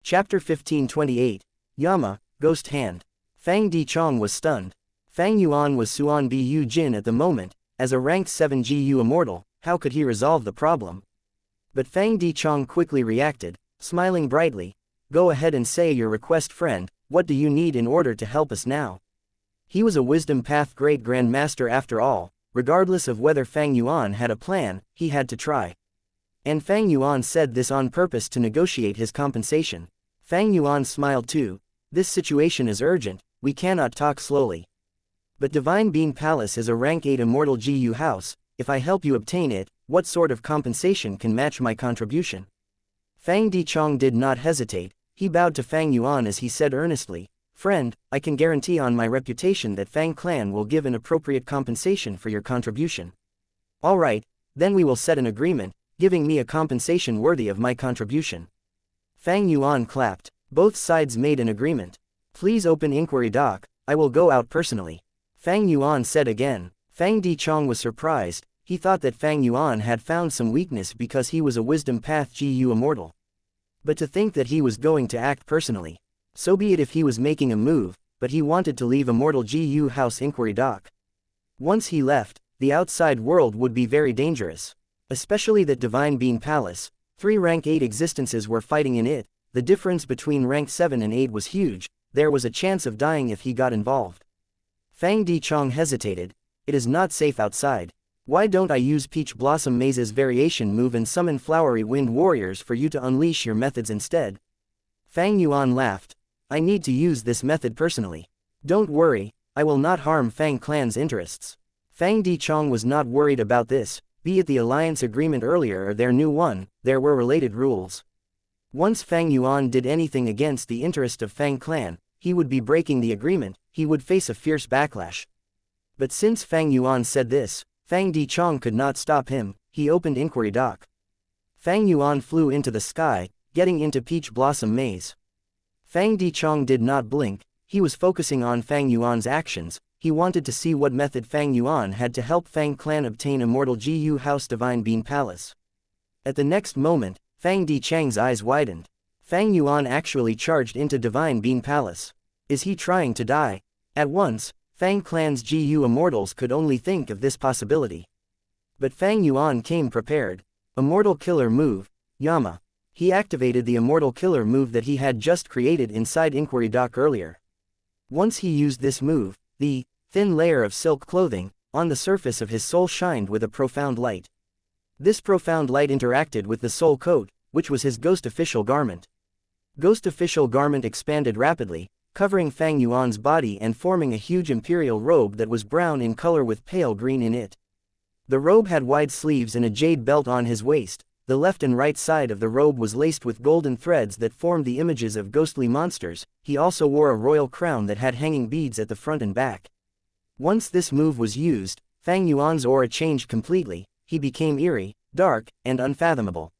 Chapter 1528, Yama, Ghost Hand. Fang Dichong was stunned. Fang Yuan was Suan Bu Jin at the moment, as a ranked 7 GU immortal, how could he resolve the problem? But Fang Dichong quickly reacted, smiling brightly. Go ahead and say your request, friend. What do you need in order to help us now? He was a wisdom path great grandmaster after all. Regardless of whether Fang Yuan had a plan, he had to try. And Fang Yuan said this on purpose to negotiate his compensation. Fang Yuan smiled too. This situation is urgent, we cannot talk slowly. But Divine Bean Palace is a rank 8 immortal GU house. If I help you obtain it, what sort of compensation can match my contribution? Fang Dichong did not hesitate. He bowed to Fang Yuan as he said earnestly, friend, I can guarantee on my reputation that Fang clan will give an appropriate compensation for your contribution. Alright, then we will set an agreement, giving me a compensation worthy of my contribution. Fang Yuan clapped. Both sides made an agreement. Please open inquiry doc, I will go out personally. Fang Yuan said again. Fang Dichong was surprised. He thought that Fang Yuan had found some weakness because he was a wisdom path GU immortal. But to think that he was going to act personally. So be it if he was making a move, but he wanted to leave Immortal GU House inquiry doc. Once he left, the outside world would be very dangerous. Especially that Divine Bean Palace. 3 rank 8 existences were fighting in it. The difference between rank 7 and 8 was huge. There was a chance of dying if he got involved. Fang Dichong hesitated. It is not safe outside. Why don't I use Peach Blossom Maze's variation move and summon Flowery Wind Warriors for you to unleash your methods instead? Fang Yuan laughed. I need to use this method personally. Don't worry, I will not harm Fang clan's interests. Fang Dichong was not worried about this. Be it the alliance agreement earlier or their new one, there were related rules. Once Fang Yuan did anything against the interest of Fang clan, he would be breaking the agreement, he would face a fierce backlash. But since Fang Yuan said this, Fang Dichong could not stop him. He opened inquiry doc. Fang Yuan flew into the sky, getting into Peach Blossom Maze. Fang Dichong did not blink. He was focusing on Fang Yuan's actions. He wanted to see what method Fang Yuan had to help Fang clan obtain Immortal GU House Divine Bean Palace. At the next moment, Fang Dichang's eyes widened. Fang Yuan actually charged into Divine Bean Palace. Is he trying to die? At once, Fang clan's GU immortals could only think of this possibility. But Fang Yuan came prepared. Immortal Killer Move, Yama. He activated the Immortal Killer Move that he had just created inside inquiry doc earlier. Once he used this move, the thin layer of silk clothing on the surface of his soul shined with a profound light. This profound light interacted with the soul coat, which was his Ghost Official Garment. Ghost Official Garment expanded rapidly, covering Fang Yuan's body and forming a huge imperial robe that was brown in color with pale green in it. The robe had wide sleeves and a jade belt on his waist. The left and right side of the robe was laced with golden threads that formed the images of ghostly monsters. He also wore a royal crown that had hanging beads at the front and back. Once this move was used, Fang Yuan's aura changed completely. He became eerie, dark, and unfathomable.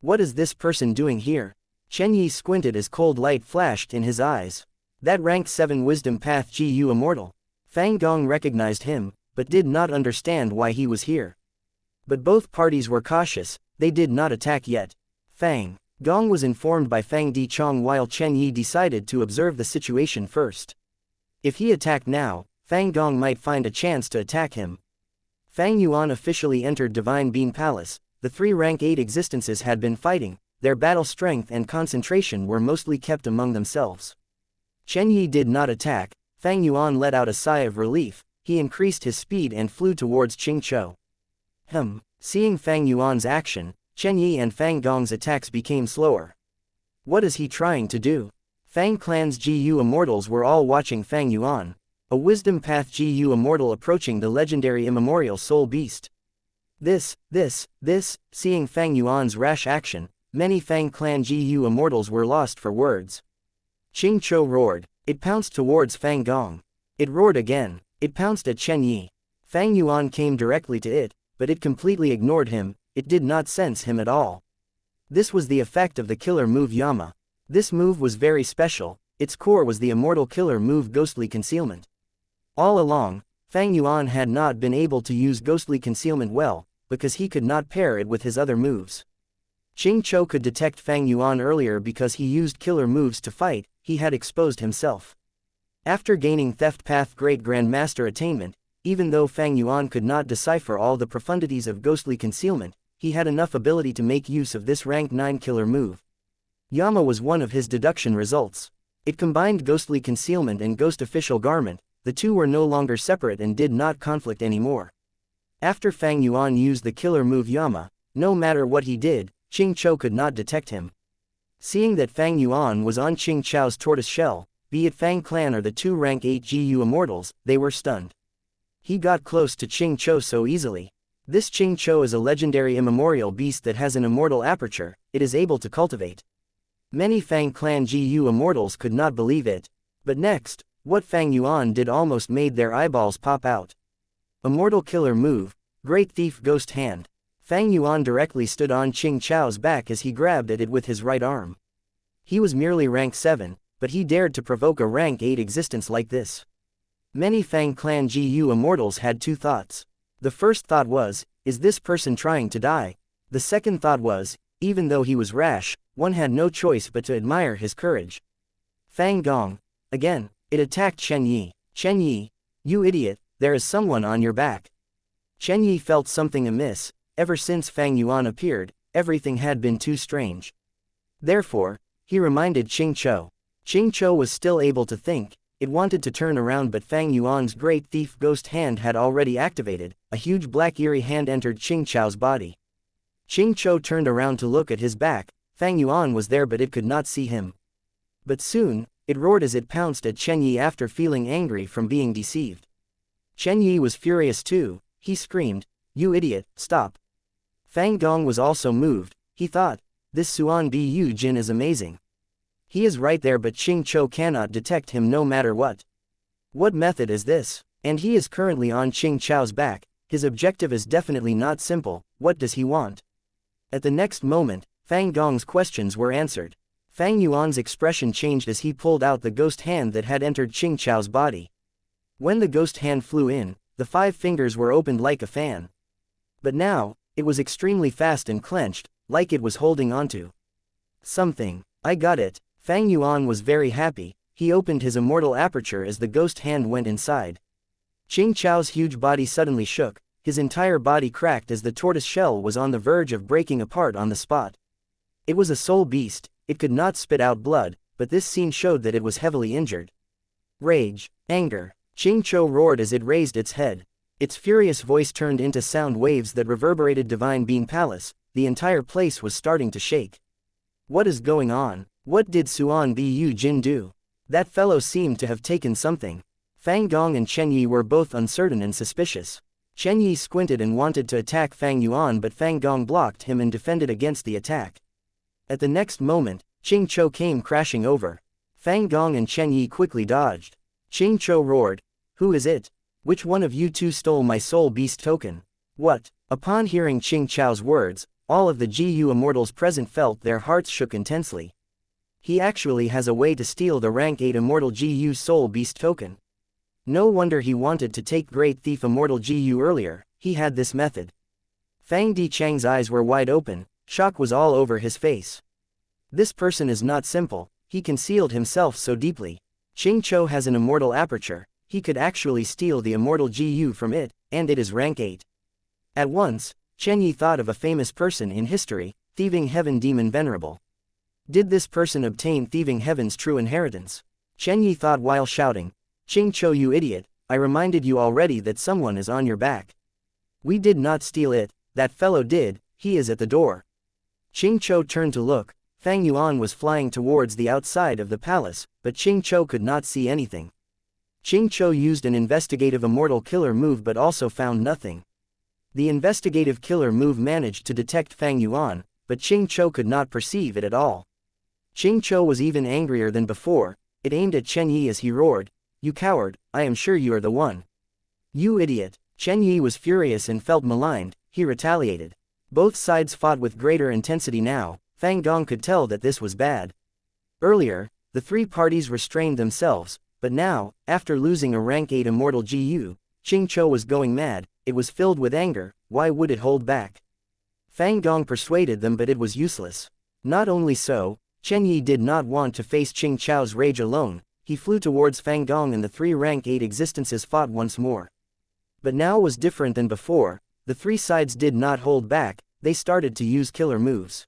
What is this person doing here? Chen Yi squinted as cold light flashed in his eyes. That rank 7 Wisdom Path GU Immortal. Fang Gong recognized him, but did not understand why he was here. But both parties were cautious, they did not attack yet. Fang Gong was informed by Fang Dichong while Chen Yi decided to observe the situation first. If he attacked now, Fang Gong might find a chance to attack him. Fang Yuan officially entered Divine Bean Palace. The 3 rank 8 existences had been fighting. Their battle strength and concentration were mostly kept among themselves. Chen Yi did not attack. Fang Yuan let out a sigh of relief. He increased his speed and flew towards Qingqiu. Seeing Fang Yuan's action, Chen Yi and Fang Gong's attacks became slower. What is he trying to do? Fang clan's GU immortals were all watching Fang Yuan, a Wisdom Path GU immortal approaching the legendary immemorial soul beast. Seeing Fang Yuan's rash action, many Fang clan GU immortals were lost for words. Qingqiu roared. It pounced towards Fang Gong. It roared again. It pounced at Chen Yi. Fang Yuan came directly to it, but it completely ignored him. It did not sense him at all. This was the effect of the killer move Yama. This move was very special. Its core was the immortal killer move Ghostly Concealment. All along, Fang Yuan had not been able to use Ghostly Concealment well, because he could not pair it with his other moves. Ching Chou could detect Fang Yuan earlier because he used killer moves to fight, he had exposed himself. After gaining Theft Path Great Grandmaster attainment, even though Fang Yuan could not decipher all the profundities of ghostly concealment, he had enough ability to make use of this rank 9 killer move. Yama was one of his deduction results. It combined ghostly concealment and ghost official garment, the two were no longer separate and did not conflict anymore. After Fang Yuan used the killer move Yama, no matter what he did, Ching Chou could not detect him. Seeing that Fang Yuan was on Ching Chou's tortoise shell, be it Fang Clan or the two rank 8 GU immortals, they were stunned. He got close to Ching Chou so easily. This Ching Chou is a legendary immemorial beast that has an immortal aperture, it is able to cultivate. Many Fang Clan GU immortals could not believe it. But next, what Fang Yuan did almost made their eyeballs pop out. Immortal killer move, Great Thief Ghost Hand. Fang Yuan directly stood on Ching Chou's back as he grabbed at it with his right arm. He was merely rank 7, but he dared to provoke a rank 8 existence like this. Many Fang Clan GU immortals had two thoughts. The first thought was, is this person trying to die? The second thought was, even though he was rash, one had no choice but to admire his courage. Fang Gong. Again, it attacked Chen Yi. Chen Yi, you idiot, there is someone on your back. Chen Yi felt something amiss. Ever since Fang Yuan appeared, everything had been too strange. Therefore, he reminded Ching Chou. Ching Chou was still able to think, it wanted to turn around but Fang Yuan's Great Thief Ghost Hand had already activated, a huge black eerie hand entered Ching Chou's body. Ching Chou turned around to look at his back, Fang Yuan was there but it could not see him. But soon, it roared as it pounced at Chen Yi after feeling angry from being deceived. Chen Yi was furious too, he screamed, you idiot, stop. Fang Gong was also moved, he thought, this Suan Bu Jin is amazing. He is right there but Ching Chou cannot detect him no matter what. What method is this? And he is currently on Ching Chou's back, his objective is definitely not simple, what does he want? At the next moment, Fang Gong's questions were answered. Fang Yuan's expression changed as he pulled out the ghost hand that had entered Ching Chou's body. When the ghost hand flew in, the 5 fingers were opened like a fan. But now, it was extremely fast and clenched, like it was holding onto something. I got it. Fang Yuan was very happy, he opened his immortal aperture as the ghost hand went inside. Ching Chou's huge body suddenly shook, his entire body cracked as the tortoise shell was on the verge of breaking apart on the spot. It was a soul beast, it could not spit out blood, but this scene showed that it was heavily injured. Rage, anger. Ching Chou roared as it raised its head. Its furious voice turned into sound waves that reverberated Divine Bean Palace, the entire place was starting to shake. What is going on? What did Suan Bu Jin do? That fellow seemed to have taken something. Fang Gong and Chen Yi were both uncertain and suspicious. Chen Yi squinted and wanted to attack Fang Yuan but Fang Gong blocked him and defended against the attack. At the next moment, Ching Chou came crashing over. Fang Gong and Chen Yi quickly dodged. Ching Chou roared, who is it? Which one of you two stole my soul beast token? What? Upon hearing Ching Chou's words, all of the GU immortals present felt their hearts shook intensely. He actually has a way to steal the rank 8 immortal GU soul beast token. No wonder he wanted to take Great Thief Immortal GU earlier, he had this method. Fang Dichang's eyes were wide open, shock was all over his face. This person is not simple, he concealed himself so deeply. Ching Chou has an immortal aperture, he could actually steal the immortal GU from it, and it is rank 8. At once, Chen Yi thought of a famous person in history, Thieving Heaven Demon Venerable. Did this person obtain Thieving Heaven's true inheritance? Chen Yi thought while shouting, Ching Chou you idiot, I reminded you already that someone is on your back. We did not steal it, that fellow did, he is at the door. Ching Chou turned to look, Fang Yuan was flying towards the outside of the palace, but Ching Chou could not see anything. Ching Chou used an investigative immortal killer move but also found nothing. The investigative killer move managed to detect Fang Yuan, but Ching Chou could not perceive it at all. Ching Chou was even angrier than before, it aimed at Chen Yi as he roared, you coward, I am sure you are the one. You idiot. Chen Yi was furious and felt maligned, he retaliated. Both sides fought with greater intensity now, Fang Gong could tell that this was bad. Earlier, the three parties restrained themselves, but now, after losing a rank 8 immortal GU, Ching Chou was going mad, it was filled with anger, why would it hold back? Fang Gong persuaded them, but it was useless. Not only so, Chen Yi did not want to face Qing Chao's rage alone. He flew towards Fang Gong and the three rank 8 existences fought once more. But now was different than before. The three sides did not hold back, they started to use killer moves.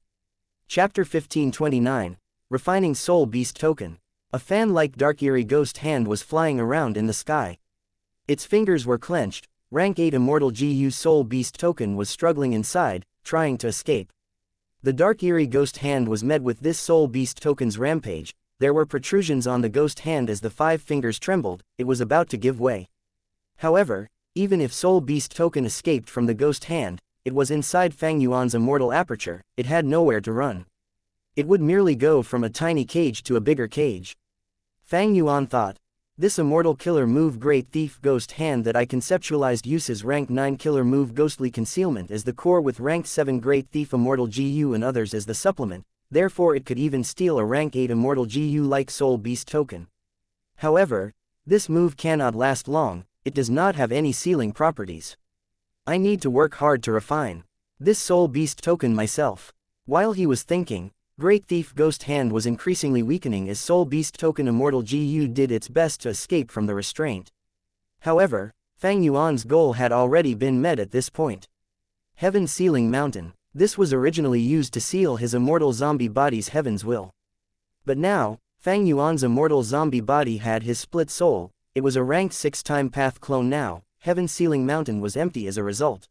Chapter 1529, Refining Soul Beast Token. A fan-like dark eerie ghost hand was flying around in the sky. Its fingers were clenched. Rank 8 Immortal GU Soul Beast Token was struggling inside, trying to escape. The dark eerie ghost hand was met with this Soul Beast Token's rampage. There were protrusions on the ghost hand as the 5 fingers trembled, it was about to give way. However, even if Soul Beast Token escaped from the ghost hand, it was inside Fang Yuan's immortal aperture, it had nowhere to run. It would merely go from a tiny cage to a bigger cage. Fang Yuan thought, this immortal killer move Great Thief Ghost Hand that I conceptualized uses rank 9 killer move Ghostly Concealment as the core with rank 7 Great Thief Immortal GU and others as the supplement, therefore it could even steal a rank 8 Immortal GU like Soul Beast Token. However, this move cannot last long, it does not have any sealing properties. I need to work hard to refine this Soul Beast Token myself. While he was thinking, Great Thief Ghost Hand was increasingly weakening as Soul Beast Token Immortal GU did its best to escape from the restraint. However, Fang Yuan's goal had already been met at this point. Heaven Sealing Mountain. This was originally used to seal his immortal zombie body's heaven's will. But now, Fang Yuan's immortal zombie body had his split soul, it was a rank 6 time path clone now, Heaven Sealing Mountain was empty as a result.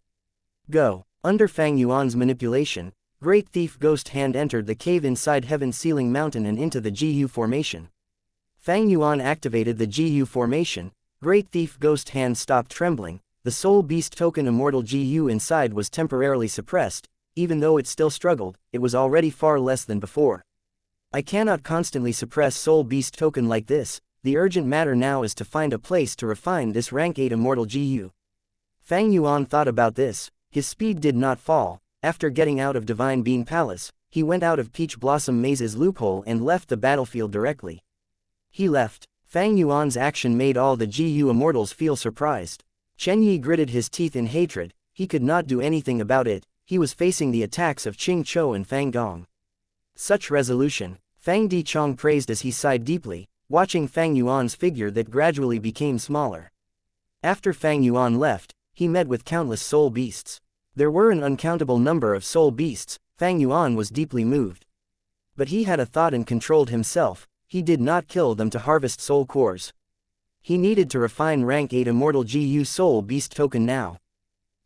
Go. Under Fang Yuan's manipulation, Great Thief Ghost Hand entered the cave inside Heaven Sealing Mountain and into the GU formation. Fang Yuan activated the GU formation, Great Thief Ghost Hand stopped trembling, the Soul Beast Token Immortal GU inside was temporarily suppressed, even though it still struggled, it was already far less than before. I cannot constantly suppress Soul Beast Token like this, the urgent matter now is to find a place to refine this rank 8 Immortal GU. Fang Yuan thought about this, his speed did not fall. After getting out of Divine Bean Palace, he went out of Peach Blossom Maze's loophole and left the battlefield directly. He left. Fang Yuan's action made all the GU immortals feel surprised. Chen Yi gritted his teeth in hatred, he could not do anything about it, he was facing the attacks of Qing Chou and Fang Gong. Such resolution, Fang Dichong praised as he sighed deeply, watching Fang Yuan's figure that gradually became smaller. After Fang Yuan left, he met with countless soul beasts. There were an uncountable number of soul beasts, Fang Yuan was deeply moved. But he had a thought and controlled himself, he did not kill them to harvest soul cores. He needed to refine rank 8 Immortal GU Soul Beast Token now.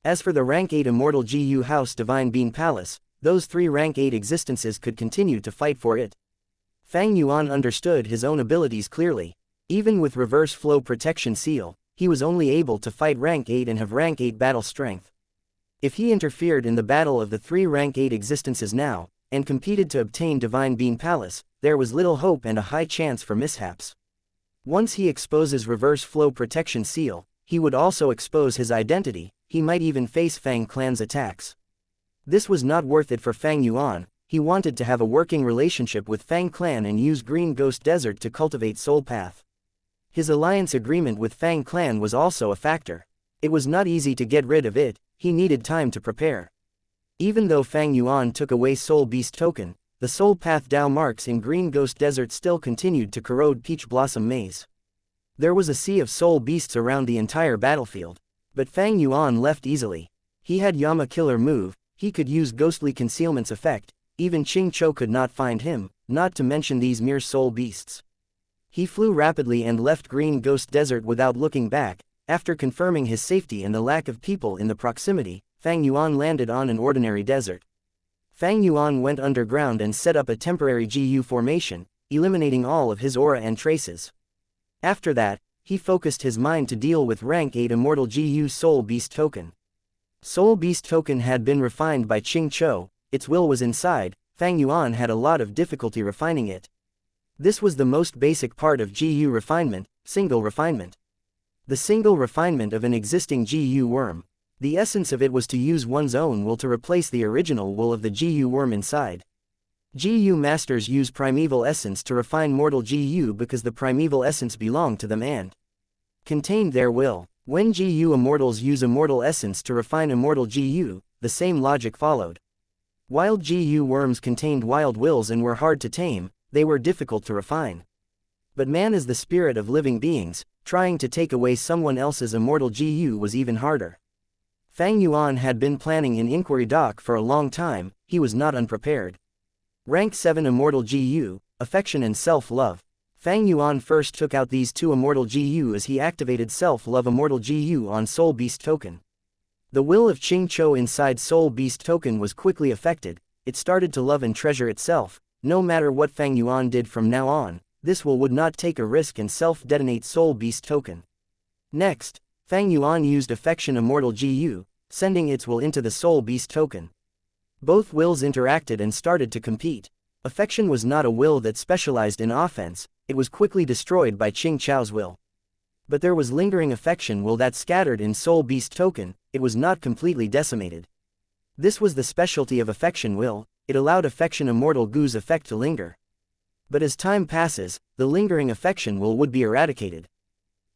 As for the rank 8 Immortal GU House Divine Bean Palace, those 3 rank 8 existences could continue to fight for it. Fang Yuan understood his own abilities clearly. Even with Reverse Flow Protection Seal, he was only able to fight rank 8 and have rank 8 battle strength. If he interfered in the battle of the 3 rank 8 existences now, and competed to obtain Divine Bean Palace, there was little hope and a high chance for mishaps. Once he exposes Reverse Flow Protection Seal, he would also expose his identity, he might even face Fang Clan's attacks. This was not worth it for Fang Yuan, he wanted to have a working relationship with Fang Clan and use Green Ghost Desert to cultivate Soul Path. His alliance agreement with Fang Clan was also a factor. It was not easy to get rid of it, he needed time to prepare. Even though Fang Yuan took away Soul Beast Token, the Soul Path Dao marks in Green Ghost Desert still continued to corrode Peach Blossom Maze. There was a sea of soul beasts around the entire battlefield. But Fang Yuan left easily. He had Yama Killer move, he could use Ghostly Concealment's effect, even Qing Chou could not find him, not to mention these mere soul beasts. He flew rapidly and left Green Ghost Desert without looking back. After confirming his safety and the lack of people in the proximity, Fang Yuan landed on an ordinary desert. Fang Yuan went underground and set up a temporary GU formation, eliminating all of his aura and traces. After that, he focused his mind to deal with rank 8 Immortal GU Soul Beast Token. Soul Beast Token had been refined by Qing Chou, its will was inside, Fang Yuan had a lot of difficulty refining it. This was the most basic part of GU refinement, single refinement. The single refinement of an existing GU worm. The essence of it was to use one's own will to replace the original will of the GU worm inside. GU masters use primeval essence to refine mortal GU because the primeval essence belonged to them and contained their will. When GU immortals use immortal essence to refine immortal GU, the same logic followed. Wild GU worms contained wild wills and were hard to tame, they were difficult to refine. But man is the spirit of living beings, trying to take away someone else's immortal GU was even harder. Fang Yuan had been planning an inquiry dock for a long time, he was not unprepared. Rank 7 Immortal GU, Affection and Self-Love. Fang Yuan first took out these two Immortal GU as he activated Self-Love Immortal GU on Soul Beast token. The will of Qing Chou inside Soul Beast token was quickly affected, it started to love and treasure itself, no matter what Fang Yuan did from now on, this will would not take a risk and self-detonate Soul Beast token. Next, Fang Yuan used Affection Immortal GU, sending its will into the Soul Beast token. Both wills interacted and started to compete. Affection was not a will that specialized in offense, it was quickly destroyed by Qing Chou's will. But there was lingering affection will that scattered in Soul Beast token, it was not completely decimated. This was the specialty of affection will, it allowed affection immortal Gu's effect to linger. But as time passes, the lingering affection will would be eradicated.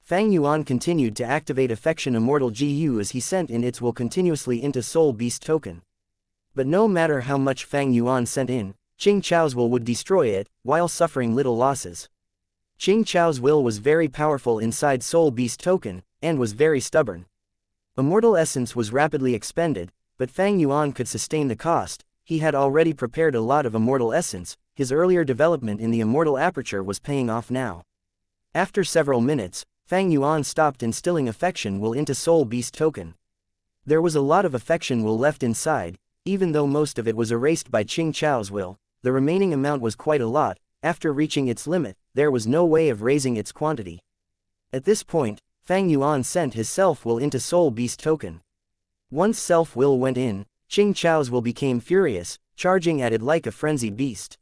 Fang Yuan continued to activate affection immortal GU as he sent in its will continuously into Soul Beast token. But no matter how much Fang Yuan sent in, Qing Chou's will would destroy it, while suffering little losses. Qing Chou's will was very powerful inside Soul Beast token, and was very stubborn. Immortal essence was rapidly expended, but Fang Yuan could sustain the cost, he had already prepared a lot of immortal essence, his earlier development in the immortal aperture was paying off now. After several minutes, Fang Yuan stopped instilling affection will into Soul Beast token. There was a lot of affection will left inside, even though most of it was erased by Qing Chou's will, the remaining amount was quite a lot, after reaching its limit, there was no way of raising its quantity. At this point, Fang Yuan sent his self-will into Soul Beast token. Once self-will went in, Qing Chou's will became furious, charging at it like a frenzied beast.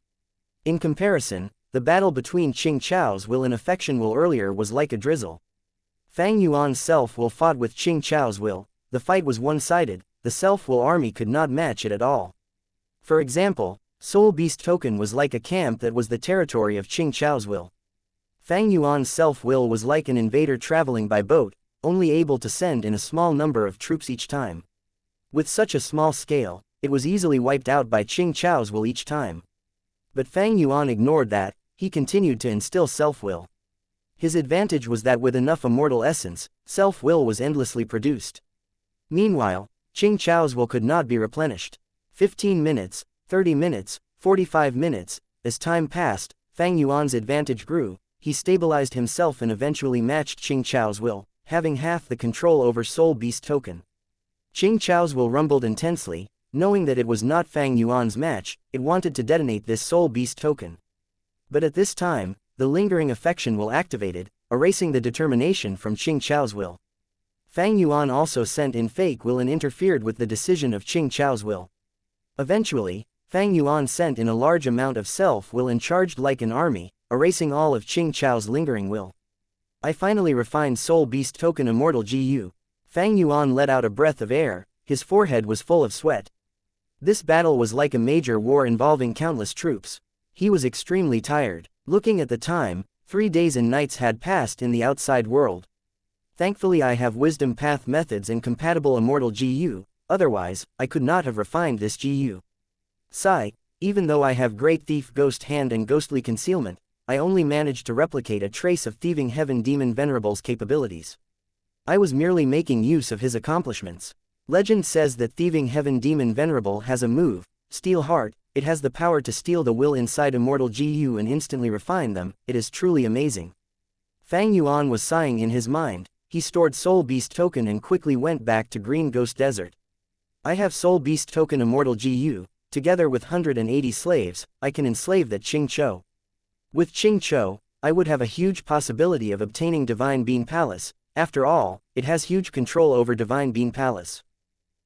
In comparison, the battle between Qing Chou's will and affection will earlier was like a drizzle. Fang Yuan's self-will fought with Qing Chou's will, the fight was one-sided, the self-will army could not match it at all. For example, Soul Beast token was like a camp that was the territory of Qing Chou's will. Fang Yuan's self-will was like an invader traveling by boat, only able to send in a small number of troops each time. With such a small scale, it was easily wiped out by Qing Chou's will each time. But Fang Yuan ignored that, he continued to instill self-will. His advantage was that with enough immortal essence, self-will was endlessly produced. Meanwhile, Qing Chou's will could not be replenished. 15 minutes, 30 minutes, 45 minutes, as time passed, Fang Yuan's advantage grew, he stabilized himself and eventually matched Qing Chou's will, having half the control over Soul Beast token. Qing Chou's will rumbled intensely, knowing that it was not Fang Yuan's match, it wanted to detonate this Soul Beast token. But at this time, the lingering affection will activated, erasing the determination from Qing Chou's will. Fang Yuan also sent in fake will and interfered with the decision of Qing Chou's will. Eventually, Fang Yuan sent in a large amount of self-will and charged like an army, erasing all of Qing Chou's lingering will. I finally refined Soul Beast token Immortal GU. Fang Yuan let out a breath of air, his forehead was full of sweat. This battle was like a major war involving countless troops. He was extremely tired. Looking at the time, 3 days and nights had passed in the outside world. Thankfully I have wisdom path methods and compatible Immortal GU, otherwise, I could not have refined this GU. Sigh, even though I have great thief ghost hand and ghostly concealment, I only managed to replicate a trace of thieving heaven demon venerable's capabilities. I was merely making use of his accomplishments. Legend says that thieving heaven demon venerable has a move, Steel Heart, it has the power to steal the will inside Immortal GU and instantly refine them, it is truly amazing. Fang Yuan was sighing in his mind, he stored Soul Beast token and quickly went back to Green Ghost Desert. I have Soul Beast token Immortal GU, together with 180 slaves, I can enslave that Qing Chou. With Qing Chou, I would have a huge possibility of obtaining Divine Bean Palace, after all, it has huge control over Divine Bean Palace.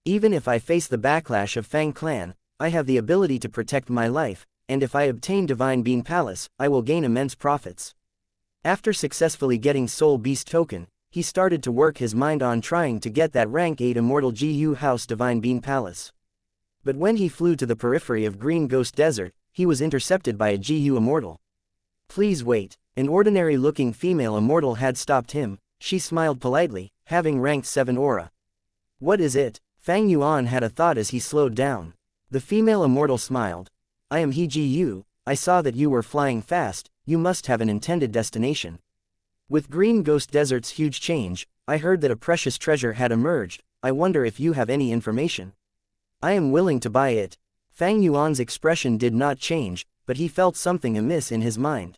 Even if I face the backlash of Fang Clan, I have the ability to protect my life, and if I obtain Divine Bean Palace, I will gain immense profits. After successfully getting Soul Beast token, he started to work his mind on trying to get that rank 8 Immortal GU House Divine Bean Palace. But when he flew to the periphery of Green Ghost Desert, he was intercepted by a GU Immortal. Please wait, an ordinary-looking female Immortal had stopped him, she smiled politely, having rank 7 aura. What is it? Fang Yuan had a thought as he slowed down. The female immortal smiled. I am He Ji Yu. I saw that you were flying fast, you must have an intended destination. With Green Ghost Desert's huge change, I heard that a precious treasure had emerged. I wonder if you have any information. I am willing to buy it. Fang Yuan's expression did not change, but he felt something amiss in his mind.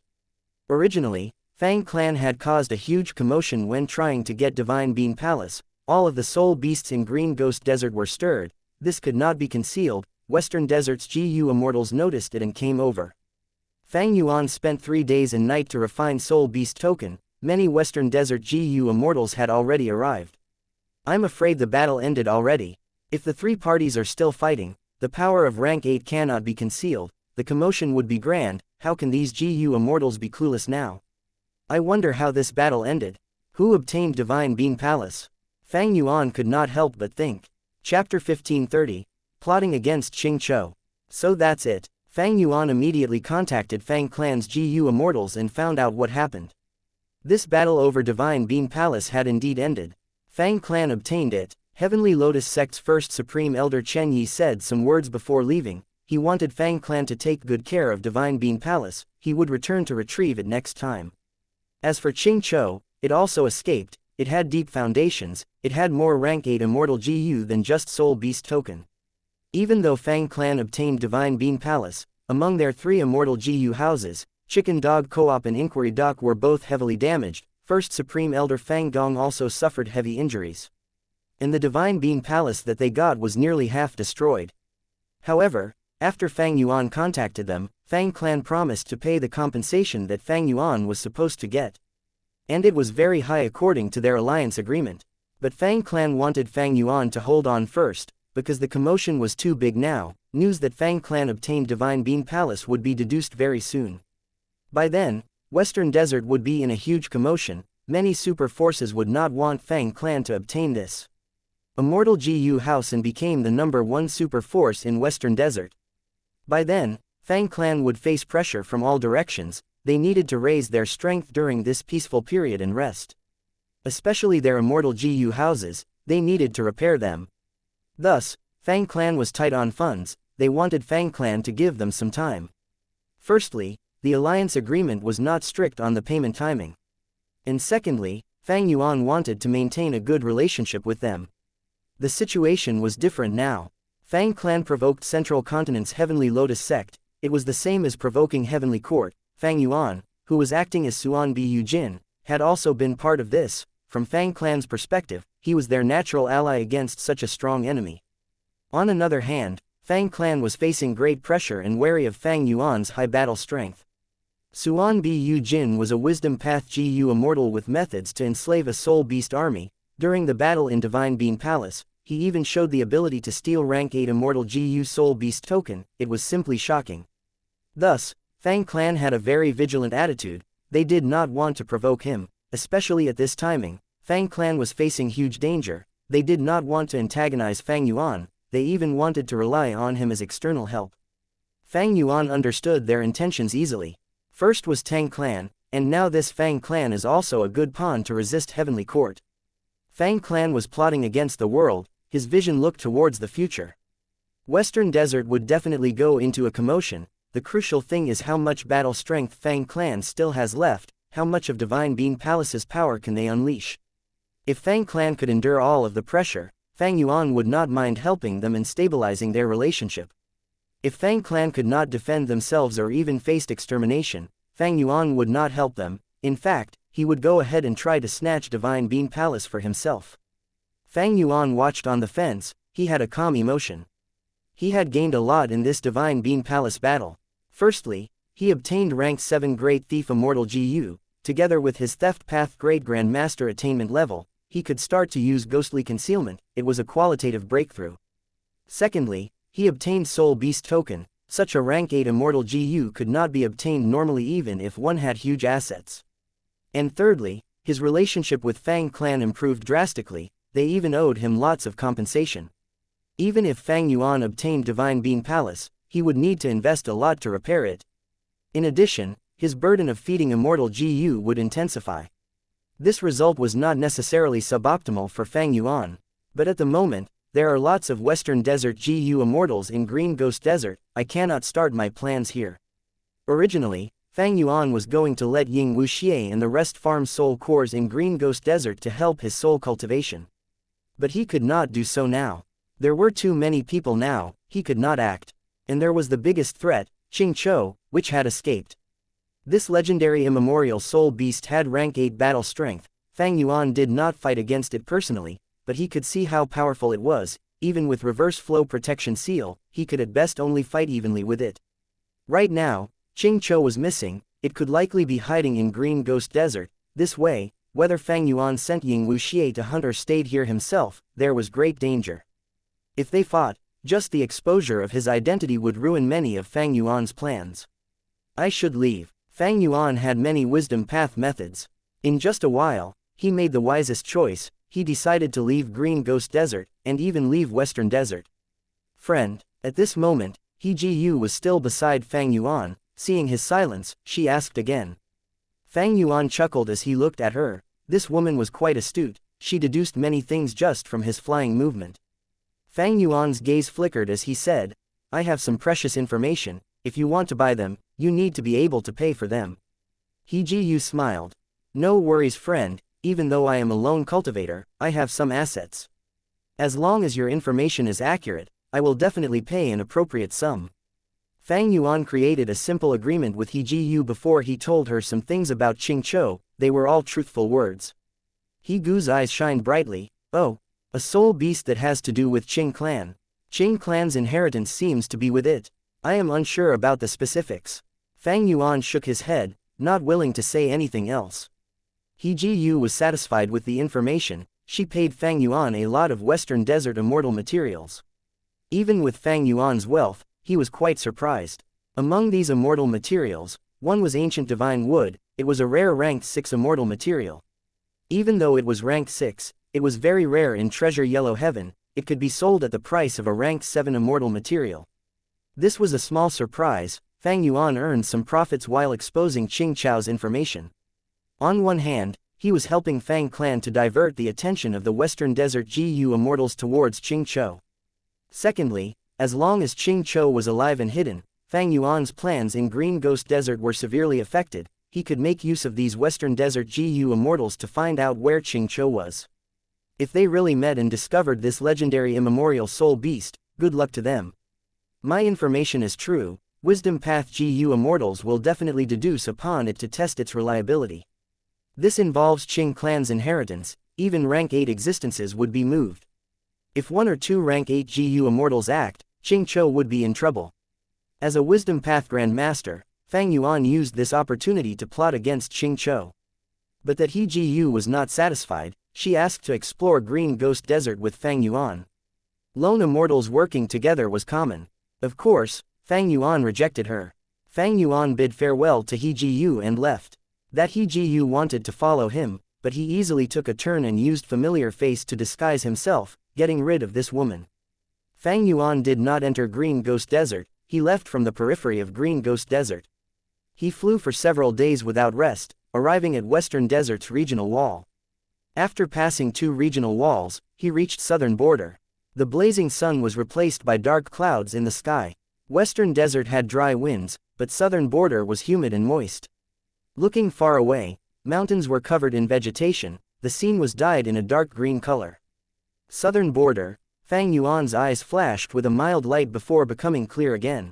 Originally, Fang Clan had caused a huge commotion when trying to get Divine Bean Palace. All of the soul beasts in Green Ghost Desert were stirred. This could not be concealed. Western Desert's GU Immortals noticed it and came over. Fang Yuan spent 3 days and night to refine Soul Beast Token. Many Western Desert GU Immortals had already arrived. I'm afraid the battle ended already. If the 3 parties are still fighting, the power of rank 8 cannot be concealed. The commotion would be grand. How can these GU Immortals be clueless now? I wonder how this battle ended. Who obtained Divine Bean Palace? Fang Yuan could not help but think. Chapter 1530. Plotting against Xingqiu. So that's it. Fang Yuan immediately contacted Fang Clan's GU Immortals and found out what happened. This battle over Divine Bean Palace had indeed ended. Fang Clan obtained it. Heavenly Lotus Sect's first Supreme Elder Chen Yi said some words before leaving. He wanted Fang Clan to take good care of Divine Bean Palace. He would return to retrieve it next time. As for Xingqiu, it also escaped. It had deep foundations. It had more rank 8 Immortal GU than just Soul Beast Token. Even though Fang Clan obtained Divine Bean Palace, among their 3 Immortal GU houses, Chicken Dog Co-op and Inquiry Dock were both heavily damaged. First Supreme Elder Fang Gong also suffered heavy injuries. And the Divine Bean Palace that they got was nearly half destroyed. However, after Fang Yuan contacted them, Fang Clan promised to pay the compensation that Fang Yuan was supposed to get. And it was very high according to their alliance agreement. But Fang Clan wanted Fang Yuan to hold on first, because the commotion was too big now. News that Fang Clan obtained Divine Bean Palace would be deduced very soon. By then, Western Desert would be in a huge commotion. Many super forces would not want Fang Clan to obtain this Immortal GU house and became the #1 super force in Western Desert. By then, Fang Clan would face pressure from all directions. They needed to raise their strength during this peaceful period and rest. Especially their Immortal GU houses, they needed to repair them. Thus, Fang Clan was tight on funds. They wanted Fang Clan to give them some time. Firstly, the alliance agreement was not strict on the payment timing. And secondly, Fang Yuan wanted to maintain a good relationship with them. The situation was different now. Fang Clan provoked Central Continent's Heavenly Lotus Sect. It was the same as provoking Heavenly Court. Fang Yuan, who was acting as Suan Bu Jin, had also been part of this. From Fang Clan's perspective, he was their natural ally against such a strong enemy. On another hand, Fang Clan was facing great pressure and wary of Fang Yuan's high battle strength. Suan Bu Jin was a Wisdom Path GU Immortal with methods to enslave a Soul Beast army. During the battle in Divine Bean Palace, he even showed the ability to steal rank 8 Immortal GU Soul Beast Token. It was simply shocking. Thus, Fang Clan had a very vigilant attitude. They did not want to provoke him, especially at this timing. Fang Clan was facing huge danger. They did not want to antagonize Fang Yuan. They even wanted to rely on him as external help. Fang Yuan understood their intentions easily. First was Tang Clan, and now this Fang Clan is also a good pawn to resist Heavenly Court. Fang Clan was plotting against the world. His vision looked towards the future. Western Desert would definitely go into a commotion. The crucial thing is how much battle strength Fang Clan still has left. How much of Divine Bean Palace's power can they unleash? If Fang Clan could endure all of the pressure, Fang Yuan would not mind helping them and stabilizing their relationship. If Fang Clan could not defend themselves or even faced extermination, Fang Yuan would not help them. In fact, he would go ahead and try to snatch Divine Bean Palace for himself. Fang Yuan watched on the fence. He had a calm emotion. He had gained a lot in this Divine Bean Palace battle. Firstly, he obtained rank 7 Great Thief Immortal GU. Together with his Theft Path Great Grandmaster attainment level, he could start to use ghostly concealment. It was a qualitative breakthrough. Secondly, he obtained Soul Beast Token. Such a rank 8 Immortal GU could not be obtained normally even if one had huge assets. And thirdly, his relationship with Fang Clan improved drastically. They even owed him lots of compensation. Even if Fang Yuan obtained Divine Bean Palace, he would need to invest a lot to repair it. In addition, his burden of feeding Immortal GU would intensify. This result was not necessarily suboptimal for Fang Yuan, but at the moment, There are lots of Western Desert GU Immortals in Green Ghost Desert, I cannot start my plans here. Originally, Fang Yuan was going to let Ying Wuxia and the rest farm soul cores in Green Ghost Desert to help his soul cultivation. But he could not do so now. There were too many people now, he could not act. And there was the biggest threat, Qingqiu, which had escaped. This legendary immemorial soul beast had rank 8 battle strength. Fang Yuan did not fight against it personally, but he could see how powerful it was. Even with reverse flow protection seal, he could at best only fight evenly with it. Right now, Qingqiu was missing, it could likely be hiding in Green Ghost Desert. This way, whether Fang Yuan sent Ying Wuxia to hunt or stayed here himself, there was great danger. If they fought, just the exposure of his identity would ruin many of Fang Yuan's plans. I should leave. Fang Yuan had many wisdom path methods. In just a while, he made the wisest choice. He decided to leave Green Ghost Desert, and even leave Western Desert. Friend, at this moment, He Ji was still beside Fang Yuan. Seeing his silence, she asked again. Fang Yuan chuckled as he looked at her. This woman was quite astute, she deduced many things just from his flying movement. Fang Yuan's gaze flickered as he said, I have some precious information, if you want to buy them, you need to be able to pay for them. He Ji smiled. No worries friend, even though I am a lone cultivator, I have some assets. As long as your information is accurate, I will definitely pay an appropriate sum. Fang Yuan created a simple agreement with He Ji before he told her some things about Qingqiu. They were all truthful words. He Gu's eyes shined brightly. Oh, a soul beast that has to do with Qing clan. Qing clan's inheritance seems to be with it. I am unsure about the specifics. Fang Yuan shook his head, not willing to say anything else. He Ji was satisfied with the information. She paid Fang Yuan a lot of Western Desert immortal materials. Even with Fang Yuan's wealth, he was quite surprised. Among these immortal materials, one was ancient divine wood. It was a rare ranked 6 immortal material. Even though it was ranked 6, it was very rare in Treasure Yellow Heaven. It could be sold at the price of a ranked 7 immortal material. This was a small surprise. Fang Yuan earned some profits while exposing Qingqiu's information. On one hand, he was helping Fang clan to divert the attention of the Western Desert GU immortals towards Qingqiu. Secondly, as long as Qingqiu was alive and hidden, Fang Yuan's plans in Green Ghost Desert were severely affected. He could make use of these Western Desert GU immortals to find out where Qingqiu was. If they really met and discovered this legendary immemorial soul beast, good luck to them. My information is true, Wisdom Path GU immortals will definitely deduce upon it to test its reliability. This involves Qing clan's inheritance, even rank 8 existences would be moved. If 1 or 2 rank 8 GU immortals act, Qingqiu would be in trouble. As a Wisdom Path Grand Master, Fang Yuan used this opportunity to plot against Qingqiu. But that He Ji was not satisfied, she asked to explore Green Ghost Desert with Fang Yuan. Lone immortals working together was common. Of course, Fang Yuan rejected her. Fang Yuan bid farewell to He Ji and left. That He Ji wanted to follow him, but he easily took a turn and used familiar face to disguise himself, getting rid of this woman. Fang Yuan did not enter Green Ghost Desert, he left from the periphery of Green Ghost Desert. He flew for several days without rest, arriving at Western Desert's regional wall. After passing 2 regional walls, he reached southern border. The blazing sun was replaced by dark clouds in the sky. Western Desert had dry winds, but southern border was humid and moist. Looking far away, mountains were covered in vegetation, the scene was dyed in a dark green color. Southern border, Fang Yuan's eyes flashed with a mild light before becoming clear again.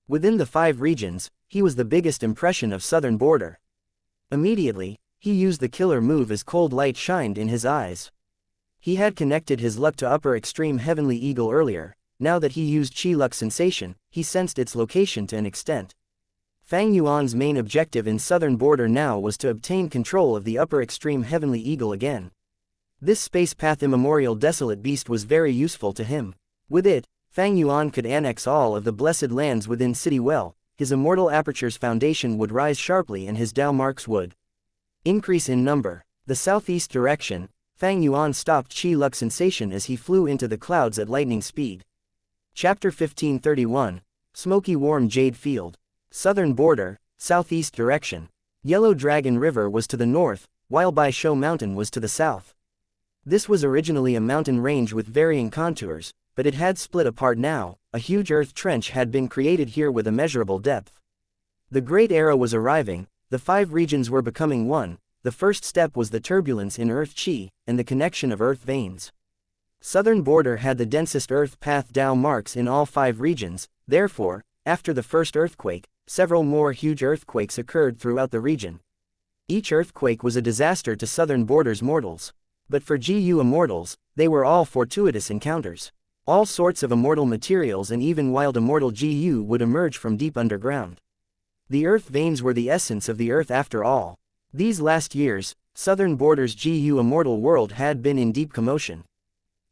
Within the 5 regions, he was the biggest impression of southern border. Immediately, he used the killer move as cold light shined in his eyes. He had connected his luck to upper extreme heavenly eagle earlier. Now that he used Chi Luck sensation, he sensed its location to an extent. Fang Yuan's main objective in southern border now was to obtain control of the upper extreme heavenly eagle again. This space path immemorial desolate beast was very useful to him. With it, Fang Yuan could annex all of the blessed lands within City Well. His immortal aperture's foundation would rise sharply and his Dao marks would increase in number. The southeast direction, Fang Yuan stopped Chi Luck sensation as he flew into the clouds at lightning speed. Chapter 1531, Smoky Warm Jade Field. Southern border, southeast direction. Yellow Dragon River was to the north, while Bai Shou Mountain was to the south. This was originally a mountain range with varying contours, but it had split apart now. A huge earth trench had been created here with immeasurable depth. The Great Era was arriving, the 5 regions were becoming one. The first step was the turbulence in earth chi, and the connection of earth veins. Southern border had the densest earth path Dao marks in all 5 regions, therefore, after the first earthquake, several more huge earthquakes occurred throughout the region. Each earthquake was a disaster to southern border's mortals. But for GU immortals, they were all fortuitous encounters. All sorts of immortal materials and even wild immortal GU would emerge from deep underground. The earth veins were the essence of the earth after all. These last years, southern border's GU immortal world had been in deep commotion.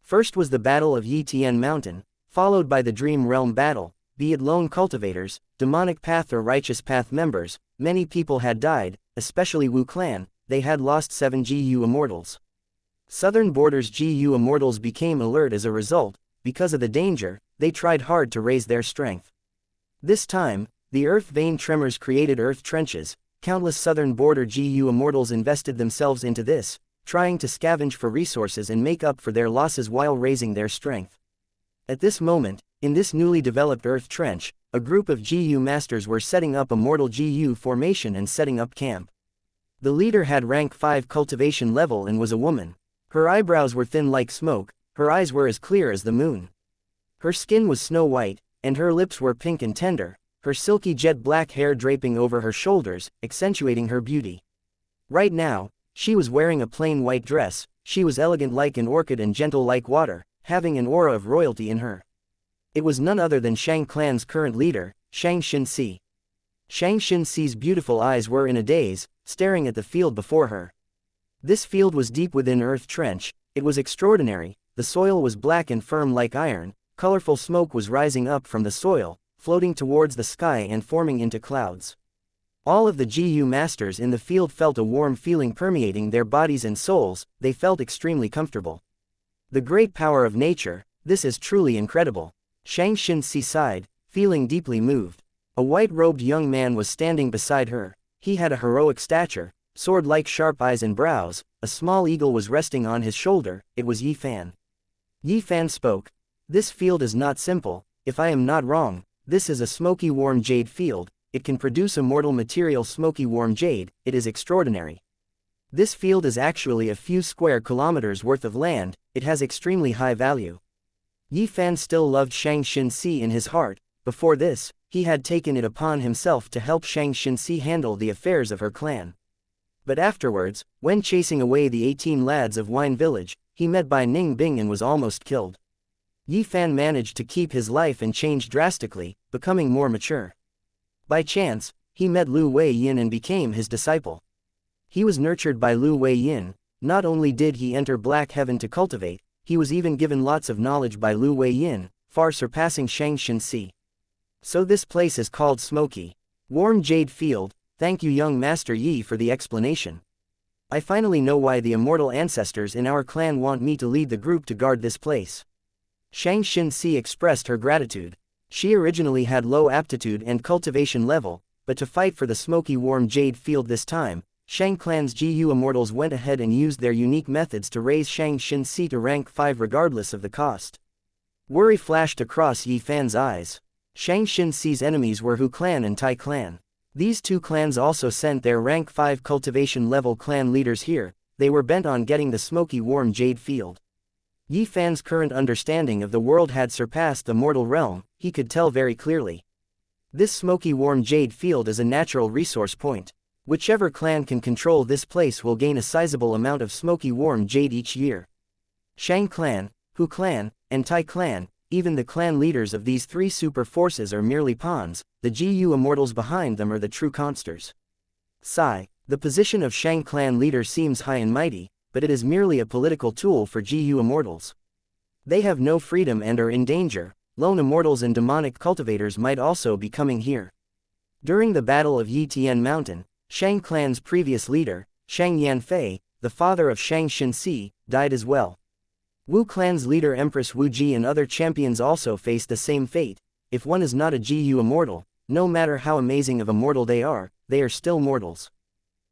First was the Battle of Yi Tian Mountain, followed by the Dream Realm Battle. Be it lone cultivators, demonic path or righteous path members, many people had died, especially Wu clan. They had lost 7 GU immortals. Southern border's GU immortals became alert as a result. Because of the danger, they tried hard to raise their strength. This time, the earth vein tremors created earth trenches. Countless southern border GU immortals invested themselves into this, trying to scavenge for resources and make up for their losses while raising their strength. At this moment, in this newly developed earth trench, a group of GU masters were setting up a mortal GU formation and setting up camp. The leader had rank 5 cultivation level and was a woman. Her eyebrows were thin like smoke, her eyes were as clear as the moon. Her skin was snow white, and her lips were pink and tender, her silky jet black hair draping over her shoulders, accentuating her beauty. Right now, she was wearing a plain white dress. She was elegant like an orchid and gentle like water, having an aura of royalty in her. It was none other than Shang clan's current leader, Xianxia. Xianxia's beautiful eyes were in a daze, staring at the field before her. This field was deep within earth trench. It was extraordinary. The soil was black and firm like iron. Colorful smoke was rising up from the soil, floating towards the sky and forming into clouds. All of the GU masters in the field felt a warm feeling permeating their bodies and souls. They felt extremely comfortable. The great power of nature, this is truly incredible. Xianxia sighed, feeling deeply moved. A white-robed young man was standing beside her. He had a heroic stature, sword-like sharp eyes and brows. A small eagle was resting on his shoulder. It was Yi Fan. Yi Fan spoke. This field is not simple. If I am not wrong, this is a smoky warm jade field. It can produce immortal material smoky warm jade. It is extraordinary. This field is actually a few square kilometers worth of land. It has extremely high value. Yi Fan still loved Xianxia in his heart. Before this, he had taken it upon himself to help Xianxia handle the affairs of her clan. But afterwards, when chasing away the 18 lads of Wine Village, he met Bai Ning Bing and was almost killed. Yi Fan managed to keep his life and changed drastically, becoming more mature. By chance, he met Lu Wei Yin and became his disciple. He was nurtured by Lu Wei Yin. Not only did he enter Black Heaven to cultivate, he was even given lots of knowledge by Lu Wei Yin, far surpassing Xianxia. So this place is called Smoky Warm Jade Field. Thank you young Master Yi for the explanation. I finally know why the immortal ancestors in our clan want me to lead the group to guard this place. Xianxia expressed her gratitude. She originally had low aptitude and cultivation level, but to fight for the smoky warm jade field this time, Shang clan's GU immortals went ahead and used their unique methods to raise Xianxia to rank 5 regardless of the cost. Worry flashed across Yi Fan's eyes. Xianxia's enemies were Hu clan and Tai clan. These two clans also sent their rank 5 cultivation level clan leaders here. They were bent on getting the smoky warm jade field. Yi Fan's current understanding of the world had surpassed the mortal realm. He could tell very clearly. This smoky warm jade field is a natural resource point. Whichever clan can control this place will gain a sizable amount of smoky warm jade each year. Shang clan, Hu clan, and Tai clan, even the clan leaders of these 3 super forces are merely pawns. The GU immortals behind them are the true consters. Sigh. The position of Shang clan leader seems high and mighty, but it is merely a political tool for GU immortals. They have no freedom and are in danger. Lone immortals and demonic cultivators might also be coming here. During the Battle of Yi Tian Mountain, Shang clan's previous leader, Shang Yanfei, the father of Xianxia, died as well. Wu clan's leader Empress Wu Ji and other champions also faced the same fate. If one is not a GU immortal, no matter how amazing of a mortal they are still mortals.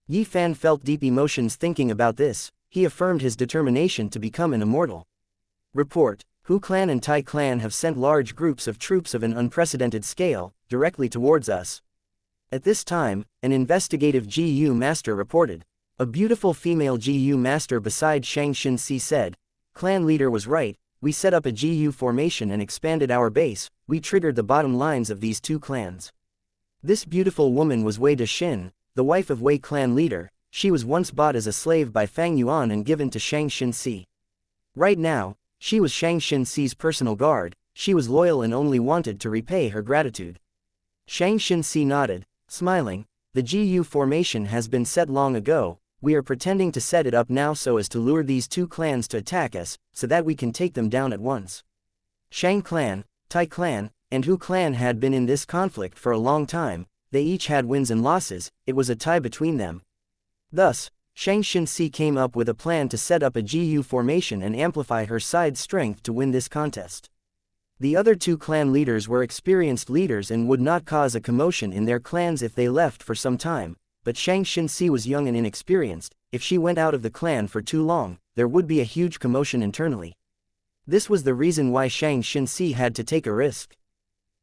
Yi Fan felt deep emotions thinking about this. he affirmed his determination to become an immortal. Report: Hu clan and Tai clan have sent large groups of troops of an unprecedented scale, directly towards us. At this time, an investigative GU master reported. A beautiful female GU master beside Xianxia said, "Clan leader was right, we set up a GU formation and expanded our base, we triggered the bottom lines of these two clans." This beautiful woman was Wei Dexin, the wife of Wei clan leader. She was once bought as a slave by Fang Yuan and given to Xianxia. Right now, she was Xianxia's personal guard. She was loyal and only wanted to repay her gratitude. Xianxia nodded, smiling. "The GU formation has been set long ago, we are pretending to set it up now so as to lure these two clans to attack us, so that we can take them down at once." Shang clan, Tai clan, and Hu clan had been in this conflict for a long time. They each had wins and losses, it was a tie between them. Thus, Xianxia came up with a plan to set up a GU formation and amplify her side's strength to win this contest. The other two clan leaders were experienced leaders and would not cause a commotion in their clans if they left for some time, but Xianxia was young and inexperienced. If she went out of the clan for too long, there would be a huge commotion internally. This was the reason why Xianxia had to take a risk.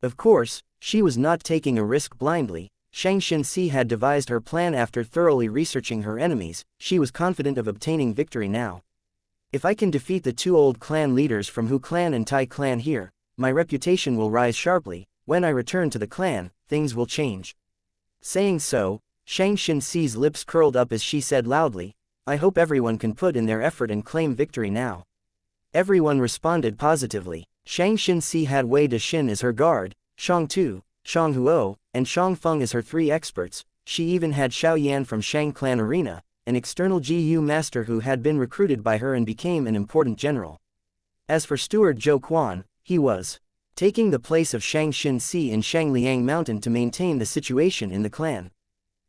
Of course, she was not taking a risk blindly. Xianxia had devised her plan after thoroughly researching her enemies. She was confident of obtaining victory now. "If I can defeat the two old clan leaders from Hu clan and Tai clan here, my reputation will rise sharply. When I return to the clan, things will change." Saying so, Xianxia's lips curled up as she said loudly, "I hope everyone can put in their effort and claim victory now." Everyone responded positively. Xianxia had Wei Dexin as her guard, Shang Tu, Shang Huo, and Shang Feng as her three experts. She even had Xiao Yan from Shang clan arena, an external GU master who had been recruited by her and became an important general. As for steward Zhou Quan, he was taking the place of Xianxia in Shangliang Mountain to maintain the situation in the clan.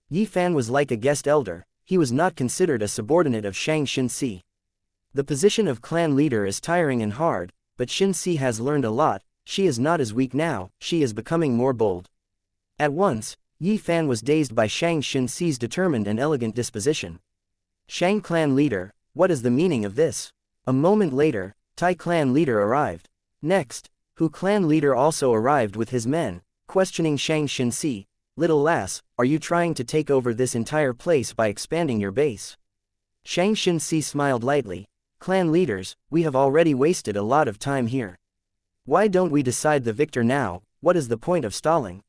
Yi Fan was like a guest elder, he was not considered a subordinate of Xianxia. The position of clan leader is tiring and hard, but Xinxi has learned a lot. She is not as weak now, she is becoming more bold. At once, Yi Fan was dazed by Xianxia's determined and elegant disposition. "Shang clan leader, what is the meaning of this?" A moment later, Tai clan leader arrived. Next, Hu clan leader also arrived with his men, questioning Xianxia. "Little lass, are you trying to take over this entire place by expanding your base?" Xianxia smiled lightly. "Clan leaders, we have already wasted a lot of time here. Why don't we decide the victor now? What is the point of stalling?"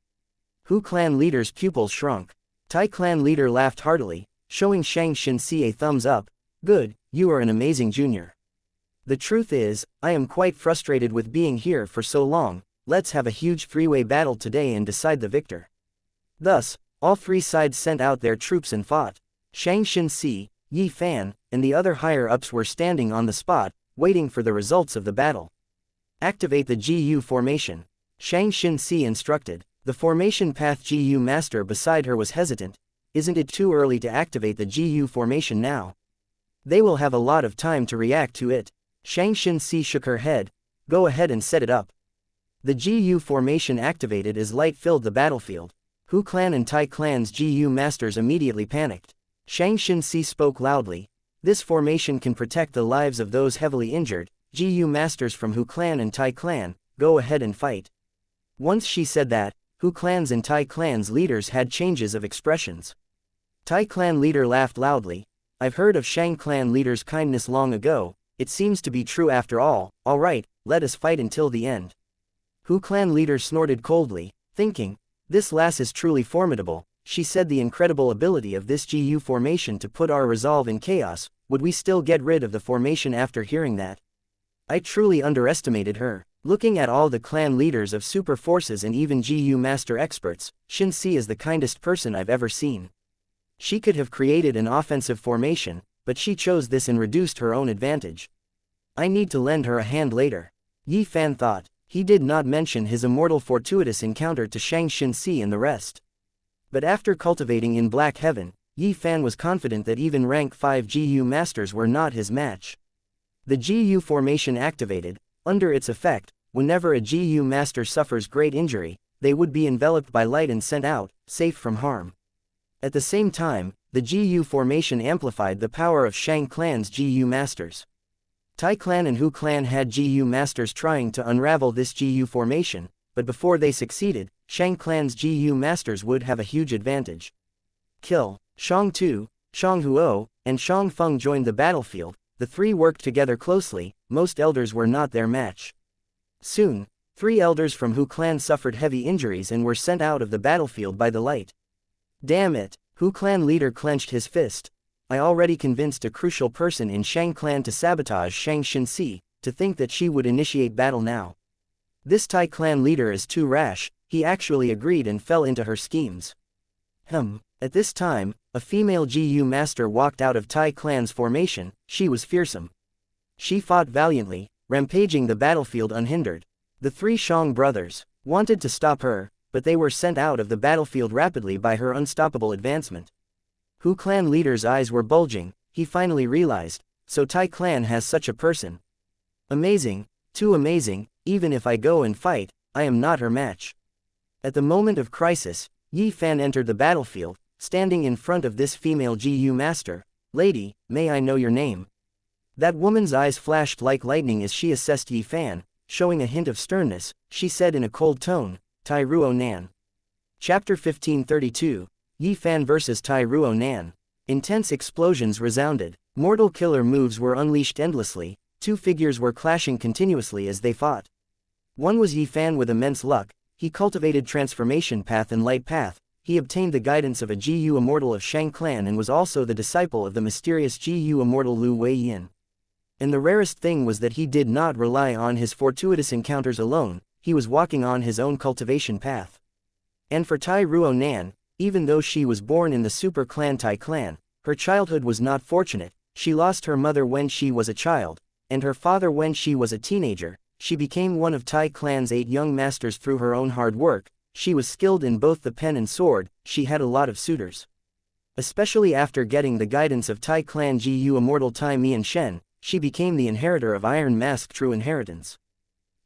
Hu clan leader's pupils shrunk. Tai clan leader laughed heartily, showing Xianxia a thumbs up. "Good, you are an amazing junior. The truth is, I am quite frustrated with being here for so long. Let's have a huge three-way battle today and decide the victor." Thus, all three sides sent out their troops and fought. Xianxia, Yi Fan, and the other higher-ups were standing on the spot, waiting for the results of the battle. "Activate the GU formation," Xianxia instructed. The formation path GU master beside her was hesitant. "Isn't it too early to activate the GU formation now? They will have a lot of time to react to it." Xianxia shook her head. "Go ahead and set it up." The GU formation activated as light filled the battlefield. Hu clan and Tai clan's GU masters immediately panicked. Xianxia spoke loudly. "This formation can protect the lives of those heavily injured. GU masters from Hu clan and Tai clan, go ahead and fight." Once she said that, Hu clan's and Tai clan's leaders had changes of expressions. Tai clan leader laughed loudly. "I've heard of Shang clan leader's kindness long ago, it seems to be true after all. Alright, let us fight until the end." Hu clan leader snorted coldly, thinking, "This lass is truly formidable." She said, "The incredible ability of this GU formation to put our resolve in chaos. Would we still get rid of the formation after hearing that? I truly underestimated her." Looking at all the clan leaders of super forces and even GU master experts, Xinxi is the kindest person I've ever seen. She could have created an offensive formation, but she chose this and reduced her own advantage. I need to lend her a hand later. Yi Fan thought. He did not mention his immortal fortuitous encounter to Xianxia and the rest. But after cultivating in Black Heaven, Yi Fan was confident that even rank 5 GU masters were not his match. The GU formation activated. Under its effect, whenever a GU master suffers great injury, they would be enveloped by light and sent out, safe from harm. At the same time, the GU formation amplified the power of Shang clan's GU masters. Tai clan and Hu clan had GU masters trying to unravel this GU formation, but before they succeeded, Shang clan's GU masters would have a huge advantage. Kill. Shang Tu, Shang Huo, and Shang Feng joined the battlefield. The three worked together closely. Most elders were not their match. Soon, 3 elders from Hu clan suffered heavy injuries and were sent out of the battlefield by the light. Damn it, Hu clan leader clenched his fist. I already convinced a crucial person in Shang clan to sabotage Xianxia, to think that she would initiate battle now. This Tai clan leader is too rash. He actually agreed and fell into her schemes. At this time, a female GU master walked out of Tai clan's formation. She was fearsome. She fought valiantly, rampaging the battlefield unhindered. The 3 Shang brothers wanted to stop her, but they were sent out of the battlefield rapidly by her unstoppable advancement. Hu clan leader's eyes were bulging. He finally realized, so Tai clan has such a person. Amazing, too amazing. Even if I go and fight, I am not her match. At the moment of crisis, Yi Fan entered the battlefield, standing in front of this female GU master. Lady, may I know your name? That woman's eyes flashed like lightning as she assessed Yi Fan, showing a hint of sternness. She said in a cold tone, Tai Ruo Nan. Chapter 1532, Yi Fan vs Tai Ruo Nan. Intense explosions resounded. Mortal killer moves were unleashed endlessly. 2 figures were clashing continuously as they fought. One was Yi Fan with immense luck. He cultivated transformation path and light path. He obtained the guidance of a GU immortal of Shang clan and was also the disciple of the mysterious GU immortal Lu Weiyin. And the rarest thing was that he did not rely on his fortuitous encounters alone. He was walking on his own cultivation path. And for Tai Ruo Nan, even though she was born in the super clan Tai clan, her childhood was not fortunate. She lost her mother when she was a child, and her father when she was a teenager. She became one of Tai clan's 8 young masters through her own hard work. She was skilled in both the pen and sword. She had a lot of suitors. Especially after getting the guidance of Tai clan GU immortal Tai Mian Shen, she became the inheritor of Iron Mask true inheritance.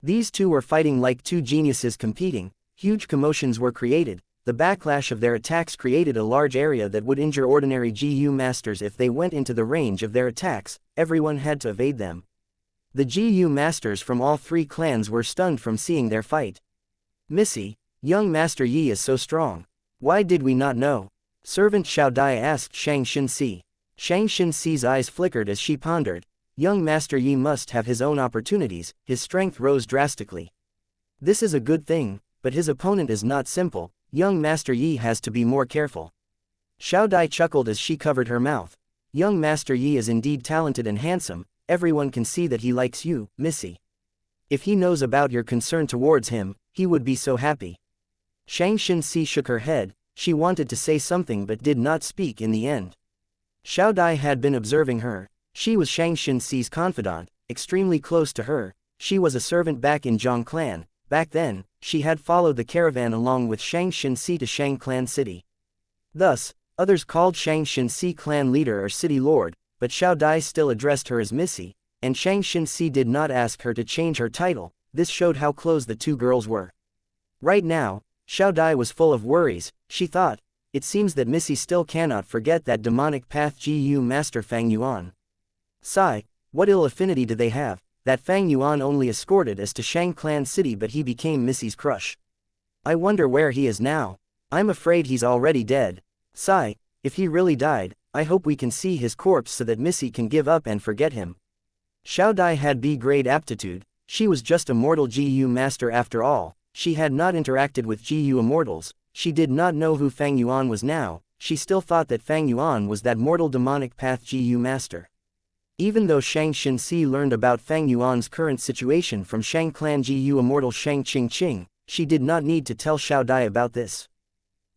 These 2 were fighting like 2 geniuses competing. Huge commotions were created. The backlash of their attacks created a large area that would injure ordinary GU masters if they went into the range of their attacks. Everyone had to evade them. The GU masters from all 3 clans were stunned from seeing their fight. Missy, young Master Yi is so strong. Why did we not know? Servant Xiao Dai asked Shang Xinxia. Shang Xinxia's eyes flickered as she pondered. Young Master Yi must have his own opportunities. His strength rose drastically. This is a good thing, but his opponent is not simple. Young Master Yi has to be more careful. Xiao Dai chuckled as she covered her mouth. Young Master Yi is indeed talented and handsome. Everyone can see that he likes you, Missy. If he knows about your concern towards him, he would be so happy. Shang Xinxia shook her head. She wanted to say something but did not speak in the end. Xiao Dai had been observing her. She was Shang Xinxia's confidant, extremely close to her. She was a servant back in Zhang clan. Back then, she had followed the caravan along with Shang Xinxia to Shang clan city. Thus, others called Shang Xinxia clan leader or city lord, but Xiao Dai still addressed her as Missy, and Shang Xinxia did not ask her to change her title. This showed how close the 2 girls were. Right now, Xiao Dai was full of worries. She thought, it seems that Missy still cannot forget that demonic path GU master Fang Yuan. Sigh, what ill affinity do they have? That Fang Yuan only escorted us to Shang clan city but he became Missy's crush. I wonder where he is now. I'm afraid he's already dead. Sigh, if he really died, I hope we can see his corpse so that Missy can give up and forget him. Xiao Dai had B-grade aptitude. She was just a mortal GU master after all. She had not interacted with GU immortals. She did not know who Fang Yuan was now. She still thought that Fang Yuan was that mortal demonic path GU master. Even though Shang Xinxia learned about Fang Yuan's current situation from Shang clan GU immortal Shang Qingqing, she did not need to tell Xiao Dai about this.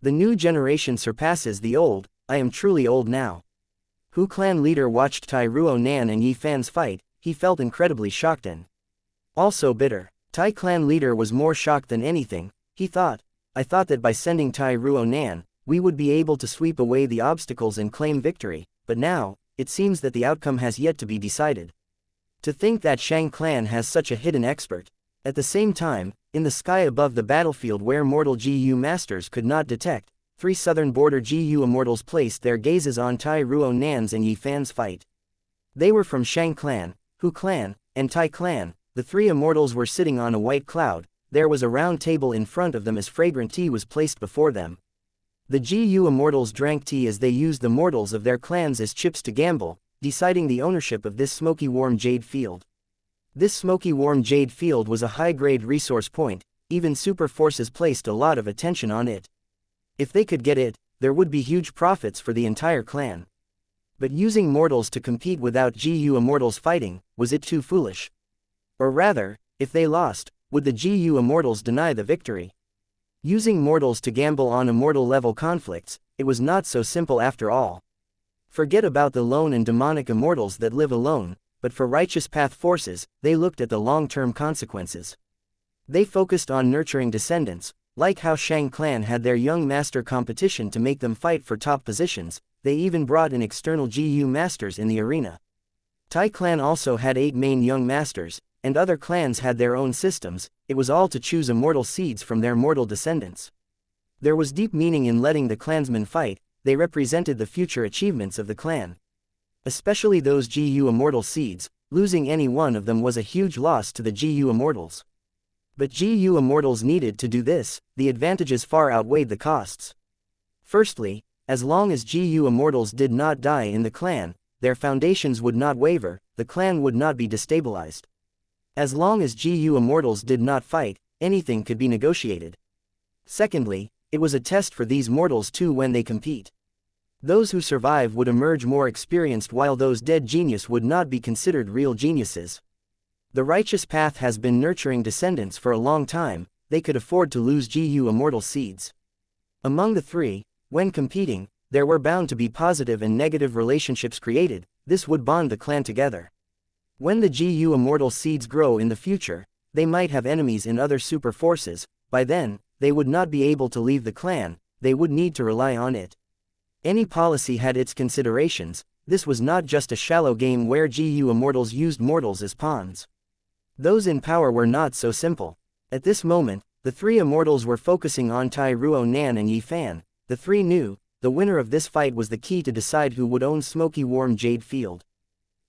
The new generation surpasses the old. I am truly old now. Hu clan leader watched Tai Ruo Nan and Yi Fan's fight. He felt incredibly shocked and also bitter. Tai clan leader was more shocked than anything. He thought, I thought that by sending Tai Ruo Nan, we would be able to sweep away the obstacles and claim victory, but now, it seems that the outcome has yet to be decided. To think that Shang clan has such a hidden expert. At the same time, in the sky above the battlefield where mortal GU masters could not detect, three southern border GU immortals placed their gazes on Tai Ruo Nan's and Yi Fan's fight. They were from Shang clan, Hu clan, and Tai clan. The three immortals were sitting on a white cloud. There was a round table in front of them as fragrant tea was placed before them. The GU immortals drank tea as they used the mortals of their clans as chips to gamble, deciding the ownership of this smoky warm jade field. This smoky warm jade field was a high-grade resource point, even super forces placed a lot of attention on it. If they could get it, there would be huge profits for the entire clan. But using mortals to compete without GU immortals fighting, was it too foolish? Or rather, if they lost, would the GU immortals deny the victory? Using mortals to gamble on immortal-level conflicts, it was not so simple after all. Forget about the lone and demonic immortals that live alone, but for righteous path forces, they looked at the long-term consequences. They focused on nurturing descendants, like how Shang clan had their young master competition to make them fight for top positions. They even brought in external GU masters in the arena. Tai clan also had 8 main young masters, and other clans had their own systems. It was all to choose immortal seeds from their mortal descendants. There was deep meaning in letting the clansmen fight. They represented the future achievements of the clan. Especially those GU immortal seeds. Losing any one of them was a huge loss to the GU immortals. But GU immortals needed to do this. The advantages far outweighed the costs. Firstly, as long as GU immortals did not die in the clan, their foundations would not waver, the clan would not be destabilized. As long as GU immortals did not fight, anything could be negotiated. Secondly, it was a test for these mortals too when they compete. Those who survive would emerge more experienced while those dead genius would not be considered real geniuses. The righteous path has been nurturing descendants for a long time. They could afford to lose GU immortal seeds. Among the three, when competing, there were bound to be positive and negative relationships created. This would bond the clan together. When the GU immortal seeds grow in the future, they might have enemies in other super forces. By then, they would not be able to leave the clan. They would need to rely on it. Any policy had its considerations. This was not just a shallow game where GU immortals used mortals as pawns. Those in power were not so simple. At this moment, the three immortals were focusing on Tai Ruo Nan and Yi Fan. The three knew, the winner of this fight was the key to decide who would own Smoky Warm Jade Field.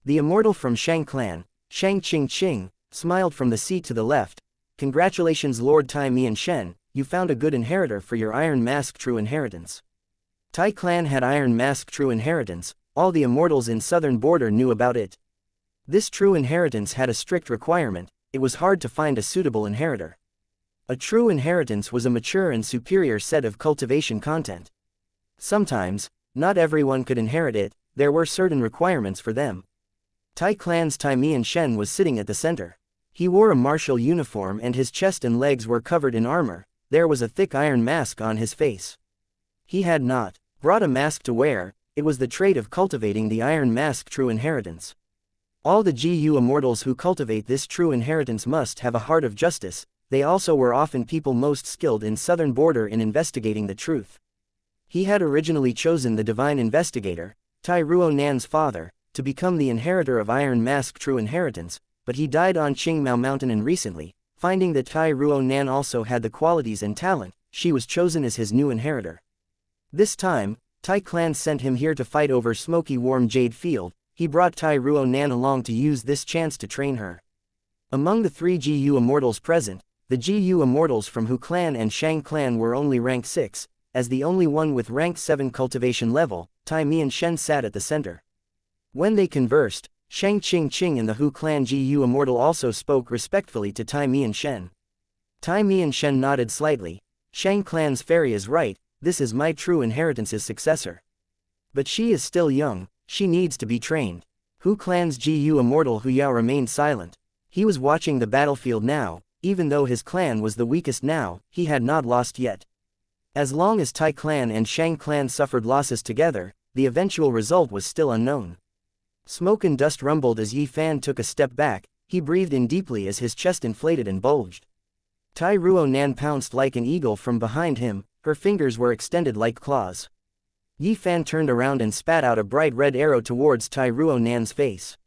The immortal from Shang clan, Shang Qing, smiled from the seat to the left. Congratulations Lord Tai Mian Shen, you found a good inheritor for your Iron Mask True Inheritance. Tai clan had Iron Mask True Inheritance. All the immortals in southern border knew about it. This true inheritance had a strict requirement. It was hard to find a suitable inheritor. A true inheritance was a mature and superior set of cultivation content. Sometimes, not everyone could inherit it. There were certain requirements for them. Tai clan's Tai Mian Shen was sitting at the center. He wore a martial uniform and his chest and legs were covered in armor. There was a thick iron mask on his face. He had not brought a mask to wear. It was the trait of cultivating the Iron Mask True Inheritance. All the GU immortals who cultivate this true inheritance must have a heart of justice. They also were often people most skilled in southern border in investigating the truth. He had originally chosen the divine investigator, Tai Ruo Nan's father, to become the inheritor of Iron Mask True Inheritance, but he died on Qingmao Mountain and recently, finding that Tai Ruo Nan also had the qualities and talent, she was chosen as his new inheritor. This time, Tai clan sent him here to fight over Smoky Warm Jade Field. He brought Tai Ruo Nan along to use this chance to train her. Among the three GU immortals present, the GU immortals from Hu clan and Shang clan were only rank 6, as the only one with rank 7 cultivation level. Tai Mian Shen sat at the center. When they conversed, Shang Qing and the Hu clan GU immortal also spoke respectfully to Tai Mian Shen. Tai Mian Shen nodded slightly. Shang clan's fairy is right, this is my true inheritance's successor. But she is still young, she needs to be trained. Hu clan's GU immortal Hu Yao remained silent. He was watching the battlefield now. Even though his clan was the weakest now, he had not lost yet. As long as Tai clan and Shang clan suffered losses together, the eventual result was still unknown. Smoke and dust rumbled as Yi Fan took a step back. He breathed in deeply as his chest inflated and bulged. Tai Ruo Nan pounced like an eagle from behind him, her fingers were extended like claws. Yi Fan turned around and spat out a bright red arrow towards Tai Ruo Nan's face.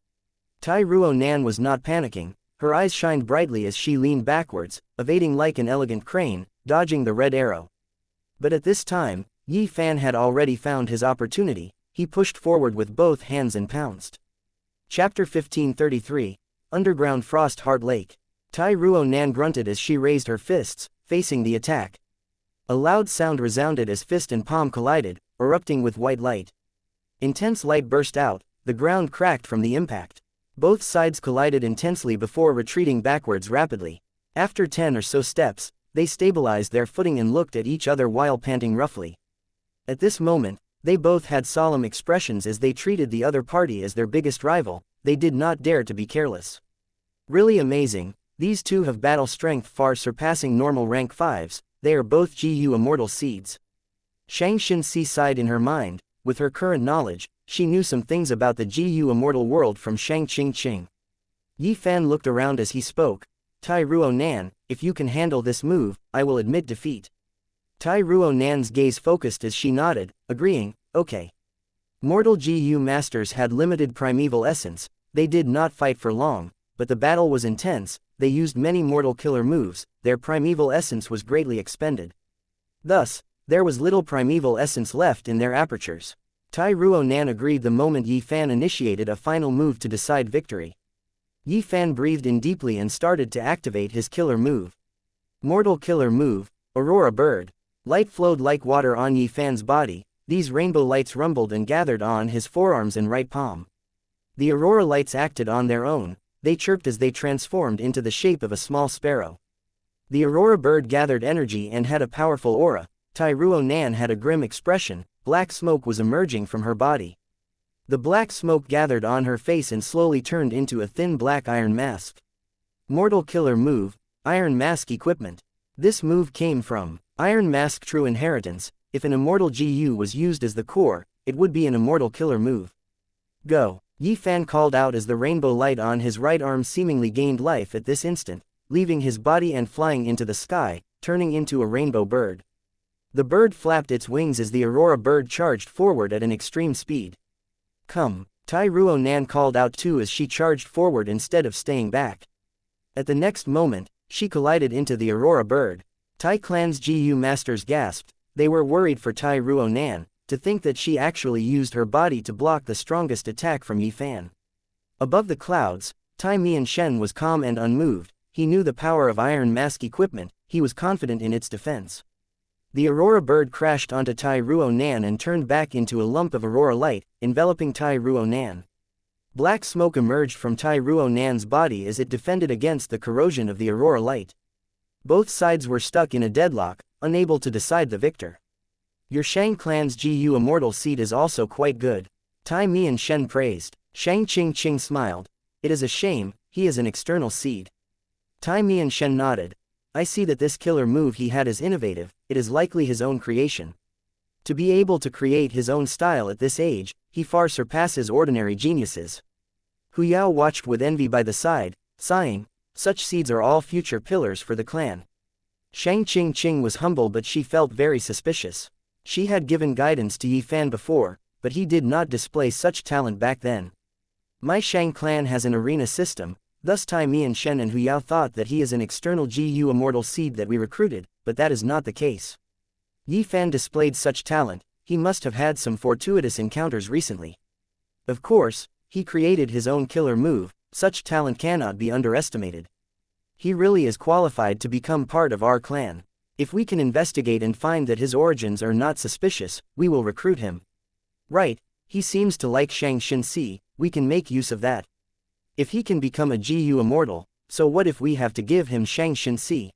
Tai Ruo Nan was not panicking. Her eyes shined brightly as she leaned backwards, evading like an elegant crane, dodging the red arrow. But at this time, Yi Fan had already found his opportunity, he pushed forward with both hands and pounced. Chapter 1533, Underground Frost Heart Lake. Tai Ruo Nan grunted as she raised her fists, facing the attack. A loud sound resounded as fist and palm collided, erupting with white light. Intense light burst out, the ground cracked from the impact. Both sides collided intensely before retreating backwards rapidly. After 10 or so steps, they stabilized their footing and looked at each other while panting roughly. At this moment, they both had solemn expressions as they treated the other party as their biggest rival. They did not dare to be careless. Really amazing, these two have battle strength far surpassing normal rank 5s, they are both GU Immortal seeds. Xianxia sighed in her mind, with her current knowledge, she knew some things about the GU Immortal world from Xianxia. Yi Fan looked around as he spoke. Tai Ruo Nan, if you can handle this move, I will admit defeat. Tai Ruo Nan's gaze focused as she nodded, agreeing, okay. Mortal GU masters had limited primeval essence, they did not fight for long, but the battle was intense, they used many mortal killer moves, their primeval essence was greatly expended. Thus, there was little primeval essence left in their apertures. Tai Ruo Nan agreed the moment Yi Fan initiated a final move to decide victory. Yi Fan breathed in deeply and started to activate his killer move. Mortal killer move, Aurora Bird. Light flowed like water on Yi Fan's body, these rainbow lights rumbled and gathered on his forearms and right palm. The Aurora lights acted on their own, they chirped as they transformed into the shape of a small sparrow. The Aurora Bird gathered energy and had a powerful aura. Tai Ruo Nan had a grim expression, black smoke was emerging from her body. The black smoke gathered on her face and slowly turned into a thin black iron mask. Mortal killer move, Iron Mask equipment. This move came from Iron Mask True Inheritance. If an immortal GU was used as the core, it would be an immortal killer move. Go! Yi Fan called out as the rainbow light on his right arm seemingly gained life at this instant, leaving his body and flying into the sky, turning into a rainbow bird. The bird flapped its wings as the Aurora Bird charged forward at an extreme speed. Come! Tai Ruo Nan called out too as she charged forward instead of staying back. At the next moment, she collided into the Aurora Bird. Tai Clan's GU masters gasped, they were worried for Tai Ruo Nan, to think that she actually used her body to block the strongest attack from Yi Fan. Above the clouds, Tai Mian Shen was calm and unmoved, he knew the power of Iron Mask equipment, he was confident in its defense. The Aurora Bird crashed onto Tai Ruo Nan and turned back into a lump of Aurora light, enveloping Tai Ruo Nan. Black smoke emerged from Tai Ruo Nan's body as it defended against the corrosion of the Aurora light. Both sides were stuck in a deadlock, unable to decide the victor. Your Shang clan's GU Immortal seed is also quite good. Tai Mian Shen praised. Shang Qing smiled. It is a shame, he is an external seed. Tai Mian Shen nodded. I see that this killer move he had is innovative, it is likely his own creation. To be able to create his own style at this age, he far surpasses ordinary geniuses. Hu Yao watched with envy by the side, sighing, such seeds are all future pillars for the clan. Shang Qing was humble but she felt very suspicious. She had given guidance to Yi Fan before, but he did not display such talent back then. My Shang clan has an arena system, thus Tai Mian Shen and Hu Yao thought that he is an external GU Immortal seed that we recruited, but that is not the case. Yi Fan displayed such talent, he must have had some fortuitous encounters recently. Of course, he created his own killer move, such talent cannot be underestimated. He really is qualified to become part of our clan. If we can investigate and find that his origins are not suspicious, we will recruit him. Right, he seems to like Xianxia, we can make use of that. If he can become a GU Immortal, so what if we have to give him Xianxia?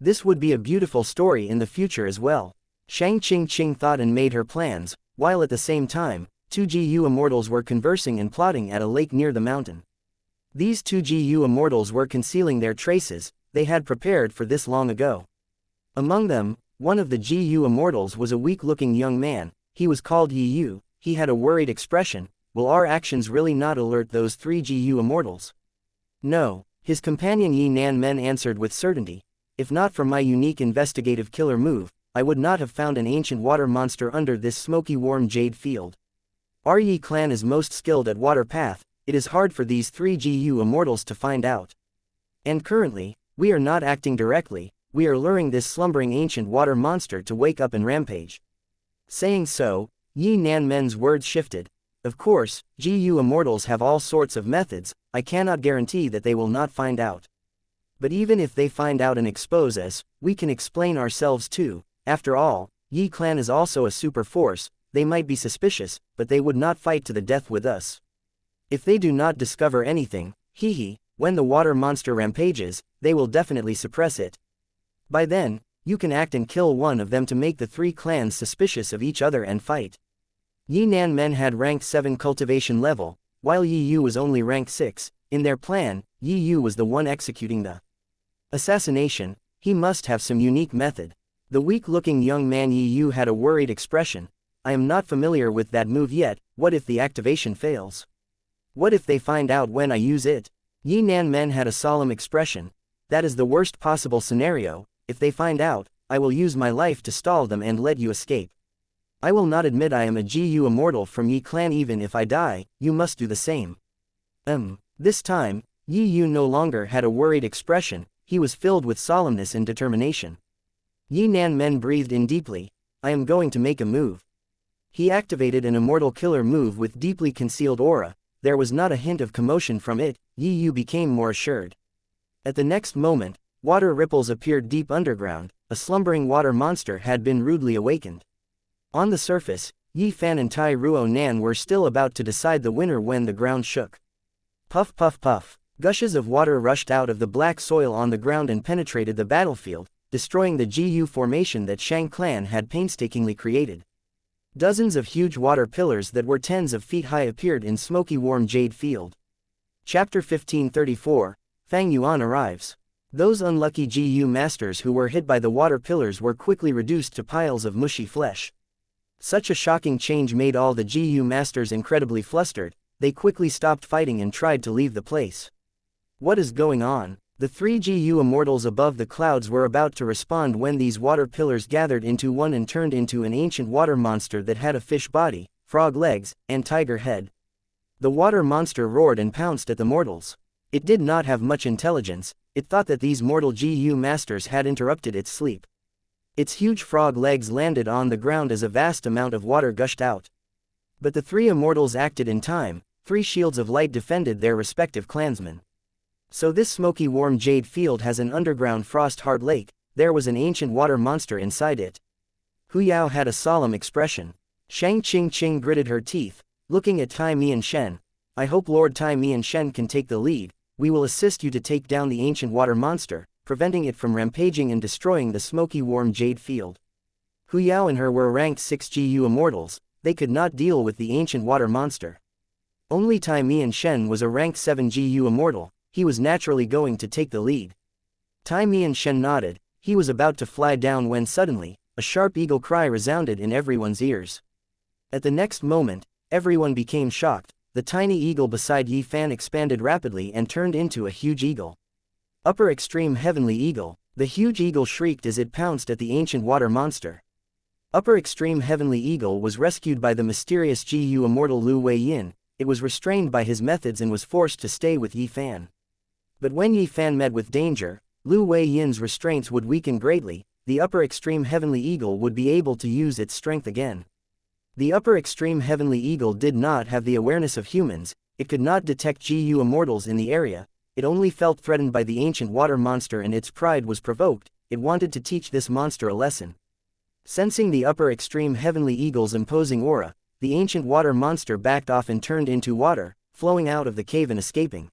This would be a beautiful story in the future as well. Shang Qing thought and made her plans, while at the same time, two GU Immortals were conversing and plotting at a lake near the mountain. These two GU Immortals were concealing their traces, they had prepared for this long ago. Among them, one of the GU Immortals was a weak-looking young man, he was called Yi Yu, he had a worried expression. Will our actions really not alert those three GU Immortals? No, his companion Yi Nan Men answered with certainty. If not for my unique investigative killer move, I would not have found an ancient water monster under this smoky warm jade field. Our Yi clan is most skilled at water path, it is hard for these three GU Immortals to find out. And currently, we are not acting directly, we are luring this slumbering ancient water monster to wake up and rampage. Saying so, Yi Nanmen's words shifted. Of course, GU Immortals have all sorts of methods, I cannot guarantee that they will not find out. But even if they find out and expose us, we can explain ourselves too. After all, Yi clan is also a super force, they might be suspicious, but they would not fight to the death with us. If they do not discover anything, when the water monster rampages, they will definitely suppress it. By then, you can act and kill one of them to make the three clans suspicious of each other and fight. Yi Nanmen had rank 7 cultivation level, while Yi Yu was only rank 6, in their plan, Yi Yu was the one executing the assassination, he must have some unique method. The weak-looking young man Yi Yu had a worried expression. I am not familiar with that move yet, what if the activation fails? What if they find out when I use it? Yi Nanmen had a solemn expression. That is the worst possible scenario, if they find out, I will use my life to stall them and let you escape. I will not admit I am a GU immortal from Yi clan even if I die, you must do the same. This time, Yi Yu no longer had a worried expression, he was filled with solemnness and determination. Yi Nanmen breathed in deeply. I am going to make a move. He activated an immortal killer move with deeply concealed aura, there was not a hint of commotion from it, Yi Yu became more assured. At the next moment, water ripples appeared deep underground, a slumbering water monster had been rudely awakened. On the surface, Yi Fan and Tai Ruo Nan were still about to decide the winner when the ground shook. Puff puff puff, gushes of water rushed out of the black soil on the ground and penetrated the battlefield, destroying the GU formation that Shang clan had painstakingly created. Dozens of huge water pillars that were tens of feet high appeared in smoky warm jade field. Chapter 1534, Fang Yuan arrives. Those unlucky GU masters who were hit by the water pillars were quickly reduced to piles of mushy flesh. Such a shocking change made all the GU masters incredibly flustered, they quickly stopped fighting and tried to leave the place. What is going on? The three GU immortals above the clouds were about to respond when these water pillars gathered into one and turned into an ancient water monster that had a fish body, frog legs, and tiger head. The water monster roared and pounced at the mortals. It did not have much intelligence, it thought that these mortal GU masters had interrupted its sleep. Its huge frog legs landed on the ground as a vast amount of water gushed out. But the three immortals acted in time, 3 shields of light defended their respective clansmen. So this smoky warm jade field has an underground frost-hard lake, there was an ancient water monster inside it. Hu Yao had a solemn expression. Shang Qing gritted her teeth, looking at Tai Mian Shen. I hope Lord Tai Mian Shen can take the lead, we will assist you to take down the ancient water monster, preventing it from rampaging and destroying the smoky warm jade field. Hu Yao and her were ranked 6 GU immortals, they could not deal with the ancient water monster. Only Tai Mian Shen was a ranked 7 GU immortal. He was naturally going to take the lead. Tai Mian Shen nodded, he was about to fly down when suddenly, a sharp eagle cry resounded in everyone's ears. At the next moment, everyone became shocked, the tiny eagle beside Yi Fan expanded rapidly and turned into a huge eagle. Upper Extreme Heavenly Eagle, the huge eagle shrieked as it pounced at the ancient water monster. Upper Extreme Heavenly Eagle was rescued by the mysterious GU immortal Lu Weiyin, it was restrained by his methods and was forced to stay with Yi Fan. But when Yi Fan met with danger, Lu Weiyin's restraints would weaken greatly, the Upper Extreme Heavenly Eagle would be able to use its strength again. The Upper Extreme Heavenly Eagle did not have the awareness of humans, it could not detect GU immortals in the area, it only felt threatened by the ancient water monster and its pride was provoked, it wanted to teach this monster a lesson. Sensing the Upper Extreme Heavenly Eagle's imposing aura, the ancient water monster backed off and turned into water, flowing out of the cave and escaping.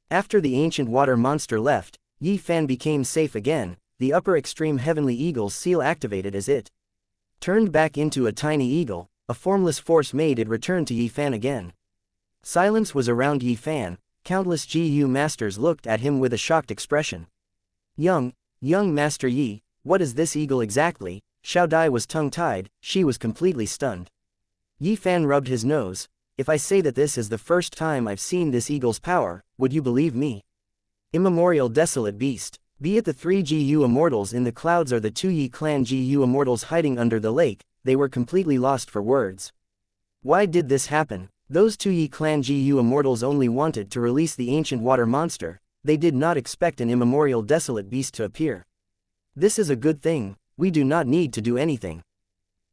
After the ancient water monster left, Yi Fan became safe again, the Upper Extreme Heavenly Eagle's seal activated as it turned back into a tiny eagle, a formless force made it return to Yi Fan again. Silence was around Yi Fan, countless GU masters looked at him with a shocked expression. Young Master Yi, what is this eagle exactly? Xiao Dai was tongue-tied, she was completely stunned. Yi Fan rubbed his nose, if I say that this is the first time I've seen this eagle's power, would you believe me? Immemorial desolate beast, be it the 3 GU immortals in the clouds or the 2 Yi clan GU immortals hiding under the lake, they were completely lost for words. Why did this happen? Those 2 Yi clan GU immortals only wanted to release the ancient water monster, they did not expect an immemorial desolate beast to appear. This is a good thing, we do not need to do anything.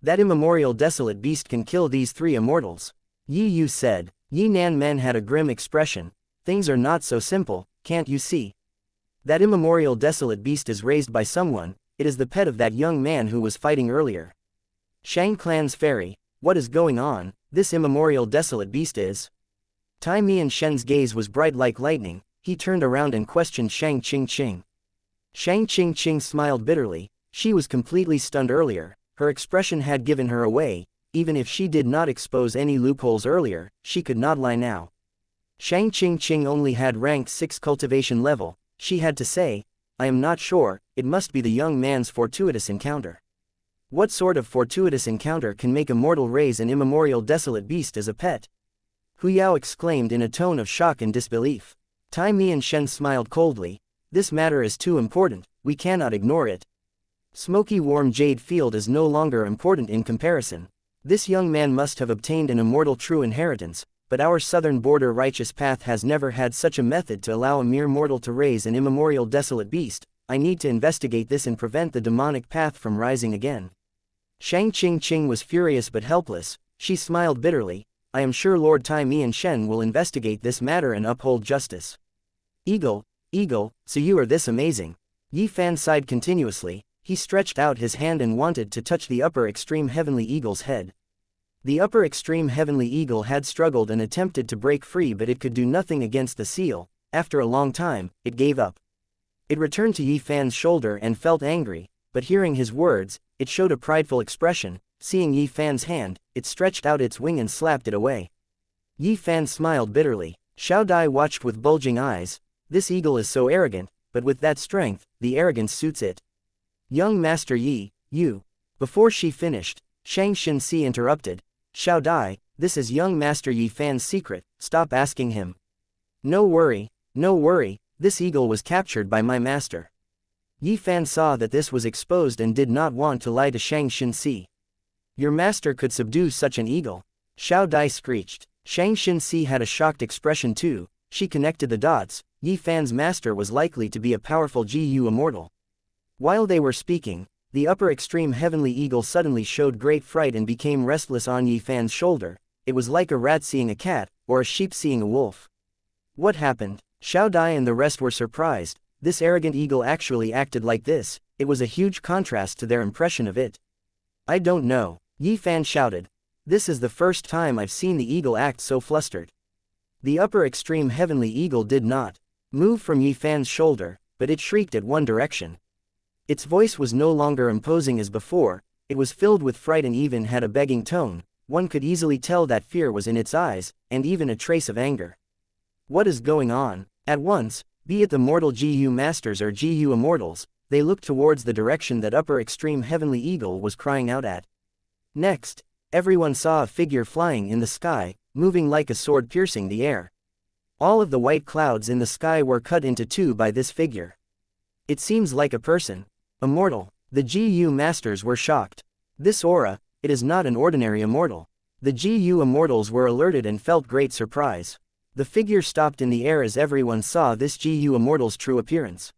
That immemorial desolate beast can kill these 3 immortals. Yi Yu said. Yi Nan Men had a grim expression. Things are not so simple, can't you see? That immemorial desolate beast is raised by someone, it is the pet of that young man who was fighting earlier. Shang Clan's fairy, what is going on? This immemorial desolate beast is. Tai Mian Shen's gaze was bright like lightning, he turned around and questioned Shang Qingqing. Shang Qingqing smiled bitterly, she was completely stunned earlier, her expression had given her away, even if she did not expose any loopholes earlier, she could not lie now. Shang Qingqing only had rank 6 cultivation level, she had to say, I am not sure, it must be the young man's fortuitous encounter. What sort of fortuitous encounter can make a mortal raise an immemorial desolate beast as a pet? Hu Yao exclaimed in a tone of shock and disbelief. Tai Mian Shen smiled coldly, this matter is too important, we cannot ignore it. Smoky warm jade field is no longer important in comparison. This young man must have obtained an immortal true inheritance, but our southern border righteous path has never had such a method to allow a mere mortal to raise an immemorial desolate beast. I need to investigate this and prevent the demonic path from rising again. Shang Qingqing was furious but helpless, she smiled bitterly, I am sure Lord Tai Mian Shen will investigate this matter and uphold justice. Eagle, so you are this amazing. Yi Fan sighed continuously, he stretched out his hand and wanted to touch the upper extreme heavenly eagle's head. The upper extreme heavenly eagle had struggled and attempted to break free, but it could do nothing against the seal. After a long time, it gave up. It returned to Yi Fan's shoulder and felt angry, but hearing his words, it showed a prideful expression. Seeing Yi Fan's hand, it stretched out its wing and slapped it away. Yi Fan smiled bitterly. Xiao Dai watched with bulging eyes. This eagle is so arrogant, but with that strength, the arrogance suits it. Young Master Yi, you. Before she finished, Shang Xinxi interrupted. Xiao Dai, this is young Master Yi Fan's secret, stop asking him. No worry, this eagle was captured by my master. Yi Fan saw that this was exposed and did not want to lie to Shang Xinxi. Your master could subdue such an eagle. Xiao Dai screeched. Shang Xinxi had a shocked expression too, she connected the dots, Yi Fan's master was likely to be a powerful GU immortal. While they were speaking, the upper extreme heavenly eagle suddenly showed great fright and became restless on Yi Fan's shoulder. It was like a rat seeing a cat, or a sheep seeing a wolf. What happened? Xiao Dai and the rest were surprised. This arrogant eagle actually acted like this, it was a huge contrast to their impression of it. I don't know, Yi Fan shouted. This is the first time I've seen the eagle act so flustered. The upper extreme heavenly eagle did not move from Yi Fan's shoulder, but it shrieked at one direction. Its voice was no longer imposing as before, it was filled with fright and even had a begging tone. One could easily tell that fear was in its eyes, and even a trace of anger. What is going on? At once, be it the mortal GU masters or GU immortals, they looked towards the direction that upper extreme heavenly eagle was crying out at. Next, everyone saw a figure flying in the sky, moving like a sword piercing the air. All of the white clouds in the sky were cut into two by this figure. It seems like a person. Immortal. The GU masters were shocked. This aura, it is not an ordinary immortal. The GU immortals were alerted and felt great surprise. The figure stopped in the air as everyone saw this GU immortal's true appearance.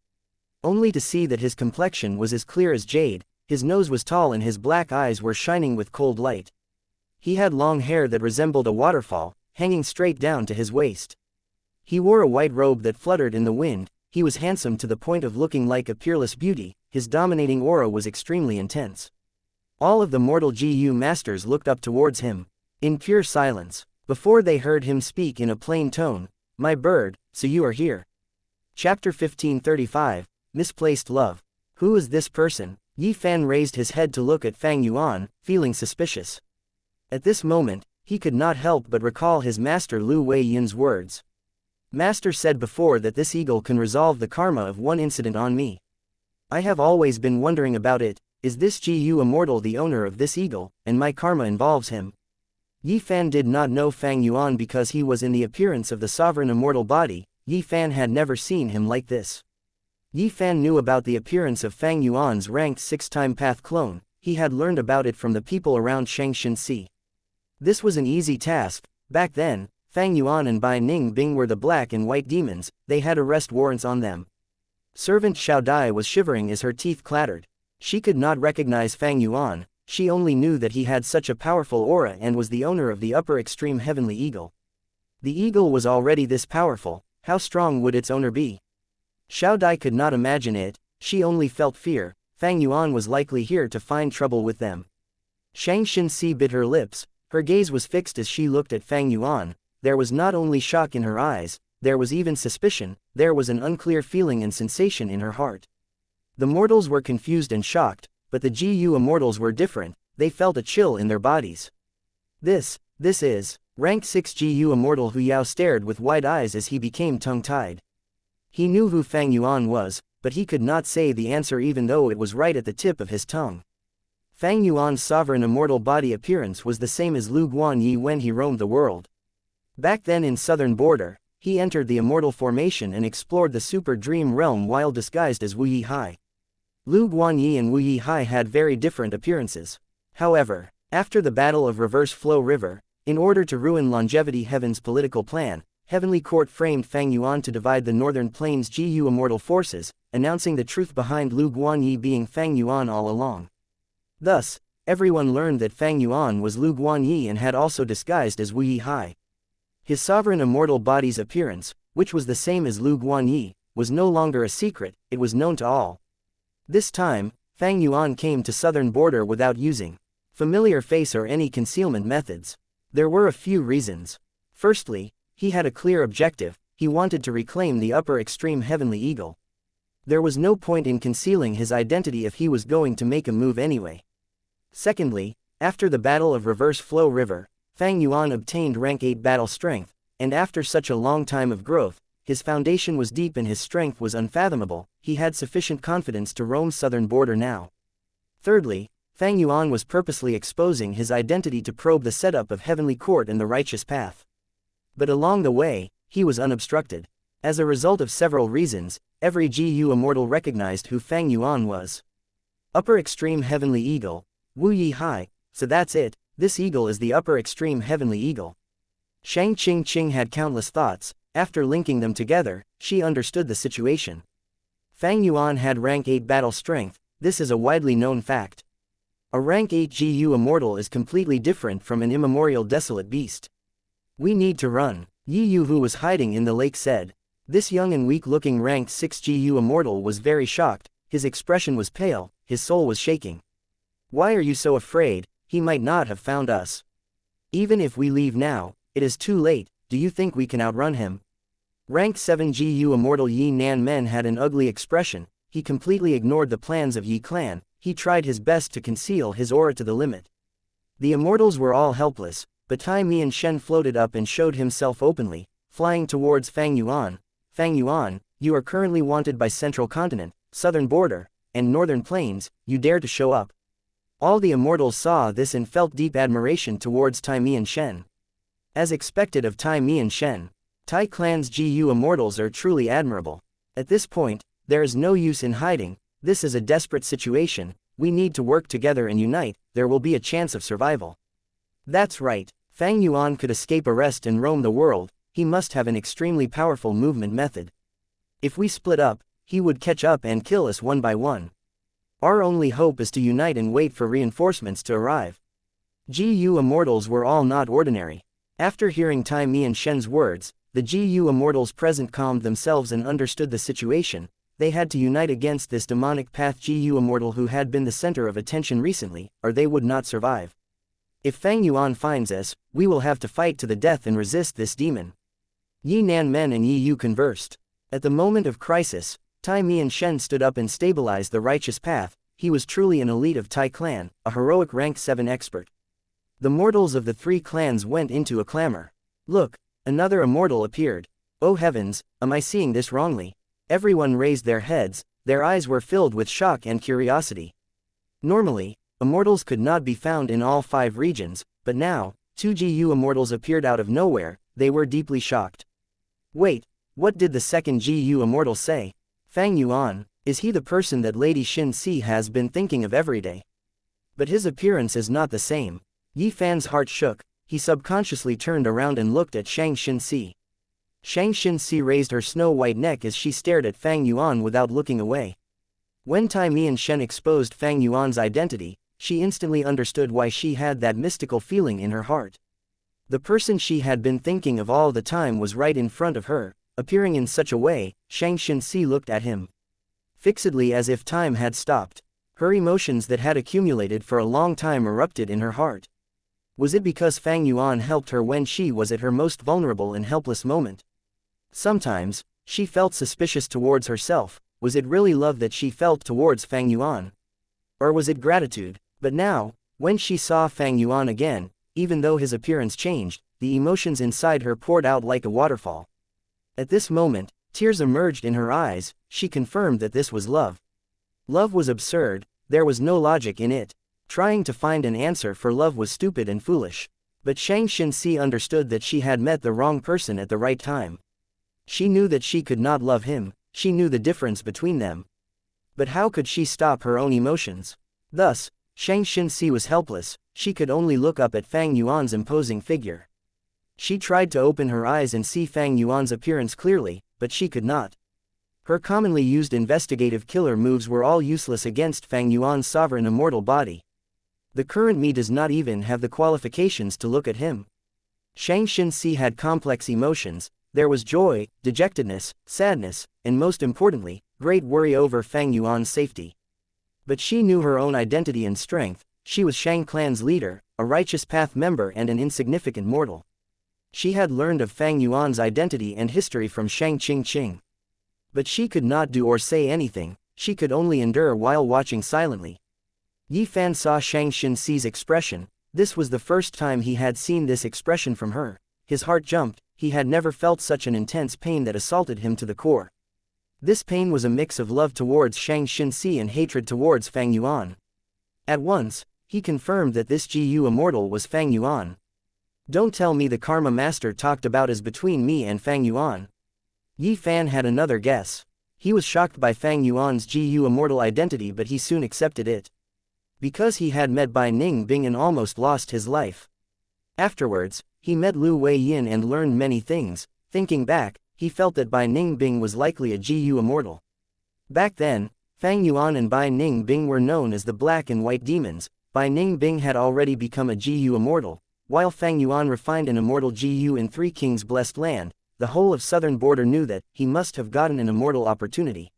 Only to see that his complexion was as clear as jade, his nose was tall and his black eyes were shining with cold light. He had long hair that resembled a waterfall, hanging straight down to his waist. He wore a white robe that fluttered in the wind, he was handsome to the point of looking like a peerless beauty, his dominating aura was extremely intense. All of the mortal GU masters looked up towards him, in pure silence, before they heard him speak in a plain tone, my bird, so you are here. Chapter 1535, Misplaced Love. Who is this person? Yi Fan raised his head to look at Fang Yuan, feeling suspicious. At this moment, he could not help but recall his master Lu Wei Yin's words. Master said before that this eagle can resolve the karma of one incident on me. I have always been wondering about it, is this GU immortal the owner of this eagle, and my karma involves him? Yi Fan did not know Fang Yuan because he was in the appearance of the sovereign immortal body, Yi Fan had never seen him like this. Yi Fan knew about the appearance of Fang Yuan's ranked 6-time path clone, he had learned about it from the people around Shang Xinxi. This was an easy task. Back then, Fang Yuan and Bai Ning Bing were the black and white demons, they had arrest warrants on them. Servant Xiao Dai was shivering as her teeth clattered. She could not recognize Fang Yuan, she only knew that he had such a powerful aura and was the owner of the upper extreme heavenly eagle. The eagle was already this powerful, how strong would its owner be? Xiao Dai could not imagine it, she only felt fear. Fang Yuan was likely here to find trouble with them. Xianxia bit her lips, her gaze was fixed as she looked at Fang Yuan. There was not only shock in her eyes, there was even suspicion, there was an unclear feeling and sensation in her heart. The mortals were confused and shocked, but the GU immortals were different, they felt a chill in their bodies. This is, rank 6 GU immortal Hu Yao stared with wide eyes as he became tongue-tied. He knew who Fang Yuan was, but he could not say the answer even though it was right at the tip of his tongue. Fang Yuan's sovereign immortal body appearance was the same as Lu Guanyi when he roamed the world. Back then in southern border, he entered the immortal formation and explored the super dream realm while disguised as Wu Yihai. Lu Guanyi and Wu Yihai had very different appearances. However, after the Battle of Reverse Flow River, in order to ruin Longevity Heaven's political plan, Heavenly Court framed Fang Yuan to divide the Northern Plains GU immortal forces, announcing the truth behind Lu Guanyi being Fang Yuan all along. Thus, everyone learned that Fang Yuan was Lu Guanyi and had also disguised as Wu Yihai. His sovereign immortal body's appearance, which was the same as Lu Guanyi, was no longer a secret, it was known to all. This time, Fang Yuan came to southern border without using familiar face or any concealment methods. There were a few reasons. Firstly, he had a clear objective, he wanted to reclaim the upper extreme heavenly eagle. There was no point in concealing his identity if he was going to make a move anyway. Secondly, after the Battle of Reverse Flow River, Fang Yuan obtained rank 8 battle strength, and after such a long time of growth, his foundation was deep and his strength was unfathomable, he had sufficient confidence to roam southern border now. Thirdly, Fang Yuan was purposely exposing his identity to probe the setup of Heavenly Court and the righteous path. But along the way, he was unobstructed. As a result of several reasons, every GU immortal recognized who Fang Yuan was. Upper extreme heavenly eagle, Wu Yihai, so that's it, this eagle is the upper extreme heavenly eagle. Shang Qing had countless thoughts, after linking them together, she understood the situation. Fang Yuan had rank 8 battle strength, this is a widely known fact. A rank 8 GU immortal is completely different from an immemorial desolate beast. We need to run, Yi Yu who was hiding in the lake said. This young and weak-looking rank 6 GU immortal was very shocked, his expression was pale, his soul was shaking. Why are you so afraid? He might not have found us. Even if we leave now, it is too late, do you think we can outrun him? Rank 7 GU immortal Yi Nan Men had an ugly expression, he completely ignored the plans of Yi clan, he tried his best to conceal his aura to the limit. The immortals were all helpless, but Tai Mian Shen floated up and showed himself openly, flying towards Fang Yuan. Fang Yuan, you are currently wanted by Central Continent, Southern Border, and Northern Plains, you dare to show up. All the immortals saw this and felt deep admiration towards Tai Mian Shen. As expected of Tai Mian Shen, Tai clan's GU immortals are truly admirable. At this point, there is no use in hiding, this is a desperate situation, we need to work together and unite, there will be a chance of survival. That's right, Fang Yuan could escape arrest and roam the world, he must have an extremely powerful movement method. If we split up, he would catch up and kill us one by one. Our only hope is to unite and wait for reinforcements to arrive. GU immortals were all not ordinary. After hearing Tai Mian Shen's words, the GU immortals present calmed themselves and understood the situation, they had to unite against this demonic path GU immortal who had been the center of attention recently, or they would not survive. If Fang Yuan finds us, we will have to fight to the death and resist this demon. Yi Nan Men and Yi Yu conversed. At the moment of crisis, Tai Mian Shen stood up and stabilized the righteous path, he was truly an elite of Tai clan, a heroic rank 7 expert. The mortals of the 3 clans went into a clamor. Look, another immortal appeared. Oh heavens, am I seeing this wrongly? Everyone raised their heads, their eyes were filled with shock and curiosity. Normally, immortals could not be found in all 5 regions, but now, 2 GU immortals appeared out of nowhere, they were deeply shocked. Wait, what did the second GU immortal say? Fang Yuan, is he the person that Lady Xin has been thinking of every day? But his appearance is not the same. Yi Fan's heart shook, he subconsciously turned around and looked at Shang Xin. Shang Xin raised her snow-white neck as she stared at Fang Yuan without looking away. When Tai Mian Shen exposed Fang Yuan's identity, she instantly understood why she had that mystical feeling in her heart. The person she had been thinking of all the time was right in front of her, appearing in such a way. Xianxia looked at him fixedly as if time had stopped. Her emotions that had accumulated for a long time erupted in her heart. Was it because Fang Yuan helped her when she was at her most vulnerable and helpless moment? Sometimes, she felt suspicious towards herself. Was it really love that she felt towards Fang Yuan? Or was it gratitude? But now, when she saw Fang Yuan again, even though his appearance changed, the emotions inside her poured out like a waterfall. At this moment, tears emerged in her eyes. She confirmed that this was love. Love was absurd, there was no logic in it. Trying to find an answer for love was stupid and foolish. But Xianxia understood that she had met the wrong person at the right time. She knew that she could not love him, she knew the difference between them. But how could she stop her own emotions? Thus, Xianxia was helpless. She could only look up at Fang Yuan's imposing figure. She tried to open her eyes and see Fang Yuan's appearance clearly, but she could not. Her commonly used investigative killer moves were all useless against Fang Yuan's sovereign immortal body. The current me does not even have the qualifications to look at him. Xianxia had complex emotions. There was joy, dejectedness, sadness, and most importantly, great worry over Fang Yuan's safety. But she knew her own identity and strength. She was Shang clan's leader, a righteous path member and an insignificant mortal. She had learned of Fang Yuan's identity and history from Shang Qingqing. But she could not do or say anything, she could only endure while watching silently. Yi Fan saw Xianxia's expression. This was the first time he had seen this expression from her. His heart jumped. He had never felt such an intense pain that assaulted him to the core. This pain was a mix of love towards Xianxia and hatred towards Fang Yuan. At once, he confirmed that this Gu Immortal was Fang Yuan. Don't tell me the Karma Master talked about is between me and Fang Yuan. Yi Fan had another guess. He was shocked by Fang Yuan's Gu Immortal identity, but he soon accepted it. Because he had met Bai Ningbing and almost lost his life. Afterwards, he met Lu Weiyin and learned many things. Thinking back, he felt that Bai Ningbing was likely a Gu Immortal. Back then, Fang Yuan and Bai Ningbing were known as the Black and White Demons. Bai Ningbing had already become a Gu Immortal, while Fang Yuan refined an immortal Gu in Three Kings' blessed land. The whole of southern border knew that he must have gotten an immortal opportunity.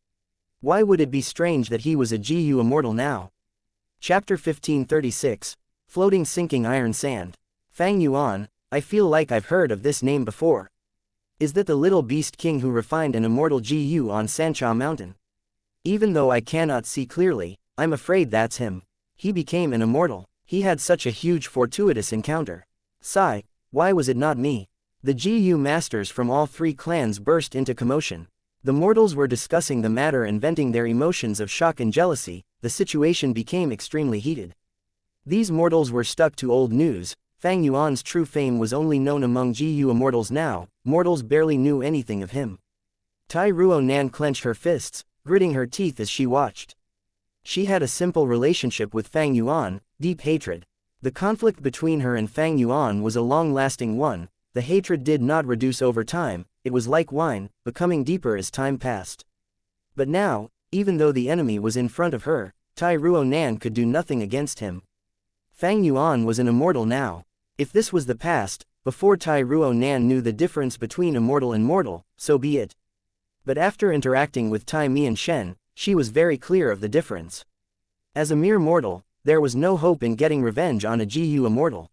Why would it be strange that he was a Gu Immortal now? Chapter 1536, Floating Sinking Iron Sand. Fang Yuan, I feel like I've heard of this name before. Is that the little beast king who refined an immortal Gu on Xianxia Mountain? Even though I cannot see clearly, I'm afraid that's him. He became an immortal. He had such a huge fortuitous encounter. Sigh, why was it not me? The Gu masters from all three clans burst into commotion. The mortals were discussing the matter and venting their emotions of shock and jealousy. The situation became extremely heated. These mortals were stuck to old news. Fang Yuan's true fame was only known among Gu immortals now. Mortals barely knew anything of him. Tai Ruo Nan clenched her fists, gritting her teeth as she watched. She had a simple relationship with Fang Yuan, deep hatred. The conflict between her and Fang Yuan was a long-lasting one. The hatred did not reduce over time, it was like wine, becoming deeper as time passed. But now, even though the enemy was in front of her, Tai Ruo Nan could do nothing against him. Fang Yuan was an immortal now. If this was the past, before Tai Ruo Nan knew the difference between immortal and mortal, so be it. But after interacting with Tai Mian Shen, she was very clear of the difference. As a mere mortal, there was no hope in getting revenge on a Gu immortal.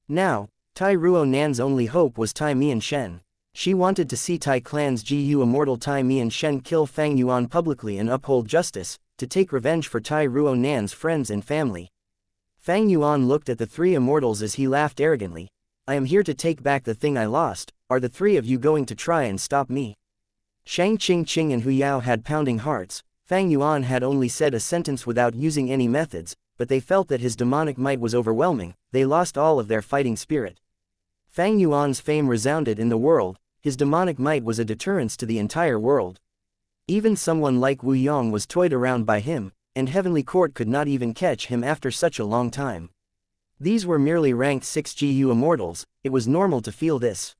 Now, Tai Ruo Nan's only hope was Tai Mian Shen. She wanted to see Tai clan's Gu immortal Tai Mian Shen kill Fang Yuan publicly and uphold justice, to take revenge for Tai Ruo Nan's friends and family. Fang Yuan looked at the three immortals as he laughed arrogantly. I am here to take back the thing I lost. Are the three of you going to try and stop me? Shang Qingqing and Hu Yao had pounding hearts. Fang Yuan had only said a sentence without using any methods, but they felt that his demonic might was overwhelming. They lost all of their fighting spirit. Fang Yuan's fame resounded in the world. His demonic might was a deterrence to the entire world. Even someone like Wu Yong was toyed around by him, and Heavenly Court could not even catch him after such a long time. These were merely ranked 6 Gu immortals. It was normal to feel this.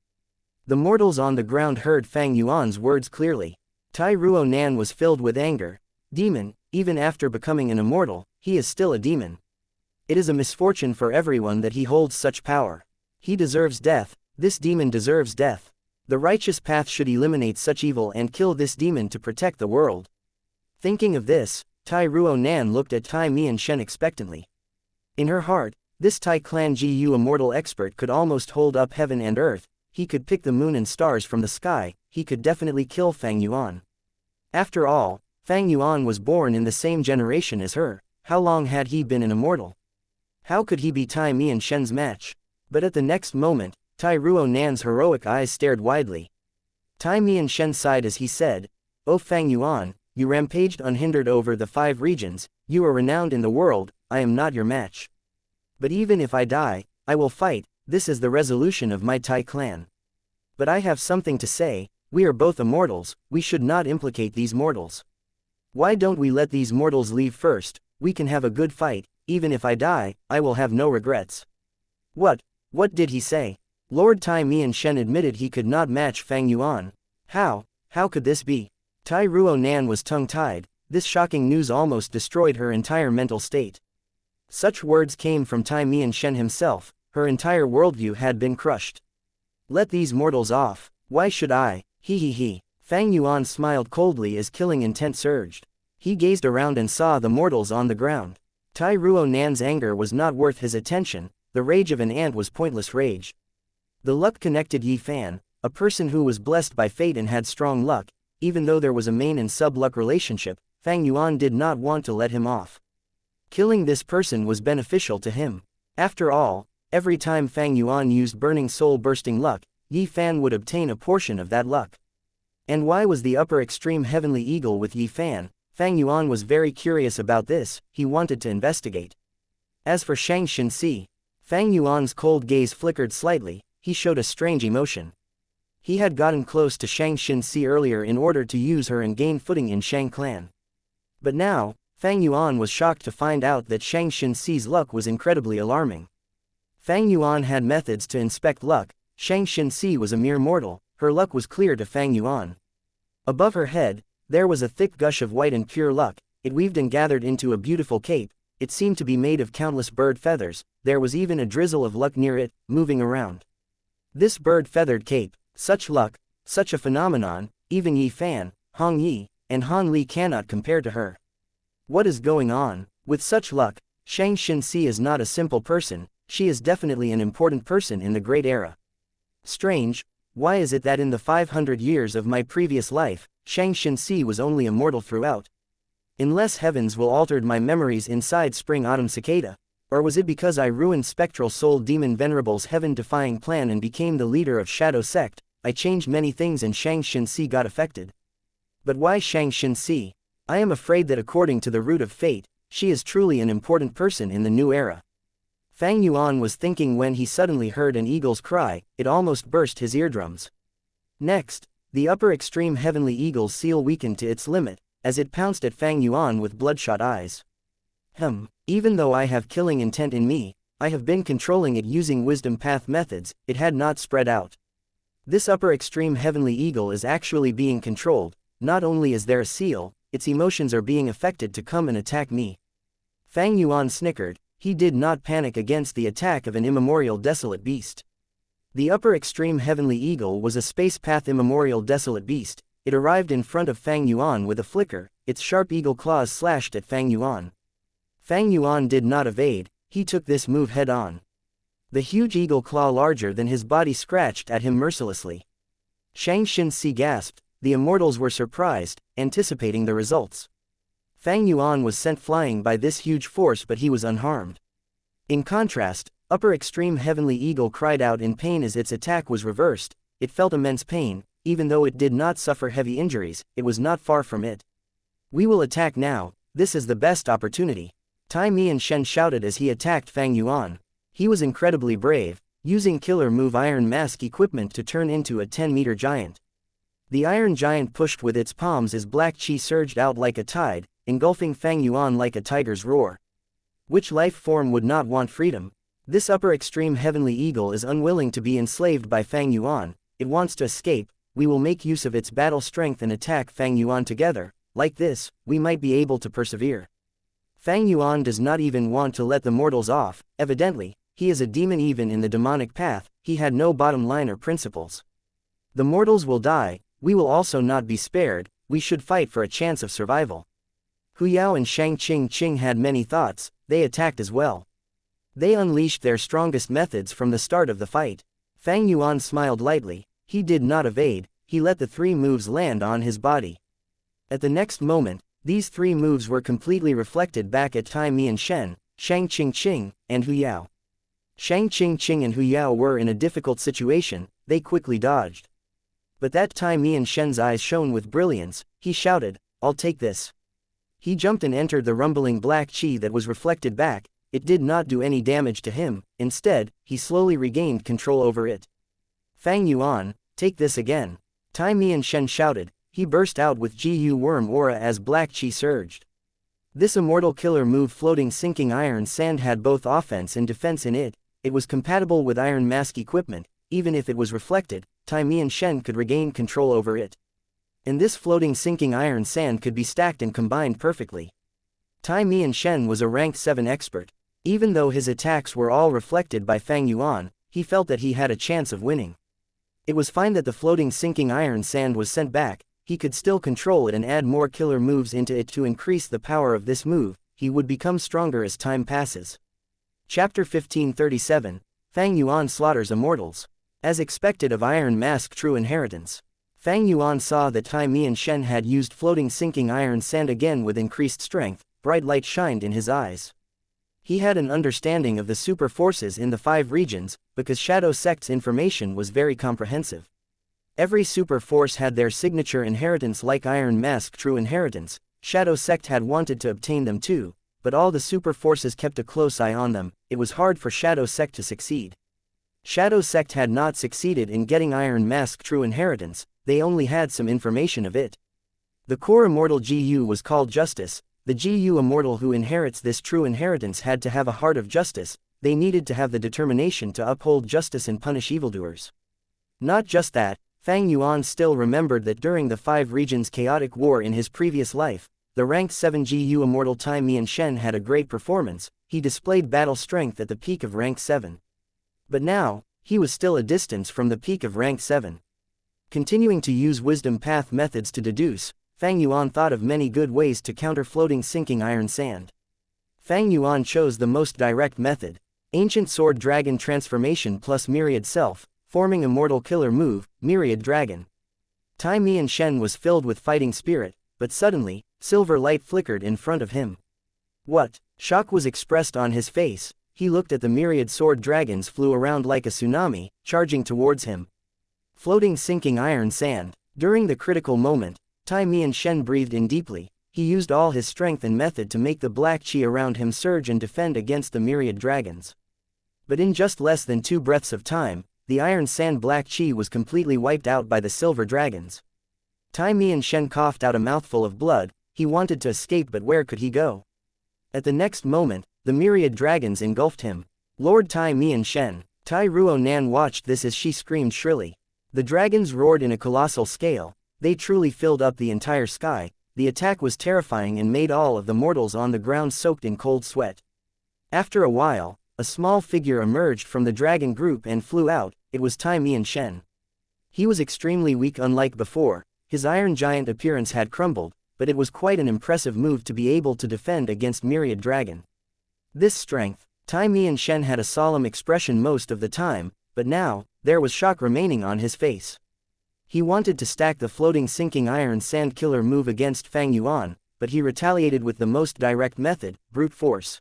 The mortals on the ground heard Fang Yuan's words clearly. Tai Ruo Nan was filled with anger. Demon, even after becoming an immortal, he is still a demon. It is a misfortune for everyone that he holds such power. He deserves death, this demon deserves death. The righteous path should eliminate such evil and kill this demon to protect the world. Thinking of this, Tai Ruo Nan looked at Tai Mian Shen expectantly. In her heart, this Tai Clan Gu immortal expert could almost hold up heaven and earth, he could pick the moon and stars from the sky, he could definitely kill Fang Yuan. After all, Fang Yuan was born in the same generation as her. How long had he been an immortal? How could he be Tai Mian Shen's match? But at the next moment, Tai Ruo Nan's heroic eyes stared widely. Tai Mian Shen sighed as he said, "O Fang Yuan, you rampaged unhindered over the 5 regions, you are renowned in the world, I am not your match. But even if I die, I will fight, this is the resolution of my Tai clan. But I have something to say, we are both immortals, we should not implicate these mortals. Why don't we let these mortals leave first, we can have a good fight, even if I die, I will have no regrets." What did he say? Lord Tai Mian Shen admitted he could not match Fang Yuan. How could this be? Tai Ruo Nan was tongue-tied, this shocking news almost destroyed her entire mental state. Such words came from Tai Mian Shen himself, her entire worldview had been crushed. Let these mortals off, why should I, he. Fang Yuan smiled coldly as killing intent surged. He gazed around and saw the mortals on the ground. Tai Ruo Nan's anger was not worth his attention, the rage of an ant was pointless rage. The luck connected Yi Fan, a person who was blessed by fate and had strong luck, even though there was a main and sub-luck relationship, Fang Yuan did not want to let him off. Killing this person was beneficial to him. After all, every time Fang Yuan used burning soul-bursting luck, Yi Fan would obtain a portion of that luck. And why was the upper extreme heavenly eagle with Yi Fan? Fang Yuan was very curious about this, he wanted to investigate. As for Xianxia, Fang Yuan's cold gaze flickered slightly, he showed a strange emotion. He had gotten close to Xianxia earlier in order to use her and gain footing in Shang clan. But now, Fang Yuan was shocked to find out that Xianxia's luck was incredibly alarming. Fang Yuan had methods to inspect luck, Xianxia was a mere mortal, her luck was clear to Fang Yuan. Above her head, there was a thick gush of white and pure luck, it weaved and gathered into a beautiful cape, it seemed to be made of countless bird feathers, there was even a drizzle of luck near it, moving around. This bird-feathered cape, such luck, such a phenomenon, even Yi Fan, Hong Yi, and Han Li cannot compare to her. What is going on? With such luck, Xianxia is not a simple person, she is definitely an important person in the Great Era. Strange, why is it that in the 500 years of my previous life, Xianxia was only immortal throughout? Unless heavens will altered my memories inside Spring Autumn Cicada, or was it because I ruined Spectral Soul Demon Venerable's heaven-defying plan and became the leader of Shadow Sect, I changed many things and Xianxia got affected. But why Xianxia? I am afraid that according to the root of fate, she is truly an important person in the new era. Fang Yuan was thinking when he suddenly heard an eagle's cry, it almost burst his eardrums. Next, the upper extreme heavenly eagle's seal weakened to its limit, as it pounced at Fang Yuan with bloodshot eyes. Even though I have killing intent in me, I have been controlling it using wisdom path methods, it had not spread out. This upper extreme heavenly eagle is actually being controlled, not only is there a seal, its emotions are being affected to come and attack me. Fang Yuan snickered, he did not panic against the attack of an immemorial desolate beast. The upper extreme heavenly eagle was a space path immemorial desolate beast, it arrived in front of Fang Yuan with a flicker, its sharp eagle claws slashed at Fang Yuan. Fang Yuan did not evade, he took this move head-on. The huge eagle claw larger than his body scratched at him mercilessly. Xianxia gasped, the immortals were surprised, anticipating the results. Fang Yuan was sent flying by this huge force but he was unharmed. In contrast, upper extreme heavenly eagle cried out in pain as its attack was reversed, it felt immense pain, even though it did not suffer heavy injuries, it was not far from it. We will attack now, this is the best opportunity. Tai Mian Shen shouted as he attacked Fang Yuan. He was incredibly brave, using killer move Iron Mask equipment to turn into a 10-meter giant. The Iron Giant pushed with its palms as black chi surged out like a tide, engulfing Fang Yuan like a tiger's roar. Which life form would not want freedom? This upper extreme heavenly eagle is unwilling to be enslaved by Fang Yuan, it wants to escape, we will make use of its battle strength and attack Fang Yuan together, like this, we might be able to persevere. Fang Yuan does not even want to let the mortals off. Evidently, he is a demon even in the demonic path. He had no bottom line or principles. The mortals will die, we will also not be spared, we should fight for a chance of survival. Hu Yao and Shang Qing had many thoughts, they attacked as well. They unleashed their strongest methods from the start of the fight. Fang Yuan smiled lightly, he did not evade, he let the 3 moves land on his body. At the next moment, these 3 moves were completely reflected back at Tai Mian-shen, Shang Qing, and Hu Yao. Shang Qing and Hu Yao were in a difficult situation, they quickly dodged. But that Tai Mian-shen's eyes shone with brilliance, he shouted, "I'll take this." He jumped and entered the rumbling black chi that was reflected back. It did not do any damage to him, instead, he slowly regained control over it. "Fang Yuan, take this again." Tai Mian-shen shouted, he burst out with Gu Worm Aura as black chi surged. This immortal killer move floating sinking iron sand had both offense and defense in it, it was compatible with iron mask equipment, even if it was reflected, Tai Mian-shen could regain control over it. And this floating sinking iron sand could be stacked and combined perfectly. Tai Mian-shen was a rank 7 expert. Even though his attacks were all reflected by Fang Yuan, he felt that he had a chance of winning. It was fine that the floating sinking iron sand was sent back, he could still control it and add more killer moves into it to increase the power of this move, he would become stronger as time passes. Chapter 1537, Fang Yuan slaughters immortals. As expected of Iron Mask True Inheritance. Fang Yuan saw that Tai Mian-shen had used floating sinking iron sand again with increased strength, bright light shined in his eyes. He had an understanding of the super forces in the 5 regions, because Shadow Sect's information was very comprehensive. Every super force had their signature inheritance like Iron Mask True Inheritance, Shadow Sect had wanted to obtain them too, but all the super forces kept a close eye on them, it was hard for Shadow Sect to succeed. Shadow Sect had not succeeded in getting Iron Mask True Inheritance, they only had some information of it. The core immortal Gu was called Justice. The Gu immortal who inherits this true inheritance had to have a heart of justice, they needed to have the determination to uphold justice and punish evildoers. Not just that, Fang Yuan still remembered that during the 5 regions chaotic war in his previous life, the rank 7 Gu immortal Tai Mian-shen had a great performance, he displayed battle strength at the peak of rank 7. But now, he was still a distance from the peak of rank 7. Continuing to use wisdom path methods to deduce, Fang Yuan thought of many good ways to counter floating sinking iron sand. Fang Yuan chose the most direct method, Ancient Sword Dragon Transformation plus Myriad Self, forming immortal killer move, Myriad Dragon. Tai Mian-shen was filled with fighting spirit, but suddenly, silver light flickered in front of him. What? Shock was expressed on his face, he looked at the myriad sword dragons flew around like a tsunami, charging towards him. Floating sinking iron sand. During the critical moment, Tai Mian-shen breathed in deeply, he used all his strength and method to make the black chi around him surge and defend against the myriad dragons. But in just less than 2 breaths of time, the iron sand black chi was completely wiped out by the silver dragons. Tai Mian-shen coughed out a mouthful of blood, he wanted to escape but where could he go? At the next moment, the myriad dragons engulfed him. Lord Tai Mian-shen. Tai Ruo-nan watched this as she screamed shrilly. The dragons roared in a colossal scale, they truly filled up the entire sky, the attack was terrifying and made all of the mortals on the ground soaked in cold sweat. After a while, a small figure emerged from the dragon group and flew out, it was Tai Mian-shen. He was extremely weak unlike before, his iron giant appearance had crumbled, but it was quite an impressive move to be able to defend against myriad dragon. This strength, Tai Mian-shen had a solemn expression most of the time, but now, there was shock remaining on his face. He wanted to stack the floating sinking iron sand killer move against Fang Yuan, but he retaliated with the most direct method, brute force.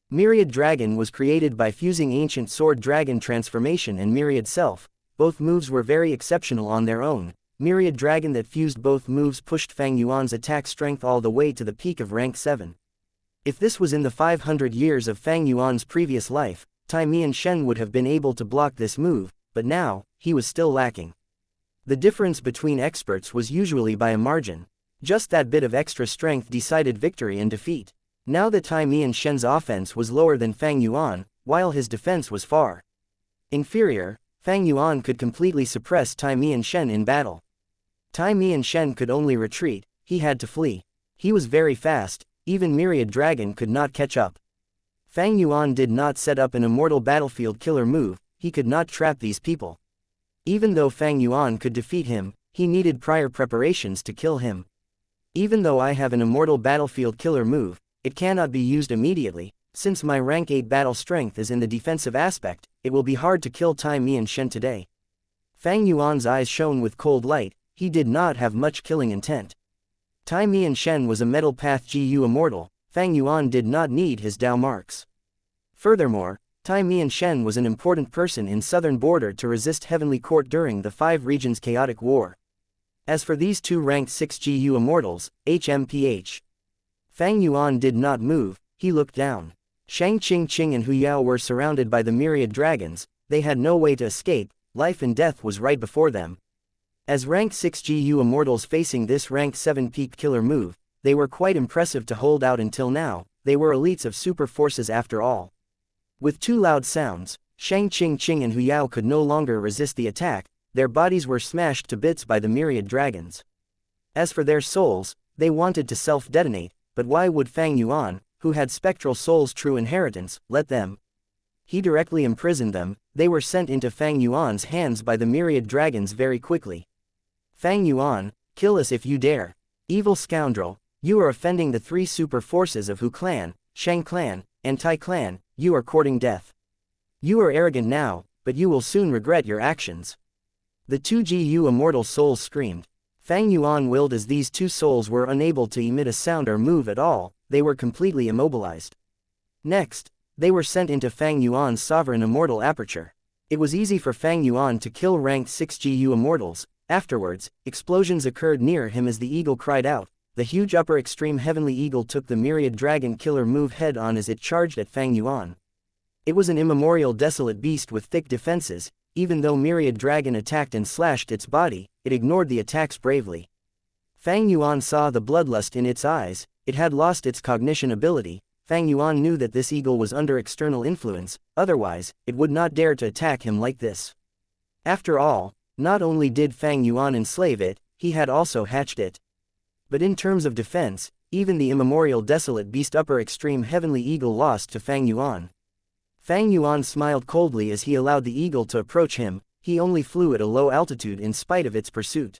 Myriad Dragon was created by fusing Ancient Sword Dragon Transformation and Myriad Self, both moves were very exceptional on their own. Myriad Dragon that fused both moves pushed Fang Yuan's attack strength all the way to the peak of rank 7. If this was in the 500 years of Fang Yuan's previous life, Tai Mian-shen would have been able to block this move, but now, he was still lacking. The difference between experts was usually by a margin. Just that bit of extra strength decided victory and defeat. Now that Tai Mian-shen's offense was lower than Fang Yuan, while his defense was far inferior, Fang Yuan could completely suppress Tai Mian-shen in battle. Tai Mian-shen could only retreat, he had to flee. He was very fast, even Myriad Dragon could not catch up. Fang Yuan did not set up an immortal battlefield killer move, he could not trap these people. Even though Fang Yuan could defeat him, he needed prior preparations to kill him. Even though I have an immortal battlefield killer move, it cannot be used immediately. Since my rank 8 battle strength is in the defensive aspect, it will be hard to kill Tai Mian-shen today. Fang Yuan's eyes shone with cold light, he did not have much killing intent. Tai Mian-shen was a Metal Path GU immortal, Fang Yuan did not need his Dao marks. Furthermore, Tai Mian-shen was an important person in southern border to resist Heavenly Court during the 5 regions chaotic war. As for these 2 ranked 6 GU immortals, HMPH. Fang Yuan did not move, he looked down. Shang Qing and Hu Yao were surrounded by the myriad dragons, they had no way to escape, life and death was right before them. As rank 6 GU immortals facing this rank 7 peak killer move, they were quite impressive to hold out until now, they were elites of super forces after all. With 2 loud sounds, Shang Qing and Hu Yao could no longer resist the attack, their bodies were smashed to bits by the myriad dragons. As for their souls, they wanted to self-detonate, but why would Fang Yuan, who had spectral souls' true inheritance, let them? He directly imprisoned them, they were sent into Fang Yuan's hands by the myriad dragons very quickly. Fang Yuan, kill us if you dare. Evil scoundrel, you are offending the 3 super forces of Hu clan, Shang clan, and Tai clan, you are courting death. You are arrogant now, but you will soon regret your actions. The 2 GU immortal souls screamed. Fang Yuan willed as these 2 souls were unable to emit a sound or move at all, they were completely immobilized. Next, they were sent into Fang Yuan's sovereign immortal aperture. It was easy for Fang Yuan to kill ranked 6 GU immortals. Afterwards, explosions occurred near him as the eagle cried out. The huge upper extreme heavenly eagle took the myriad dragon killer move head on as it charged at Fang Yuan. It was an immemorial desolate beast with thick defenses, even though myriad dragon attacked and slashed its body, it ignored the attacks bravely. Fang Yuan saw the bloodlust in its eyes, it had lost its cognition ability. Fang Yuan knew that this eagle was under external influence, otherwise, it would not dare to attack him like this. After all, not only did Fang Yuan enslave it, he had also hatched it. But in terms of defense, even the immemorial desolate beast upper extreme heavenly eagle lost to Fang Yuan. Fang Yuan smiled coldly as he allowed the eagle to approach him, he only flew at a low altitude in spite of its pursuit.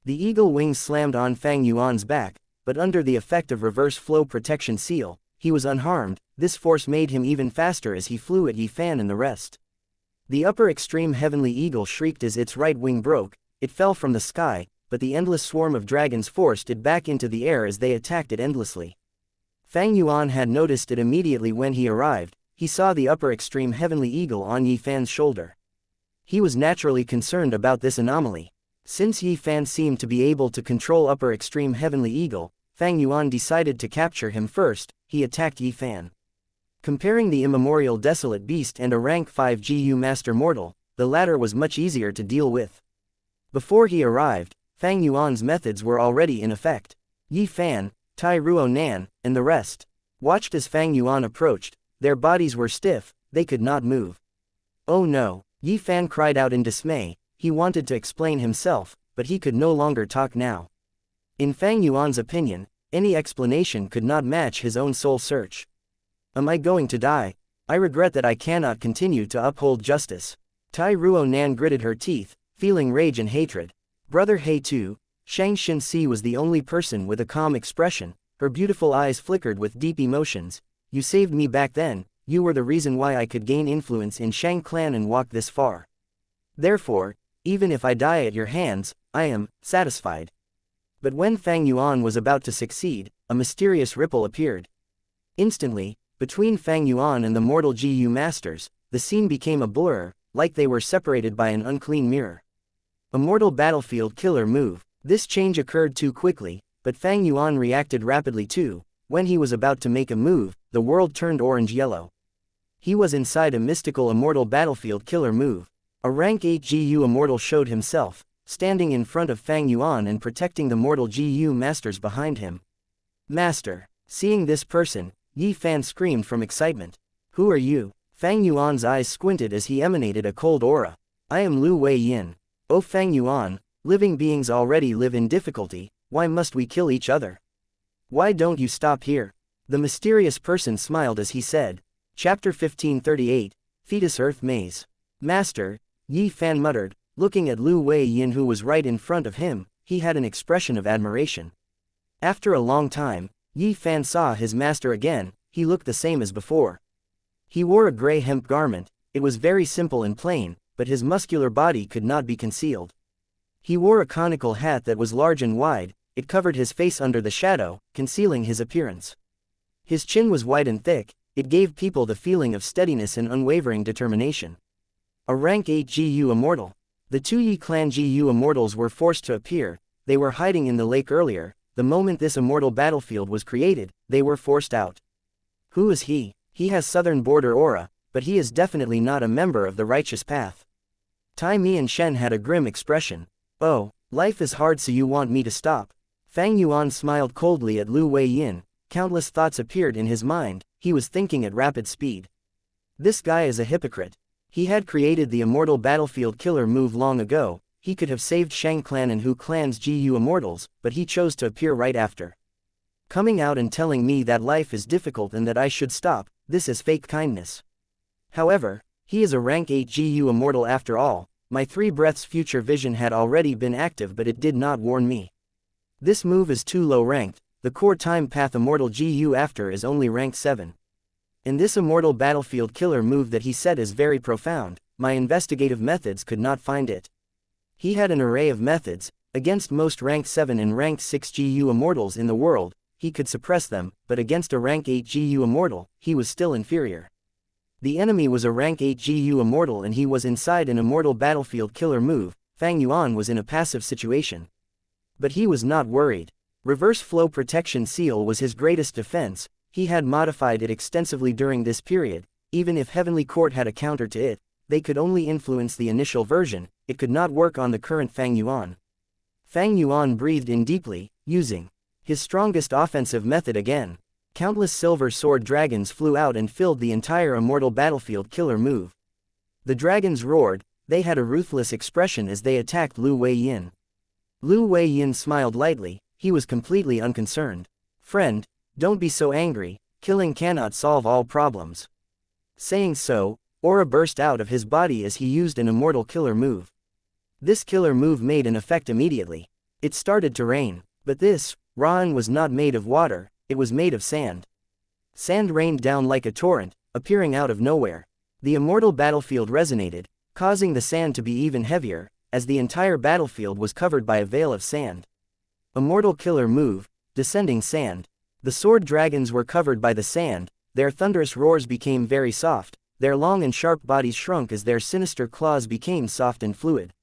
The eagle wings slammed on Fang Yuan's back, but under the effect of reverse flow protection seal, he was unharmed. This force made him even faster as he flew at Yi Fan and the rest. The upper extreme heavenly eagle shrieked as its right wing broke, it fell from the sky, but the endless swarm of dragons forced it back into the air as they attacked it endlessly. Fang Yuan had noticed it immediately when he arrived, he saw the upper extreme heavenly eagle on Yi Fan's shoulder. He was naturally concerned about this anomaly. Since Yi Fan seemed to be able to control upper extreme heavenly eagle, Fang Yuan decided to capture him first. He attacked Yi Fan. Comparing the immemorial desolate beast and a rank 5 GU master mortal, the latter was much easier to deal with. Before he arrived, Fang Yuan's methods were already in effect. Yi Fan, Tai Ruo Nan, and the rest watched as Fang Yuan approached. Their bodies were stiff, they could not move. Oh no, Yi Fan cried out in dismay, he wanted to explain himself, but he could no longer talk now. In Fang Yuan's opinion, any explanation could not match his own soul search. Am I going to die? I regret that I cannot continue to uphold justice. Tai Ruo Nan gritted her teeth, feeling rage and hatred. Brother He too, Shang Xin was the only person with a calm expression, her beautiful eyes flickered with deep emotions. You saved me back then, you were the reason why I could gain influence in Shang clan and walk this far. Therefore, even if I die at your hands, I am satisfied. But when Fang Yuan was about to succeed, a mysterious ripple appeared. Instantly, between Fang Yuan and the mortal GU masters, the scene became a blur, like they were separated by an unclean mirror. Immortal battlefield killer move. This change occurred too quickly, but Fang Yuan reacted rapidly too. When he was about to make a move, the world turned orange-yellow. He was inside a mystical immortal battlefield killer move. A rank 8 GU immortal showed himself, standing in front of Fang Yuan and protecting the mortal GU masters behind him. Master. Seeing this person, Yi Fan screamed from excitement. Who are you? Fang Yuan's eyes squinted as he emanated a cold aura. I am Lu Wei Yin. O Fang Yuan, living beings already live in difficulty, why must we kill each other? Why don't you stop here? The mysterious person smiled as he said. Chapter 1538, Fetus Earth Maze. Master, Yi Fan muttered, looking at Lu Wei Yin who was right in front of him. He had an expression of admiration. After a long time, Yi Fan saw his master again. He looked the same as before. He wore a gray hemp garment. It was very simple and plain, but his muscular body could not be concealed. He wore a conical hat that was large and wide. It covered his face under the shadow, concealing his appearance. His chin was white and thick. It gave people the feeling of steadiness and unwavering determination. A rank 8 GU Immortal. The two Yi clan GU Immortals were forced to appear. They were hiding in the lake earlier. The moment this immortal battlefield was created, they were forced out. Who is he? He has southern border aura, but he is definitely not a member of the righteous path. Tai Mi and Shen had a grim expression. Oh, life is hard, so you want me to stop? Fang Yuan smiled coldly at Lu Wei Yin. Countless thoughts appeared in his mind. He was thinking at rapid speed. This guy is a hypocrite. He had created the immortal battlefield killer move long ago. He could have saved Shang clan and Hu clan's GU Immortals, but he chose to appear right after. Coming out and telling me that life is difficult and that I should stop, this is fake kindness. However, he is a rank 8 GU Immortal after all. My 3 breaths future vision had already been active, but it did not warn me. This move is too low ranked. The core time path immortal GU after is only rank 7. And this immortal battlefield killer move that he said is very profound. My investigative methods could not find it. He had an array of methods. Against most rank 7 and rank 6 GU Immortals in the world, he could suppress them, but against a rank 8 GU Immortal, he was still inferior. The enemy was a rank 8 GU Immortal and he was inside an immortal battlefield killer move. Fang Yuan was in a passive situation. But he was not worried. Reverse flow protection seal was his greatest defense. He had modified it extensively during this period. Even if Heavenly Court had a counter to it, they could only influence the initial version. It could not work on the current Fang Yuan. Fang Yuan breathed in deeply, using his strongest offensive method again. Countless silver sword dragons flew out and filled the entire immortal battlefield killer move. The dragons roared. They had a ruthless expression as they attacked Lu Wei Yin. Lu Wei Yin smiled lightly. He was completely unconcerned. Friend, don't be so angry. Killing cannot solve all problems. Saying so, aura burst out of his body as he used an immortal killer move. This killer move made an effect immediately. It started to rain, but this rain was not made of water, it was made of sand. Sand rained down like a torrent, appearing out of nowhere. The immortal battlefield resonated, causing the sand to be even heavier, as the entire battlefield was covered by a veil of sand. Immortal killer move, descending sand. The sword dragons were covered by the sand. Their thunderous roars became very soft. Their long and sharp bodies shrunk as their sinister claws became soft and fluid.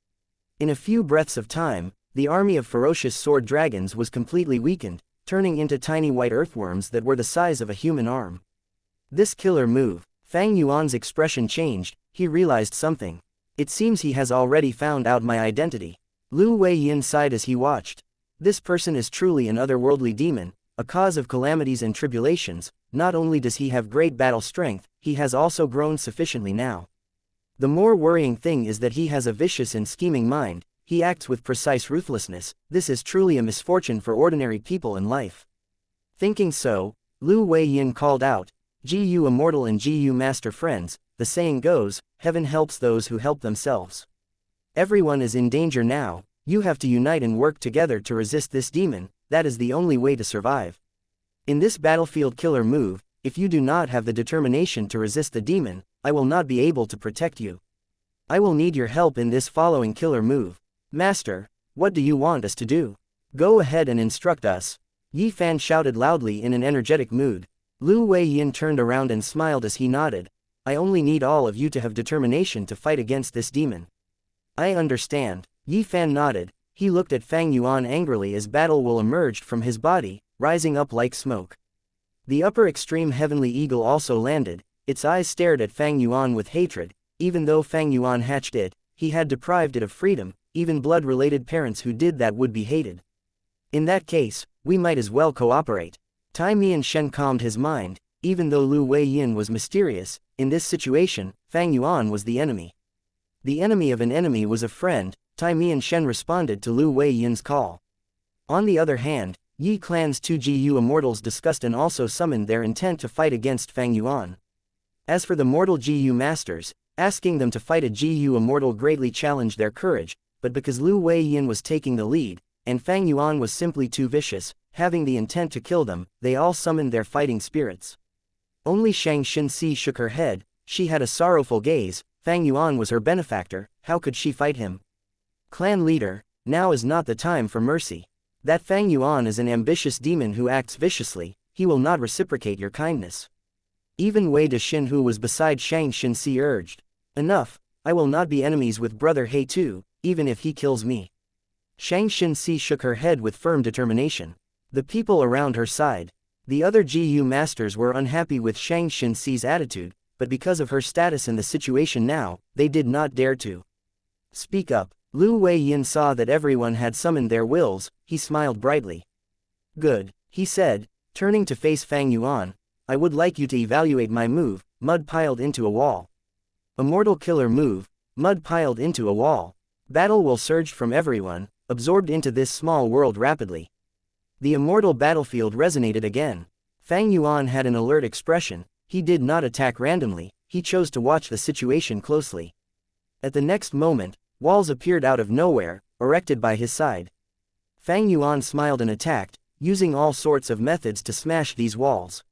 In a few breaths of time, the army of ferocious sword dragons was completely weakened, turning into tiny white earthworms that were the size of a human arm. This killer move, Fang Yuan's expression changed. He realized something. It seems he has already found out my identity. Lu Wei Yin sighed as he watched. This person is truly an otherworldly demon, a cause of calamities and tribulations. Not only does he have great battle strength, he has also grown sufficiently now. The more worrying thing is that he has a vicious and scheming mind. He acts with precise ruthlessness. This is truly a misfortune for ordinary people in life. Thinking so, Lu Wei Yin called out, GU Immortal and GU Master friends, the saying goes, heaven helps those who help themselves. Everyone is in danger now. You have to unite and work together to resist this demon. That is the only way to survive. In this battlefield killer move, if you do not have the determination to resist the demon, I will not be able to protect you. I will need your help in this following killer move. Master, what do you want us to do? Go ahead and instruct us. Yi Fan shouted loudly in an energetic mood. Lu Wei Yin turned around and smiled as he nodded. I only need all of you to have determination to fight against this demon. I understand. Yi Fan nodded. He looked at Fang Yuan angrily as battle will emerged from his body, rising up like smoke. The upper extreme heavenly eagle also landed. Its eyes stared at Fang Yuan with hatred. Even though Fang Yuan hatched it, he had deprived it of freedom. Even blood-related parents who did that would be hated. In that case, we might as well cooperate. Tai Mi and Shen calmed his mind. Even though Lu Wei Yin was mysterious, in this situation, Fang Yuan was the enemy. The enemy of an enemy was a friend. Tai Mi and Shen responded to Lu Wei Yin's call. On the other hand, Yi clan's 2GU immortals discussed and also summoned their intent to fight against Fang Yuan. As for the mortal GU masters, asking them to fight a GU immortal greatly challenged their courage, but because Lu Weiyin was taking the lead, and Fang Yuan was simply too vicious, having the intent to kill them, they all summoned their fighting spirits. Only Xianxia shook her head. She had a sorrowful gaze. Fang Yuan was her benefactor, how could she fight him? Clan leader, now is not the time for mercy. That Fang Yuan is an ambitious demon who acts viciously, he will not reciprocate your kindness. Even Wei Dexin, who was beside Xianxia, urged. Enough, I will not be enemies with brother He too, even if he kills me. Xianxia shook her head with firm determination. The people around her sighed. The other GU masters were unhappy with Xianxia's attitude, but because of her status in the situation now, they did not dare to speak up. Lu Weiyin saw that everyone had summoned their wills. He smiled brightly. Good, he said, turning to face Fang Yuan. I would like you to evaluate my move, mud piled into a wall. Immortal killer move, mud piled into a wall. Battle will surge from everyone, absorbed into this small world rapidly. The immortal battlefield resonated again. Fang Yuan had an alert expression. He did not attack randomly, he chose to watch the situation closely. At the next moment, walls appeared out of nowhere, erected by his side. Fang Yuan smiled and attacked, using all sorts of methods to smash these walls.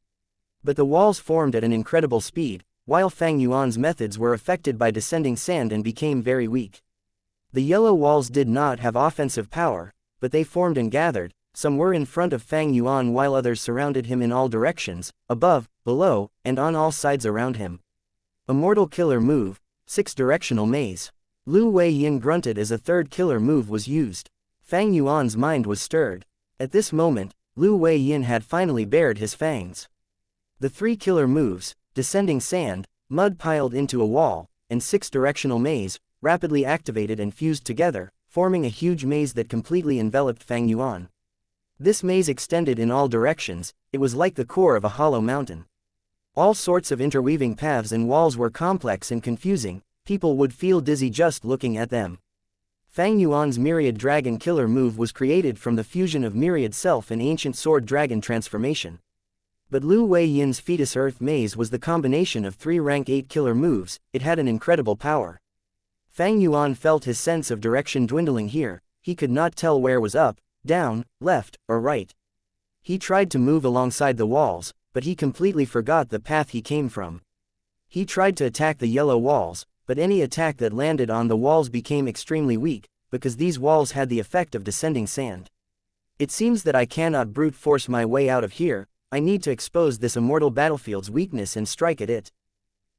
But the walls formed at an incredible speed, while Fang Yuan's methods were affected by descending sand and became very weak. The yellow walls did not have offensive power, but they formed and gathered. Some were in front of Fang Yuan while others surrounded him in all directions, above, below, and on all sides around him. Immortal killer move, 6-directional maze. Lu Weiyin grunted as a third killer move was used. Fang Yuan's mind was stirred. At this moment, Lu Weiyin had finally bared his fangs. The 3 killer moves, descending sand, mud piled into a wall, and 6-directional maze, rapidly activated and fused together, forming a huge maze that completely enveloped Fang Yuan. This maze extended in all directions. It was like the core of a hollow mountain. All sorts of interweaving paths and walls were complex and confusing. People would feel dizzy just looking at them. Fang Yuan's myriad dragon killer move was created from the fusion of myriad self and ancient sword dragon transformation. But Lu Weiyin's fetus earth maze was the combination of 3 rank 8 killer moves. It had an incredible power. Fang Yuan felt his sense of direction dwindling here. He could not tell where was up, down, left, or right. He tried to move alongside the walls, but he completely forgot the path he came from. He tried to attack the yellow walls, but any attack that landed on the walls became extremely weak, because these walls had the effect of descending sand. It seems that I cannot brute force my way out of here. I need to expose this immortal battlefield's weakness and strike at it.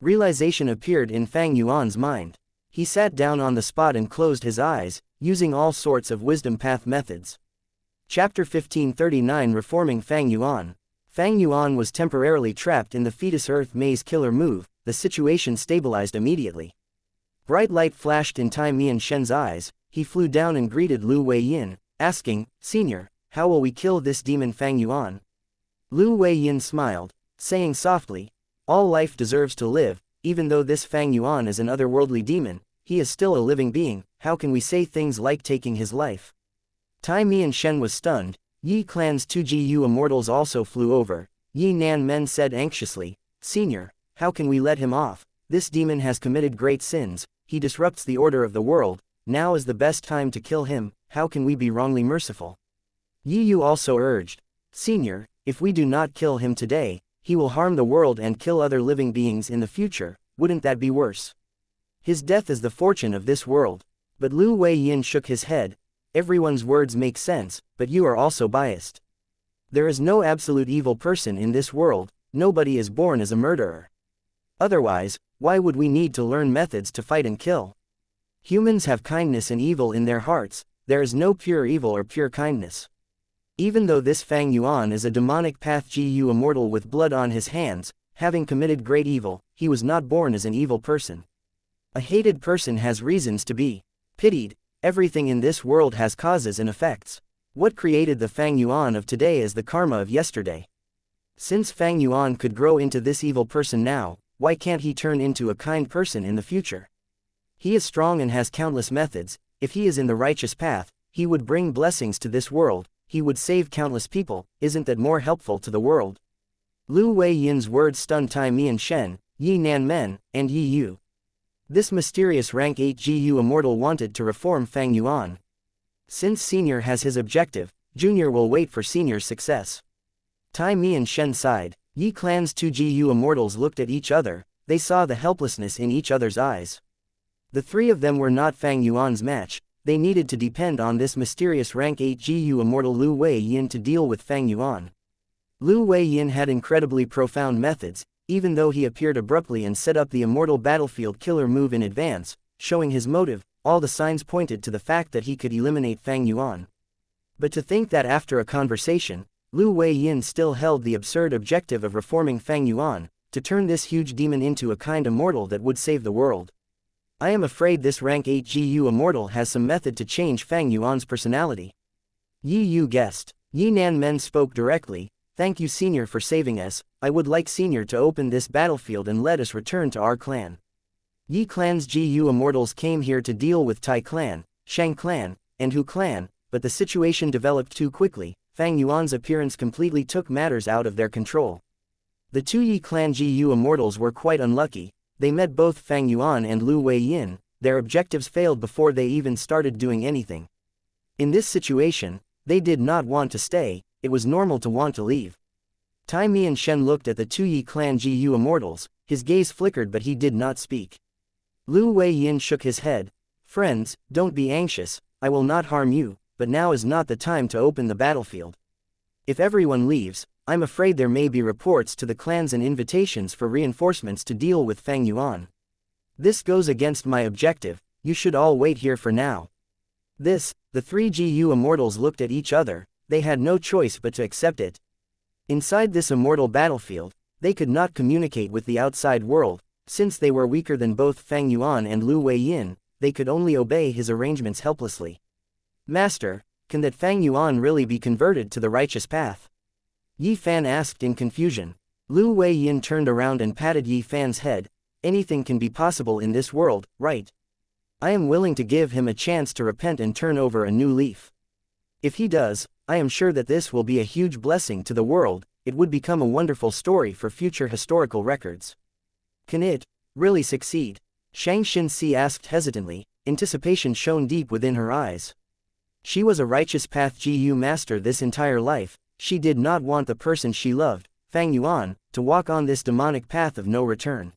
Realization appeared in Fang Yuan's mind. He sat down on the spot and closed his eyes, using all sorts of wisdom path methods. Chapter 1539 Reforming Fang Yuan. Fang Yuan was temporarily trapped in the fetus earth maze killer move. The situation stabilized immediately. Bright light flashed in Tai Mianshen's eyes. He flew down and greeted Lu Weiyin, asking, Senior, how will we kill this demon Fang Yuan? Lu Weiyin smiled, saying softly, all life deserves to live. Even though this Fang Yuan is an otherworldly demon, he is still a living being. How can we say things like taking his life? Tai Mianshen was stunned. Yi clan's 2GU immortals also flew over. Yi Nan Men said anxiously, Senior, how can we let him off? This demon has committed great sins. He disrupts the order of the world. Now is the best time to kill him. How can we be wrongly merciful? Yi Yu also urged, Senior, if we do not kill him today, he will harm the world and kill other living beings in the future. Wouldn't that be worse? His death is the fortune of this world. But Lu Weiyin shook his head. Everyone's words make sense, but you are also biased. There is no absolute evil person in this world. Nobody is born as a murderer. Otherwise, why would we need to learn methods to fight and kill? Humans have kindness and evil in their hearts. There is no pure evil or pure kindness. Even though this Fang Yuan is a demonic path GU immortal with blood on his hands, having committed great evil, he was not born as an evil person. A hated person has reasons to be pitied. Everything in this world has causes and effects. What created the Fang Yuan of today is the karma of yesterday. Since Fang Yuan could grow into this evil person now, why can't he turn into a kind person in the future? He is strong and has countless methods. If he is in the righteous path, he would bring blessings to this world. he would save countless people. Isn't that more helpful to the world? Lu Weiyin's words stunned Tai Mianshen, Yi Nanmen, and Yi Yu. This mysterious rank 8 GU immortal wanted to reform Fang Yuan. Since Senior has his objective, Junior will wait for Senior's success. Tai Mianshen sighed. Yi Clan's 2 GU immortals looked at each other. They saw the helplessness in each other's eyes. The three of them were not Fang Yuan's match. They needed to depend on this mysterious rank 8 GU immortal Lu Weiyin to deal with Fang Yuan. Lu Weiyin had incredibly profound methods, even though he appeared abruptly and set up the immortal battlefield killer move in advance, showing his motive. All the signs pointed to the fact that he could eliminate Fang Yuan. But to think that after a conversation, Lu Weiyin still held the absurd objective of reforming Fang Yuan, to turn this huge demon into a kind immortal that would save the world. I am afraid this rank 8 GU immortal has some method to change Fang Yuan's personality. Yi Yu guessed. Yi Nanmen spoke directly. Thank you Senior for saving us. I would like Senior to open this battlefield and let us return to our clan. Yi Clan's GU immortals came here to deal with Tai Clan, Shang Clan, and Hu Clan, but the situation developed too quickly. Fang Yuan's appearance completely took matters out of their control. The 2 Yi Clan GU immortals were quite unlucky. They met both Fang Yuan and Lu Weiyin. Their objectives failed before they even started doing anything. In this situation, they did not want to stay. It was normal to want to leave. Tai Mianshen looked at the 2 Yi Clan GU immortals. His gaze flickered but he did not speak. Lu Weiyin shook his head. Friends, don't be anxious. I will not harm you, but now is not the time to open the battlefield. If everyone leaves, I'm afraid there may be reports to the clans and invitations for reinforcements to deal with Fang Yuan. This goes against my objective. You should all wait here for now. The 3 GU immortals looked at each other. They had no choice but to accept it. Inside this immortal battlefield, they could not communicate with the outside world. Since they were weaker than both Fang Yuan and Lu Weiyin, they could only obey his arrangements helplessly. Master, can that Fang Yuan really be converted to the righteous path? Yi Fan asked in confusion. Lu Weiyin turned around and patted Yi Fan's head. Anything can be possible in this world, right? I am willing to give him a chance to repent and turn over a new leaf. If he does, I am sure that this will be a huge blessing to the world. It would become a wonderful story for future historical records. Can it really succeed? Xianxia asked hesitantly. Anticipation shone deep within her eyes. She was a righteous path GU master this entire life. She did not want the person she loved, Fang Yuan, to walk on this demonic path of no return.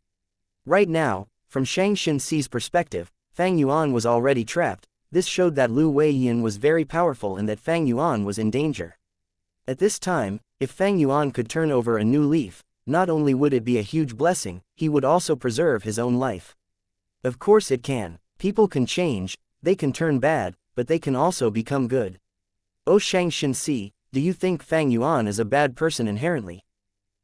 Right now, from Xianxia's perspective, Fang Yuan was already trapped. This showed that Lu Weiyin was very powerful and that Fang Yuan was in danger. At this time, if Fang Yuan could turn over a new leaf, not only would it be a huge blessing, he would also preserve his own life. Of course it can. People can change, they can turn bad, but they can also become good. Oh Xianxia, do you think Fang Yuan is a bad person inherently?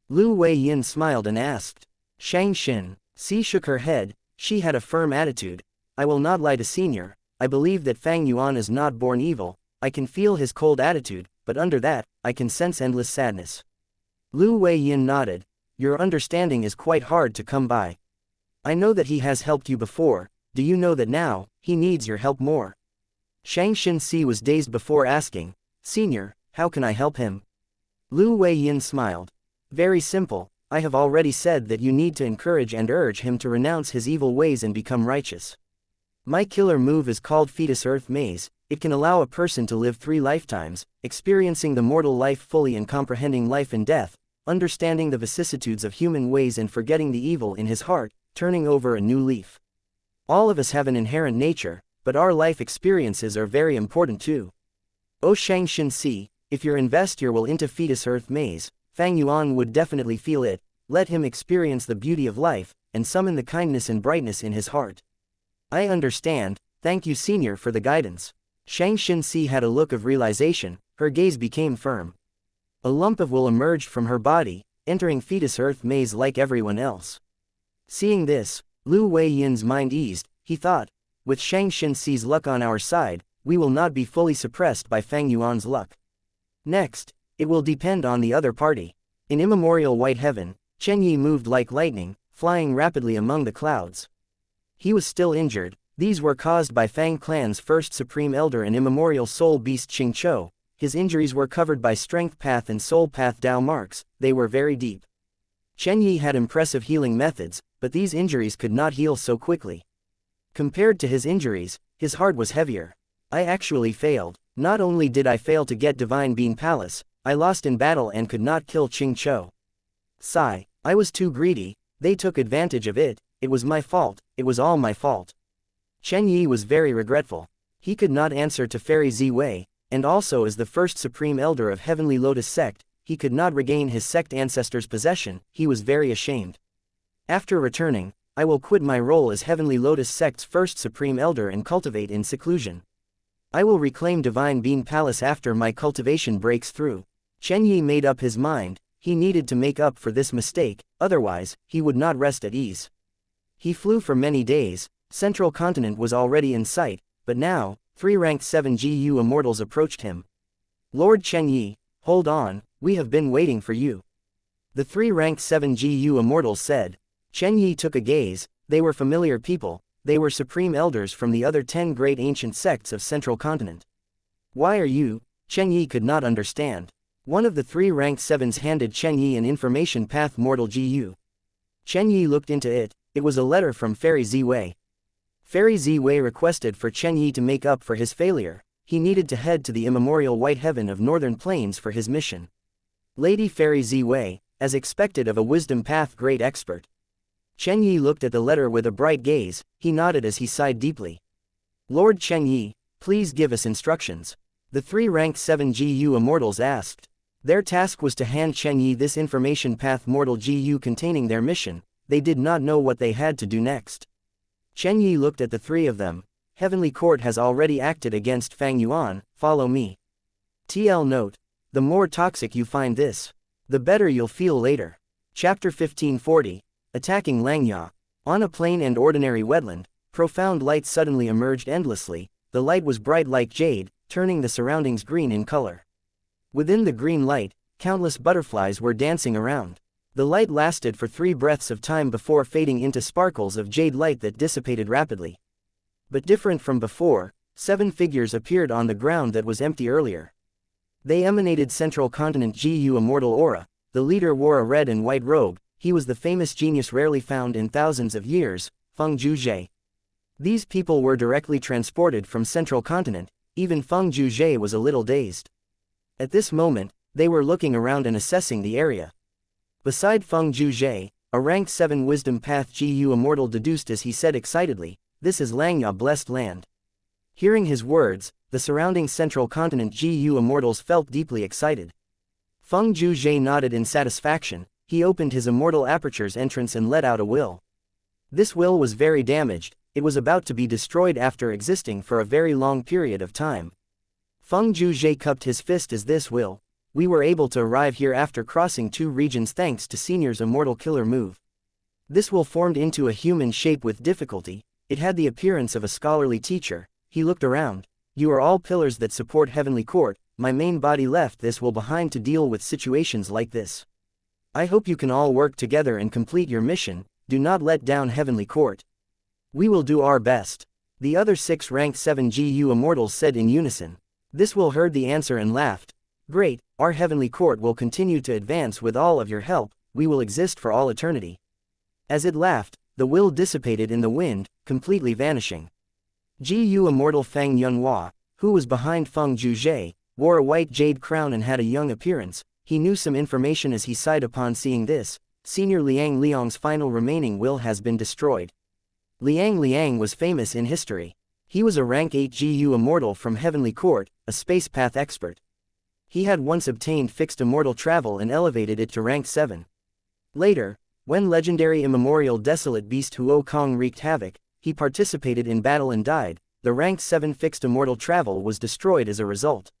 Lu Weiyin smiled and asked. Xianxia shook her head. She had a firm attitude. I will not lie to Senior. I believe that Fang Yuan is not born evil. I can feel his cold attitude, but under that, I can sense endless sadness. Lu Weiyin nodded. Your understanding is quite hard to come by. I know that he has helped you before. Do you know that now, he needs your help more? Xianxia was dazed before asking, Senior, how can I help him? Lu Weiyin smiled. Very simple. I have already said that you need to encourage and urge him to renounce his evil ways and become righteous. My killer move is called Fetus Earth Maze. It can allow a person to live 3 lifetimes, experiencing the mortal life fully and comprehending life and death, understanding the vicissitudes of human ways and forgetting the evil in his heart, turning over a new leaf. All of us have an inherent nature, but our life experiences are very important too. Oh Xianxia, if you invest your will into Fetus Earth Maze, Fang Yuan would definitely feel it. Let him experience the beauty of life, and summon the kindness and brightness in his heart. I understand. Thank you Senior for the guidance. Xianxia had a look of realization. Her gaze became firm. A lump of will emerged from her body, entering Fetus Earth Maze like everyone else. Seeing this, Lu Weiyin's mind eased. He thought, with Xianxia's luck on our side, we will not be fully suppressed by Fang Yuan's luck. Next, it will depend on the other party. In immemorial white heaven, Chen Yi moved like lightning, flying rapidly among the clouds. He was still injured. These were caused by Fang Clan's first supreme elder and immemorial soul beast Xingqiu. His injuries were covered by strength path and soul path Dao marks, they were very deep. Chen Yi had impressive healing methods, but these injuries could not heal so quickly. Compared to his injuries, his heart was heavier. I actually failed. Not only did I fail to get Divine Bean Palace, I lost in battle and could not kill Qing Chou. Sigh, I was too greedy, they took advantage of it, it was my fault, it was all my fault. Chen Yi was very regretful. He could not answer to Fairy Ziwei, and also as the first Supreme Elder of Heavenly Lotus Sect, he could not regain his sect ancestors' possession, he was very ashamed. After returning, I will quit my role as Heavenly Lotus Sect's first Supreme Elder and cultivate in seclusion. I will reclaim Divine Bean Palace after my cultivation breaks through. Chen Yi made up his mind, he needed to make up for this mistake, otherwise, he would not rest at ease. He flew for many days, Central Continent was already in sight, but now, 3 ranked 7 GU immortals approached him. Lord Chen Yi, hold on, we have been waiting for you. The 3 ranked 7 GU immortals said. Chen Yi took a gaze, they were familiar people, they were supreme elders from the other 10 great ancient sects of Central Continent. Why are you? Chen Yi could not understand. One of the 3 ranked 7s handed Chen Yi an information path Mortal GU. Chen Yi looked into it, it was a letter from Fairy Ziwei. Fairy Ziwei requested for Chen Yi to make up for his failure, he needed to head to the immemorial White Heaven of Northern Plains for his mission. Lady Fairy Ziwei, as expected of a wisdom path great expert. Chen Yi looked at the letter with a bright gaze, he nodded as he sighed deeply. Lord Chen Yi, please give us instructions. The 3 ranked 7 GU immortals asked. Their task was to hand Chen Yi this information path Mortal GU containing their mission, they did not know what they had to do next. Chen Yi looked at the 3 of them. Heavenly Court has already acted against Fang Yuan, follow me. TL note. The more toxic you find this, the better you'll feel later. Chapter 1540. Attacking Langya. On a plain and ordinary wetland, profound light suddenly emerged endlessly, the light was bright like jade, turning the surroundings green in color. Within the green light, countless butterflies were dancing around. The light lasted for 3 breaths of time before fading into sparkles of jade light that dissipated rapidly. But different from before, 7 figures appeared on the ground that was empty earlier. They emanated Central Continent GU Immortal aura, the leader wore a red and white robe, he was the famous genius rarely found in thousands of years, Feng Juzhe. These people were directly transported from Central Continent, even Feng Juzhe was a little dazed. At this moment, they were looking around and assessing the area. Beside Feng Juzhe, a rank 7 Wisdom Path GU Immortal deduced as he said excitedly, this is Langya blessed land. Hearing his words, the surrounding Central Continent GU Immortals felt deeply excited. Feng Juzhe nodded in satisfaction, he opened his immortal aperture's entrance and let out a will. This will was very damaged, it was about to be destroyed after existing for a very long period of time. Feng Juzhe cupped his fist as this will. We were able to arrive here after crossing 2 regions thanks to Senior's immortal killer move. This will formed into a human shape with difficulty, it had the appearance of a scholarly teacher, he looked around. You are all pillars that support Heavenly Court, my main body left this will behind to deal with situations like this. I hope you can all work together and complete your mission, do not let down Heavenly Court. We will do our best. The other 6 ranked 7 GU Immortals said in unison. This will heard the answer and laughed. Great, our Heavenly Court will continue to advance with all of your help, we will exist for all eternity. As it laughed, the will dissipated in the wind, completely vanishing. GU Immortal Fang Yunhua, who was behind Feng Juzhe, wore a white jade crown and had a young appearance, he knew some information as he sighed upon seeing this, Senior Liang Liang's final remaining will has been destroyed. Liang Liang was famous in history. He was a rank 8 GU Immortal from Heavenly Court, a space path expert. He had once obtained fixed immortal travel and elevated it to rank 7. Later, when legendary immemorial desolate beast Huo Kong wreaked havoc, he participated in battle and died, the rank 7 fixed immortal travel was destroyed as a result.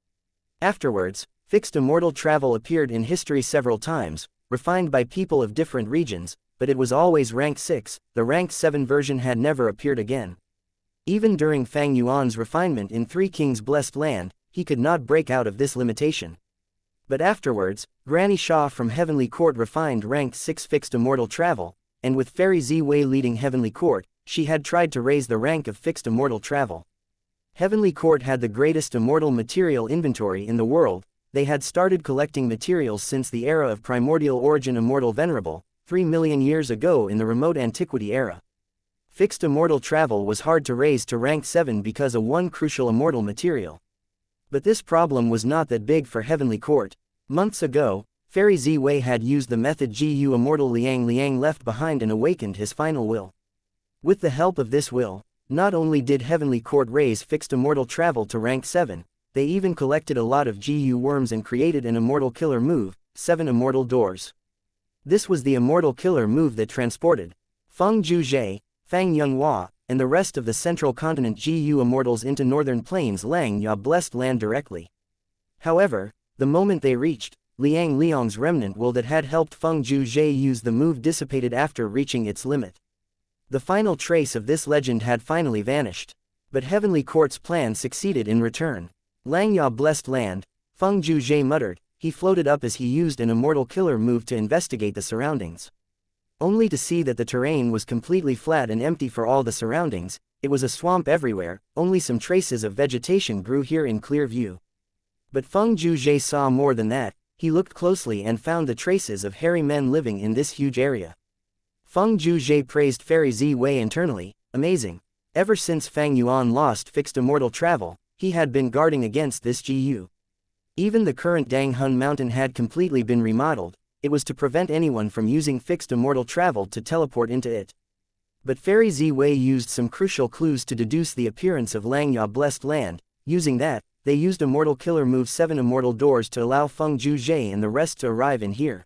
Afterwards, fixed immortal travel appeared in history several times, refined by people of different regions, but it was always rank 6, the rank 7 version had never appeared again. Even during Fang Yuan's refinement in 3 Kings Blessed Land, he could not break out of this limitation. But afterwards, Granny Xia from Heavenly Court refined rank 6 fixed immortal travel, and with Fairy Ziwei leading Heavenly Court, she had tried to raise the rank of fixed immortal travel. Heavenly Court had the greatest immortal material inventory in the world. They had started collecting materials since the era of primordial origin immortal venerable, 3 million years ago in the remote antiquity era. Fixed immortal travel was hard to raise to rank 7 because of one crucial immortal material. But this problem was not that big for Heavenly Court. Months ago, Fairy Ziwei had used the method Gu immortal Liang left behind and awakened his final will. With the help of this will, not only did Heavenly Court raise fixed immortal travel to rank 7, they even collected a lot of Gu worms and created an immortal killer move, 7 immortal doors. This was the immortal killer move that transported Feng Zhuzhe, Fang Yunhua, and the rest of the central continent Gu immortals into northern plains Langya blessed land directly. However, the moment they reached Liang Liang's remnant will that had helped Feng Zhuzhe use the move dissipated after reaching its limit. The final trace of this legend had finally vanished. But Heavenly Court's plan succeeded in return. Langya blessed land, Feng Zhuzhe muttered. He floated up as he used an immortal killer move to investigate the surroundings. Only to see that the terrain was completely flat and empty for all the surroundings. It was a swamp everywhere, only some traces of vegetation grew here in clear view. But Feng Zhuzhe saw more than that. He looked closely and found the traces of hairy men living in this huge area. Feng Zhuzhe praised Fairy Ziwei internally. Amazing. Ever since Fang Yuan lost fixed immortal travel, he had been guarding against this Gu. Even the current Dang Hun mountain had completely been remodeled. It was to prevent anyone from using fixed immortal travel to teleport into it. But Fairy Ziwei used some crucial clues to deduce the appearance of Langya blessed land. Using that, they used immortal killer move 7 immortal doors to allow Feng Zhuzhe and the rest to arrive in here.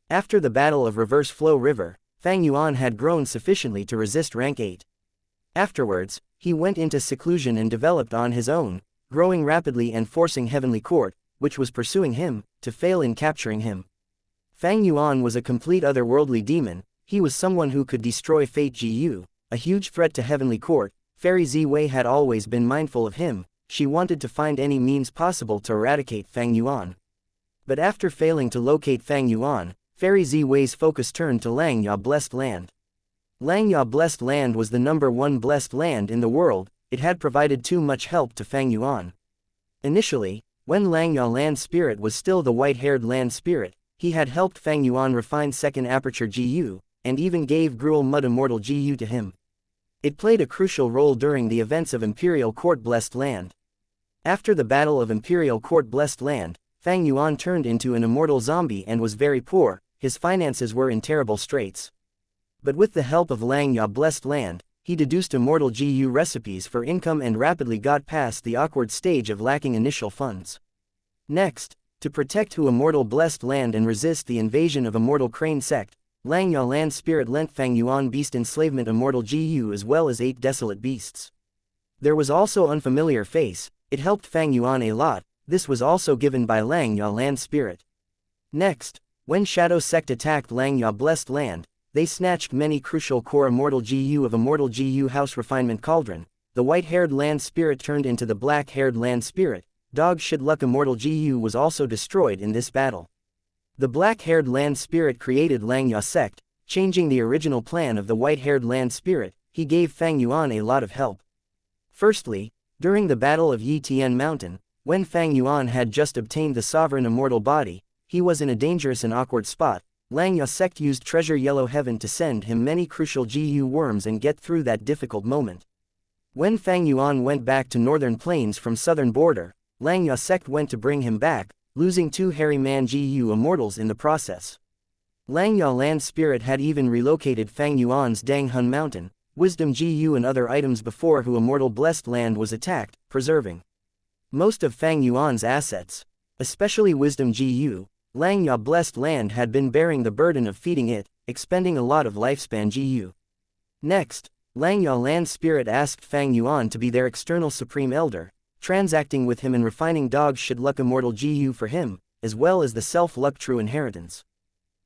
After the battle of Reverse Flow River, Fang Yuan had grown sufficiently to resist rank 8. Afterwards, he went into seclusion and developed on his own, growing rapidly and forcing Heavenly Court, which was pursuing him, to fail in capturing him. Fang Yuan was a complete otherworldly demon. He was someone who could destroy Fate Gu, a huge threat to Heavenly Court. Fairy Ziwei had always been mindful of him. She wanted to find any means possible to eradicate Fang Yuan. But after failing to locate Fang Yuan, Fairy Ziwei's focus turned to Langya blessed land. Langya blessed land was the #1 blessed land in the world. It had provided too much help to Fang Yuan. Initially, when Langya land spirit was still the white-haired land spirit, he had helped Fang Yuan refine second aperture Gu, and even gave Gruel Mud immortal Gu to him. It played a crucial role during the events of Imperial Court blessed land. After the battle of Imperial Court blessed land, Fang Yuan turned into an immortal zombie and was very poor. His finances were in terrible straits. But with the help of Langya blessed land, he deduced immortal Gu recipes for income and rapidly got past the awkward stage of lacking initial funds. Next, to protect Hu immortal blessed land and resist the invasion of immortal crane sect, Langya land spirit lent Fang Yuan beast enslavement immortal Gu as well as 8 desolate beasts. There was also unfamiliar face. It helped Fang Yuan a lot. This was also given by Langya land spirit. Next, when Shadow Sect attacked Langya blessed land, they snatched many crucial core immortal Gu of immortal Gu house refinement cauldron. The white-haired land spirit turned into the black-haired land spirit. Dog Shit Luck immortal Gu was also destroyed in this battle. The black-haired land spirit created Langya sect, changing the original plan of the white-haired land spirit. He gave Fang Yuan a lot of help. Firstly, during the battle of Yi Tian Mountain, when Fang Yuan had just obtained the sovereign immortal body, he was in a dangerous and awkward spot. Langya sect used Treasure Yellow Heaven to send him many crucial Gu worms and get through that difficult moment. When Fang Yuan went back to northern plains from southern border, Langya sect went to bring him back, losing 2 hairy man Gu immortals in the process. Langya land spirit had even relocated Fang Yuan's Dang Hun mountain, wisdom Gu and other items before Hu immortal blessed land was attacked, preserving most of Fang Yuan's assets, especially wisdom Gu. Langya blessed land had been bearing the burden of feeding it, expending a lot of lifespan Gu. Next, Langya land spirit asked Fang Yuan to be their external supreme elder, transacting with him and refining Dog Shit Luck immortal Gu for him, as well as the self-luck true inheritance.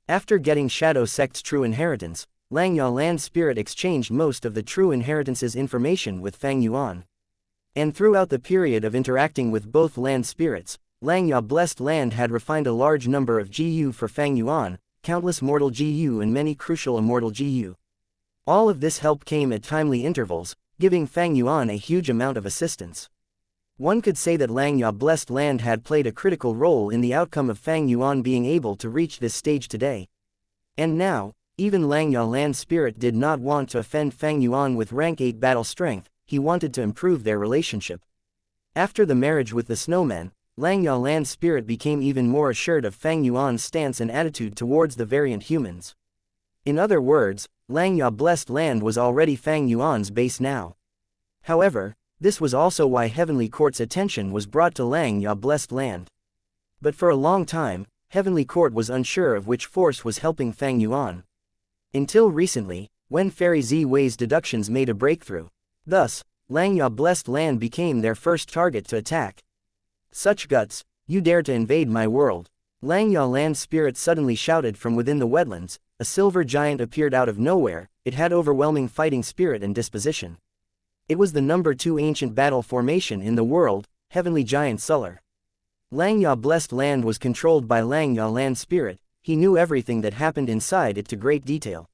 After getting Shadow Sect's true inheritance, Langya land spirit exchanged most of the true inheritance's information with Fang Yuan. And throughout the period of interacting with both land spirits, Langya blessed land had refined a large number of Gu for Fang Yuan, countless mortal Gu and many crucial immortal Gu. All of this help came at timely intervals, giving Fang Yuan a huge amount of assistance. One could say that Langya Blessed Land had played a critical role in the outcome of Fang Yuan being able to reach this stage today. And now, even Langya Land Spirit did not want to offend Fang Yuan with rank 8 battle strength, he wanted to improve their relationship. After the marriage with the snowman, Langya Land Spirit became even more assured of Fang Yuan's stance and attitude towards the variant humans. In other words, Langya Blessed Land was already Fang Yuan's base now. However, this was also why Heavenly Court's attention was brought to Langya Blessed Land. But for a long time, Heavenly Court was unsure of which force was helping Fang Yuan. Until recently, when Fairy Z Wei's deductions made a breakthrough. Thus, Langya Blessed Land became their first target to attack. Such guts, you dare to invade my world. Langya Land Spirit suddenly shouted from within the wetlands. A silver giant appeared out of nowhere. It had overwhelming fighting spirit and disposition. It was the number 2 ancient battle formation in the world, Heavenly Giant Suller. Langya Blessed Land was controlled by Langya Land Spirit. He knew everything that happened inside it to great detail.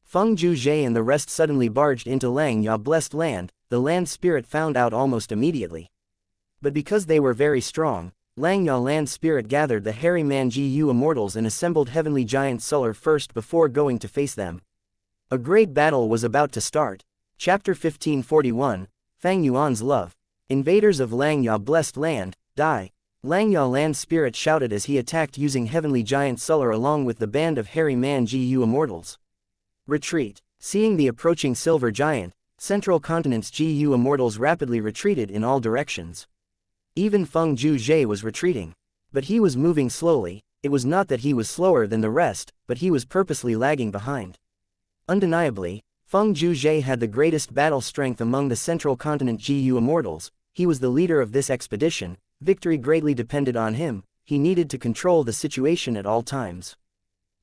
Feng Zhuzhe and the rest suddenly barged into Langya Blessed Land. The land spirit found out almost immediately. But because they were very strong, Langya Land Spirit gathered the Hairy Man Gu Immortals and assembled Heavenly Giant Suller first before going to face them. A great battle was about to start. Chapter 1541, Fang Yuan's Love. Invaders of Langya Blessed Land, die. Langya Land Spirit shouted as he attacked using Heavenly Giant Suller along with the band of Hairy Man Gu Immortals. Retreat. Seeing the approaching silver giant, Central Continent's Gu Immortals rapidly retreated in all directions. Even Feng Zhuzhe was retreating. But he was moving slowly. It was not that he was slower than the rest, but he was purposely lagging behind. Undeniably, Feng Zhuzhe had the greatest battle strength among the Central Continent Gu Immortals. He was the leader of this expedition. Victory greatly depended on him. He needed to control the situation at all times.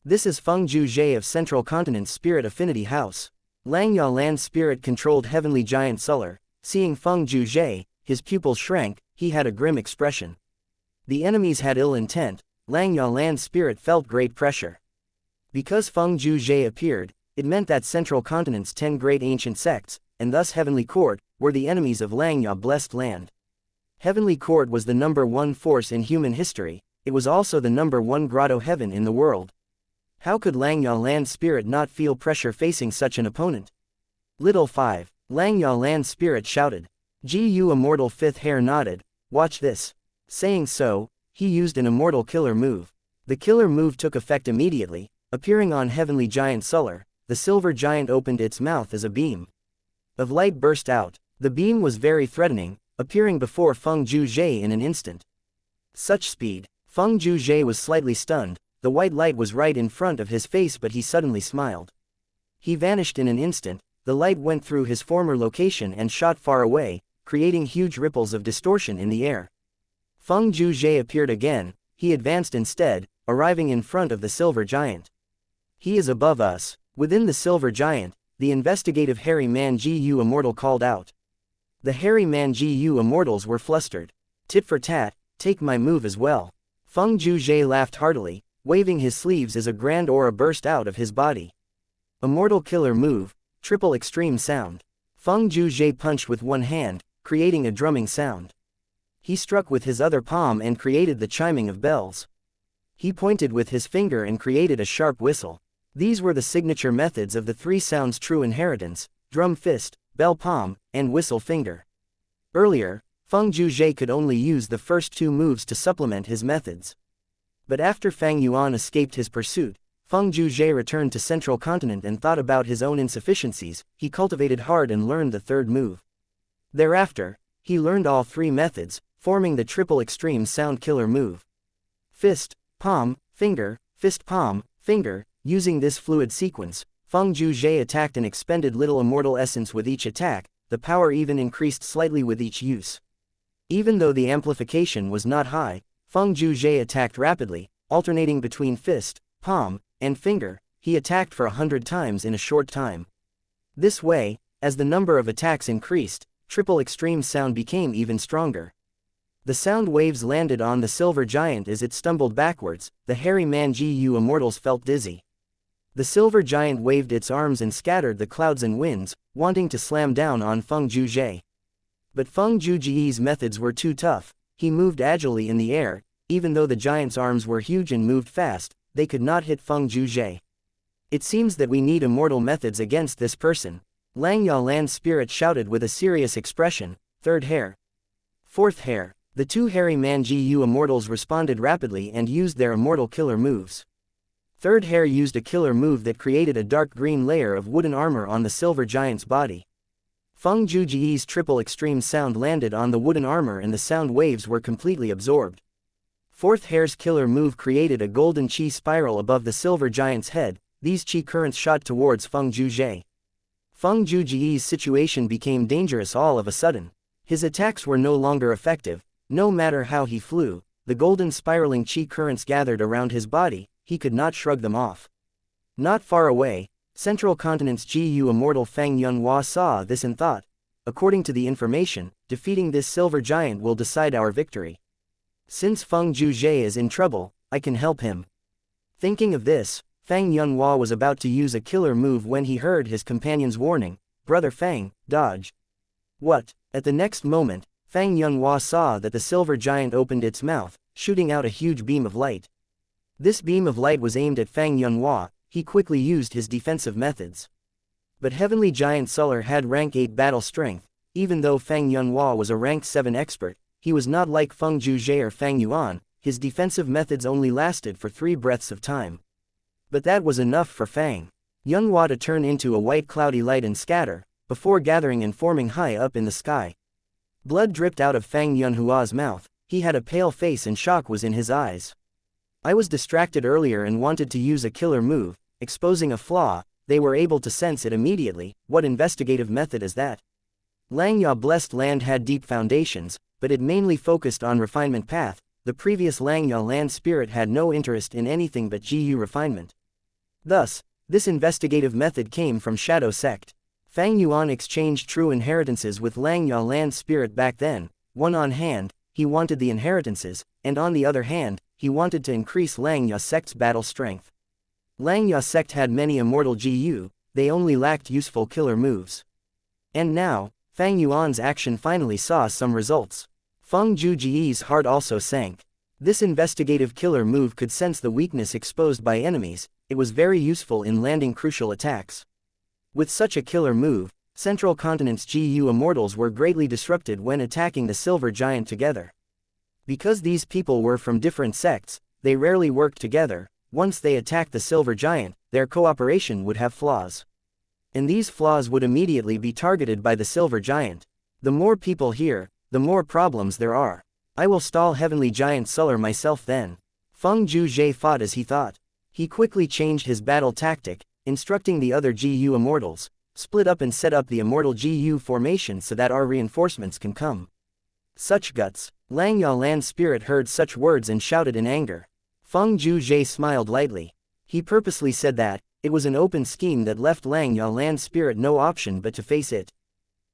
This is Feng Zhuzhe of Central Continent's Spirit Affinity House. Langya Land Spirit controlled Heavenly Giant Suller. Seeing Feng Zhuzhe, his pupils shrank. He had a grim expression. The enemies had ill intent. Langya Land Spirit felt great pressure. Because Feng Zhuzhe appeared, it meant that Central Continent's 10 great ancient sects, and thus Heavenly Court, were the enemies of Langya Blessed Land. Heavenly Court was the number 1 force in human history. It was also the number 1 grotto heaven in the world. How could Langya Land Spirit not feel pressure facing such an opponent? Little 5. Langya Land Spirit shouted. Gu Immortal 5th Hair nodded. Watch this. Saying so, he used an Immortal killer move. The killer move took effect immediately. Appearing on Heavenly Giant Suller, the silver giant opened its mouth as a beam of light burst out. The beam was very threatening, appearing before Feng Zhuzhe in an instant. Such speed. Feng Zhuzhe was slightly stunned. The white light was right in front of his face, but he suddenly smiled. He vanished in an instant. The light went through his former location and shot far away, creating huge ripples of distortion in the air. Feng Zhuzhe appeared again. He advanced instead, arriving in front of the silver giant. He is above us. Within the silver giant, the investigative Hairy Man Gu Immortal called out. The Hairy Man Gu Immortals were flustered. Tit for tat, take my move as well. Feng Zhuzhe laughed heartily, waving his sleeves as a grand aura burst out of his body. Immortal killer move, triple extreme sound. Feng Zhuzhe punched with one hand, creating a drumming sound. He struck with his other palm and created the chiming of bells. He pointed with his finger and created a sharp whistle. These were the signature methods of the 3 sounds' true inheritance: drum fist, bell palm, and whistle finger. Earlier, Feng Zhuzhe could only use the first 2 moves to supplement his methods. But after Fang Yuan escaped his pursuit, Feng Zhuzhe returned to Central Continent and thought about his own insufficiencies. He cultivated hard and learned the 3rd move. Thereafter, he learned all 3 methods, forming the triple extreme sound killer move. Fist, palm, finger, fist, palm, finger. Using this fluid sequence, Feng Zhuzhe attacked and expended little immortal essence with each attack. The power even increased slightly with each use. Even though the amplification was not high, Feng Zhuzhe attacked rapidly, alternating between fist, palm, and finger. He attacked for 100 times in a short time. This way, as the number of attacks increased, triple extreme sound became even stronger. The sound waves landed on the silver giant as it stumbled backwards. The Hairy Man Gu Immortals felt dizzy. The silver giant waved its arms and scattered the clouds and winds, wanting to slam down on Feng Zhuzhe. But Feng Juji's methods were too tough. He moved agilely in the air. Even though the giant's arms were huge and moved fast, they could not hit Feng Juje. It seems that we need immortal methods against this person. Langya Land Spirit shouted with a serious expression. Third hair. Fourth hair. The two hairy Man-Ji-Yu immortals responded rapidly and used their immortal killer moves. Third hair used a killer move that created a dark green layer of wooden armor on the silver giant's body. Feng Juji's triple extreme sound landed on the wooden armor and the sound waves were completely absorbed. Fourth hair's killer move created a golden chi spiral above the silver giant's head. These chi currents shot towards Feng Juje. Feng Juji's situation became dangerous all of a sudden. His attacks were no longer effective. No matter how he flew, the golden spiraling chi currents gathered around his body. He could not shrug them off. Not far away, Central Continent's Ji-Yu immortal Fang Yunhua saw this and thought, according to the information, defeating this silver giant will decide our victory. Since Feng Juje is in trouble, I can help him. Thinking of this, Fang Yunhua was about to use a killer move when he heard his companion's warning, "Brother Fang, dodge." What? At the next moment, Fang Yunhua saw that the silver giant opened its mouth, shooting out a huge beam of light. This beam of light was aimed at Fang Yunhua. He quickly used his defensive methods. But Heavenly Giant Suller had rank 8 battle strength. Even though Fang Yunhua was a rank 7 expert, he was not like Feng Juje or Fang Yuan. His defensive methods only lasted for 3 breaths of time. But that was enough for Fang Yunhua to turn into a white cloudy light and scatter, before gathering and forming high up in the sky. Blood dripped out of Fang Yunhua's mouth. He had a pale face and shock was in his eyes. I was distracted earlier and wanted to use a killer move, exposing a flaw. They were able to sense it immediately. What investigative method is that? Langya Blessed Land had deep foundations, but it mainly focused on refinement path. The previous Langya Land Spirit had no interest in anything but Ji-Yu refinement. Thus, this investigative method came from Shadow Sect. Fang Yuan exchanged true inheritances with Langya Land Spirit back then. One on hand, he wanted the inheritances, and on the other hand, he wanted to increase Langya Sect's battle strength. Langya Sect had many immortal Ji-Yu, they only lacked useful killer moves. And now, Fang Yuan's action finally saw some results. Feng Juji's heart also sank. This investigative killer move could sense the weakness exposed by enemies. It was very useful in landing crucial attacks. With such a killer move, Central Continent's Ji-Yu immortals were greatly disrupted when attacking the silver giant together. Because these people were from different sects, they rarely worked together. Once they attacked the silver giant, their cooperation would have flaws. And these flaws would immediately be targeted by the silver giant. The more people here, the more problems there are. I will stall Heavenly Giant Suller myself then. Feng Juje fought as he thought. He quickly changed his battle tactic, instructing the other Ji-Yu immortals, split up and set up the immortal Ji-Yu formation so that our reinforcements can come. Such guts. Langya Land Spirit heard such words and shouted in anger. Feng Juje smiled lightly. He purposely said that, it was an open scheme that left Langya Land Spirit no option but to face it.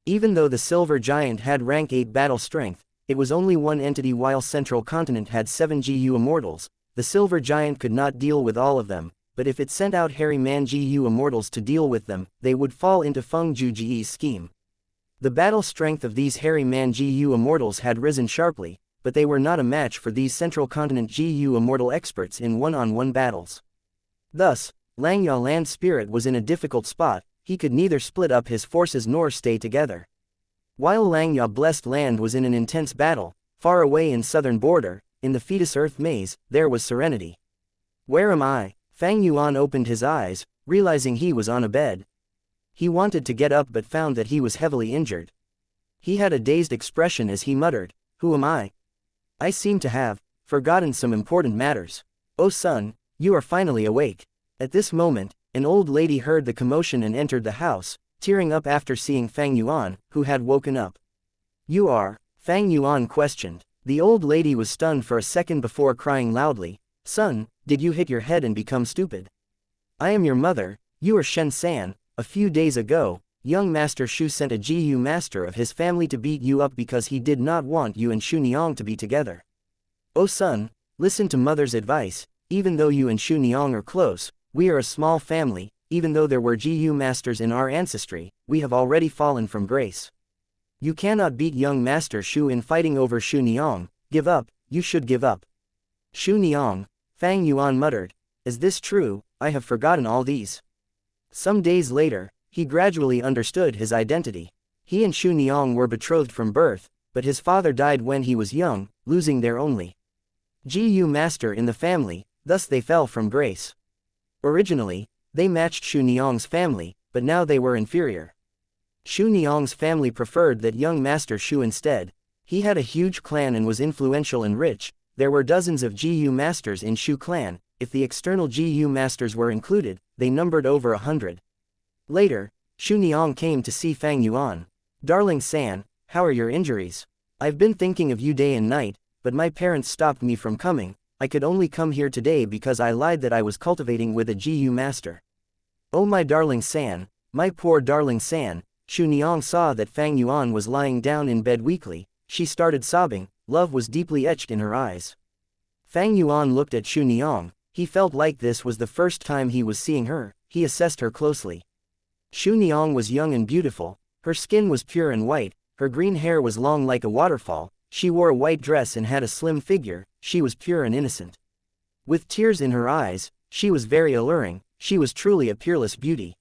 Even though the silver giant had rank 8 battle strength, it was only one entity while Central Continent had 7 Ji-Yu immortals. The silver giant could not deal with all of them, but if it sent out hairy man Ji-Yu immortals to deal with them, they would fall into Feng Juji's scheme. The battle strength of these hairy man Ji-Yu immortals had risen sharply, but they were not a match for these Central Continent Ji-Yu immortal experts in one-on-one battles. Thus, Langya Land Spirit was in a difficult spot. He could neither split up his forces nor stay together. While Langya Blessed Land was in an intense battle, far away in southern border, in the Fetus Earth Maze, there was serenity. Where am I? Fang Yuan opened his eyes, realizing he was on a bed. He wanted to get up but found that he was heavily injured. He had a dazed expression as he muttered, "Who am I? I seem to have forgotten some important matters. Oh son, you are finally awake." At this moment, an old lady heard the commotion and entered the house, tearing up after seeing Fang Yuan, who had woken up. "You are?" Fang Yuan questioned. The old lady was stunned for a second before crying loudly, "Son, did you hit your head and become stupid? I am your mother, you are Shen San. A few days ago, young Master Shu sent a Ji-Yu master of his family to beat you up because he did not want you and Shu Niang to be together. Oh son, listen to mother's advice. Even though you and Shu Niang are close, we are a small family. Even though there were Ji-Yu masters in our ancestry, we have already fallen from grace. You cannot beat young Master Shu in fighting over Shu Niang. Give up, you should give up. Shu Niang, Fang Yuan muttered. Is this true? I have forgotten all these. Some days later, he gradually understood his identity. He and Shu Niang were betrothed from birth, but his father died when he was young, losing their only Gu master in the family, thus they fell from grace. Originally, they matched Shu Niang's family, but now they were inferior. Shu Niang's family preferred that young Master Shu instead. He had a huge clan and was influential and rich. There were dozens of Gu masters in Shu clan. If the external Gu masters were included, they numbered over 100. Later, Shu Niang came to see Fang Yuan. Darling San, how are your injuries? I've been thinking of you day and night, but my parents stopped me from coming. I could only come here today because I lied that I was cultivating with a Gu master. Oh my darling San, my poor darling San. Shu Niang saw that Fang Yuan was lying down in bed weakly. She started sobbing. Love was deeply etched in her eyes. Fang Yuan looked at Shu Niang. He felt like this was the first time he was seeing her. He assessed her closely. Shu Niang was young and beautiful. Her skin was pure and white. Her green hair was long like a waterfall. She wore a white dress and had a slim figure. She was pure and innocent. With tears in her eyes, she was very alluring. She was truly a peerless beauty.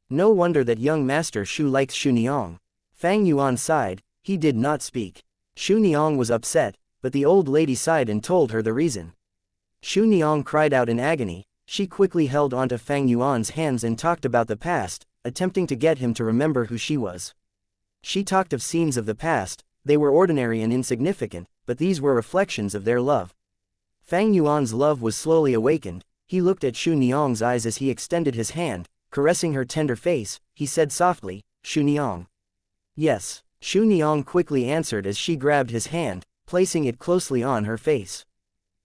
No wonder that young Master Shu likes Shu Niang. Fang Yuan sighed. He did not speak. Shu Niang was upset, but the old lady sighed and told her the reason. Shu Niang cried out in agony. She quickly held onto Fang Yuan's hands and talked about the past, attempting to get him to remember who she was. She talked of scenes of the past. They were ordinary and insignificant, but these were reflections of their love. Fang Yuan's love was slowly awakened. He looked at Shu Niang's eyes as he extended his hand, caressing her tender face. He said softly, Shu Niang. Yes. Shu Niang quickly answered as she grabbed his hand, placing it closely on her face.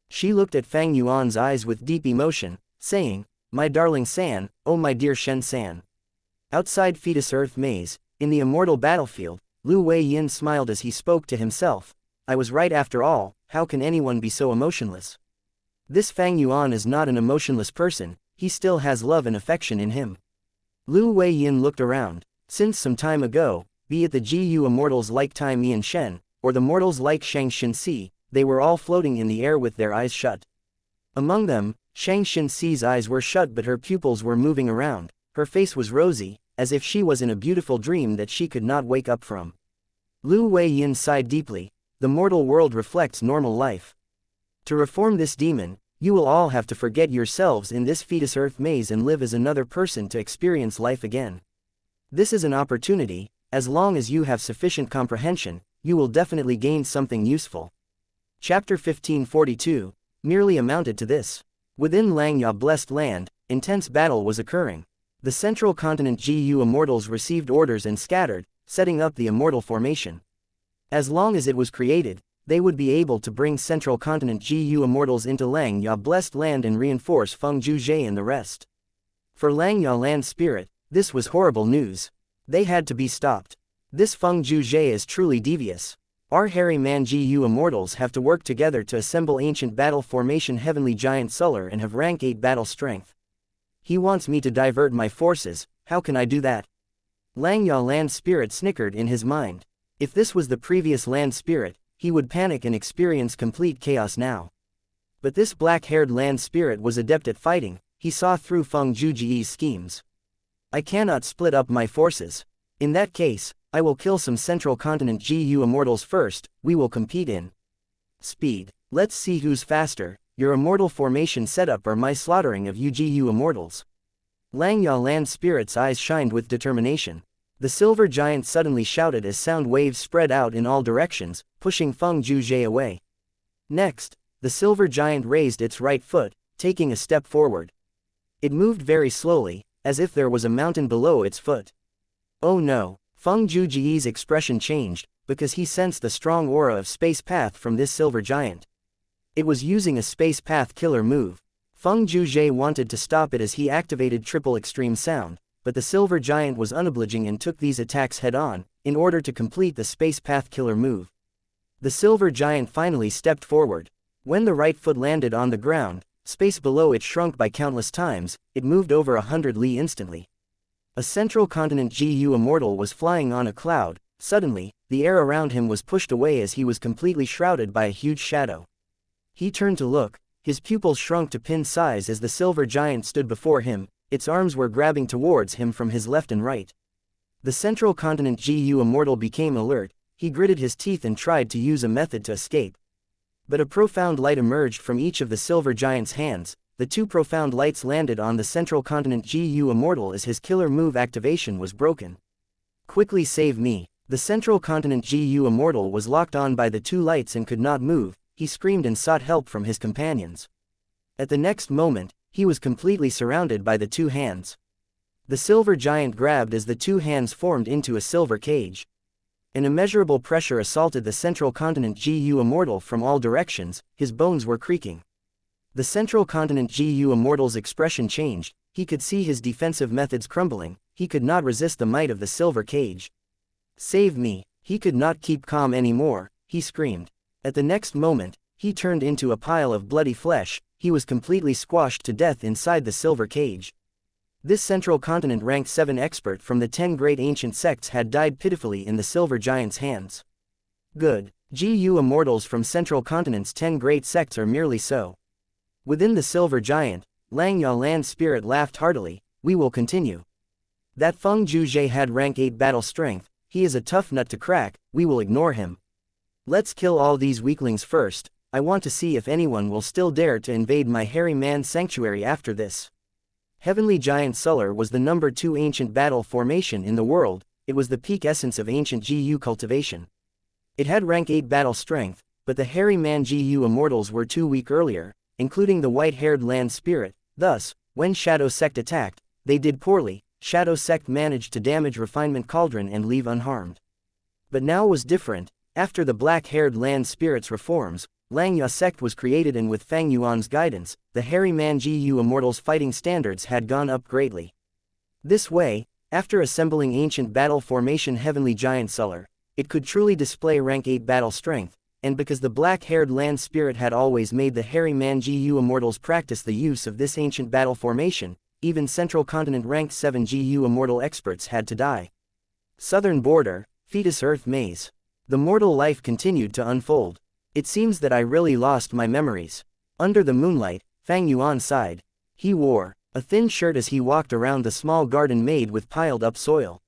She looked at Fang Yuan's eyes with deep emotion, saying, My darling San, oh my dear Shen San. Outside Fetus Earth Maze, in the Immortal battlefield, Lu Wei-yin smiled as he spoke to himself. I was right after all. How can anyone be so emotionless? This Fang Yuan is not an emotionless person. He still has love and affection in him. Lu Wei-yin looked around. Since some time ago, be it the Gu immortals like Tai Mian Shen, or the mortals like Shang Xinxi, they were all floating in the air with their eyes shut. Among them, Shang Xinxi's eyes were shut but her pupils were moving around. Her face was rosy, as if she was in a beautiful dream that she could not wake up from. Lu Wei-yin sighed deeply. The mortal world reflects normal life. To reform this demon, you will all have to forget yourselves in this Fetus Earth Maze and live as another person to experience life again. This is an opportunity. As long as you have sufficient comprehension, you will definitely gain something useful. Chapter 1542 merely amounted to this. Within Langya Blessed Land, intense battle was occurring. The central continent Gu immortals received orders and scattered, setting up the Immortal formation. As long as it was created, they would be able to bring central continent Gu immortals into Langya Blessed Land and reinforce Feng Zhuzhe and the rest. For Langya Land Spirit, this was horrible news. They had to be stopped. This Feng Zhuzhe is truly devious. Our hairy man Gu immortals have to work together to assemble ancient battle formation Heavenly Giant Suller and have rank 8 battle strength. He wants me to divert my forces. How can I do that? Langya Land Spirit snickered in his mind. If this was the previous Land Spirit, he would panic and experience complete chaos now. But this black-haired Land Spirit was adept at fighting. He saw through Feng Zhuzhe's schemes. I cannot split up my forces. In that case, I will kill some central continent Gu immortals first. We will compete in speed. Let's see who's faster, your immortal formation setup or my slaughtering of you Gu immortals. Langya Land Spirit's eyes shined with determination. The silver giant suddenly shouted as sound waves spread out in all directions, pushing Feng Zhuzhe away. Next, the silver giant raised its right foot, taking a step forward. It moved very slowly, as if there was a mountain below its foot. Oh no, Feng Zhuzhe's expression changed, because he sensed the strong aura of space path from this silver giant. It was using a space path killer move. Feng Zhuzhe wanted to stop it as he activated triple extreme sound, but the silver giant was unobliging and took these attacks head-on, in order to complete the space path killer move. The silver giant finally stepped forward. When the right foot landed on the ground, space below it shrunk by countless times. It moved over 100 li instantly. A central continent Gu immortal was flying on a cloud. Suddenly, the air around him was pushed away as he was completely shrouded by a huge shadow. He turned to look, his pupils shrunk to pin size as the silver giant stood before him, its arms were grabbing towards him from his left and right. The central continent GU Immortal became alert, he gritted his teeth and tried to use a method to escape. But a profound light emerged from each of the silver giant's hands. The two profound lights landed on the central continent GU Immortal as his killer move activation was broken. Quickly save me. The central continent GU Immortal was locked on by the two lights and could not move, he screamed and sought help from his companions. At the next moment, he was completely surrounded by the two hands. The silver giant grabbed as the two hands formed into a silver cage. An immeasurable pressure assaulted the central continent GU Immortal from all directions, his bones were creaking. The central continent GU Immortal's expression changed, he could see his defensive methods crumbling, he could not resist the might of the silver cage. Save me, he could not keep calm anymore, he screamed. At the next moment, he turned into a pile of bloody flesh, he was completely squashed to death inside the silver cage. This central continent ranked 7 expert from the 10 great ancient sects had died pitifully in the silver giant's hands. Good. GU Immortals from central continent's 10 great sects are merely so. Within the silver giant, Xianxia land spirit laughed heartily, we will continue. That Feng Zhuzhe had rank 8 battle strength, he is a tough nut to crack, we will ignore him. Let's kill all these weaklings first, I want to see if anyone will still dare to invade my hairy man sanctuary after this. Heavenly Giant Suller was the number 2 ancient battle formation in the world, it was the peak essence of ancient GU cultivation. It had rank 8 battle strength, but the hairy man GU Immortals were too weak earlier, including the white-haired land spirit, thus, when Shadow Sect attacked, they did poorly. Shadow Sect managed to damage Refinement Cauldron and leave unharmed. But now was different, after the black-haired land spirit's reforms, Xianxia Sect was created and with Fang Yuan's guidance, the hairy man GU Immortals fighting standards had gone up greatly. This way, after assembling ancient battle formation Heavenly Giant Suller, it could truly display rank 8 battle strength, and because the black-haired land spirit had always made the hairy man GU Immortals practice the use of this ancient battle formation, even Central Continent ranked 7 GU Immortal experts had to die. Southern Border, Fetus Earth Maze. The mortal life continued to unfold. It seems that I really lost my memories. Under the moonlight, Fang Yuan sighed. He wore a thin shirt as he walked around the small garden made with piled-up soil.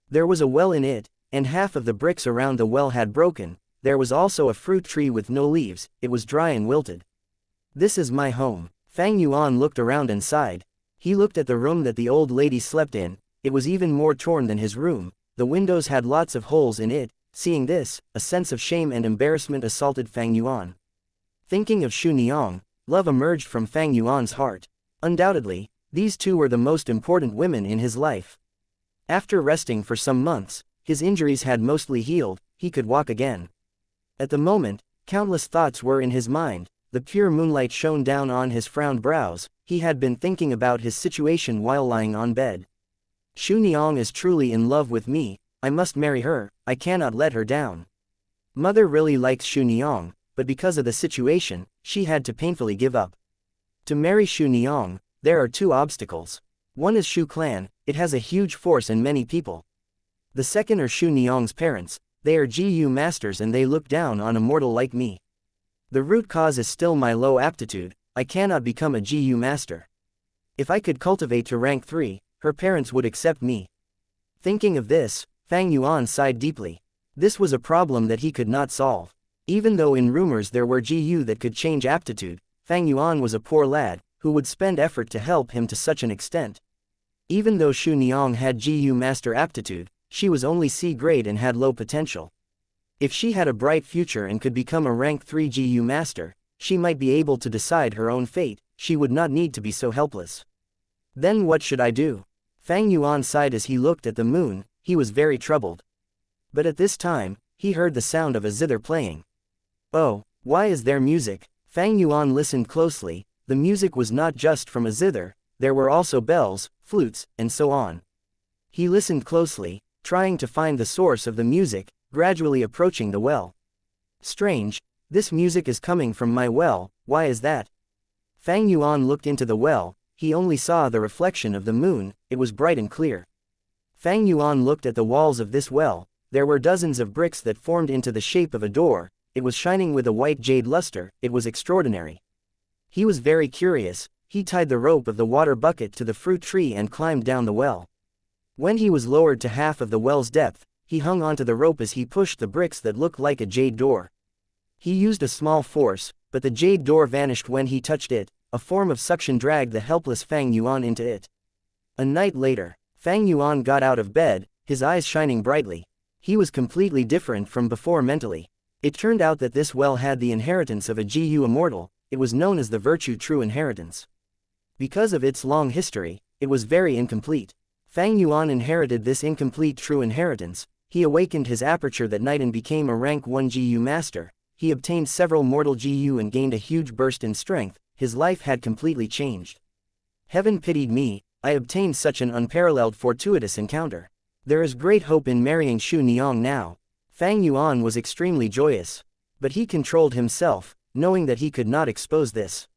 There was a well in it, and half of the bricks around the well had broken. There was also a fruit tree with no leaves, it was dry and wilted. This is my home. Fang Yuan looked around and sighed. He looked at the room that the old lady slept in, it was even more torn than his room, the windows had lots of holes in it. Seeing this, a sense of shame and embarrassment assaulted Fang Yuan. Thinking of Xu Niang, love emerged from Fang Yuan's heart. Undoubtedly, these two were the most important women in his life. After resting for some months, his injuries had mostly healed, he could walk again. At the moment, countless thoughts were in his mind, the pure moonlight shone down on his frowned brows, he had been thinking about his situation while lying on bed. Xu Niang is truly in love with me, I must marry her, I cannot let her down. Mother really likes Xu Niang, but because of the situation, she had to painfully give up. To marry Xu Niang, there are 2 obstacles. One is Xu clan, it has a huge force and many people. The second are Xu Niang's parents, they are GU masters and they look down on a mortal like me. The root cause is still my low aptitude, I cannot become a GU master. If I could cultivate to rank 3, her parents would accept me. Thinking of this, Fang Yuan sighed deeply. This was a problem that he could not solve. Even though in rumors there were GU that could change aptitude, Fang Yuan was a poor lad, who would spend effort to help him to such an extent. Even though Xu Niang had GU master aptitude, she was only C grade and had low potential. If she had a bright future and could become a rank 3 GU master, she might be able to decide her own fate, she would not need to be so helpless. Then what should I do? Fang Yuan sighed as he looked at the moon, he was very troubled. But at this time, he heard the sound of a zither playing. Oh, why is there music? Fang Yuan listened closely, the music was not just from a zither, there were also bells, flutes, and so on. He listened closely, trying to find the source of the music, gradually approaching the well. Strange, this music is coming from my well, why is that? Fang Yuan looked into the well, he only saw the reflection of the moon, it was bright and clear. Fang Yuan looked at the walls of this well, there were dozens of bricks that formed into the shape of a door. It was shining with a white jade luster. It was extraordinary. He was very curious. He tied the rope of the water bucket to the fruit tree and climbed down the well. When he was lowered to half of the well's depth, he hung onto the rope as he pushed the bricks that looked like a jade door. He used a small force, but the jade door vanished when he touched it. A form of suction dragged the helpless Fang Yuan into it. A night later, Fang Yuan got out of bed, his eyes shining brightly. He was completely different from before mentally. It turned out that this well had the inheritance of a GU Immortal. It was known as the virtue true inheritance. Because of its long history, it was very incomplete. Fang Yuan inherited this incomplete true inheritance. He awakened his aperture that night and became a rank 1 GU master. He obtained several mortal GU and gained a huge burst in strength. His life had completely changed. Heaven pitied me, I obtained such an unparalleled fortuitous encounter. There is great hope in marrying Xu Niang now. Fang Yuan was extremely joyous. But he controlled himself, knowing that he could not expose this.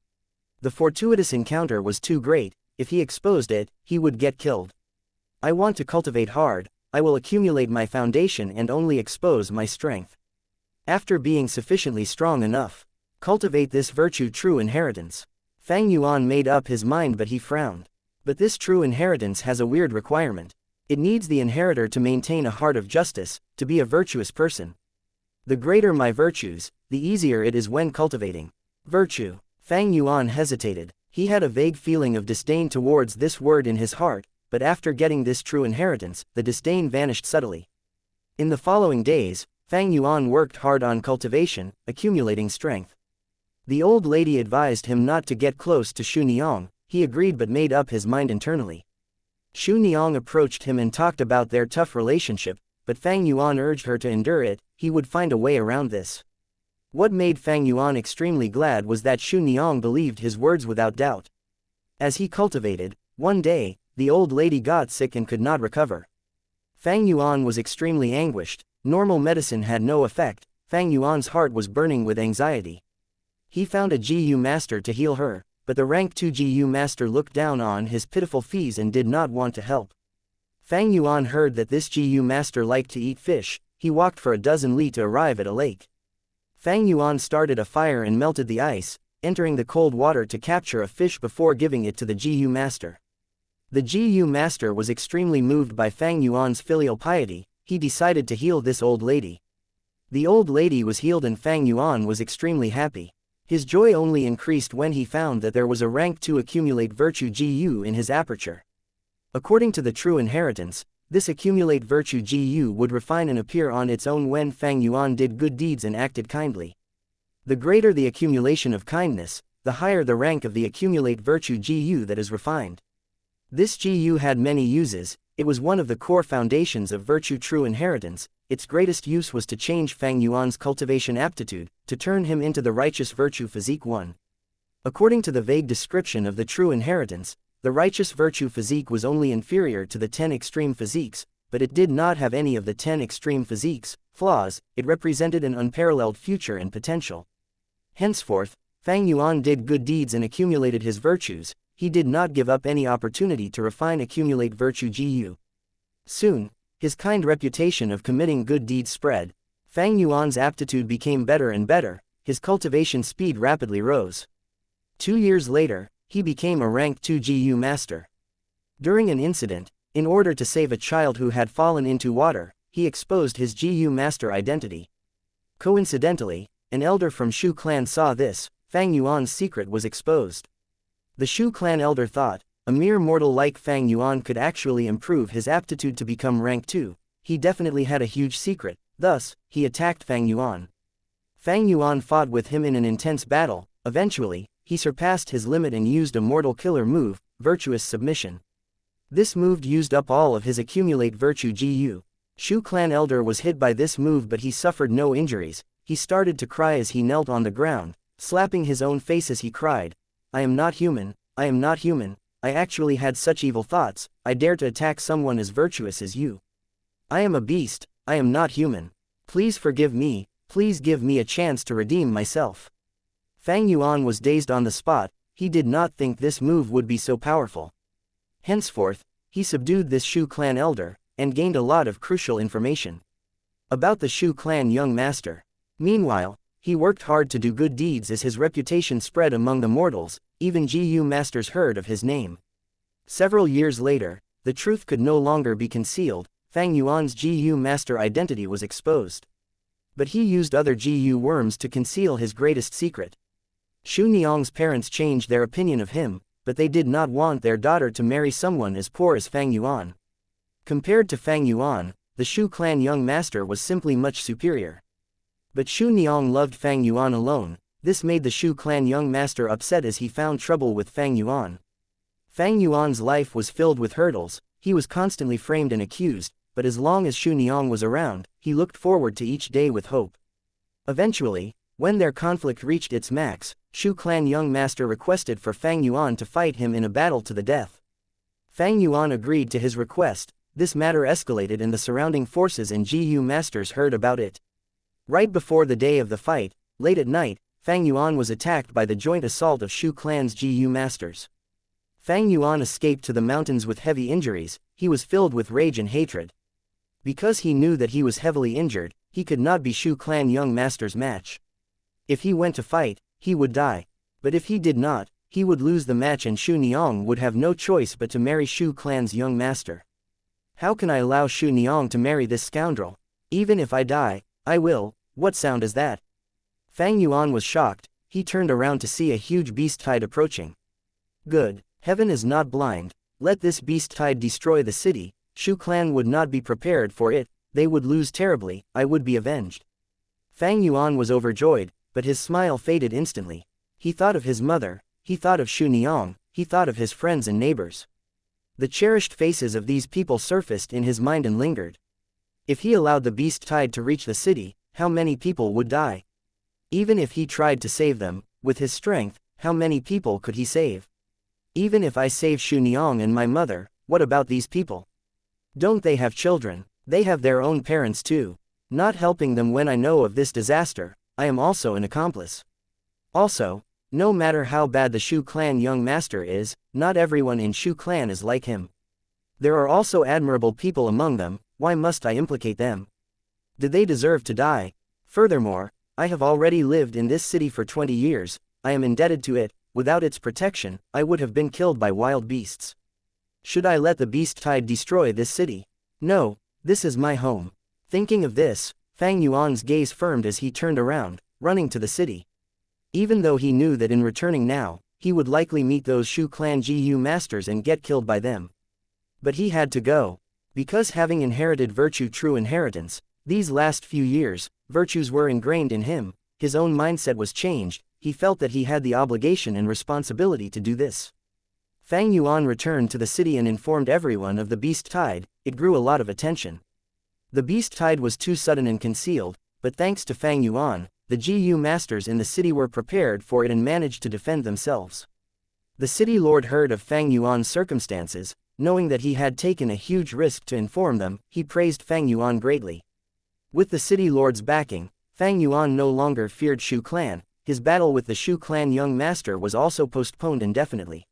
The fortuitous encounter was too great. If he exposed it, he would get killed. I want to cultivate hard. I will accumulate my foundation and only expose my strength. After being sufficiently strong enough, cultivate this virtue true inheritance. Fang Yuan made up his mind, but he frowned. But this true inheritance has a weird requirement. It needs the inheritor to maintain a heart of justice, to be a virtuous person. The greater my virtues, the easier it is when cultivating virtue. Fang Yuan hesitated. He had a vague feeling of disdain towards this word in his heart, but after getting this true inheritance, the disdain vanished subtly. In the following days, Fang Yuan worked hard on cultivation, accumulating strength. The old lady advised him not to get close to Xu Niang. He agreed but made up his mind internally. Xu Niang approached him and talked about their tough relationship, but Fang Yuan urged her to endure it. He would find a way around this. What made Fang Yuan extremely glad was that Xu Niang believed his words without doubt. As he cultivated, one day, the old lady got sick and could not recover. Fang Yuan was extremely anguished. Normal medicine had no effect. Fang Yuan's heart was burning with anxiety. He found a GU master to heal her, but the rank 2 GU master looked down on his pitiful fees and did not want to help. Fang Yuan heard that this GU master liked to eat fish. He walked for a dozen li to arrive at a lake. Fang Yuan started a fire and melted the ice, entering the cold water to capture a fish before giving it to the GU master. The GU master was extremely moved by Fang Yuan's filial piety. He decided to heal this old lady. The old lady was healed and Fang Yuan was extremely happy. His joy only increased when he found that there was a rank 2 accumulate virtue GU in his aperture. According to the true inheritance, this accumulate virtue GU would refine and appear on its own when Fang Yuan did good deeds and acted kindly. The greater the accumulation of kindness, the higher the rank of the accumulate virtue GU that is refined. This GU had many uses. It was one of the core foundations of virtue true inheritance. Its greatest use was to change Fang Yuan's cultivation aptitude, to turn him into the righteous virtue physique 1. According to the vague description of the true inheritance, the righteous virtue physique was only inferior to the 10 extreme physiques, but it did not have any of the 10 extreme physiques' flaws. It represented an unparalleled future and potential. Henceforth, Fang Yuan did good deeds and accumulated his virtues. He did not give up any opportunity to refine accumulate virtue GU. Soon, his kind reputation of committing good deeds spread. Fang Yuan's aptitude became better and better. His cultivation speed rapidly rose. 2 years later, he became a rank 2 GU master. During an incident, in order to save a child who had fallen into water, he exposed his GU master identity. Coincidentally, an elder from Shu clan saw this. Fang Yuan's secret was exposed. The Shu clan elder thought, a mere mortal like Fang Yuan could actually improve his aptitude to become rank 2. He definitely had a huge secret. Thus, he attacked Fang Yuan. Fang Yuan fought with him in an intense battle. Eventually, he surpassed his limit and used a mortal killer move, virtuous submission. This move used up all of his accumulate virtue GU. Shu clan elder was hit by this move but he suffered no injuries. He started to cry as he knelt on the ground, slapping his own face as he cried, I am not human, I am not human, I actually had such evil thoughts, I dare to attack someone as virtuous as you. I am a beast, I am not human. Please forgive me, please give me a chance to redeem myself. Fang Yuan was dazed on the spot. He did not think this move would be so powerful. Henceforth, he subdued this Shu clan elder, and gained a lot of crucial information. About the Shu clan young master. Meanwhile, he worked hard to do good deeds as his reputation spread among the mortals, even GU masters heard of his name. Several years later, the truth could no longer be concealed, Fang Yuan's GU master identity was exposed. But he used other GU worms to conceal his greatest secret. Shu Niang's parents changed their opinion of him, but they did not want their daughter to marry someone as poor as Fang Yuan. Compared to Fang Yuan, the Shu clan young master was simply much superior. But Shu Niang loved Fang Yuan alone. This made the Shu clan young master upset as he found trouble with Fang Yuan. Fang Yuan's life was filled with hurdles, he was constantly framed and accused, but as long as Shu Niang was around, he looked forward to each day with hope. Eventually, when their conflict reached its max, Shu clan young master requested for Fang Yuan to fight him in a battle to the death. Fang Yuan agreed to his request. This matter escalated and the surrounding forces and GU masters heard about it. Right before the day of the fight, late at night, Fang Yuan was attacked by the joint assault of Shu clan's GU masters. Fang Yuan escaped to the mountains with heavy injuries. He was filled with rage and hatred. Because he knew that he was heavily injured, he could not be Shu clan young master's match. If he went to fight, he would die. But if he did not, he would lose the match and Shu Niang would have no choice but to marry Shu clan's young master. How can I allow Shu Niang to marry this scoundrel? Even if I die, I will. What sound is that? Fang Yuan was shocked. He turned around to see a huge beast tide approaching. Good. Heaven is not blind. Let this beast tide destroy the city. Shu clan would not be prepared for it. They would lose terribly. I would be avenged. Fang Yuan was overjoyed, but his smile faded instantly. He thought of his mother. He thought of Shu Niang. He thought of his friends and neighbors. The cherished faces of these people surfaced in his mind and lingered. If he allowed the beast tide to reach the city, how many people would die? Even if he tried to save them, with his strength, how many people could he save? Even if I save Shu Niang and my mother, what about these people? Don't they have children? They have their own parents too. Not helping them when I know of this disaster, I am also an accomplice. Also, no matter how bad the Shu clan young master is, not everyone in Shu clan is like him. There are also admirable people among them. Why must I implicate them? Do they deserve to die? Furthermore, I have already lived in this city for 20 years, I am indebted to it. Without its protection, I would have been killed by wild beasts. Should I let the beast tide destroy this city? No, this is my home. Thinking of this, Fang Yuan's gaze firmed as he turned around, running to the city. Even though he knew that in returning now, he would likely meet those Shu clan GU masters and get killed by them. But he had to go. Because having inherited virtue true inheritance, these last few years, virtues were ingrained in him, his own mindset was changed, he felt that he had the obligation and responsibility to do this. Fang Yuan returned to the city and informed everyone of the beast tide. It drew a lot of attention. The beast tide was too sudden and concealed, but thanks to Fang Yuan, the GU masters in the city were prepared for it and managed to defend themselves. The city lord heard of Fang Yuan's circumstances. Knowing that he had taken a huge risk to inform them, he praised Fang Yuan greatly. With the city lord's backing, Fang Yuan no longer feared Shu clan. His battle with the Shu clan young master was also postponed indefinitely.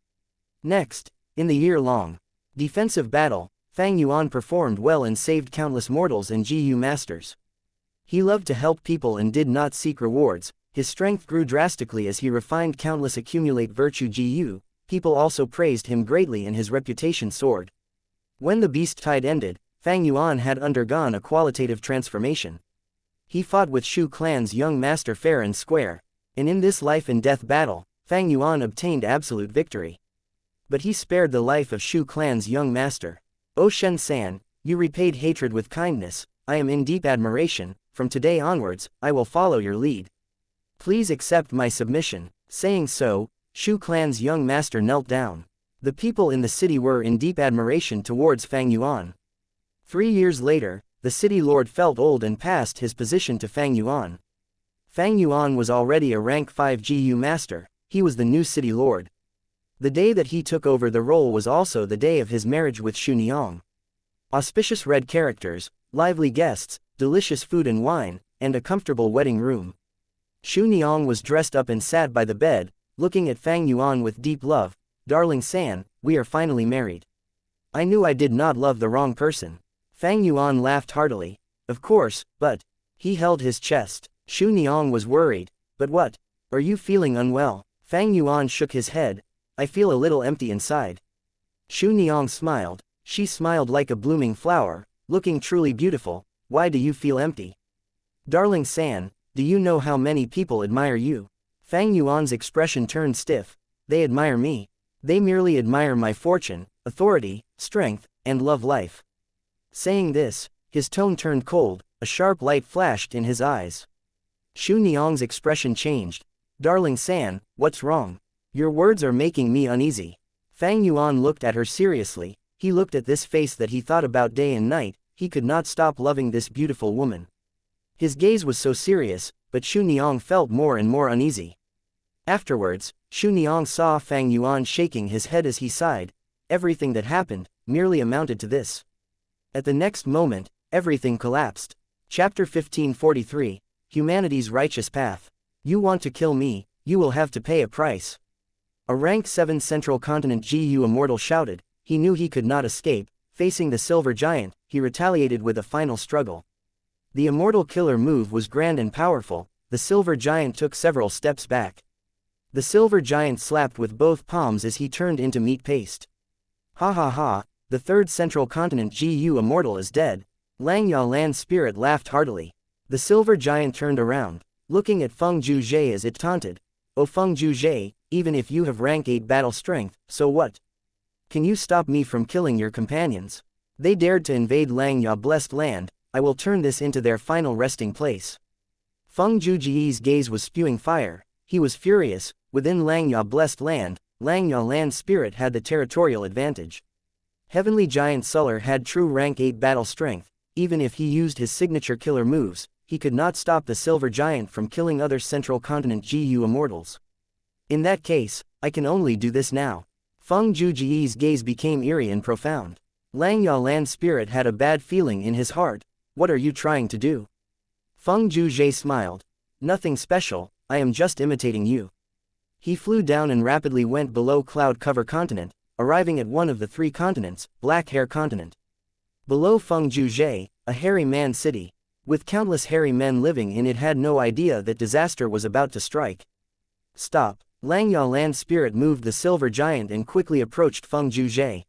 Next, in the year-long defensive battle, Fang Yuan performed well and saved countless mortals and GU masters. He loved to help people and did not seek rewards. His strength grew drastically as he refined countless accumulate virtue GU. People also praised him greatly and his reputation soared. When the beast tide ended, Fang Yuan had undergone a qualitative transformation. He fought with Shu clan's young master fair and square, and in this life and death battle, Fang Yuan obtained absolute victory. But he spared the life of Shu clan's young master. O Shen San, you repaid hatred with kindness. I am in deep admiration. From today onwards, I will follow your lead. Please accept my submission. Saying so, Shu clan's young master knelt down. The people in the city were in deep admiration towards Fang Yuan. 3 years later, the city lord felt old and passed his position to Fang Yuan. Fang Yuan was already a rank 5 GU master. He was the new city lord. The day that he took over the role was also the day of his marriage with Shu Niang. Auspicious red characters, lively guests, delicious food and wine, and a comfortable wedding room. Shu Niang was dressed up and sat by the bed, looking at Fang Yuan with deep love. Darling San, we are finally married. I knew I did not love the wrong person. Fang Yuan laughed heartily. Of course, but. He held his chest. Xu Niang was worried. But what? Are you feeling unwell? Fang Yuan shook his head. I feel a little empty inside. Xu Niang smiled. She smiled like a blooming flower, looking truly beautiful. Why do you feel empty? Darling San, do you know how many people admire you? Fang Yuan's expression turned stiff. They admire me. They merely admire my fortune, authority, strength, and love life. Saying this, his tone turned cold, a sharp light flashed in his eyes. Xu Niang's expression changed. Darling San, what's wrong? Your words are making me uneasy. Fang Yuan looked at her seriously. He looked at this face that he thought about day and night. He could not stop loving this beautiful woman. His gaze was so serious, but Xu Niang felt more and more uneasy. Afterwards, Xu Niang saw Fang Yuan shaking his head as he sighed. Everything that happened merely amounted to this. At the next moment, everything collapsed. Chapter 1543, Humanity's Righteous Path. You want to kill me, you will have to pay a price. A rank 7 Central Continent GU Immortal shouted. He knew he could not escape. Facing the silver giant, he retaliated with a final struggle. The Immortal Killer move was grand and powerful. The silver giant took several steps back. The silver giant slapped with both palms as he turned into meat paste. Ha ha ha, the 3rd Central Continent GU Immortal is dead. Lang Ya Land Spirit laughed heartily. The silver giant turned around, looking at Feng Zhuzhe as it taunted. Oh Feng Zhuzhe, even if you have rank 8 battle strength, so what? Can you stop me from killing your companions? They dared to invade Lang Ya Blessed Land. I will turn this into their final resting place. Feng Zhuzhe's gaze was spewing fire. He was furious. Within Lang Ya Blessed Land, Lang Ya Land Spirit had the territorial advantage. Heavenly Giant Suller had true rank 8 battle strength. Even if he used his signature killer moves, he could not stop the silver giant from killing other Central Continent GU Immortals. In that case, I can only do this now. Feng Zhuzhe's gaze became eerie and profound. Lang Ya Land Spirit had a bad feeling in his heart. What are you trying to do? Feng Zhuzhe smiled. Nothing special, I am just imitating you. He flew down and rapidly went below Cloud Cover Continent, arriving at one of the 3 continents, Black Hair Continent. Below Feng Zhuzhe, a hairy man city, with countless hairy men living in it, had no idea that disaster was about to strike. Stop. Lang Ya Land Spirit moved the silver giant and quickly approached Feng Zhuzhe.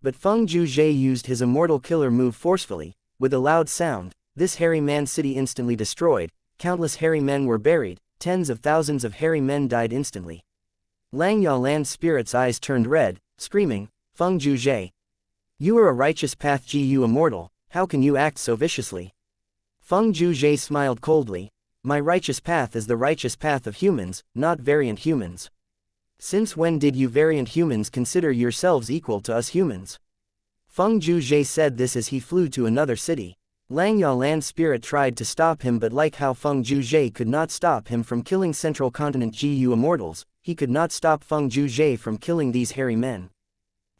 But Feng Zhuzhe used his Immortal Killer move forcefully. With a loud sound, this hairy man city instantly destroyed. Countless hairy men were buried. Tens of thousands of hairy men died instantly. Lang Ya Land Spirit's eyes turned red, screaming, Feng Zhuzhe, you are a righteous path GU Immortal, how can you act so viciously? Feng Zhuzhe smiled coldly. My righteous path is the righteous path of humans, not variant humans. Since when did you variant humans consider yourselves equal to us humans? Feng Zhuzhe said this as he flew to another city. Lang Ya Land Spirit tried to stop him, but like how Feng Zhuzhe could not stop him from killing Central Continent GU Immortals, he could not stop Feng Zhuzhe from killing these hairy men.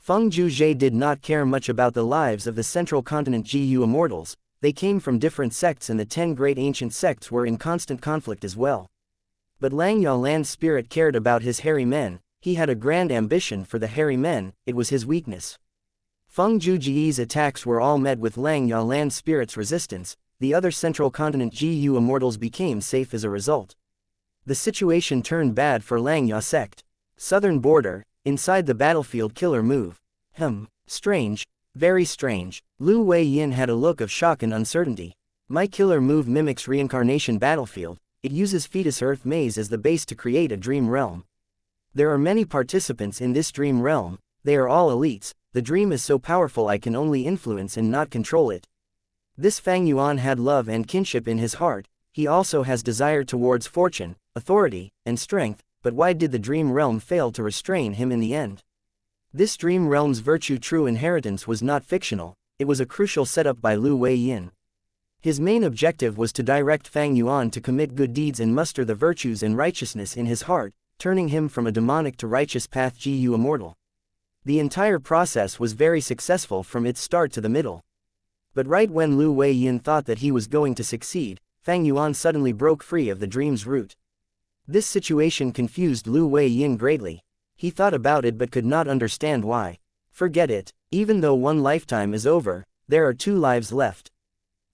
Feng Zhuzhe did not care much about the lives of the Central Continent GU Immortals. They came from different sects and the 10 great ancient sects were in constant conflict as well. But Lang Ya Land Spirit cared about his hairy men. He had a grand ambition for the hairy men, it was his weakness. Feng Zhuzhe's attacks were all met with Lang Ya Land Spirit's resistance. The other Central Continent GU Immortals became safe as a result. The situation turned bad for Lang Ya sect. Southern border, inside the battlefield killer move. Strange. Very strange. Lu Wei Yin had a look of shock and uncertainty. My killer move mimics reincarnation battlefield. It uses Fetus Earth Maze as the base to create a dream realm. There are many participants in this dream realm. They are all elites. The dream is so powerful I can only influence and not control it. This Fang Yuan had love and kinship in his heart. He also has desire towards fortune, authority, and strength, but why did the dream realm fail to restrain him in the end? This dream realm's virtue true inheritance was not fictional, it was a crucial setup by Lu Wei Yin. His main objective was to direct Fang Yuan to commit good deeds and muster the virtues and righteousness in his heart, turning him from a demonic to righteous path GU Immortal. The entire process was very successful from its start to the middle. But right when Lu Wei Yin thought that he was going to succeed, Fang Yuan suddenly broke free of the dream's root. This situation confused Lu Wei Yin greatly. He thought about it but could not understand why. Forget it. Even though one lifetime is over, there are 2 lives left.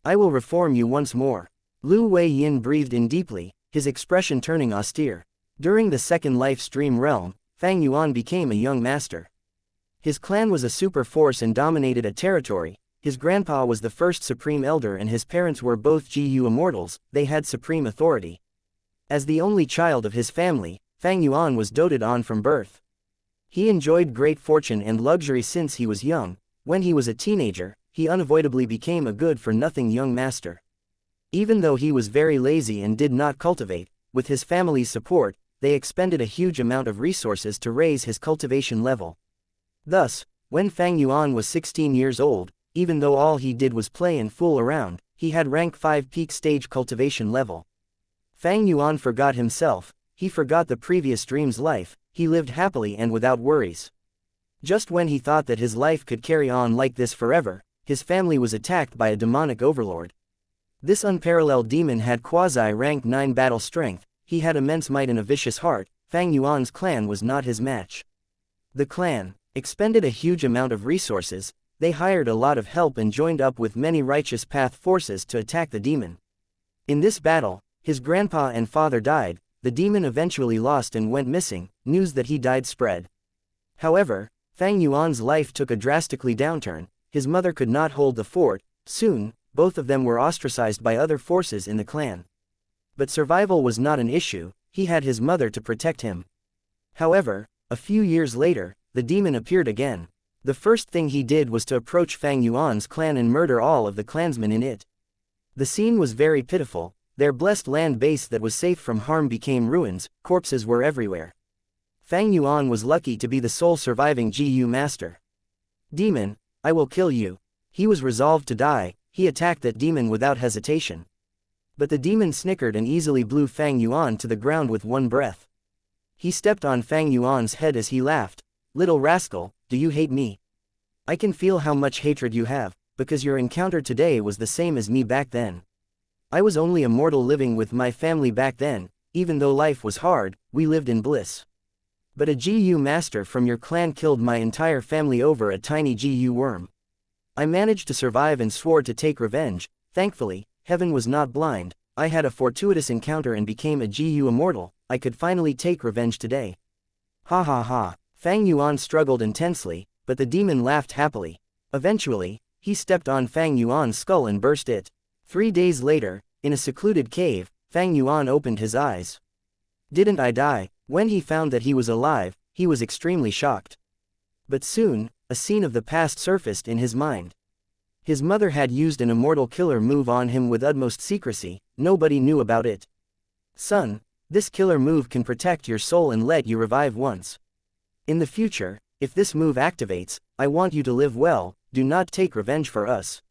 I will reform you once more. Lu Wei Yin breathed in deeply, his expression turning austere. During the second life stream realm, Fang Yuan became a young master. His clan was a super force and dominated a territory. His grandpa was the first supreme elder and his parents were both GU immortals, they had supreme authority. As the only child of his family, Fang Yuan was doted on from birth. He enjoyed great fortune and luxury since he was young. When he was a teenager, he unavoidably became a good-for-nothing young master. Even though he was very lazy and did not cultivate, with his family's support, they expended a huge amount of resources to raise his cultivation level. Thus, when Fang Yuan was 16 years old, even though all he did was play and fool around, he had rank 5 peak stage cultivation level. Fang Yuan forgot himself, he forgot the previous dream's life, he lived happily and without worries. Just when he thought that his life could carry on like this forever, his family was attacked by a demonic overlord. This unparalleled demon had quasi-rank 9 battle strength, he had immense might and a vicious heart. Fang Yuan's clan was not his match. The clan expended a huge amount of resources, they hired a lot of help and joined up with many righteous path forces to attack the demon. In this battle, his grandpa and father died, the demon eventually lost and went missing, news that he died spread. However, Fang Yuan's life took a drastically downturn, his mother could not hold the fort, soon, both of them were ostracized by other forces in the clan. But survival was not an issue, he had his mother to protect him. However, a few years later, the demon appeared again. The first thing he did was to approach Fang Yuan's clan and murder all of the clansmen in it. The scene was very pitiful, their blessed land base that was safe from harm became ruins, corpses were everywhere. Fang Yuan was lucky to be the sole surviving GU master. Demon, I will kill you. He was resolved to die, he attacked that demon without hesitation. But the demon snickered and easily blew Fang Yuan to the ground with one breath. He stepped on Fang Yuan's head as he laughed. Little rascal, do you hate me? I can feel how much hatred you have, because your encounter today was the same as me back then. I was only a mortal living with my family back then, even though life was hard, we lived in bliss. But a GU master from your clan killed my entire family over a tiny GU worm. I managed to survive and swore to take revenge. Thankfully, heaven was not blind, I had a fortuitous encounter and became a GU immortal, I could finally take revenge today. Ha ha ha. Fang Yuan struggled intensely, but the demon laughed happily. Eventually, he stepped on Fang Yuan's skull and burst it. 3 days later, in a secluded cave, Fang Yuan opened his eyes. Didn't I die? When he found that he was alive, he was extremely shocked. But soon, a scene of the past surfaced in his mind. His mother had used an immortal killer move on him with utmost secrecy, nobody knew about it. Son, this killer move can protect your soul and let you revive once. In the future, if this move activates, I want you to live well, do not take revenge for us.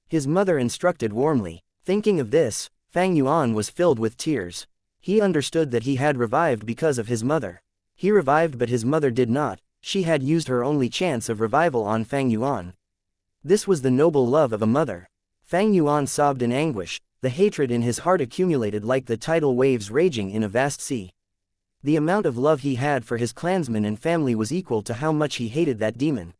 His mother instructed warmly. Thinking of this, Fang Yuan was filled with tears. He understood that he had revived because of his mother. He revived but his mother did not, she had used her only chance of revival on Fang Yuan. This was the noble love of a mother. Fang Yuan sobbed in anguish, the hatred in his heart accumulated like the tidal waves raging in a vast sea. The amount of love he had for his clansmen and family was equal to how much he hated that demon.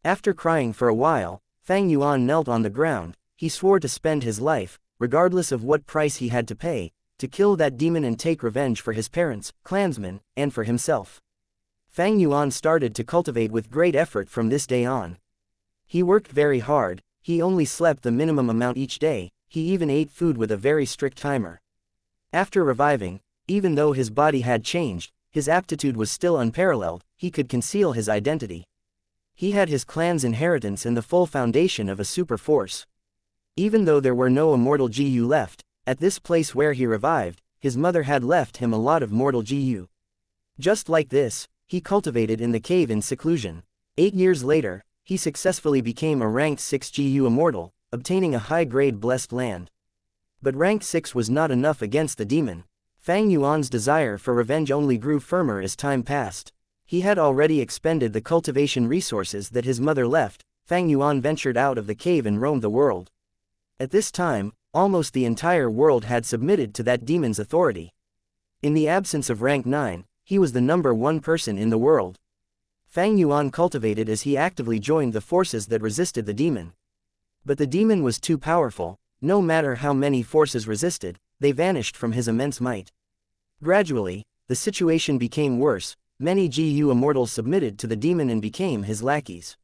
After crying for a while, Fang Yuan knelt on the ground, he swore to spend his life, regardless of what price he had to pay, to kill that demon and take revenge for his parents, clansmen, and for himself. Fang Yuan started to cultivate with great effort from this day on. He worked very hard, he only slept the minimum amount each day, he even ate food with a very strict timer. After reviving, even though his body had changed, his aptitude was still unparalleled, he could conceal his identity. He had his clan's inheritance and the full foundation of a super force. Even though there were no immortal GU left, at this place where he revived, his mother had left him a lot of mortal GU. Just like this, he cultivated in the cave in seclusion. 8 years later, he successfully became a ranked 6 GU immortal, obtaining a high-grade blessed land. But rank 6 was not enough against the demon. Fang Yuan's desire for revenge only grew firmer as time passed. He had already expended the cultivation resources that his mother left. Fang Yuan ventured out of the cave and roamed the world. At this time, almost the entire world had submitted to that demon's authority. In the absence of rank 9, he was the number 1 person in the world. Fang Yuan cultivated as he actively joined the forces that resisted the demon. But the demon was too powerful, no matter how many forces resisted, they vanished from his immense might. Gradually, the situation became worse. Many GU immortals submitted to the demon and became his lackeys.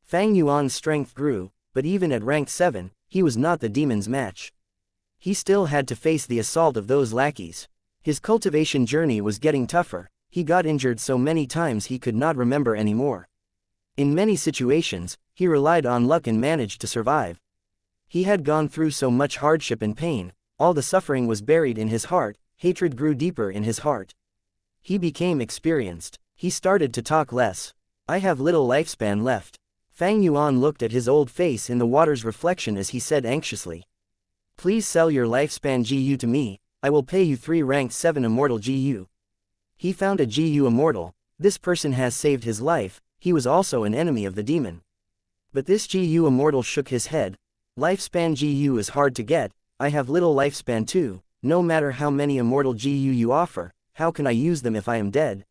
Fang Yuan's strength grew, but even at rank 7, he was not the demon's match. He still had to face the assault of those lackeys. His cultivation journey was getting tougher. He got injured so many times he could not remember anymore. In many situations, he relied on luck and managed to survive. He had gone through so much hardship and pain, all the suffering was buried in his heart, hatred grew deeper in his heart. He became experienced. He started to talk less. I have little lifespan left. Fang Yuan looked at his old face in the water's reflection as he said anxiously. Please sell your lifespan GU to me, I will pay you 3 rank 7 immortal GU. He found a GU immortal. This person has saved his life. He was also an enemy of the demon. But this GU immortal shook his head. Lifespan GU is hard to get, I have little lifespan too, no matter how many immortal GU you offer, how can I use them if I am dead?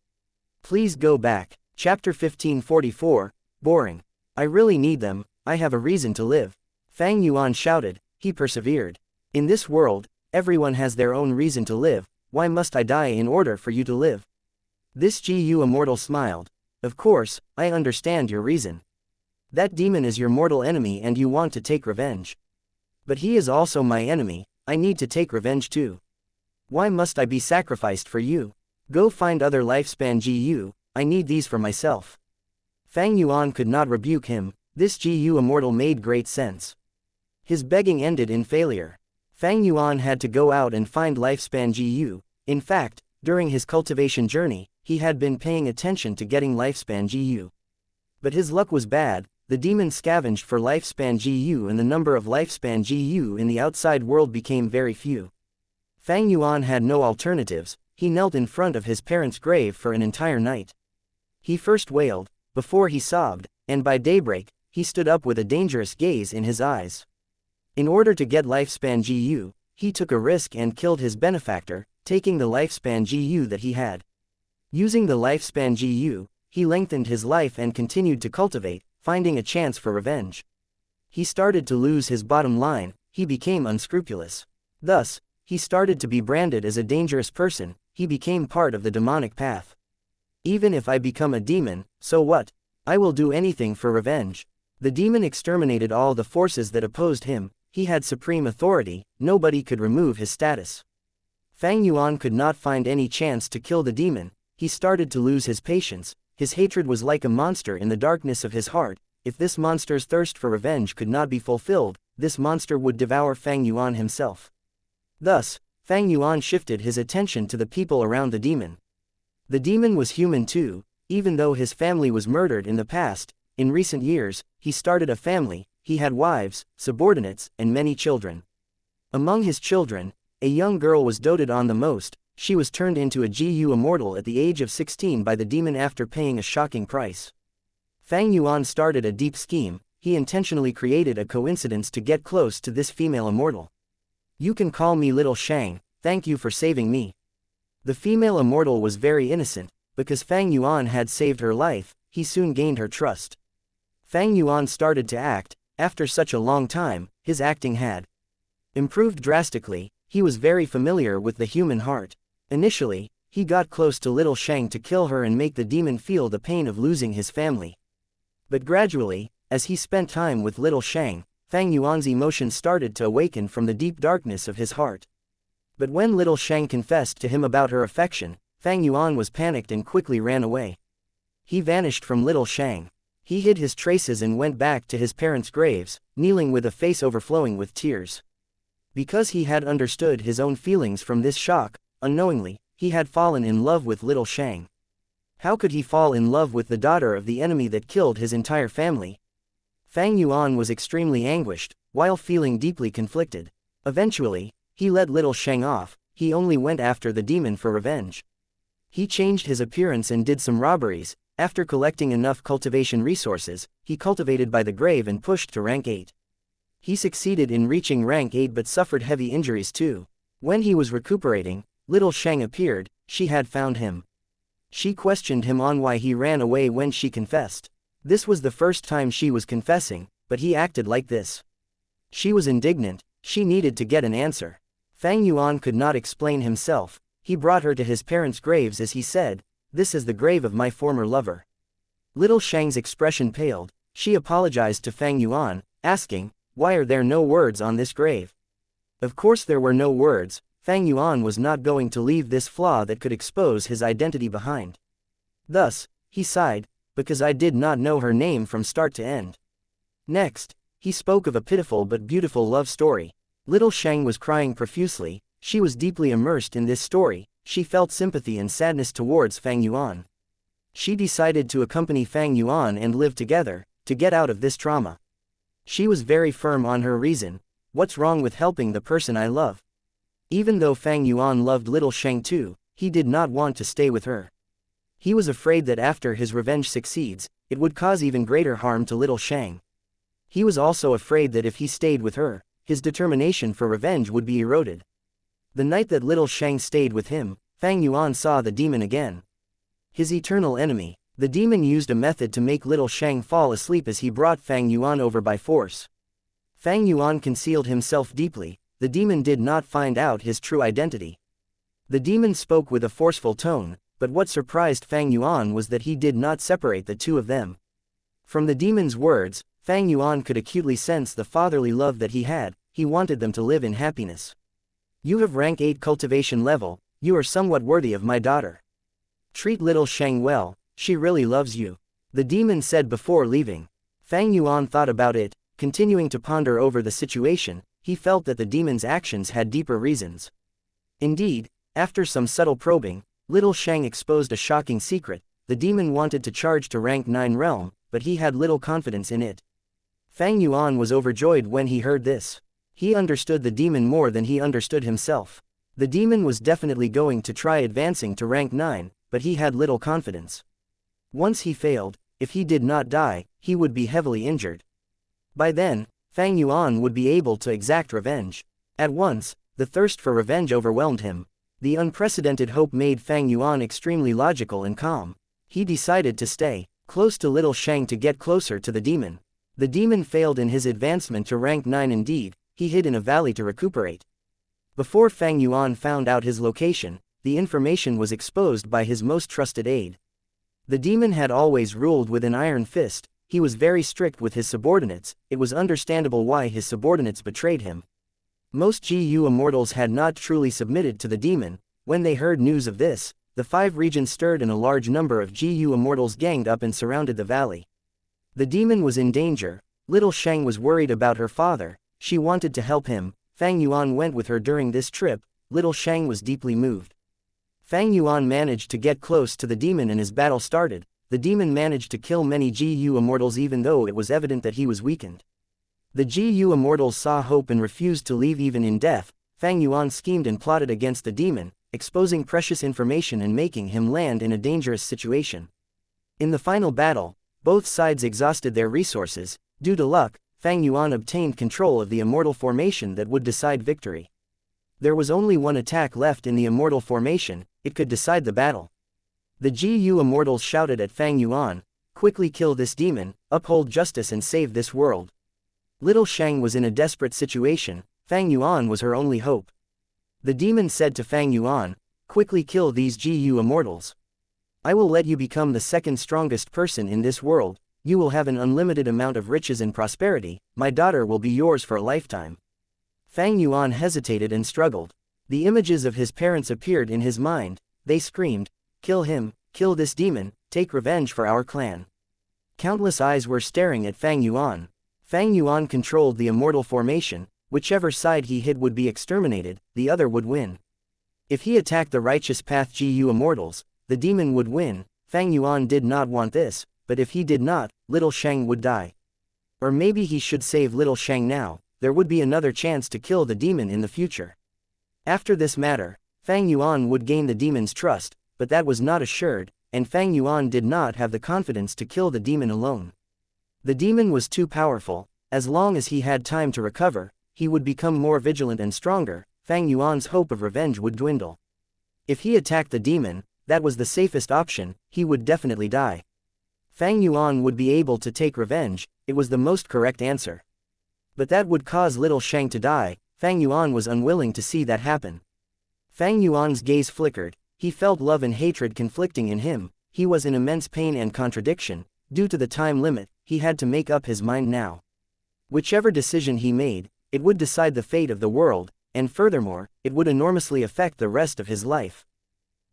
Please go back. Chapter 1544, boring. I really need them, I have a reason to live. Fang Yuan shouted. He persevered. In this world, everyone has their own reason to live, why must I die in order for you to live? This GU immortal smiled. Of course, I understand your reason. That demon is your mortal enemy and you want to take revenge. But he is also my enemy, I need to take revenge too. Why must I be sacrificed for you? Go find other lifespan GU, I need these for myself. Fang Yuan could not rebuke him, this GU immortal made great sense. His begging ended in failure. Fang Yuan had to go out and find lifespan GU. In fact, during his cultivation journey, he had been paying attention to getting lifespan GU. But his luck was bad, the demon scavenged for lifespan GU and the number of lifespan GU in the outside world became very few. Fang Yuan had no alternatives, he knelt in front of his parents' grave for an entire night. He first wailed, before he sobbed, and by daybreak, he stood up with a dangerous gaze in his eyes. In order to get lifespan GU, he took a risk and killed his benefactor, taking the lifespan GU that he had. Using the lifespan GU, he lengthened his life and continued to cultivate, finding a chance for revenge. He started to lose his bottom line, he became unscrupulous. Thus, he started to be branded as a dangerous person, he became part of the demonic path. Even if I become a demon, so what? I will do anything for revenge. The demon exterminated all the forces that opposed him, he had supreme authority, nobody could remove his status. Fang Yuan could not find any chance to kill the demon, he started to lose his patience, his hatred was like a monster in the darkness of his heart, if this monster's thirst for revenge could not be fulfilled, this monster would devour Fang Yuan himself. Thus, Fang Yuan shifted his attention to the people around the demon. The demon was human too, even though his family was murdered in the past, in recent years, he started a family, he had wives, subordinates, and many children. Among his children, a young girl was doted on the most, she was turned into a GU immortal at the age of 16 by the demon after paying a shocking price. Fang Yuan started a deep scheme, he intentionally created a coincidence to get close to this female immortal. You can call me Little Shang, thank you for saving me. The female immortal was very innocent, because Fang Yuan had saved her life, he soon gained her trust. Fang Yuan started to act, after such a long time, his acting had improved drastically, he was very familiar with the human heart. Initially, he got close to Little Shang to kill her and make the demon feel the pain of losing his family. But gradually, as he spent time with Little Shang, Fang Yuan's emotions started to awaken from the deep darkness of his heart. But when Little Shang confessed to him about her affection, Fang Yuan was panicked and quickly ran away. He vanished from Little Shang. He hid his traces and went back to his parents' graves, kneeling with a face overflowing with tears. Because he had understood his own feelings from this shock, unknowingly, he had fallen in love with Little Shang. How could he fall in love with the daughter of the enemy that killed his entire family? Fang Yuan was extremely anguished, while feeling deeply conflicted. Eventually, he let Little Shang off, he only went after the demon for revenge. He changed his appearance and did some robberies. After collecting enough cultivation resources, he cultivated by the grave and pushed to rank 8. He succeeded in reaching rank 8 but suffered heavy injuries too. When he was recuperating, Little Shang appeared, she had found him. She questioned him on why he ran away when she confessed. This was the first time she was confessing, but he acted like this. She was indignant, She needed to get an answer. Fang Yuan could not explain himself. He brought her to his parents' graves as he said, "This is the grave of my former lover." Little Shang's expression paled. She apologized to Fang Yuan, asking, "Why are there no words on this grave?" Of course there were no words. Fang Yuan was not going to leave this flaw that could expose his identity behind. Thus, he sighed, "Because I did not know her name from start to end." Next, he spoke of a pitiful but beautiful love story. Little Shang was crying profusely. She was deeply immersed in this story. She felt sympathy and sadness towards Fang Yuan. She decided to accompany Fang Yuan and live together, to get out of this trauma. She was very firm on her reason. What's wrong with helping the person I love? Even though Fang Yuan loved little Shang too, he did not want to stay with her. He was afraid that after his revenge succeeds, it would cause even greater harm to little Shang. He was also afraid that if he stayed with her, his determination for revenge would be eroded. The night that little Shang stayed with him, Fang Yuan saw the demon again. His eternal enemy. The demon used a method to make little Shang fall asleep as he brought Fang Yuan over by force. Fang Yuan concealed himself deeply. The demon did not find out his true identity. The demon spoke with a forceful tone, but what surprised Fang Yuan was that he did not separate the two of them. From the demon's words, Fang Yuan could acutely sense the fatherly love that he had. He wanted them to live in happiness. "You have rank 8 cultivation level, you are somewhat worthy of my daughter. Treat little Shang well, she really loves you," the demon said before leaving. Fang Yuan thought about it, continuing to ponder over the situation. He felt that the demon's actions had deeper reasons. Indeed, after some subtle probing, little Shang exposed a shocking secret. The demon wanted to charge to rank 9 realm, but he had little confidence in it. Fang Yuan was overjoyed when he heard this. He understood the demon more than he understood himself. The demon was definitely going to try advancing to rank 9, but he had little confidence. Once he failed, if he did not die, he would be heavily injured. By then, Fang Yuan would be able to exact revenge. At once, the thirst for revenge overwhelmed him. The unprecedented hope made Fang Yuan extremely logical and calm. He decided to stay close to little Shang to get closer to the demon. The demon failed in his advancement to rank 9 indeed. He hid in a valley to recuperate. Before Fang Yuan found out his location, the information was exposed by his most trusted aide. The demon had always ruled with an iron fist. He was very strict with his subordinates. It was understandable why his subordinates betrayed him. Most GU immortals had not truly submitted to the demon. When they heard news of this, the 5 regions stirred and a large number of GU immortals ganged up and surrounded the valley. The demon was in danger. Little Shang was worried about her father. She wanted to help him. Fang Yuan went with her during this trip. Little Shang was deeply moved. Fang Yuan managed to get close to the demon and his battle started. The demon managed to kill many GU immortals even though it was evident that he was weakened. The GU immortals saw hope and refused to leave even in death. Fang Yuan schemed and plotted against the demon, exposing precious information and making him land in a dangerous situation. In the final battle, both sides exhausted their resources. Due to luck, Fang Yuan obtained control of the Immortal formation that would decide victory. There was only one attack left in the Immortal formation. It could decide the battle. The GU immortals shouted at Fang Yuan, "Quickly kill this demon, uphold justice and save this world." Little Shang was in a desperate situation. Fang Yuan was her only hope. The demon said to Fang Yuan, "Quickly kill these GU immortals. I will let you become the second strongest person in this world. You will have an unlimited amount of riches and prosperity. My daughter will be yours for a lifetime." Fang Yuan hesitated and struggled. The images of his parents appeared in his mind. They screamed, "Kill him, kill this demon, take revenge for our clan." Countless eyes were staring at Fang Yuan. Fang Yuan controlled the Immortal formation. Whichever side he hit would be exterminated, the other would win. If he attacked the righteous path GU immortals, the demon would win. Fang Yuan did not want this, but if he did not, little Shang would die. Or maybe he should save little Shang now. There would be another chance to kill the demon in the future. After this matter, Fang Yuan would gain the demon's trust, but that was not assured, and Fang Yuan did not have the confidence to kill the demon alone. The demon was too powerful. As long as he had time to recover, he would become more vigilant and stronger. Fang Yuan's hope of revenge would dwindle. If he attacked the demon, that was the safest option. He would definitely die. Fang Yuan would be able to take revenge. It was the most correct answer. But that would cause little Shang to die. Fang Yuan was unwilling to see that happen. Fang Yuan's gaze flickered. He felt love and hatred conflicting in him. He was in immense pain and contradiction. Due to the time limit, he had to make up his mind now. Whichever decision he made, it would decide the fate of the world, and furthermore, it would enormously affect the rest of his life.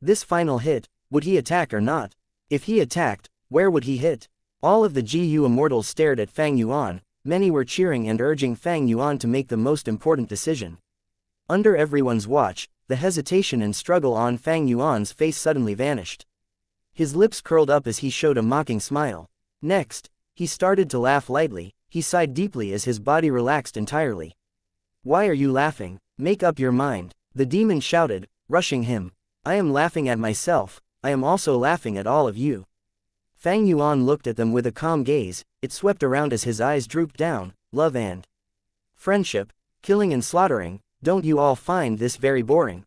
This final hit, would he attack or not? If he attacked, where would he hit? All of the GU immortals stared at Fang Yuan. Many were cheering and urging Fang Yuan to make the most important decision. Under everyone's watch, the hesitation and struggle on Fang Yuan's face suddenly vanished. His lips curled up as he showed a mocking smile. Next, he started to laugh lightly. He sighed deeply as his body relaxed entirely. "Why are you laughing? Make up your mind," the demon shouted, rushing him. "I am laughing at myself. I am also laughing at all of you." Fang Yuan looked at them with a calm gaze. It swept around as his eyes drooped down. "Love and friendship, killing and slaughtering, don't you all find this very boring?"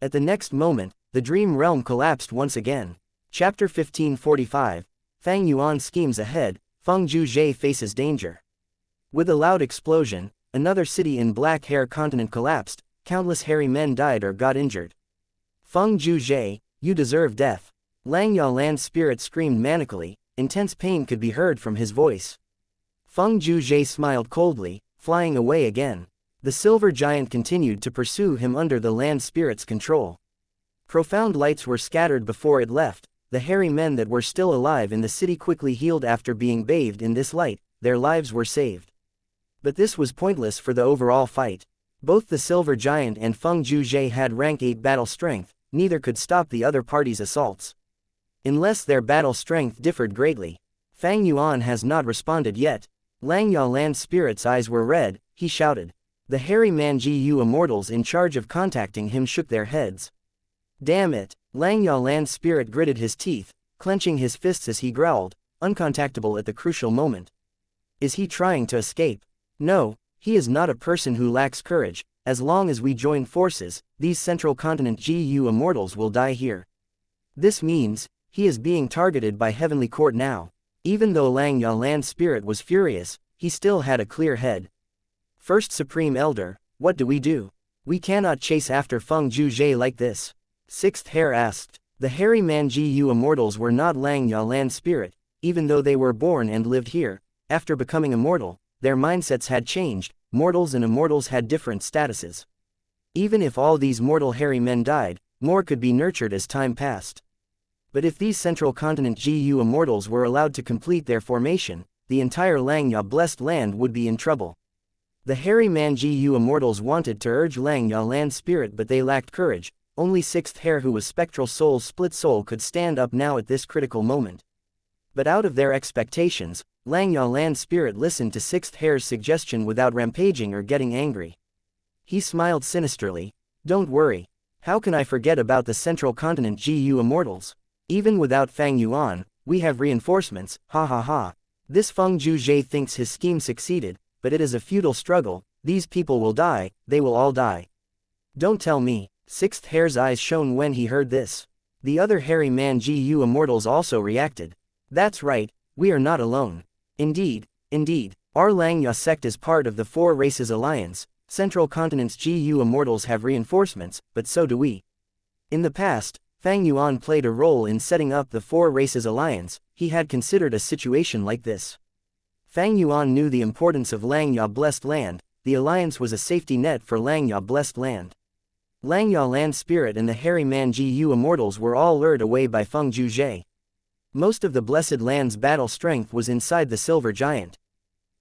At the next moment, the dream realm collapsed once again. Chapter 1545. Fang Yuan schemes ahead. Feng Zhuzhe faces danger. With a loud explosion, another city in Black Hair Continent collapsed. Countless hairy men died or got injured. "Feng Zhuzhe, you deserve death." Lang Yalan's spirit screamed manically. Intense pain could be heard from his voice. Feng Zhuzhe smiled coldly, flying away again. The silver giant continued to pursue him under the land spirit's control. Profound lights were scattered before it left. The hairy men that were still alive in the city quickly healed after being bathed in this light. Their lives were saved. But this was pointless for the overall fight. Both the silver giant and Feng Zhuzhe had rank 8 battle strength. Neither could stop the other party's assaults, unless their battle strength differed greatly. Fang Yuan has not responded yet. Lang Yalan's spirit's eyes were red. He shouted. The hairy man GU immortals in charge of contacting him shook their heads. "Damn it!" Lang Yalan's spirit gritted his teeth, clenching his fists as he growled, uncontactable at the crucial moment. Is he trying to escape? No, he is not a person who lacks courage. As long as we join forces, these Central Continent GU immortals will die here. This means, he is being targeted by Heavenly Court now. Even though Lang Yalan's spirit was furious, he still had a clear head. First Supreme Elder, what do? We cannot chase after Feng Zhuzhe like this. Sixth Hair asked. The hairy man GU immortals were not Lang Yalan's spirit, even though they were born and lived here. After becoming immortal, their mindsets had changed. Mortals and immortals had different statuses. Even if all these mortal hairy men died, more could be nurtured as time passed. But if these Central Continent GU immortals were allowed to complete their formation, the entire Langya blessed land would be in trouble. The hairy man GU immortals wanted to urge Lang Yalan's spirit, but they lacked courage. Only Sixth Hair, who was Spectral Soul's split soul, could stand up now at this critical moment. But out of their expectations, Lang Yalan's spirit listened to Sixth Hair's suggestion without rampaging or getting angry. He smiled sinisterly. Don't worry. How can I forget about the Central Continent GU immortals? Even without Fang Yuan, we have reinforcements, ha ha ha. This Feng Zhuzhe thinks his scheme succeeded, but it is a futile struggle. These people will die, they will all die. Don't tell me. Sixth Hair's eyes shone when he heard this. The other hairy man GU immortals also reacted. That's right, we are not alone. Indeed, our Langya sect is part of the Four Races Alliance. Central Continent's GU immortals have reinforcements, but so do we. In the past, Fang Yuan played a role in setting up the Four Races Alliance. He had considered a situation like this. Fang Yuan knew the importance of Langya blessed land. The alliance was a safety net for Langya blessed land. Langya land spirit and the hairy man GU immortals were all lured away by Feng Zhuzhe. Most of the blessed land's battle strength was inside the silver giant.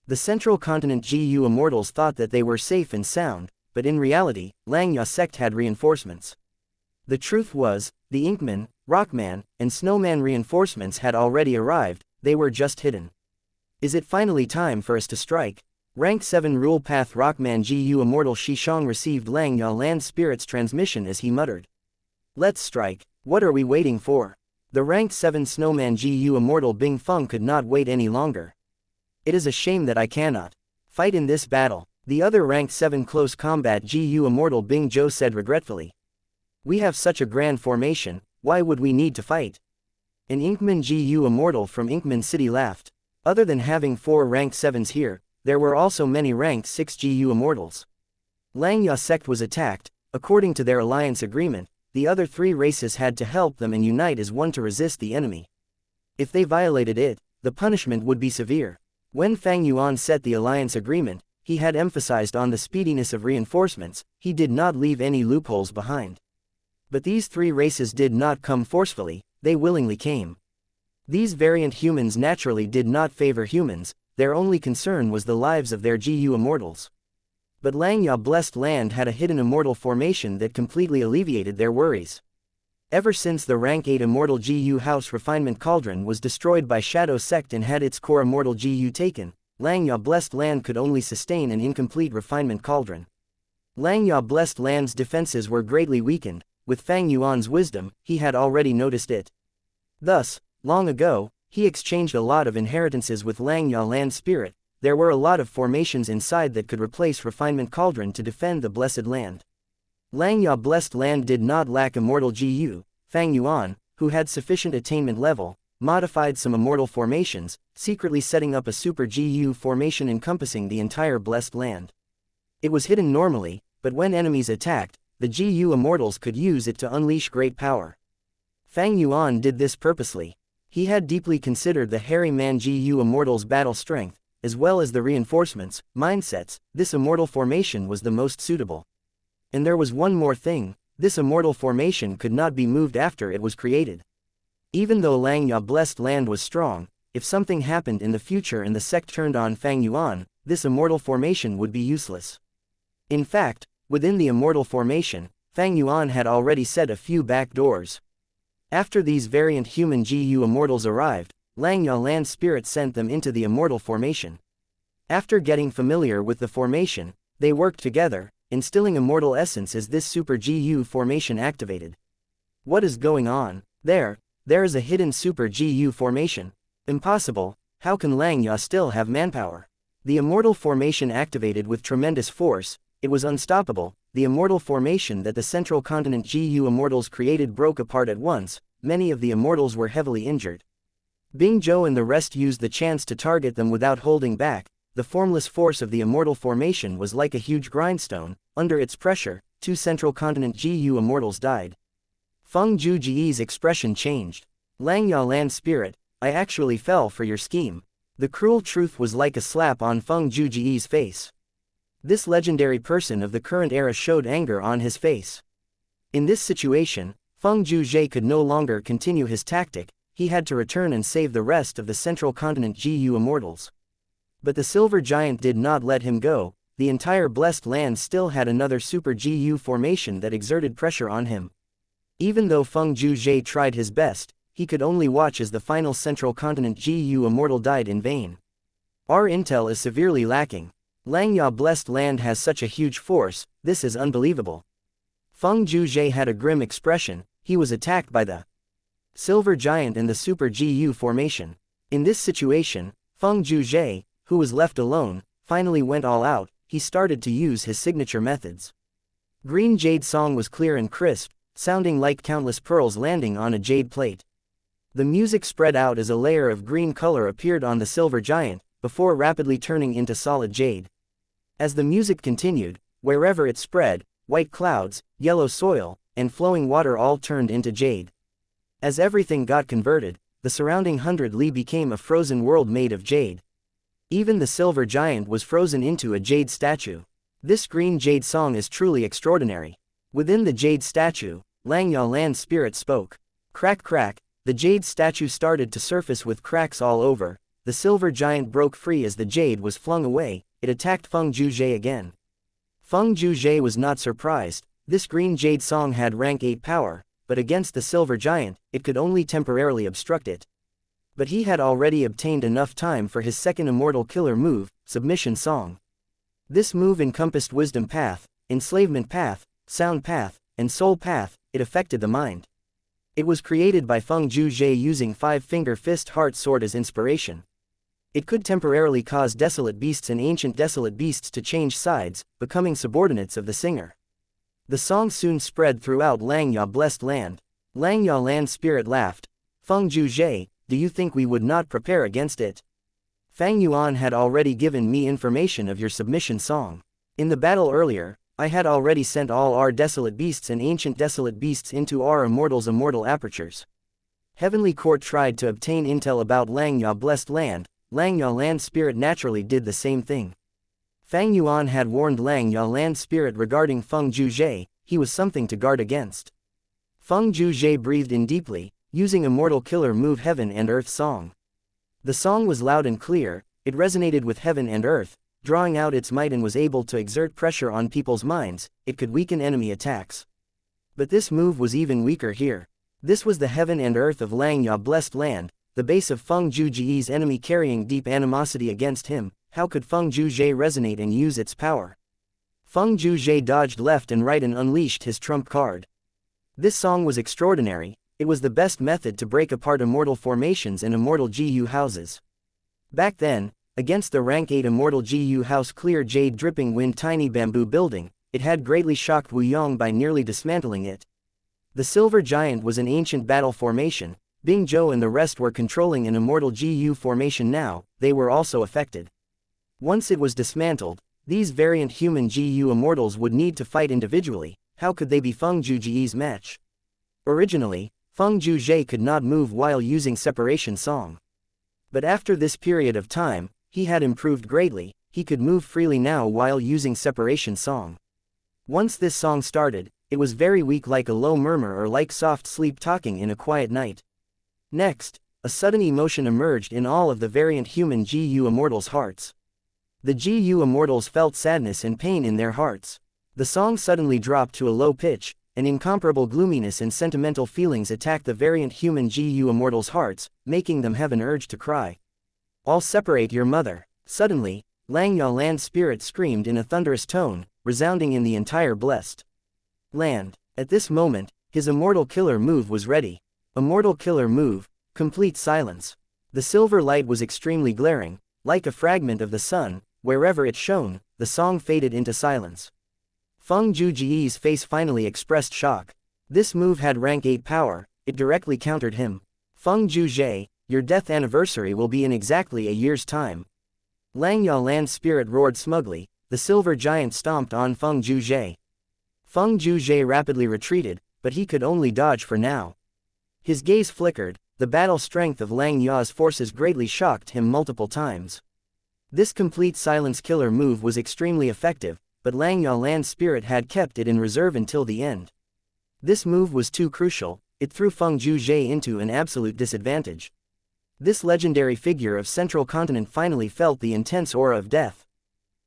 The Central Continent GU immortals thought that they were safe and sound, but in reality, Langya sect had reinforcements. The truth was, the Inkman, Rockman, and Snowman reinforcements had already arrived. They were just hidden. Is it finally time for us to strike? Rank 7 Rule Path Rockman GU Immortal Shishong received Langya land spirit's transmission as he muttered. Let's strike. What are we waiting for? The Rank 7 Snowman GU Immortal Bing Feng could not wait any longer. It is a shame that I cannot fight in this battle. The other Rank 7 Close Combat GU Immortal Bing Zhou said regretfully. We have such a grand formation, why would we need to fight? An Inkman GU Immortal from Inkman City laughed. Other than having 4 Rank 7s here, there were also many Rank 6 GU Immortals. Langya sect was attacked. According to their alliance agreement, the other three races had to help them and unite as one to resist the enemy. If they violated it, the punishment would be severe. When Fang Yuan set the alliance agreement, he had emphasized on the speediness of reinforcements. He did not leave any loopholes behind. But these three races did not come forcefully, they willingly came. These variant humans naturally did not favor humans, their only concern was the lives of their GU immortals. But Langya Blessed Land had a hidden immortal formation that completely alleviated their worries. Ever since the rank 8 immortal GU House Refinement Cauldron was destroyed by Shadow Sect and had its core immortal GU taken, Langya Blessed Land could only sustain an incomplete Refinement Cauldron. Langya Blessed Land's defenses were greatly weakened. With Fang Yuan's wisdom, he had already noticed it. Thus, long ago, he exchanged a lot of inheritances with Langya Land Spirit. There were a lot of formations inside that could replace Refinement Cauldron to defend the Blessed Land. Langya Blessed Land did not lack immortal GU. Fang Yuan, who had sufficient attainment level, modified some immortal formations, secretly setting up a super GU formation encompassing the entire Blessed Land. It was hidden normally, but when enemies attacked, the GU immortals could use it to unleash great power. Fang Yuan did this purposely. He had deeply considered the hairy man GU immortals' battle strength, as well as the reinforcements, mindsets. This immortal formation was the most suitable. And there was one more thing, this immortal formation could not be moved after it was created. Even though Langya Blessed Land was strong, if something happened in the future and the sect turned on Fang Yuan, this immortal formation would be useless. In fact, within the immortal formation, Fang Yuan had already set a few back doors. After these variant human GU immortals arrived, Langya Land Spirit sent them into the immortal formation. After getting familiar with the formation, they worked together, instilling immortal essence as this super GU formation activated. What is going on? There is a hidden super GU formation. Impossible, how can Langya still have manpower? The immortal formation activated with tremendous force, it was unstoppable. The immortal formation that the central continent GU immortals created broke apart at once. Many of the immortals were heavily injured. Bing Zhou and the rest used the chance to target them without holding back. The formless force of the immortal formation was like a huge grindstone. Under its pressure, 2 central continent GU immortals died. Feng Juji's expression changed. Langya Land Spirit, I actually fell for your scheme. The cruel truth was like a slap on Feng Juji's face. This legendary person of the current era showed anger on his face. In this situation, Feng Juzhe could no longer continue his tactic. He had to return and save the rest of the central continent GU immortals. But the silver giant did not let him go. The entire Blessed Land still had another super GU formation that exerted pressure on him. Even though Feng Juzhe tried his best, he could only watch as the final central continent GU immortal died in vain. Our intel is severely lacking. Langya Blessed Land has such a huge force, this is unbelievable. Feng Juzhe had a grim expression. He was attacked by the silver giant and the super GU formation. In this situation, Feng Juzhe, who was left alone, finally went all out. He started to use his signature methods. Green Jade song was clear and crisp, sounding like countless pearls landing on a jade plate. The music spread out as a layer of green color appeared on the silver giant, before rapidly turning into solid jade. As the music continued, wherever it spread, white clouds, yellow soil, and flowing water all turned into jade. As everything got converted, the surrounding 100 li became a frozen world made of jade. Even the silver giant was frozen into a jade statue. This green jade song is truly extraordinary. Within the jade statue, Langya Land Spirit spoke. Crack crack, the jade statue started to surface with cracks all over. The silver giant broke free as the jade was flung away. It attacked Feng Juzhe again. Feng Juzhe was not surprised. This green jade song had rank 8 power, but against the silver giant, it could only temporarily obstruct it. But he had already obtained enough time for his second immortal killer move, Submission Song. This move encompassed Wisdom Path, Enslavement Path, Sound Path, and Soul Path. It affected the mind. It was created by Feng Juzhe using 5-finger fist heart sword as inspiration. It could temporarily cause desolate beasts and ancient desolate beasts to change sides, becoming subordinates of the singer. The song soon spread throughout Langya Blessed Land. Langya Land Spirit laughed. Feng Juzhe, do you think we would not prepare against it? Fang Yuan had already given me information of your submission song. In the battle earlier, I had already sent all our desolate beasts and ancient desolate beasts into our immortal's immortal apertures. Heavenly Court tried to obtain intel about Langya blessed land. Langya land spirit naturally did the same thing. Fang Yuan had warned Langya land spirit regarding Feng Zhuzhe. He was something to guard against. Feng Zhuzhe breathed in deeply, using immortal killer move Heaven and Earth song. The song was loud and clear, it resonated with heaven and earth, drawing out its might and was able to exert pressure on people's minds. It could weaken enemy attacks. But this move was even weaker here. This was the heaven and earth of Langya blessed land, the base of Feng Zhuzhe's enemy carrying deep animosity against him. How could Feng Zhuzhe resonate and use its power? Feng Zhuzhe dodged left and right and unleashed his trump card. This song was extraordinary. It was the best method to break apart immortal formations and immortal GU houses. Back then, against the rank 8 immortal GU house clear jade dripping wind tiny bamboo building, it had greatly shocked Wu Yong by nearly dismantling it. The silver giant was an ancient battle formation. Bing Zhou and the rest were controlling an immortal GU formation now. They were also affected. Once it was dismantled, these variant human GU immortals would need to fight individually. How could they be Feng Zhuzhe's match? Originally, Feng Zhuzhe could not move while using separation song. But after this period of time, he had improved greatly. He could move freely now while using separation song. Once this song started, it was very weak, like a low murmur or like soft sleep talking in a quiet night. Next, a sudden emotion emerged in all of the variant human GU immortals' hearts. The GU immortals felt sadness and pain in their hearts. The song suddenly dropped to a low pitch. An incomparable gloominess and sentimental feelings attacked the variant human GU immortals' hearts, making them have an urge to cry. I'll separate your mother. Suddenly, Langya land spirit screamed in a thunderous tone, resounding in the entire blessed land. At this moment, his immortal killer move was ready. Immortal killer move, complete silence. The silver light was extremely glaring, like a fragment of the sun. Wherever it shone, the song faded into silence. Feng Zhuzhe's face finally expressed shock. This move had rank 8 power, it directly countered him. Feng Zhuzhe, your death anniversary will be in exactly a year's time. Langya land spirit roared smugly. The silver giant stomped on Feng Zhuzhe. Feng Zhuzhe rapidly retreated, but he could only dodge for now. His gaze flickered. The battle strength of Langya's forces greatly shocked him multiple times. This complete silence killer move was extremely effective, but Langya land spirit had kept it in reserve until the end. This move was too crucial. It threw Feng Zhuzhe into an absolute disadvantage. This legendary figure of Central Continent finally felt the intense aura of death.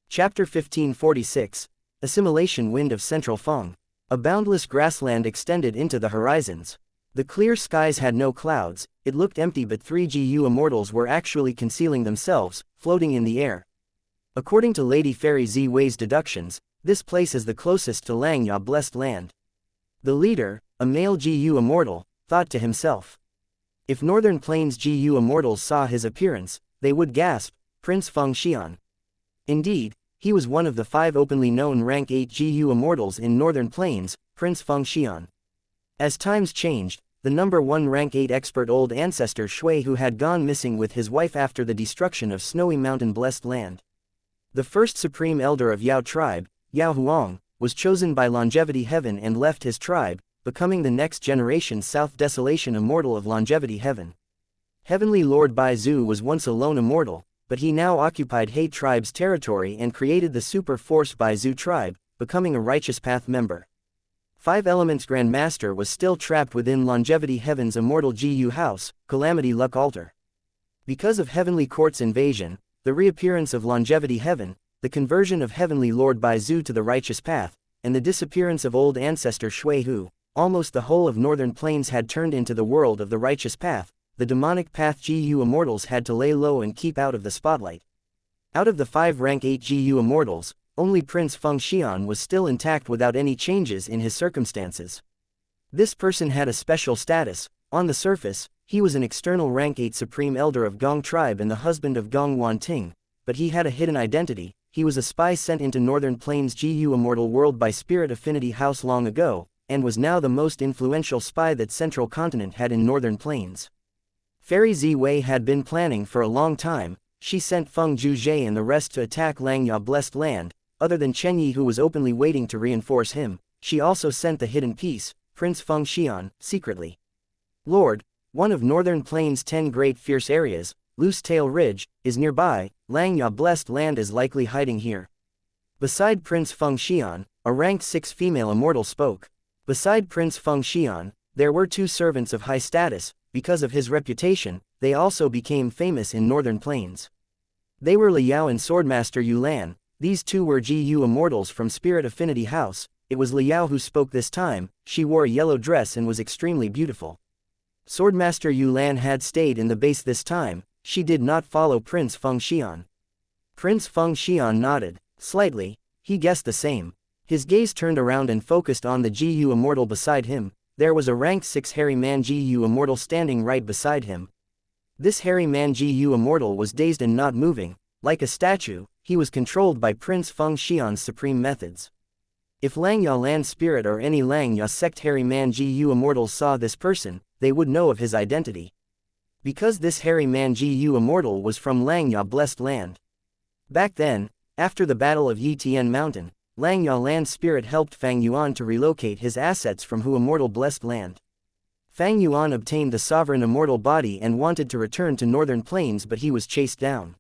Chapter 1546, Assimilation Wind of Central Feng. A boundless grassland extended into the horizons. The clear skies had no clouds. It looked empty, but 3 GU immortals were actually concealing themselves, floating in the air. According to Lady Fairy Ziwei's deductions, this place is the closest to Langya blessed land. The leader, a male GU immortal, thought to himself. If Northern Plains GU immortals saw his appearance, they would gasp, Prince Feng Xian. Indeed, he was one of the 5 openly known rank 8 GU immortals in Northern Plains, Prince Feng Xian. As times changed, the number 1 rank 8 expert old ancestor Shui, who had gone missing with his wife after the destruction of Snowy Mountain blessed land. The first supreme elder of Yao tribe, Yao Huang, was chosen by Longevity Heaven and left his tribe, becoming the next generation South Desolation Immortal of Longevity Heaven. Heavenly Lord Bai Zhu was once a lone immortal, but he now occupied He tribe's territory and created the super force Bai Zhu tribe, becoming a Righteous Path member. 5 Elements Grand Master was still trapped within Longevity Heaven's immortal GU house, Calamity Luck Altar. Because of Heavenly Court's invasion, the reappearance of Longevity Heaven, the conversion of Heavenly Lord Bai Zhu to the Righteous Path, and the disappearance of old ancestor Shui, who, almost the whole of Northern Plains had turned into the world of the Righteous Path, the demonic path GU immortals had to lay low and keep out of the spotlight. Out of the 5 rank 8 GU immortals, only Prince Feng Xian was still intact without any changes in his circumstances. This person had a special status. On the surface, he was an external rank 8 supreme elder of Gong tribe and the husband of Gong Wanting, but he had a hidden identity. He was a spy sent into Northern Plains GU immortal world by Spirit Affinity House long ago, and was now the most influential spy that Central Continent had in Northern Plains. Fairy Ziwei had been planning for a long time. She sent Feng Zhuzhe and the rest to attack Langya blessed land, other than Chen Yi, who was openly waiting to reinforce him, she also sent the hidden piece, Prince Feng Xian, secretly. Lord, one of Northern Plains' 10 great fierce areas, Loose Tail Ridge, is nearby. Langya blessed land is likely hiding here. Beside Prince Feng Xian, a ranked 6 female immortal spoke. Beside Prince Feng Xian, there were 2 servants of high status. Because of his reputation, they also became famous in Northern Plains. They were Liao and Swordmaster Yulan. These 2 were GU immortals from Spirit Affinity House. It was Liao who spoke this time. She wore a yellow dress and was extremely beautiful. Swordmaster Yulan had stayed in the base this time. She did not follow Prince Feng Xian. Prince Feng Xian nodded. Slightly, he guessed the same. His gaze turned around and focused on the GU immortal beside him. There was a rank 6 hairy man GU immortal standing right beside him. This hairy man GU immortal was dazed and not moving. Like a statue, he was controlled by Prince Feng Xian's supreme methods. If Langya Land Spirit or any Langya sect hairy man GU immortals saw this person, they would know of his identity. Because this hairy man GU immortal was from Langya Blessed Land. Back then, after the Battle of Yitian Mountain, Langya Land Spirit helped Fang Yuan to relocate his assets from Hu Immortal Blessed Land. Fang Yuan obtained the sovereign immortal body and wanted to return to Northern Plains, but he was chased down.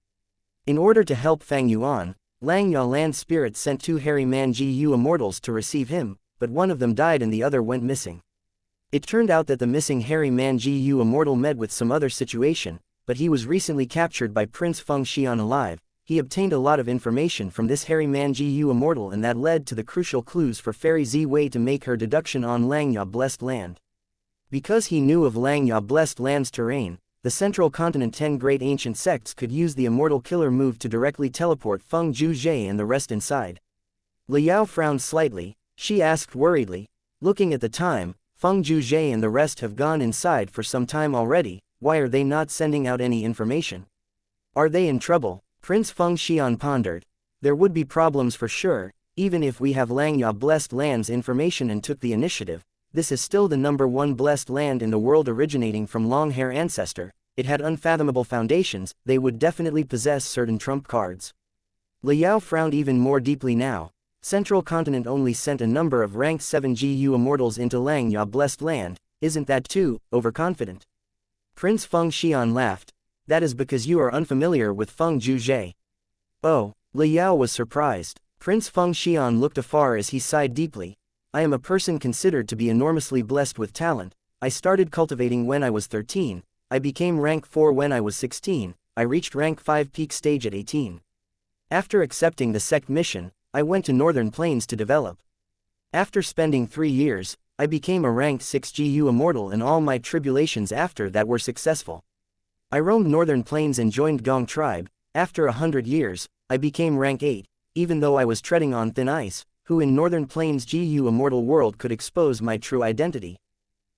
In order to help Fang Yuan, Langya Land Spirit sent 2 hairy man GU immortals to receive him, but one of them died and the other went missing. It turned out that the missing hairy man GU immortal met with some other situation, but he was recently captured by Prince Feng Xian alive. He obtained a lot of information from this hairy man GU immortal, and that led to the crucial clues for Fairy Z Wei to make her deduction on Langya Blessed Land. Because he knew of Langya Blessed Land's terrain, the Central Continent 10 great ancient sects could use the Immortal Killer move to directly teleport Feng Zhuzhe and the rest inside. Liao frowned slightly. She asked worriedly, looking at the time, Feng Zhuzhe and the rest have gone inside for some time already. Why are they not sending out any information? Are they in trouble? Prince Feng Xian pondered. There would be problems for sure, even if we have Langya Blessed Land's information and took the initiative. This is still the #1 blessed land in the world, originating from Longhair ancestor. It had unfathomable foundations. They would definitely possess certain trump cards. Liao frowned even more deeply now. Central Continent only sent a number of rank 7 GU immortals into Langya Blessed Land. Isn't that too overconfident? Prince Feng Xian laughed. That is because you are unfamiliar with Feng Zhuzhe. Oh, Liao was surprised. Prince Feng Xian looked afar as he sighed deeply. I am a person considered to be enormously blessed with talent. I started cultivating when I was 13. I became rank 4 when I was 16. I reached rank 5 peak stage at 18. After accepting the sect mission, I went to Northern Plains to develop. After spending 3 years, I became a rank 6 GU immortal, and all my tribulations after that were successful. I roamed Northern Plains and joined Gong tribe. After 100 years, I became rank 8, even though I was treading on thin ice. Who in Northern Plains GU immortal world could expose my true identity?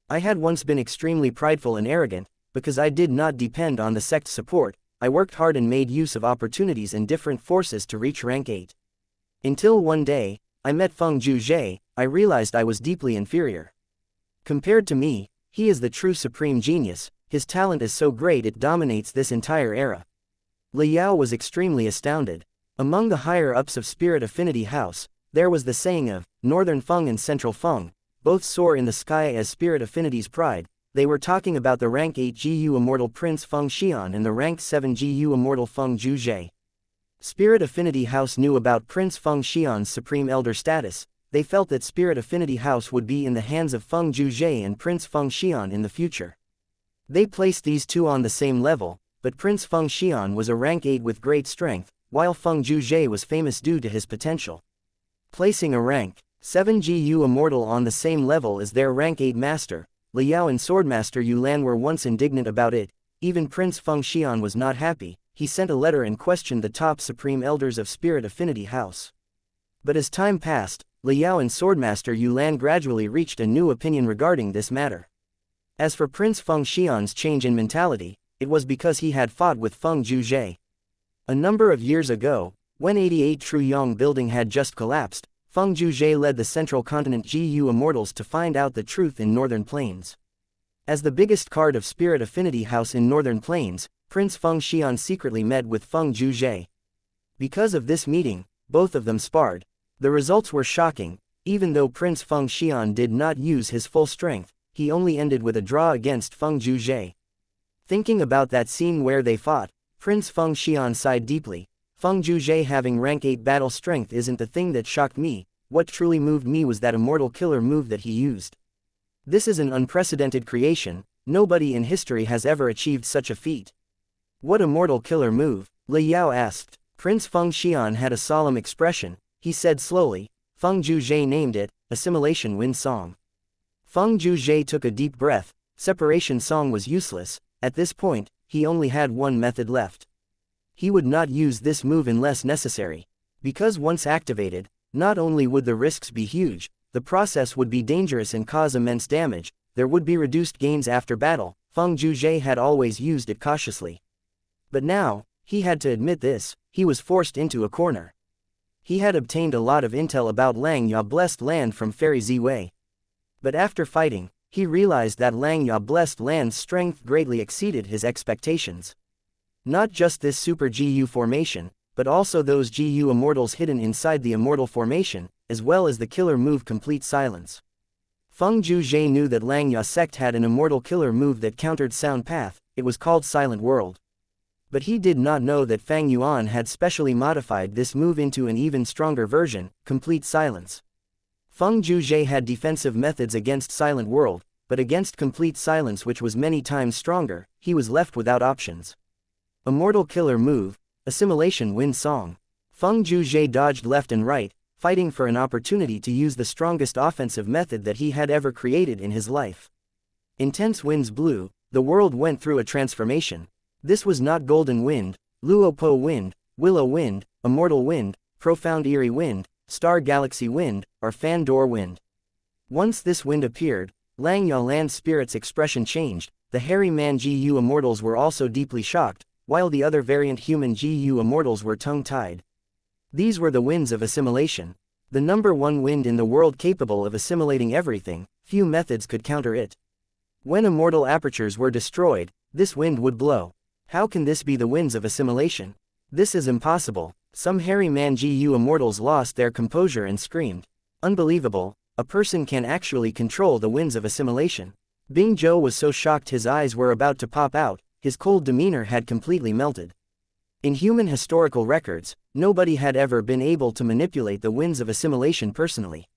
I had once been extremely prideful and arrogant. Because I did not depend on the sect's support, I worked hard and made use of opportunities and different forces to reach rank 8. Until one day, I met Feng Zhuzhe. I realized I was deeply inferior. Compared to me, he is the true supreme genius. His talent is so great it dominates this entire era. Liao was extremely astounded. Among the higher-ups of Spirit Affinity House, there was the saying of Northern Feng and Central Feng. Both soar in the sky as Spirit Affinity's pride. They were talking about the rank 8 GU immortal Prince Feng Xian and the rank 7 GU immortal Feng Zhuzhe. Spirit Affinity House knew about Prince Feng Xian's supreme elder status. They felt that Spirit Affinity House would be in the hands of Feng Zhuzhe and Prince Feng Xian in the future. They placed these 2 on the same level, but Prince Feng Xian was a rank 8 with great strength, while Feng Zhuzhe was famous due to his potential. Placing a rank 7 GU immortal on the same level as their rank 8 master, Liao and Swordmaster Yulan were once indignant about it. Even Prince Feng Xian was not happy. He sent a letter and questioned the top supreme elders of Spirit Affinity House. But as time passed, Liao and Swordmaster Yulan gradually reached a new opinion regarding this matter. As for Prince Feng Xian's change in mentality, it was because he had fought with Feng Zhuzhe. A number of years ago, when 88 Truyong building had just collapsed, Feng Zhuzhe led the Central Continent GU Immortals to find out the truth in Northern Plains. As the biggest card of Spirit Affinity House in Northern Plains, Prince Feng Xian secretly met with Feng Zhuzhe. Because of this meeting, both of them sparred. The results were shocking. Even though Prince Feng Xian did not use his full strength, he only ended with a draw against Feng Zhuzhe. Thinking about that scene where they fought, Prince Feng Xian sighed deeply. Feng Zhuzhe having rank 8 battle strength isn't the thing that shocked me. What truly moved me was that immortal killer move that he used. This is an unprecedented creation. Nobody in history has ever achieved such a feat. What immortal killer move? Li Yao asked. Prince Feng Xian had a solemn expression. He said slowly, Feng Zhuzhe named it, Assimilation Wind Song. Feng Zhuzhe took a deep breath. Separation Song was useless. At this point, he only had one method left. He would not use this move unless necessary. Because once activated, not only would the risks be huge, the process would be dangerous and cause immense damage, there would be reduced gains after battle. Feng Zhuzhe had always used it cautiously. But now, he had to admit this, he was forced into a corner. He had obtained a lot of intel about Xianxia blessed land from Fairy Ziwei. But after fighting, he realized that Xianxia blessed land's strength greatly exceeded his expectations. Not just this super GU formation, but also those GU immortals hidden inside the immortal formation, as well as the killer move Complete Silence. Feng Zhuzhe knew that Xianxia sect had an immortal killer move that countered Sound Path. It was called Silent World. But he did not know that Fang Yuan had specially modified this move into an even stronger version, Complete Silence. Feng Zhuzhe had defensive methods against Silent World, but against Complete Silence, which was many times stronger, he was left without options. Immortal killer move, Assimilation Wind Song. Feng Zhuzhe dodged left and right, fighting for an opportunity to use the strongest offensive method that he had ever created in his life. Intense winds blew, the world went through a transformation. This was not Golden Wind, Luopo Wind, Willow Wind, Immortal Wind, Profound Eerie Wind, Star Galaxy Wind, or Fan Door Wind. Once this wind appeared, Xianxia land spirit's expression changed. The hairy man GU immortals were also deeply shocked, while the other variant human GU immortals were tongue-tied. These were the winds of assimilation. The number one wind in the world capable of assimilating everything, few methods could counter it. When immortal apertures were destroyed, this wind would blow. How can this be the winds of assimilation? This is impossible. Some hairy man GU immortals lost their composure and screamed. Unbelievable, a person can actually control the winds of assimilation. Bing Zhou was so shocked his eyes were about to pop out, his cold demeanor had completely melted. In human historical records, nobody had ever been able to manipulate the winds of assimilation personally.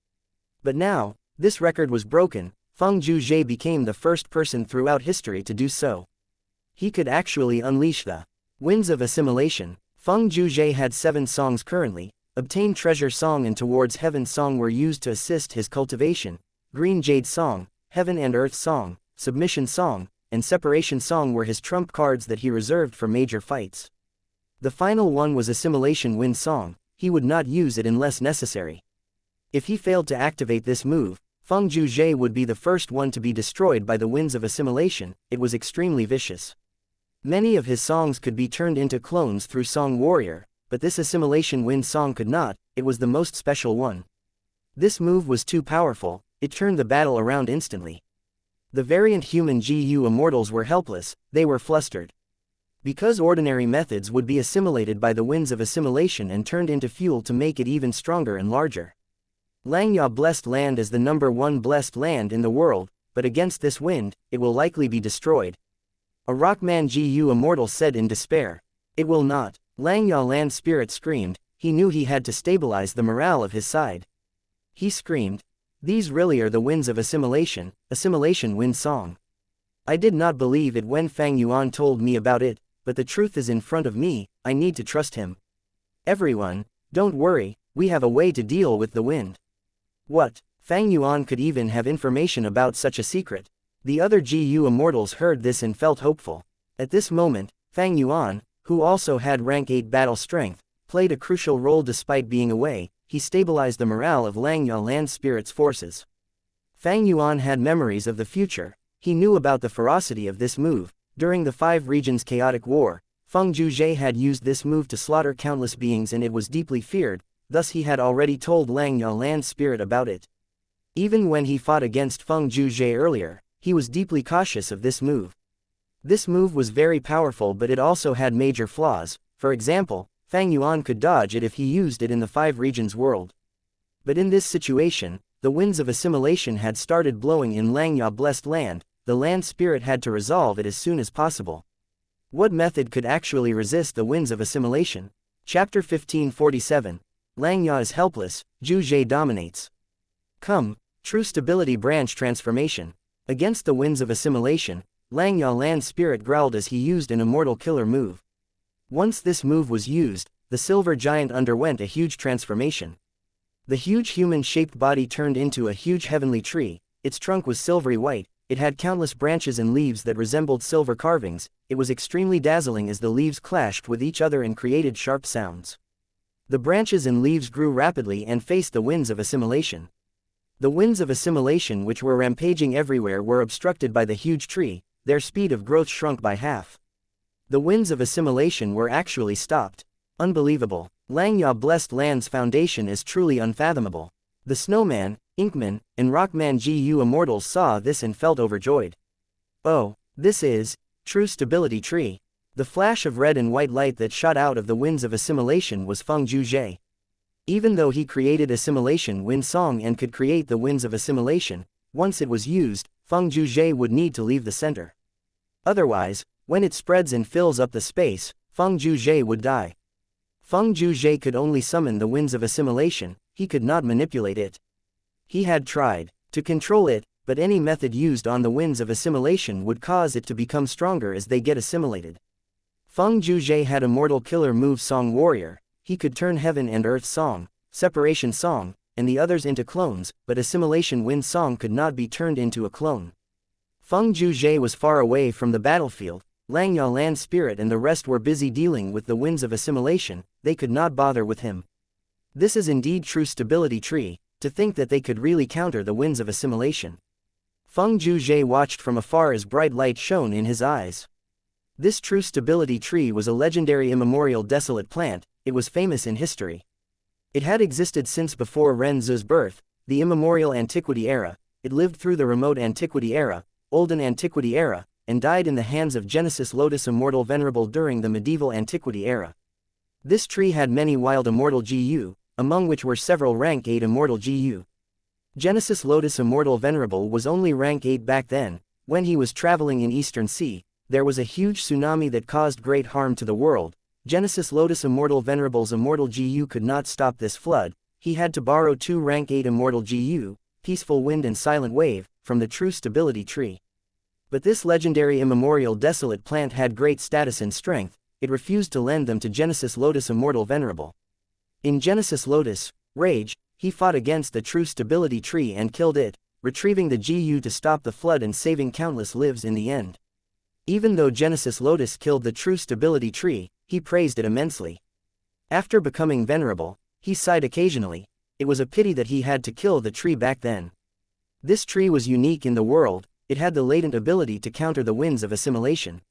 But now, this record was broken. Feng Zhuzhe became the first person throughout history to do so. He could actually unleash the winds of assimilation. Feng Zhuzhe had 7 songs currently. Obtain Treasure Song and Towards Heaven Song were used to assist his cultivation. Green Jade Song, Heaven and Earth Song, Submission Song, and Separation Song were his trump cards that he reserved for major fights. The final one was Assimilation Wind Song. He would not use it unless necessary. If he failed to activate this move, Feng Zhuzhe would be the first one to be destroyed by the winds of assimilation. It was extremely vicious. Many of his songs could be turned into clones through Song Warrior, but this Assimilation Wind Song could not. It was the most special one. This move was too powerful, it turned the battle around instantly. The variant human GU immortals were helpless, they were flustered. Because ordinary methods would be assimilated by the winds of assimilation and turned into fuel to make it even stronger and larger. Xianxia blessed land is the number one blessed land in the world, but against this wind, it will likely be destroyed. A Rockman GU immortal said in despair. It will not. Xianxia land spirit screamed. He knew he had to stabilize the morale of his side. He screamed. These really are the winds of assimilation, Assimilation Wind Song. I did not believe it when Fang Yuan told me about it, but the truth is in front of me, I need to trust him. Everyone, don't worry, we have a way to deal with the wind. What? Fang Yuan could even have information about such a secret. The other GU immortals heard this and felt hopeful. At this moment, Fang Yuan, who also had rank 8 battle strength, played a crucial role despite being away. He stabilized the morale of Xianxia land spirit's forces. Fang Yuan had memories of the future. He knew about the ferocity of this move. During the 5 regions chaotic war, Feng Zhuzhe had used this move to slaughter countless beings and it was deeply feared, thus he had already told Xianxia land spirit about it. Even when he fought against Feng Zhuzhe earlier, he was deeply cautious of this move. This move was very powerful but it also had major flaws. For example, Fang Yuan could dodge it if he used it in the 5 regions world. But in this situation, the winds of assimilation had started blowing in Langyao blessed land. The land spirit had to resolve it as soon as possible. What method could actually resist the winds of assimilation? Chapter 1547. Langyao is helpless, Zhu Zhe dominates. Come, true stability branch transformation. Against the winds of assimilation, Langyao land spirit growled as he used an immortal killer move. Once this move was used, the silver giant underwent a huge transformation. The huge human-shaped body turned into a huge heavenly tree. Its trunk was silvery white, it had countless branches and leaves that resembled silver carvings. It was extremely dazzling as the leaves clashed with each other and created sharp sounds. The branches and leaves grew rapidly and faced the winds of assimilation. The winds of assimilation which were rampaging everywhere were obstructed by the huge tree. Their speed of growth shrunk by half. The winds of assimilation were actually stopped. Unbelievable. Langyao blessed land's foundation is truly unfathomable. The snowman, Inkman, and Rockman Gu immortals saw this and felt overjoyed. Oh, this is true stability tree. The flash of red and white light that shot out of the winds of assimilation was Feng Zhuzhe. Even though he created assimilation wind song and could create the winds of assimilation, once it was used, Feng Zhuzhe would need to leave the center. Otherwise, when it spreads and fills up the space, Feng Zhuzhe would die. Feng Zhuzhe could only summon the winds of assimilation, he could not manipulate it. He had tried to control it, but any method used on the winds of assimilation would cause it to become stronger as they get assimilated. Feng Zhuzhe had immortal killer move Song Warrior. He could turn Heaven and Earth Song, Separation Song, and the others into clones, but assimilation wind song could not be turned into a clone. Feng Zhuzhe was far away from the battlefield. Langyao land spirit and the rest were busy dealing with the winds of assimilation. They could not bother with him. This is indeed true stability tree, to think that they could really counter the winds of assimilation. Feng Zhuzhe watched from afar as bright light shone in his eyes. This true stability tree was a legendary immemorial desolate plant. It was famous in history. It had existed since before Ren Zu's birth, the immemorial antiquity era. It lived through the remote antiquity era, olden antiquity era, and died in the hands of Genesis Lotus Immortal Venerable during the medieval antiquity era. This tree had many wild immortal GU, among which were several rank 8 immortal GU. Genesis Lotus Immortal Venerable was only rank 8 back then. When he was traveling in Eastern Sea, there was a huge tsunami that caused great harm to the world. Genesis Lotus Immortal Venerable's immortal GU could not stop this flood. He had to borrow 2 rank 8 immortal GU, Peaceful Wind and Silent Wave, from the true stability tree. But this legendary immemorial desolate plant had great status and strength. It refused to lend them to Genesis Lotus Immortal Venerable. In Genesis Lotus, Rage, he fought against the true stability tree and killed it, retrieving the GU to stop the flood and saving countless lives in the end. Even though Genesis Lotus killed the true stability tree, he praised it immensely. After becoming venerable, he sighed occasionally. It was a pity that he had to kill the tree back then. This tree was unique in the world. It had the latent ability to counter the winds of assimilation.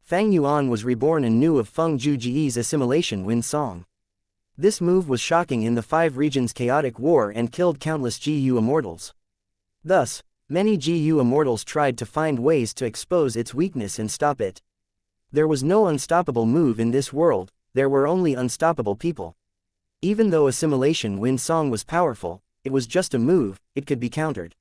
Fang Yuan was reborn and knew of Feng Zhuzhe's assimilation wind song. This move was shocking in the 5 regions chaotic war and killed countless GU immortals. Thus, many GU immortals tried to find ways to expose its weakness and stop it. There was no unstoppable move in this world, there were only unstoppable people. Even though assimilation wind song was powerful, it was just a move, it could be countered.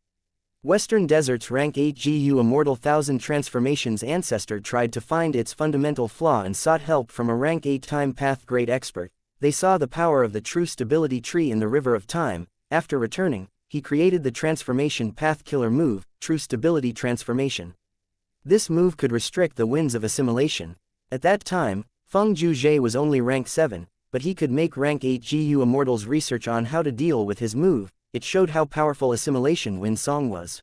Western Desert's rank 8 GU immortal 1000 transformations ancestor tried to find its fundamental flaw and sought help from a rank 8 time path great expert. They saw the power of the true stability tree in the river of time. After returning, he created the transformation path killer move, true stability transformation. This move could restrict the winds of assimilation. At that time, Feng Zhuzhe was only rank 7, but he could make rank 8 GU immortals research on how to deal with his move. It showed how powerful assimilation wind song was.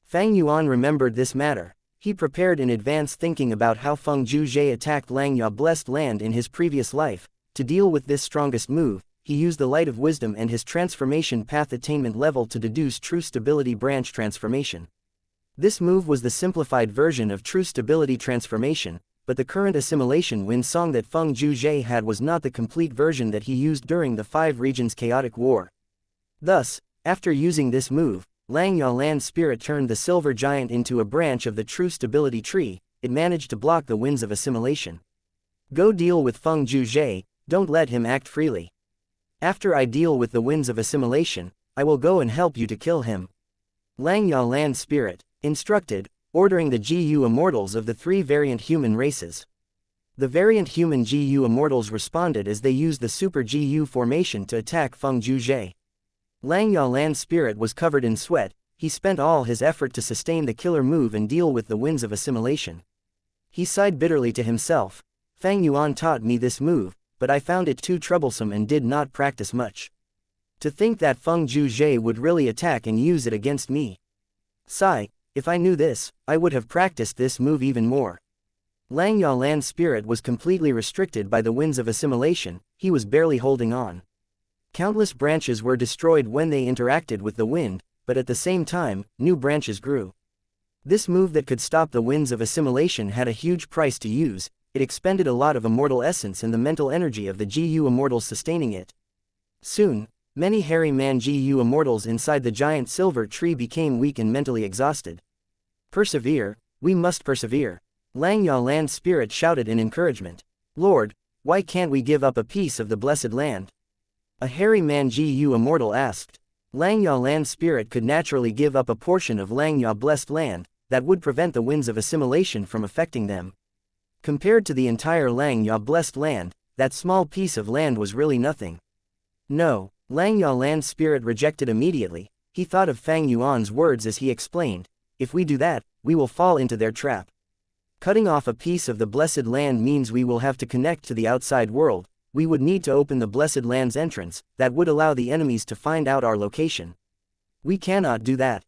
Fang Yuan remembered this matter. He prepared in advance thinking about how Feng Zhuzhe attacked Langyao blessed land in his previous life. To deal with this strongest move, he used the light of wisdom and his transformation path attainment level to deduce true stability branch transformation. This move was the simplified version of true stability transformation, but the current assimilation wind song that Feng Zhuzhe had was not the complete version that he used during the 5 regions chaotic war. Thus, after using this move, Langyao land spirit turned the silver giant into a branch of the true stability tree. It managed to block the winds of assimilation. Go deal with Feng Zhuzhe. Don't let him act freely. After I deal with the winds of assimilation, I will go and help you to kill him. Langya Land Spirit instructed, ordering the GU Immortals of the 3 variant human races. The variant human GU Immortals responded as they used the Super GU formation to attack Feng Zhuzhe. Langya Land Spirit was covered in sweat. He spent all his effort to sustain the killer move and deal with the winds of assimilation. He sighed bitterly to himself. Fang Yuan taught me this move, but I found it too troublesome and did not practice much. To think that Feng Zhuzhe would really attack and use it against me. Sigh, if I knew this, I would have practiced this move even more. Langya Land Spirit was completely restricted by the winds of assimilation. He was barely holding on. Countless branches were destroyed when they interacted with the wind, but at the same time, new branches grew. This move that could stop the winds of assimilation had a huge price to use. It expended a lot of immortal essence and the mental energy of the GU Immortals sustaining it. Soon, many hairy man GU Immortals inside the giant silver tree became weak and mentally exhausted. Persevere, we must persevere. Langya Land Spirit shouted in encouragement. Lord, why can't we give up a piece of the blessed land? A hairy man GU Immortal asked. Langya Land Spirit could naturally give up a portion of Langya Blessed Land, that would prevent the winds of assimilation from affecting them. Compared to the entire Langya Blessed Land, that small piece of land was really nothing. No, Langya Land Spirit rejected immediately. He thought of Fang Yuan's words as he explained, if we do that, we will fall into their trap. Cutting off a piece of the blessed land means we will have to connect to the outside world. We would need to open the blessed land's entrance, that would allow the enemies to find out our location. We cannot do that.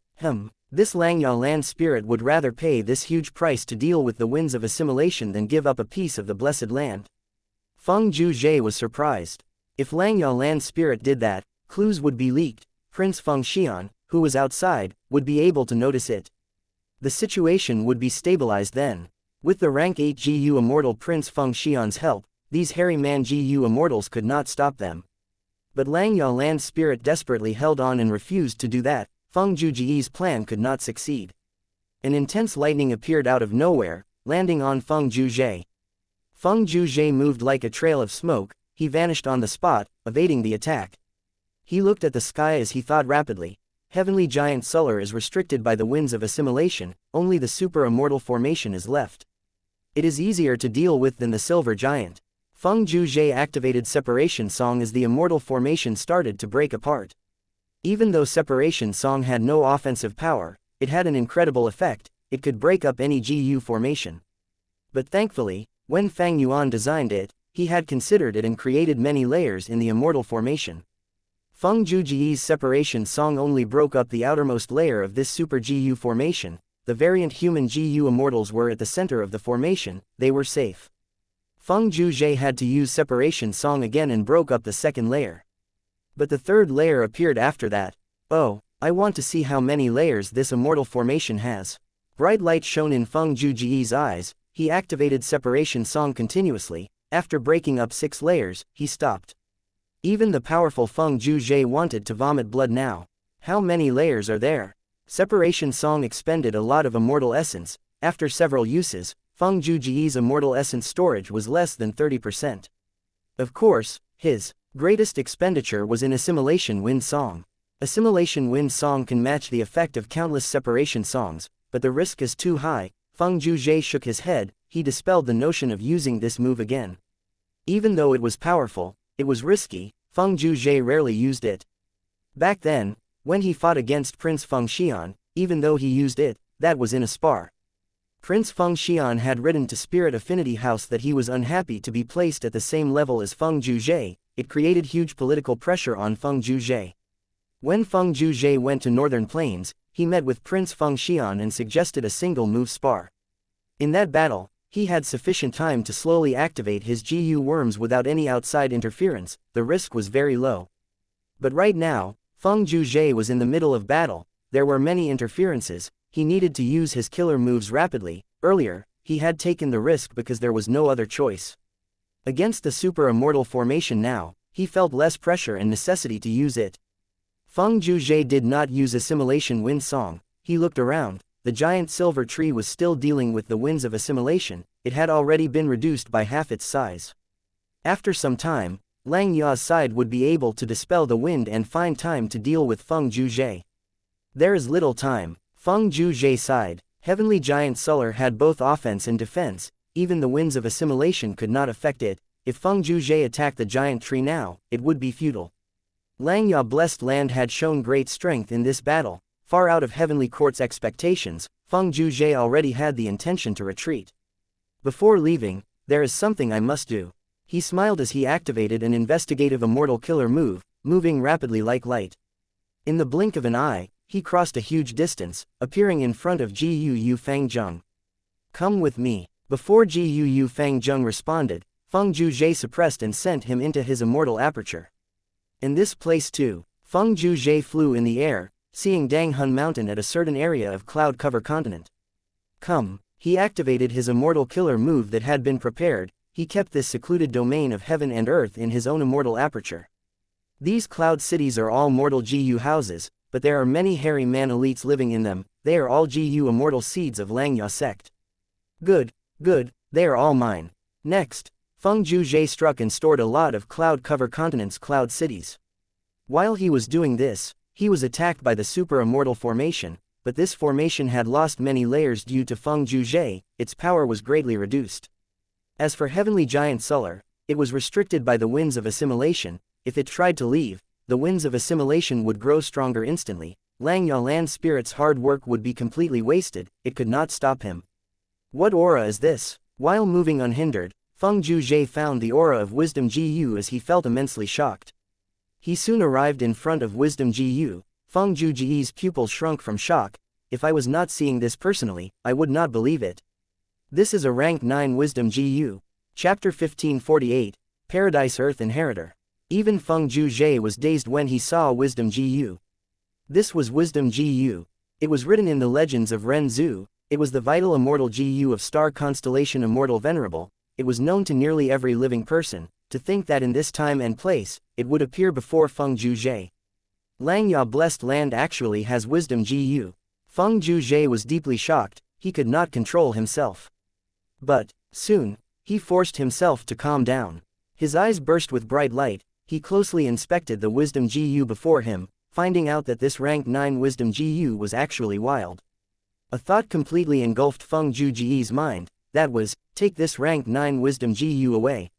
This Langya Land Spirit would rather pay this huge price to deal with the winds of assimilation than give up a piece of the blessed land. Feng Zhuzhe was surprised. If Langya Land Spirit did that, clues would be leaked. Prince Feng Xian, who was outside, would be able to notice it. The situation would be stabilized then. With the rank 8 GU Immortal Prince Feng Xian's help, these hairy man GU Immortals could not stop them. But Langya Land Spirit desperately held on and refused to do that. Feng Zhuzhe's plan could not succeed. An intense lightning appeared out of nowhere, landing on Feng Zhuzhe. Feng Zhuzhe moved like a trail of smoke. He vanished on the spot, evading the attack. He looked at the sky as he thought rapidly. Heavenly Giant Suller is restricted by the winds of assimilation, only the Super Immortal formation is left. It is easier to deal with than the Silver Giant. Feng Zhuzhe activated Separation Song as the Immortal formation started to break apart. Even though Separation Song had no offensive power, it had an incredible effect. It could break up any GU formation. But thankfully, when Fang Yuan designed it, he had considered it and created many layers in the Immortal formation. Feng Zhuzhe's Separation Song only broke up the outermost layer of this Super GU formation. The variant human GU Immortals were at the center of the formation. They were safe. Feng Zhuzhe had to use Separation Song again and broke up the second layer. But the third layer appeared after that. Oh, I want to see how many layers this Immortal formation has. Bright light shone in Feng Zhuzhe's eyes. He activated Separation Song continuously. After breaking up 6 layers, he stopped. Even the powerful Feng Zhuzhe wanted to vomit blood now. How many layers are there? Separation Song expended a lot of immortal essence. After several uses, Feng Zhuzhe's immortal essence storage was less than 30%. Of course, his greatest expenditure was in Assimilation Wind Song. Assimilation Wind Song can match the effect of countless Separation Songs, but the risk is too high. Feng Zhuzhe shook his head. He dispelled the notion of using this move again. Even though it was powerful, it was risky. Feng Zhuzhe rarely used it. Back then, when he fought against Prince Feng Xian, even though he used it, that was in a spar. Prince Feng Xian had written to Spirit Affinity House that he was unhappy to be placed at the same level as Feng Zhuzhe. It created huge political pressure on Feng Zhuzhe. When Feng Zhuzhe went to Northern Plains, he met with Prince Feng Xian and suggested a single-move spar. In that battle, he had sufficient time to slowly activate his GU worms without any outside interference. The risk was very low. But right now, Feng Zhuzhe was in the middle of battle. There were many interferences. He needed to use his killer moves rapidly. Earlier, he had taken the risk because there was no other choice. Against the Super Immortal formation now, he felt less pressure and necessity to use it. Feng Zhuzhe did not use Assimilation Wind Song. He looked around. The giant silver tree was still dealing with the winds of assimilation. It had already been reduced by half its size. After some time, Lang Ya's side would be able to dispel the wind and find time to deal with Feng Zhuzhe. There is little time. Feng Zhuzhe's side, Heavenly Giant Suller had both offense and defense, even the winds of assimilation could not affect it. If Feng Zhuzhe attacked the giant tree now, it would be futile. Lang Ya Blessed Land had shown great strength in this battle, far out of Heavenly Court's expectations. Feng Zhuzhe already had the intention to retreat. Before leaving, there is something I must do. He smiled as he activated an investigative immortal killer move, moving rapidly like light. In the blink of an eye, he crossed a huge distance, appearing in front of Gu Fang Zheng. Come with me. Before Gu Fang Zheng responded, Feng Zhuzhe suppressed and sent him into his immortal aperture. In this place too, Feng Zhuzhe flew in the air, seeing Danghun Mountain at a certain area of cloud cover continent. Come, he activated his immortal killer move that had been prepared. He kept this secluded domain of heaven and earth in his own immortal aperture. These cloud cities are all mortal Gu houses, but there are many hairy man elites living in them. They are all Gu immortal seeds of Lang Ya sect. Good, they are all mine. Next, Feng Zhuzhe struck and stored a lot of cloud cover continents cloud cities. While he was doing this, he was attacked by the super immortal formation, but this formation had lost many layers due to Feng Zhuzhe. Its power was greatly reduced. As for Heavenly Giant Suller, it was restricted by the winds of assimilation. If it tried to leave, the winds of assimilation would grow stronger instantly. Lang Ya Land Spirit's hard work would be completely wasted. It could not stop him. What aura is this? While moving unhindered, Feng Zhuzhe found the aura of Wisdom Gu as he felt immensely shocked. He soon arrived in front of Wisdom Gu. Feng Zhuzhe's pupils shrunk from shock. If I was not seeing this personally, I would not believe it. This is a rank 9 Wisdom Gu. Chapter 1548, Paradise Earth Inheritor. Even Feng Zhuzhe was dazed when he saw Wisdom Gu. This was Wisdom Gu. It was written in the legends of Ren Zhu. It was the vital immortal Gu of star constellation Immortal Venerable. It was known to nearly every living person. To think that in this time and place, it would appear before Feng Zhuzhe. Lang Ya Blessed Land actually has Wisdom Gu. Feng Zhuzhe was deeply shocked. He could not control himself. But, soon, he forced himself to calm down. His eyes burst with bright light. He closely inspected the Wisdom Gu before him, finding out that this rank 9 Wisdom Gu was actually wild. A thought completely engulfed Feng Zhuzhe's mind, that was, take this rank 9 Wisdom Gu away.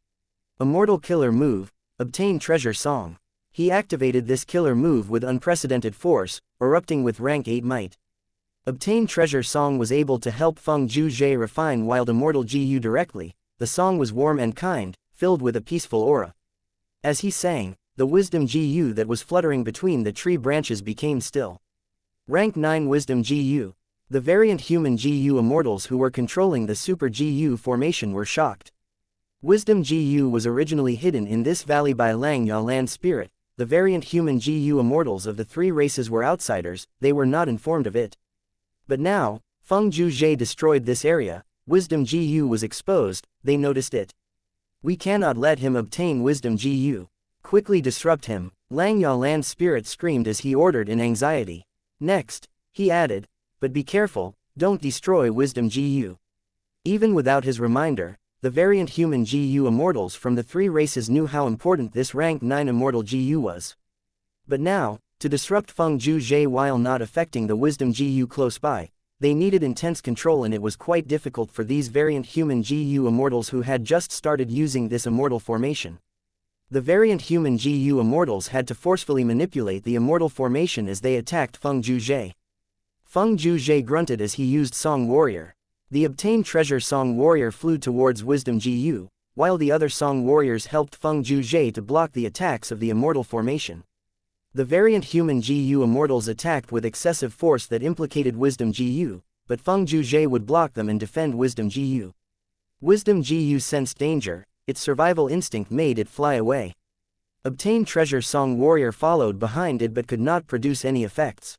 Immortal Killer Move, Obtain Treasure Song. He activated this killer move with unprecedented force, erupting with rank 8 might. Obtain Treasure Song was able to help Feng Zhuzhe refine wild immortal Gu directly. The song was warm and kind, filled with a peaceful aura. As he sang, the Wisdom Gu that was fluttering between the tree branches became still. Rank 9 Wisdom Gu. The variant human Gu immortals who were controlling the Super Gu formation were shocked. Wisdom Gu was originally hidden in this valley by Lang Ya Land Spirit. The variant human Gu immortals of the 3 races were outsiders. They were not informed of it. But now, Feng Zhuzhe destroyed this area. Wisdom Gu was exposed. They noticed it. We cannot let him obtain Wisdom Gu. Quickly disrupt him. Lang Ya Land Spirit screamed as he ordered in anxiety. Next, he added, but be careful, don't destroy Wisdom Gu. Even without his reminder, the variant human Gu immortals from the 3 races knew how important this rank 9 immortal Gu was. But now, to disrupt Feng Zhuzhe while not affecting the Wisdom Gu close by, they needed intense control, and it was quite difficult for these variant human Gu immortals who had just started using this immortal formation. The variant human Gu immortals had to forcefully manipulate the immortal formation as they attacked Feng Zhuzhe. Feng Zhuzhe grunted as he used Song Warrior. The obtained treasure Song Warrior flew towards Wisdom Gu, while the other Song Warriors helped Feng Zhuzhe to block the attacks of the immortal formation. The variant human Gu immortals attacked with excessive force that implicated Wisdom Gu, but Feng Zhuzhe would block them and defend Wisdom Gu. Wisdom Gu sensed danger. Its survival instinct made it fly away. Obtain Treasure Song Warrior followed behind it but could not produce any effects.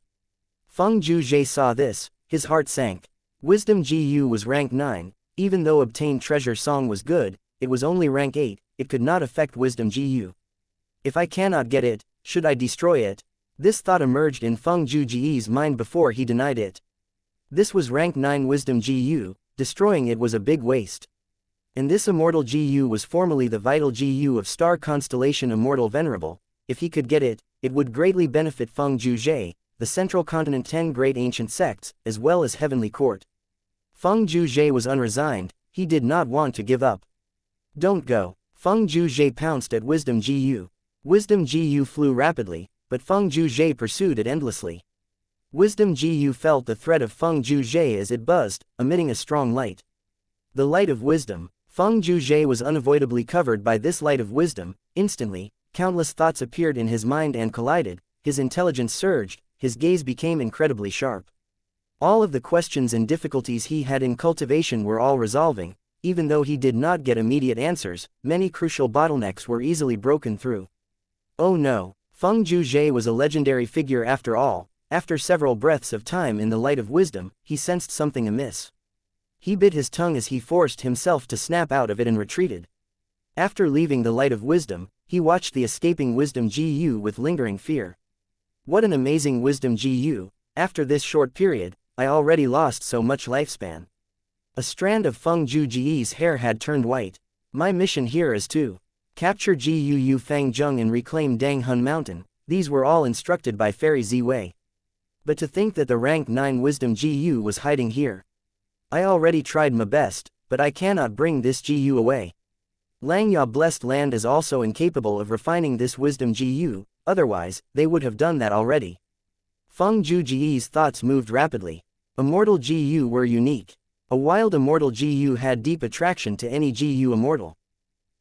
Feng Zhuzhe saw this, his heart sank. Wisdom Gu was rank 9, even though Obtain Treasure Song was good, it was only rank 8, it could not affect Wisdom Gu. If I cannot get it, should I destroy it? This thought emerged in Feng Zhuzhe's mind before he denied it. This was rank 9 Wisdom Gu, destroying it was a big waste. And this immortal GU was formerly the vital GU of star constellation Immortal Venerable. If he could get it, it would greatly benefit Feng Zhuzhe, the central continent 10 great ancient sects, as well as Heavenly Court. Feng Zhuzhe was unresigned, he did not want to give up. Don't go. Feng Zhuzhe pounced at Wisdom GU. Wisdom GU flew rapidly, but Feng Zhuzhe pursued it endlessly. Wisdom GU felt the threat of Feng Zhuzhe as it buzzed, emitting a strong light. The light of wisdom. Feng Zhuzhe was unavoidably covered by this light of wisdom. Instantly, countless thoughts appeared in his mind and collided, his intelligence surged, his gaze became incredibly sharp. All of the questions and difficulties he had in cultivation were all resolving. Even though he did not get immediate answers, many crucial bottlenecks were easily broken through. Oh no, Feng Zhuzhe was a legendary figure after all. After several breaths of time in the light of wisdom, he sensed something amiss. He bit his tongue as he forced himself to snap out of it and retreated. After leaving the light of wisdom, he watched the escaping Wisdom GU with lingering fear. What an amazing Wisdom GU! After this short period, I already lost so much lifespan. A strand of Feng Zhuji's hair had turned white. My mission here is to capture Gu Fang Zheng and reclaim Dang Hun Mountain. These were all instructed by Fairy Ziwei. But to think that the rank 9 Wisdom GU was hiding here. I already tried my best, but I cannot bring this GU away. Langya Blessed Land is also incapable of refining this Wisdom GU, otherwise, they would have done that already. Feng Zhuji's thoughts moved rapidly. Immortal GU were unique. A wild Immortal GU had deep attraction to any GU Immortal.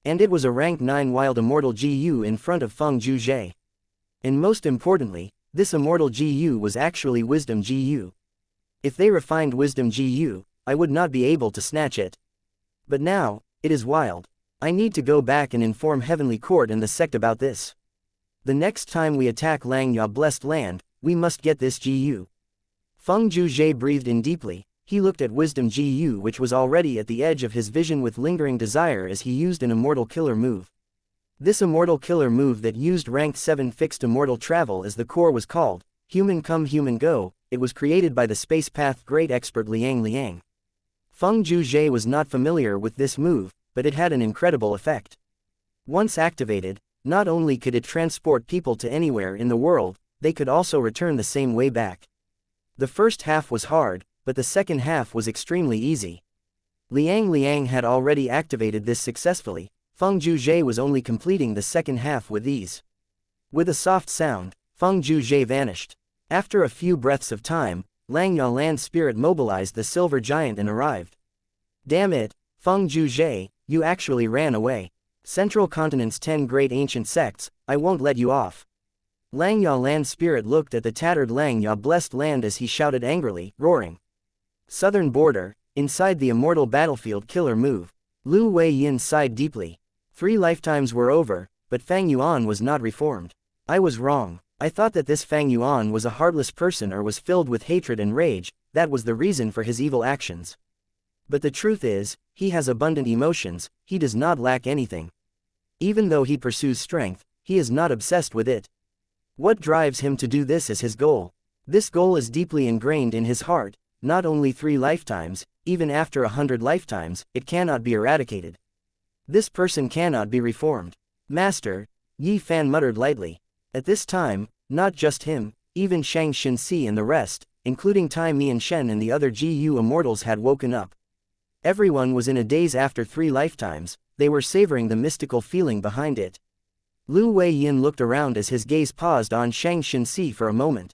And it was a rank 9 wild Immortal GU in front of Feng Zhuzhe. And most importantly, this Immortal GU was actually Wisdom GU. If they refined Wisdom GU, I would not be able to snatch it. But now, it is wild. I need to go back and inform Heavenly Court and the sect about this. The next time we attack Langya Blessed Land, we must get this GU. Feng Zhuzhe breathed in deeply. He looked at Wisdom GU, which was already at the edge of his vision with lingering desire as he used an Immortal Killer move. This Immortal Killer move that used rank 7 fixed Immortal Travel as the core was called, Human Come Human Go. It was created by the Space Path great expert Liang. Feng Zhuzhe was not familiar with this move, but it had an incredible effect. Once activated, not only could it transport people to anywhere in the world, they could also return the same way back. The first half was hard, but the second half was extremely easy. Liang had already activated this successfully. Feng Zhuzhe was only completing the second half with ease. With a soft sound, Feng Zhuzhe vanished. After a few breaths of time, Langya Land Spirit mobilized the Silver Giant and arrived. Damn it, Feng Zhuzhe, you actually ran away. Central Continent's 10 great ancient sects, I won't let you off. Langya Land Spirit looked at the tattered Langya Blessed Land as he shouted angrily, roaring. Southern border, inside the Immortal Battlefield Killer move. Lu Weiyin sighed deeply. 3 lifetimes were over, but Fang Yuan was not reformed. I was wrong. I thought that this Fang Yuan was a heartless person or was filled with hatred and rage, that was the reason for his evil actions. But the truth is, he has abundant emotions, he does not lack anything. Even though he pursues strength, he is not obsessed with it. What drives him to do this is his goal. This goal is deeply ingrained in his heart, not only 3 lifetimes, even after 100 lifetimes, it cannot be eradicated. This person cannot be reformed. Master, Yi Fan muttered lightly. At this time, not just him, even Shang Xinxi and the rest, including Tai Mianshen and the other GU Immortals had woken up. Everyone was in a daze after 3 lifetimes, they were savoring the mystical feeling behind it. Lu Weiyin looked around as his gaze paused on Shang Xinxi for a moment.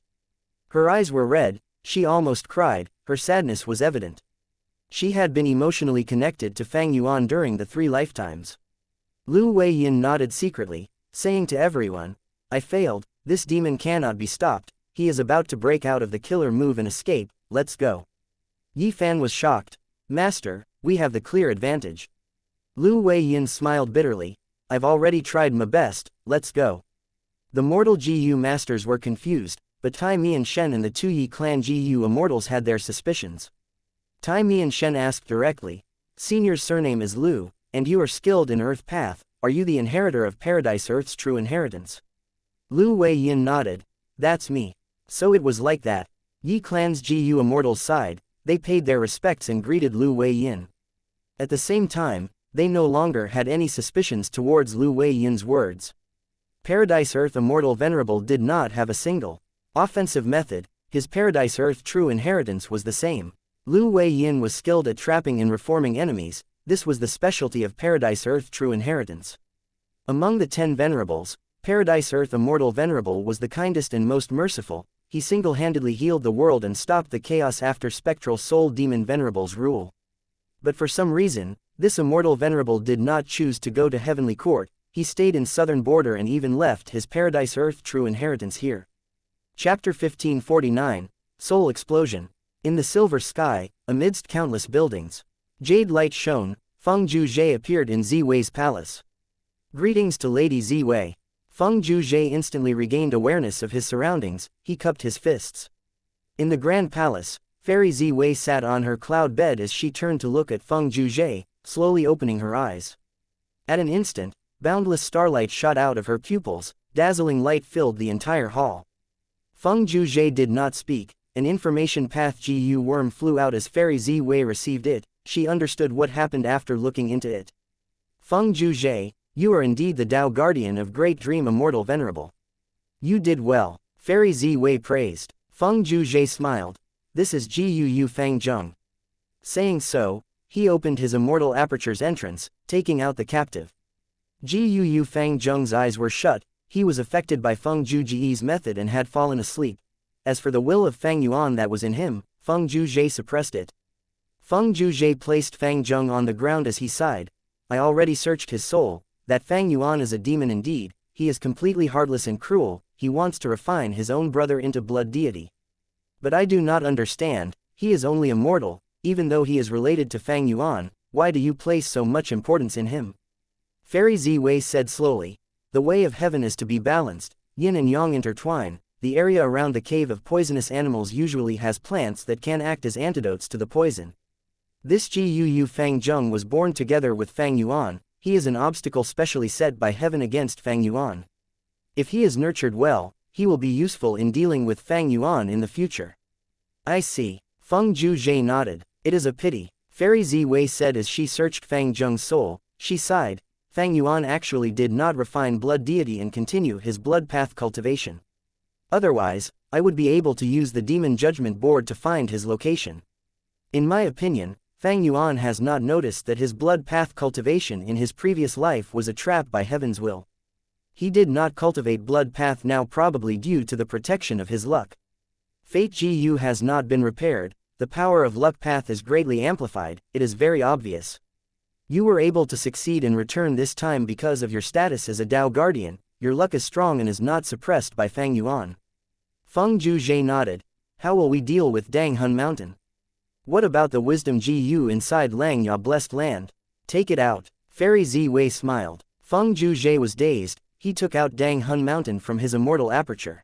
Her eyes were red, she almost cried, her sadness was evident. She had been emotionally connected to Fang Yuan during the 3 lifetimes. Lu Weiyin nodded secretly, saying to everyone, I failed, this demon cannot be stopped, he is about to break out of the killer move and escape, let's go. Yi Fan was shocked. Master, we have the clear advantage. Lu Weiyin smiled bitterly, I've already tried my best, let's go. The mortal GU masters were confused, but Tai Mianshen and the 2 Yi clan GU Immortals had their suspicions. Tai Mianshen asked directly, Senior's surname is Lu, and you are skilled in Earth Path, are you the inheritor of Paradise Earth's true inheritance? Lu Weiyin nodded, that's me. So it was like that. Yi clan's GU Immortals sighed, they paid their respects and greeted Lu Weiyin. At the same time, they no longer had any suspicions towards Lu Wei Yin's words. Paradise Earth Immortal Venerable did not have a single offensive method, his Paradise Earth true inheritance was the same. Lu Wei Yin was skilled at trapping and reforming enemies, this was the specialty of Paradise Earth true inheritance. Among the 10 venerables, Paradise Earth Immortal Venerable was the kindest and most merciful, he single-handedly healed the world and stopped the chaos after Spectral Soul Demon Venerable's rule. But for some reason, this Immortal Venerable did not choose to go to Heavenly Court, he stayed in Southern Border and even left his Paradise Earth true inheritance here. Chapter 1549, Soul Explosion. In the silver sky, amidst countless buildings, jade light shone, Feng Zhuzhe appeared in Ziwei's palace. Greetings to Lady Ziwei. Feng Zhuzhe instantly regained awareness of his surroundings, he cupped his fists. In the Grand Palace, Fairy Ziwei sat on her cloud bed as she turned to look at Feng Zhuzhe, slowly opening her eyes. At an instant, boundless starlight shot out of her pupils, dazzling light filled the entire hall. Feng Zhuzhe did not speak, an information path GU worm flew out as Fairy Ziwei received it, she understood what happened after looking into it. Feng Zhuzhe, you are indeed the Tao Guardian of Great Dream Immortal Venerable. You did well, Fairy Ziwei praised. Feng Zhuzhe smiled. This is Gu Fang Zheng. Saying so, he opened his immortal aperture's entrance, taking out the captive. Gu Fang Zheng's eyes were shut, he was affected by Feng Zhuzhe's method and had fallen asleep. As for the will of Fang Yuan that was in him, Feng Zhuzhe suppressed it. Feng Zhuzhe placed Fang Zheng on the ground as he sighed. I already searched his soul, that Fang Yuan is a demon indeed, he is completely heartless and cruel, he wants to refine his own brother into blood deity. But I do not understand, he is only immortal, even though he is related to Fang Yuan, why do you place so much importance in him? Fairy Ziwei said slowly, the way of heaven is to be balanced, yin and yang intertwine, the area around the cave of poisonous animals usually has plants that can act as antidotes to the poison. This Gu Fang Zheng was born together with Fang Yuan, he is an obstacle specially set by heaven against Fang Yuan. If he is nurtured well, he will be useful in dealing with Fang Yuan in the future. I see. Feng Zhuzhe nodded. It is a pity, Fairy Ziwei said as she searched Fang Zheng's soul, she sighed. Fang Yuan actually did not refine blood deity and continue his blood path cultivation. Otherwise, I would be able to use the Demon Judgment Board to find his location. In my opinion, Fang Yuan has not noticed that his blood path cultivation in his previous life was a trap by heaven's will. He did not cultivate blood path now probably due to the protection of his luck. Fate Gu has not been repaired, the power of luck path is greatly amplified, it is very obvious. You were able to succeed in return this time because of your status as a Tao Guardian, your luck is strong and is not suppressed by Fang Yuan. Feng Zhuzhe nodded. How will we deal with Dang Hun Mountain? What about the wisdom Gu inside Langya Blessed Land? Take it out. Fairy Ziwei smiled. Feng Zhuzhe was dazed, he took out Dang Hun Mountain from his immortal aperture.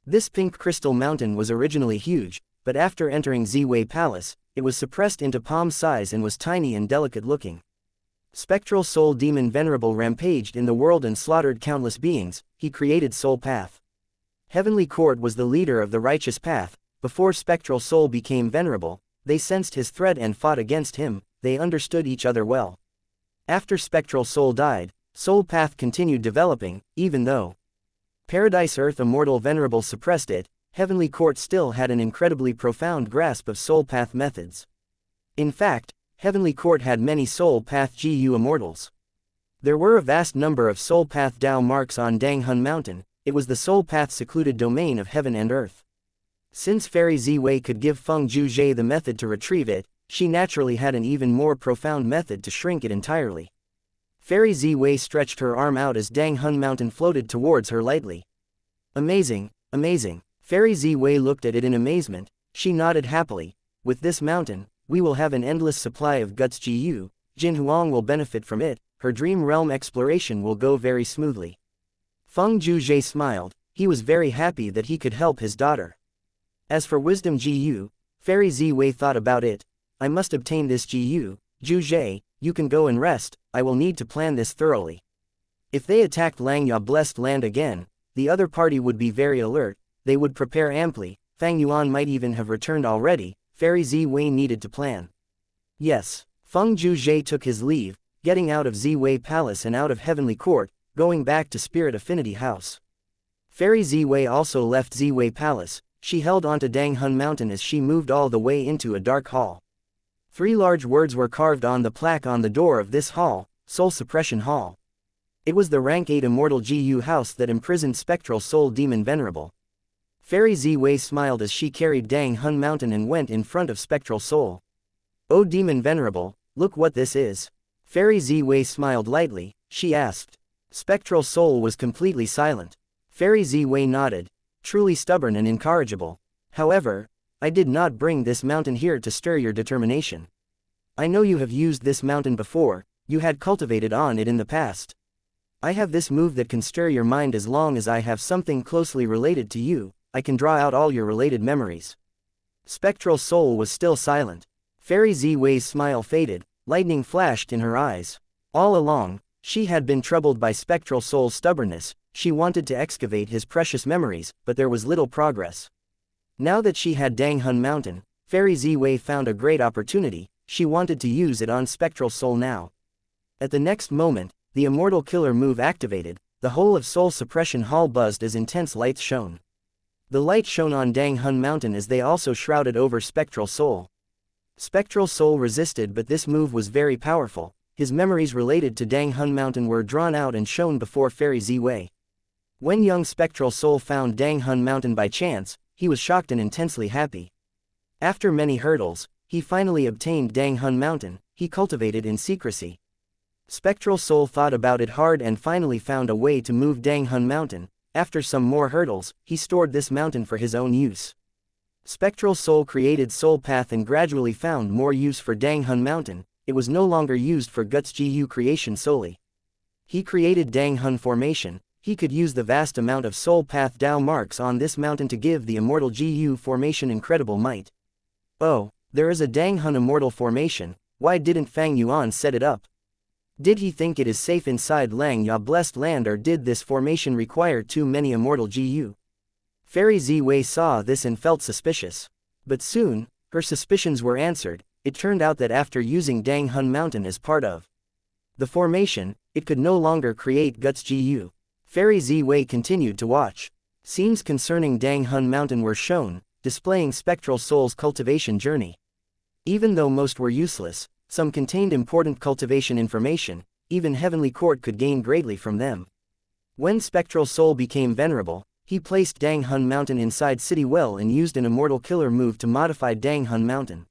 This pink crystal mountain was originally huge, but after entering Ziwei Palace, it was suppressed into palm size and was tiny and delicate looking. Spectral Soul Demon Venerable rampaged in the world and slaughtered countless beings, he created Soul Path. Heavenly Court was the leader of the righteous path, before Spectral Soul became venerable, they sensed his threat and fought against him, they understood each other well. After Spectral Soul died, Soul Path continued developing, even though Paradise Earth Immortal Venerable suppressed it, Heavenly Court still had an incredibly profound grasp of Soul Path methods. In fact, Heavenly Court had many Soul Path Gu Immortals. There were a vast number of Soul Path Dao marks on Dang Hun Mountain, it was the Soul Path secluded domain of heaven and earth. Since Fairy Ziwei could give Feng Zhuzhe the method to retrieve it, she naturally had an even more profound method to shrink it entirely. Fairy Ziwei stretched her arm out as Dang Hun Mountain floated towards her lightly. Amazing, amazing. Fairy Ziwei looked at it in amazement, she nodded happily. With this mountain, we will have an endless supply of guts Gu, Jin Huang will benefit from it, her dream realm exploration will go very smoothly. Feng Zhuzhe smiled, he was very happy that he could help his daughter. As for wisdom Gu, Fairy Ziwei thought about it, I must obtain this Gu, Zhuzhe, you can go and rest, I will need to plan this thoroughly. If they attacked Langya Blessed Land again, the other party would be very alert, they would prepare amply, Fang Yuan might even have returned already, Fairy Ziwei needed to plan. Yes. Feng Zhuzhe took his leave, getting out of Z-Wei Palace and out of Heavenly Court, going back to Spirit Affinity House. Fairy Z-Wei also left Z-Wei Palace. She held onto Dang Hun Mountain as she moved all the way into a dark hall. 3 large words were carved on the plaque on the door of this hall: Soul Suppression Hall. It was the rank 8 Immortal GU house that imprisoned Spectral Soul Demon Venerable. Fairy Z-Wei smiled as she carried Dang Hun Mountain and went in front of Spectral Soul. "Oh Demon Venerable, look what this is." Fairy Z-Wei smiled lightly. She asked. Spectral Soul was completely silent. Fairy Z-Wei nodded. "Truly stubborn and incorrigible. However, I did not bring this mountain here to stir your determination. I know you have used this mountain before, you had cultivated on it in the past. I have this move that can stir your mind. As long as I have something closely related to you, I can draw out all your related memories." Spectral Soul was still silent. Fairy Z-Wei's smile faded, lightning flashed in her eyes. All along, she had been troubled by Spectral Soul's stubbornness. She wanted to excavate his precious memories, but there was little progress. Now that she had Dang Hun Mountain, Fairy Z-Wei found a great opportunity. She wanted to use it on Spectral Soul now. At the next moment, the Immortal Killer move activated. The whole of Soul Suppression Hall buzzed as intense lights shone. The light shone on Dang Hun Mountain as they also shrouded over Spectral Soul. Spectral Soul resisted, but this move was very powerful. His memories related to Dang Hun Mountain were drawn out and shown before Fairy Z-Wei. When young Spectral Soul found Dang Hun Mountain by chance, he was shocked and intensely happy. After many hurdles, he finally obtained Dang Hun Mountain. He cultivated in secrecy. Spectral Soul thought about it hard and finally found a way to move Dang Hun Mountain. After some more hurdles, he stored this mountain for his own use. Spectral Soul created Soul Path and gradually found more use for Dang Hun Mountain. It was no longer used for Guts GU creation solely. He created Dang Hun Formation. He could use the vast amount of Soul Path Dao marks on this mountain to give the Immortal GU Formation incredible might. Oh, there is a Dang Hun Immortal Formation. Why didn't Fang Yuan set it up? Did he think it is safe inside Lang Ya blessed land, or did this formation require too many Immortal GU? Fairy Z-Wei saw this and felt suspicious. But soon, her suspicions were answered. It turned out that after using Dang Hun Mountain as part of the formation, it could no longer create Guts GU. Fairy Z-Wei continued to watch. Scenes concerning Dang Hun Mountain were shown, displaying Spectral Soul's cultivation journey. Even though most were useless, some contained important cultivation information. Even Heavenly Court could gain greatly from them. When Spectral Soul became venerable, he placed Dang Hun Mountain inside City Well and used an Immortal Killer move to modify Dang Hun Mountain.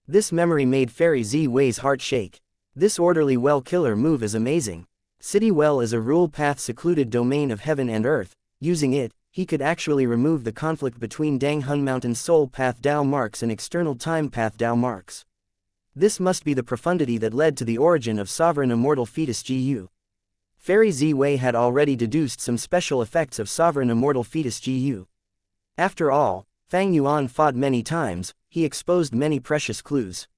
This memory made Fairy Z-Wei's heart shake. This Orderly Well Killer move is amazing. City Well is a rule path secluded domain of heaven and earth. Using it, he could actually remove the conflict between Dang Hun Mountain's Soul Path Dao marks and external Time Path Dao marks. This must be the profundity that led to the origin of Sovereign Immortal Fetus GU. Fairy Z-Wei had already deduced some special effects of Sovereign Immortal Fetus GU. After all, Fang Yuan fought many times. He exposed many precious clues.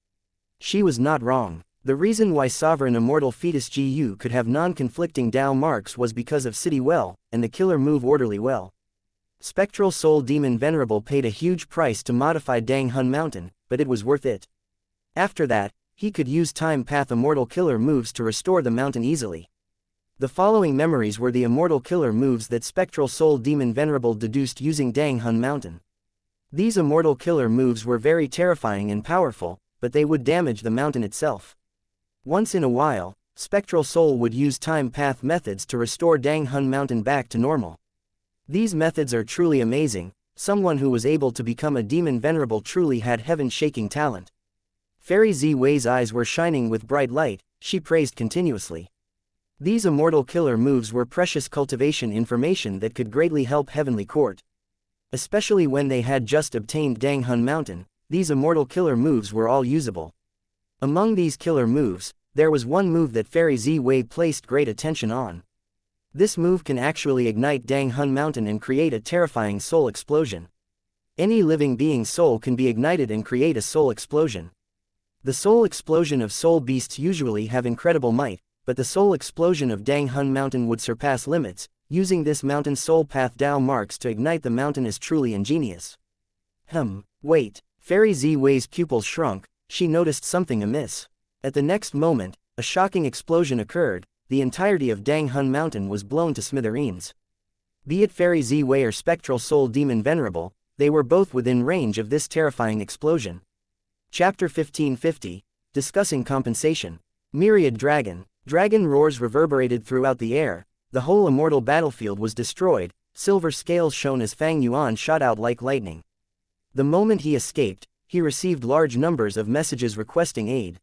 She was not wrong. The reason why Sovereign Immortal Fetus GU could have non-conflicting Dao marks was because of City Well, and the killer move Orderly Well. Spectral Soul Demon Venerable paid a huge price to modify Dang Hun Mountain, but it was worth it. After that, he could use Time Path Immortal Killer moves to restore the mountain easily. The following memories were the Immortal Killer moves that Spectral Soul Demon Venerable deduced using Dang Hun Mountain. These Immortal Killer moves were very terrifying and powerful, but they would damage the mountain itself. Once in a while, Spectral Soul would use Time Path methods to restore Dang Hun Mountain back to normal. These methods are truly amazing. Someone who was able to become a Demon Venerable truly had heaven-shaking talent. Fairy Z-Wei's eyes were shining with bright light. She praised continuously. These Immortal Killer moves were precious cultivation information that could greatly help Heavenly Court. Especially when they had just obtained Dang Hun Mountain, these Immortal Killer moves were all usable. Among these killer moves, there was one move that Fairy Z-Wei placed great attention on. This move can actually ignite Dang Hun Mountain and create a terrifying soul explosion. Any living being's soul can be ignited and create a soul explosion. The soul explosion of soul beasts usually have incredible might, but the soul explosion of Dang Hun Mountain would surpass limits. Using this mountain's Soul Path Dao marks to ignite the mountain is truly ingenious. Wait. Fairy Z-Wei's pupils shrunk. She noticed something amiss. At the next moment, a shocking explosion occurred, the entirety of Dang Hun Mountain was blown to smithereens. Be it Fairy Z Wei or Spectral Soul Demon Venerable, they were both within range of this terrifying explosion. Chapter 1550, Discussing Compensation. Myriad Dragon. Dragon roars reverberated throughout the air, the whole immortal battlefield was destroyed, silver scales shone as Fang Yuan shot out like lightning. The moment he escaped, he received large numbers of messages requesting aid.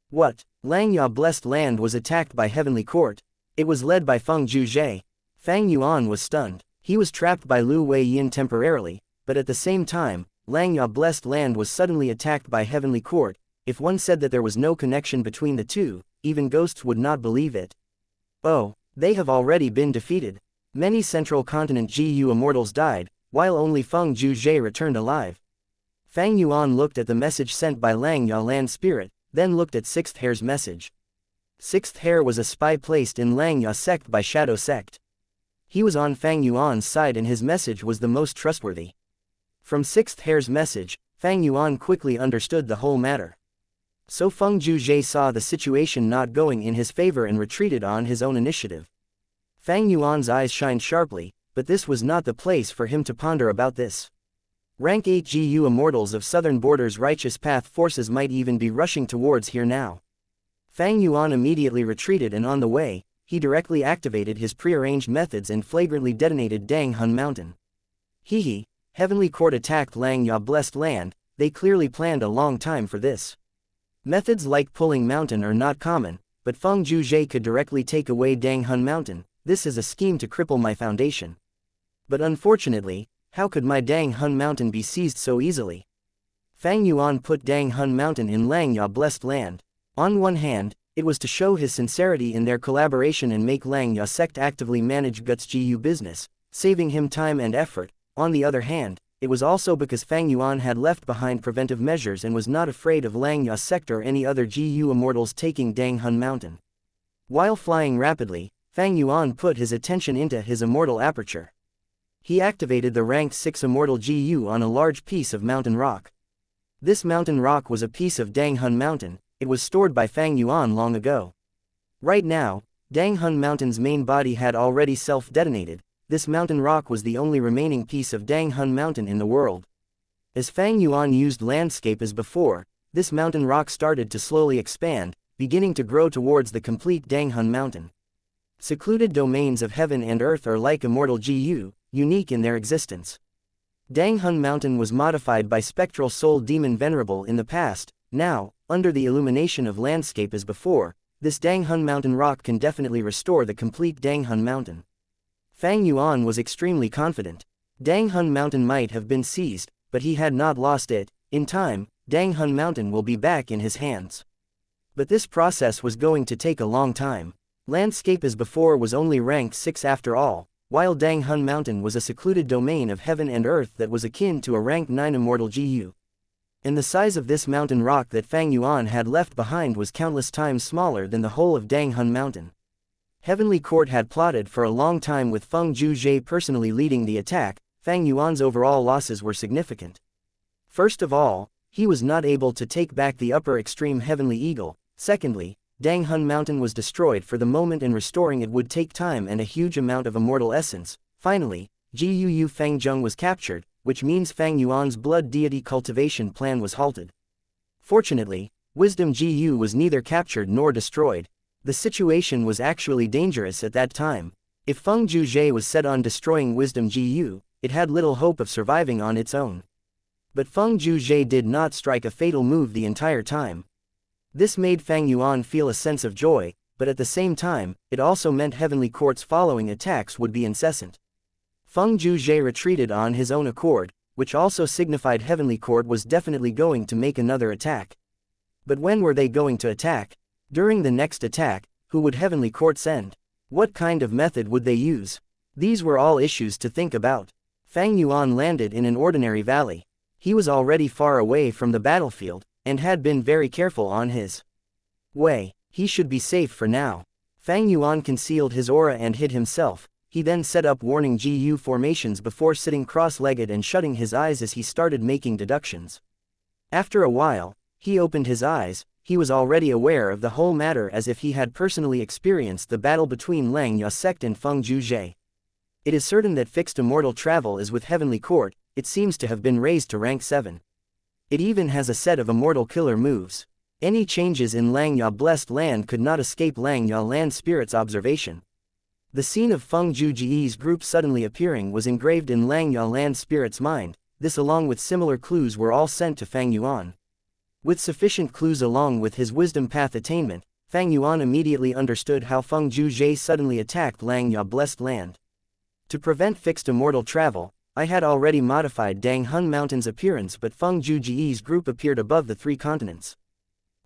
What? Langya Blessed Land was attacked by Heavenly Court. It was led by Feng Zhuzhe. Fang Yuan was stunned. He was trapped by Lu Wei Yin temporarily, but at the same time, Langya Blessed Land was suddenly attacked by Heavenly Court. If one said that there was no connection between the two, even ghosts would not believe it. Oh, they have already been defeated. Many Central Continent GU immortals died, while only Feng Zhuzhe returned alive. Fang Yuan looked at the message sent by Langya Land Spirit, then looked at Sixth Hair's message. Sixth Hair was a spy placed in Langya sect by Shadow Sect. He was on Fang Yuan's side and his message was the most trustworthy. From Sixth Hair's message, Fang Yuan quickly understood the whole matter. So Feng Zhuzhe saw the situation not going in his favor and retreated on his own initiative. Fang Yuan's eyes shined sharply, but this was not the place for him to ponder about this. Rank 8 GU immortals of Southern Border's Righteous Path forces might even be rushing towards here now. Fang Yuan immediately retreated and on the way, he directly activated his prearranged methods and flagrantly detonated Dang Hun Mountain. Hehe, Heavenly Court attacked Langya Blessed Land, they clearly planned a long time for this. Methods like pulling mountain are not common, but Feng Zhuzhe could directly take away Dang Hun Mountain. This is a scheme to cripple my foundation. But unfortunately, how could my Dang Hun Mountain be seized so easily? Fang Yuan put Dang Hun Mountain in Langya Blessed Land. On one hand, it was to show his sincerity in their collaboration and make Langya sect actively manage Guts GU business, saving him time and effort. On the other hand, it was also because Fang Yuan had left behind preventive measures and was not afraid of Langya sect or any other GU immortals taking Dang Hun Mountain. While flying rapidly, Fang Yuan put his attention into his immortal aperture. He activated the ranked 6 immortal GU on a large piece of mountain rock. This mountain rock was a piece of Dang Hun Mountain, it was stored by Fang Yuan long ago. Right now, Dang Hun Mountain's main body had already self-detonated, this mountain rock was the only remaining piece of Dang Hun Mountain in the world. As Fang Yuan used landscape as before, this mountain rock started to slowly expand, beginning to grow towards the complete Dang Hun Mountain. Secluded domains of heaven and earth are like immortal GU, unique in their existence. Dang Hun Mountain was modified by Spectral Soul Demon Venerable in the past, now, under the illumination of landscape as before, this Dang Hun Mountain rock can definitely restore the complete Dang Hun Mountain. Fang Yuan was extremely confident. Dang Hun Mountain might have been seized, but he had not lost it. In time, Dang Hun Mountain will be back in his hands. But this process was going to take a long time. Landscape as before was only ranked 6 after all, while Dang Hun Mountain was a secluded domain of heaven and earth that was akin to a rank 9 immortal GU. And the size of this mountain rock that Fang Yuan had left behind was countless times smaller than the whole of Dang Hun Mountain. Heavenly Court had plotted for a long time with Feng Zhuzhe personally leading the attack. Fang Yuan's overall losses were significant. First of all, he was not able to take back the upper extreme Heavenly Eagle. Secondly, Dang Hun Mountain was destroyed for the moment and restoring it would take time and a huge amount of immortal essence. Finally, Gu Feng Zheng was captured, which means Fang Yuan's blood deity cultivation plan was halted. Fortunately, Wisdom Gu was neither captured nor destroyed. The situation was actually dangerous at that time. If Feng Zhuzhe was set on destroying Wisdom Gu, it had little hope of surviving on its own. But Feng Zhuzhe did not strike a fatal move the entire time. This made Fang Yuan feel a sense of joy, but at the same time, it also meant Heavenly Court's following attacks would be incessant. Feng Zhuzhe retreated on his own accord, which also signified Heavenly Court was definitely going to make another attack. But when were they going to attack? During the next attack, who would Heavenly Court send? What kind of method would they use? These were all issues to think about. Fang Yuan landed in an ordinary valley. He was already far away from the battlefield, and had been very careful on his way. He should be safe for now. Fang Yuan concealed his aura and hid himself. He then set up warning GU formations before sitting cross-legged and shutting his eyes as he started making deductions. After a while, He opened his eyes. He was already aware of the whole matter as if he had personally experienced the battle between Xianxia sect and Feng Zhuzhe. It is certain that fixed immortal travel is with Heavenly Court. It seems to have been raised to rank 7. It even has a set of immortal killer moves. Any changes in Xianxia blessed land could not escape Xianxia land spirit's observation. The scene of Feng Zhuzhe's group suddenly appearing was engraved in Xianxia land spirit's mind. This along with similar clues were all sent to Fang Yuan. With sufficient clues along with his wisdom path attainment, Fang Yuan immediately understood how Feng Zhuzhe suddenly attacked Xianxia blessed land. To prevent fixed immortal travel, I had already modified Dang Hun Mountain's appearance, but Feng Zhuzhe's group appeared above the 3 continents.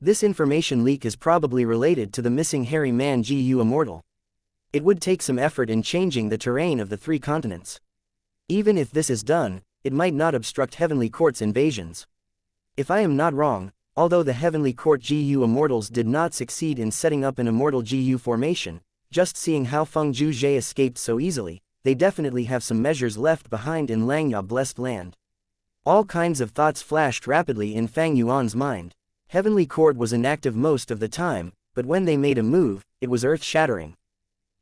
This information leak is probably related to the missing hairy man Gu Immortal. It would take some effort in changing the terrain of the 3 continents. Even if this is done, it might not obstruct Heavenly Court's invasions. If I am not wrong, although the Heavenly Court Gu Immortals did not succeed in setting up an immortal Gu formation, just seeing how Feng Zhuzhe escaped so easily, they definitely have some measures left behind in Xianxia blessed land. All kinds of thoughts flashed rapidly in Fang Yuan's mind. Heavenly Court was inactive most of the time, but when they made a move, it was earth-shattering.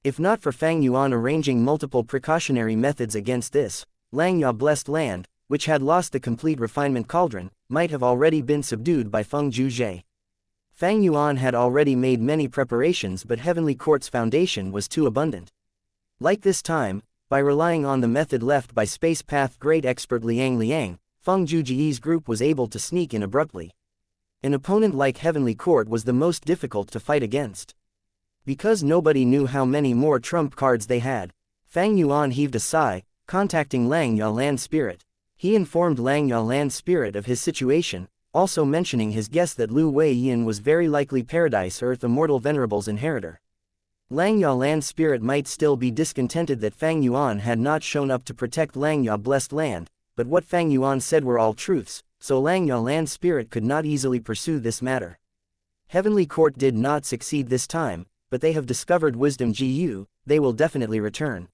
If not for Fang Yuan arranging multiple precautionary methods against this, Xianxia blessed land, which had lost the complete refinement cauldron, might have already been subdued by Feng Zhuzhe. Fang Yuan had already made many preparations, but Heavenly Court's foundation was too abundant. Like this time, by relying on the method left by Space Path great expert Liang, Feng Zhuzhe's group was able to sneak in abruptly. An opponent like Heavenly Court was the most difficult to fight against. Because nobody knew how many more trump cards they had, Fang Yuan heaved a sigh, contacting Xianxia land spirit. He informed Xianxia land spirit of his situation, also mentioning his guess that Lu Weiyin was very likely Paradise Earth Immortal Venerable's inheritor. Xianxia land spirit might still be discontented that Fang Yuan had not shown up to protect Xianxia blessed land, but what Fang Yuan said were all truths, so Xianxia land spirit could not easily pursue this matter. Heavenly Court did not succeed this time, but they have discovered wisdom Gu, they will definitely return.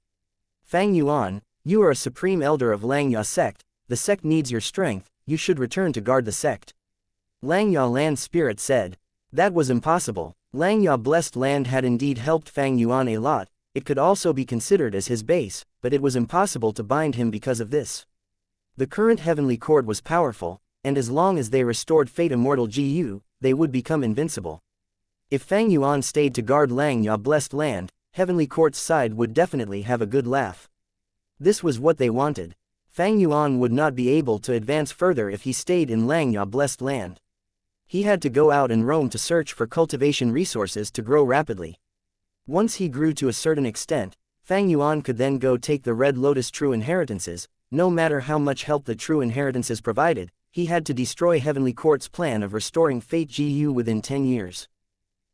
Fang Yuan, you are a supreme elder of Xianxia sect, the sect needs your strength, you should return to guard the sect. Xianxia land spirit said. That was impossible. Xianxia blessed land had indeed helped Fang Yuan a lot, it could also be considered as his base, but it was impossible to bind him because of this. The current Heavenly Court was powerful, and as long as they restored Fate Immortal Gu, they would become invincible. If Fang Yuan stayed to guard Xianxia blessed land, Heavenly Court's side would definitely have a good laugh. This was what they wanted. Fang Yuan would not be able to advance further if he stayed in Xianxia blessed land. He had to go out and roam to search for cultivation resources to grow rapidly. Once he grew to a certain extent, Fang Yuan could then go take the Red Lotus True Inheritances. No matter how much help the True Inheritances provided, he had to destroy Heavenly Court's plan of restoring Fate Gu within 10 years.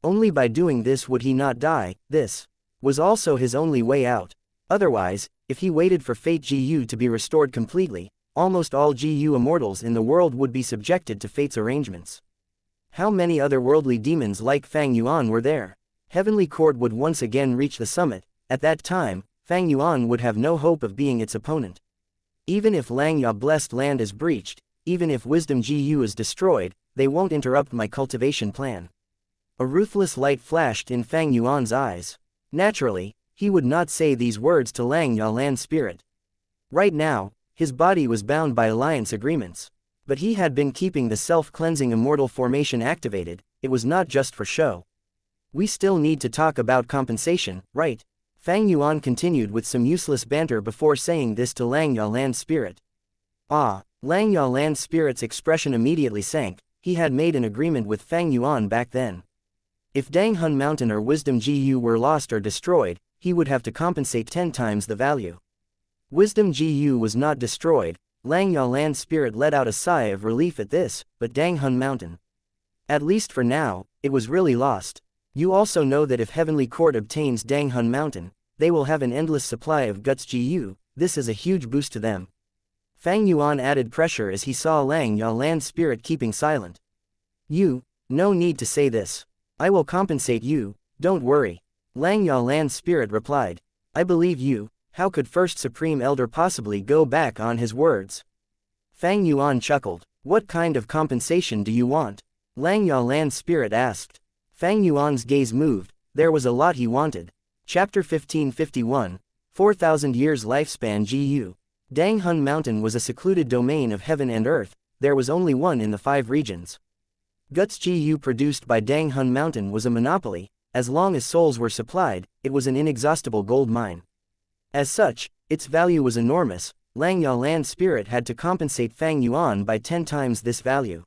Only by doing this would he not die. This was also his only way out. Otherwise, if he waited for Fate Gu to be restored completely, almost all Gu immortals in the world would be subjected to Fate's arrangements. How many other worldly demons like Fang Yuan were there? Heavenly Court would once again reach the summit. At that time, Fang Yuan would have no hope of being its opponent. Even if Xianxia blessed land is breached, even if Wisdom Gu is destroyed, they won't interrupt my cultivation plan. A ruthless light flashed in Fang Yuan's eyes. Naturally, he would not say these words to Xianxia land spirit. Right now, his body was bound by alliance agreements. But he had been keeping the self-cleansing immortal formation activated, it was not just for show. We still need to talk about compensation, right? Fang Yuan continued with some useless banter before saying this to Xianxia land spirit. Xianxia land spirit's expression immediately sank. He had made an agreement with Fang Yuan back then. If Dang Hun Mountain or Wisdom Gu were lost or destroyed, he would have to compensate 10 times the value. Wisdom Gu was not destroyed. Xianxia land spirit let out a sigh of relief at this, but Dang Hun Mountain. At least for now, it was really lost. You also know that if Heavenly Court obtains Dang Hun Mountain, they will have an endless supply of Guts Gu, this is a huge boost to them. Fang Yuan added pressure as he saw Xianxia land spirit keeping silent. No need to say this. I will compensate you, don't worry. Xianxia land spirit replied. I believe you, how could First Supreme Elder possibly go back on his words? Fang Yuan chuckled. What kind of compensation do you want? Langya Land Spirit asked. Fang Yuan's gaze moved, there was a lot he wanted. Chapter 1551, 4,000 years lifespan GU. Dang Hun Mountain was a secluded domain of heaven and earth, there was only one in the 5 regions. Guts GU produced by Dang Hun Mountain was a monopoly, as long as souls were supplied, it was an inexhaustible gold mine. As such, its value was enormous. Langya Land Spirit had to compensate Fang Yuan by 10 times this value.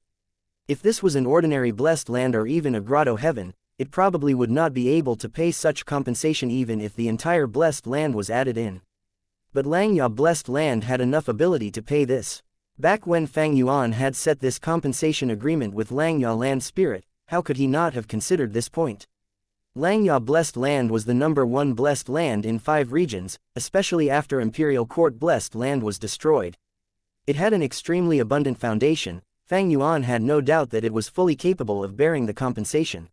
If this was an ordinary blessed land or even a grotto heaven, it probably would not be able to pay such compensation even if the entire blessed land was added in. But Langya blessed land had enough ability to pay this. Back when Fang Yuan had set this compensation agreement with Langya Land Spirit, how could he not have considered this point? Langya blessed land was the #1 blessed land in 5 regions, especially after Imperial Court blessed land was destroyed. It had an extremely abundant foundation. Fang Yuan had no doubt that it was fully capable of bearing the compensation.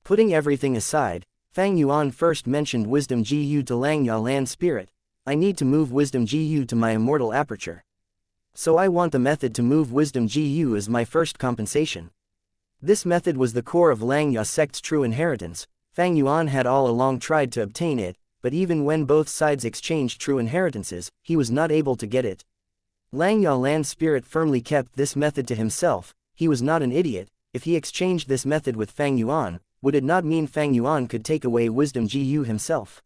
Putting everything aside, Fang Yuan first mentioned Wisdom GU to Langya Land Spirit. I need to move Wisdom GU to my immortal aperture. So I want the method to move Wisdom GU as my first compensation. This method was the core of Langya sect's true inheritance. Fang Yuan had all along tried to obtain it, but even when both sides exchanged true inheritances, he was not able to get it. Langya Land Spirit firmly kept this method to himself. He was not an idiot. If he exchanged this method with Fang Yuan, would it not mean Fang Yuan could take away Wisdom GU himself?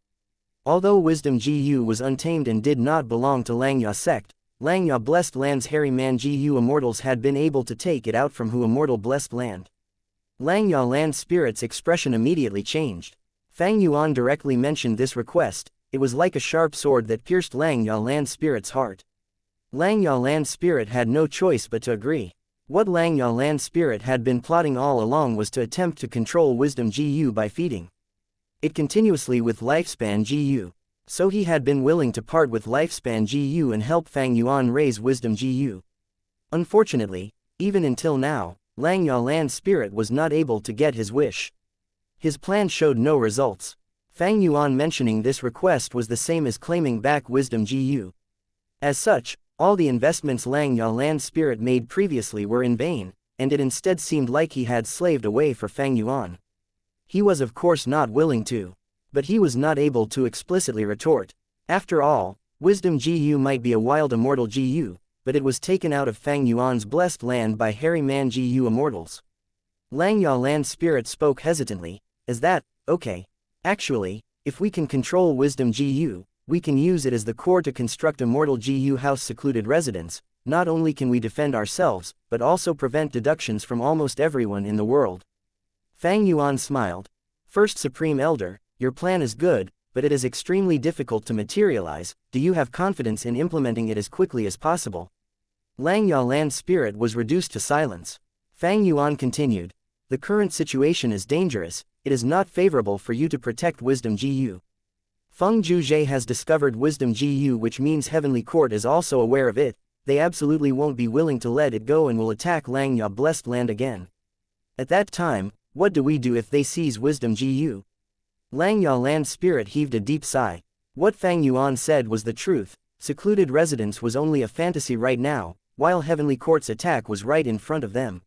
Although Wisdom GU was untamed and did not belong to Langya sect, Langya Blessed Land's Hairy Man GU Immortals had been able to take it out from Hu Immortal Blessed Land. Langya Land Spirit's expression immediately changed. Fang Yuan directly mentioned this request. It was like a sharp sword that pierced Langya Land Spirit's heart. Langya Land Spirit had no choice but to agree. What Langya Land Spirit had been plotting all along was to attempt to control Wisdom GU by feeding it continuously with Lifespan GU. So he had been willing to part with Lifespan GU and help Fang Yuan raise Wisdom GU. Unfortunately, even until now, Langya Land Spirit was not able to get his wish. His plan showed no results. Fang Yuan mentioning this request was the same as claiming back Wisdom GU. As such, all the investments Langya Land Spirit made previously were in vain, and it instead seemed like he had slaved away for Fang Yuan. He was of course not willing to. But he was not able to explicitly retort. After all, Wisdom GU might be a wild immortal GU, but it was taken out of Fang Yuan's blessed land by Hairy Man GU Immortals. Langya Land Spirit spoke hesitantly. Is that, okay? Actually, if we can control Wisdom GU, we can use it as the core to construct Immortal GU House Secluded Residence. Not only can we defend ourselves, but also prevent deductions from almost everyone in the world. Fang Yuan smiled. First Supreme Elder, your plan is good, but it is extremely difficult to materialize. Do you have confidence in implementing it as quickly as possible? Langya Land Spirit was reduced to silence. Fang Yuan continued. The current situation is dangerous. It is not favorable for you to protect Wisdom GU. Feng Zhuzhe has discovered Wisdom GU, which means Heavenly Court is also aware of it. They absolutely won't be willing to let it go and will attack Langya Blessed Land again. At that time, what do we do if they seize Wisdom GU? Langya Land Spirit heaved a deep sigh. What Fang Yuan said was the truth. Secluded residence was only a fantasy right now, while Heavenly Court's attack was right in front of them.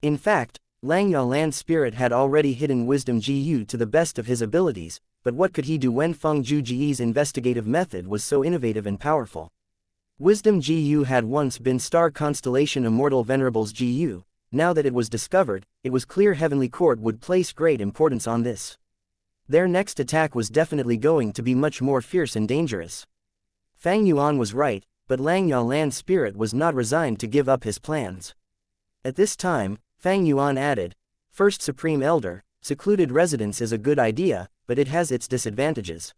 In fact, Langya Land Spirit had already hidden Wisdom GU to the best of his abilities, but what could he do when Feng Zhuji's investigative method was so innovative and powerful? Wisdom GU had once been Star Constellation Immortal Venerables GU. Now that it was discovered, it was clear Heavenly Court would place great importance on this. Their next attack was definitely going to be much more fierce and dangerous. Fang Yuan was right, but Langya Land Spirit was not resigned to give up his plans. At this time, Fang Yuan added, First Supreme Elder, secluded residence is a good idea, but it has its disadvantages.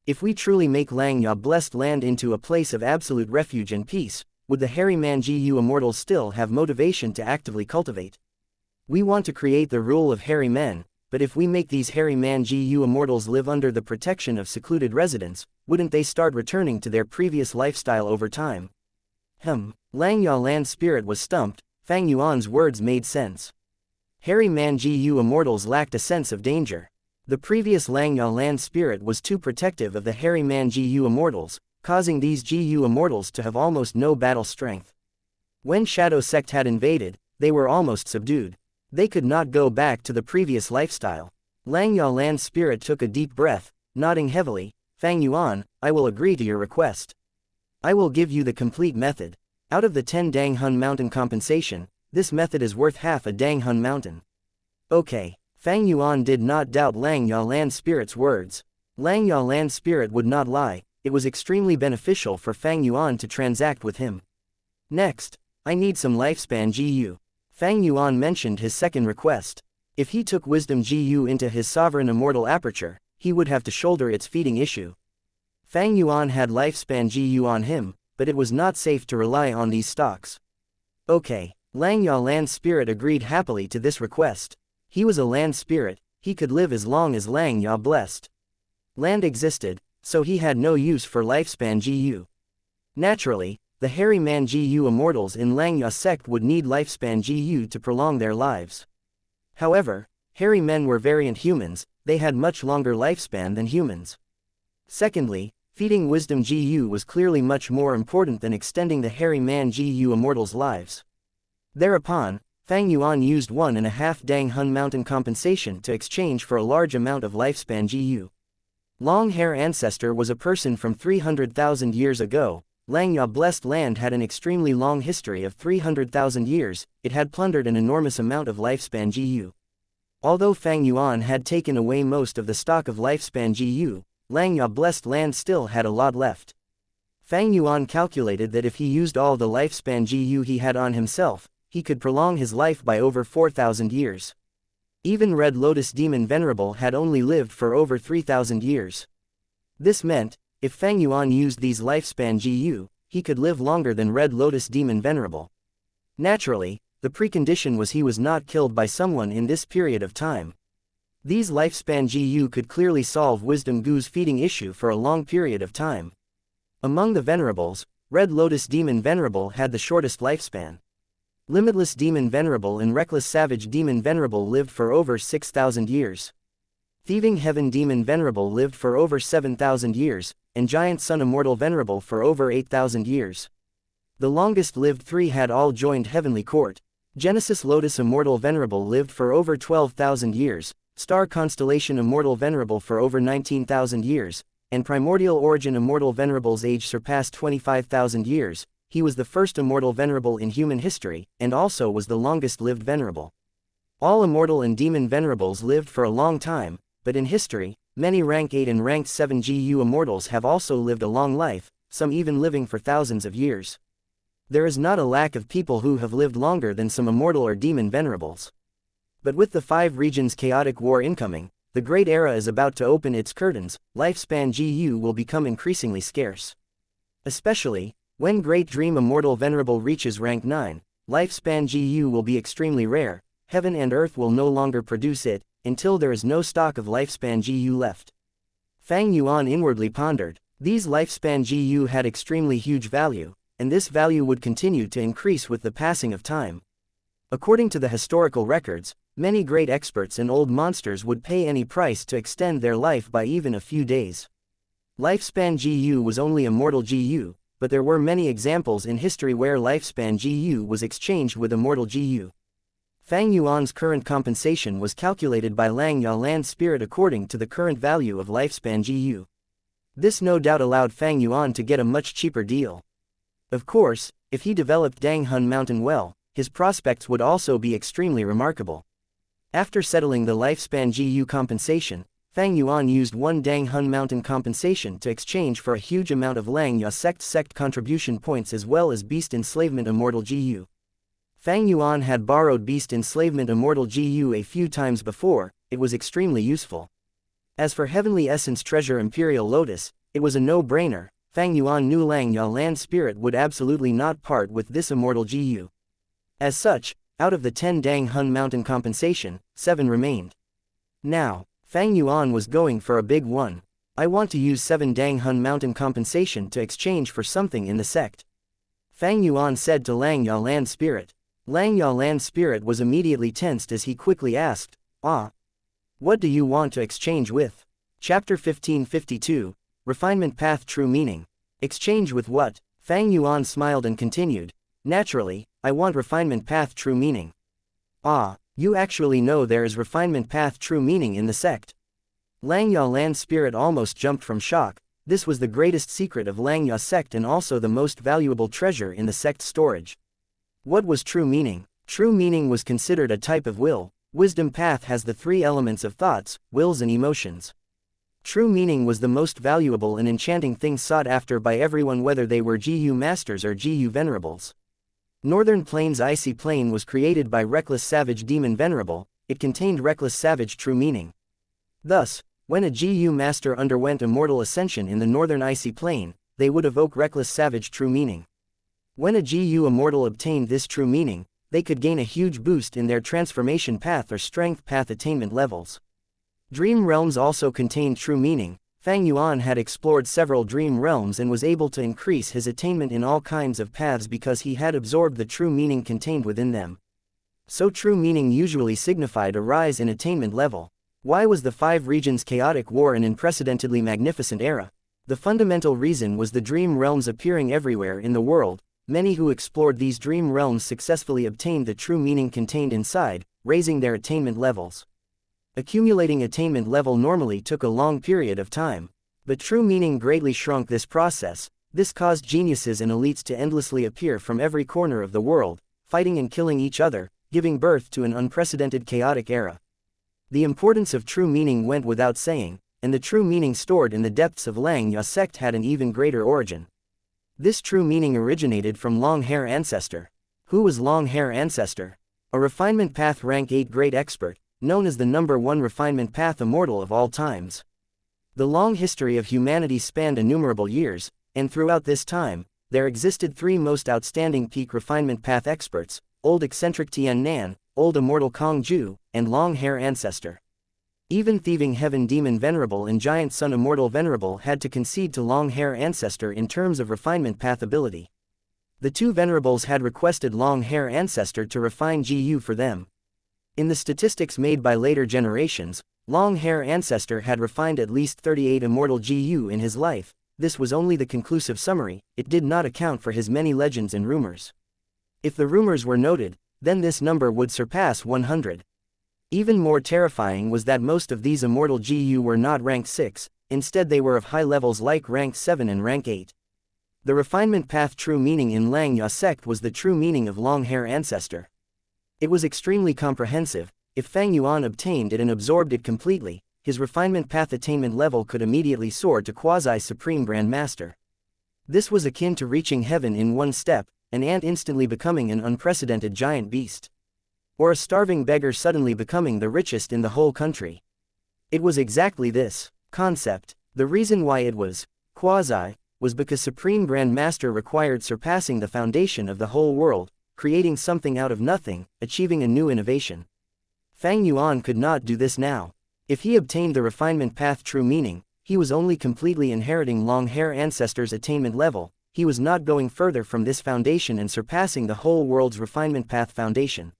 If we truly make Langya Blessed Land into a place of absolute refuge and peace, would the Hairy Man GU Immortals still have motivation to actively cultivate? We want to create the rule of Hairy Men, but if we make these Hairy Man GU Immortals live under the protection of secluded residence, wouldn't they start returning to their previous lifestyle over time? Langya Land Spirit was stumped. Fang Yuan's words made sense. Hairy Man GU Immortals lacked a sense of danger. The previous Langya Land Spirit was too protective of the Hairy Man GU Immortals, causing these GU Immortals to have almost no battle strength. When Shadow Sect had invaded, they were almost subdued. They could not go back to the previous lifestyle. Lang Ya Land spirit took a deep breath, nodding heavily. Fang Yuan, I will agree to your request. I will give you the complete method. Out of the 10 Dang Hun Mountain compensation, this method is worth half a Dang Hun Mountain. Okay. Fang Yuan did not doubt Lang Ya Land spirit's words. Lang Ya Land spirit would not lie, it was extremely beneficial for Fang Yuan to transact with him. Next, I need some lifespan GU. Fang Yuan mentioned his second request. If he took wisdom GU into his sovereign immortal aperture, he would have to shoulder its feeding issue. Fang Yuan had lifespan GU on him, but it was not safe to rely on these stocks. Okay, Lang Ya Land spirit agreed happily to this request. He was a land spirit, he could live as long as Lang Ya blessed. Land existed, so he had no use for lifespan GU. Naturally, the hairy man GU immortals in Lang Ya sect would need lifespan GU to prolong their lives. However, hairy men were variant humans, they had much longer lifespan than humans. Secondly, feeding wisdom GU was clearly much more important than extending the hairy man GU immortals' lives. Thereupon, Fang Yuan used 1.5 Dang Hun Mountain compensation to exchange for a large amount of lifespan GU. Long hair ancestor was a person from 300,000 years ago. Lang Ya blessed land had an extremely long history of 300,000 years, it had plundered an enormous amount of lifespan GU. Although Fang Yuan had taken away most of the stock of lifespan GU, Lang Ya blessed land still had a lot left. Fang Yuan calculated that if he used all the lifespan GU he had on himself, he could prolong his life by over 4,000 years. Even Red Lotus Demon Venerable had only lived for over 3,000 years. This meant, if Fang Yuan used these lifespan GU, he could live longer than Red Lotus Demon Venerable. Naturally, the precondition was he was not killed by someone in this period of time. These lifespan GU could clearly solve Wisdom Gu's feeding issue for a long period of time. Among the Venerables, Red Lotus Demon Venerable had the shortest lifespan. Limitless Demon Venerable and Reckless Savage Demon Venerable lived for over 6,000 years. Thieving Heaven Demon Venerable lived for over 7,000 years, and Giant Sun Immortal Venerable for over 8,000 years. The longest-lived three had all joined Heavenly Court. Genesis Lotus Immortal Venerable lived for over 12,000 years, Star Constellation Immortal Venerable for over 19,000 years, and Primordial Origin Immortal Venerable's age surpassed 25,000 years. He was the first immortal venerable in human history, and also was the longest-lived venerable. All immortal and demon venerables lived for a long time, but in history, many rank 8 and rank 7 GU immortals have also lived a long life, some even living for thousands of years. There is not a lack of people who have lived longer than some immortal or demon venerables. But with the 5 regions chaotic war incoming, the great era is about to open its curtains, lifespan GU will become increasingly scarce. Especially, when Great Dream Immortal Venerable reaches rank 9, lifespan GU will be extremely rare, heaven and earth will no longer produce it, until there is no stock of lifespan GU left. Fang Yuan inwardly pondered, these lifespan GU had extremely huge value, and this value would continue to increase with the passing of time. According to the historical records, many great experts and old monsters would pay any price to extend their life by even a few days. Lifespan GU was only immortal GU, but there were many examples in history where lifespan GU was exchanged with immortal GU. Fang Yuan's current compensation was calculated by Lang Ya Land Spirit according to the current value of lifespan GU. This no doubt allowed Fang Yuan to get a much cheaper deal. Of course, if he developed Dang Hun Mountain well, his prospects would also be extremely remarkable. After settling the lifespan GU compensation, Fang Yuan used 1 Dang Hun Mountain compensation to exchange for a huge amount of Lang Ya sect contribution points as well as Beast Enslavement Immortal GU. Fang Yuan had borrowed Beast Enslavement Immortal GU a few times before, it was extremely useful. As for Heavenly Essence Treasure Imperial Lotus, it was a no-brainer. Fang Yuan knew Lang Ya Land Spirit would absolutely not part with this immortal GU. As such, out of the 10 Dang Hun Mountain compensation, 7 remained. Now, Fang Yuan was going for a big one. I want to use 7 Dang Hun Mountain compensation to exchange for something in the sect. Fang Yuan said to Lang Ya Land Spirit. Lang Ya Land Spirit was immediately tensed as he quickly asked, what do you want to exchange with? Chapter 1552, Refinement Path True Meaning. Exchange with what? Fang Yuan smiled and continued, naturally, I want Refinement Path True Meaning. You actually know there is refinement path true meaning in the sect. Langya Land Spirit almost jumped from shock. This was the greatest secret of Langya sect and also the most valuable treasure in the sect's storage. What was true meaning? True meaning was considered a type of will. Wisdom path has the three elements of thoughts, wills and emotions. True meaning was the most valuable and enchanting thing sought after by everyone, whether they were GU masters or GU venerables. Northern Plains Icy Plain was created by Reckless Savage Demon Venerable. It contained Reckless Savage true meaning. Thus, when a GU master underwent immortal ascension in the Northern Icy Plain, they would evoke Reckless Savage true meaning. When a GU immortal obtained this true meaning, they could gain a huge boost in their transformation path or strength path attainment levels. Dream realms also contained true meaning. Fang Yuan had explored several dream realms and was able to increase his attainment in all kinds of paths because he had absorbed the true meaning contained within them. So true meaning usually signified a rise in attainment level. Why was the Five Regions chaotic war an unprecedentedly magnificent era? The fundamental reason was the dream realms appearing everywhere in the world. Many who explored these dream realms successfully obtained the true meaning contained inside, raising their attainment levels. Accumulating attainment level normally took a long period of time. But true meaning greatly shrunk this process. This caused geniuses and elites to endlessly appear from every corner of the world, fighting and killing each other, giving birth to an unprecedented chaotic era. The importance of true meaning went without saying, and the true meaning stored in the depths of Langya sect had an even greater origin. This true meaning originated from Long Hair Ancestor. Who was Long Hair Ancestor? A refinement path rank 8 great expert, known as the #1 refinement path immortal of all times. The long history of humanity spanned innumerable years, and throughout this time, there existed three most outstanding peak refinement path experts: Old Eccentric Tian Nan, Old Immortal Kong Ju, and Long Hair Ancestor. Even Thieving Heaven Demon Venerable and Giant Sun Immortal Venerable had to concede to Long Hair Ancestor in terms of refinement path ability. The two Venerables had requested Long Hair Ancestor to refine GU for them. In the statistics made by later generations, Long Hair Ancestor had refined at least 38 immortal GU in his life. This was only the conclusive summary. It did not account for his many legends and rumors. If the rumors were noted, then this number would surpass 100. Even more terrifying was that most of these immortal GU were not rank 6, instead they were of high levels like rank 7 and rank 8. The refinement path true meaning in Langya sect was the true meaning of Long Hair Ancestor. It was extremely comprehensive. If Fang Yuan obtained it and absorbed it completely, his refinement path attainment level could immediately soar to quasi-supreme Grand Master. This was akin to reaching heaven in one step, an ant instantly becoming an unprecedented giant beast. Or a starving beggar suddenly becoming the richest in the whole country. It was exactly this concept. The reason why it was quasi was because Supreme Grand Master required surpassing the foundation of the whole world, creating something out of nothing, achieving a new innovation. Fang Yuan could not do this now. If he obtained the refinement path true meaning, he was only completely inheriting Long Hair Ancestor's attainment level. He was not going further from this foundation and surpassing the whole world's refinement path foundation.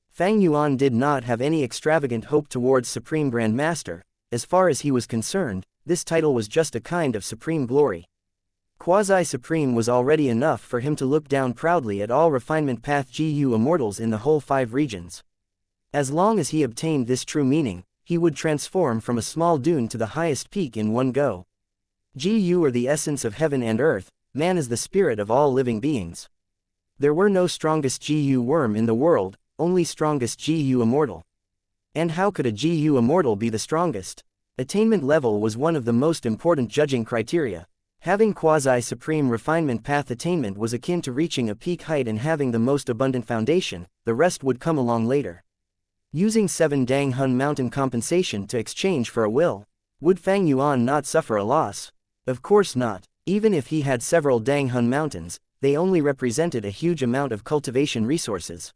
Fang Yuan did not have any extravagant hope towards Supreme Grand Master. As far as he was concerned, this title was just a kind of supreme glory. Quasi-supreme was already enough for him to look down proudly at all refinement path GU immortals in the whole 5 regions. As long as he obtained this true meaning, he would transform from a small dune to the highest peak in one go. GU are the essence of heaven and earth. Man is the spirit of all living beings. There were no strongest GU worm in the world, only strongest GU immortal. And how could a GU immortal be the strongest? Attainment level was one of the most important judging criteria. Having quasi-supreme refinement path attainment was akin to reaching a peak height and having the most abundant foundation. The rest would come along later. Using 7 Dang Hun Mountain compensation to exchange for a will. Would Fang Yuan not suffer a loss? Of course not. Even if he had several Dang Hun Mountains, they only represented a huge amount of cultivation resources.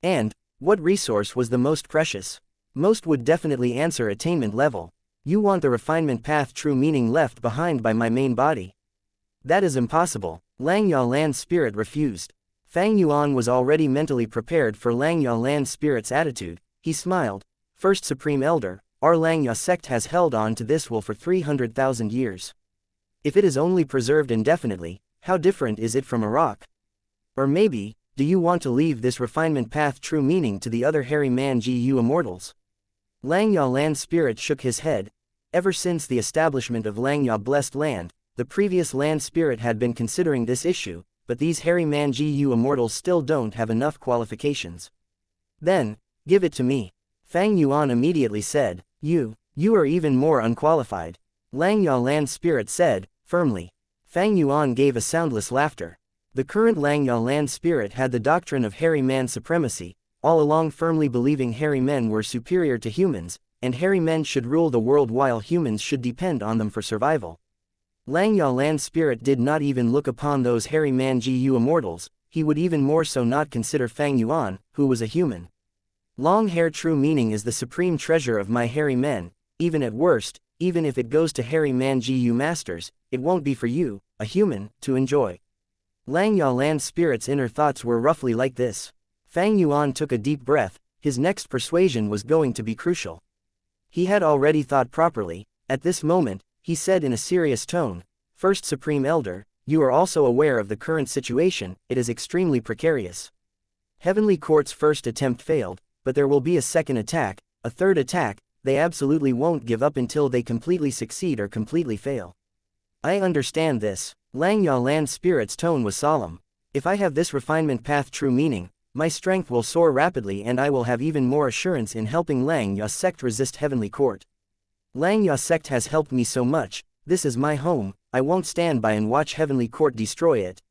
And what resource was the most precious? Most would definitely answer attainment level. You want the refinement path true meaning left behind by my main body? That is impossible. Langya Land Spirit refused. Fang Yuan was already mentally prepared for Langya Land Spirit's attitude. He smiled. First Supreme Elder, our Langya sect has held on to this will for 300,000 years. If it is only preserved indefinitely, how different is it from a rock? Or maybe, do you want to leave this refinement path true meaning to the other hairy man GU immortals? Langya Land Spirit shook his head. Ever since the establishment of Langya Blessed Land, the previous Land Spirit had been considering this issue, but these hairy man GU immortals still don't have enough qualifications. Then, give it to me. Fang Yuan immediately said, You are even more unqualified. Langya Land Spirit said, firmly. Fang Yuan gave a soundless laughter. The current Langya Land Spirit had the doctrine of hairy man supremacy, all along firmly believing hairy men were superior to humans, and hairy men should rule the world while humans should depend on them for survival. Langya Land Spirit did not even look upon those hairy man GU immortals, he would even more so not consider Fang Yuan, who was a human. Long hair true meaning is the supreme treasure of my hairy men, even at worst, even if it goes to hairy man GU masters, it won't be for you, a human, to enjoy. Langya Land Spirit's inner thoughts were roughly like this. Fang Yuan took a deep breath, his next persuasion was going to be crucial. He had already thought properly. At this moment, he said in a serious tone, First Supreme Elder, you are also aware of the current situation, it is extremely precarious. Heavenly Court's first attempt failed, but there will be a second attack, a third attack, they absolutely won't give up until they completely succeed or completely fail. I understand this. Langya Land Spirit's tone was solemn. If I have this refinement path true meaning, my strength will soar rapidly and I will have even more assurance in helping Langya sect resist Heavenly Court. Langya sect has helped me so much, this is my home, I won't stand by and watch Heavenly Court destroy it.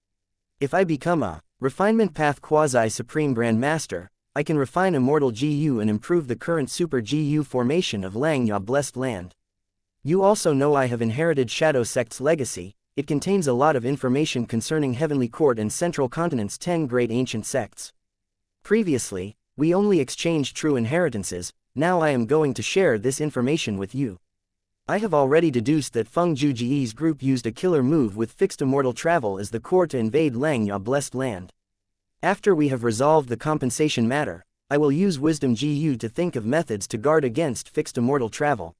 If I become a refinement path quasi-supreme Grand Master, I can refine Immortal GU and improve the current Super GU formation of Langya Blessed Land. You also know I have inherited Shadow Sect's legacy, it contains a lot of information concerning Heavenly Court and Central Continent's 10 great ancient sects. Previously, we only exchanged true inheritances, now I am going to share this information with you. I have already deduced that Feng Juji's group used a killer move with fixed immortal travel as the core to invade Langya Blessed Land. After we have resolved the compensation matter, I will use Wisdom GU to think of methods to guard against fixed immortal travel.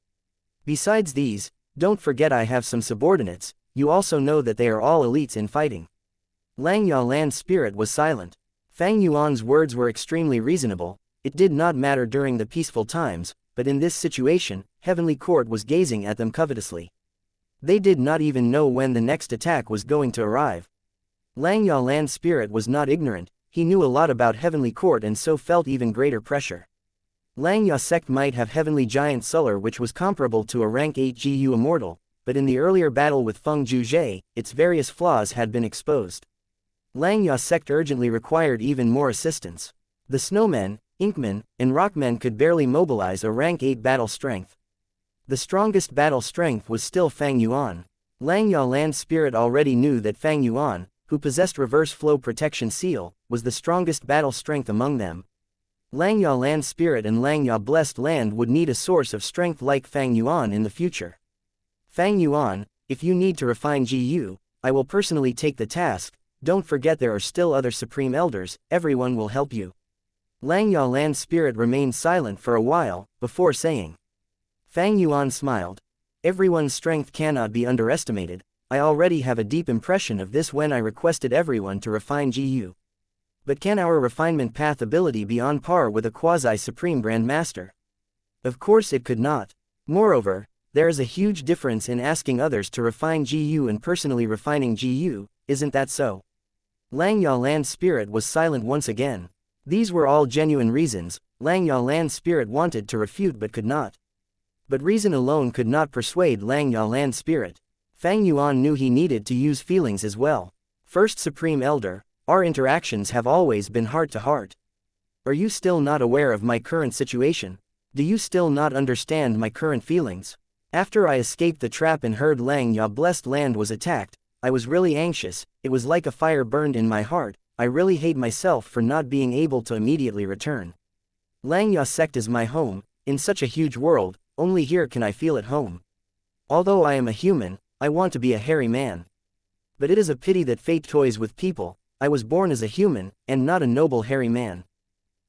Besides these, don't forget I have some subordinates, you also know that they are all elites in fighting. Langya Land Spirit was silent. Fang Yuan's words were extremely reasonable, it did not matter during the peaceful times, but in this situation, Heavenly Court was gazing at them covetously. They did not even know when the next attack was going to arrive. Langya Land Spirit was not ignorant, he knew a lot about Heavenly Court and so felt even greater pressure. Langya sect might have Heavenly Giant Suller which was comparable to a rank 8 GU Immortal, but in the earlier battle with Feng Juzhe, its various flaws had been exposed. Langya sect urgently required even more assistance. The Snowmen, Inkmen, and Rockmen could barely mobilize a rank 8 battle strength. The strongest battle strength was still Fang Yuan. Langya Land Spirit already knew that Fang Yuan, who possessed Reverse Flow Protection Seal, was the strongest battle strength among them. Langya Land Spirit and Langya Blessed Land would need a source of strength like Fang Yuan in the future. Fang Yuan, if you need to refine GU, I will personally take the task, don't forget there are still other Supreme Elders, everyone will help you. Langya Land Spirit remained silent for a while, before saying. Fang Yuan smiled. Everyone's strength cannot be underestimated, I already have a deep impression of this when I requested everyone to refine GU. But can our refinement path ability be on par with a quasi-supreme Grand Master? Of course it could not. Moreover, there is a huge difference in asking others to refine GU and personally refining GU, isn't that so? Langya Land Spirit was silent once again. These were all genuine reasons, Langya Land Spirit wanted to refute but could not. But reason alone could not persuade Langya Land Spirit. Fang Yuan knew he needed to use feelings as well. First Supreme Elder, our interactions have always been heart to heart. Are you still not aware of my current situation? Do you still not understand my current feelings? After I escaped the trap and heard Langya Blessed Land was attacked, I was really anxious, it was like a fire burned in my heart, I really hate myself for not being able to immediately return. Langya sect is my home, in such a huge world, only here can I feel at home. Although I am a human, I want to be a hairy man. But it is a pity that fate toys with people, I was born as a human, and not a noble hairy man.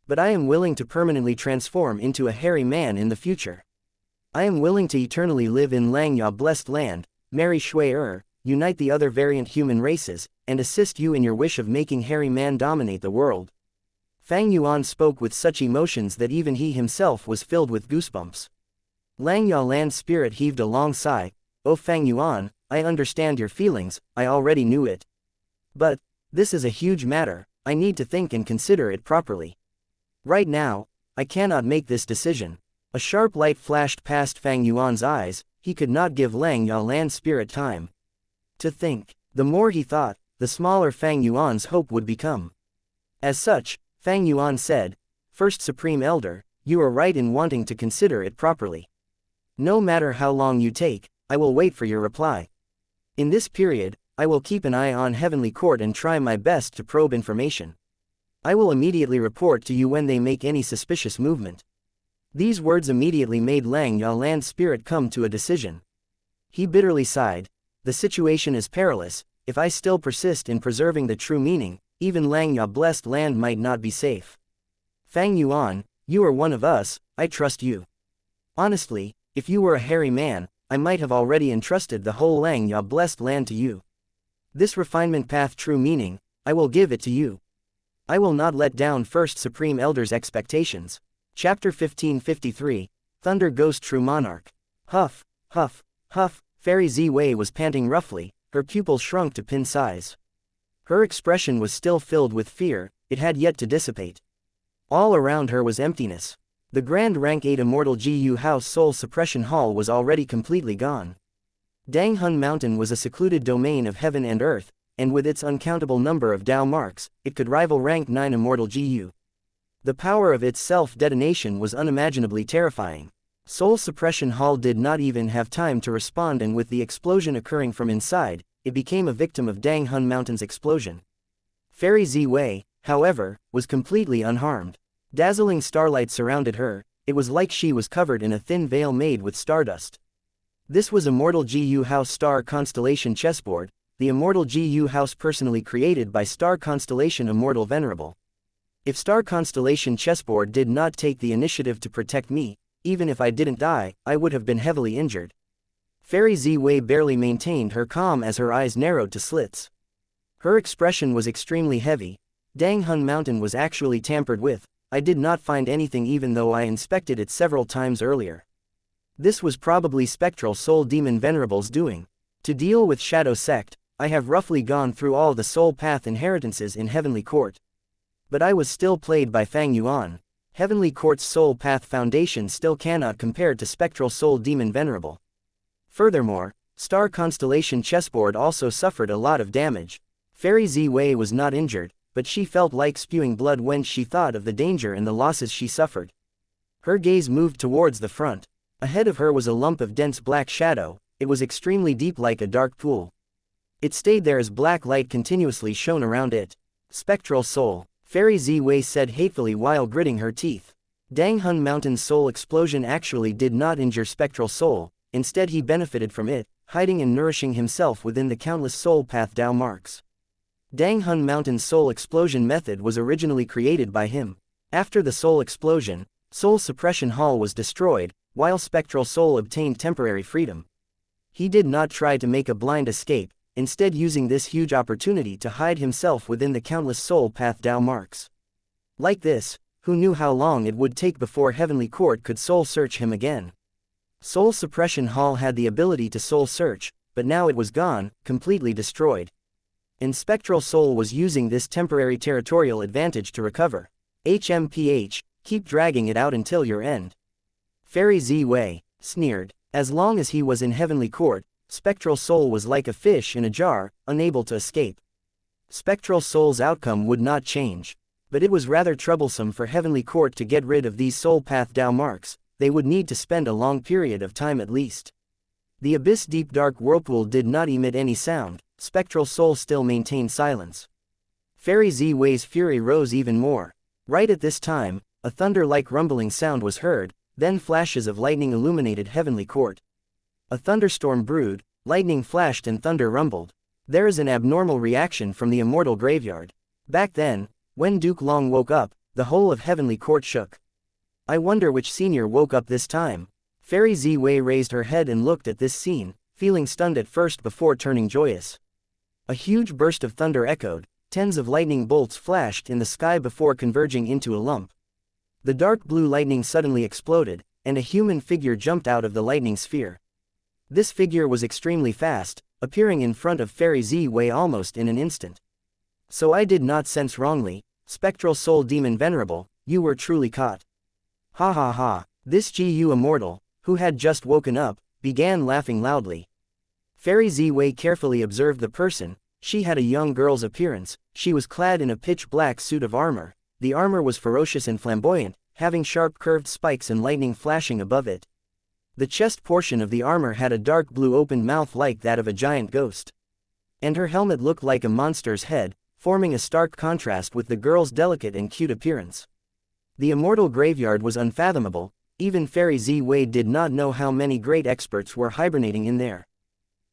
But I am willing to permanently transform into a hairy man in the future. I am willing to eternally live in Langya Blessed Land, marry Shui unite the other variant human races, and assist you in your wish of making hairy man dominate the world. Fang Yuan spoke with such emotions that even he himself was filled with goosebumps. Lang Yalan's spirit heaved a long sigh. "Oh Fang Yuan, I understand your feelings, I already knew it. But, this is a huge matter, I need to think and consider it properly. Right now, I cannot make this decision." A sharp light flashed past Fang Yuan's eyes. He could not give Lang Yalan's spirit time to think. The more he thought, the smaller Fang Yuan's hope would become. As such, Fang Yuan said, "First Supreme Elder, you are right in wanting to consider it properly. No matter how long you take, I will wait for your reply. In this period, I will keep an eye on Heavenly Court and try my best to probe information. I will immediately report to you when they make any suspicious movement." These words immediately made Lang Yalan's spirit come to a decision. He bitterly sighed. "The situation is perilous. If I still persist in preserving the true meaning, even Lang Ya blessed land might not be safe. Fang Yuan, you are one of us, I trust you. Honestly, if you were a hairy man, I might have already entrusted the whole Lang Ya blessed land to you. This refinement path true meaning, I will give it to you. I will not let down First Supreme Elder's expectations." Chapter 1553, Thunder Ghost True Monarch. Huff, huff, huff, Fairy Zi Wei was panting roughly, her pupils shrunk to pin size. Her expression was still filled with fear, it had yet to dissipate. All around her was emptiness. The Grand Rank 8 Immortal GU House Soul Suppression Hall was already completely gone. Dang Hun Mountain was a secluded domain of heaven and earth, and with its uncountable number of Dao marks, it could rival Rank 9 Immortal GU. The power of its self-detonation was unimaginably terrifying. Soul Suppression Hall did not even have time to respond, and with the explosion occurring from inside, it became a victim of Dang Hun Mountain's explosion. Fairy Zi Wei, however, was completely unharmed. Dazzling starlight surrounded her, it was like she was covered in a thin veil made with stardust. This was Immortal GU House Star Constellation Chessboard, the Immortal GU House personally created by Star Constellation Immortal Venerable. If Star Constellation Chessboard did not take the initiative to protect me, even if I didn't die, I would have been heavily injured. Fairy Zi Wei barely maintained her calm as her eyes narrowed to slits. Her expression was extremely heavy. Dang Hun Mountain was actually tampered with. I did not find anything even though I inspected it several times earlier. This was probably Spectral Soul Demon Venerable's doing. To deal with Shadow Sect, I have roughly gone through all the Soul Path inheritances in Heavenly Court. But I was still played by Fang Yuan. Heavenly Court's Soul Path Foundation still cannot compare to Spectral Soul Demon Venerable. Furthermore, Star Constellation Chessboard also suffered a lot of damage. Fairy Zi Wei was not injured, but she felt like spewing blood when she thought of the danger and the losses she suffered. Her gaze moved towards the front. Ahead of her was a lump of dense black shadow. It was extremely deep, like a dark pool. It stayed there as black light continuously shone around it. Spectral Soul, Fairy Zi Wei said hatefully while gritting her teeth. Dang Hun Mountain's soul explosion actually did not injure Spectral Soul, instead he benefited from it, hiding and nourishing himself within the countless soul path Dao marks. Dang Hun Mountain's soul explosion method was originally created by him. After the soul explosion, Soul Suppression Hall was destroyed, while Spectral Soul obtained temporary freedom. He did not try to make a blind escape, instead using this huge opportunity to hide himself within the countless soul path Dao marks. Like this, who knew how long it would take before Heavenly Court could soul search him again? Soul Suppression Hall had the ability to soul search, but now it was gone, completely destroyed. And Spectral Soul was using this temporary territorial advantage to recover. HMPH, keep dragging it out until your end. Fairy Zi Wei sneered. As long as he was in Heavenly Court, Spectral Soul was like a fish in a jar, unable to escape. Spectral Soul's outcome would not change. But it was rather troublesome for Heavenly Court to get rid of these soul path Dao marks. They would need to spend a long period of time at least. The abyss deep dark whirlpool did not emit any sound. Spectral Soul still maintained silence. Fairy Zi Wei's fury rose even more. Right at this time, a thunder-like rumbling sound was heard, then flashes of lightning illuminated Heavenly Court. A thunderstorm brewed, lightning flashed and thunder rumbled. There is an abnormal reaction from the Immortal Graveyard. Back then, when Duke Long woke up, the whole of Heavenly Court shook. I wonder which senior woke up this time. Fairy Zi Wei raised her head and looked at this scene, feeling stunned at first before turning joyous. A huge burst of thunder echoed, tens of lightning bolts flashed in the sky before converging into a lump. The dark blue lightning suddenly exploded, and a human figure jumped out of the lightning sphere. This figure was extremely fast, appearing in front of Fairy Z-Wei almost in an instant. So I did not sense wrongly, spectral soul demon venerable, you were truly caught. Ha ha ha, this GU Immortal, who had just woken up, began laughing loudly. Fairy Z-Wei carefully observed the person. She had a young girl's appearance, she was clad in a pitch-black suit of armor. The armor was ferocious and flamboyant, having sharp curved spikes and lightning flashing above it. The chest portion of the armor had a dark blue opened mouth like that of a giant ghost. And her helmet looked like a monster's head, forming a stark contrast with the girl's delicate and cute appearance. The immortal graveyard was unfathomable, even Fairy Z-Wei did not know how many great experts were hibernating in there.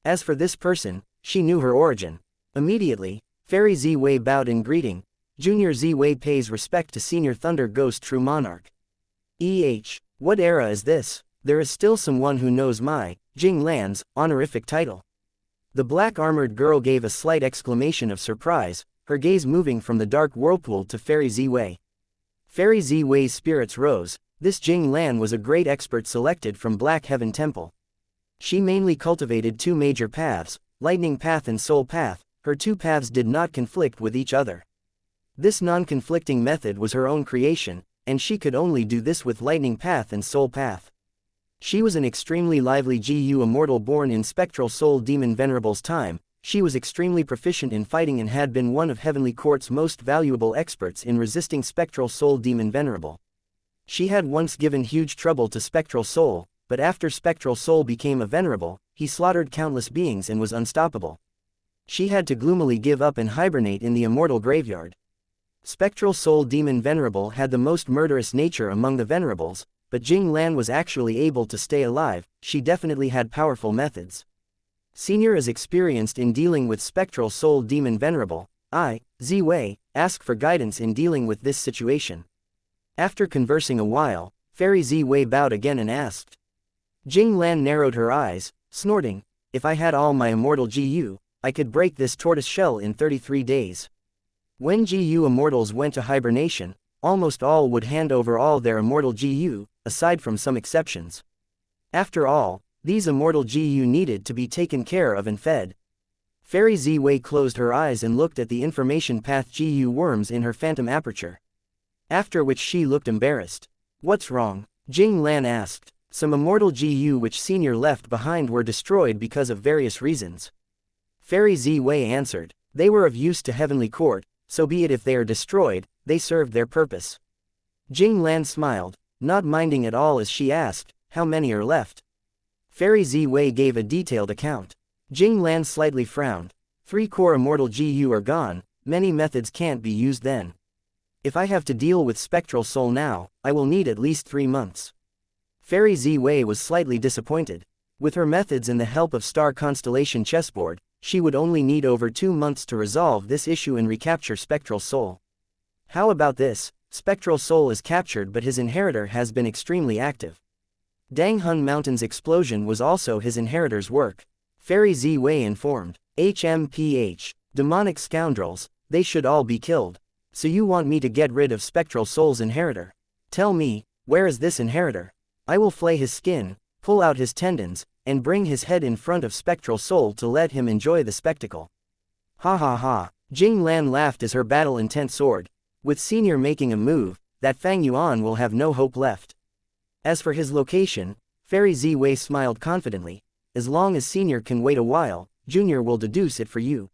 As for this person, she knew her origin. Immediately, Fairy Z-Wei bowed in greeting. Junior Z-Wei pays respect to Senior Thunder Ghost True Monarch. What era is this? There is still someone who knows my, Jing Lan's, honorific title. The black-armored girl gave a slight exclamation of surprise, her gaze moving from the dark whirlpool to Fairy Z-Wei. Fairy Z-Wei's spirits rose. This Jing Lan was a great expert selected from Black Heaven Temple. She mainly cultivated two major paths, Lightning Path and Soul Path. Her two paths did not conflict with each other. This non-conflicting method was her own creation, and she could only do this with Lightning Path and Soul Path. She was an extremely lively GU Immortal born in Spectral Soul Demon Venerable's time. She was extremely proficient in fighting and had been one of Heavenly Court's most valuable experts in resisting Spectral Soul Demon Venerable. She had once given huge trouble to Spectral Soul, but after Spectral Soul became a Venerable, he slaughtered countless beings and was unstoppable. She had to gloomily give up and hibernate in the Immortal Graveyard. Spectral Soul Demon Venerable had the most murderous nature among the Venerables, but Jing Lan was actually able to stay alive. She definitely had powerful methods. Senior is experienced in dealing with Spectral Soul Demon Venerable. I, Z-Wei, ask for guidance in dealing with this situation. After conversing a while, Fairy Z-Wei bowed again and asked. Jing Lan narrowed her eyes, snorting, if I had all my immortal GU, I could break this tortoise shell in 33 days. When GU Immortals went to hibernation, almost all would hand over all their immortal GU, aside from some exceptions. After all, these immortal GU needed to be taken care of and fed. Fairy Z-Wei closed her eyes and looked at the information path GU worms in her phantom aperture. After which she looked embarrassed. What's wrong? Jing Lan asked. Some immortal GU which Senior left behind were destroyed because of various reasons. Fairy Z-Wei answered, they were of use to Heavenly Court, so be it if they are destroyed, they served their purpose. Jing Lan smiled, not minding at all as she asked, how many are left? Fairy Z-Wei gave a detailed account. Jing Lan slightly frowned. 3 core immortal GU are gone, many methods can't be used then. If I have to deal with Spectral Soul now, I will need at least 3 months. Fairy Z-Wei was slightly disappointed. With her methods and the help of Star Constellation Chessboard, she would only need over 2 months to resolve this issue and recapture Spectral Soul. How about this? Spectral Soul is captured but his inheritor has been extremely active. Danghun Mountain's explosion was also his inheritor's work. Fairy Z-Wei informed. HMPH. Demonic scoundrels, they should all be killed. So you want me to get rid of Spectral Soul's inheritor? Tell me, where is this inheritor? I will flay his skin, pull out his tendons, and bring his head in front of Spectral Soul to let him enjoy the spectacle. Ha ha ha. Jing Lan laughed as her battle-intent soared. With Senior making a move, that Fang Yuan will have no hope left. As for his location, Fairy Z-Wei smiled confidently. As long as Senior can wait a while, Junior will deduce it for you.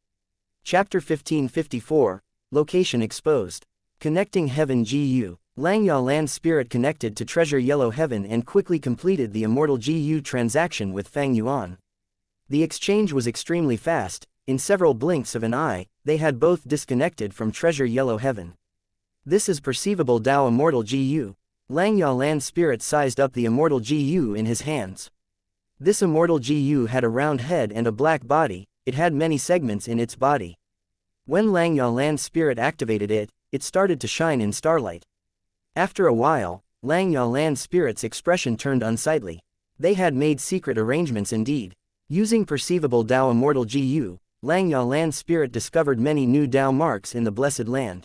Chapter 1554, Location Exposed. Connecting Heaven GU. Langya Land Spirit connected to Treasure Yellow Heaven and quickly completed the Immortal GU transaction with Fang Yuan. The exchange was extremely fast. In several blinks of an eye, they had both disconnected from Treasure Yellow Heaven. This is perceivable Dao Immortal GU. Langya Land Spirit sized up the Immortal GU in his hands. This Immortal GU had a round head and a black body. It had many segments in its body. When Langya Land Spirit activated it, it started to shine in starlight. After a while, Langya Land Spirit's expression turned unsightly. They had made secret arrangements indeed. Using perceivable Dao Immortal GU, Lang Ya land spirit discovered many new Dao marks in the Blessed Land.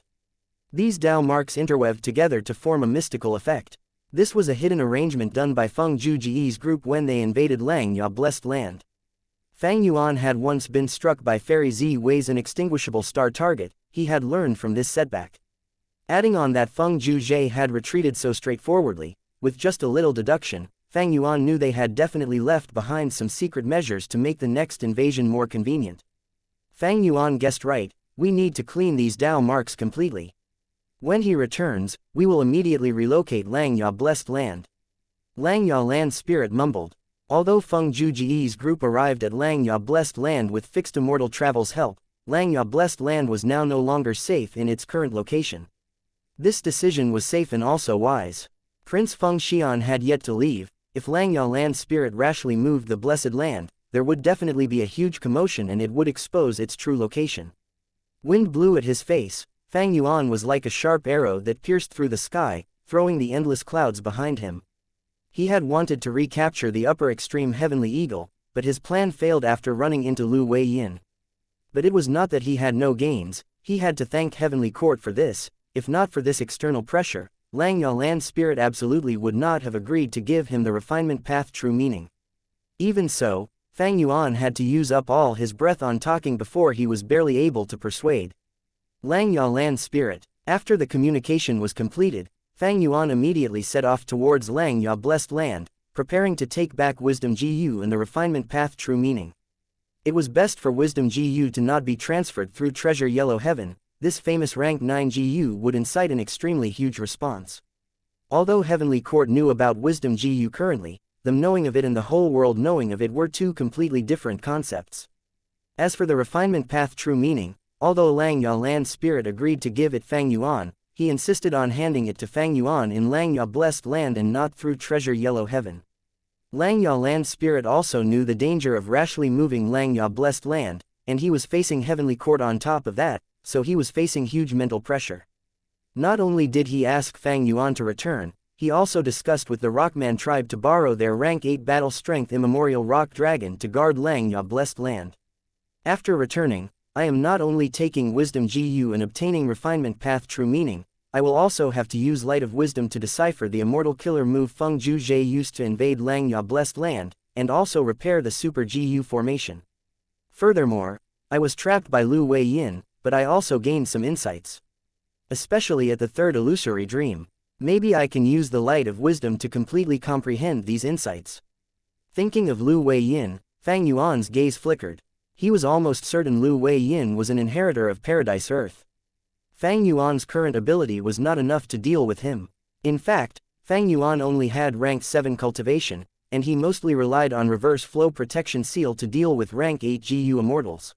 These Dao marks interweaved together to form a mystical effect. This was a hidden arrangement done by Feng Zhu Ji's group when they invaded Lang Ya Blessed Land. Fang Yuan had once been struck by Fairy Z Wei's inextinguishable star target. He had learned from this setback. Adding on that Feng Zhu Jie had retreated so straightforwardly, with just a little deduction, Fang Yuan knew they had definitely left behind some secret measures to make the next invasion more convenient. Fang Yuan guessed right, we need to clean these Dao marks completely. When he returns, we will immediately relocate Lang Ya Blessed Land. Lang Ya land spirit mumbled. Although Feng Zhu Ji's group arrived at Lang Ya Blessed Land with fixed Immortal Travel's help, Lang Ya Blessed Land was now no longer safe in its current location. This decision was safe and also wise. Prince Feng Xian had yet to leave. If Lang Ya land spirit rashly moved the Blessed Land, there would definitely be a huge commotion and it would expose its true location. Wind blew at his face. Fang Yuan was like a sharp arrow that pierced through the sky, throwing the endless clouds behind him. He had wanted to recapture the upper extreme Heavenly Eagle, but his plan failed after running into Lu Wei Yin. But it was not that he had no gains, he had to thank Heavenly Court for this. If not for this external pressure, Lang Ya land spirit absolutely would not have agreed to give him the refinement path true meaning. Even so, Fang Yuan had to use up all his breath on talking before he was barely able to persuade. Lang Ya land spirit. After the communication was completed, Fang Yuan immediately set off towards Lang Ya Blessed Land, preparing to take back Wisdom GU and the refinement path true meaning. It was best for Wisdom GU to not be transferred through Treasure Yellow Heaven. This famous rank 9 GU would incite an extremely huge response. Although Heavenly Court knew about Wisdom GU currently, them knowing of it and the whole world knowing of it were two completely different concepts. As for the refinement path true meaning, although Lang Ya land spirit agreed to give it Fang Yuan, he insisted on handing it to Fang Yuan in Lang Ya Blessed Land and not through Treasure Yellow Heaven. Lang Ya land spirit also knew the danger of rashly moving Lang Ya Blessed Land, and he was facing Heavenly Court on top of that, so he was facing huge mental pressure. Not only did he ask Fang Yuan to return, he also discussed with the Rockman tribe to borrow their rank 8 battle strength immemorial rock dragon to guard Lang Ya Blessed Land. After returning, I am not only taking Wisdom GU and obtaining refinement path true meaning, I will also have to use Light of Wisdom to decipher the immortal killer move Feng Zhu Jie used to invade Lang Ya Blessed Land, and also repair the Super GU formation. Furthermore, I was trapped by Lu Wei Yin, but I also gained some insights. Especially at the third illusory dream. Maybe I can use the Light of Wisdom to completely comprehend these insights. Thinking of Lu Wei Yin, Fang Yuan's gaze flickered. He was almost certain Lu Wei Yin was an inheritor of Paradise Earth. Fang Yuan's current ability was not enough to deal with him. In fact, Fang Yuan only had rank 7 cultivation, and he mostly relied on reverse flow protection seal to deal with rank 8 GU immortals.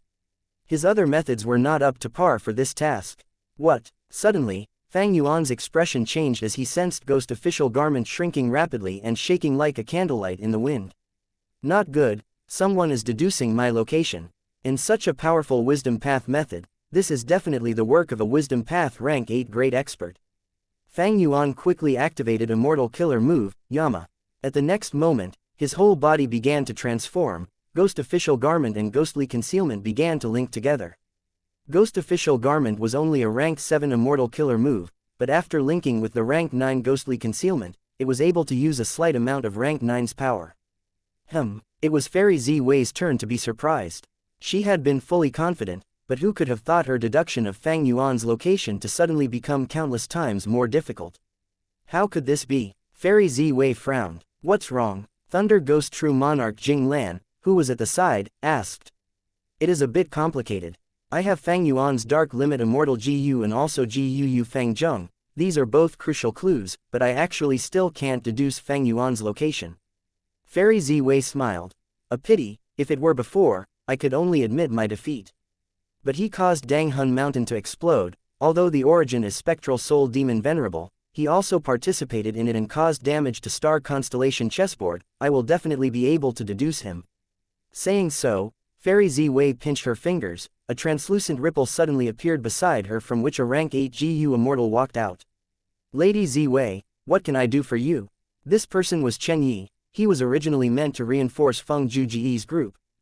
His other methods were not up to par for this task. What? Suddenly, Fang Yuan's expression changed as he sensed Ghost Official Garment shrinking rapidly and shaking like a candlelight in the wind. Not good, someone is deducing my location. In such a powerful wisdom path method, this is definitely the work of a wisdom path rank 8 great expert. Fang Yuan quickly activated Immortal Killer move, Yama. At the next moment, his whole body began to transform. Ghost Official Garment and Ghostly Concealment began to link together. Ghost Official Garment was only a rank 7 Immortal Killer move, but after linking with the rank 9 Ghostly Concealment, it was able to use a slight amount of rank 9's power. It was Fairy Z Wei's turn to be surprised. She had been fully confident, but who could have thought her deduction of Fang Yuan's location to suddenly become countless times more difficult? How could this be? Fairy Z Wei frowned. What's wrong? Thunder Ghost True Monarch Jing Lan, who was at the side, asked. It is a bit complicated. I have Fang Yuan's Dark Limit Immortal GU and also GUU Fang Zheng, these are both crucial clues, but I actually still can't deduce Fang Yuan's location. Fairy Z Wei smiled. A pity, if it were before, I could only admit my defeat. But he caused Dang Hun Mountain to explode. Although the origin is Spectral Soul Demon Venerable, he also participated in it and caused damage to Star Constellation Chessboard. I will definitely be able to deduce him. Saying so, Fairy Z Wei pinched her fingers. A translucent ripple suddenly appeared beside her from which a rank 8 GU immortal walked out. Lady Z Wei, what can I do for you? This person was Chen Yi. He was originally meant to reinforce Feng Zhu Ji's group,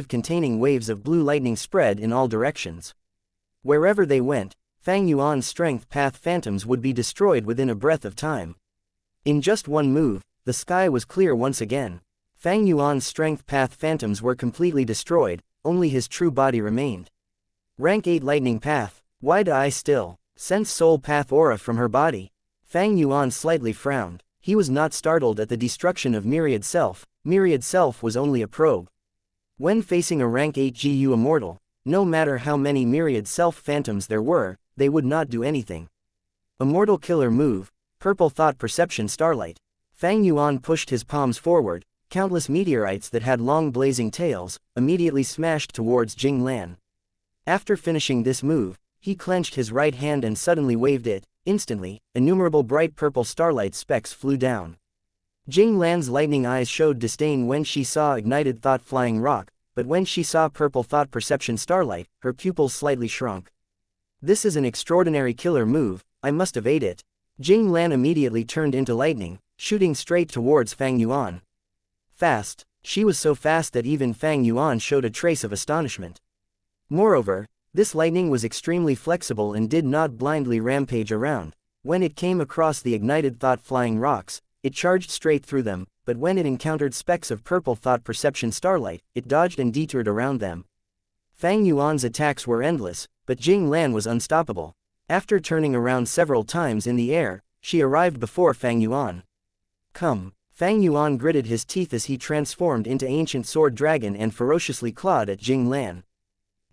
wave containing waves of blue lightning spread in all directions. Wherever they went, Fang Yuan's strength path phantoms would be destroyed within a breath of time. In just one move, the sky was clear once again. Fang Yuan's strength path phantoms were completely destroyed, only his true body remained. Rank 8 Lightning Path, why do I still sense soul path aura from her body? Fang Yuan slightly frowned. He was not startled at the destruction of Myriad Self. Myriad Self was only a probe. When facing a rank 8 GU Immortal, no matter how many Myriad Self phantoms there were, they would not do anything. Immortal Killer Move, Purple Thought Perception Starlight. Fang Yuan pushed his palms forward. Countless meteorites that had long blazing tails immediately smashed towards Jing Lan. After finishing this move, he clenched his right hand and suddenly waved it. Instantly, innumerable bright purple starlight specks flew down. Jing Lan's lightning eyes showed disdain when she saw ignited thought flying rock, but when she saw purple thought perception starlight, her pupils slightly shrunk. This is an extraordinary killer move, I must evade it. Jing Lan immediately turned into lightning, shooting straight towards Fang Yuan. Fast. She was so fast that even Fang Yuan showed a trace of astonishment. Moreover, this lightning was extremely flexible and did not blindly rampage around. When it came across the ignited thought flying rocks, it charged straight through them, but when it encountered specks of purple thought perception starlight, it dodged and detoured around them. Fang Yuan's attacks were endless, but Jing Lan was unstoppable. After turning around several times in the air, she arrived before Fang Yuan. Come! Fang Yuan gritted his teeth as he transformed into ancient sword dragon and ferociously clawed at Jing Lan.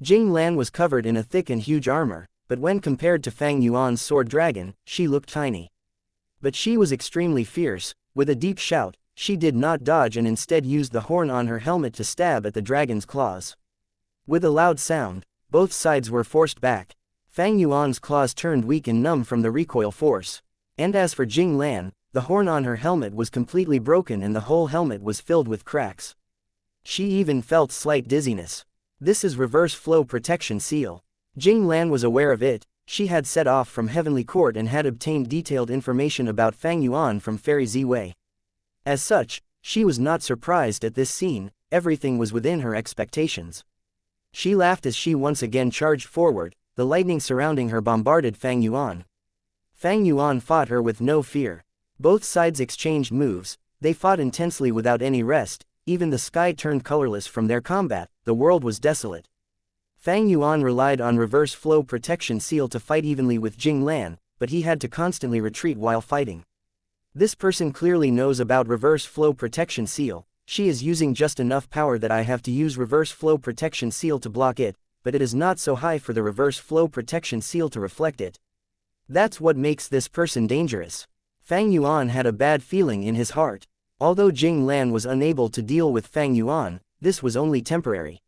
Jing Lan was covered in a thick and huge armor, but when compared to Fang Yuan's sword dragon, she looked tiny. But she was extremely fierce. With a deep shout, she did not dodge and instead used the horn on her helmet to stab at the dragon's claws. With a loud sound, both sides were forced back. Fang Yuan's claws turned weak and numb from the recoil force. And as for Jing Lan, the horn on her helmet was completely broken and the whole helmet was filled with cracks. She even felt slight dizziness. This is reverse flow protection seal. Jing Lan was aware of it. She had set off from Heavenly Court and had obtained detailed information about Fang Yuan from Fairy Ziwei. As such, she was not surprised at this scene. Everything was within her expectations. She laughed as she once again charged forward. The lightning surrounding her bombarded Fang Yuan. Fang Yuan fought her with no fear. Both sides exchanged moves. They fought intensely without any rest. Even the sky turned colorless from their combat. The world was desolate. Fang Yuan relied on reverse flow protection seal to fight evenly with Jing Lan, but he had to constantly retreat while fighting. This person clearly knows about reverse flow protection seal. She is using just enough power that I have to use reverse flow protection seal to block it, but it is not so high for the reverse flow protection seal to reflect it. That's what makes this person dangerous. Fang Yuan had a bad feeling in his heart. Although Jing Lan was unable to deal with Fang Yuan, this was only temporary.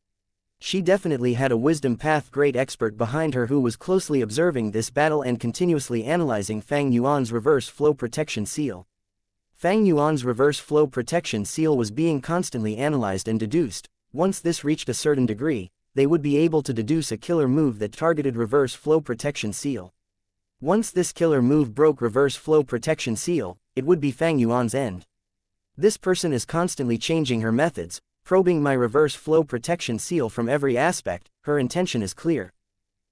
She definitely had a wisdom path great expert behind her who was closely observing this battle and continuously analyzing Fang Yuan's reverse flow protection seal. Fang Yuan's reverse flow protection seal was being constantly analyzed and deduced. Once this reached a certain degree, they would be able to deduce a killer move that targeted reverse flow protection seal. Once this killer move broke reverse flow protection seal, it would be Fang Yuan's end. This person is constantly changing her methods, probing my reverse flow protection seal from every aspect. Her intention is clear.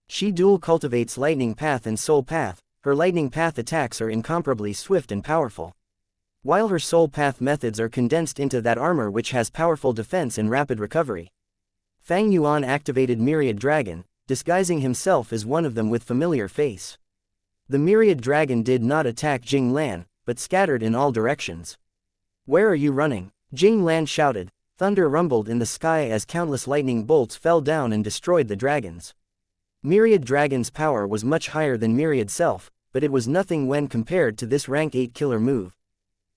She dual cultivates lightning path and soul path. Her lightning path attacks are incomparably swift and powerful, while her soul path methods are condensed into that armor which has powerful defense and rapid recovery. Fang Yuan activated Myriad Dragon, disguising himself as one of them with familiar face. The Myriad Dragon did not attack Jing Lan, but scattered in all directions. "Where are you running?" Jing Lan shouted. Thunder rumbled in the sky as countless lightning bolts fell down and destroyed the dragons. Myriad Dragon's power was much higher than Myriad self, but it was nothing when compared to this rank 8 killer move.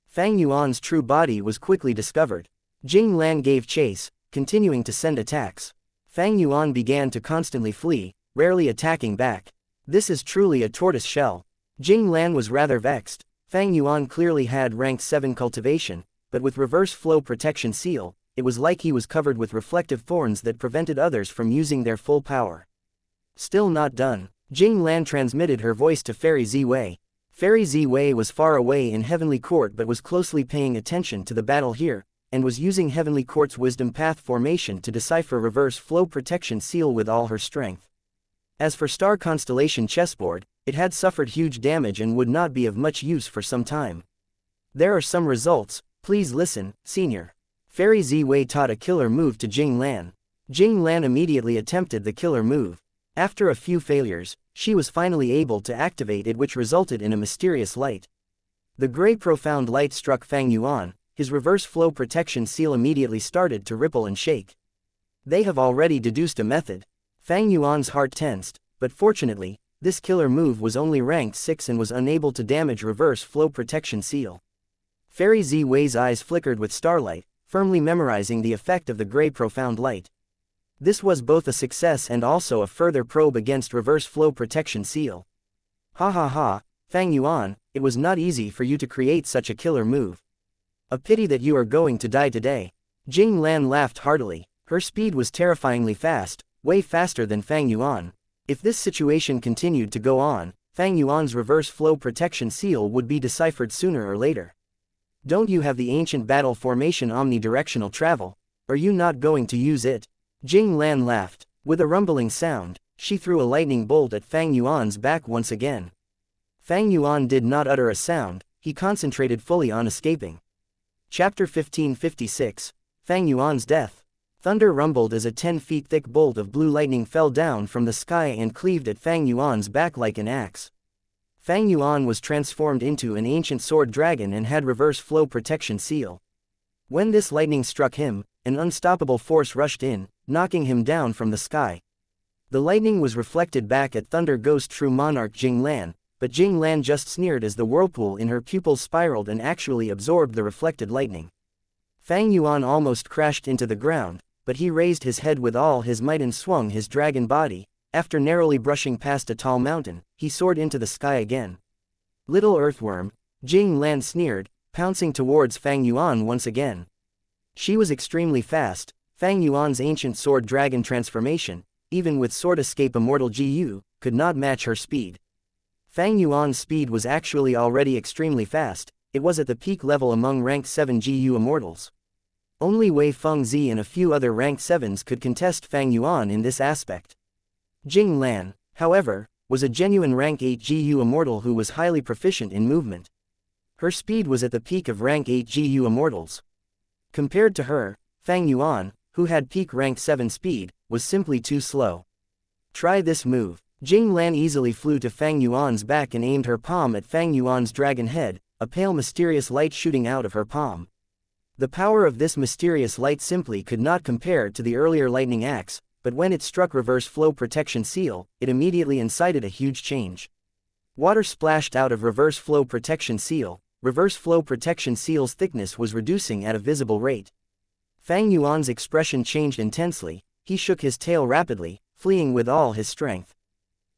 Fang Yuan's true body was quickly discovered. Jing Lan gave chase, continuing to send attacks. Fang Yuan began to constantly flee, rarely attacking back. This is truly a tortoise shell. Jing Lan was rather vexed. Fang Yuan clearly had rank 7 cultivation, but with reverse flow protection seal, it was like he was covered with reflective thorns that prevented others from using their full power. Still not done. Jing Lan transmitted her voice to Fairy Ziwei. Fairy Ziwei was far away in Heavenly Court but was closely paying attention to the battle here, and was using Heavenly Court's wisdom path formation to decipher reverse flow protection seal with all her strength. As for Star Constellation chessboard, it had suffered huge damage and would not be of much use for some time. There are some results, please listen, Senior. Fairy Ziwei taught a killer move to Jing Lan. Jing Lan immediately attempted the killer move. After a few failures, she was finally able to activate it, which resulted in a mysterious light. The gray profound light struck Fang Yuan. His reverse flow protection seal immediately started to ripple and shake. They have already deduced a method. Fang Yuan's heart tensed, but fortunately, this killer move was only ranked 6 and was unable to damage reverse flow protection seal. Fairy Ziwei's eyes flickered with starlight, firmly memorizing the effect of the gray profound light. This was both a success and also a further probe against reverse flow protection seal. Ha ha ha, Fang Yuan, it was not easy for you to create such a killer move. A pity that you are going to die today. Jing Lan laughed heartily. Her speed was terrifyingly fast, way faster than Fang Yuan. If this situation continued to go on, Fang Yuan's reverse flow protection seal would be deciphered sooner or later. Don't you have the ancient battle formation omnidirectional travel? Are you not going to use it? Jing Lan laughed. With a rumbling sound, she threw a lightning bolt at Fang Yuan's back once again. Fang Yuan did not utter a sound. he concentrated fully on escaping. Chapter 1556, Fang Yuan's Death. Thunder rumbled as a 10 feet thick bolt of blue lightning fell down from the sky and cleaved at Fang Yuan's back like an axe. Fang Yuan was transformed into an ancient sword dragon and had reverse flow protection seal. When this lightning struck him, an unstoppable force rushed in, knocking him down from the sky. The lightning was reflected back at Thunder Ghost True Monarch Jing Lan, but Jing Lan just sneered as the whirlpool in her pupils spiraled and actually absorbed the reflected lightning. Fang Yuan almost crashed into the ground, but he raised his head with all his might and swung his dragon body. After narrowly brushing past a tall mountain, he soared into the sky again. Little earthworm, Jing Lan sneered, pouncing towards Fang Yuan once again. She was extremely fast. Fang Yuan's ancient sword dragon transformation, even with sword escape immortal GU, could not match her speed. Fang Yuan's speed was actually already extremely fast. It was at the peak level among rank 7 GU immortals. Only Wei Fengzi and a few other rank 7s could contest Fang Yuan in this aspect. Jing Lan, however, was a genuine rank 8 GU immortal who was highly proficient in movement. Her speed was at the peak of rank 8 GU immortals. Compared to her, Fang Yuan, who had peak rank 7 speed, was simply too slow. Try this move. Jing Lan easily flew to Fang Yuan's back and aimed her palm at Fang Yuan's dragon head, a pale mysterious light shooting out of her palm. The power of this mysterious light simply could not compare to the earlier lightning axe, but when it struck reverse flow protection seal, it immediately incited a huge change. Water splashed out of reverse flow protection seal. Reverse flow protection seal's thickness was reducing at a visible rate. Fang Yuan's expression changed intensely. He shook his tail rapidly, fleeing with all his strength.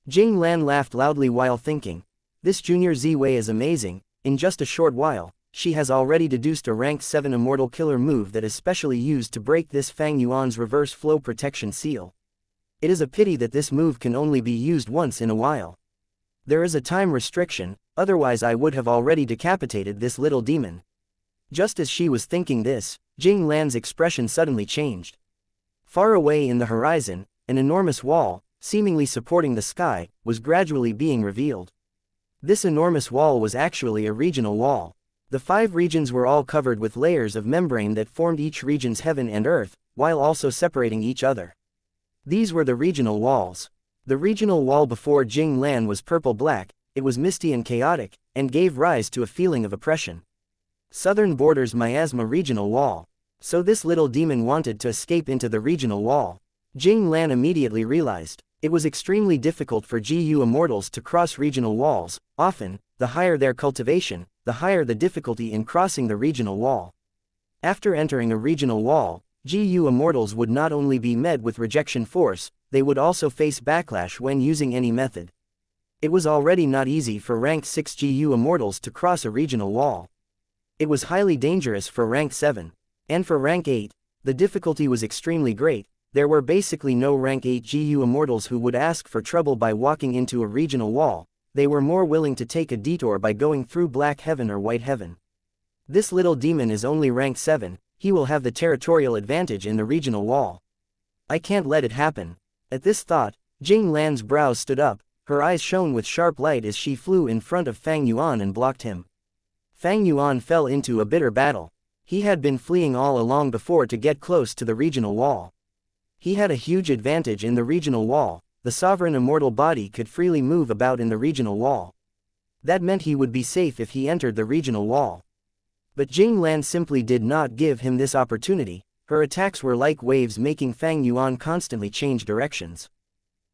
Jing Lan laughed loudly while thinking, "This junior Ziwei is amazing. In just a short while, she has already deduced a rank 7 immortal killer move that is specially used to break this Fang Yuan's reverse flow protection seal. It is a pity that this move can only be used once in a while. There is a time restriction, otherwise I would have already decapitated this little demon." Just as she was thinking this, Jing Lan's expression suddenly changed. Far away in the horizon, an enormous wall, seemingly supporting the sky, was gradually being revealed. This enormous wall was actually a regional wall. The 5 regions were all covered with layers of membrane that formed each region's heaven and earth, while also separating each other. These were the regional walls. The regional wall before Jing Lan was purple-black, it was misty and chaotic, and gave rise to a feeling of oppression. Southern borders Miasma regional wall. So this little demon wanted to escape into the regional wall. Jing Lan immediately realized. It was extremely difficult for GU immortals to cross regional walls. Often, the higher their cultivation, the higher the difficulty in crossing the regional wall. After entering a regional wall, GU immortals would not only be met with rejection force, they would also face backlash when using any method. It was already not easy for rank 6 GU immortals to cross a regional wall. It was highly dangerous for rank 7. And for rank 8, the difficulty was extremely great. There were basically no rank 8 GU immortals who would ask for trouble by walking into a regional wall. They were more willing to take a detour by going through Black Heaven or White Heaven. This little demon is only rank 7, he will have the territorial advantage in the regional wall. I can't let it happen. At this thought, Jing Lan's brows stood up, her eyes shone with sharp light as she flew in front of Fang Yuan and blocked him. Fang Yuan fell into a bitter battle. He had been fleeing all along before to get close to the regional wall. He had a huge advantage in the regional wall. The sovereign immortal body could freely move about in the regional wall. That meant he would be safe if he entered the regional wall. But Jing Lan simply did not give him this opportunity. Her attacks were like waves making Fang Yuan constantly change directions.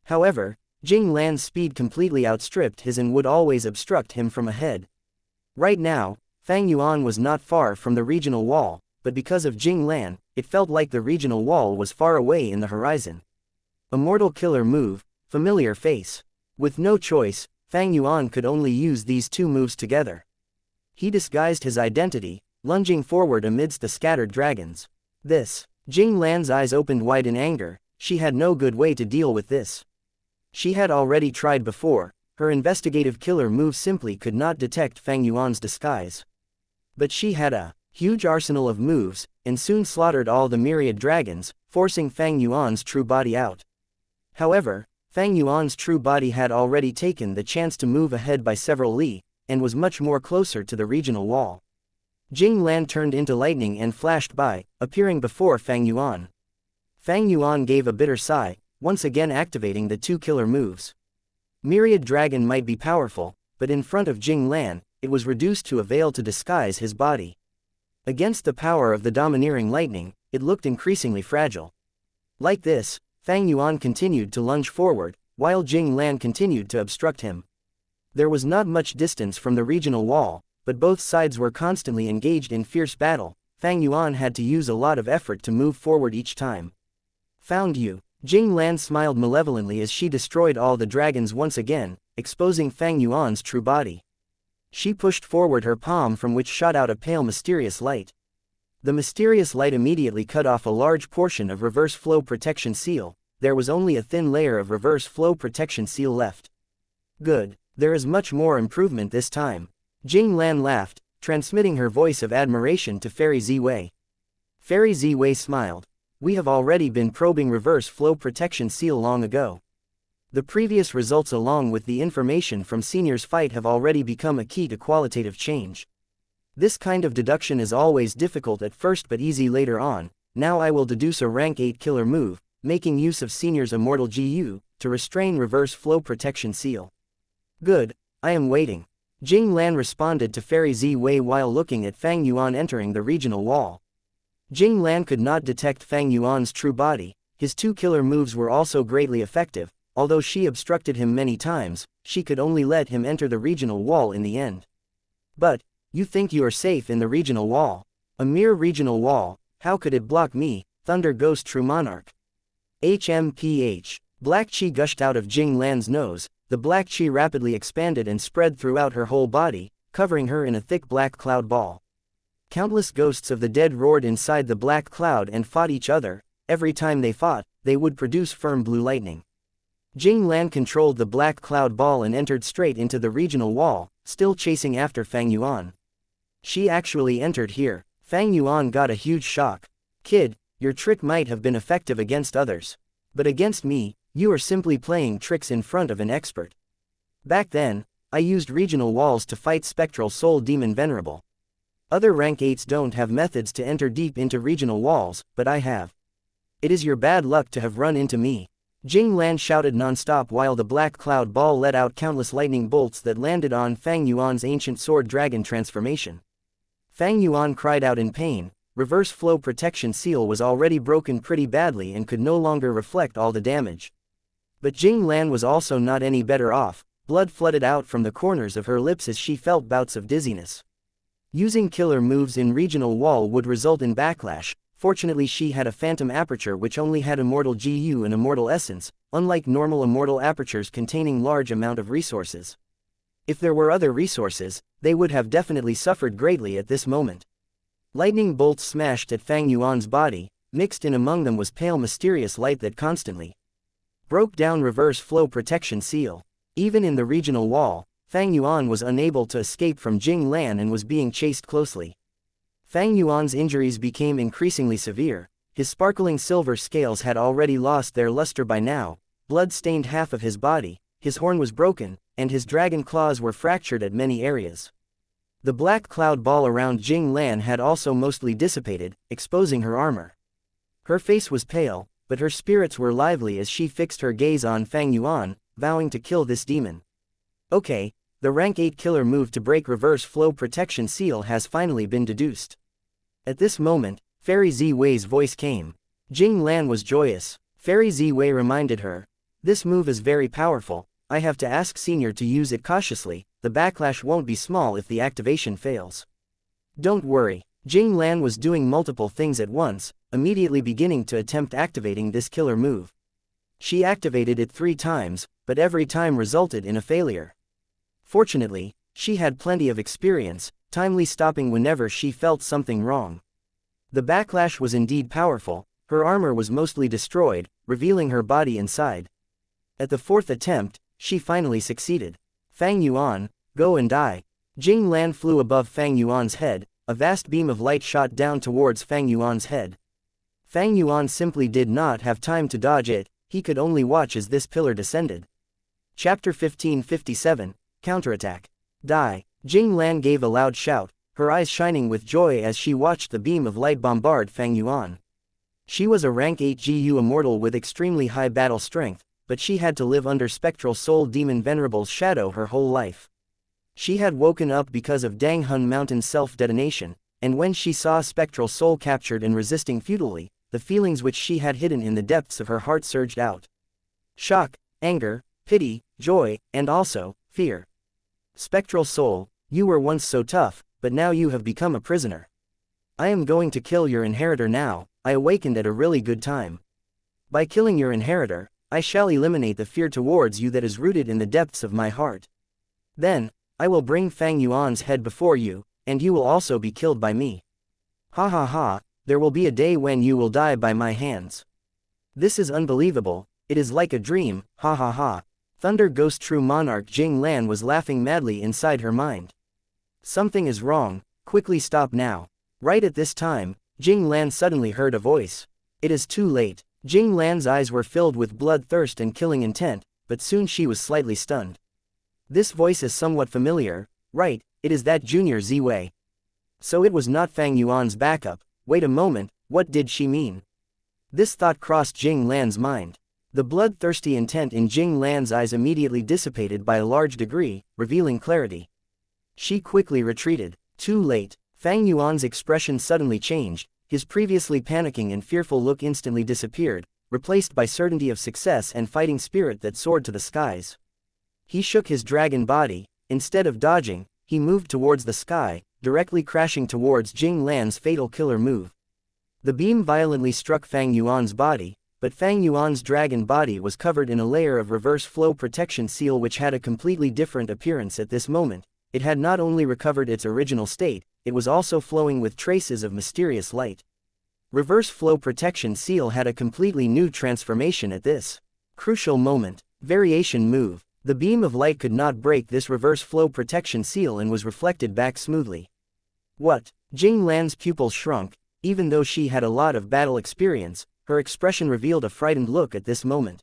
However, Jing Lan's speed completely outstripped his and would always obstruct him from ahead. Right now, Fang Yuan was not far from the regional wall, but because of Jing Lan, it felt like the regional wall was far away in the horizon. Immortal killer move, familiar face. With no choice, Fang Yuan could only use these 2 moves together. He disguised his identity, lunging forward amidst the scattered dragons. Jing Lan's eyes opened wide in anger. She had no good way to deal with this. She had already tried before. Her investigative killer move simply could not detect Fang Yuan's disguise. But she had a huge arsenal of moves, and soon slaughtered all the myriad dragons, forcing Fang Yuan's true body out. However, Fang Yuan's true body had already taken the chance to move ahead by several li. and was much more closer to the regional wall. Jing Lan turned into lightning and flashed by, appearing before Fang Yuan. Fang Yuan gave a bitter sigh, once again activating the two killer moves. Myriad Dragon might be powerful, but in front of Jing Lan, it was reduced to a veil to disguise his body. Against the power of the domineering lightning, it looked increasingly fragile. Like this, Fang Yuan continued to lunge forward, while Jing Lan continued to obstruct him. There was not much distance from the regional wall, but both sides were constantly engaged in fierce battle. Fang Yuan had to use a lot of effort to move forward each time. Found you. Jing Lan smiled malevolently as she destroyed all the dragons once again, exposing Fang Yuan's true body. She pushed forward her palm from which shot out a pale mysterious light. The mysterious light immediately cut off a large portion of reverse flow protection seal. There was only a thin layer of reverse flow protection seal left. Good, there is much more improvement this time. Jing Lan laughed, transmitting her voice of admiration to Fairy Ziwei. Fairy Ziwei smiled. We have already been probing reverse flow protection seal long ago. The previous results along with the information from Senior's fight have already become a key to qualitative change. This kind of deduction is always difficult at first but easy later on. Now I will deduce a rank 8 killer move, making use of Senior's Immortal GU, to restrain reverse flow protection seal. Good, I am waiting. Jing Lan responded to Fairy Ziwei while looking at Fang Yuan entering the regional wall. Jing Lan could not detect Fang Yuan's true body. His two killer moves were also greatly effective. Although she obstructed him many times, she could only let him enter the regional wall in the end. But, you think you are safe in the regional wall? A mere regional wall, how could it block me, Thunder Ghost True Monarch? HMPH. Black chi gushed out of Jing Lan's nose. The black chi rapidly expanded and spread throughout her whole body, covering her in a thick black cloud ball. Countless ghosts of the dead roared inside the black cloud and fought each other. Every time they fought, they would produce firm blue lightning. Jing Lan controlled the black cloud ball and entered straight into the regional wall, still chasing after Fang Yuan. She actually entered here. Fang Yuan got a huge shock. Kid, your trick might have been effective against others. But against me, you are simply playing tricks in front of an expert. Back then, I used regional walls to fight Spectral Soul Demon Venerable. Other rank 8s don't have methods to enter deep into regional walls, but I have. It is your bad luck to have run into me. Jing Lan shouted non-stop while the black cloud ball let out countless lightning bolts that landed on Fang Yuan's ancient sword dragon transformation. Fang Yuan cried out in pain. Reverse flow protection seal was already broken pretty badly and could no longer reflect all the damage. But Jing Lan was also not any better off. Blood flooded out from the corners of her lips as she felt bouts of dizziness. Using killer moves in regional wall would result in backlash. Fortunately she had a phantom aperture which only had Immortal GU and Immortal Essence, unlike normal Immortal apertures containing large amount of resources. If there were other resources, they would have definitely suffered greatly at this moment. Lightning bolts smashed at Fang Yuan's body. Mixed in among them was pale mysterious light that constantly broke down reverse flow protection seal. Even in the regional wall, Fang Yuan was unable to escape from Jing Lan and was being chased closely. Fang Yuan's injuries became increasingly severe. His sparkling silver scales had already lost their luster by now. Blood stained half of his body, his horn was broken, and his dragon claws were fractured at many areas. The black cloud ball around Jing Lan had also mostly dissipated, exposing her armor. Her face was pale, but her spirits were lively as she fixed her gaze on Fang Yuan, vowing to kill this demon. Okay, the rank 8 killer move to break reverse flow protection seal has finally been deduced. At this moment, Fairy Ziwei's voice came. Jing Lan was joyous. Fairy Ziwei reminded her. This move is very powerful. I have to ask Senior to use it cautiously. The backlash won't be small if the activation fails. Don't worry. Jing Lan was doing multiple things at once, immediately beginning to attempt activating this killer move. She activated it 3 times, but every time resulted in a failure. Fortunately, she had plenty of experience, timely stopping whenever she felt something wrong. The backlash was indeed powerful. Her armor was mostly destroyed, revealing her body inside. At the 4th attempt, she finally succeeded. Fang Yuan, go and die. Jing Lan flew above Fang Yuan's head. A vast beam of light shot down towards Fang Yuan's head. Fang Yuan simply did not have time to dodge it. He could only watch as this pillar descended. Chapter 1557, Counterattack. Die. Jing Lan gave a loud shout, her eyes shining with joy as she watched the beam of light bombard Fang Yuan. She was a rank 8 GU immortal with extremely high battle strength, but she had to live under Spectral Soul Demon Venerable's shadow her whole life. She had woken up because of Dang Hun Mountain's self-detonation, and when she saw Spectral Soul captured and resisting futilely, the feelings which she had hidden in the depths of her heart surged out. Shock, anger, pity, joy, and also, fear. Spectral Soul, you were once so tough, but now you have become a prisoner. I am going to kill your inheritor now. I awakened at a really good time. By killing your inheritor, I shall eliminate the fear towards you that is rooted in the depths of my heart. Then, I will bring Fang Yuan's head before you, and you will also be killed by me. Ha ha ha, there will be a day when you will die by my hands. This is unbelievable, it is like a dream, ha ha ha. Thunder Ghost True Monarch Jing Lan was laughing madly inside her mind. Something is wrong, quickly stop now. Right at this time, Jing Lan suddenly heard a voice. It is too late. Jing Lan's eyes were filled with bloodthirst and killing intent, but soon she was slightly stunned. This voice is somewhat familiar, right, it is that Junior Z-Wei. So it was not Fang Yuan's backup. Wait a moment, what did she mean? This thought crossed Jing Lan's mind. The bloodthirsty intent in Jing Lan's eyes immediately dissipated by a large degree, revealing clarity. She quickly retreated. Too late. Fang Yuan's expression suddenly changed, his previously panicking and fearful look instantly disappeared, replaced by certainty of success and fighting spirit that soared to the skies. He shook his dragon body, instead of dodging, he moved towards the sky, directly crashing towards Jing Lan's fatal killer move. The beam violently struck Fang Yuan's body, but Fang Yuan's dragon body was covered in a layer of reverse flow protection seal which had a completely different appearance at this moment. It had not only recovered its original state, it was also flowing with traces of mysterious light. Reverse flow protection seal had a completely new transformation at this crucial moment. Variation move. The beam of light could not break this reverse flow protection seal and was reflected back smoothly. What? Jing Lan's pupils shrunk. Even though she had a lot of battle experience, her expression revealed a frightened look at this moment.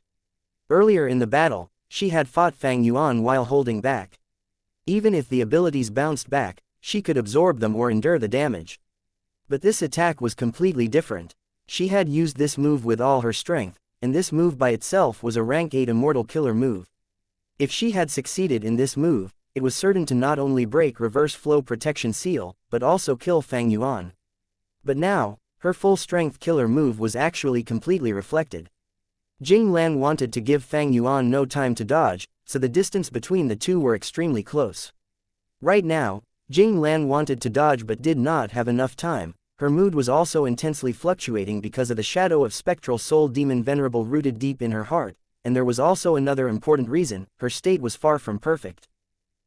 Earlier in the battle, she had fought Fang Yuan while holding back. Even if the abilities bounced back, she could absorb them or endure the damage. But this attack was completely different. She had used this move with all her strength, and this move by itself was a rank 8 immortal killer move. If she had succeeded in this move, it was certain to not only break reverse flow protection seal, but also kill Fang Yuan. But now, her full strength killer move was actually completely reflected. Jing Lan wanted to give Fang Yuan no time to dodge, so the distance between the two were extremely close. Right now, Jing Lan wanted to dodge but did not have enough time. Her mood was also intensely fluctuating because of the shadow of Spectral Soul Demon Venerable rooted deep in her heart, and there was also another important reason: her state was far from perfect.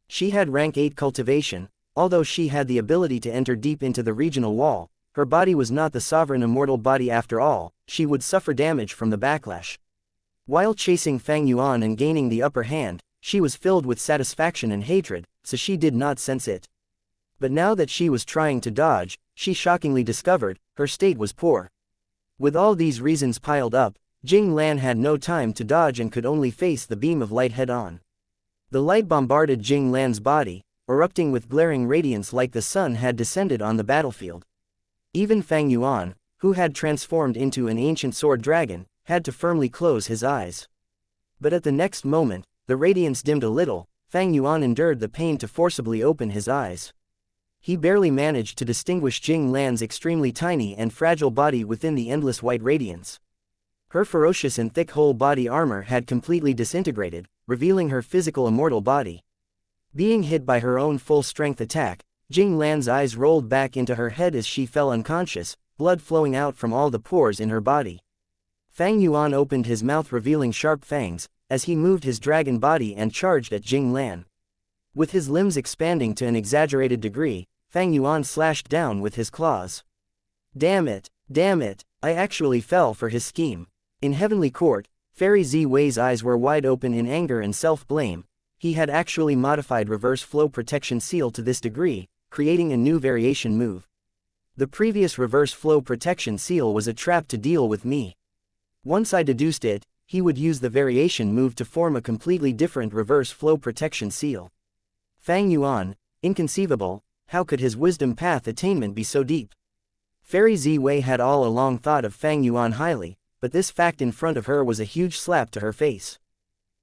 She had rank 8 cultivation. Although she had the ability to enter deep into the regional wall, her body was not the sovereign immortal body after all. She would suffer damage from the backlash. While chasing Fang Yuan and gaining the upper hand, she was filled with satisfaction and hatred, so she did not sense it. But now that she was trying to dodge, she shockingly discovered her state was poor. With all these reasons piled up, Jing Lan had no time to dodge and could only face the beam of light head-on. The light bombarded Jing Lan's body, erupting with glaring radiance like the sun had descended on the battlefield. Even Fang Yuan, who had transformed into an ancient sword dragon, had to firmly close his eyes. But at the next moment, the radiance dimmed a little. Fang Yuan endured the pain to forcibly open his eyes. He barely managed to distinguish Jing Lan's extremely tiny and fragile body within the endless white radiance. Her ferocious and thick whole body armor had completely disintegrated, revealing her physical immortal body. Being hit by her own full-strength attack, Jing Lan's eyes rolled back into her head as she fell unconscious, blood flowing out from all the pores in her body. Fang Yuan opened his mouth revealing sharp fangs, as he moved his dragon body and charged at Jing Lan. With his limbs expanding to an exaggerated degree, Fang Yuan slashed down with his claws. Damn it, I actually fell for his scheme. In Heavenly Court, Fairy Z-Wei's eyes were wide open in anger and self-blame. He had actually modified reverse flow protection seal to this degree, creating a new variation move. The previous reverse flow protection seal was a trap to deal with me. Once I deduced it, he would use the variation move to form a completely different reverse flow protection seal. Fang Yuan, Inconceivable, how could his wisdom path attainment be so deep? Fairy Ziwei had all along thought of Fang Yuan highly, but this fact in front of her was a huge slap to her face.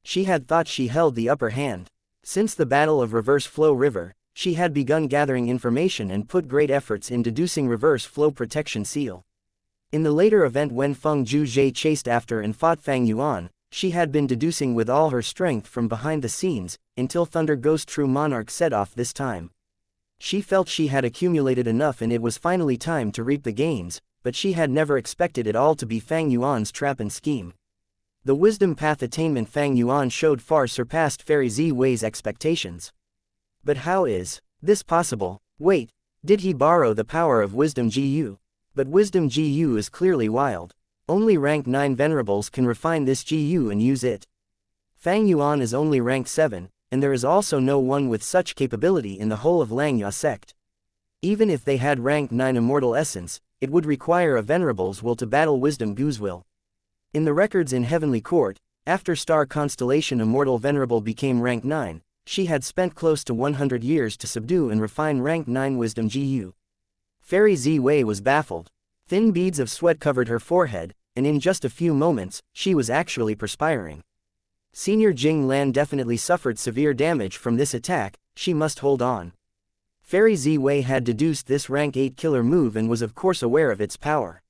She had thought she held the upper hand. Since the Battle of Reverse Flow River, she had begun gathering information and put great efforts in deducing Reverse Flow Protection Seal. In the later event when Feng Zhuzhe chased after and fought Fang Yuan, she had been deducing with all her strength from behind the scenes, until Thunder Ghost True Monarch set off this time. She felt she had accumulated enough and it was finally time to reap the gains, but she had never expected it all to be Fang Yuan's trap and scheme. The wisdom path attainment Fang Yuan showed far surpassed Fairy Ziwei's expectations. But how is this possible? Wait, did he borrow the power of Wisdom GU? But Wisdom GU is clearly wild. Only rank 9 venerables can refine this GU and use it. Fang Yuan is only rank 7, and there is also no one with such capability in the whole of Langyao sect. Even if they had rank 9 immortal essence, it would require a venerable's will to battle Wisdom GU's will. In the records in Heavenly Court, after Star Constellation Immortal Venerable became rank 9, she had spent close to 100 years to subdue and refine rank 9 Wisdom GU. Fairy Ziwei was baffled. Thin beads of sweat covered her forehead, and in just a few moments, she was actually perspiring. Senior Jing Lan definitely suffered severe damage from this attack, she must hold on. Fairy Ziwei had deduced this rank 8 killer move and was of course aware of its power.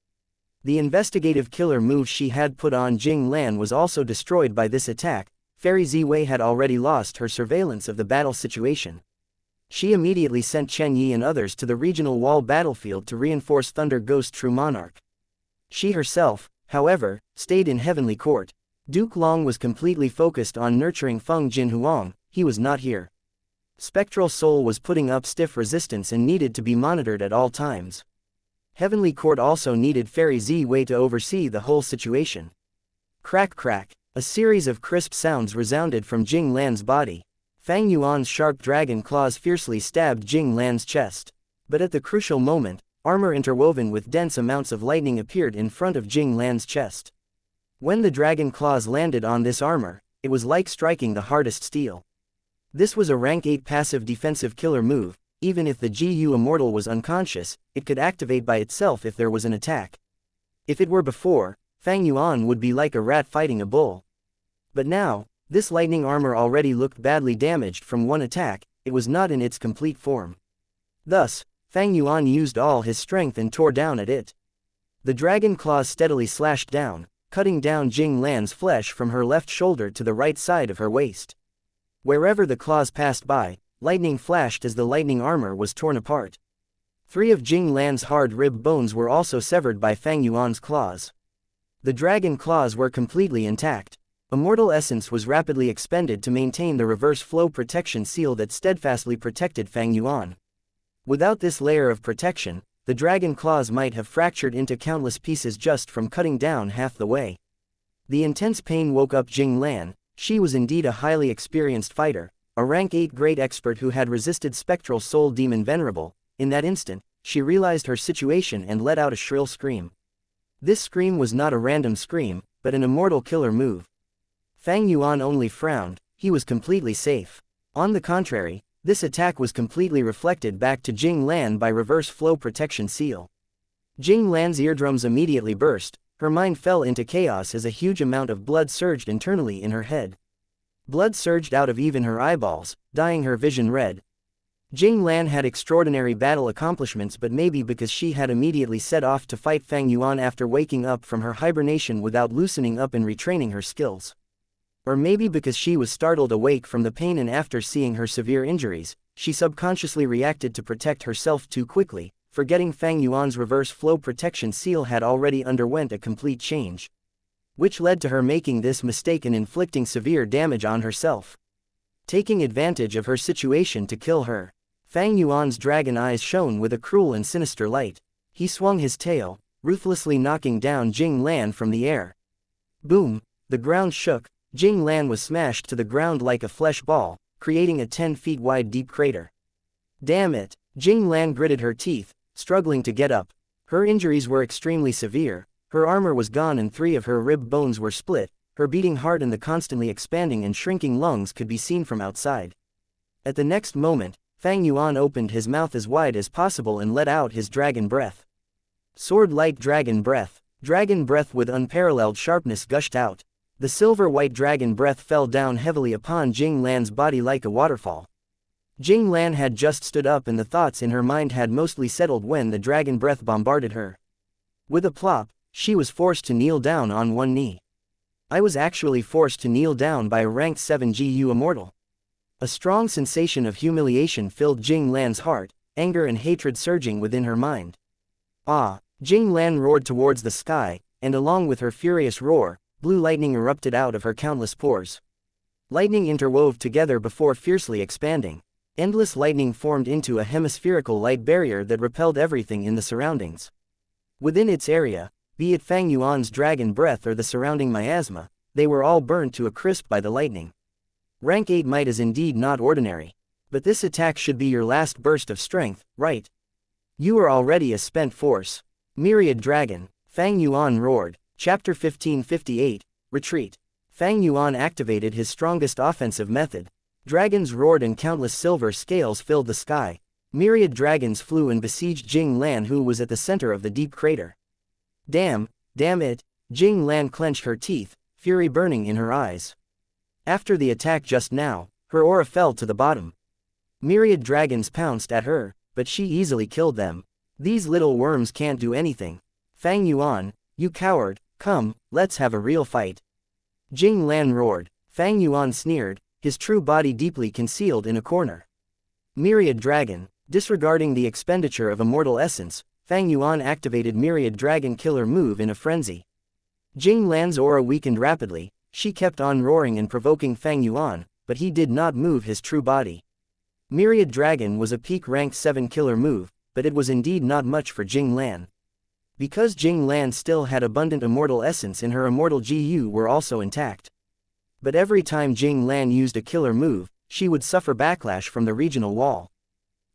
The investigative killer move she had put on Jing Lan was also destroyed by this attack. Fairy Ziwei had already lost her surveillance of the battle situation. She immediately sent Chen Yi and others to the regional wall battlefield to reinforce Thunder Ghost True Monarch. She herself, however, stayed in Heavenly Court. Duke Long was completely focused on nurturing Feng Jinhuang, he was not here. Spectral Soul was putting up stiff resistance and needed to be monitored at all times. Heavenly Court also needed Fairy Ziwei to oversee the whole situation. Crack crack. A series of crisp sounds resounded from Jing Lan's body. Fang Yuan's sharp dragon claws fiercely stabbed Jing Lan's chest. But at the crucial moment, armor interwoven with dense amounts of lightning appeared in front of Jing Lan's chest. When the dragon claws landed on this armor, it was like striking the hardest steel. This was a rank 8 passive defensive killer move. Even if the GU Immortal was unconscious, it could activate by itself if there was an attack. If it were before, Fang Yuan would be like a rat fighting a bull. But now, this lightning armor already looked badly damaged from one attack, it was not in its complete form. Thus, Fang Yuan used all his strength and tore down at it. The dragon claws steadily slashed down, cutting down Jing Lan's flesh from her left shoulder to the right side of her waist. Wherever the claws passed by, lightning flashed as the lightning armor was torn apart. 3 of Jing Lan's hard rib bones were also severed by Fang Yuan's claws. The dragon claws were completely intact. Immortal essence was rapidly expended to maintain the reverse flow protection seal that steadfastly protected Fang Yuan. Without this layer of protection, the dragon claws might have fractured into countless pieces just from cutting down half the way. The intense pain woke up Jing Lan. She was indeed a highly experienced fighter, a rank 8 great expert who had resisted Spectral Soul Demon Venerable. In that instant, she realized her situation and let out a shrill scream. This scream was not a random scream, but an immortal killer move. Fang Yuan only frowned, he was completely safe. On the contrary, this attack was completely reflected back to Jing Lan by reverse flow protection seal. Jing Lan's eardrums immediately burst, her mind fell into chaos as a huge amount of blood surged internally in her head. Blood surged out of even her eyeballs, dyeing her vision red. Jing Lan had extraordinary battle accomplishments, but maybe because she had immediately set off to fight Fang Yuan after waking up from her hibernation without loosening up and retraining her skills. Or maybe because she was startled awake from the pain and after seeing her severe injuries, she subconsciously reacted to protect herself too quickly, forgetting Fang Yuan's reverse flow protection seal had already underwent a complete change. Which led to her making this mistake and inflicting severe damage on herself. Taking advantage of her situation to kill her, Fang Yuan's dragon eyes shone with a cruel and sinister light. He swung his tail, ruthlessly knocking down Jing Lan from the air. Boom! The ground shook. Jing Lan was smashed to the ground like a flesh ball, creating a 10 feet wide deep crater. Damn it! Jing Lan gritted her teeth, struggling to get up. Her injuries were extremely severe, her armor was gone and 3 of her rib bones were split, her beating heart and the constantly expanding and shrinking lungs could be seen from outside. At the next moment, Fang Yuan opened his mouth as wide as possible and let out his dragon breath. Sword-like dragon breath. Dragon breath with unparalleled sharpness gushed out. The silver-white dragon breath fell down heavily upon Jing Lan's body like a waterfall. Jing Lan had just stood up and the thoughts in her mind had mostly settled when the dragon breath bombarded her. With a plop, she was forced to kneel down on one knee. I was actually forced to kneel down by a ranked 7 GU immortal. A strong sensation of humiliation filled Jing Lan's heart, anger and hatred surging within her mind. Ah! Jing Lan roared towards the sky, and along with her furious roar, blue lightning erupted out of her countless pores. Lightning interwove together before fiercely expanding. Endless lightning formed into a hemispherical light barrier that repelled everything in the surroundings. Within its area, be it Fang Yuan's dragon breath or the surrounding miasma, they were all burned to a crisp by the lightning. Rank 8 might is indeed not ordinary. But this attack should be your last burst of strength, right? You are already a spent force. Myriad Dragon. Fang Yuan roared. Chapter 1558, Retreat. Fang Yuan activated his strongest offensive method. Dragons roared and countless silver scales filled the sky. Myriad dragons flew and besieged Jing Lan, who was at the center of the deep crater. Damn it, Jing Lan clenched her teeth, fury burning in her eyes. After the attack just now, her aura fell to the bottom. Myriad dragons pounced at her, but she easily killed them. These little worms can't do anything. Fang Yuan, you coward, come, let's have a real fight. Jing Lan roared. Fang Yuan sneered, his true body deeply concealed in a corner. Myriad Dragon. Disregarding the expenditure of immortal essence, Fang Yuan activated Myriad Dragon Killer move in a frenzy. Jing Lan's aura weakened rapidly. She kept on roaring and provoking Fang Yuan, but he did not move his true body. Myriad Dragon was a peak rank 7 killer move, but it was indeed not much for Jing Lan. Because Jing Lan still had abundant immortal essence and her immortal GU were also intact. But every time Jing Lan used a killer move, she would suffer backlash from the regional wall.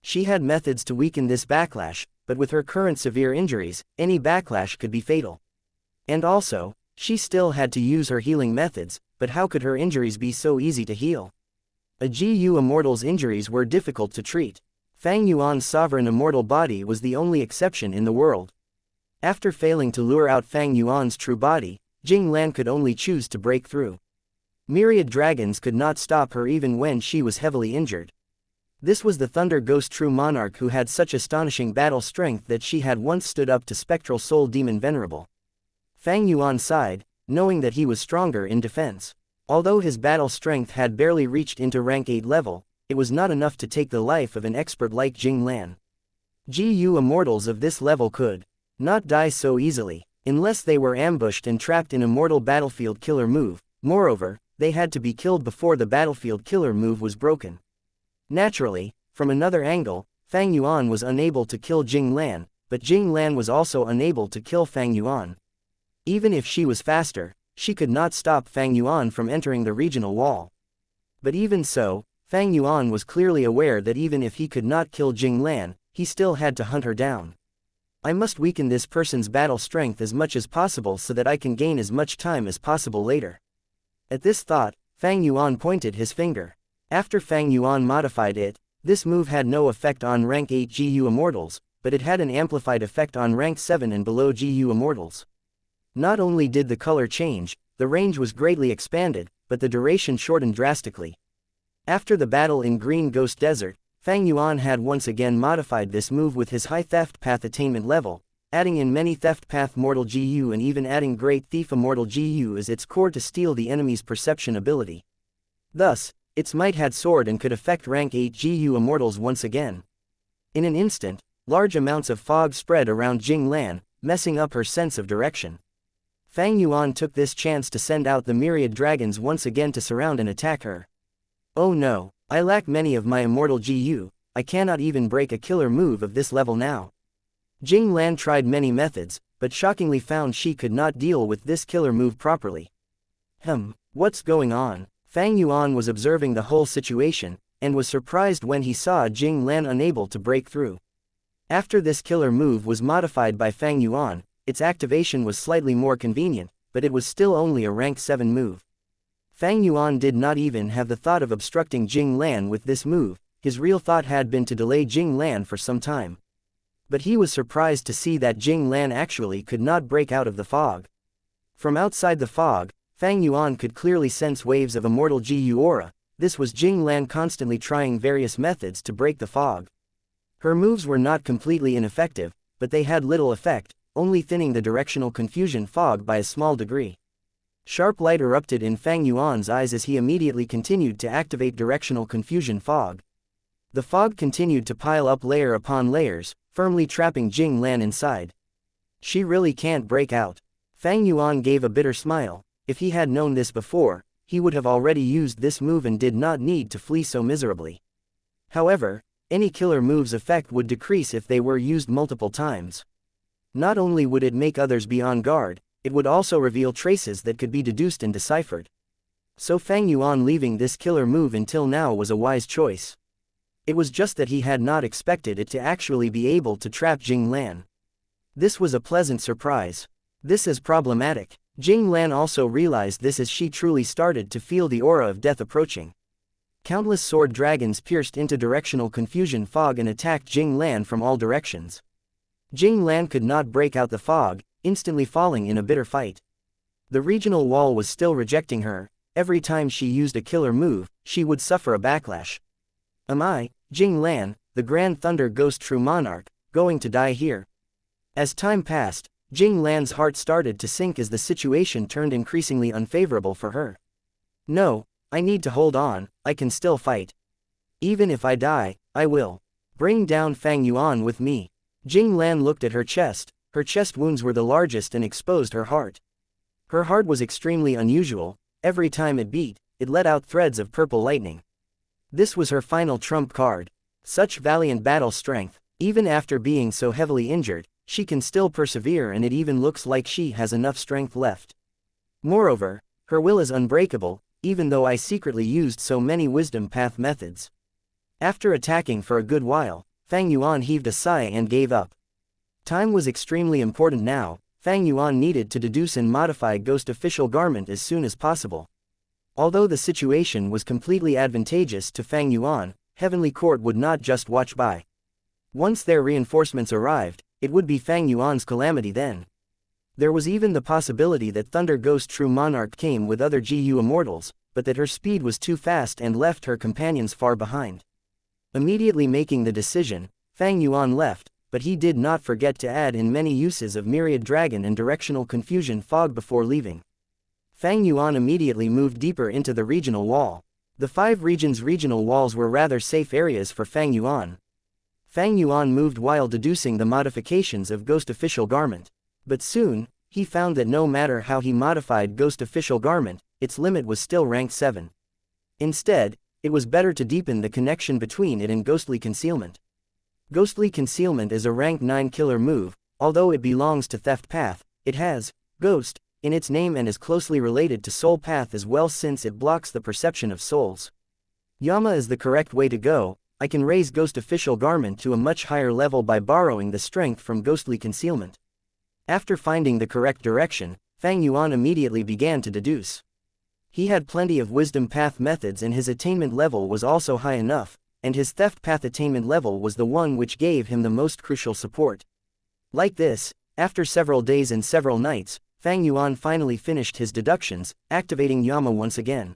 She had methods to weaken this backlash, but with her current severe injuries, any backlash could be fatal. And also, she still had to use her healing methods, but how could her injuries be so easy to heal? A GU immortal's injuries were difficult to treat. Fang Yuan's sovereign immortal body was the only exception in the world. After failing to lure out Fang Yuan's true body, Jing Lan could only choose to break through. Myriad dragons could not stop her even when she was heavily injured. This was the Thunder Ghost True Monarch who had such astonishing battle strength that she had once stood up to Spectral Soul Demon Venerable. Fang Yuan sighed, knowing that he was stronger in defense. Although his battle strength had barely reached into rank 8 level, it was not enough to take the life of an expert like Jing Lan. GU immortals of this level could not die so easily, unless they were ambushed and trapped in Immortal Battlefield Killer move. Moreover, they had to be killed before the Battlefield Killer move was broken. Naturally, from another angle, Fang Yuan was unable to kill Jing Lan, but Jing Lan was also unable to kill Fang Yuan. Even if she was faster, she could not stop Fang Yuan from entering the regional wall. But even so, Fang Yuan was clearly aware that even if he could not kill Jing Lan, he still had to hunt her down. I must weaken this person's battle strength as much as possible so that I can gain as much time as possible later. At this thought, Fang Yuan pointed his finger. After Fang Yuan modified it, this move had no effect on rank 8 GU immortals, but it had an amplified effect on rank 7 and below GU immortals. Not only did the color change, the range was greatly expanded, but the duration shortened drastically. After the battle in Green Ghost Desert, Fang Yuan had once again modified this move with his high Theft Path attainment level, adding in many Theft Path Mortal GU and even adding Great Thief Immortal GU as its core to steal the enemy's perception ability. Thus, its might had soared and could affect rank 8 GU immortals once again. In an instant, large amounts of fog spread around Jing Lan, messing up her sense of direction. Fang Yuan took this chance to send out the myriad dragons once again to surround and attack her. Oh no, I lack many of my immortal GU, I cannot even break a killer move of this level now. Jing Lan tried many methods, but shockingly found she could not deal with this killer move properly. What's going on? Fang Yuan was observing the whole situation, and was surprised when he saw Jing Lan unable to break through. After this killer move was modified by Fang Yuan, its activation was slightly more convenient, but it was still only a rank 7 move. Fang Yuan did not even have the thought of obstructing Jing Lan with this move, his real thought had been to delay Jing Lan for some time. But he was surprised to see that Jing Lan actually could not break out of the fog. From outside the fog, Fang Yuan could clearly sense waves of immortal Gu aura. This was Jing Lan constantly trying various methods to break the fog. Her moves were not completely ineffective, but they had little effect, only thinning the directional confusion fog by a small degree. Sharp light erupted in Fang Yuan's eyes as he immediately continued to activate directional confusion fog. The fog continued to pile up layer upon layers, firmly trapping Jing Lan inside. She really can't break out. Fang Yuan gave a bitter smile. If he had known this before, he would have already used this move and did not need to flee so miserably. However, any killer move's effect would decrease if they were used multiple times. Not only would it make others be on guard, it would also reveal traces that could be deduced and deciphered. So Fang Yuan leaving this killer move until now was a wise choice. It was just that he had not expected it to actually be able to trap Jing Lan. This was a pleasant surprise. This is problematic. Jing Lan also realized this as she truly started to feel the aura of death approaching. Countless sword dragons pierced into directional confusion fog and attacked Jing Lan from all directions. Jing Lan could not break out the fog, instantly falling in a bitter fight. The regional wall was still rejecting her. Every time she used a killer move, she would suffer a backlash. Am I, Jing Lan, the Grand Thunder Ghost True Monarch, going to die here? As time passed, Jing Lan's heart started to sink as the situation turned increasingly unfavorable for her. No, I need to hold on, I can still fight. Even if I die, I will. Bring down Fang Yuan with me. Jing Lan looked at her chest wounds were the largest and exposed her heart. Her heart was extremely unusual, every time it beat, it let out threads of purple lightning. This was her final trump card. Such valiant battle strength, even after being so heavily injured, she can still persevere and it even looks like she has enough strength left. Moreover, her will is unbreakable, even though I secretly used so many wisdom path methods. After attacking for a good while, Fang Yuan heaved a sigh and gave up. Time was extremely important now. Fang Yuan needed to deduce and modify Ghost Official Garment as soon as possible. Although the situation was completely advantageous to Fang Yuan, Heavenly Court would not just watch by. Once their reinforcements arrived, it would be Fang Yuan's calamity then. There was even the possibility that Thunder Ghost True Monarch came with other GU Immortals, but that her speed was too fast and left her companions far behind. Immediately making the decision, Fang Yuan left, but he did not forget to add in many uses of Myriad Dragon and Directional Confusion Fog before leaving. Fang Yuan immediately moved deeper into the regional wall. The 5 regions' regional walls were rather safe areas for Fang Yuan. Fang Yuan moved while deducing the modifications of Ghost Official Garment. But soon, he found that no matter how he modified Ghost Official Garment, its limit was still rank 7. Instead, it was better to deepen the connection between it and Ghostly Concealment. Ghostly Concealment is a rank 9 killer move. Although it belongs to Theft Path, it has Ghost in its name and is closely related to Soul Path as well since it blocks the perception of souls. Yama is the correct way to go. I can raise Ghost Official Garment to a much higher level by borrowing the strength from Ghostly Concealment. After finding the correct direction, Fang Yuan immediately began to deduce. He had plenty of Wisdom Path methods and his attainment level was also high enough, and his Theft Path attainment level was the one which gave him the most crucial support. Like this, after several days and several nights, Fang Yuan finally finished his deductions, activating Yama once again.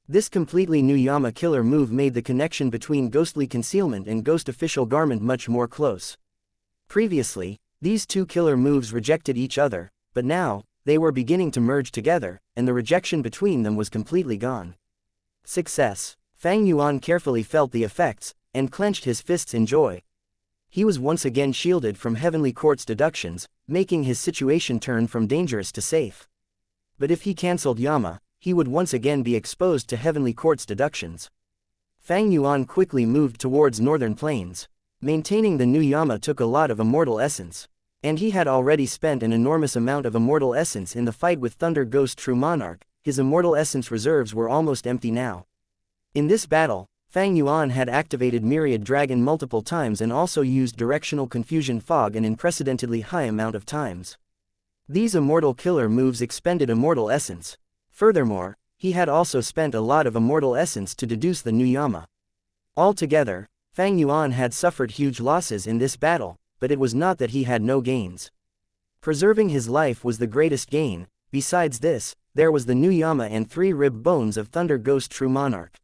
This completely new Yama killer move made the connection between Ghostly Concealment and Ghost Official Garment much more close. Previously, these two killer moves rejected each other, but now, they were beginning to merge together, and the rejection between them was completely gone. Success! Fang Yuan carefully felt the effects, and clenched his fists in joy. He was once again shielded from Heavenly Court's deductions, making his situation turn from dangerous to safe. But if he cancelled Yama, he would once again be exposed to Heavenly Court's deductions. Fang Yuan quickly moved towards Northern Plains. Maintaining the new Yama took a lot of Immortal Essence. And he had already spent an enormous amount of Immortal Essence in the fight with Thunder Ghost True Monarch. His Immortal Essence reserves were almost empty now. In this battle, Fang Yuan had activated Myriad Dragon multiple times and also used Directional Confusion Fog an unprecedentedly high amount of times. These immortal killer moves expended Immortal Essence. Furthermore, he had also spent a lot of Immortal Essence to deduce the new Yama. Altogether, Fang Yuan had suffered huge losses in this battle, but it was not that he had no gains. Preserving his life was the greatest gain. Besides this, there was the new Yama and 3 rib bones of Thunder Ghost True Monarch.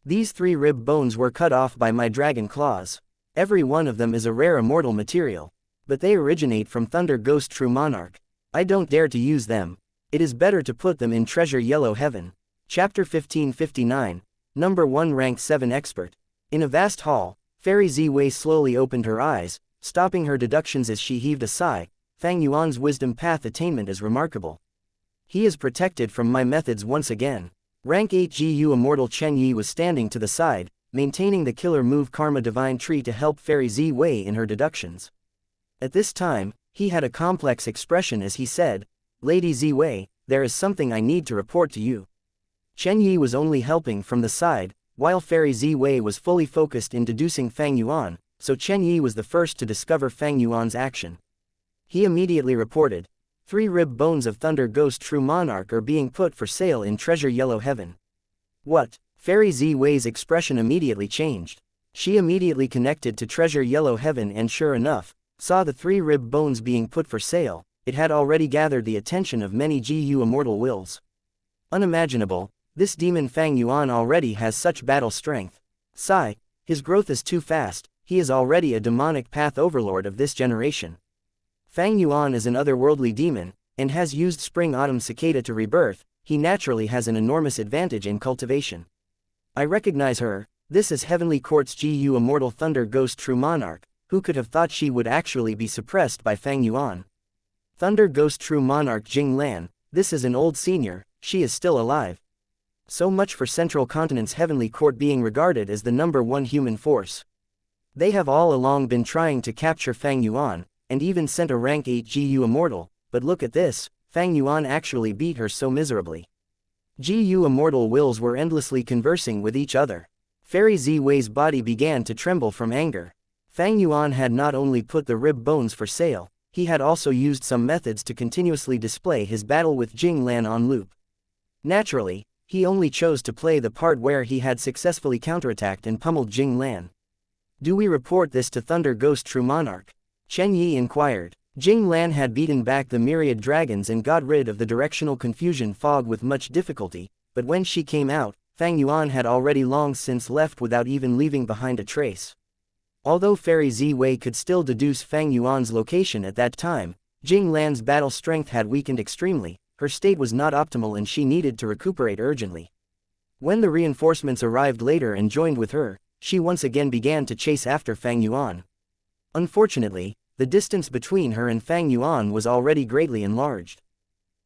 These 3 rib bones were cut off by my dragon claws. Every one of them is a rare immortal material, but they originate from Thunder Ghost True Monarch. I don't dare to use them. It is better to put them in Treasure Yellow Heaven. Chapter 1559, Number 1 Rank 7 Expert. In a vast hall, Fairy Ziwei slowly opened her eyes, stopping her deductions as she heaved a sigh. Fang Yuan's wisdom path attainment is remarkable. He is protected from my methods once again. Rank 8 GU Immortal Chen Yi was standing to the side, maintaining the killer move Karma Divine Tree to help Fairy Ziwei in her deductions. At this time, he had a complex expression as he said, Lady Ziwei, there is something I need to report to you. Chen Yi was only helping from the side, while Fairy Ziwei was fully focused in deducing Fang Yuan, so Chen Yi was the first to discover Fang Yuan's action. He immediately reported, 3 rib bones of Thunder Ghost True Monarch are being put for sale in Treasure Yellow Heaven. What? Fairy Ziwei's expression immediately changed. She immediately connected to Treasure Yellow Heaven and sure enough, saw the 3 rib bones being put for sale. It had already gathered the attention of many GU immortal wills. Unimaginable, this demon Fang Yuan already has such battle strength. Sigh, his growth is too fast, he is already a demonic path overlord of this generation. Fang Yuan is an otherworldly demon, and has used Spring-Autumn Cicada to rebirth. He naturally has an enormous advantage in cultivation. I recognize her. This is Heavenly Court's GU Immortal Thunder Ghost True Monarch. Who could have thought she would actually be suppressed by Fang Yuan? Thunder Ghost True Monarch Jing Lan, this is an old senior, she is still alive. So much for Central Continent's Heavenly Court being regarded as the number 1 human force. They have all along been trying to capture Fang Yuan, and even sent a rank 8 GU Immortal, but look at this, Fang Yuan actually beat her so miserably. GU Immortal wills were endlessly conversing with each other. Fairy Ziwei's body began to tremble from anger. Fang Yuan had not only put the rib bones for sale, he had also used some methods to continuously display his battle with Jing Lan on loop. Naturally, he only chose to play the part where he had successfully counterattacked and pummeled Jing Lan. Do we report this to Thunder Ghost True Monarch? Chen Yi inquired. Jing Lan had beaten back the myriad dragons and got rid of the directional confusion fog with much difficulty, but when she came out, Fang Yuan had already long since left without even leaving behind a trace. Although Fairy Ziwei could still deduce Fang Yuan's location at that time, Jing Lan's battle strength had weakened extremely, her state was not optimal and she needed to recuperate urgently. When the reinforcements arrived later and joined with her, she once again began to chase after Fang Yuan. Unfortunately, the distance between her and Fang Yuan was already greatly enlarged.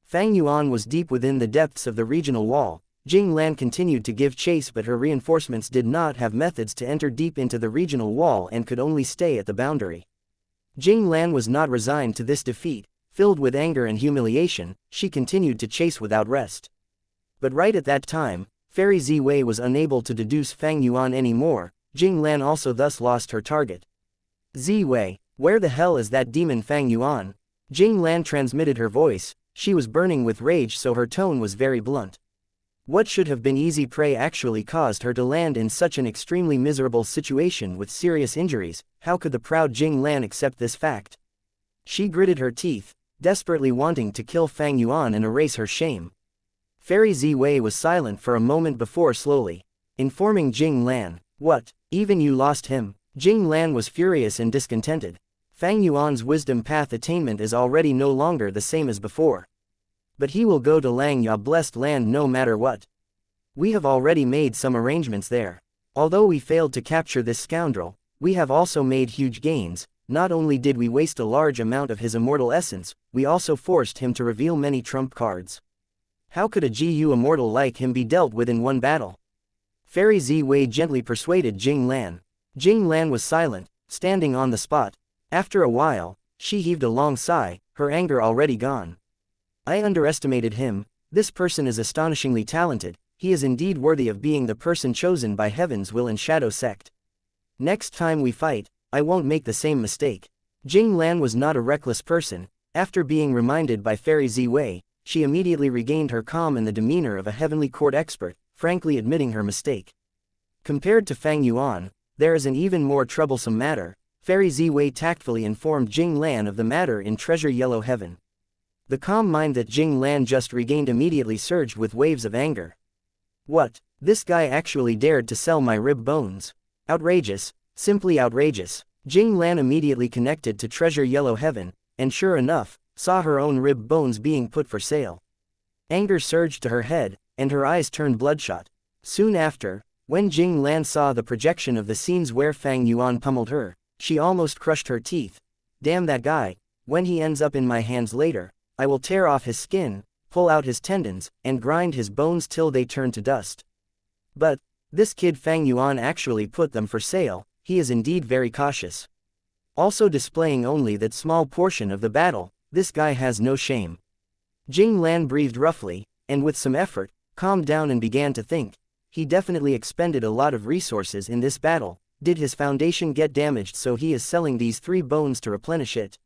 Fang Yuan was deep within the depths of the regional wall. Jing Lan continued to give chase, but her reinforcements did not have methods to enter deep into the regional wall and could only stay at the boundary. Jing Lan was not resigned to this defeat. Filled with anger and humiliation, she continued to chase without rest. But right at that time, Fairy Ziwei was unable to deduce Fang Yuan anymore. Jing Lan also thus lost her target. Ziwei, where the hell is that demon Fang Yuan? Jing Lan transmitted her voice. She was burning with rage, so her tone was very blunt. What should have been easy prey actually caused her to land in such an extremely miserable situation with serious injuries. How could the proud Jing Lan accept this fact? She gritted her teeth, desperately wanting to kill Fang Yuan and erase her shame. Fairy Ziwei was silent for a moment before slowly informing Jing Lan. What, even you lost him? Jing Lan was furious and discontented. Fang Yuan's wisdom path attainment is already no longer the same as before. But he will go to Langya blessed land no matter what. We have already made some arrangements there. Although we failed to capture this scoundrel, we have also made huge gains. Not only did we waste a large amount of his immortal essence, we also forced him to reveal many trump cards. How could a GU immortal like him be dealt with in one battle? Fairy Ziwei gently persuaded Jing Lan. Jing Lan was silent, standing on the spot. After a while, she heaved a long sigh, her anger already gone. I underestimated him. This person is astonishingly talented. He is indeed worthy of being the person chosen by Heaven's Will and Shadow Sect. Next time we fight, I won't make the same mistake. Jing Lan was not a reckless person. After being reminded by Fairy Ziwei, she immediately regained her calm and the demeanor of a Heavenly Court expert, frankly admitting her mistake. Compared to Fang Yuan, there is an even more troublesome matter. Fairy Ziwei tactfully informed Jing Lan of the matter in Treasure Yellow Heaven. The calm mind that Jing Lan just regained immediately surged with waves of anger. What? This guy actually dared to sell my rib bones. Outrageous, simply outrageous. Jing Lan immediately connected to Treasure Yellow Heaven, and sure enough, saw her own rib bones being put for sale. Anger surged to her head, and her eyes turned bloodshot. Soon after, when Jing Lan saw the projection of the scenes where Fang Yuan pummeled her, she almost crushed her teeth. Damn that guy, when he ends up in my hands later, I will tear off his skin, pull out his tendons, and grind his bones till they turn to dust. But, this kid Fang Yuan actually put them for sale. He is indeed very cautious. Also displaying only that small portion of the battle, this guy has no shame. Jing Lan breathed roughly, and with some effort, calmed down and began to think. He definitely expended a lot of resources in this battle. Did his foundation get damaged, so he is selling these 3 bones to replenish it?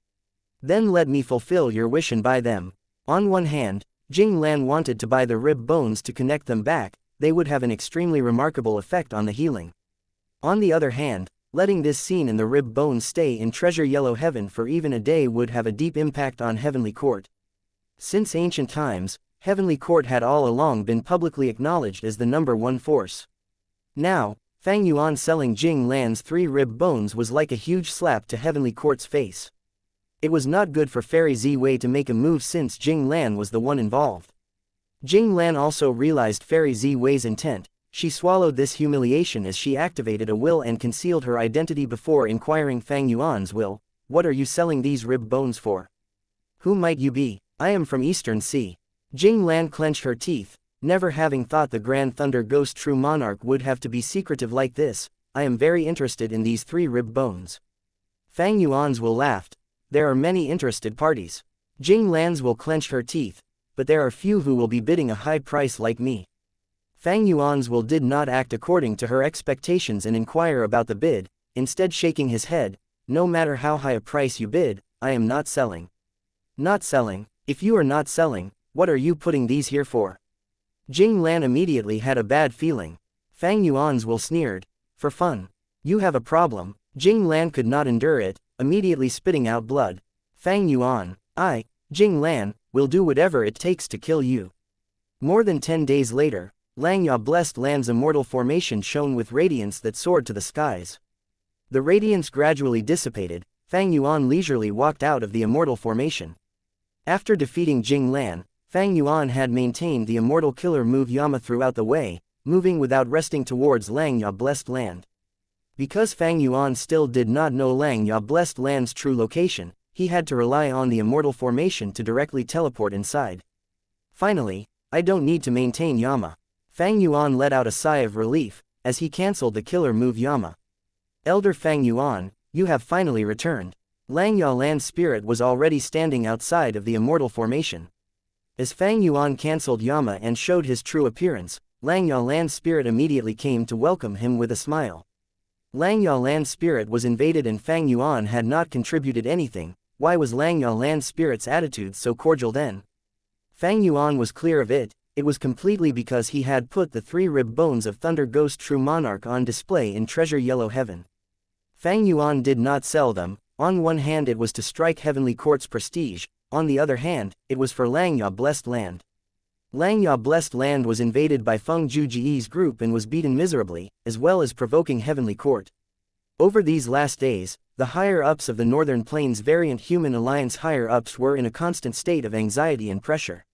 Then let me fulfill your wish and buy them. On one hand, Jing Lan wanted to buy the rib bones to connect them back. They would have an extremely remarkable effect on the healing. On the other hand, letting this scene in the rib bones stay in Treasure Yellow Heaven for even a day would have a deep impact on Heavenly Court. Since ancient times, Heavenly Court had all along been publicly acknowledged as the #1 force. Now, Fang Yuan selling Jing Lan's 3 rib bones was like a huge slap to Heavenly Court's face. It was not good for Fairy Ziwei to make a move since Jing Lan was the one involved. Jing Lan also realized Fairy Ziwei's intent. She swallowed this humiliation as she activated a will and concealed her identity before inquiring Fang Yuan's will. What are you selling these rib bones for? Who might you be? I am from Eastern Sea. Jing Lan clenched her teeth, never having thought the Grand Thunder Ghost True Monarch would have to be secretive like this. I am very interested in these 3 rib bones. Fang Yuan's will laughed. There are many interested parties. Jing Lan's will clenched her teeth, but there are few who will be bidding a high price like me. Fang Yuan's will did not act according to her expectations and inquire about the bid, instead shaking his head. No matter how high a price you bid, I am not selling. Not selling? If you are not selling, what are you putting these here for? Jing Lan immediately had a bad feeling. Fang Yuan's will sneered. For fun. You have a problem. Jing Lan could not endure it, immediately spitting out blood. Fang Yuan, Jing Lan, will do whatever it takes to kill you. More than 10 days later, Langya Blessed Land's immortal formation shone with radiance that soared to the skies. The radiance gradually dissipated. Fang Yuan leisurely walked out of the immortal formation. After defeating Jing Lan, Fang Yuan had maintained the immortal killer move Yama throughout the way, moving without resting towards Langya Blessed Land. Because Fang Yuan still did not know Langya Blessed Land's true location, he had to rely on the immortal formation to directly teleport inside. Finally, I don't need to maintain Yama. Fang Yuan let out a sigh of relief, as he cancelled the killer move Yama. Elder Fang Yuan, you have finally returned. Langya Land's spirit was already standing outside of the immortal formation. As Fang Yuan cancelled Yama and showed his true appearance, Langya Land's spirit immediately came to welcome him with a smile. Langya Land's spirit was invaded and Fang Yuan had not contributed anything. Why was Langya Land's spirit's attitude so cordial then? Fang Yuan was clear of it. It was completely because he had put the 3 rib bones of Thunder Ghost True Monarch on display in Treasure Yellow Heaven. Fang Yuan did not sell them. On one hand it was to strike Heavenly Court's prestige, on the other hand, it was for Langya Blessed Land. Langya Blessed Land was invaded by Feng Juji's group and was beaten miserably, as well as provoking Heavenly Court. Over these last days, the higher-ups of the Northern Plains Variant Human Alliance higher-ups were in a constant state of anxiety and pressure.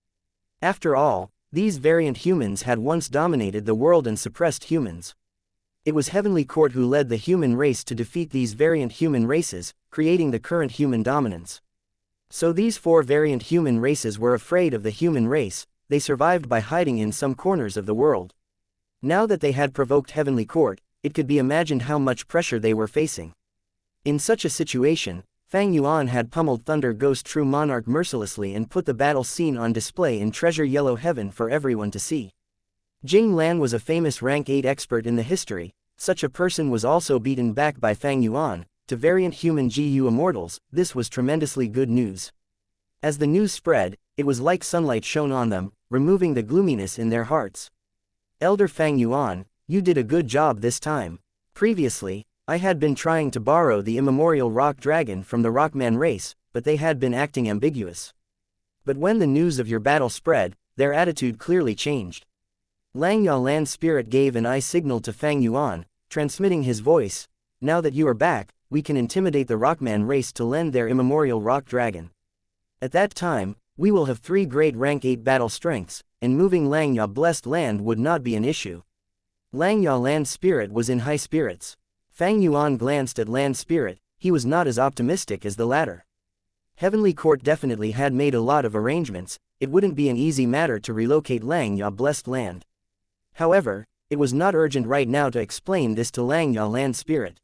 After all, these variant humans had once dominated the world and suppressed humans. It was Heavenly Court who led the human race to defeat these variant human races, creating the current human dominance. So these 4 variant human races were afraid of the human race. They survived by hiding in some corners of the world. Now that they had provoked Heavenly Court, it could be imagined how much pressure they were facing. In such a situation, Fang Yuan had pummeled Thunder Ghost True Monarch mercilessly and put the battle scene on display in Treasure Yellow Heaven for everyone to see. Jing Lan was a famous rank 8 expert in the history. Such a person was also beaten back by Fang Yuan. To variant human GU immortals, this was tremendously good news. As the news spread, it was like sunlight shone on them, removing the gloominess in their hearts. Elder Fang Yuan, You did a good job this time. Previously, I had been trying to borrow the immemorial rock dragon from the Rockman race, but they had been acting ambiguous. But when the news of your battle spread, their attitude clearly changed. Langya Land Spirit gave an eye signal to Fang Yuan, transmitting his voice. Now that you are back, we can intimidate the Rockman race to lend their immemorial rock dragon. At that time, we will have 3 great rank 8 battle strengths, and moving Langya Blessed Land would not be an issue. Langya Land Spirit was in high spirits. Fang Yuan glanced at Land Spirit. He was not as optimistic as the latter. Heavenly Court definitely had made a lot of arrangements. It wouldn't be an easy matter to relocate Langya Blessed Land. However, it was not urgent right now to explain this to Langya Land Spirit.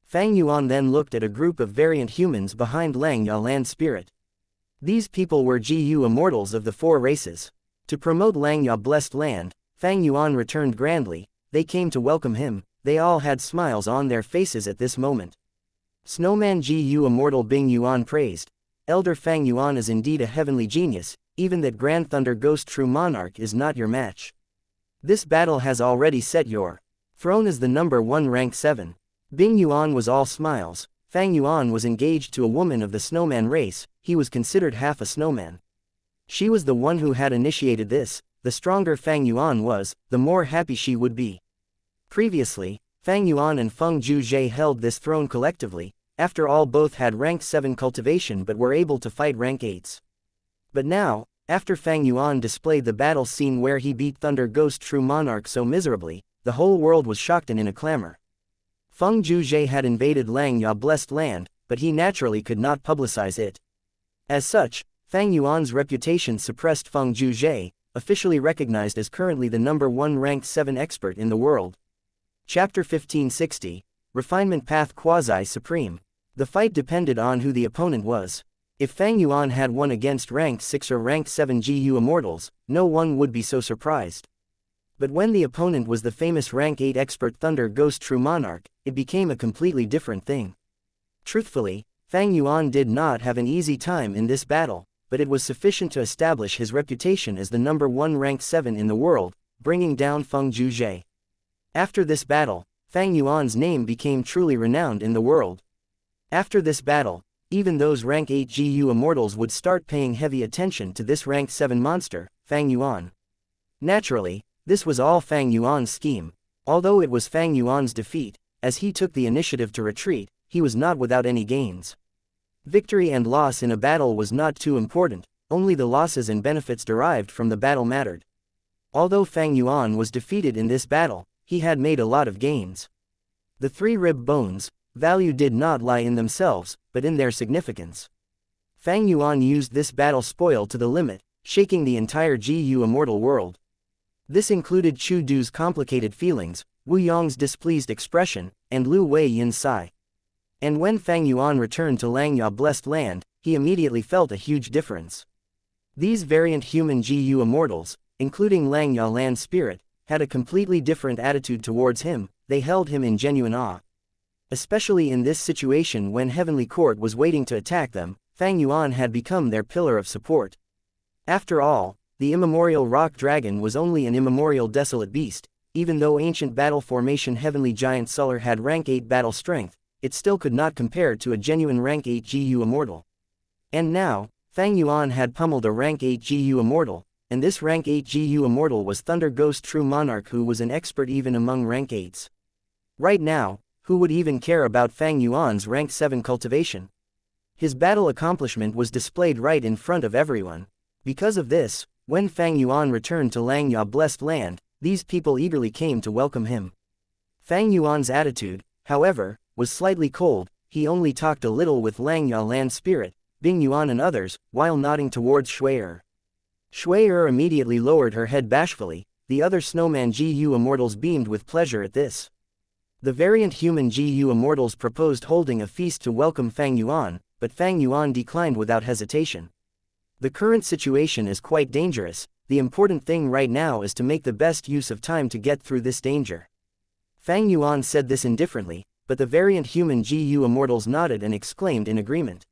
Fang Yuan then looked at a group of variant humans behind Langya Land Spirit. These people were GU Immortals of the 4 races. To promote Langya Blessed Land, Fang Yuan returned grandly. They came to welcome him. They all had smiles on their faces at this moment. Snowman GU Immortal Bing Yuan praised. Elder Fang Yuan is indeed a heavenly genius, even that Grand Thunder Ghost True Monarch is not your match. This battle has already set your throne as the number 1 rank 7. Bing Yuan was all smiles. Fang Yuan was engaged to a woman of the snowman race. He was considered half a snowman. She was the one who had initiated this. The stronger Fang Yuan was, the more happy she would be. Previously, Fang Yuan and Feng Zhuzhe held this throne collectively. After all, both had rank 7 cultivation but were able to fight rank 8s. But now, after Fang Yuan displayed the battle scene where he beat Thunder Ghost True Monarch so miserably, the whole world was shocked and in a clamor. Feng Zhuzhe had invaded Langya Blessed Land, but he naturally could not publicize it. As such, Fang Yuan's reputation suppressed Feng Zhuzhe, officially recognized as currently the number 1 ranked 7 expert in the world. Chapter 1560, Refinement Path Quasi-Supreme. The fight depended on who the opponent was. If Fang Yuan had won against rank 6 or rank 7 GU Immortals, no one would be so surprised. But when the opponent was the famous rank 8 expert Thunder Ghost True Monarch, it became a completely different thing. Truthfully, Fang Yuan did not have an easy time in this battle, but it was sufficient to establish his reputation as the number 1 rank 7 in the world, bringing down Feng Zhuzhe. After this battle, Fang Yuan's name became truly renowned in the world. After this battle, even those rank 8 GU Immortals would start paying heavy attention to this rank 7 monster, Fang Yuan. Naturally, this was all Fang Yuan's scheme. Although it was Fang Yuan's defeat, as he took the initiative to retreat, he was not without any gains. Victory and loss in a battle was not too important, only the losses and benefits derived from the battle mattered. Although Fang Yuan was defeated in this battle, he had made a lot of gains. The 3 rib bones' value did not lie in themselves, but in their significance. Fang Yuan used this battle spoil to the limit, shaking the entire GU Immortal world. This included Chu Du's complicated feelings, Wu Yong's displeased expression, and Lu Wei Yin's sigh. And when Fang Yuan returned to Langya Blessed Land, he immediately felt a huge difference. These variant human GU Immortals, including Langya Land Spirit, had a completely different attitude towards him. They held him in genuine awe. Especially in this situation when Heavenly Court was waiting to attack them, Fang Yuan had become their pillar of support. After all, the immemorial rock dragon was only an immemorial desolate beast. Even though ancient battle formation Heavenly Giant Suller had rank 8 battle strength, it still could not compare to a genuine rank 8 GU Immortal. And now, Fang Yuan had pummeled a rank 8 GU Immortal, and this rank 8 GU Immortal was Thunder Ghost True Monarch, who was an expert even among rank 8s. Right now, who would even care about Fang Yuan's rank 7 cultivation? His battle accomplishment was displayed right in front of everyone. Because of this, when Fang Yuan returned to Langya Blessed Land, these people eagerly came to welcome him. Fang Yuan's attitude, however, was slightly cold. He only talked a little with Langya Land Spirit, Bing Yuan and others, while nodding towards Shui. Shui immediately lowered her head bashfully. The other snowman GU Immortals beamed with pleasure at this. The variant human GU Immortals proposed holding a feast to welcome Fang Yuan, but Fang Yuan declined without hesitation. The current situation is quite dangerous. The important thing right now is to make the best use of time to get through this danger. Fang Yuan said this indifferently, but the variant human GU Immortals nodded and exclaimed in agreement.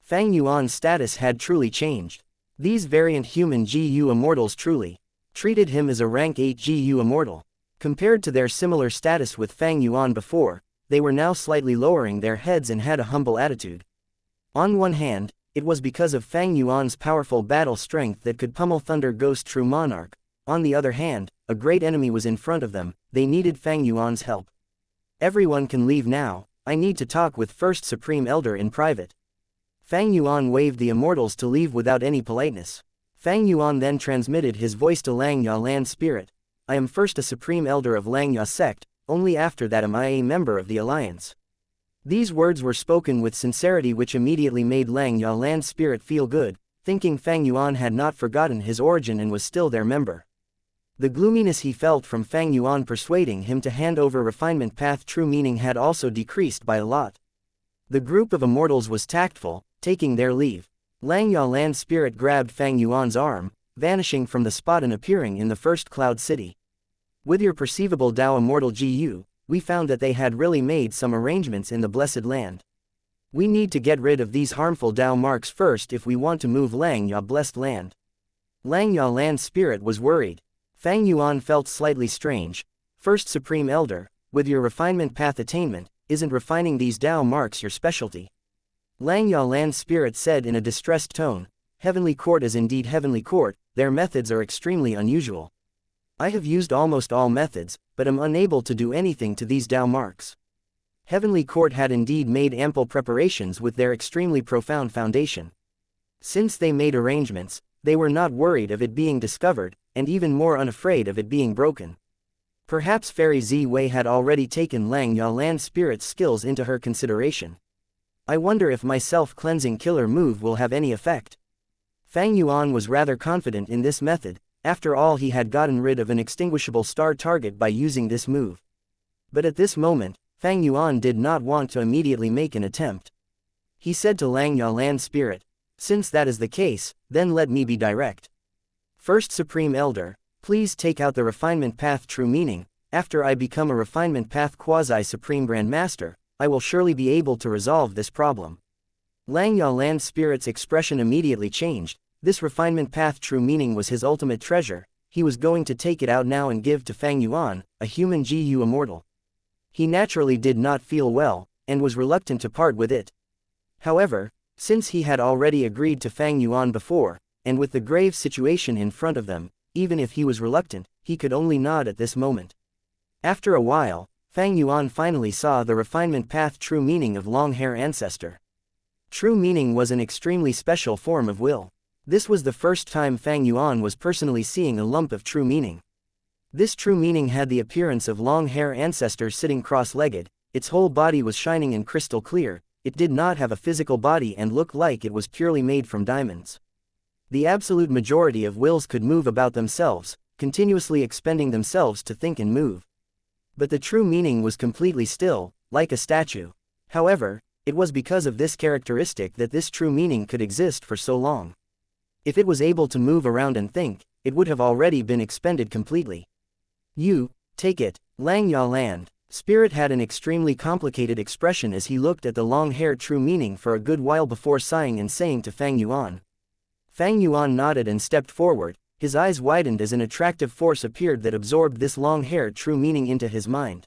Fang Yuan's status had truly changed. These variant human GU Immortals truly treated him as a rank 8 GU Immortal. Compared to their similar status with Fang Yuan before, they were now slightly lowering their heads and had a humble attitude. On one hand, it was because of Fang Yuan's powerful battle strength that could pummel Thunder Ghost True Monarch. On the other hand, a great enemy was in front of them, they needed Fang Yuan's help. Everyone can leave now, I need to talk with First Supreme Elder in private. Fang Yuan waved the immortals to leave without any politeness. Fang Yuan then transmitted his voice to Xianxia Land Spirit. I am first a Supreme Elder of Xianxia sect, only after that am I a member of the Alliance. These words were spoken with sincerity which immediately made Xianxia Land Spirit feel good, thinking Fang Yuan had not forgotten his origin and was still their member. The gloominess he felt from Fang Yuan persuading him to hand over Refinement Path True Meaning had also decreased by a lot. The group of immortals was tactful, taking their leave. Xianxia Land Spirit grabbed Fang Yuan's arm, vanishing from the spot and appearing in the first Cloud City. With your perceivable Dao Immortal GU, we found that they had really made some arrangements in the Blessed Land. We need to get rid of these harmful Dao marks first if we want to move Xianxia Blessed Land. Xianxia Land Spirit was worried. Fang Yuan felt slightly strange. First Supreme Elder, with your refinement path attainment, isn't refining these Dao marks your specialty? Xianxia Land Spirit said in a distressed tone. Heavenly Court is indeed Heavenly Court, their methods are extremely unusual. I have used almost all methods, but am unable to do anything to these Dao marks. Heavenly Court had indeed made ample preparations with their extremely profound foundation. Since they made arrangements, they were not worried of it being discovered, and even more unafraid of it being broken. Perhaps Fairy Zi Wei had already taken Xianxia Land Spirit's skills into her consideration. I wonder if my self-cleansing killer move will have any effect. Fang Yuan was rather confident in this method, after all he had gotten rid of an extinguishable star target by using this move. But at this moment, Fang Yuan did not want to immediately make an attempt. He said to Xianxia Land Spirit, since that is the case, then let me be direct. First Supreme Elder, please take out the Refinement Path True Meaning. After I become a Refinement Path Quasi-Supreme Grand Master, I will surely be able to resolve this problem. Xianxia Land Spirit's expression immediately changed. This Refinement Path True Meaning was his ultimate treasure. He was going to take it out now and give to Fang Yuan, a human GU immortal. He naturally did not feel well, and was reluctant to part with it. However, since he had already agreed to Fang Yuan before, and with the grave situation in front of them, even if he was reluctant, he could only nod at this moment. After a while, Fang Yuan finally saw the Refinement Path True Meaning of Long Hair Ancestor. True Meaning was an extremely special form of will. This was the first time Fang Yuan was personally seeing a lump of True Meaning. This True Meaning had the appearance of Long Hair Ancestor sitting cross-legged, its whole body was shining and crystal clear, it did not have a physical body and looked like it was purely made from diamonds. The absolute majority of wills could move about themselves, continuously expending themselves to think and move. But the True Meaning was completely still, like a statue. However, it was because of this characteristic that this True Meaning could exist for so long. If it was able to move around and think, it would have already been expended completely. You, take it. Xianxia Land Spirit had an extremely complicated expression as he looked at the long-haired True Meaning for a good while before sighing and saying to Fang Yuan. Fang Yuan nodded and stepped forward, his eyes widened as an attractive force appeared that absorbed this long-haired True Meaning into his mind.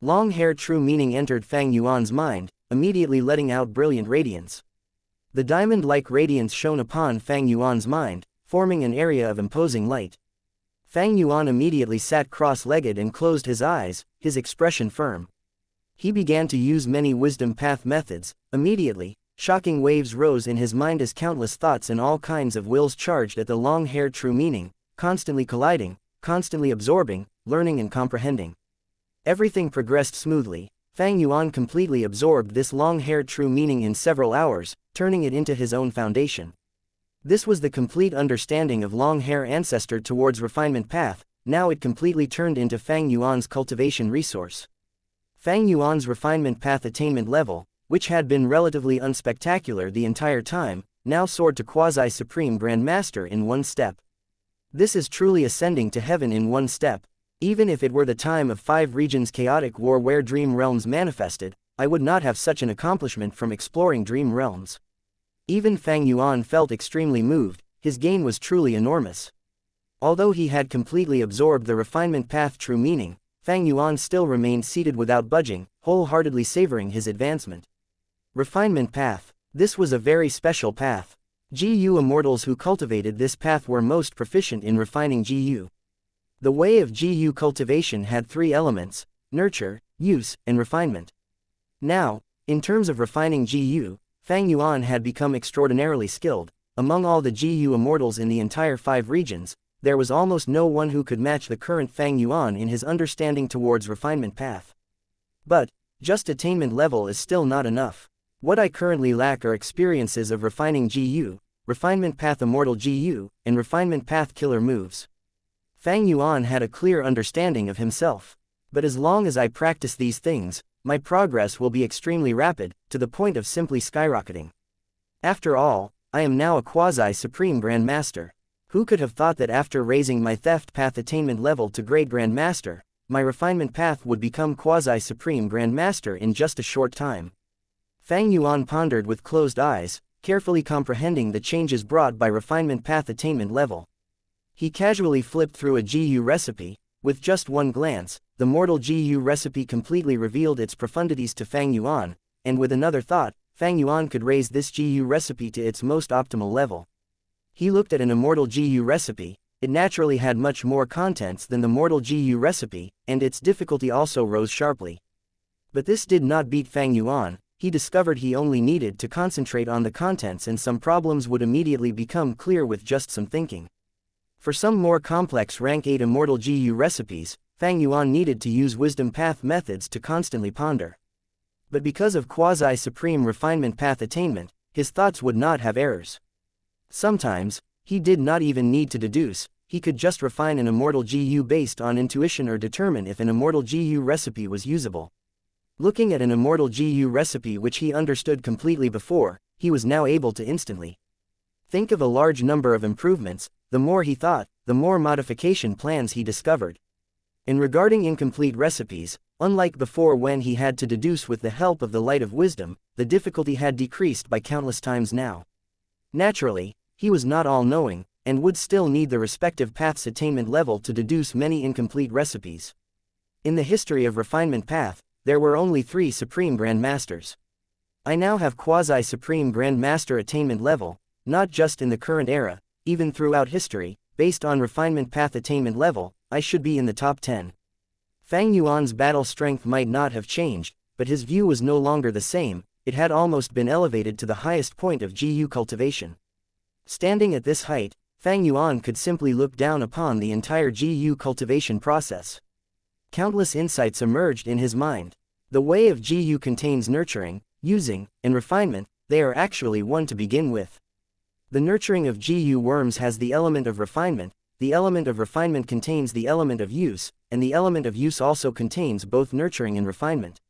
Long-haired True Meaning entered Fang Yuan's mind, immediately letting out brilliant radiance. The diamond-like radiance shone upon Fang Yuan's mind, forming an area of imposing light. Fang Yuan immediately sat cross-legged and closed his eyes, his expression firm. He began to use many wisdom path methods. Immediately, shocking waves rose in his mind as countless thoughts and all kinds of wills charged at the long-haired True Meaning, constantly colliding, constantly absorbing, learning and comprehending. Everything progressed smoothly. Fang Yuan completely absorbed this long-haired True Meaning in several hours, turning it into his own foundation. This was the complete understanding of Long Hair Ancestor towards Refinement Path. Now it completely turned into Fang Yuan's cultivation resource. Fang Yuan's Refinement Path attainment level, which had been relatively unspectacular the entire time, now soared to Quasi-Supreme Grand Master in one step. This is truly ascending to heaven in one step. Even if it were the time of 5 regions chaotic war where dream realms manifested, I would not have such an accomplishment from exploring dream realms. Even Fang Yuan felt extremely moved, his gain was truly enormous. Although he had completely absorbed the Refinement Path True Meaning, Fang Yuan still remained seated without budging, wholeheartedly savoring his advancement. Refinement path. This was a very special path. GU immortals who cultivated this path were most proficient in refining GU. The way of GU cultivation had three elements: nurture, use, and refinement. Now, in terms of refining GU, Fang Yuan had become extraordinarily skilled. Among all the GU immortals in the entire 5 regions, there was almost no one who could match the current Fang Yuan in his understanding towards refinement path. But, just attainment level is still not enough. What I currently lack are experiences of refining GU, refinement path immortal GU, and refinement path killer moves. Fang Yuan had a clear understanding of himself. But as long as I practice these things, my progress will be extremely rapid, to the point of simply skyrocketing. After all, I am now a quasi-supreme Grandmaster. Who could have thought that after raising my theft path attainment level to Great Grandmaster, my refinement path would become quasi-supreme Grandmaster in just a short time? Fang Yuan pondered with closed eyes, carefully comprehending the changes brought by refinement path attainment level. He casually flipped through a GU recipe. With just one glance, the mortal GU recipe completely revealed its profundities to Fang Yuan, and with another thought, Fang Yuan could raise this GU recipe to its most optimal level. He looked at an immortal GU recipe. It naturally had much more contents than the mortal GU recipe, and its difficulty also rose sharply. But this did not beat Fang Yuan. He discovered he only needed to concentrate on the contents and some problems would immediately become clear with just some thinking. For some more complex rank 8 immortal GU recipes, Fang Yuan needed to use wisdom path methods to constantly ponder. But because of quasi-supreme refinement path attainment, his thoughts would not have errors. Sometimes, he did not even need to deduce, he could just refine an immortal GU based on intuition or determine if an immortal GU recipe was usable. Looking at an immortal GU recipe which he understood completely before, he was now able to instantly think of a large number of improvements. The more he thought, the more modification plans he discovered. In regarding incomplete recipes, unlike before when he had to deduce with the help of the light of wisdom, the difficulty had decreased by countless times now. Naturally, he was not all-knowing, and would still need the respective path's attainment level to deduce many incomplete recipes. In the history of refinement path, there were only 3 Supreme Grandmasters. I now have quasi-Supreme Grandmaster attainment level, not just in the current era, even throughout history. Based on refinement path attainment level, I should be in the top 10. Fang Yuan's battle strength might not have changed, but his view was no longer the same. It had almost been elevated to the highest point of GU cultivation. Standing at this height, Fang Yuan could simply look down upon the entire GU cultivation process. Countless insights emerged in his mind. The way of GU contains nurturing, using, and refinement. They are actually one to begin with. The nurturing of GU worms has the element of refinement, the element of refinement contains the element of use, and the element of use also contains both nurturing and refinement.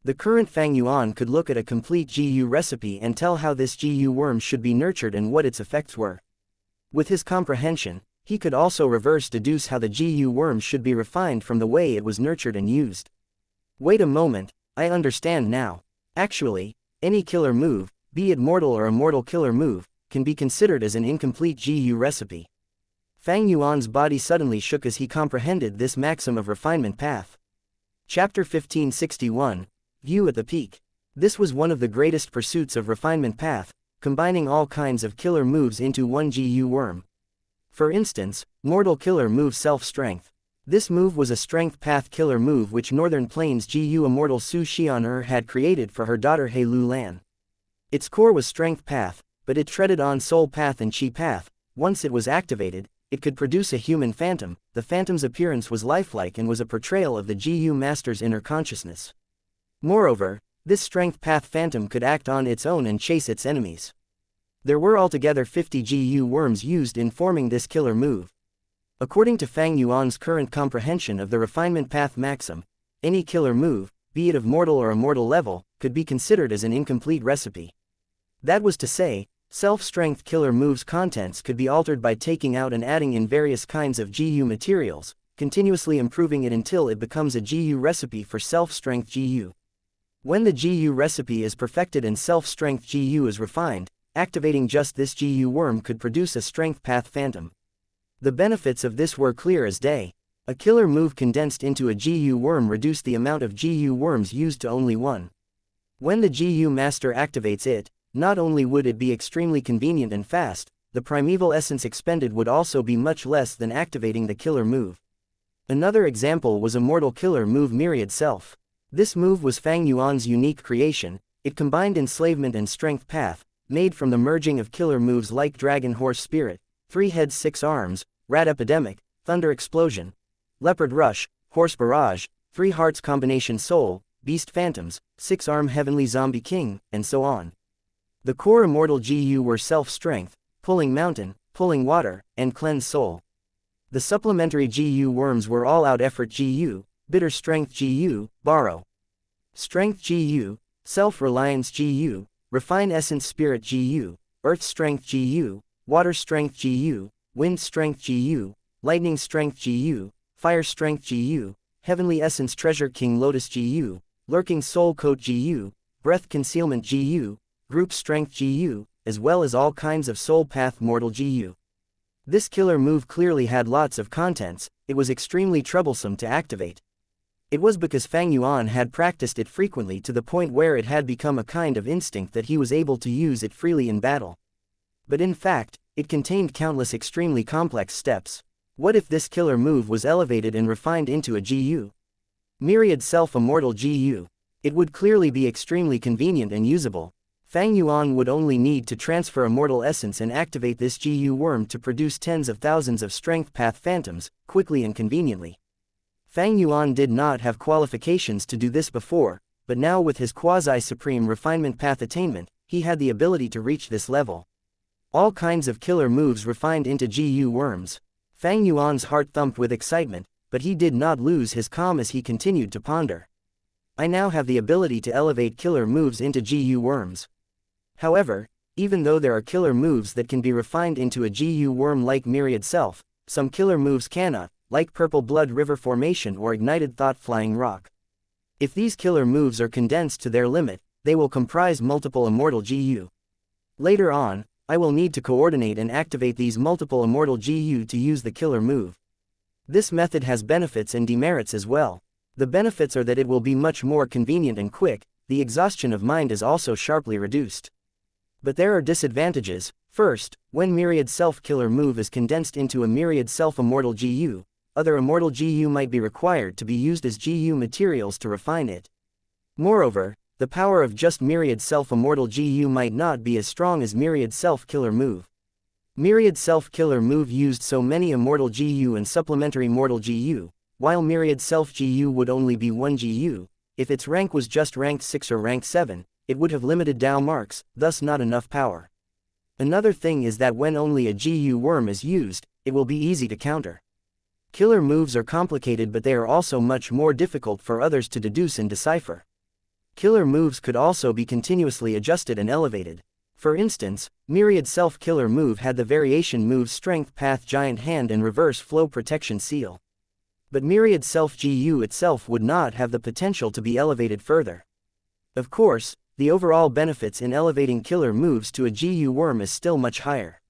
The current Fang Yuan could look at a complete GU recipe and tell how this GU worm should be nurtured and what its effects were. With his comprehension, he could also reverse deduce how the GU worm should be refined from the way it was nurtured and used. Wait a moment, I understand now. Actually, any killer move, be it mortal or immortal killer move, can be considered as an incomplete GU recipe. Fang Yuan's body suddenly shook as he comprehended this maxim of refinement path. Chapter 1561, View at the Peak. This was one of the greatest pursuits of refinement path, combining all kinds of killer moves into one GU worm. For instance, mortal killer move self-strength. This move was a strength path killer move which Northern Plains GU immortal Su Xian'er had created for her daughter He Lu Lan. Its core was strength path, but it treaded on soul path and chi path. Once it was activated, it could produce a human phantom. The phantom's appearance was lifelike and was a portrayal of the GU master's inner consciousness. Moreover, this strength path phantom could act on its own and chase its enemies. There were altogether 50 GU worms used in forming this killer move. According to Fang Yuan's current comprehension of the refinement path maxim, any killer move, be it of mortal or immortal level, could be considered as an incomplete recipe. That was to say, self-strength killer moves' contents could be altered by taking out and adding in various kinds of GU materials, continuously improving it until it becomes a GU recipe for self-strength GU. When the GU recipe is perfected and self-strength GU is refined, activating just this GU worm could produce a strength path phantom. The benefits of this were clear as day. A killer move condensed into a GU worm reduced the amount of GU worms used to only 1. When the GU master activates it, not only would it be extremely convenient and fast, the primeval essence expended would also be much less than activating the killer move. Another example was Immortal killer move Myriad Self. This move was Fang Yuan's unique creation. It combined enslavement and strength path, made from the merging of killer moves like Dragon Horse Spirit, 3 heads 6 arms, Rat Epidemic, Thunder Explosion, Leopard Rush, Horse Barrage, 3 Hearts Combination Soul, Beast Phantoms, 6-arm Heavenly Zombie King, and so on. The core Immortal GU were Self-Strength, Pulling Mountain, Pulling Water, and Cleanse Soul. The supplementary GU worms were All-Out Effort GU, Bitter Strength GU, Borrow Strength GU, Self-Reliance GU, Refine Essence Spirit GU, Earth Strength GU, Water Strength GU, Wind Strength GU, Lightning Strength GU, Fire Strength GU, Heavenly Essence Treasure King Lotus GU, Lurking Soul Coat GU, Breath Concealment GU, Group Strength GU, as well as all kinds of Soul Path Mortal GU. This killer move clearly had lots of contents. It was extremely troublesome to activate. It was because Fang Yuan had practiced it frequently to the point where it had become a kind of instinct that he was able to use it freely in battle. But in fact, it contained countless extremely complex steps. What if this killer move was elevated and refined into a GU? Myriad Self Immortal GU. It would clearly be extremely convenient and usable. Fang Yuan would only need to transfer Immortal Essence and activate this GU worm to produce tens of thousands of Strength Path Phantoms, quickly and conveniently. Fang Yuan did not have qualifications to do this before, but now with his quasi-supreme refinement path attainment, he had the ability to reach this level. All kinds of killer moves refined into GU worms. Fang Yuan's heart thumped with excitement, but he did not lose his calm as he continued to ponder. I now have the ability to elevate killer moves into GU worms. However, even though there are killer moves that can be refined into a GU worm like Myriad Self, some killer moves cannot, like Purple Blood River Formation or Ignited Thought Flying Rock. If these killer moves are condensed to their limit, they will comprise multiple Immortal GU. Later on, I will need to coordinate and activate these multiple Immortal GU to use the killer move. This method has benefits and demerits as well. The benefits are that it will be much more convenient and quick. The exhaustion of mind is also sharply reduced. But there are disadvantages. First, when Myriad Self killer move is condensed into a Myriad Self Immortal GU, other Immortal GU might be required to be used as GU materials to refine it. Moreover, the power of just Myriad Self Immortal GU might not be as strong as Myriad Self killer move. Myriad Self killer move used so many Immortal GU and supplementary Mortal GU, while Myriad Self GU would only be 1 GU. If its rank was just ranked 6 or ranked 7, it would have limited Dao marks, thus not enough power. Another thing is that when only a GU worm is used, it will be easy to counter. Killer moves are complicated, but they are also much more difficult for others to deduce and decipher. Killer moves could also be continuously adjusted and elevated. For instance, Myriad Self killer move had the variation moves Strength Path Giant Hand and Reverse Flow Protection Seal. But Myriad Self GU itself would not have the potential to be elevated further. Of course, the overall benefits in elevating killer moves to a GU worm is still much higher.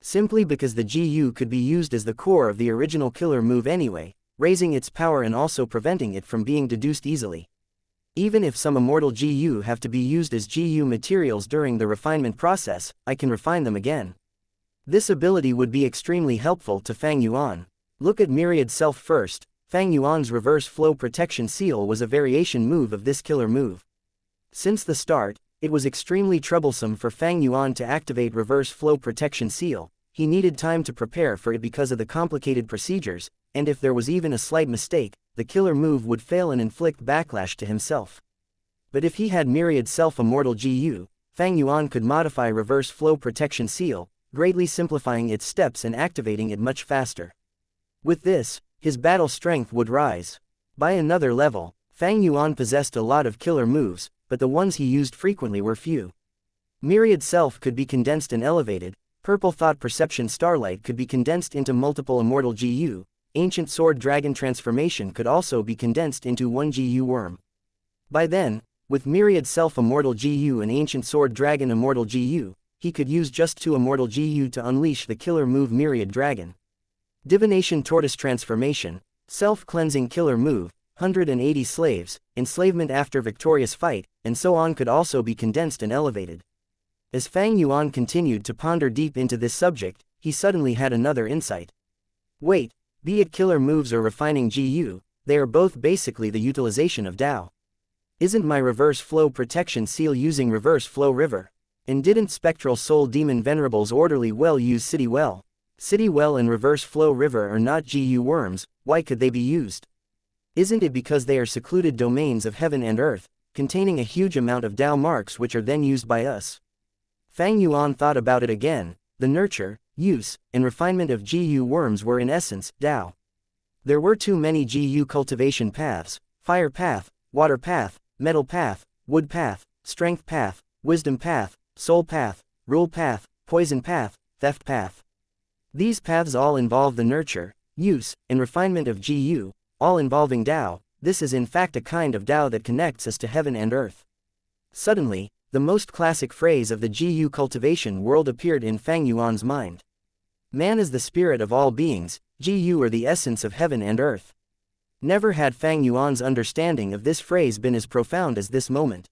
Simply because the GU could be used as the core of the original killer move anyway, raising its power and also preventing it from being deduced easily. Even if some Immortal GU have to be used as GU materials during the refinement process, I can refine them again. This ability would be extremely helpful to Fang Yuan. Look at Myriad Self first. Fang Yuan's Reverse Flow Protection Seal was a variation move of this killer move. Since the start, it was extremely troublesome for Fang Yuan to activate Reverse Flow Protection Seal. He needed time to prepare for it because of the complicated procedures, and if there was even a slight mistake, the killer move would fail and inflict backlash to himself. But if he had Myriad Self Immortal GU, Fang Yuan could modify Reverse Flow Protection Seal, greatly simplifying its steps and activating it much faster. With this, his battle strength would rise. By another level, Fang Yuan possessed a lot of killer moves, but the ones he used frequently were few. Myriad Self could be condensed and elevated. Purple Thought Perception Starlight could be condensed into multiple Immortal GU. Ancient Sword Dragon Transformation could also be condensed into 1 GU worm. By then, with Myriad Self Immortal GU and Ancient Sword Dragon Immortal GU, he could use just 2 Immortal GU to unleash the killer move Myriad Dragon. Divination Tortoise Transformation. self-cleansing killer move, 180 slaves, enslavement after victorious fight, and so on could also be condensed and elevated. As Fang Yuan continued to ponder deep into this subject, he suddenly had another insight. Wait, be it killer moves or refining GU, they are both basically the utilization of Tao. Isn't my reverse flow protection seal using reverse flow river? And didn't spectral soul demon venerables orderly well use city well? City well and reverse flow river are not GU worms, why could they be used? Isn't it because they are secluded domains of heaven and earth, containing a huge amount of Tao marks which are then used by us? Fang Yuan thought about it again. The nurture, use, and refinement of GU worms were in essence Tao. There were too many GU cultivation paths: fire path, water path, metal path, wood path, strength path, wisdom path, soul path, rule path, poison path, theft path. These paths all involve the nurture, use, and refinement of GU, all involving Tao. This is in fact a kind of Tao that connects us to heaven and earth. Suddenly, the most classic phrase of the GU cultivation world appeared in Fang Yuan's mind. Man is the spirit of all beings, GU are the essence of heaven and earth. Never had Fang Yuan's understanding of this phrase been as profound as this moment.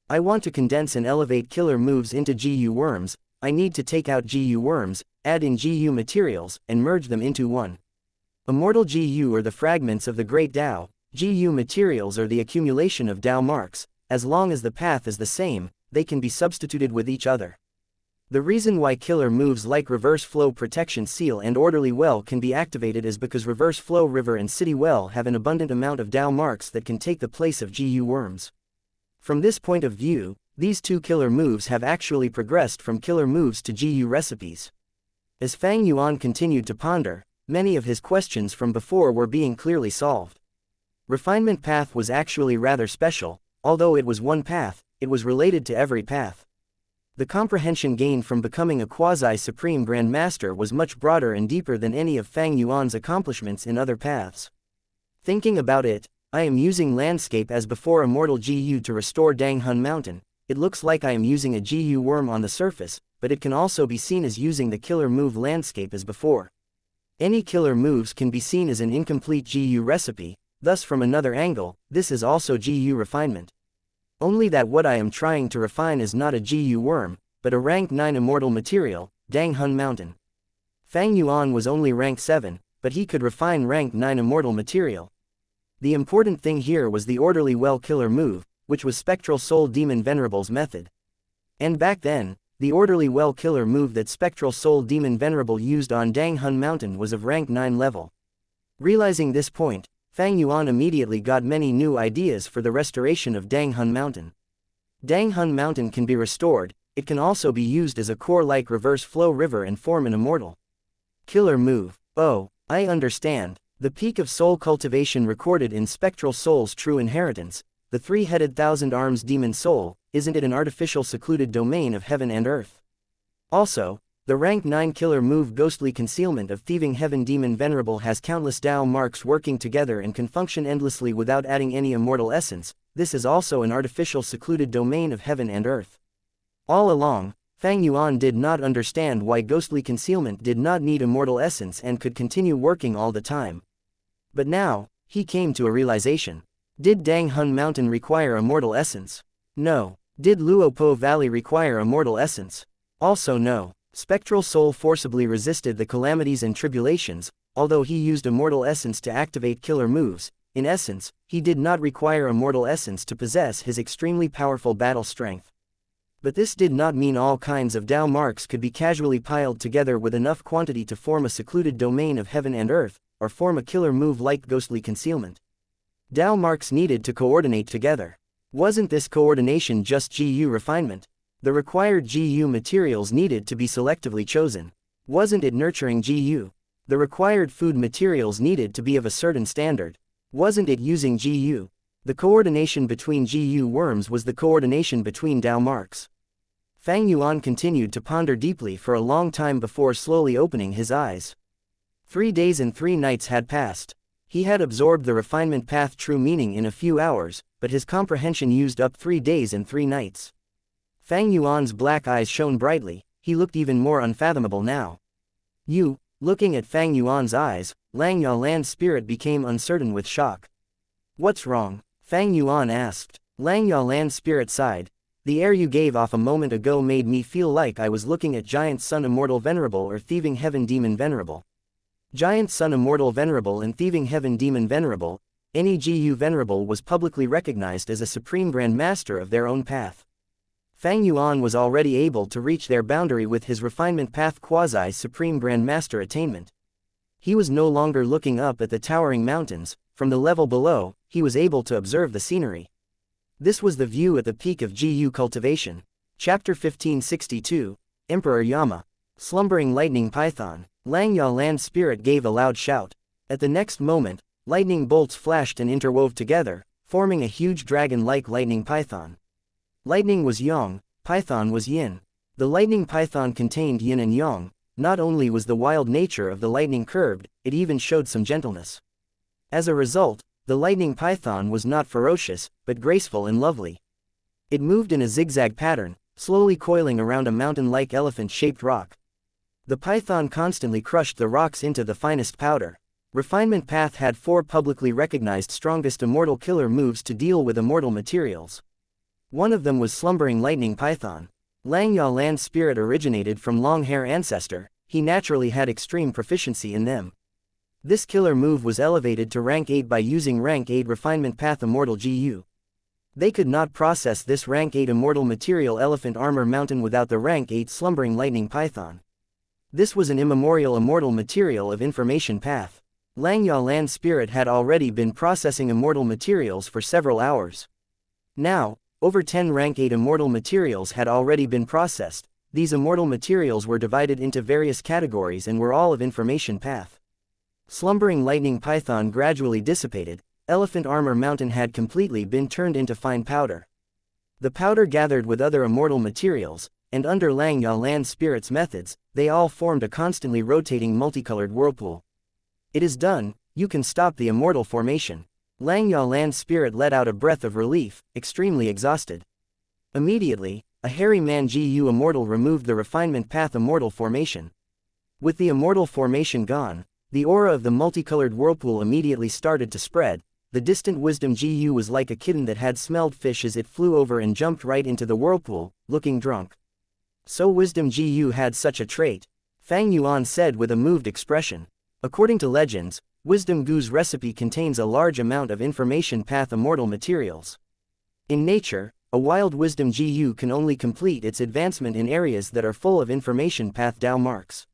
I want to condense and elevate killer moves into GU worms. I need to take out GU worms, add in GU materials, and merge them into one. Immortal GU are the fragments of the great Tao. GU materials are the accumulation of Tao marks. As long as the path is the same, they can be substituted with each other. The reason why killer moves like reverse flow protection seal and orderly well can be activated is because reverse flow river and city well have an abundant amount of Tao marks that can take the place of GU worms. From this point of view, these two killer moves have actually progressed from killer moves to GU recipes. As Fang Yuan continued to ponder, many of his questions from before were being clearly solved. Refinement path was actually rather special. Although it was one path, it was related to every path. The comprehension gained from becoming a quasi-supreme Grand Master was much broader and deeper than any of Fang Yuan's accomplishments in other paths. Thinking about it, I am using landscape as before Immortal GU to restore Danghun Mountain. It looks like I am using a GU worm on the surface, but it can also be seen as using the killer move landscape as before. Any killer moves can be seen as an incomplete GU recipe, thus from another angle, this is also GU refinement. Only that what I am trying to refine is not a GU worm, but a rank 9 immortal material, Danghun Mountain. Fang Yuan was only rank 7, but he could refine rank 9 immortal material. The important thing here was the orderly well killer move, which was Spectral Soul Demon Venerable's method. And back then, the orderly well killer move that Spectral Soul Demon Venerable used on Danghun Mountain was of rank 9 level. Realizing this point, Fang Yuan immediately got many new ideas for the restoration of Danghun Mountain. Danghun Mountain can be restored. It can also be used as a core-like reverse flow river and form an immortal killer move. Oh, I understand. The peak of soul cultivation recorded in Spectral Soul's true inheritance, the three-headed thousand arms demon soul, isn't it an artificial secluded domain of heaven and earth? Also, the rank 9 killer move ghostly concealment of thieving heaven demon venerable has countless Tao marks working together and can function endlessly without adding any immortal essence. This is also an artificial secluded domain of heaven and earth. All along, Fang Yuan did not understand why ghostly concealment did not need immortal essence and could continue working all the time. But now, he came to a realization. Did Danghun Mountain require immortal essence? No. Did Luopo Valley require immortal essence? Also no. Spectral Soul forcibly resisted the calamities and tribulations. Although he used immortal essence to activate killer moves, in essence, he did not require immortal essence to possess his extremely powerful battle strength. But this did not mean all kinds of Tao marks could be casually piled together with enough quantity to form a secluded domain of heaven and earth, or form a killer move like ghostly concealment. Tao marks needed to coordinate together. Wasn't this coordination just GU refinement? The required GU materials needed to be selectively chosen. Wasn't it nurturing GU? The required food materials needed to be of a certain standard. Wasn't it using GU? The coordination between GU worms was the coordination between Tao marks. Fang Yuan continued to ponder deeply for a long time before slowly opening his eyes. 3 days and 3 nights had passed. He had absorbed the refinement path true meaning in a few hours, but his comprehension used up 3 days and 3 nights. Fang Yuan's black eyes shone brightly. He looked even more unfathomable now. You Looking at Fang Yuan's eyes, Lang Yalan's spirit became uncertain with shock. What's wrong? Fang Yuan asked. Lang Yalan's spirit sighed. The air you gave off a moment ago made me feel like I was looking at Giant Sun Immortal Venerable or Thieving Heaven Demon Venerable. Giant Sun Immortal Venerable and Thieving Heaven Demon Venerable, NEGU Venerable was publicly recognized as a supreme grand master of their own path. Fang Yuan was already able to reach their boundary with his refinement path quasi-supreme grand master attainment. He was no longer looking up at the towering mountains. From the level below, he was able to observe the scenery. This was the view at the peak of GU Cultivation. Chapter 1562, Emperor Yama. Slumbering Lightning Python. Lang Yalan's spirit gave a loud shout. At the next moment, lightning bolts flashed and interwove together, forming a huge dragon-like lightning python. Lightning was yang, python was yin. The lightning python contained yin and yang. Not only was the wild nature of the lightning curbed, it even showed some gentleness. As a result, the lightning python was not ferocious, but graceful and lovely. It moved in a zigzag pattern, slowly coiling around a mountain-like elephant-shaped rock. The python constantly crushed the rocks into the finest powder. Refinement Path had 4 publicly recognized strongest immortal killer moves to deal with immortal materials. One of them was Slumbering Lightning Python. Lang Yalan's spirit originated from Long-Hair Ancestor. He naturally had extreme proficiency in them. This killer move was elevated to rank 8 by using rank 8 Refinement Path Immortal GU. They could not process this rank 8 immortal material Elephant Armor Mountain without the rank 8 Slumbering Lightning Python. This was an immemorial immortal material of Information Path. Lang Yalan's spirit had already been processing immortal materials for several hours. Now, over 10 rank 8 immortal materials had already been processed. These immortal materials were divided into various categories and were all of Information Path. Slumbering Lightning Python gradually dissipated. Elephant Armor Mountain had completely been turned into fine powder. The powder gathered with other immortal materials, and under Lang Yalan's spirit's methods, they all formed a constantly rotating multicolored whirlpool. It is done, you can stop the immortal formation. Lang Yalan's spirit let out a breath of relief, extremely exhausted. Immediately, a hairy man GU Immortal removed the Refinement Path Immortal formation. With the immortal formation gone, the aura of the multicolored whirlpool immediately started to spread. The distant Wisdom GU was like a kitten that had smelled fish as it flew over and jumped right into the whirlpool, looking drunk. So Wisdom GU had such a trait, Fang Yuan said with a moved expression. According to legends, Wisdom Gu's recipe contains a large amount of Information Path immortal materials. In nature, a wild Wisdom GU can only complete its advancement in areas that are full of Information Path Dao marks.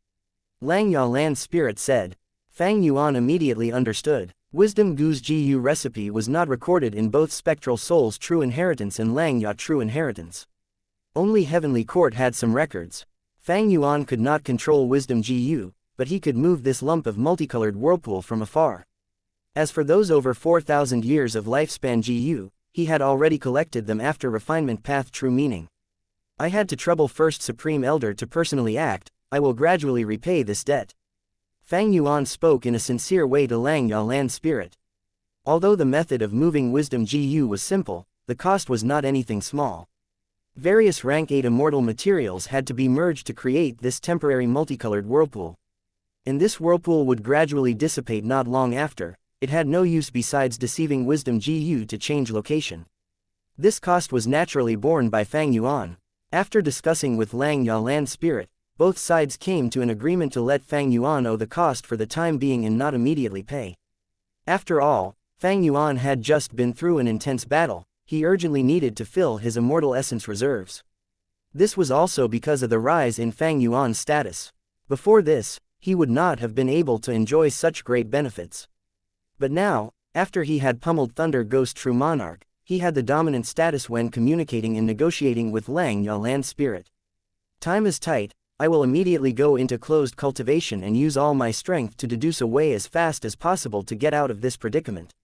Lang Yalan's spirit said. Fang Yuan immediately understood. Wisdom Gu's GU recipe was not recorded in both Spectral Soul's True Inheritance and Lang Ya True Inheritance. Only Heavenly Court had some records. Fang Yuan could not control Wisdom GU, but he could move this lump of multicolored whirlpool from afar. As for those over 4,000 years of lifespan GU, he had already collected them after Refinement Path True Meaning. I had to trouble First Supreme Elder to personally act. I will gradually repay this debt. Fang Yuan spoke in a sincere way to Lang Yalan's spirit. Although the method of moving Wisdom GU was simple, the cost was not anything small. Various rank 8 immortal materials had to be merged to create this temporary multicolored whirlpool. And this whirlpool would gradually dissipate not long after. It had no use besides deceiving Wisdom GU to change location. This cost was naturally borne by Fang Yuan. After discussing with Lang Yalan's spirit, both sides came to an agreement to let Fang Yuan owe the cost for the time being and not immediately pay. After all, Fang Yuan had just been through an intense battle. He urgently needed to fill his immortal essence reserves. This was also because of the rise in Fang Yuan's status. Before this, he would not have been able to enjoy such great benefits. But now, after he had pummeled Thunder Ghost True Monarch, he had the dominant status when communicating and negotiating with Lang Yalan's spirit. Time is tight. I will immediately go into closed cultivation and use all my strength to deduce a way as fast as possible to get out of this predicament.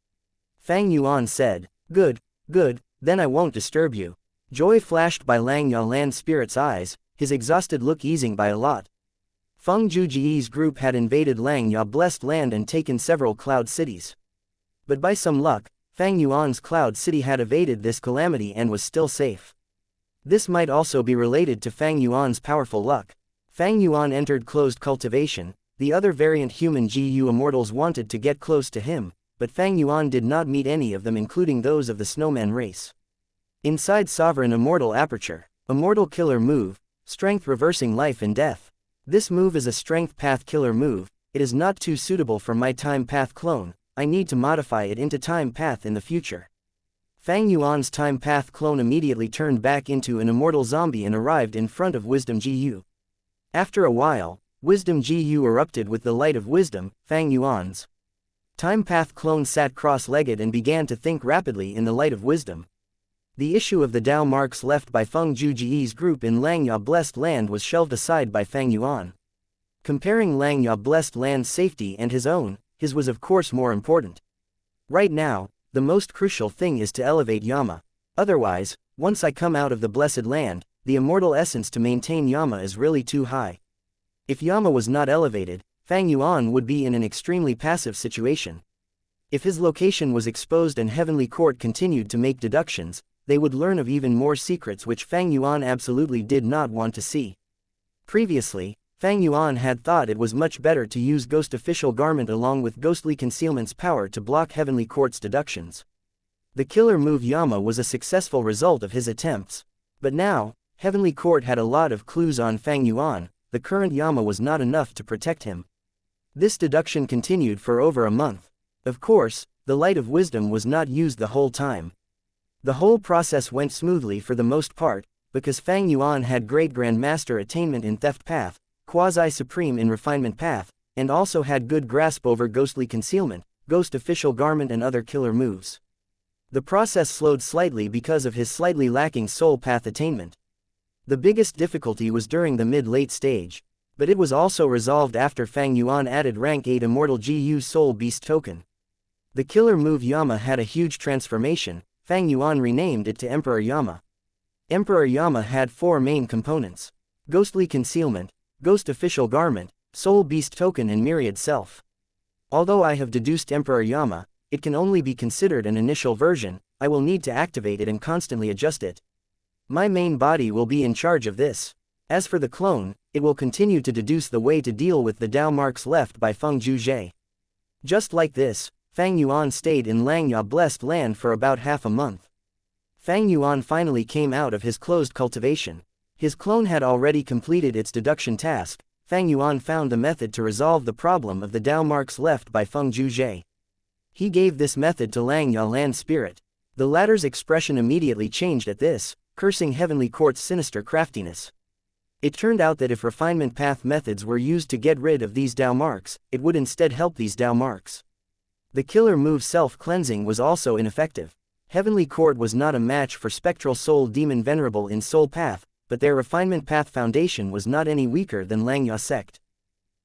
Fang Yuan said. Good, then I won't disturb you. Joy flashed by Lang Yalan's spirit's eyes, his exhausted look easing by a lot. Feng Juji's group had invaded Lang Ya blessed land and taken several cloud cities. But by some luck, Fang Yuan's cloud city had evaded this calamity and was still safe. This might also be related to Fang Yuan's powerful luck. Fang Yuan entered closed cultivation. The other variant human GU immortals wanted to get close to him, but Fang Yuan did not meet any of them, including those of the snowman race. Inside Sovereign Immortal Aperture, Immortal Killer Move, Strength Reversing Life and Death. This move is a Strength Path Killer move. It is not too suitable for my Time Path clone. I need to modify it into Time Path in the future. Fang Yuan's Time Path clone immediately turned back into an immortal zombie and arrived in front of Wisdom GU. After a while, Wisdom GU erupted with the light of wisdom. Fang Yuan's Time Path clone sat cross-legged and began to think rapidly in the light of wisdom. The issue of the Dao marks left by Feng Juji's group in Langya Blessed Land was shelved aside by Fang Yuan. Comparing Langya Blessed Land's safety and his own, his was of course more important. Right now, the most crucial thing is to elevate Yama. Otherwise, once I come out of the Blessed Land, the immortal essence to maintain Yama is really too high. If Yama was not elevated, Fang Yuan would be in an extremely passive situation. If his location was exposed and Heavenly Court continued to make deductions, they would learn of even more secrets which Fang Yuan absolutely did not want to see. Previously, Fang Yuan had thought it was much better to use Ghost Official Garment along with Ghostly Concealment's power to block Heavenly Court's deductions. The killer move Yama was a successful result of his attempts. But now, Heavenly Court had a lot of clues on Fang Yuan. The current Yama was not enough to protect him. This deduction continued for over a month. Of course, the light of wisdom was not used the whole time. The whole process went smoothly for the most part, because Fang Yuan had Great Grandmaster attainment in Theft Path, Quasi-Supreme in Refinement Path, and also had good grasp over Ghostly Concealment, Ghost Official Garment and other killer moves. The process slowed slightly because of his slightly lacking Soul Path attainment. The biggest difficulty was during the mid-late stage, but it was also resolved after Fang Yuan added rank 8 Immortal GU Soul Beast token. The killer move Yama had a huge transformation. Fang Yuan renamed it to Emperor Yama. Emperor Yama had 4 main components: Ghostly Concealment, Ghost Official Garment, Soul Beast token and Myriad Self. Although I have deduced Emperor Yama, it can only be considered an initial version. I will need to activate it and constantly adjust it. My main body will be in charge of this. As for the clone, it will continue to deduce the way to deal with the Dao marks left by Feng Juzhe. Just like this, Fang Yuan stayed in Langya Blessed Land for about half a month. Fang Yuan finally came out of his closed cultivation. His clone had already completed its deduction task. Fang Yuan found the method to resolve the problem of the Dao marks left by Feng Juzhe. He gave this method to Langya Land Spirit. The latter's expression immediately changed at this, cursing Heavenly Court's sinister craftiness. It turned out that if refinement path methods were used to get rid of these Dao marks, it would instead help these Dao marks. The killer move self-cleansing was also ineffective. Heavenly Court was not a match for Spectral Soul Demon Venerable in Soul Path, but their refinement path foundation was not any weaker than Langya sect.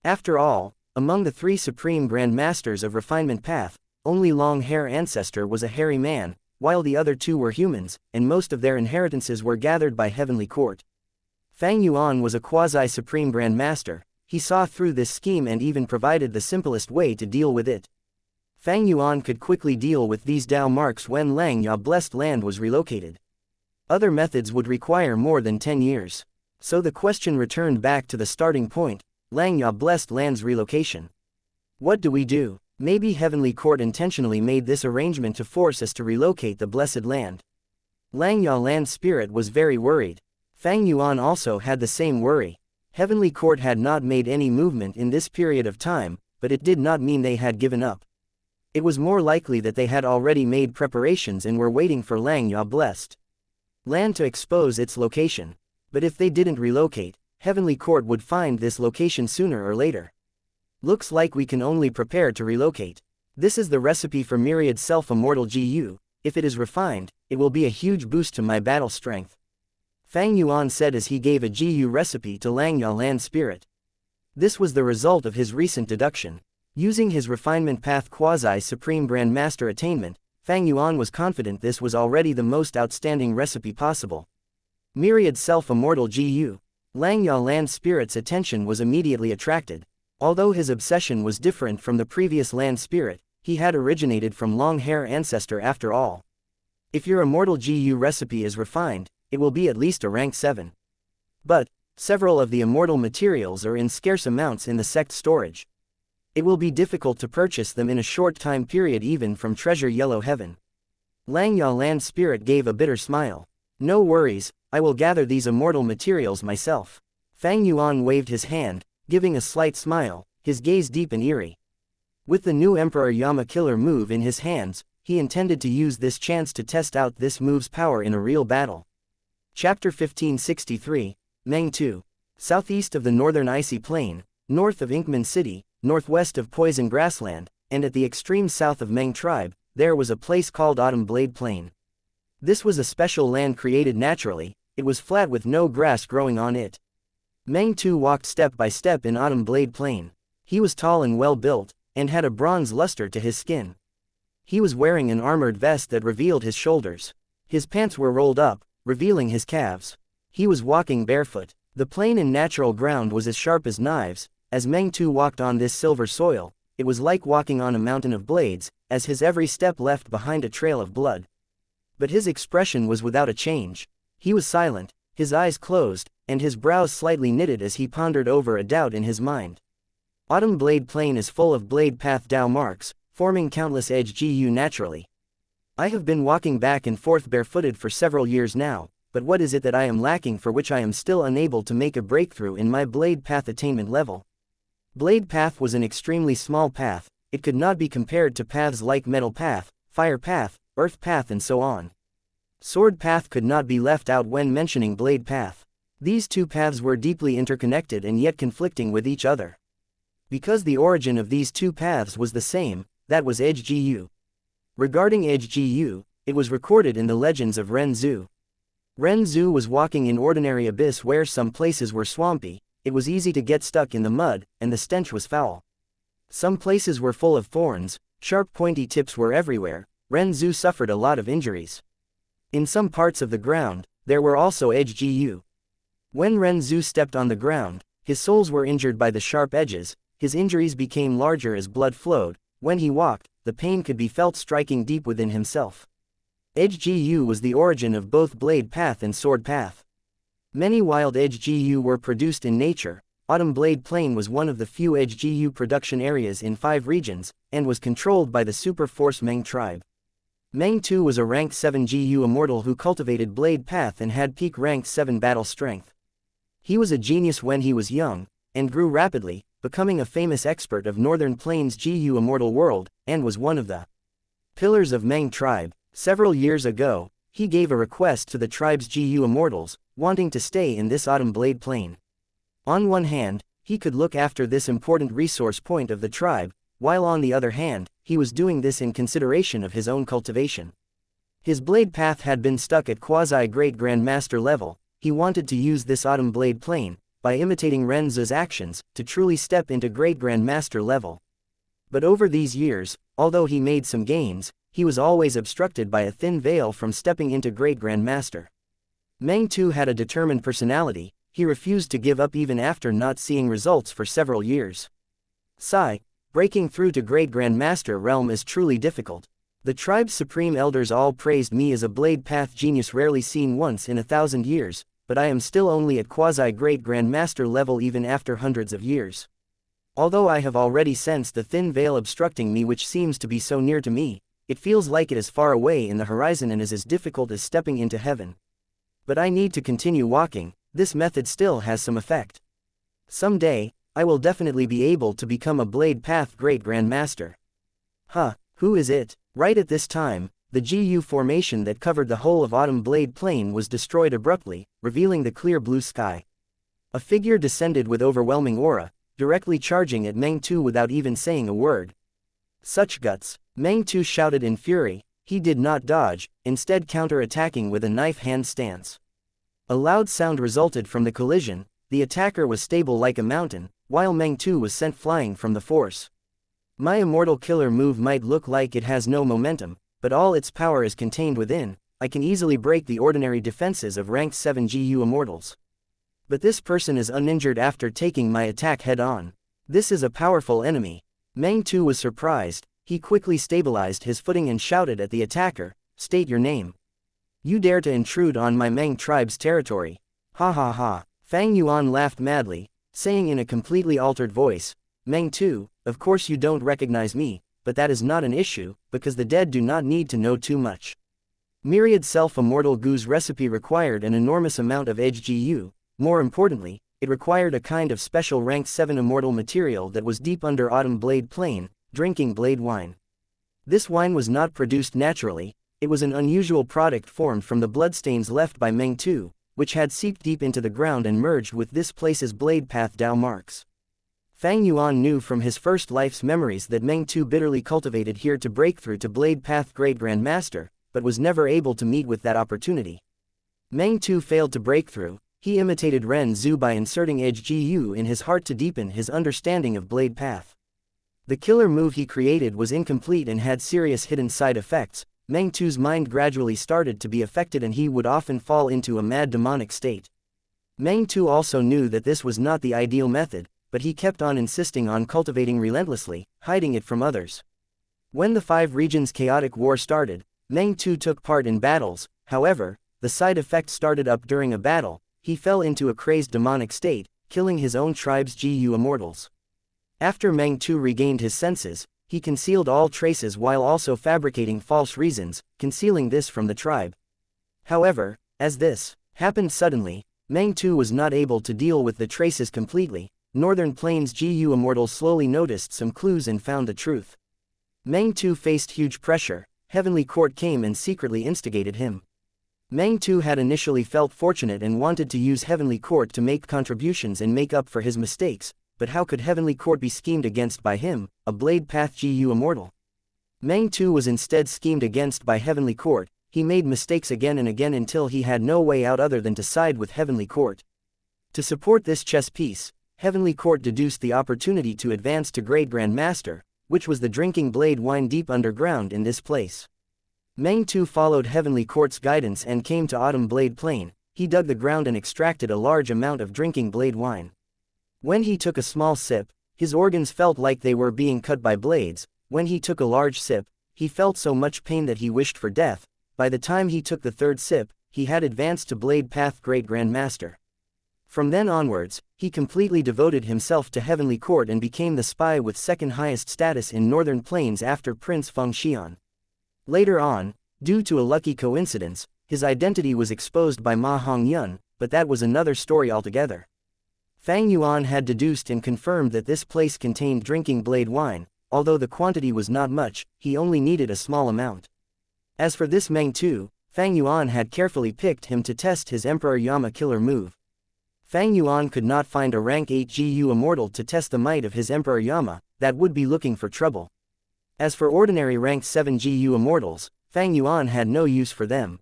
After all, among the 3 supreme Grand Masters of refinement path, only Long Hair Ancestor was a hairy man, while the other 2 were humans, and most of their inheritances were gathered by Heavenly Court. Fang Yuan was a quasi-supreme Grand Master. He saw through this scheme and even provided the simplest way to deal with it. Fang Yuan could quickly deal with these Dao marks when Langya Blessed Land was relocated. Other methods would require more than 10 years. So the question returned back to the starting point: Langya Blessed Land's relocation. What do we do? Maybe Heavenly Court intentionally made this arrangement to force us to relocate the Blessed Land. Langya Land Spirit was very worried. Fang Yuan also had the same worry. Heavenly Court had not made any movement in this period of time, but it did not mean they had given up. It was more likely that they had already made preparations and were waiting for Langya Blessed Land to expose its location. But if they didn't relocate, Heavenly Court would find this location sooner or later. Looks like we can only prepare to relocate. This is the recipe for Myriad Self-Immortal GU. If it is refined, it will be a huge boost to my battle strength. Fang Yuan said as he gave a GU recipe to Langya Land Spirit. This was the result of his recent deduction. Using his refinement path quasi-supreme Grand Master attainment, Fang Yuan was confident this was already the most outstanding recipe possible. Myriad Self-Immortal GU. Langya Land Spirit's attention was immediately attracted. Although his obsession was different from the previous Land Spirit, he had originated from Long Hair Ancestor after all. If your Immortal GU recipe is refined, it will be at least a rank 7. But, Several of the immortal materials are in scarce amounts in the sect storage. It will be difficult to purchase them in a short time period even from Treasure Yellow Heaven. Lang Ya Land Spirit gave a bitter smile. No worries, I will gather these immortal materials myself. Fang Yuan waved his hand, giving a slight smile, his gaze deep and eerie. With the new Emperor Yama killer move in his hands, he intended to use this chance to test out this move's power in a real battle. Chapter 1563, Meng 2. Southeast of the northern icy plain, north of Inkman City, northwest of Poison Grassland, and at the extreme south of Meng tribe, there was a place called Autumn Blade Plain. This was a special land created naturally, it was flat with no grass growing on it. Meng Tu walked step by step in Autumn Blade Plain. He was tall and well built, and had a bronze luster to his skin. He was wearing an armored vest that revealed his shoulders. His pants were rolled up, revealing his calves. He was walking barefoot. The plain and natural ground was as sharp as knives. As Meng Tu walked on this silver soil, it was like walking on a mountain of blades, as his every step left behind a trail of blood. But his expression was without a change. He was silent, his eyes closed, and his brows slightly knitted as he pondered over a doubt in his mind. Autumn Blade Plain is full of blade path Dao marks, forming countless edge GU naturally. I have been walking back and forth barefooted for several years now, but what is it that I am lacking for which I am still unable to make a breakthrough in my blade path attainment level? Blade path was an extremely small path, it could not be compared to paths like metal path, fire path, earth path and so on. Sword path could not be left out when mentioning blade path. These two paths were deeply interconnected and yet conflicting with each other. Because the origin of these two paths was the same, that was Edge GU. Regarding Edge GU, it was recorded in the legends of Ren Zhu. Ren Zhu was walking in ordinary abyss where some places were swampy, it was easy to get stuck in the mud, and the stench was foul. Some places were full of thorns, sharp pointy tips were everywhere. Ren Zhu suffered a lot of injuries. In some parts of the ground, there were also edge GU. When Ren Zhu stepped on the ground, his soles were injured by the sharp edges, his injuries became larger as blood flowed. When he walked, the pain could be felt striking deep within himself. Edge GU was the origin of both blade path and sword path. Many wild edge GU were produced in nature. Autumn Blade Plain was one of the few edge GU production areas in 5 regions, and was controlled by the super force Meng tribe. Meng Tu was a rank 7 GU immortal who cultivated blade path and had peak rank 7 battle strength. He was a genius when he was young, and grew rapidly, becoming a famous expert of Northern Plains GU immortal world, and was one of the pillars of Meng tribe. Several years ago, he gave a request to the tribe's GU immortals, wanting to stay in this Autumn Blade Plain. On one hand, he could look after this important resource point of the tribe, while on the other hand, he was doing this in consideration of his own cultivation. His blade path had been stuck at quasi-great grandmaster level. He wanted to use this Autumn Blade Plain, by imitating Ren Zhu's actions, to truly step into great grandmaster level. But over these years, although he made some gains, he was always obstructed by a thin veil from stepping into great grandmaster. Meng Tu had a determined personality. He refused to give up even after not seeing results for several years. Sigh. Breaking through to great grandmaster realm is truly difficult. The tribe's supreme elders all praised me as a blade path genius rarely seen once in 1,000 years, but I am still only at quasi-great grandmaster level even after hundreds of years. Although I have already sensed the thin veil obstructing me which seems to be so near to me, it feels like it is far away in the horizon and is as difficult as stepping into heaven. But I need to continue walking. This method still has some effect. Someday, I will definitely be able to become a blade path great grandmaster. Who is it? Right at this time, the GU formation that covered the whole of Autumn Blade Plain was destroyed abruptly, revealing the clear blue sky. A figure descended with overwhelming aura, directly charging at Meng Tu without even saying a word. Such guts! Meng Tu shouted in fury. He did not dodge, instead counter-attacking with a knife hand stance. A loud sound resulted from the collision. The attacker was stable like a mountain, while Meng Tu was sent flying from the force. My immortal killer move might look like it has no momentum, but all its power is contained within. I can easily break the ordinary defenses of rank 7 GU immortals. But this person is uninjured after taking my attack head-on. This is a powerful enemy. Meng Tu was surprised. He quickly stabilized his footing and shouted at the attacker, "State your name. You dare to intrude on my Meng tribe's territory." Ha ha ha. Fang Yuan laughed madly, saying in a completely altered voice, Meng Tu, of course you don't recognize me, but that is not an issue, because the dead do not need to know too much. Myriad self-immortal Gu's recipe required an enormous amount of edge GU, more importantly, it required a kind of special rank 7 immortal material that was deep under Autumn Blade Plain, drinking blade wine. This wine was not produced naturally, it was an unusual product formed from the bloodstains left by Meng Tu, which had seeped deep into the ground and merged with this place's blade path Dao marks. Fang Yuan knew from his first life's memories that Meng Tu bitterly cultivated here to break through to blade path Great Grand Master, but was never able to meet with that opportunity. Meng Tu failed to break through. He imitated Ren Zhu by inserting edge GU in his heart to deepen his understanding of blade path. The killer move he created was incomplete and had serious hidden side effects. Meng Tu's mind gradually started to be affected and he would often fall into a mad demonic state. Meng Tu also knew that this was not the ideal method, but he kept on insisting on cultivating relentlessly, hiding it from others. When the 5 regions chaotic war started, Meng Tu took part in battles. However, the side effect started up during a battle. He fell into a crazed demonic state, killing his own tribe's GU immortals. After Meng Tu regained his senses, he concealed all traces while also fabricating false reasons, concealing this from the tribe. However, as this happened suddenly, Meng Tu was not able to deal with the traces completely. Northern Plains GU immortals slowly noticed some clues and found the truth. Meng Tu faced huge pressure. Heavenly Court came and secretly instigated him. Meng Tu had initially felt fortunate and wanted to use Heavenly Court to make contributions and make up for his mistakes, but how could Heavenly Court be schemed against by him, a Blade Path GU immortal? Meng Tu was instead schemed against by Heavenly Court. He made mistakes again and again until he had no way out other than to side with Heavenly Court. To support this chess piece, Heavenly Court deduced the opportunity to advance to Great Grand Master, which was the drinking blade wine deep underground in this place. Meng Tu followed Heavenly Court's guidance and came to Autumn Blade Plain. He dug the ground and extracted a large amount of drinking blade wine. When he took a small sip, his organs felt like they were being cut by blades. When he took a large sip, he felt so much pain that he wished for death. By the time he took the 3rd sip, he had advanced to Blade Path Great Grand Master. From then onwards, he completely devoted himself to Heavenly Court and became the spy with 2nd highest status in Northern Plains after Prince Feng Xian. Later on, due to a lucky coincidence, his identity was exposed by Ma Hongyun, but that was another story altogether. Fang Yuan had deduced and confirmed that this place contained drinking blade wine. Although the quantity was not much, he only needed a small amount. As for this Meng Tu, Fang Yuan had carefully picked him to test his Emperor Yama killer move. Fang Yuan could not find a rank 8 GU immortal to test the might of his Emperor Yama. That would be looking for trouble. As for ordinary rank 7 GU immortals, Fang Yuan had no use for them.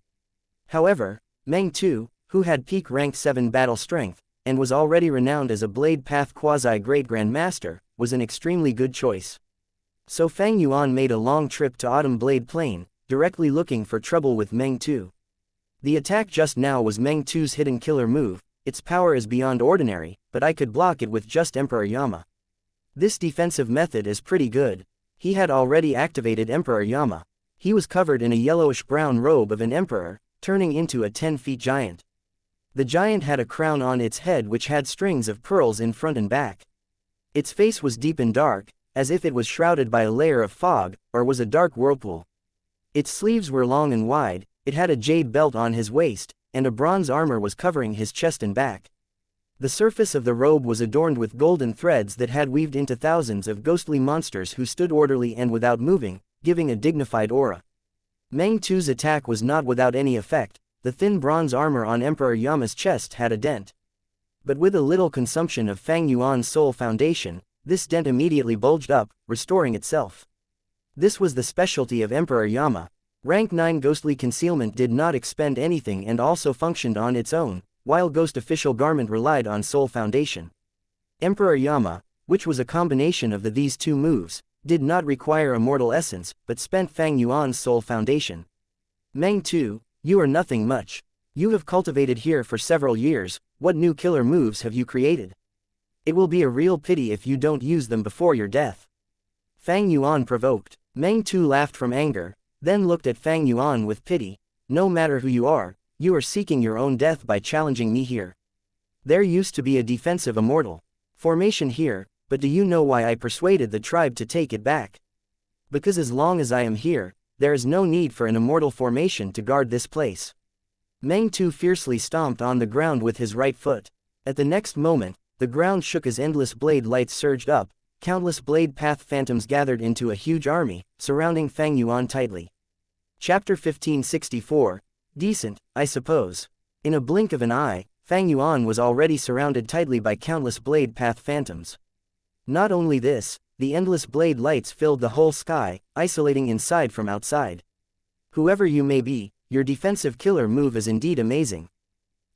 However, Meng Tu, who had peak rank 7 battle strength, and was already renowned as a Blade Path Quasi-Great Grand Master, was an extremely good choice. So Fang Yuan made a long trip to Autumn Blade Plain, directly looking for trouble with Meng Tu. The attack just now was Meng Tu's hidden killer move. Its power is beyond ordinary, but I could block it with just Emperor Yama. This defensive method is pretty good. He had already activated Emperor Yama. He was covered in a yellowish-brown robe of an emperor, turning into a 10-feet giant. The giant had a crown on its head which had strings of pearls in front and back. Its face was deep and dark, as if it was shrouded by a layer of fog, or was a dark whirlpool. Its sleeves were long and wide, it had a jade belt on his waist, and a bronze armor was covering his chest and back. The surface of the robe was adorned with golden threads that had weaved into thousands of ghostly monsters who stood orderly and without moving, giving a dignified aura. Meng Tu's attack was not without any effect. The thin bronze armor on Emperor Yama's chest had a dent. But with a little consumption of Fang Yuan's soul foundation, this dent immediately bulged up, restoring itself. This was the specialty of Emperor Yama. Rank 9 ghostly concealment did not expend anything and also functioned on its own, while Ghost Official Garment relied on Soul Foundation. Emperor Yama, which was a combination of these two moves, did not require Immortal Essence, but spent Fang Yuan's Soul Foundation. Meng Tu, you are nothing much. You have cultivated here for several years. What new killer moves have you created? It will be a real pity if you don't use them before your death. Fang Yuan provoked. Meng Tu laughed from anger, then looked at Fang Yuan with pity. No matter who you are seeking your own death by challenging me here. There used to be a defensive immortal formation here, but do you know why I persuaded the tribe to take it back? Because as long as I am here, there is no need for an immortal formation to guard this place. Meng Tu fiercely stomped on the ground with his right foot. At the next moment, the ground shook as endless blade lights surged up, countless blade path phantoms gathered into a huge army, surrounding Fang Yuan tightly. Chapter 1564, Decent, I suppose. In a blink of an eye, Fang Yuan was already surrounded tightly by countless blade path phantoms. Not only this, the endless blade lights filled the whole sky, isolating inside from outside. Whoever you may be, your defensive killer move is indeed amazing.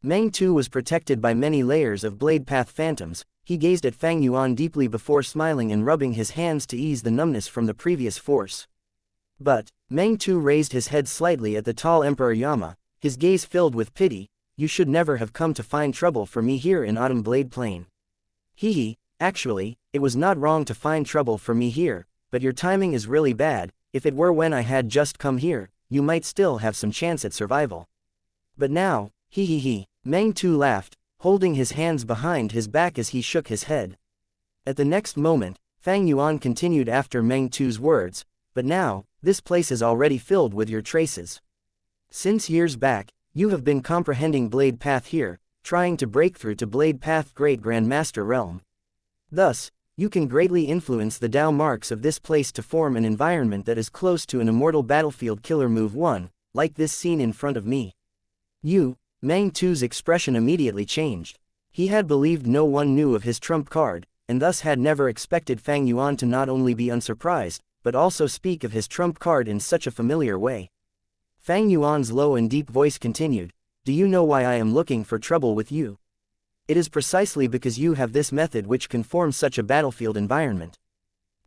Meng Tu was protected by many layers of blade path phantoms. He gazed at Fang Yuan deeply before smiling and rubbing his hands to ease the numbness from the previous force. But, Meng Tu raised his head slightly at the tall Emperor Yama, his gaze filled with pity. You should never have come to find trouble for me here in Autumn Blade Plain. Hee. Actually, it was not wrong to find trouble for me here, but your timing is really bad. If it were when I had just come here, you might still have some chance at survival. But now, he. Meng Tu laughed, holding his hands behind his back as he shook his head. At the next moment, Fang Yuan continued after Meng Tu's words, but now, this place is already filled with your traces. Since years back, you have been comprehending Blade Path here, trying to break through to Blade Path Great Grandmaster Realm. Thus, you can greatly influence the Dao marks of this place to form an environment that is close to an immortal battlefield killer move 1, like this scene in front of me. Meng Tu's expression immediately changed. He had believed no one knew of his trump card, and thus had never expected Fang Yuan to not only be unsurprised, but also speak of his trump card in such a familiar way. Fang Yuan's low and deep voice continued, "Do you know why I am looking for trouble with you? It is precisely because you have this method which can form such a battlefield environment.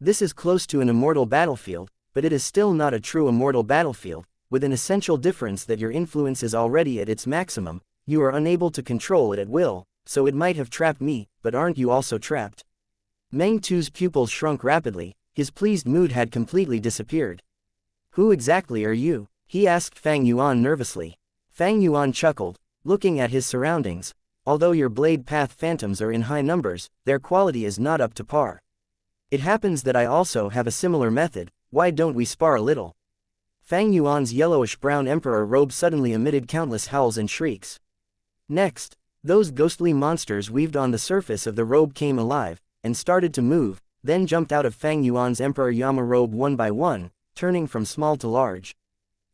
This is close to an immortal battlefield, but it is still not a true immortal battlefield, with an essential difference that your influence is already at its maximum. You are unable to control it at will, so it might have trapped me, but aren't you also trapped?" Meng Tu's pupils shrunk rapidly, his pleased mood had completely disappeared. "Who exactly are you?" he asked Fang Yuan nervously. Fang Yuan chuckled, looking at his surroundings. "Although your blade path phantoms are in high numbers, their quality is not up to par. It happens that I also have a similar method. Why don't we spar a little?" Fang Yuan's yellowish-brown emperor robe suddenly emitted countless howls and shrieks. Next, those ghostly monsters weaved on the surface of the robe came alive, and started to move, then jumped out of Fang Yuan's Emperor Yama robe one by one, turning from small to large.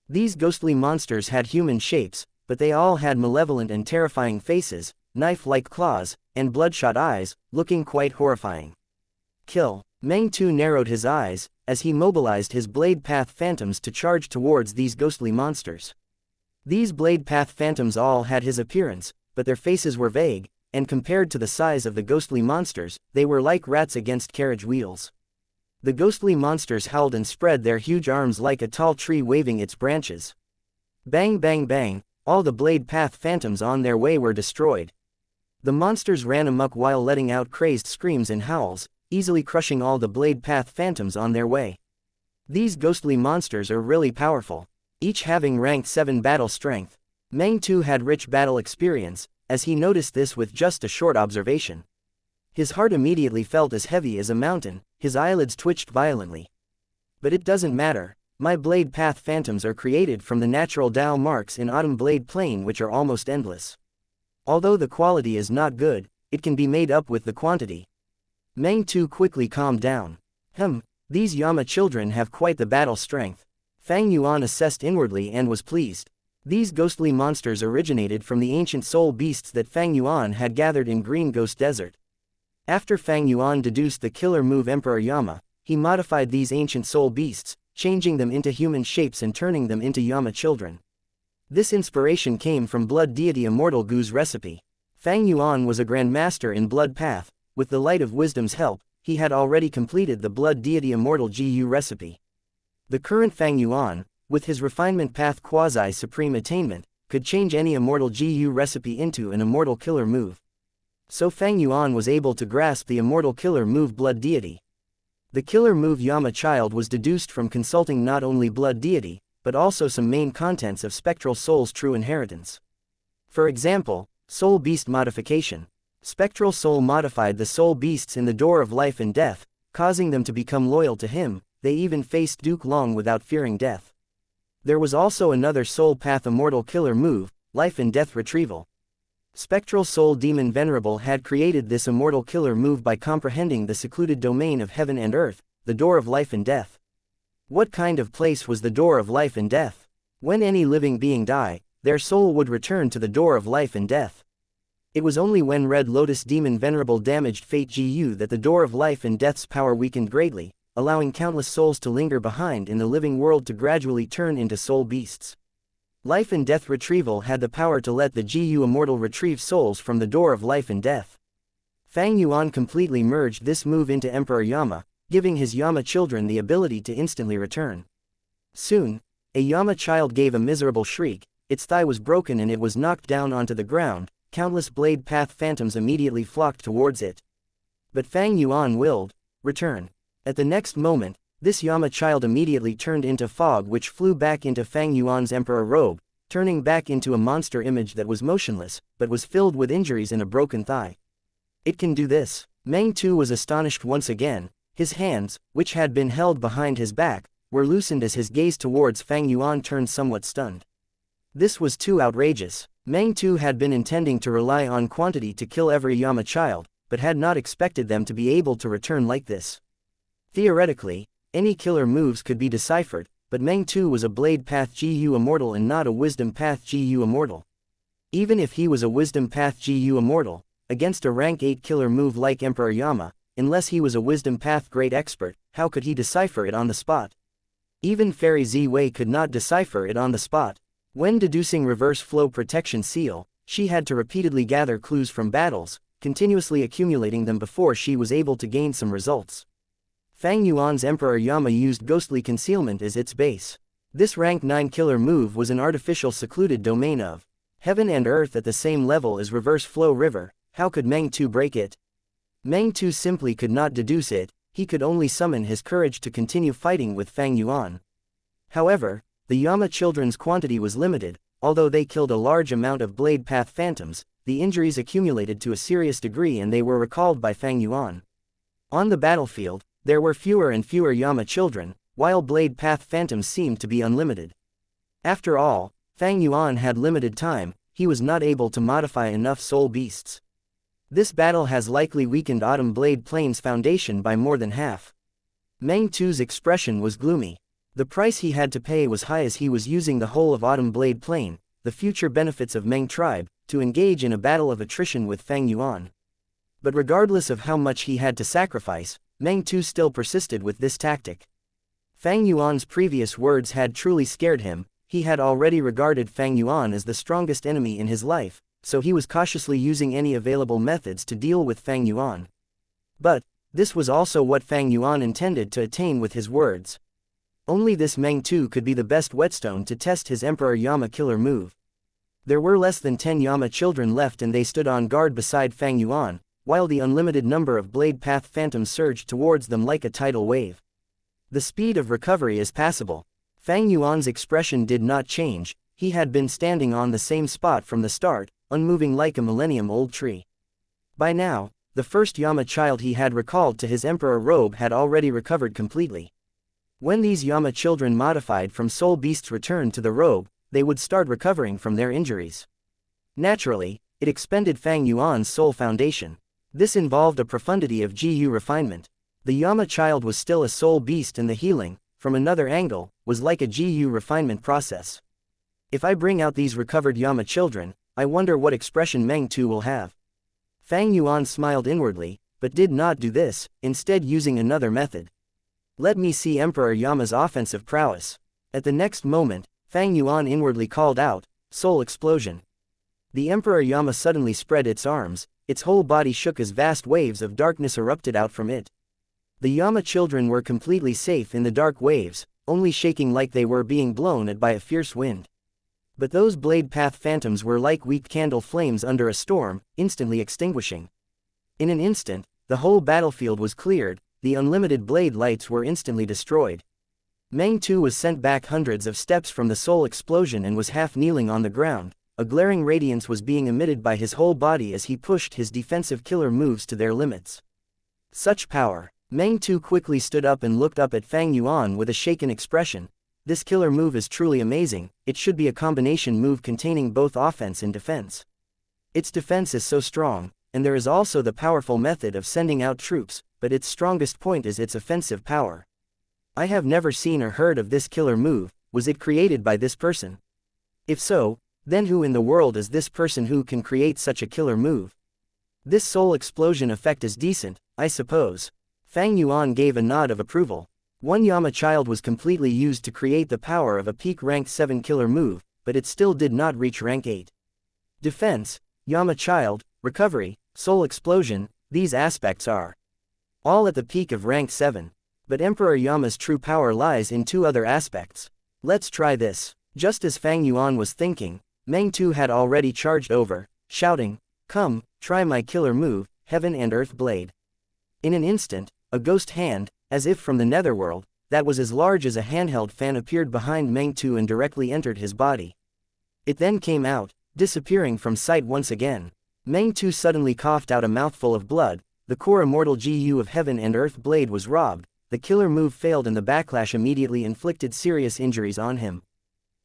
These ghostly monsters had human shapes, but they all had malevolent and terrifying faces, knife-like claws, and bloodshot eyes, looking quite horrifying. "Kill." Meng Tu narrowed his eyes, as he mobilized his blade path phantoms to charge towards these ghostly monsters. These blade path phantoms all had his appearance, but their faces were vague, and compared to the size of the ghostly monsters, they were like rats against carriage wheels. The ghostly monsters howled and spread their huge arms like a tall tree waving its branches. Bang bang bang, all the blade path phantoms on their way were destroyed. The monsters ran amok while letting out crazed screams and howls, easily crushing all the blade path phantoms on their way. These ghostly monsters are really powerful, each having ranked 7 battle strength. Meng Tu had rich battle experience, as he noticed this with just a short observation. His heart immediately felt as heavy as a mountain, his eyelids twitched violently. But it doesn't matter, my blade path phantoms are created from the natural Dao marks in Autumn Blade Plain which are almost endless. Although the quality is not good, it can be made up with the quantity. Meng Tu quickly calmed down. These Yama children have quite the battle strength. Fang Yuan assessed inwardly and was pleased. These ghostly monsters originated from the ancient soul beasts that Fang Yuan had gathered in Green Ghost Desert. After Fang Yuan deduced the killer move Emperor Yama, he modified these ancient soul beasts, changing them into human shapes and turning them into Yama children. This inspiration came from Blood Deity Immortal Gu's recipe. Fang Yuan was a grandmaster in Blood Path. With the Light of Wisdom's help, he had already completed the Blood Deity Immortal Gu recipe. The current Fang Yuan, with his refinement path quasi-supreme attainment, could change any Immortal Gu recipe into an Immortal killer move. So Fang Yuan was able to grasp the Immortal killer move Blood Deity. The killer move Yama Child was deduced from consulting not only Blood Deity, but also some main contents of Spectral Soul's true inheritance. For example, Soul Beast modification. Spectral Soul modified the soul beasts in the door of life and death, causing them to become loyal to him. They even faced Duke Long without fearing death. There was also another soul path immortal killer move, life and death retrieval. Spectral Soul Demon Venerable had created this immortal killer move by comprehending the secluded domain of heaven and earth, the door of life and death. What kind of place was the door of life and death? When any living being died, their soul would return to the door of life and death. It was only when Red Lotus Demon Venerable damaged Fate GU that the door of life and death's power weakened greatly, allowing countless souls to linger behind in the living world to gradually turn into soul beasts. Life and death retrieval had the power to let the GU Immortal retrieve souls from the door of life and death. Fang Yuan completely merged this move into Emperor Yama, giving his Yama children the ability to instantly return. Soon, a Yama child gave a miserable shriek, its thigh was broken and it was knocked down onto the ground. Countless blade path phantoms immediately flocked towards it. But Fang Yuan willed, return. At the next moment, this Yama child immediately turned into fog which flew back into Fang Yuan's emperor robe, turning back into a monster image that was motionless, but was filled with injuries and a broken thigh. It can do this. Meng Tu was astonished once again. His hands, which had been held behind his back, were loosened as his gaze towards Fang Yuan turned somewhat stunned. This was too outrageous. Meng Tu had been intending to rely on quantity to kill every Yama child, but had not expected them to be able to return like this. Theoretically, any killer moves could be deciphered, but Meng Tu was a Blade Path GU Immortal and not a Wisdom Path GU Immortal. Even if he was a Wisdom Path GU Immortal, against a rank 8 killer move like Emperor Yama, unless he was a Wisdom Path Great Expert, how could he decipher it on the spot? Even Fairy Zi-Wei could not decipher it on the spot. When deducing Reverse Flow Protection Seal, she had to repeatedly gather clues from battles, continuously accumulating them before she was able to gain some results. Fang Yuan's Emperor Yama used Ghostly Concealment as its base. This rank 9 killer move was an artificial secluded domain of heaven and earth at the same level as Reverse Flow River. How could Meng Tu break it? Meng Tu simply could not deduce it, he could only summon his courage to continue fighting with Fang Yuan. However, the Yama children's quantity was limited. Although they killed a large amount of Blade Path Phantoms, the injuries accumulated to a serious degree and they were recalled by Fang Yuan. On the battlefield, there were fewer and fewer Yama children, while Blade Path Phantoms seemed to be unlimited. After all, Fang Yuan had limited time, he was not able to modify enough soul beasts. This battle has likely weakened Autumn Blade Plains' foundation by more than half. Meng Tu's expression was gloomy. The price he had to pay was high as he was using the whole of Autumn Blade Plain, the future benefits of Meng tribe, to engage in a battle of attrition with Fang Yuan. But regardless of how much he had to sacrifice, Meng Tu still persisted with this tactic. Fang Yuan's previous words had truly scared him. He had already regarded Fang Yuan as the strongest enemy in his life, so he was cautiously using any available methods to deal with Fang Yuan. But this was also what Fang Yuan intended to attain with his words. Only this Meng Tu could be the best whetstone to test his Emperor Yama killer move. There were less than 10 Yama children left and they stood on guard beside Fang Yuan, while the unlimited number of Blade Path Phantoms surged towards them like a tidal wave. The speed of recovery is passable. Fang Yuan's expression did not change, he had been standing on the same spot from the start, unmoving like a millennium-old tree. By now, the first Yama child he had recalled to his Emperor robe had already recovered completely. When these Yama children modified from soul beasts returned to the robe, they would start recovering from their injuries. Naturally, it expended Fang Yuan's soul foundation. This involved a profundity of GU refinement. The Yama child was still a soul beast and the healing, from another angle, was like a GU refinement process. If I bring out these recovered Yama children, I wonder what expression Meng Tu will have. Fang Yuan smiled inwardly, but did not do this, instead using another method. Let me see Emperor Yama's offensive prowess. At the next moment, Fang Yuan inwardly called out, Soul Explosion. The Emperor Yama suddenly spread its arms, its whole body shook as vast waves of darkness erupted out from it. The Yama children were completely safe in the dark waves, only shaking like they were being blown at by a fierce wind. But those Blade Path Phantoms were like weak candle flames under a storm, instantly extinguishing. In an instant, the whole battlefield was cleared, the unlimited blade lights were instantly destroyed. Meng Tu was sent back hundreds of steps from the soul explosion and was half kneeling on the ground, a glaring radiance was being emitted by his whole body as he pushed his defensive killer moves to their limits. Such power! Meng Tu quickly stood up and looked up at Fang Yuan with a shaken expression. This killer move is truly amazing. It should be a combination move containing both offense and defense. Its defense is so strong, and there is also the powerful method of sending out troops, but its strongest point is its offensive power. I have never seen or heard of this killer move. Was it created by this person? If so, then who in the world is this person who can create such a killer move? This soul explosion effect is decent, I suppose. Fang Yuan gave a nod of approval. One Yama child was completely used to create the power of a peak rank 7 killer move, but it still did not reach rank 8. Defense, Yama child, recovery, soul explosion, these aspects are all at the peak of rank 7. But Emperor Yama's true power lies in two other aspects. Let's try this. Just as Fang Yuan was thinking, Meng Tu had already charged over, shouting, "Come, try my killer move, Heaven and Earth Blade." In an instant, a ghost hand, as if from the netherworld, that was as large as a handheld fan appeared behind Meng Tu and directly entered his body. It then came out, disappearing from sight once again. Meng Tu suddenly coughed out a mouthful of blood. The core immortal GU of Heaven and Earth Blade was robbed. The killer move failed and the backlash immediately inflicted serious injuries on him.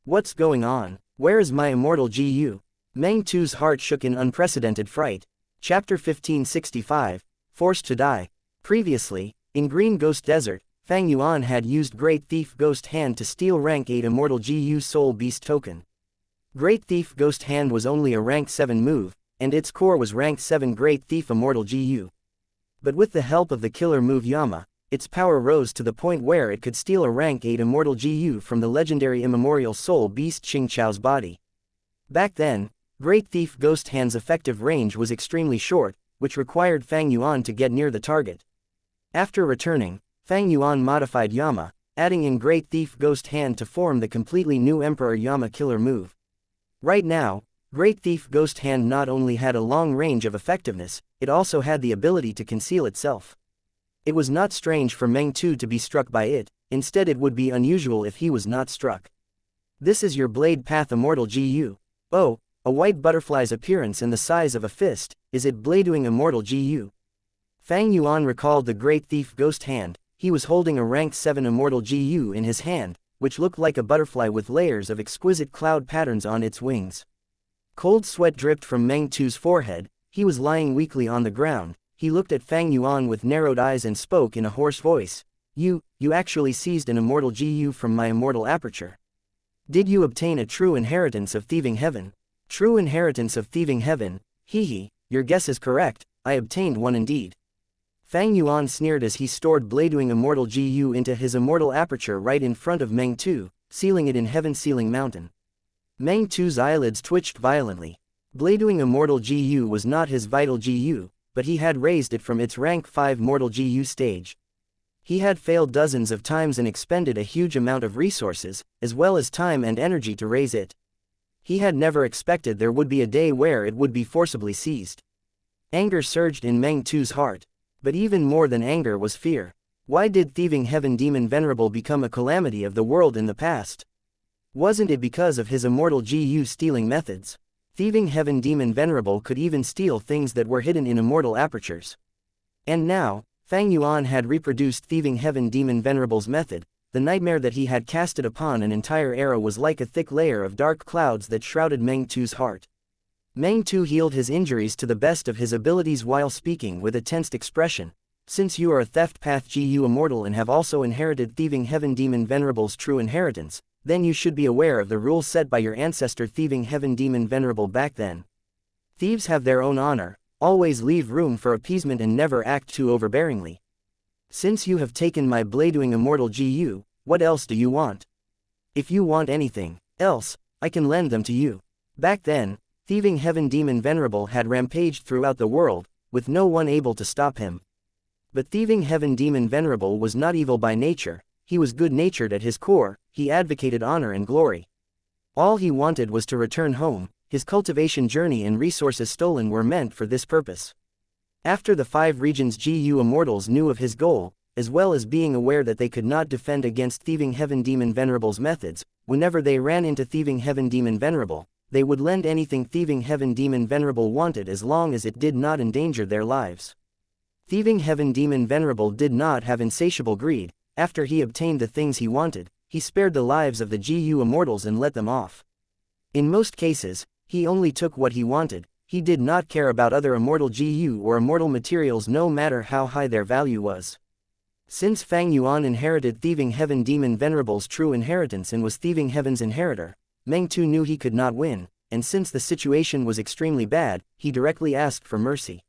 What's going on? Where is my immortal GU? Meng Tu's heart shook in unprecedented fright. Chapter 1565, Forced to Die. Previously, in Green Ghost Desert, Fang Yuan had used Great Thief Ghost Hand to steal rank 8 immortal GU Soul Beast token. Great Thief Ghost Hand was only a rank 7 move, and its core was rank 7 Great Thief Immortal GU. But with the help of the killer move Yama, its power rose to the point where it could steal a rank 8 immortal GU from the legendary immemorial soul beast Xianxia's body. Back then, Great Thief Ghost Hand's effective range was extremely short, which required Fang Yuan to get near the target. After returning, Fang Yuan modified Yama, adding in Great Thief Ghost Hand to form the completely new Emperor Yama killer move. Right now, Great Thief Ghost Hand not only had a long range of effectiveness, it also had the ability to conceal itself. It was not strange for Meng Tu to be struck by it, instead it would be unusual if he was not struck. This is your Blade Path Immortal GU. Oh, a white butterfly's appearance and the size of a fist, is it Bladeing Immortal GU? Fang Yuan recalled the Great Thief Ghost Hand. He was holding a rank 7 Immortal GU in his hand, which looked like a butterfly with layers of exquisite cloud patterns on its wings. Cold sweat dripped from Meng Tu's forehead. He was lying weakly on the ground. He looked at Fang Yuan with narrowed eyes and spoke in a hoarse voice. You actually seized an immortal GU from my immortal aperture. Did you obtain a true inheritance of Thieving Heaven? True inheritance of Thieving Heaven? Hee, your guess is correct, I obtained one indeed. Fang Yuan sneered as he stored Bladeing Immortal GU into his immortal aperture right in front of Meng Tu, sealing it in Heaven Sealing Mountain. Meng Tu's eyelids twitched violently. Bladeing Immortal GU was not his vital GU, but he had raised it from its rank 5 Mortal GU stage. He had failed dozens of times and expended a huge amount of resources, as well as time and energy to raise it. He had never expected there would be a day where it would be forcibly seized. Anger surged in Meng Tu's heart. But even more than anger was fear. Why did Thieving Heaven Demon Venerable become a calamity of the world in the past? Wasn't it because of his immortal GU stealing methods? Thieving Heaven Demon Venerable could even steal things that were hidden in immortal apertures. And now, Fang Yuan had reproduced Thieving Heaven Demon Venerable's method. The nightmare that he had casted upon an entire era was like a thick layer of dark clouds that shrouded Meng Tu's heart. Meng Tu healed his injuries to the best of his abilities while speaking with a tensed expression. Since you are a Theft Path GU Immortal and have also inherited Thieving Heaven Demon Venerable's true inheritance, then you should be aware of the rules set by your ancestor Thieving Heaven Demon Venerable back then. Thieves have their own honor, always leave room for appeasement and never act too overbearingly. Since you have taken my Bladeing Immortal GU, what else do you want? If you want anything else, I can lend them to you. Back then, Thieving Heaven Demon Venerable had rampaged throughout the world, with no one able to stop him. But Thieving Heaven Demon Venerable was not evil by nature. He was good-natured at his core. He advocated honor and glory. All he wanted was to return home. His cultivation journey and resources stolen were meant for this purpose. After the 5 regions GU Immortals knew of his goal, as well as being aware that they could not defend against Thieving Heaven Demon Venerable's methods, whenever they ran into Thieving Heaven Demon Venerable, they would lend anything Thieving Heaven Demon Venerable wanted as long as it did not endanger their lives. Thieving Heaven Demon Venerable did not have insatiable greed. After he obtained the things he wanted, he spared the lives of the GU immortals and let them off. In most cases, he only took what he wanted. He did not care about other immortal GU or immortal materials no matter how high their value was. Since Fang Yuan inherited Thieving Heaven Demon Venerable's true inheritance and was Thieving Heaven's inheritor, Meng Tu knew he could not win, and since the situation was extremely bad, he directly asked for mercy.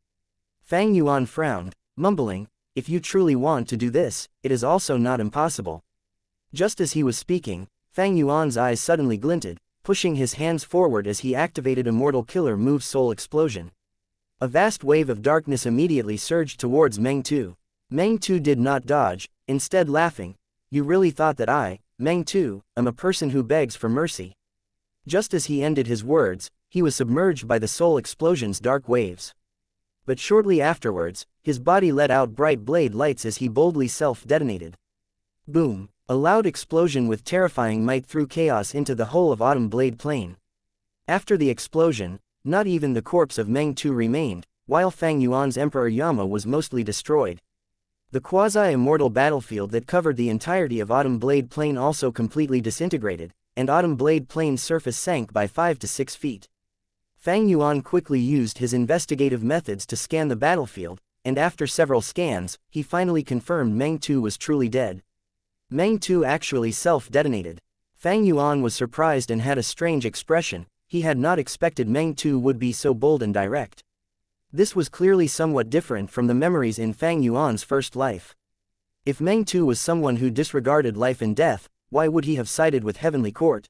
Fang Yuan frowned, mumbling, "If you truly want to do this, it is also not impossible." Just as he was speaking, Fang Yuan's eyes suddenly glinted, pushing his hands forward as he activated Immortal Killer Move Soul Explosion. A vast wave of darkness immediately surged towards Meng Tu. Meng Tu did not dodge, instead laughing, "You really thought that I, Meng Tu, am a person who begs for mercy?" Just as he ended his words, he was submerged by the soul explosion's dark waves. But shortly afterwards, his body let out bright blade lights as he boldly self-detonated. Boom! A loud explosion with terrifying might threw chaos into the whole of Autumn Blade Plain. After the explosion, not even the corpse of Meng Tu remained, while Fang Yuan's Emperor Yama was mostly destroyed. The quasi-immortal battlefield that covered the entirety of Autumn Blade Plain also completely disintegrated, and Autumn Blade Plain's surface sank by 5 to 6 feet. Fang Yuan quickly used his investigative methods to scan the battlefield, and after several scans, he finally confirmed Meng Tu was truly dead. Meng Tu actually self-detonated. Fang Yuan was surprised and had a strange expression. He had not expected Meng Tu would be so bold and direct. This was clearly somewhat different from the memories in Fang Yuan's first life. If Meng Tu was someone who disregarded life and death, why would he have sided with Heavenly Court?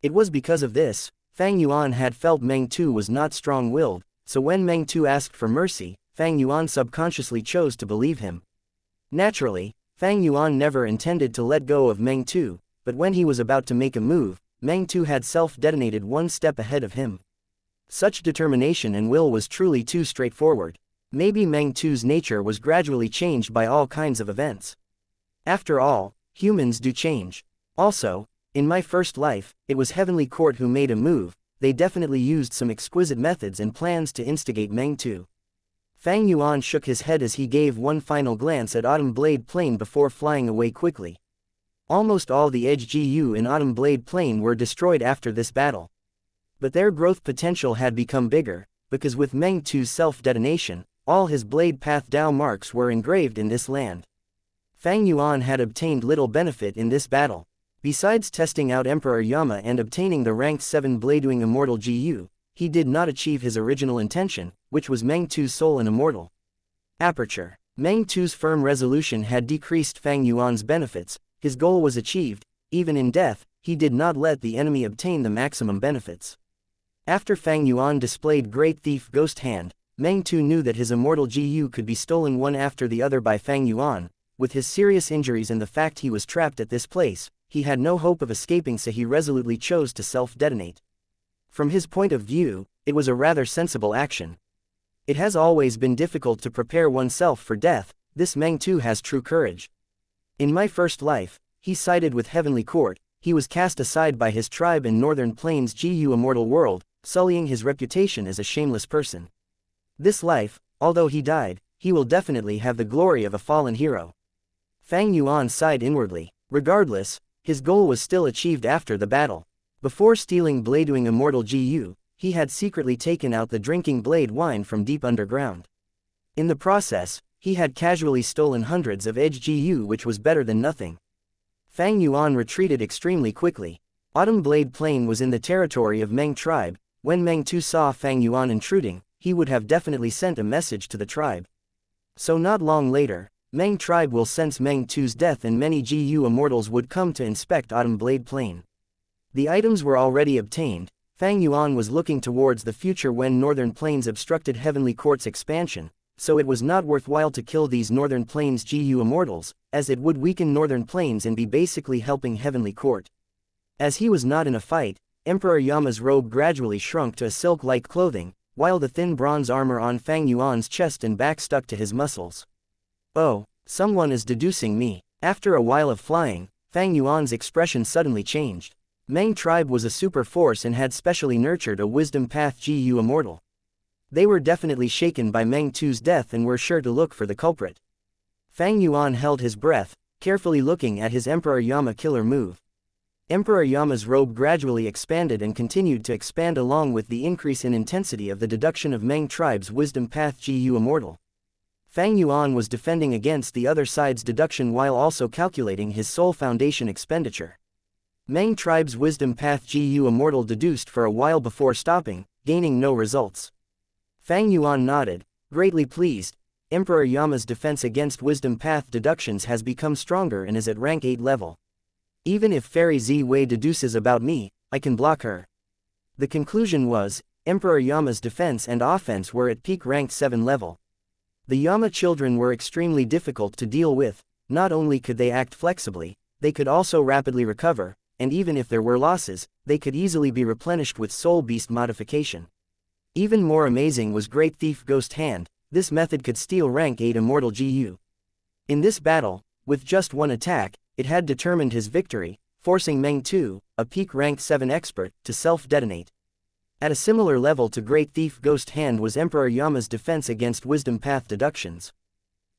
It was because of this. Fang Yuan had felt Meng Tu was not strong-willed, so when Meng Tu asked for mercy, Fang Yuan subconsciously chose to believe him. Naturally, Fang Yuan never intended to let go of Meng Tu, but when he was about to make a move, Meng Tu had self-detonated one step ahead of him. Such determination and will was truly too straightforward. Maybe Meng Tu's nature was gradually changed by all kinds of events. After all, humans do change. Also, in my first life, it was Heavenly Court who made a move. They definitely used some exquisite methods and plans to instigate Meng Tu. Fang Yuan shook his head as he gave one final glance at Autumn Blade Plain before flying away quickly. Almost all the Edge GU in Autumn Blade Plain were destroyed after this battle. But their growth potential had become bigger, because with Meng Tu's self-detonation, all his Blade Path Dao marks were engraved in this land. Fang Yuan had obtained little benefit in this battle. Besides testing out Emperor Yama and obtaining the ranked 7 Bladewing Immortal GU, he did not achieve his original intention, which was Meng Tu's soul and immortal. Aperture. Meng Tu's firm resolution had decreased Fang Yuan's benefits. His goal was achieved. Even in death, he did not let the enemy obtain the maximum benefits. After Fang Yuan displayed Great Thief Ghost Hand, Meng Tu knew that his immortal GU could be stolen one after the other by Fang Yuan. With his serious injuries and the fact he was trapped at this place, he had no hope of escaping, so he resolutely chose to self-detonate. From his point of view, it was a rather sensible action. It has always been difficult to prepare oneself for death. This Meng Tu has true courage. In my first life, he sided with Heavenly Court. He was cast aside by his tribe in Northern Plains GU Immortal World, sullying his reputation as a shameless person. This life, although he died, he will definitely have the glory of a fallen hero. Fang Yuan sighed inwardly. Regardless, his goal was still achieved after the battle. Before stealing Bladewing Immortal GU, he had secretly taken out the drinking blade wine from deep underground. In the process, he had casually stolen hundreds of Edge GU, which was better than nothing. Fang Yuan retreated extremely quickly. Autumn Blade Plain was in the territory of Meng tribe. When Meng Tu saw Fang Yuan intruding, he would have definitely sent a message to the tribe. So not long later, Meng tribe will sense Meng Tu's death and many GU immortals would come to inspect Autumn Blade Plain. The items were already obtained. Fang Yuan was looking towards the future when Northern Plains obstructed Heavenly Court's expansion, so it was not worthwhile to kill these Northern Plains GU immortals, as it would weaken Northern Plains and be basically helping Heavenly Court. As he was not in a fight, Emperor Yama's robe gradually shrunk to a silk-like clothing, while the thin bronze armor on Fang Yuan's chest and back stuck to his muscles. Oh, someone is deducing me. After a while of flying, Fang Yuan's expression suddenly changed. Meng tribe was a super force and had specially nurtured a wisdom path Gu Immortal. They were definitely shaken by Meng Tu's death and were sure to look for the culprit. Fang Yuan held his breath, carefully looking at his Emperor Yama killer move. Emperor Yama's robe gradually expanded and continued to expand along with the increase in intensity of the deduction of Meng tribe's wisdom path Gu Immortal. Fang Yuan was defending against the other side's deduction while also calculating his soul foundation expenditure. Meng tribe's wisdom path Gu Immortal deduced for a while before stopping, gaining no results. Fang Yuan nodded, greatly pleased. Emperor Yama's defense against wisdom path deductions has become stronger and is at rank 8 level. Even if Fairy Z Wei deduces about me, I can block her. The conclusion was, Emperor Yama's defense and offense were at peak rank 7 level. The Yama children were extremely difficult to deal with. Not only could they act flexibly, they could also rapidly recover, and even if there were losses, they could easily be replenished with Soul Beast modification. Even more amazing was Great Thief Ghost Hand. This method could steal rank 8 Immortal GU. In this battle, with just one attack, it had determined his victory, forcing Meng Tu, a peak rank 7 expert, to self-detonate. At a similar level to Great Thief Ghost Hand was Emperor Yama's defense against wisdom path deductions.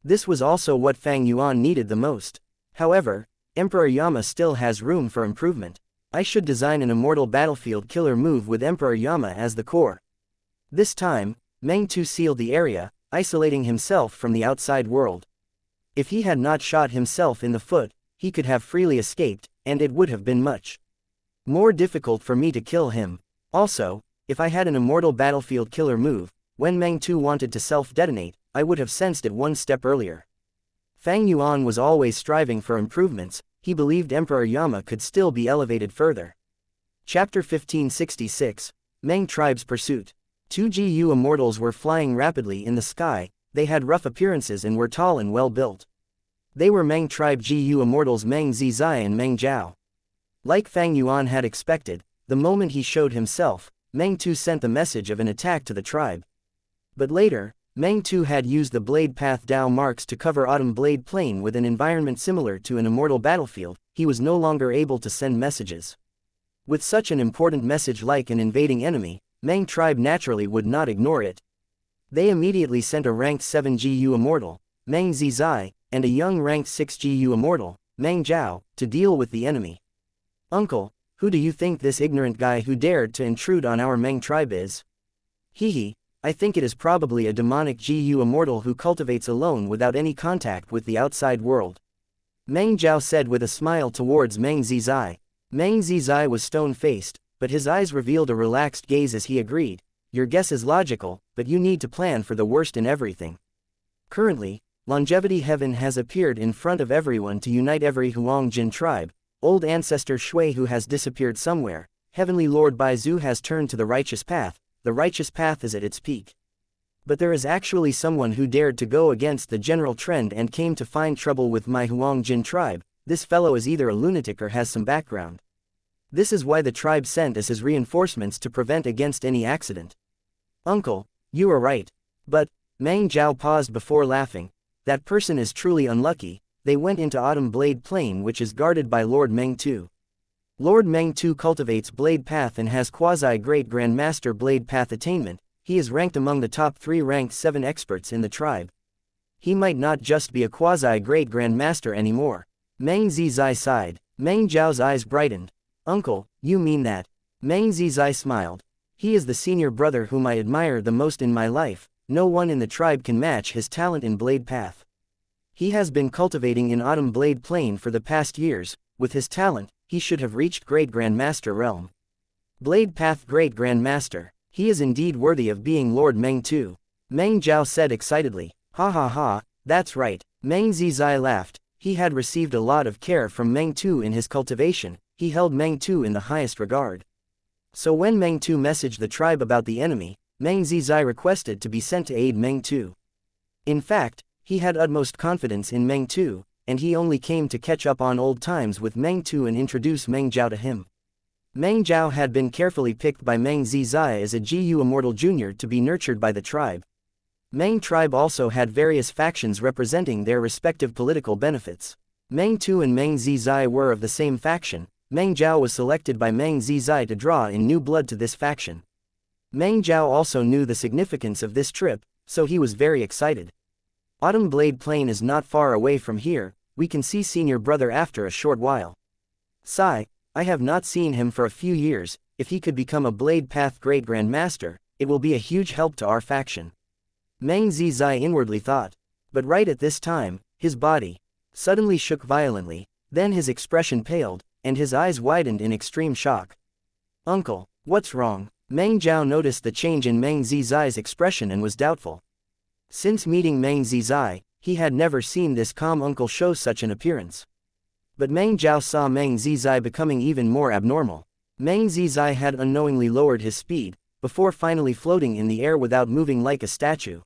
This was also what Fang Yuan needed the most. However, Emperor Yama still has room for improvement. I should design an immortal battlefield killer move with Emperor Yama as the core. This time, Meng Tu sealed the area, isolating himself from the outside world. If he had not shot himself in the foot, he could have freely escaped, and it would have been much more difficult for me to kill him. Also, if I had an immortal battlefield killer move, when Meng Tu wanted to self-detonate, I would have sensed it one step earlier. Fang Yuan was always striving for improvements. He believed Emperor Yama could still be elevated further. Chapter 1566, Meng Tribe's Pursuit. 2 Gu Immortals were flying rapidly in the sky. They had rough appearances and were tall and well built. They were Meng Tribe Gu Immortals Meng Zizai and Meng Zhao. Like Fang Yuan had expected, the moment he showed himself, Meng Tu sent the message of an attack to the tribe. But later, Meng Tu had used the Blade Path Dao marks to cover Autumn Blade Plain with an environment similar to an immortal battlefield. He was no longer able to send messages. With such an important message like an invading enemy, Meng tribe naturally would not ignore it. They immediately sent a ranked 7 Gu Immortal, Meng Zizai, and a young ranked 6 Gu Immortal, Meng Zhao, to deal with the enemy. Uncle, who do you think this ignorant guy who dared to intrude on our Meng tribe is? Hehe, I think it is probably a demonic Gu Immortal who cultivates alone without any contact with the outside world. Meng Zhao said with a smile towards Meng Zizai. Meng Zizai was stone-faced, but his eyes revealed a relaxed gaze as he agreed. Your guess is logical, but you need to plan for the worst in everything. Currently, Longevity Heaven has appeared in front of everyone to unite every Huang Jin tribe. Old ancestor Shui who has disappeared somewhere. Heavenly Lord Bai Zhu has turned to the righteous path. The righteous path is at its peak. But there is actually someone who dared to go against the general trend and came to find trouble with my Huang Jin tribe. This fellow is either a lunatic or has some background. This is why the tribe sent us his reinforcements to prevent against any accident. Uncle, you are right. But, Meng Zhao paused before laughing. That person is truly unlucky. They went into Autumn Blade Plain which is guarded by Lord Meng Tu. Lord Meng Tu cultivates Blade Path and has quasi-great Grandmaster Blade Path attainment. He is ranked among the top 3 ranked 7 experts in the tribe. He might not just be a quasi-great Grandmaster anymore. Meng Zizai sighed. Meng Zhao's eyes brightened. Uncle, you mean that? Meng Zizai smiled. He is the senior brother whom I admire the most in my life. No one in the tribe can match his talent in Blade Path. He has been cultivating in Autumn Blade Plain for the past years. With his talent, he should have reached Great Grandmaster realm. Blade Path Great Grandmaster. He is indeed worthy of being Lord Meng Tu. Meng Zhao said excitedly. Ha ha ha, that's right. Meng Zizai laughed. He had received a lot of care from Meng Tu in his cultivation. He held Meng Tu in the highest regard. So when Meng Tu messaged the tribe about the enemy, Meng Zizai requested to be sent to aid Meng Tu. In fact, he had utmost confidence in Meng Tu, and he only came to catch up on old times with Meng Tu and introduce Meng Zhao to him. Meng Zhao had been carefully picked by Meng Zizai as a Gu Immortal Junior to be nurtured by the tribe. Meng tribe also had various factions representing their respective political benefits. Meng Tu and Meng Zizai were of the same faction, Meng Jiao was selected by Meng Zizai to draw in new blood to this faction. Meng Jiao also knew the significance of this trip, so he was very excited. Autumn Blade Plain is not far away from here, we can see senior brother after a short while. Sigh, I have not seen him for a few years, if he could become a Blade Path Great Grand Master, it will be a huge help to our faction. Meng Zizai inwardly thought. But right at this time, his body suddenly shook violently, then his expression paled, and his eyes widened in extreme shock. Uncle, what's wrong? Meng Jiao noticed the change in Meng Zizai's expression and was doubtful. Since meeting Meng Zizai, he had never seen this calm uncle show such an appearance. But Meng Jiao saw Meng Zizai becoming even more abnormal. Meng Zizai had unknowingly lowered his speed, before finally floating in the air without moving like a statue.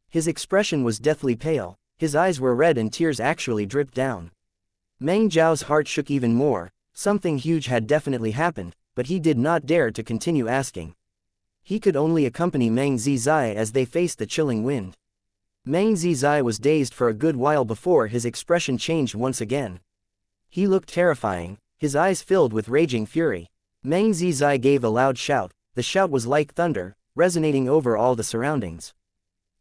His expression was deathly pale, his eyes were red and tears actually dripped down. Meng Jiao's heart shook even more, something huge had definitely happened, but he did not dare to continue asking. He could only accompany Meng Zizai as they faced the chilling wind. Meng Zizai was dazed for a good while before his expression changed once again. He looked terrifying, his eyes filled with raging fury. Meng Zizai gave a loud shout, the shout was like thunder, resonating over all the surroundings.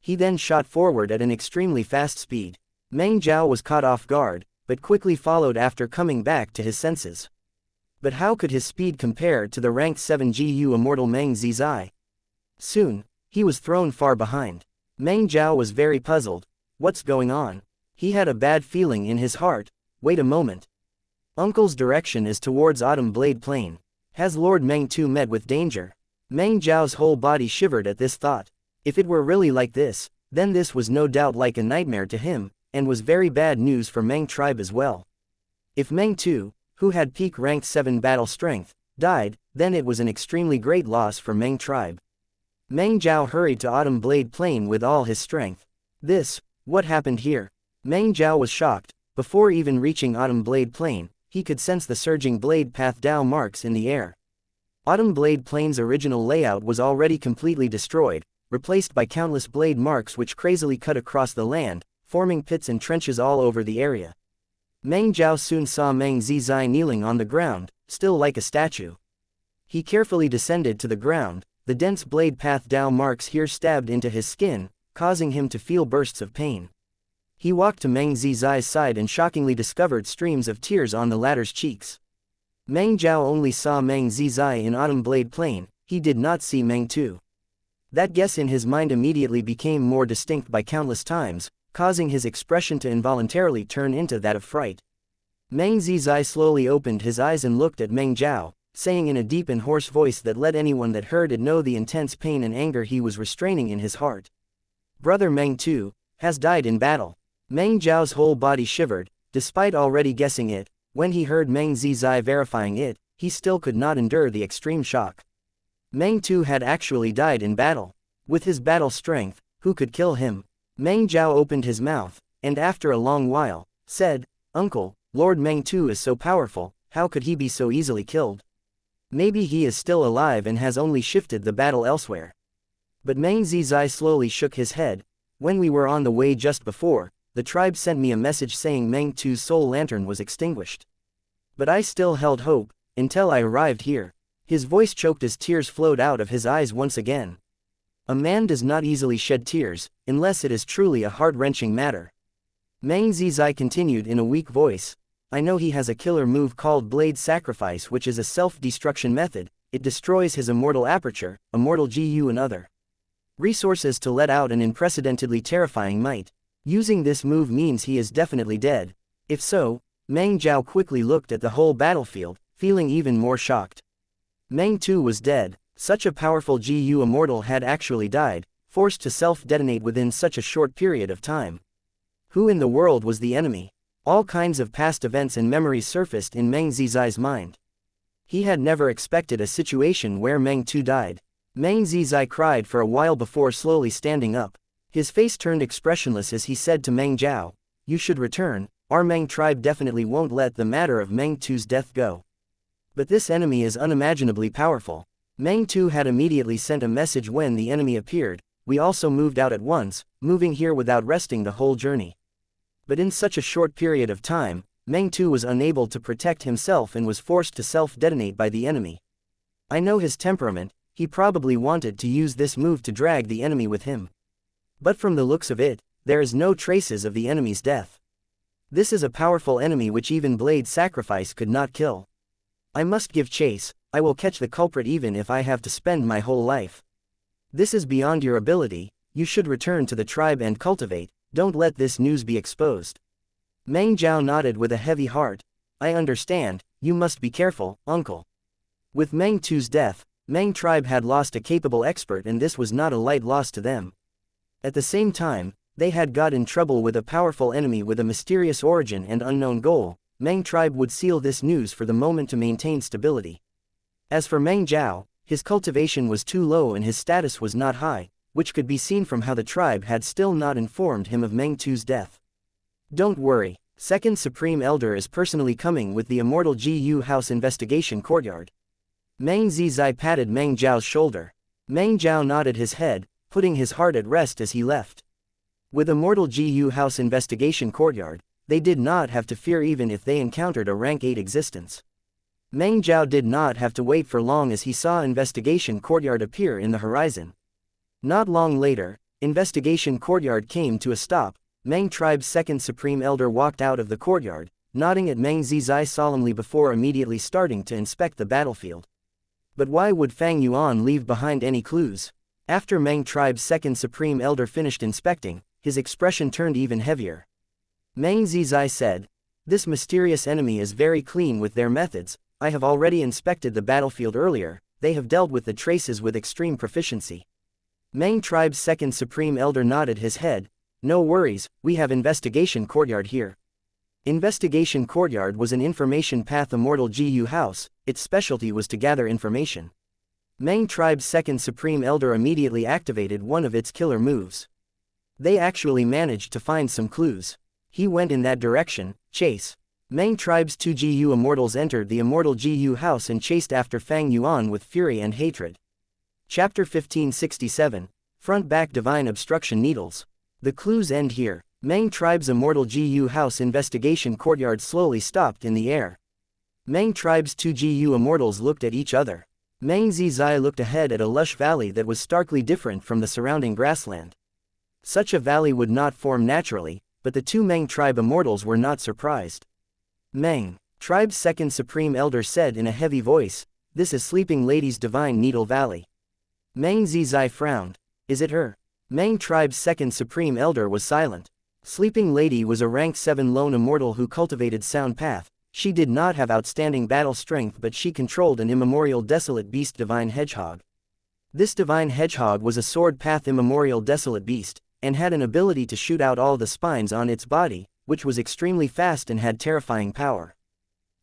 He then shot forward at an extremely fast speed. Meng Jiao was caught off guard, but quickly followed after coming back to his senses. But how could his speed compare to the ranked 7 GU immortal Meng Zizai? Soon, he was thrown far behind. Meng Jiao was very puzzled. What's going on? He had a bad feeling in his heart. Wait a moment. Uncle's direction is towards Autumn Blade Plain. Has Lord Meng too met with danger? Meng Jiao's whole body shivered at this thought. If it were really like this, then this was no doubt like a nightmare to him, and was very bad news for Meng tribe as well. If Meng too, who had peak ranked 7 battle strength, died, then it was an extremely great loss for Meng tribe. Meng Jiao hurried to Autumn Blade Plain with all his strength. What happened here? Meng Jiao was shocked. Before even reaching Autumn Blade Plain, he could sense the surging blade path Dao marks in the air. Autumn Blade Plain's original layout was already completely destroyed, replaced by countless blade marks which crazily cut across the land, forming pits and trenches all over the area. Meng Jiao soon saw Meng Zizai kneeling on the ground, still like a statue. He carefully descended to the ground, the dense blade path Dao marks here stabbed into his skin, causing him to feel bursts of pain. He walked to Meng Zizai's side and shockingly discovered streams of tears on the latter's cheeks. Meng Jiao only saw Meng Zizai in Autumn Blade Plain, he did not see Meng too. That guess in his mind immediately became more distinct by countless times, causing his expression to involuntarily turn into that of fright. Meng Zizai slowly opened his eyes and looked at Meng Jiao, saying in a deep and hoarse voice that let anyone that heard it know the intense pain and anger he was restraining in his heart. Brother Meng too, has died in battle. Meng Jiao's whole body shivered, despite already guessing it. When he heard Meng Zizai verifying it, he still could not endure the extreme shock. Meng too had actually died in battle. With his battle strength, who could kill him? Meng Jiao opened his mouth, and after a long while, said, Uncle, Lord Meng too is so powerful, how could he be so easily killed? Maybe he is still alive and has only shifted the battle elsewhere. But Meng Zizai slowly shook his head. When we were on the way just before, the tribe sent me a message saying Meng too's soul lantern was extinguished. But I still held hope, until I arrived here. His voice choked as tears flowed out of his eyes once again. A man does not easily shed tears, unless it is truly a heart-wrenching matter. Meng Zizai continued in a weak voice. I know he has a killer move called Blade Sacrifice, which is a self-destruction method. It destroys his immortal aperture, immortal GU and other resources to let out an unprecedentedly terrifying might. Using this move means he is definitely dead. If so, Meng Jiao quickly looked at the whole battlefield, feeling even more shocked. Meng too was dead. Such a powerful GU immortal had actually died, forced to self-detonate within such a short period of time. Who in the world was the enemy? All kinds of past events and memories surfaced in Meng Zizai's mind. He had never expected a situation where Meng too died. Meng Zizai cried for a while before slowly standing up. His face turned expressionless as he said to Meng Jiao, You should return, our Meng tribe definitely won't let the matter of Meng too's death go. But this enemy is unimaginably powerful. Meng too had immediately sent a message when the enemy appeared. We also moved out at once, moving here without resting the whole journey. But in such a short period of time, Meng Tu was unable to protect himself and was forced to self-detonate by the enemy. I know his temperament, he probably wanted to use this move to drag the enemy with him. But from the looks of it, there is no traces of the enemy's death. This is a powerful enemy which even blade sacrifice could not kill. I must give chase, I will catch the culprit even if I have to spend my whole life. This is beyond your ability, you should return to the tribe and cultivate, don't let this news be exposed. Meng Zhao nodded with a heavy heart. I understand, you must be careful, uncle. With Meng Tu's death, Meng tribe had lost a capable expert and this was not a light loss to them. At the same time, they had got in trouble with a powerful enemy with a mysterious origin and unknown goal. Meng tribe would seal this news for the moment to maintain stability. As for Meng Zhao, his cultivation was too low and his status was not high, which could be seen from how the tribe had still not informed him of Meng Tu's death. Don't worry, Second Supreme Elder is personally coming with the Immortal GU House Investigation Courtyard. Meng Zizai patted Meng Zhao's shoulder. Meng Zhao nodded his head, putting his heart at rest as he left. With Immortal GU House Investigation Courtyard, they did not have to fear even if they encountered a rank 8 existence. Meng Zhao did not have to wait for long as he saw Investigation Courtyard appear in the horizon. Not long later, Investigation Courtyard came to a stop. Meng tribe's second supreme elder walked out of the courtyard, nodding at Meng Zizai solemnly before immediately starting to inspect the battlefield. But why would Fang Yuan leave behind any clues? After Meng tribe's second supreme elder finished inspecting, his expression turned even heavier. Meng Zizai said, "This mysterious enemy is very clean with their methods. I have already inspected the battlefield earlier, they have dealt with the traces with extreme proficiency." Meng tribe's second supreme elder nodded his head. "No worries, we have Investigation Courtyard here." Investigation Courtyard was an information path Immortal GU house, its specialty was to gather information. Meng tribe's second supreme elder immediately activated one of its killer moves. They actually managed to find some clues. He went in that direction, chase. Meng tribe's 2 GU immortals entered the Immortal GU house and chased after Fang Yuan with fury and hatred. Chapter 1567, Front-Back Divine Obstruction Needles. The clues end here. Meng tribe's Immortal GU house investigation courtyard slowly stopped in the air. Meng tribe's 2 GU immortals looked at each other. Meng Zizai looked ahead at a lush valley that was starkly different from the surrounding grassland. Such a valley would not form naturally, but the 2 Meng tribe immortals were not surprised. Meng tribe's second supreme elder said in a heavy voice, "This is Sleeping Lady's Divine Needle Valley." Meng Zizai frowned. "Is it her?" Meng tribe's second supreme elder was silent. Sleeping Lady was a rank 7 lone immortal who cultivated sound path. She did not have outstanding battle strength but she controlled an immemorial desolate beast divine hedgehog. This divine hedgehog was a sword path immemorial desolate beast, and had an ability to shoot out all the spines on its body, which was extremely fast and had terrifying power.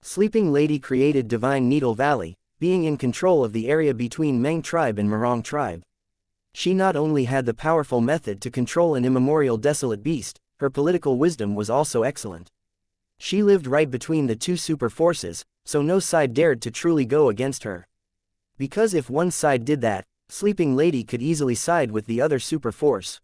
Sleeping Lady created Divine Needle Valley, being in control of the area between Meng tribe and Murong tribe. She not only had the powerful method to control an immemorial desolate beast, her political wisdom was also excellent. She lived right between the 2 super forces, so no side dared to truly go against her. Because if one side did that, Sleeping Lady could easily side with the other super force.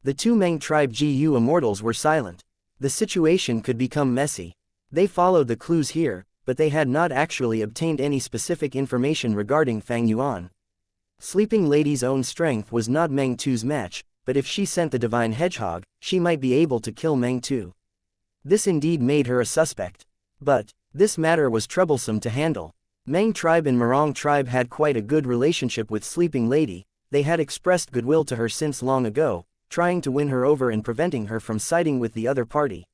The 2 Meng tribe GU immortals were silent. The situation could become messy. They followed the clues here, but they had not actually obtained any specific information regarding Fang Yuan. Sleeping Lady's own strength was not Meng Tu's match, but if she sent the divine hedgehog, she might be able to kill Meng Tu. This indeed made her a suspect. But this matter was troublesome to handle. Meng tribe and Murong tribe had quite a good relationship with Sleeping Lady. They had expressed goodwill to her since long ago, trying to win her over and preventing her from siding with the other party.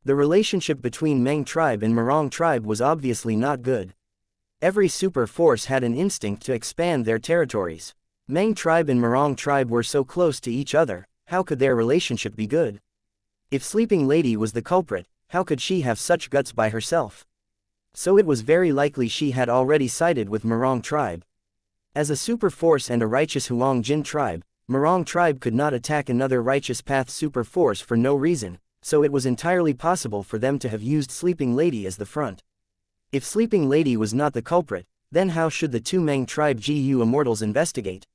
The relationship between Meng tribe and Murong tribe was obviously not good. Every super force had an instinct to expand their territories. Meng tribe and Murong tribe were so close to each other, how could their relationship be good? If Sleeping Lady was the culprit, how could she have such guts by herself? So it was very likely she had already sided with Murong tribe. As a super force and a righteous Huang Jin tribe, Murong tribe could not attack another righteous path super force for no reason, so it was entirely possible for them to have used Sleeping Lady as the front. If Sleeping Lady was not the culprit, then how should the 2 Meng tribe GU immortals investigate?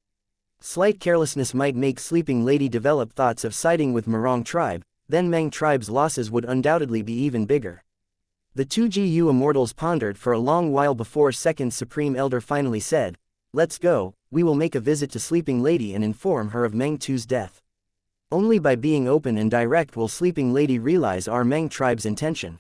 Slight carelessness might make Sleeping Lady develop thoughts of siding with Murong tribe, then Meng tribe's losses would undoubtedly be even bigger. The two GU Immortals pondered for a long while before Second Supreme Elder finally said, "Let's go, we will make a visit to Sleeping Lady and inform her of Meng Tu's death. Only by being open and direct will Sleeping Lady realize our Meng tribe's intention.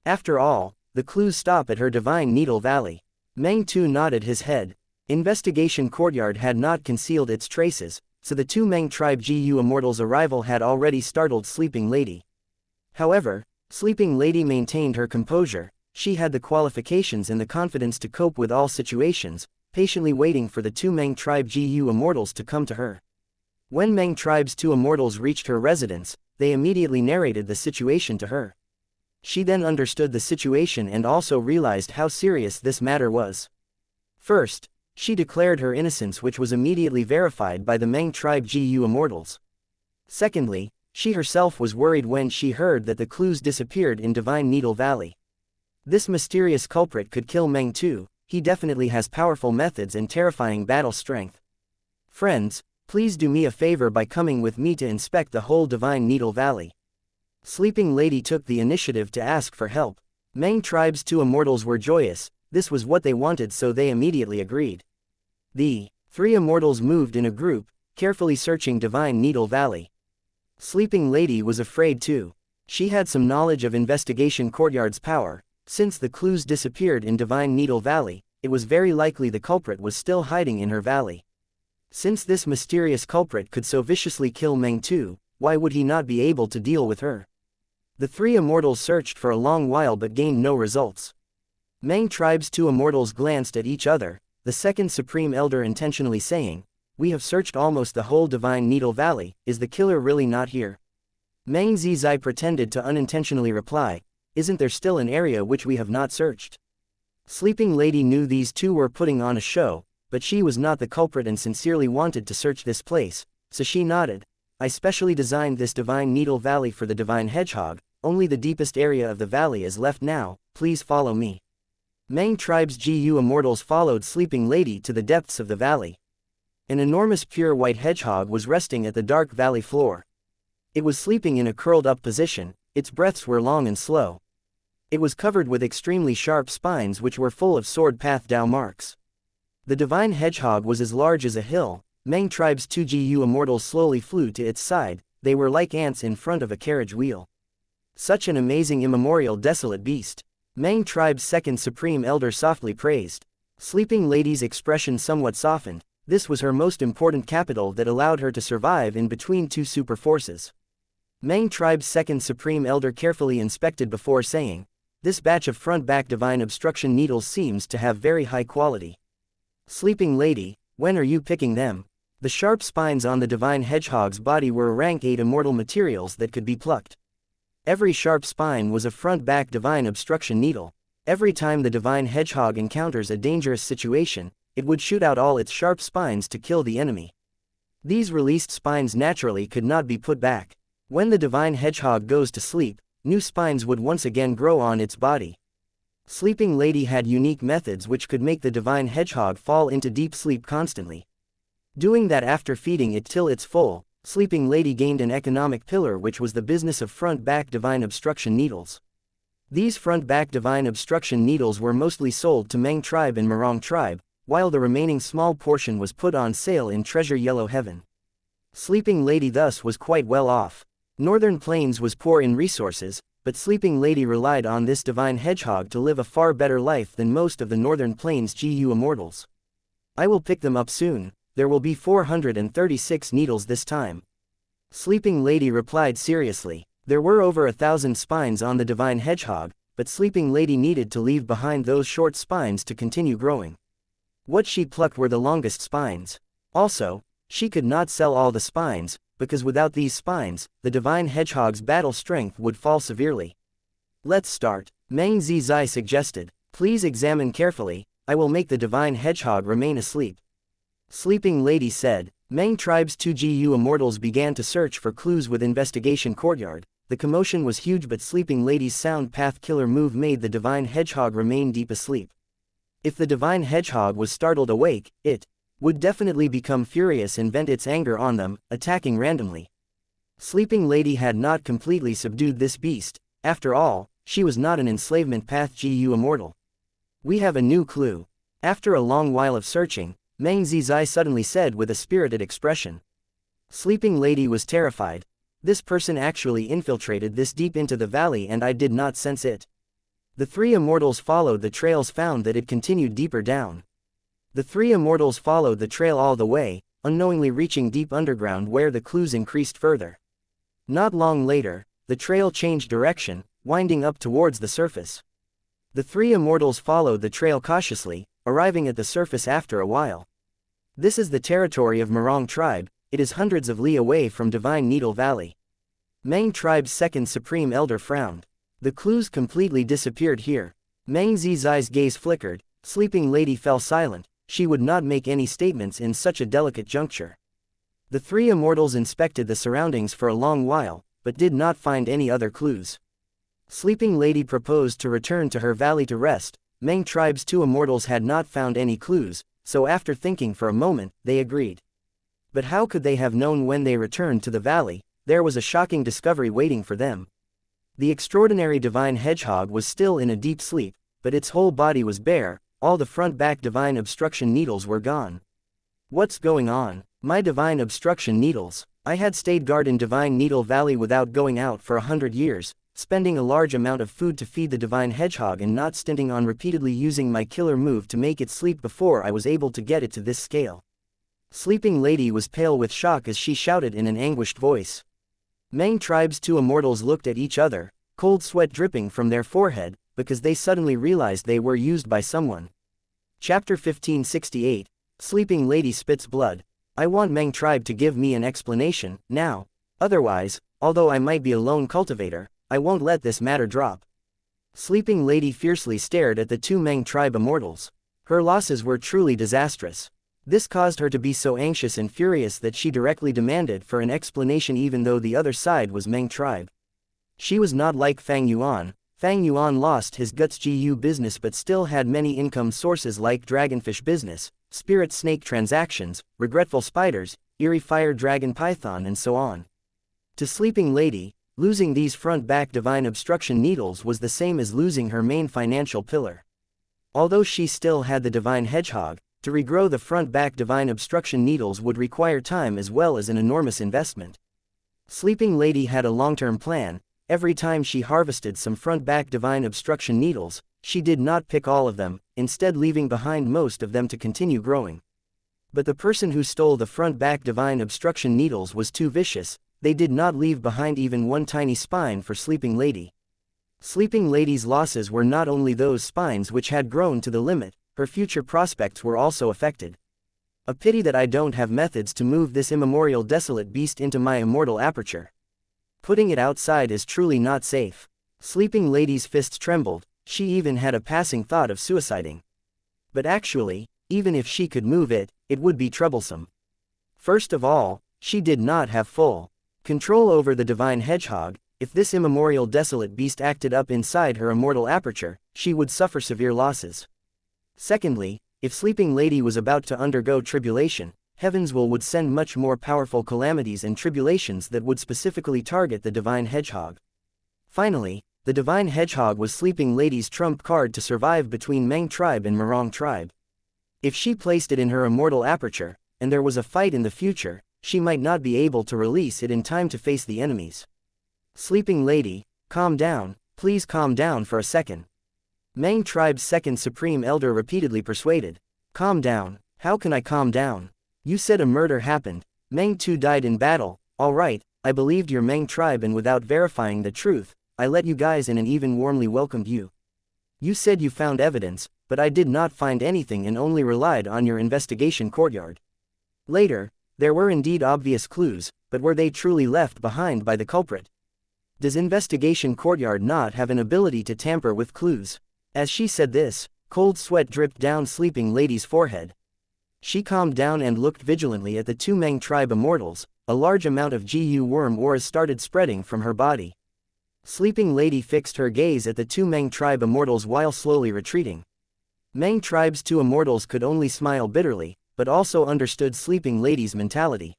After all, the clues stop at her Divine Needle Valley." Meng Tu nodded his head. Investigation Courtyard had not concealed its traces, so the two Meng tribe GU Immortals' arrival had already startled Sleeping Lady. However, Sleeping Lady maintained her composure. She had the qualifications and the confidence to cope with all situations, patiently waiting for the two Meng tribe GU Immortals to come to her. When Meng tribe's two Immortals reached her residence, they immediately narrated the situation to her. She then understood the situation and also realized how serious this matter was. First, she declared her innocence, which was immediately verified by the Meng tribe GU Immortals. Secondly, she herself was worried when she heard that the clues disappeared in Divine Needle Valley. This mysterious culprit could kill Meng Tu. He definitely has powerful methods and terrifying battle strength. Friends, please do me a favor by coming with me to inspect the whole Divine Needle Valley. Sleeping Lady took the initiative to ask for help. Meng tribe's two Immortals were joyous. This was what they wanted, so they immediately agreed. The three Immortals moved in a group, carefully searching Divine Needle Valley. Sleeping Lady was afraid too. She had some knowledge of Investigation Courtyard's power. Since the clues disappeared in Divine Needle Valley, it was very likely the culprit was still hiding in her valley. Since this mysterious culprit could so viciously kill Meng Tu, why would he not be able to deal with her? The three Immortals searched for a long while but gained no results. Meng tribe's two Immortals glanced at each other, the second Supreme Elder intentionally saying, "We have searched almost the whole Divine Needle Valley, is the killer really not here?" Meng Zizai pretended to unintentionally reply, "Isn't there still an area which we have not searched?" Sleeping Lady knew these two were putting on a show, but she was not the culprit and sincerely wanted to search this place, so she nodded. "I specially designed this Divine Needle Valley for the Divine Hedgehog. Only the deepest area of the valley is left now, please follow me." Meng tribe's GU Immortals followed Sleeping Lady to the depths of the valley. An enormous pure white hedgehog was resting at the dark valley floor. It was sleeping in a curled-up position. Its breaths were long and slow. It was covered with extremely sharp spines which were full of sword path Dao marks. The Divine Hedgehog was as large as a hill. Meng tribe's two GU Immortals slowly flew to its side. They were like ants in front of a carriage wheel. Such an amazing immemorial desolate beast. Meng tribe's second Supreme Elder softly praised. Sleeping Lady's expression somewhat softened. This was her most important capital that allowed her to survive in between two super forces. Meng tribe's second Supreme Elder carefully inspected before saying, "This batch of front-back Divine Obstruction needles seems to have very high quality." Sleeping Lady, when are you picking them? The sharp spines on the Divine Hedgehog's body were rank 8 immortal materials that could be plucked. Every sharp spine was a front-back Divine Obstruction needle. Every time the Divine Hedgehog encounters a dangerous situation, it would shoot out all its sharp spines to kill the enemy. These released spines naturally could not be put back. When the Divine Hedgehog goes to sleep, new spines would once again grow on its body. Sleeping Lady had unique methods which could make the Divine Hedgehog fall into deep sleep constantly. Doing that after feeding it till it's full, Sleeping Lady gained an economic pillar which was the business of front-back Divine Obstruction needles. These front-back Divine Obstruction needles were mostly sold to Meng tribe and Morong tribe, while the remaining small portion was put on sale in Treasure Yellow Heaven. Sleeping Lady thus was quite well off. Northern Plains was poor in resources, but Sleeping Lady relied on this Divine Hedgehog to live a far better life than most of the Northern Plains GU Immortals. "I will pick them up soon. There will be 436 needles this time." Sleeping Lady replied seriously. There were over 1,000 spines on the Divine Hedgehog, but Sleeping Lady needed to leave behind those short spines to continue growing. What she plucked were the longest spines. Also, she could not sell all the spines, because without these spines, the Divine Hedgehog's battle strength would fall severely. "Let's start," Meng Zizai suggested. "Please examine carefully. I will make the Divine Hedgehog remain asleep." Sleeping Lady said. Meng tribe's two GU Immortals began to search for clues with Investigation Courtyard. The commotion was huge, but Sleeping Lady's sound path killer move made the Divine Hedgehog remain deep asleep. If the Divine Hedgehog was startled awake, it would definitely become furious and vent its anger on them, attacking randomly. Sleeping Lady had not completely subdued this beast. After all, she was not an enslavement path GU Immortal. We have a new clue. After a long while of searching, Meng Zizai suddenly said with a spirited expression. Sleeping Lady was terrified. This person actually infiltrated this deep into the valley and I did not sense it. The three immortals followed the trails, found that it continued deeper down. The three immortals followed the trail all the way, unknowingly reaching deep underground where the clues increased further. Not long later, the trail changed direction, winding up towards the surface. The three immortals followed the trail cautiously, arriving at the surface after a while. This is the territory of Murong tribe. It is hundreds of li away from Divine Needle Valley. Meng tribe's second supreme elder frowned. The clues completely disappeared here. Meng Zizai's gaze flickered. Sleeping Lady fell silent. She would not make any statements in such a delicate juncture. The three immortals inspected the surroundings for a long while, but did not find any other clues. Sleeping Lady proposed to return to her valley to rest. Meng tribe's two immortals had not found any clues, so after thinking for a moment, they agreed. But how could they have known when they returned to the valley? There was a shocking discovery waiting for them. The extraordinary divine hedgehog was still in a deep sleep, but its whole body was bare. All the front-back divine obstruction needles were gone. What's going on? My divine obstruction needles. I had stayed guard in Divine Needle Valley without going out for 100 years, spending a large amount of food to feed the divine hedgehog and not stinting on repeatedly using my killer move to make it sleep before I was able to get it to this scale. Sleeping Lady was pale with shock as she shouted in an anguished voice. Meng tribe's two immortals looked at each other, cold sweat dripping from their forehead, because they suddenly realized they were used by someone. Chapter 1568, Sleeping Lady spits blood. I want Meng tribe to give me an explanation, now. Otherwise, although I might be a lone cultivator, I won't let this matter drop. Sleeping Lady fiercely stared at the two Meng tribe immortals. Her losses were truly disastrous. This caused her to be so anxious and furious that she directly demanded for an explanation even though the other side was Meng tribe. She was not like Fang Yuan. Fang Yuan lost his guts GU business but still had many income sources like dragonfish business, spirit snake transactions, regretful spiders, eerie fire dragon python and so on. To Sleeping Lady, losing these front-back divine obstruction needles was the same as losing her main financial pillar. Although she still had the divine hedgehog, to regrow the front-back divine obstruction needles would require time as well as an enormous investment. Sleeping Lady had a long-term plan. Every time she harvested some front-back divine obstruction needles, she did not pick all of them, instead leaving behind most of them to continue growing. But the person who stole the front-back divine obstruction needles was too vicious. They did not leave behind even one tiny spine for Sleeping Lady. Sleeping Lady's losses were not only those spines which had grown to the limit, her future prospects were also affected. A pity that I don't have methods to move this immemorial desolate beast into my immortal aperture. Putting it outside is truly not safe. Sleeping Lady's fists trembled. She even had a passing thought of suiciding. But actually, even if she could move it, it would be troublesome. First of all, she did not have full control over the divine hedgehog. If this immemorial desolate beast acted up inside her immortal aperture, she would suffer severe losses. Secondly, if Sleeping Lady was about to undergo tribulation, Heaven's will would send much more powerful calamities and tribulations that would specifically target the divine hedgehog. Finally, the divine hedgehog was Sleeping Lady's trump card to survive between Meng tribe and Murong tribe. If she placed it in her immortal aperture, and there was a fight in the future, she might not be able to release it in time to face the enemies. Sleeping Lady, calm down, please calm down for a second. Meng tribe's second supreme elder repeatedly persuaded. Calm down, how can I calm down? You said a murder happened. Meng 2 died in battle. Alright, I believed your Meng tribe and without verifying the truth, I let you guys in and even warmly welcomed you. You said you found evidence, but I did not find anything and only relied on your investigation courtyard. Later, there were indeed obvious clues, but were they truly left behind by the culprit? Does investigation courtyard not have an ability to tamper with clues? As she said this, cold sweat dripped down Sleeping Lady's forehead. She calmed down and looked vigilantly at the two Meng tribe immortals. A large amount of GU worm auras started spreading from her body. Sleeping Lady fixed her gaze at the two Meng tribe immortals while slowly retreating. Meng tribe's two immortals could only smile bitterly, but also understood Sleeping Lady's mentality.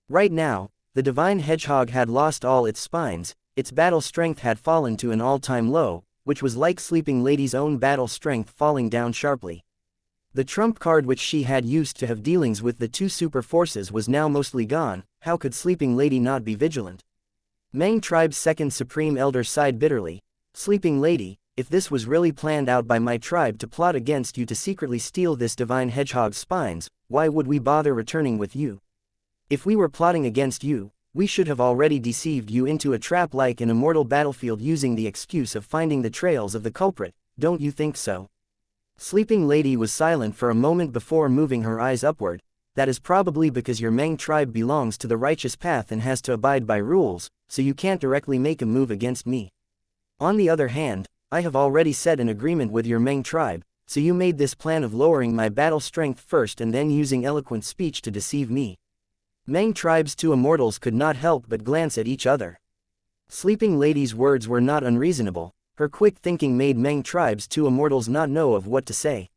Right now, the divine hedgehog had lost all its spines. its battle strength had fallen to an all-time low, which was like Sleeping Lady's own battle strength falling down sharply. The trump card which she had used to have dealings with the two super forces was now mostly gone. How could Sleeping Lady not be vigilant? Mang Tribe's second supreme elder sighed bitterly. Sleeping Lady, if this was really planned out by my tribe to plot against you to secretly steal this divine hedgehog's spines, why would we bother returning with you? If we were plotting against you, we should have already deceived you into a trap like an immortal battlefield using the excuse of finding the trails of the culprit, don't you think so? Sleeping Lady was silent for a moment before moving her eyes upward. That is probably because your Mang tribe belongs to the righteous path and has to abide by rules, so you can't directly make a move against me. On the other hand, I have already set an agreement with your Mang tribe, so you made this plan of lowering my battle strength first and then using eloquent speech to deceive me. Mang tribe's two immortals could not help but glance at each other. Sleeping Lady's words were not unreasonable. Her quick thinking made Mang tribe's two immortals not know of what to say.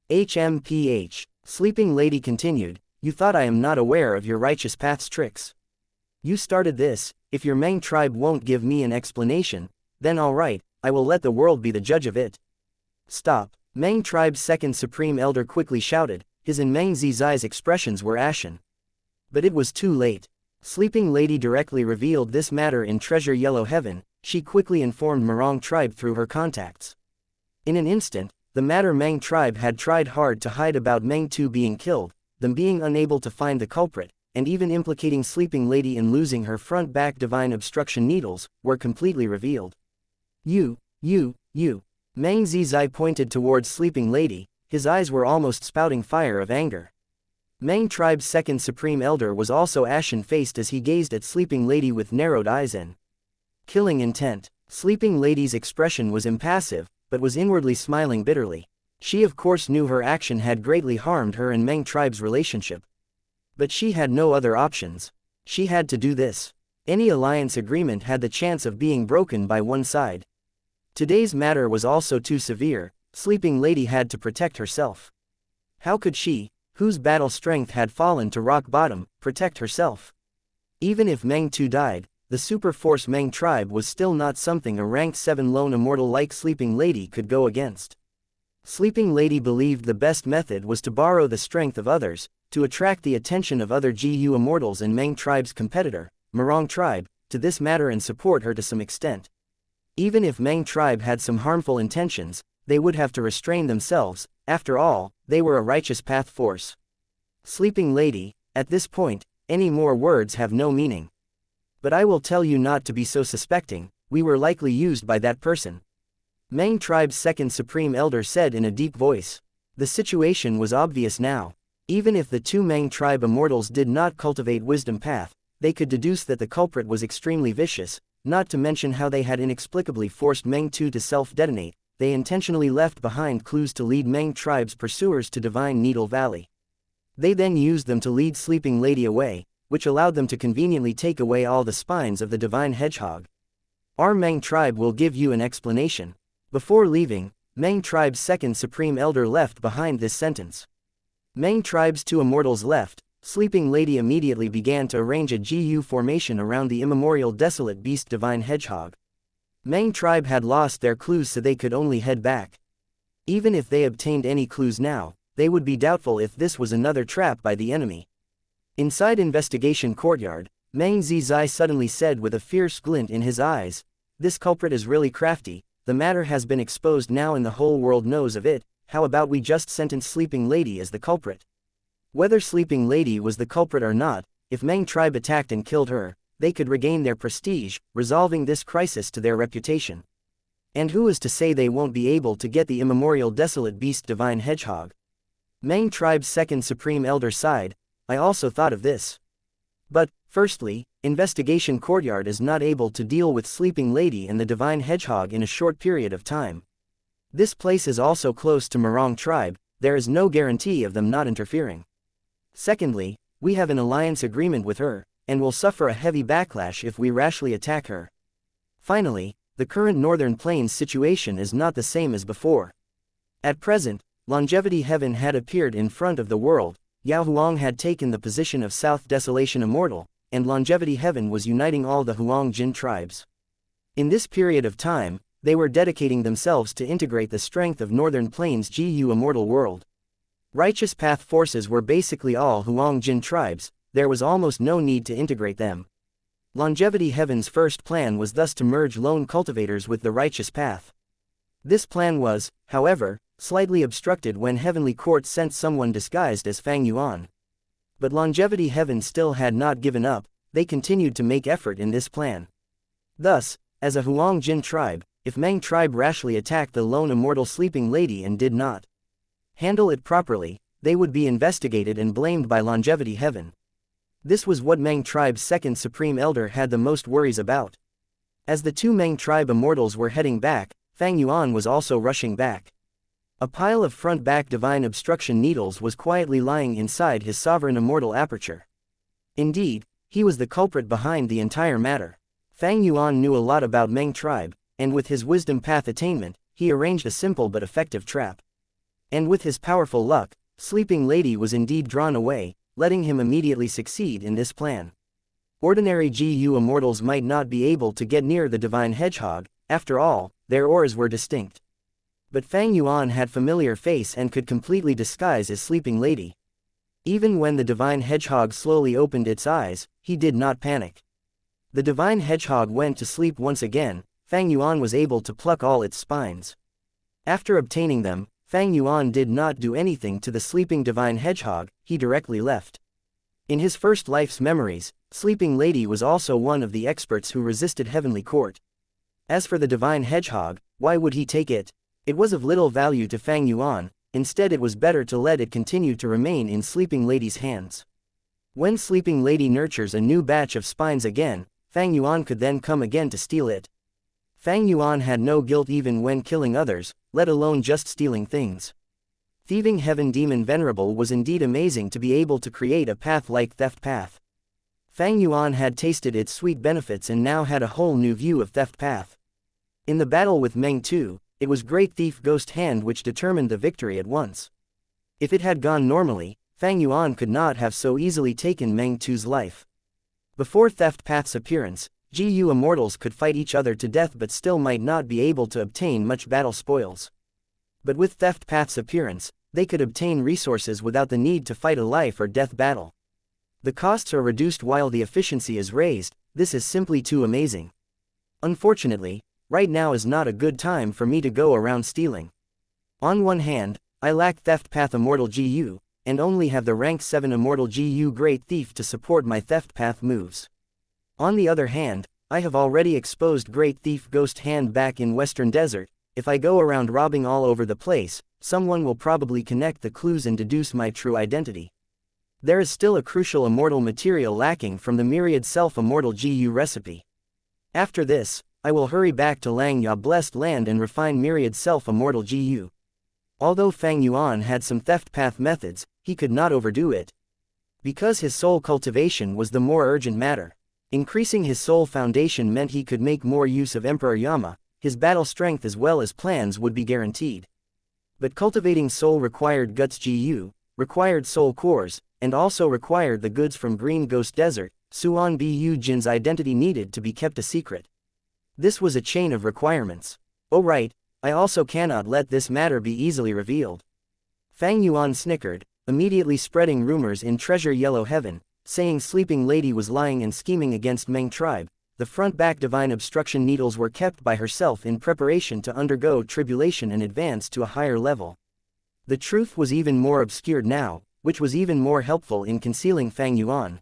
HMPH. Sleeping Lady continued, you thought I am not aware of your righteous path's tricks. You started this. If your Mang tribe won't give me an explanation, then alright, I will let the world be the judge of it. Stop. Mang tribe's second supreme elder quickly shouted. His and Mang Zizai's expressions were ashen. But it was too late. Sleeping Lady directly revealed this matter in Treasure Yellow Heaven. She quickly informed Morong tribe through her contacts. In an instant, the matter Mang tribe had tried hard to hide about Mang 2 being killed, them being unable to find the culprit, and even implicating Sleeping Lady in losing her front-back divine obstruction needles, were completely revealed. You. Mang Zizai pointed towards Sleeping Lady, his eyes were almost spouting fire of anger. Mang tribe's second supreme elder was also ashen-faced as he gazed at Sleeping Lady with narrowed eyes and killing intent. Sleeping Lady's expression was impassive, but was inwardly smiling bitterly. She of course knew her action had greatly harmed her and Mang tribe's relationship. But she had no other options. She had to do this. Any alliance agreement had the chance of being broken by one side. Today's matter was also too severe. Sleeping Lady had to protect herself. How could she, whose battle strength had fallen to rock bottom, protect herself? Even if Mang 2 died, the super force Mang tribe was still not something a ranked 7 lone immortal like Sleeping Lady could go against. Sleeping Lady believed the best method was to borrow the strength of others, to attract the attention of other GU immortals and Mang tribe's competitor, Morong tribe, to this matter and support her to some extent. Even if Mang tribe had some harmful intentions, they would have to restrain themselves. After all, they were a righteous path force. Sleeping Lady, at this point, any more words have no meaning. But I will tell you not to be so suspecting, we were likely used by that person. Mang tribe's second supreme elder said in a deep voice. The situation was obvious now. Even if the two Mang tribe immortals did not cultivate wisdom path, they could deduce that the culprit was extremely vicious, not to mention how they had inexplicably forced Mang 2 to self-detonate. They intentionally left behind clues to lead Mang tribe's pursuers to Divine Needle Valley. They then used them to lead Sleeping Lady away, which allowed them to conveniently take away all the spines of the divine hedgehog. Our Mang tribe will give you an explanation. Before leaving, Mang tribe's second supreme elder left behind this sentence. Mang tribe's two immortals left. Sleeping Lady immediately began to arrange a GU formation around the immemorial desolate beast divine hedgehog. Mang tribe had lost their clues, so they could only head back. Even if they obtained any clues now, they would be doubtful if this was another trap by the enemy. Inside investigation courtyard, Mang Zizai suddenly said with a fierce glint in his eyes, this culprit is really crafty. The matter has been exposed now and the whole world knows of it. How about we just sentence Sleeping Lady as the culprit? Whether Sleeping Lady was the culprit or not, if Mang tribe attacked and killed her, they could regain their prestige, resolving this crisis to their reputation. And who is to say they won't be able to get the immemorial desolate beast divine hedgehog? Mang tribe's second supreme elder sighed. I also thought of this. But, firstly, investigation courtyard is not able to deal with Sleeping Lady and the divine hedgehog in a short period of time. This place is also close to Morong tribe. There is no guarantee of them not interfering. Secondly, we have an alliance agreement with her, and will suffer a heavy backlash if we rashly attack her. Finally, the current Northern Plains situation is not the same as before. At present, Longevity Heaven had appeared in front of the world, Yao Huang had taken the position of South Desolation Immortal, and Longevity Heaven was uniting all the Huang Jin tribes. In this period of time, they were dedicating themselves to integrate the strength of Northern Plains GU Immortal world. Righteous Path forces were basically all Huang Jin tribes, there was almost no need to integrate them. Longevity Heaven's first plan was thus to merge lone cultivators with the Righteous Path. This plan was, however, slightly obstructed when Heavenly Court sent someone disguised as Fang Yuan. But Longevity Heaven still had not given up, they continued to make effort in this plan. Thus, as a Huang Jin tribe, if Meng tribe rashly attacked the lone immortal sleeping lady and did not handle it properly, they would be investigated and blamed by Longevity Heaven. This was what Meng tribe's second supreme elder had the most worries about. As the two Meng tribe immortals were heading back, Fang Yuan was also rushing back. A pile of front-back divine obstruction needles was quietly lying inside his sovereign immortal aperture. Indeed, he was the culprit behind the entire matter. Fang Yuan knew a lot about Meng tribe, and with his wisdom path attainment, he arranged a simple but effective trap. And with his powerful luck, Sleeping Lady was indeed drawn away, letting him immediately succeed in this plan. Ordinary GU immortals might not be able to get near the divine hedgehog, after all, their auras were distinct. But Fang Yuan had familiar face and could completely disguise his Sleeping Lady. Even when the divine hedgehog slowly opened its eyes, he did not panic. The divine hedgehog went to sleep once again. Fang Yuan was able to pluck all its spines. After obtaining them, Fang Yuan did not do anything to the sleeping divine hedgehog, he directly left. In his first life's memories, Sleeping Lady was also one of the experts who resisted Heavenly Court. As for the divine hedgehog, why would he take it? It was of little value to Fang Yuan, instead it was better to let it continue to remain in Sleeping Lady's hands. When Sleeping Lady nurtures a new batch of spines again, Fang Yuan could then come again to steal it. Fang Yuan had no guilt even when killing others, let alone just stealing things. Thieving Heaven Demon Venerable was indeed amazing to be able to create a path like Theft Path. Fang Yuan had tasted its sweet benefits and now had a whole new view of Theft Path. In the battle with Meng Tu, it was Great Thief Ghost Hand which determined the victory at once. If it had gone normally, Fang Yuan could not have so easily taken Meng Tu's life. Before Theft Path's appearance, GU immortals could fight each other to death but still might not be able to obtain much battle spoils. But with Theft Path's appearance, they could obtain resources without the need to fight a life or death battle. The costs are reduced while the efficiency is raised. This is simply too amazing. Unfortunately, right now is not a good time for me to go around stealing. On one hand, I lack Theft Path Immortal GU, and only have the rank 7 Immortal GU Great Thief to support my Theft Path moves. On the other hand, I have already exposed Great Thief Ghost Hand back in Western Desert. If I go around robbing all over the place, someone will probably connect the clues and deduce my true identity. There is still a crucial immortal material lacking from the Myriad Self-Immortal GU recipe. After this, I will hurry back to Langya Blessed Land and refine Myriad Self-Immortal GU. Although Fang Yuan had some Theft Path methods, he could not overdo it. Because his soul cultivation was the more urgent matter. Increasing his soul foundation meant he could make more use of Emperor Yama, his battle strength as well as plans would be guaranteed. But cultivating soul required Guts GU, required soul cores, and also required the goods from Green Ghost Desert. Suan Bu Jin's identity needed to be kept a secret. This was a chain of requirements. Oh right, I also cannot let this matter be easily revealed. Fang Yuan snickered, immediately spreading rumors in Treasure Yellow Heaven, saying Sleeping Lady was lying and scheming against Meng tribe. The front-back divine obstruction needles were kept by herself in preparation to undergo tribulation and advance to a higher level. The truth was even more obscured now, which was even more helpful in concealing Fang Yuan.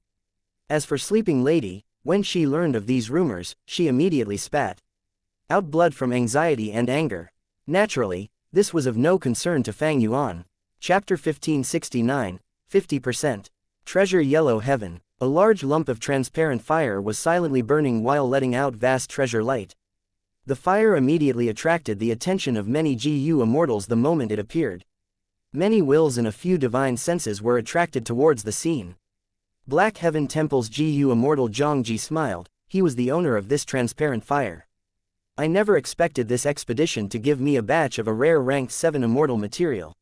As for Sleeping Lady, when she learned of these rumors, she immediately spat out blood from anxiety and anger. Naturally, this was of no concern to Fang Yuan. Chapter 1569, 50%. Treasure Yellow Heaven. A large lump of transparent fire was silently burning while letting out vast treasure light. The fire immediately attracted the attention of many GU immortals the moment it appeared. Many wills and a few divine senses were attracted towards the scene. Black Heaven Temple's GU immortal Zhongji smiled. He was the owner of this transparent fire. I never expected this expedition to give me a batch of a rare rank 7 immortal material.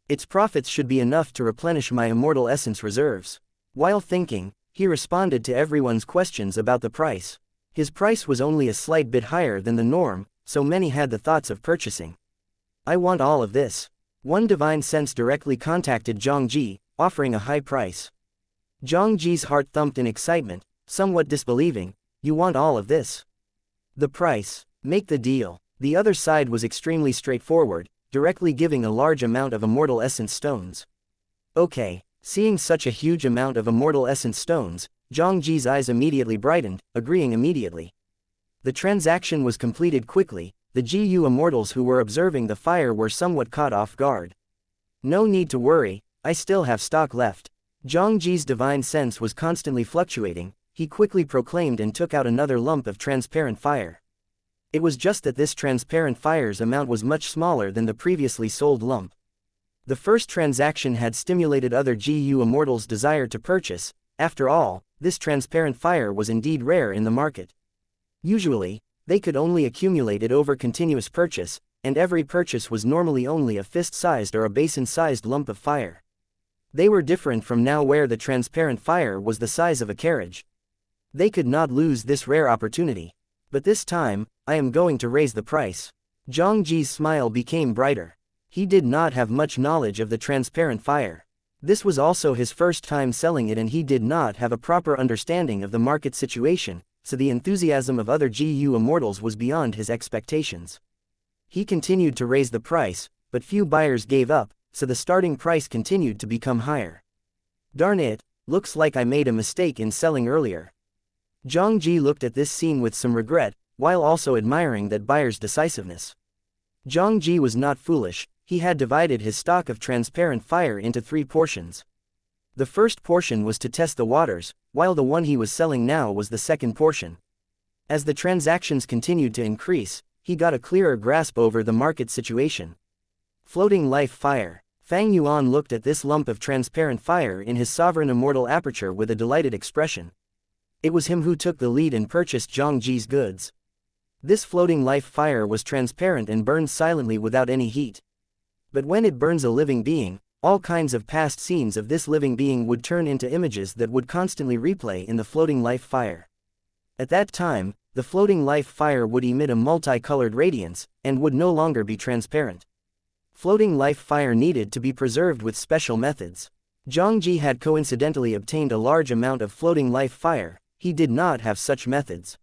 Its profits should be enough to replenish my immortal essence reserves. While thinking, he responded to everyone's questions about the price. His price was only a slight bit higher than the norm, so many had the thoughts of purchasing. I want all of this. One divine sense directly contacted Zhang Ji, offering a high price. Zhang Ji's heart thumped in excitement, somewhat disbelieving. You want all of this? The price. Make the deal. The other side was extremely straightforward, directly giving a large amount of immortal essence stones. Okay. Seeing such a huge amount of immortal essence stones, Zhang Ji's eyes immediately brightened, agreeing immediately. The transaction was completed quickly. The GU immortals who were observing the fire were somewhat caught off guard. No need to worry, I still have stock left. Zhang Ji's divine sense was constantly fluctuating. He quickly proclaimed and took out another lump of transparent fire. It was just that this transparent fire's amount was much smaller than the previously sold lump. The first transaction had stimulated other GU immortals' desire to purchase. After all, this transparent fire was indeed rare in the market. Usually, they could only accumulate it over continuous purchase, and every purchase was normally only a fist-sized or a basin-sized lump of fire. They were different from now where the transparent fire was the size of a carriage. They could not lose this rare opportunity. But this time, I am going to raise the price. Zhang Ji's smile became brighter. He did not have much knowledge of the transparent fire. This was also his first time selling it and he did not have a proper understanding of the market situation, so the enthusiasm of other GU immortals was beyond his expectations. He continued to raise the price, but few buyers gave up, so the starting price continued to become higher. Darn it, looks like I made a mistake in selling earlier. Zhang Ji looked at this scene with some regret, while also admiring that buyer's decisiveness. Zhang Ji was not foolish. He had divided his stock of transparent fire into 3 portions. The first portion was to test the waters, while the one he was selling now was the second portion. As the transactions continued to increase, he got a clearer grasp over the market situation. Floating life fire. Fang Yuan looked at this lump of transparent fire in his sovereign immortal aperture with a delighted expression. It was him who took the lead and purchased Zhang Ji's goods. This floating life fire was transparent and burned silently without any heat. But when it burns a living being, all kinds of past scenes of this living being would turn into images that would constantly replay in the floating life fire. At that time, the floating life fire would emit a multicolored radiance, and would no longer be transparent. Floating life fire needed to be preserved with special methods. Zhang Ji had coincidentally obtained a large amount of floating life fire. He did not have such methods.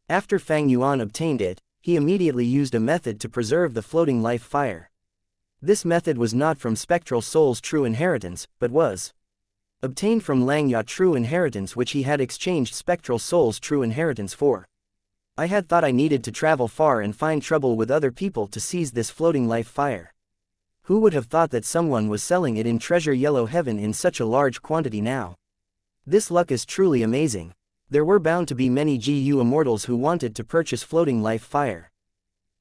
After Fang Yuan obtained it, he immediately used a method to preserve the floating life fire. This method was not from Spectral Soul's true inheritance, but was obtained from Lang Ya true inheritance which he had exchanged Spectral Soul's true inheritance for. I had thought I needed to travel far and find trouble with other people to seize this floating life fire. Who would have thought that someone was selling it in Treasure Yellow Heaven in such a large quantity now? This luck is truly amazing. There were bound to be many GU immortals who wanted to purchase floating life fire.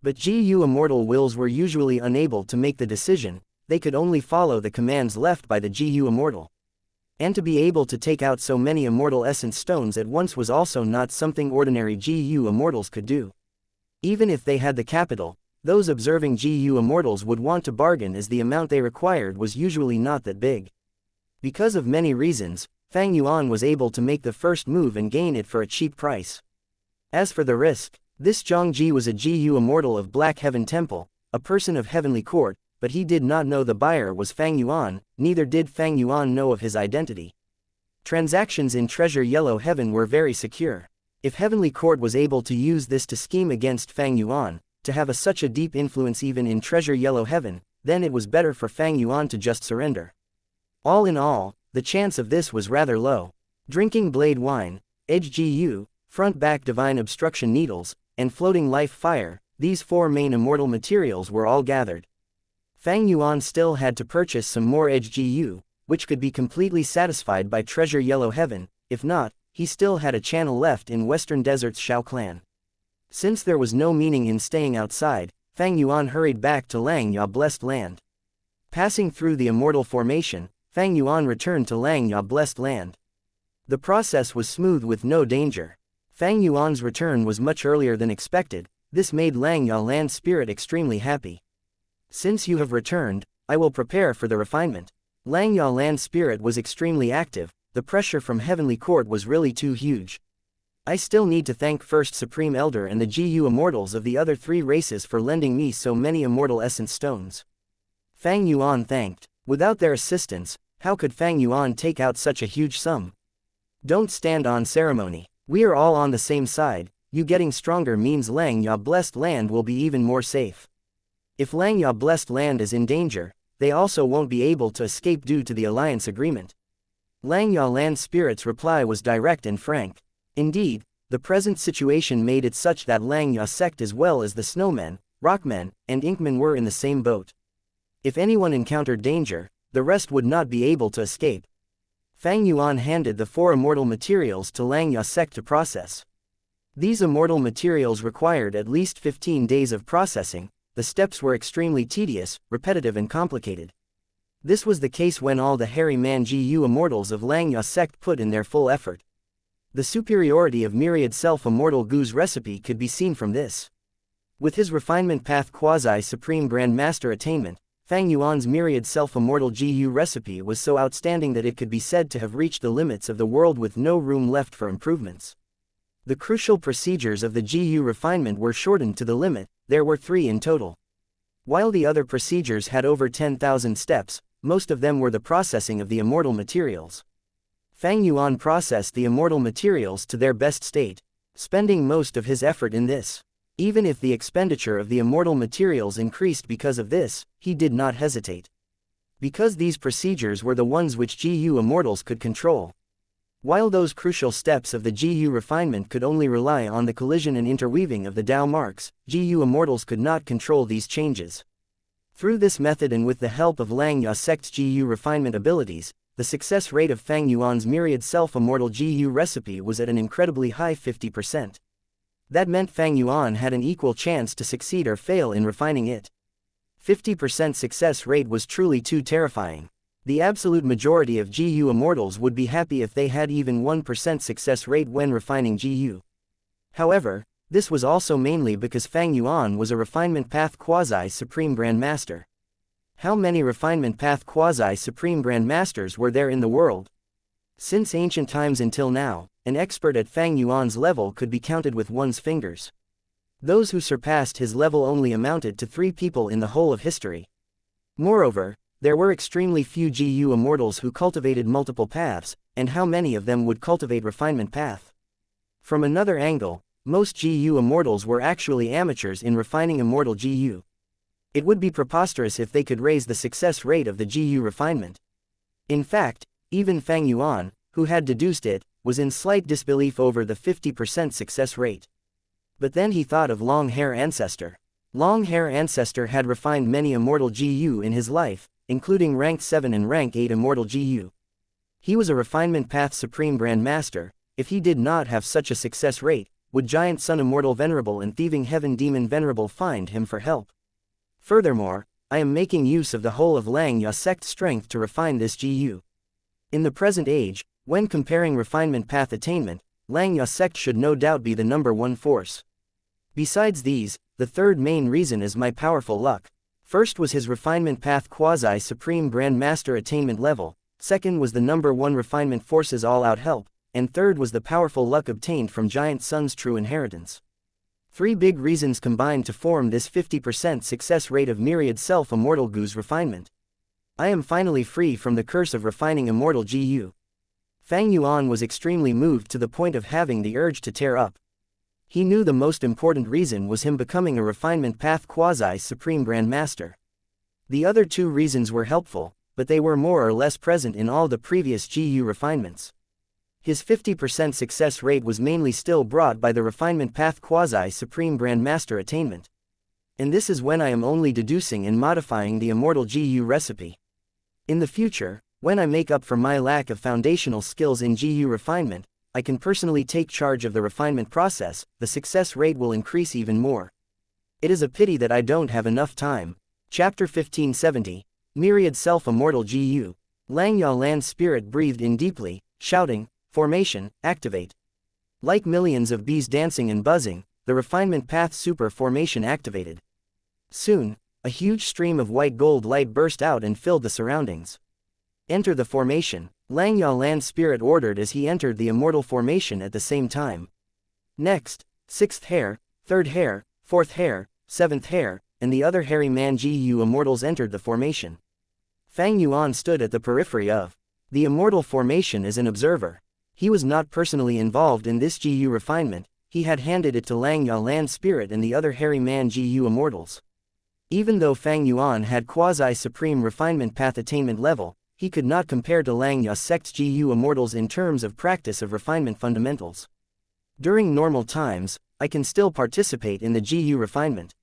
But GU immortal wills were usually unable to make the decision, they could only follow the commands left by the GU immortal. And to be able to take out so many immortal essence stones at once was also not something ordinary GU immortals could do. Even if they had the capital, those observing GU immortals would want to bargain as the amount they required was usually not that big. Because of many reasons, Fang Yuan was able to make the first move and gain it for a cheap price. As for the risk, this Zhang Ji was a GU immortal of Black Heaven Temple, a person of Heavenly Court, but he did not know the buyer was Fang Yuan, neither did Fang Yuan know of his identity. Transactions in Treasure Yellow Heaven were very secure. If Heavenly Court was able to use this to scheme against Fang Yuan, to have such a deep influence even in Treasure Yellow Heaven, then it was better for Fang Yuan to just surrender. All in all, the chance of this was rather low. Drinking Blade Wine, Edge GU, Front-Back Divine Obstruction Needles, and Floating Life Fire, these 4 main immortal materials were all gathered. Fang Yuan still had to purchase some more Edge GU, which could be completely satisfied by Treasure Yellow Heaven. If not, he still had a channel left in Western Desert's Shao Clan. Since there was no meaning in staying outside, Fang Yuan hurried back to Lang Ya Blessed Land. Passing through the Immortal Formation, Fang Yuan returned to Lang Ya Blessed Land. The process was smooth with no danger. Fang Yuan's return was much earlier than expected. This made Lang Ya Land Spirit extremely happy. Since you have returned, I will prepare for the refinement. Lang Ya Land Spirit was extremely active. The pressure from Heavenly Court was really too huge. I still need to thank First Supreme Elder and the GU Immortals of the other 3 races for lending me so many Immortal Essence Stones. Fang Yuan thanked. Without their assistance, how could Fang Yuan take out such a huge sum? Don't stand on ceremony. We are all on the same side. You getting stronger means Lang Ya Blessed Land will be even more safe. If Lang Ya Blessed Land is in danger, they also won't be able to escape due to the alliance agreement. Lang Ya Land Spirit's reply was direct and frank. Indeed, the present situation made it such that Lang Ya sect as well as the Snowmen, Rockmen, and Inkmen were in the same boat. If anyone encountered danger, the rest would not be able to escape. Fang Yuan handed the 4 immortal materials to Lang Ya sect to process. These immortal materials required at least 15 days of processing. The steps were extremely tedious, repetitive and complicated. This was the case when all the hairy man GU immortals of Lang Ya sect put in their full effort. The superiority of Myriad Self-Immortal Gu's recipe could be seen from this. With his refinement path quasi-supreme Grandmaster attainment, Fang Yuan's Myriad Self-Immortal GU recipe was so outstanding that it could be said to have reached the limits of the world with no room left for improvements. The crucial procedures of the GU refinement were shortened to the limit. There were 3 in total. While the other procedures had over 10,000 steps, most of them were the processing of the immortal materials. Fang Yuan processed the immortal materials to their best state, spending most of his effort in this. Even if the expenditure of the immortal materials increased because of this, he did not hesitate. Because these procedures were the ones which GU immortals could control. While those crucial steps of the GU refinement could only rely on the collision and interweaving of the Dao marks, GU immortals could not control these changes. Through this method and with the help of Lang Ya sect's GU refinement abilities, the success rate of Fang Yuan's Myriad Self-Immortal GU recipe was at an incredibly high 50%. That meant Fang Yuan had an equal chance to succeed or fail in refining it. 50% success rate was truly too terrifying. The absolute majority of GU immortals would be happy if they had even 1% success rate when refining GU. However, this was also mainly because Fang Yuan was a refinement path quasi-supreme Grandmaster. How many refinement path quasi-supreme Grandmasters were there in the world? Since ancient times until now, an expert at Fang Yuan's level could be counted with one's fingers. Those who surpassed his level only amounted to 3 people in the whole of history. Moreover, there were extremely few GU immortals who cultivated multiple paths, and how many of them would cultivate refinement path? From another angle, most GU immortals were actually amateurs in refining immortal GU. It would be preposterous if they could raise the success rate of the GU refinement. In fact, even Fang Yuan, who had deduced it, was in slight disbelief over the 50% success rate. But then he thought of Long Hair Ancestor. Long Hair Ancestor had refined many immortal GU in his life, including rank 7 and rank 8 immortal GU. He was a refinement path supreme Grandmaster. If he did not have such a success rate, would Giant Sun Immortal Venerable and Thieving Heaven Demon Venerable find him for help? Furthermore, I am making use of the whole of Lang Ya sect's strength to refine this GU. In the present age, when comparing refinement path attainment, Lang Ya sect should no doubt be the #1 force. Besides these, the third main reason is my powerful luck. First was his refinement path quasi-supreme Grandmaster attainment level, second was the #1 refinement force's all-out help, and third was the powerful luck obtained from Giant Sun's true inheritance. 3 big reasons combined to form this 50% success rate of Myriad Self-Immortal Gu's refinement. I am finally free from the curse of refining immortal GU. Fang Yuan was extremely moved to the point of having the urge to tear up. He knew the most important reason was him becoming a refinement path quasi-supreme Grandmaster. The other 2 reasons were helpful, but they were more or less present in all the previous GU refinements. His 50% success rate was mainly still brought by the refinement path quasi-supreme Grandmaster attainment. And this is when I am only deducing and modifying the immortal GU recipe. In the future, when I make up for my lack of foundational skills in GU refinement, I can personally take charge of the refinement process. The success rate will increase even more. It is a pity that I don't have enough time. Chapter 1570, Myriad Self-Immortal GU. Lang Ya Land Spirit breathed in deeply, shouting, "Formation, activate." Like millions of bees dancing and buzzing, the refinement path super formation activated. Soon, a huge stream of white gold light burst out and filled the surroundings. "Enter the formation," Lang Ya Land Spirit ordered as he entered the immortal formation at the same time. Next, 6th hair, 3rd hair, 4th hair, 7th hair, and the other hairy man GU immortals entered the formation. Fang Yuan stood at the periphery of the immortal formation as an observer. He was not personally involved in this GU refinement, he had handed it to Xianxia land spirit and the other hairy man GU immortals. Even though Fang Yuan had quasi-supreme refinement path attainment level, he could not compare to Xianxia sect's GU immortals in terms of practice of refinement fundamentals. During normal times, I can still participate in the GU refinement.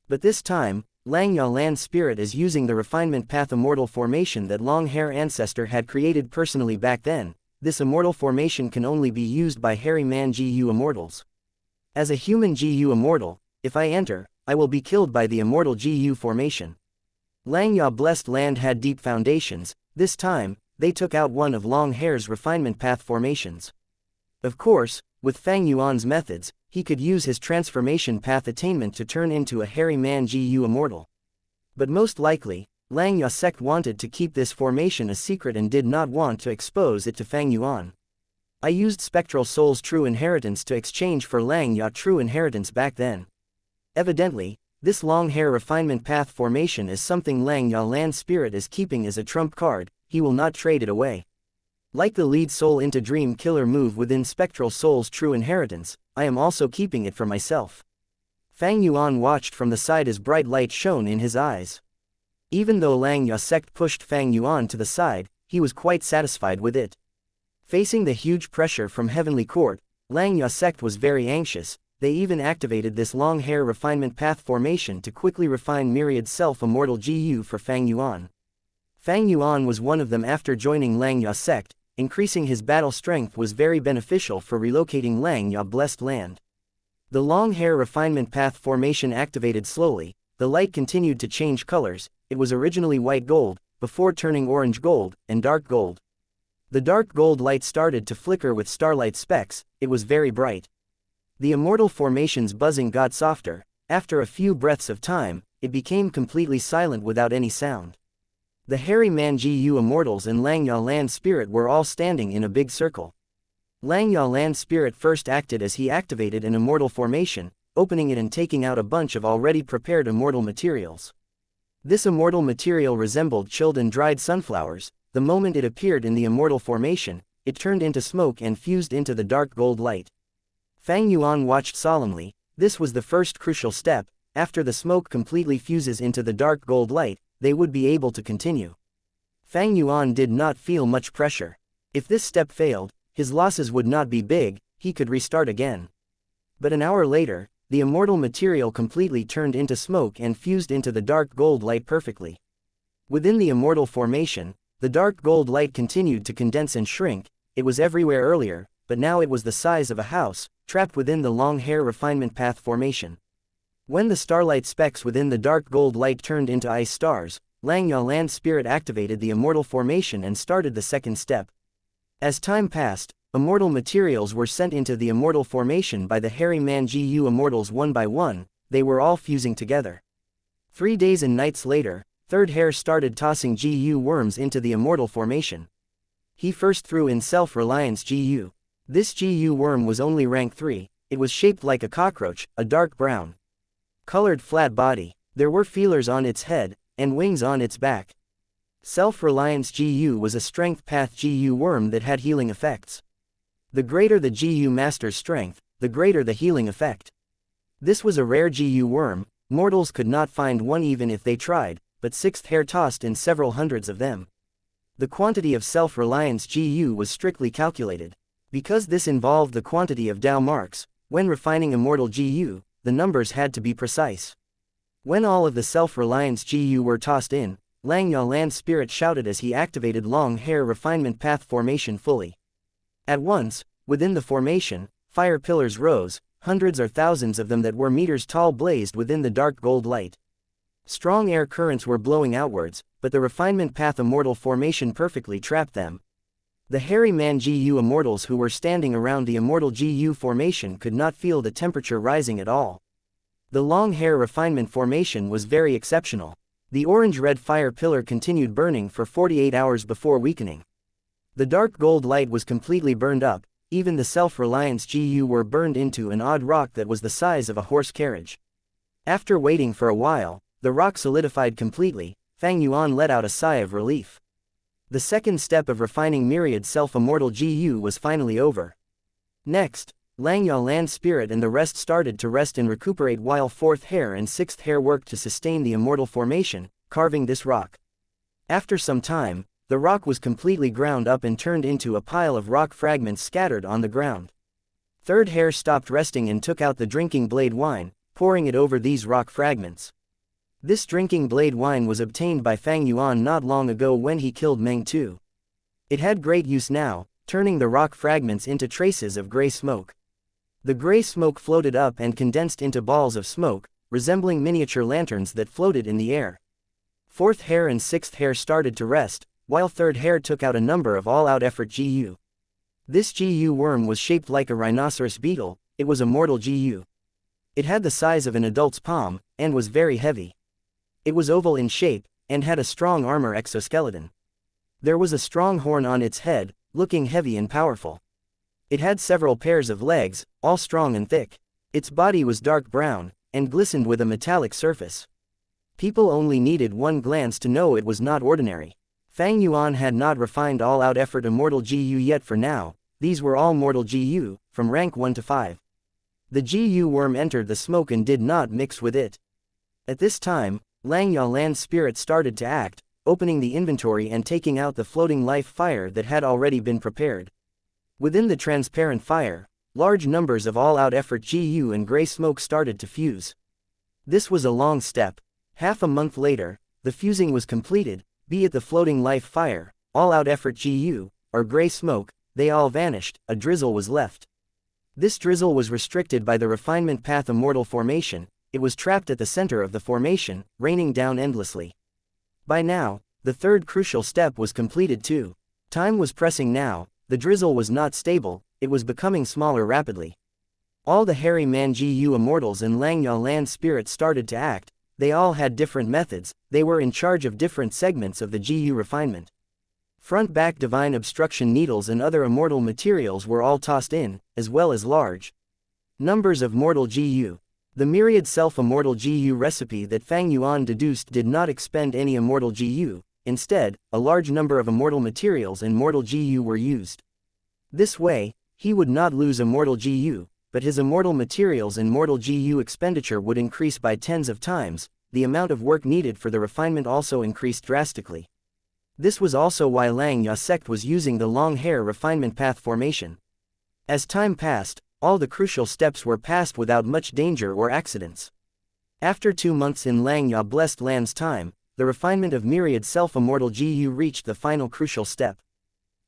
But this time, Xianxia land spirit is using the refinement path immortal formation that long hair ancestor had created personally back then. This immortal formation can only be used by hairy man GU immortals. As a human GU immortal, if I enter, I will be killed by the immortal GU formation. Xianxia blessed land had deep foundations. This time, they took out one of long hair's refinement path formations. Of course, with Fang Yuan's methods, he could use his transformation path attainment to turn into a hairy man GU immortal. But most likely, Xianxia sect wanted to keep this formation a secret and did not want to expose it to Fang Yuan. I used Spectral Soul's true inheritance to exchange for Xianxia true inheritance back then. Evidently, this long hair refinement path formation is something Xianxia land spirit is keeping as a trump card, he will not trade it away. Like the lead soul into dream killer move within Spectral Soul's true inheritance, I am also keeping it for myself. Fang Yuan watched from the side as bright light shone in his eyes. Even though Xianxia sect pushed Fang Yuan to the side, he was quite satisfied with it. Facing the huge pressure from Heavenly Court, Xianxia sect was very anxious. They even activated this long hair refinement path formation to quickly refine myriad self-immortal GU for Fang Yuan. Fang Yuan was one of them after joining Xianxia sect. Increasing his battle strength was very beneficial for relocating Xianxia blessed land. The long hair refinement path formation activated slowly, the light continued to change colors. It was originally white gold, before turning orange gold, and dark gold. The dark gold light started to flicker with starlight specks, it was very bright. The immortal formation's buzzing got softer. After a few breaths of time, it became completely silent without any sound. The hairy man GU immortals and Xianxia land spirit were all standing in a big circle. Xianxia land spirit first acted as he activated an immortal formation, opening it and taking out a bunch of already prepared immortal materials. This immortal material resembled chilled and dried sunflowers. The moment it appeared in the immortal formation, it turned into smoke and fused into the dark gold light. Fang Yuan watched solemnly. This was the first crucial step. After the smoke completely fuses into the dark gold light, they would be able to continue. Fang Yuan did not feel much pressure. If this step failed, his losses would not be big, he could restart again. But an hour later, the immortal material completely turned into smoke and fused into the dark gold light perfectly. Within the immortal formation, the dark gold light continued to condense and shrink. It was everywhere earlier, but now it was the size of a house, trapped within the long hair refinement path formation. When the starlight specks within the dark gold light turned into ice stars, Xianxia land spirit activated the immortal formation and started the second step. As time passed, immortal materials were sent into the immortal formation by the hairy man GU immortals one by one. They were all fusing together. 3 days and nights later, third hair started tossing GU worms into the immortal formation. He first threw in self-reliance GU. This GU worm was only rank 3, it was shaped like a cockroach, a dark brown colored flat body. There were feelers on its head, and wings on its back. Self-reliance GU was a strength path GU worm that had healing effects. The greater the GU master's strength, the greater the healing effect. This was a rare GU worm, mortals could not find one even if they tried, but sixth hair tossed in several hundreds of them. The quantity of self-reliance GU was strictly calculated. Because this involved the quantity of Dao marks, when refining immortal GU, the numbers had to be precise. When all of the self-reliance GU were tossed in, Xianxia land spirit shouted as he activated long hair refinement path formation fully. At once, within the formation, fire pillars rose, hundreds or thousands of them that were meters tall blazed within the dark gold light. Strong air currents were blowing outwards, but the refinement path immortal formation perfectly trapped them. The hairy man GU immortals who were standing around the immortal GU formation could not feel the temperature rising at all. The long hair refinement formation was very exceptional. The orange-red fire pillar continued burning for 48 hours before weakening. The dark gold light was completely burned up. even the self-reliance GU were burned into an odd rock that was the size of a horse carriage. After waiting for a while, the rock solidified completely. Fang Yuan let out a sigh of relief. The second step of refining myriad self-immortal GU was finally over. Next, Langya land spirit and the rest started to rest and recuperate while fourth hair and sixth hair worked to sustain the immortal formation, carving this rock. After some time, the rock was completely ground up and turned into a pile of rock fragments scattered on the ground. Third hair stopped resting and took out the drinking blade wine, pouring it over these rock fragments. This drinking blade wine was obtained by Fang Yuan not long ago when he killed Meng Tu. It had great use now, turning the rock fragments into traces of gray smoke. The gray smoke floated up and condensed into balls of smoke, resembling miniature lanterns that floated in the air. Fourth hair and sixth hair started to rest, while third hair took out a number of all-out effort GU. This GU worm was shaped like a rhinoceros beetle. It was a mortal GU. It had the size of an adult's palm, and was very heavy. It was oval in shape, and had a strong armor exoskeleton. There was a strong horn on its head, looking heavy and powerful. It had several pairs of legs, all strong and thick. Its body was dark brown, and glistened with a metallic surface. People only needed one glance to know it was not ordinary. Fang Yuan had not refined all-out effort immortal GU yet for now. These were all mortal GU, from rank 1 to 5. The GU worm entered the smoke and did not mix with it. At this time, Langya land spirit started to act, opening the inventory and taking out the floating life fire that had already been prepared. Within the transparent fire, large numbers of all-out effort GU and gray smoke started to fuse. This was a long step. Half a month later, the fusing was completed, be it the floating life fire, all-out effort GU, or gray smoke, they all vanished, a drizzle was left. This drizzle was restricted by the refinement path immortal formation. It was trapped at the center of the formation, raining down endlessly. By now, the third crucial step was completed too. Time was pressing now. The drizzle was not stable, it was becoming smaller rapidly. All the hairy man GU immortals and Langya land spirit started to act. They all had different methods. They were in charge of different segments of the GU refinement. Front-back divine obstruction needles and other immortal materials were all tossed in, as well as large numbers of mortal GU. The myriad self-immortal GU recipe that Fang Yuan deduced did not expend any immortal GU. Instead, a large number of immortal materials and mortal GU were used. This way, he would not lose immortal GU, but his immortal materials and mortal GU expenditure would increase by tens of times. The amount of work needed for the refinement also increased drastically. This was also why Langya sect was using the long hair refinement path formation. As time passed, all the crucial steps were passed without much danger or accidents. After 2 months in Langya blessed land's time, the refinement of myriad self-immortal GU reached the final crucial step.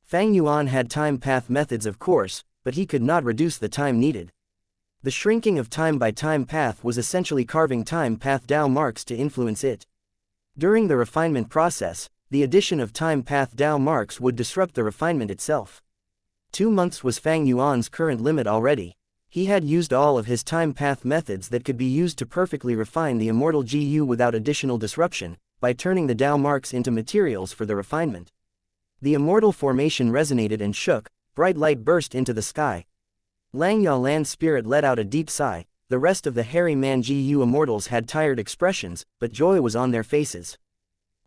Fang Yuan had time path methods of course, but he could not reduce the time needed. The shrinking of time by time path was essentially carving time path Dao marks to influence it. During the refinement process, the addition of time path Dao marks would disrupt the refinement itself. 2 months was Fang Yuan's current limit already. He had used all of his time path methods that could be used to perfectly refine the immortal GU without additional disruption, by turning the Dao marks into materials for the refinement. The immortal formation resonated and shook, bright light burst into the sky. Langya land spirit let out a deep sigh. The rest of the hairy man GU immortals had tired expressions, but joy was on their faces.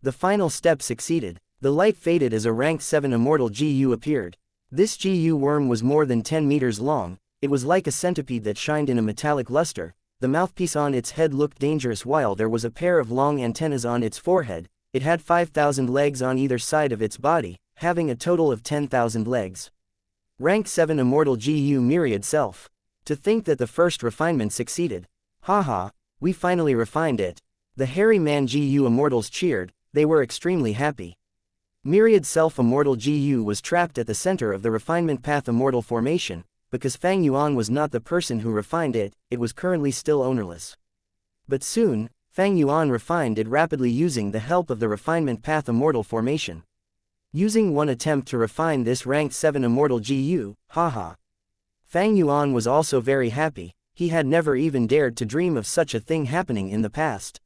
The final step succeeded. The light faded as a rank 7 immortal GU appeared. This GU worm was more than 10 meters long. It was like a centipede that shined in a metallic luster. The mouthpiece on its head looked dangerous while there was a pair of long antennas on its forehead. It had 5,000 legs on either side of its body, having a total of 10,000 legs. Rank 7 immortal GU myriad self. To think that the first refinement succeeded. Haha, we finally refined it. The hairy man GU immortals cheered. They were extremely happy. Myriad self-immortal GU was trapped at the center of the refinement path immortal formation. Because Fang Yuan was not the person who refined it, it was currently still ownerless. But soon, Fang Yuan refined it rapidly using the help of the refinement path immortal formation. Using one attempt to refine this rank 7 immortal GU, haha. Fang Yuan was also very happy. He had never even dared to dream of such a thing happening in the past.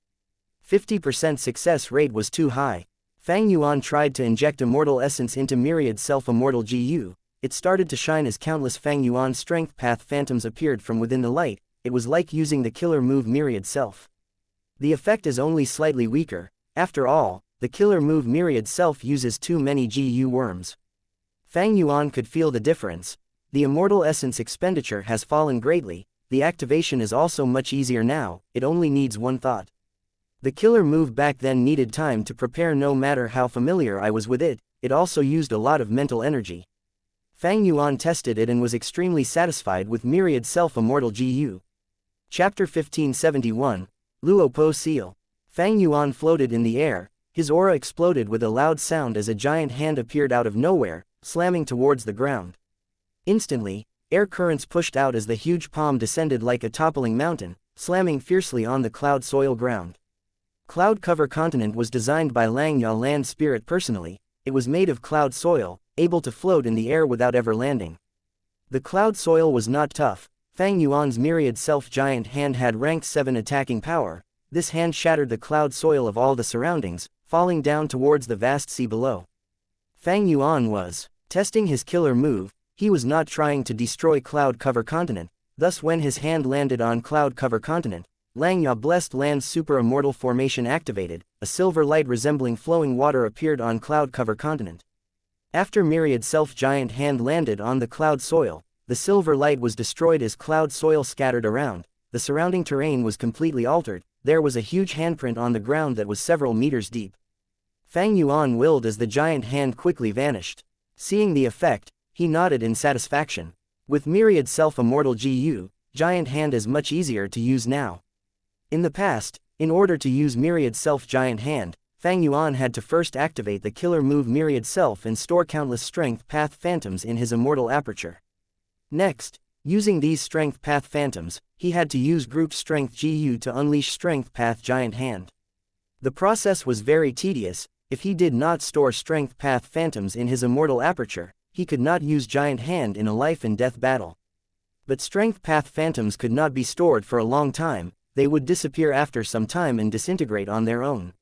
50% success rate was too high. Fang Yuan tried to inject immortal essence into myriad self-immortal GU, it started to shine as countless Fang Yuan strength path phantoms appeared from within the light. It was like using the killer move Myriad Self. The effect is only slightly weaker. After all, the killer move Myriad Self uses too many GU worms. Fang Yuan could feel the difference. The immortal essence expenditure has fallen greatly. The activation is also much easier now, it only needs one thought. The killer move back then needed time to prepare. No matter how familiar I was with it, it also used a lot of mental energy. Fang Yuan tested it and was extremely satisfied with Myriad Self Immortal GU. Chapter 1571, Luo Po Seal. Fang Yuan floated in the air, his aura exploded with a loud sound as a giant hand appeared out of nowhere, slamming towards the ground. Instantly, air currents pushed out as the huge palm descended like a toppling mountain, slamming fiercely on the cloud soil ground. Cloud Cover Continent was designed by Xianxia Land Spirit personally. It was made of cloud soil, able to float in the air without ever landing. The cloud soil was not tough. Fang Yuan's Myriad Self giant hand had rank 7 attacking power. This hand shattered the cloud soil of all the surroundings, falling down towards the vast sea below. Fang Yuan was testing his killer move. He was not trying to destroy Cloud Cover Continent. Thus when his hand landed on Cloud Cover Continent, Xianxia Blessed Land's Super Immortal formation activated. A silver light resembling flowing water appeared on Cloud Cover Continent. After Myriad Self giant hand landed on the cloud soil, the silver light was destroyed as cloud soil scattered around. The surrounding terrain was completely altered. There was a huge handprint on the ground that was several meters deep. Fang Yuan willed as the giant hand quickly vanished. Seeing the effect, he nodded in satisfaction. With Myriad Self Immortal GU, giant hand is much easier to use now. In the past, in order to use Myriad Self giant hand, Fang Yuan had to first activate the killer move Myriad Self and store countless strength path phantoms in his immortal aperture. Next, using these strength path phantoms, he had to use grouped strength GU to unleash strength path giant hand. The process was very tedious. If he did not store strength path phantoms in his immortal aperture, he could not use giant hand in a life and death battle. But strength path phantoms could not be stored for a long time. They would disappear after some time and disintegrate on their own.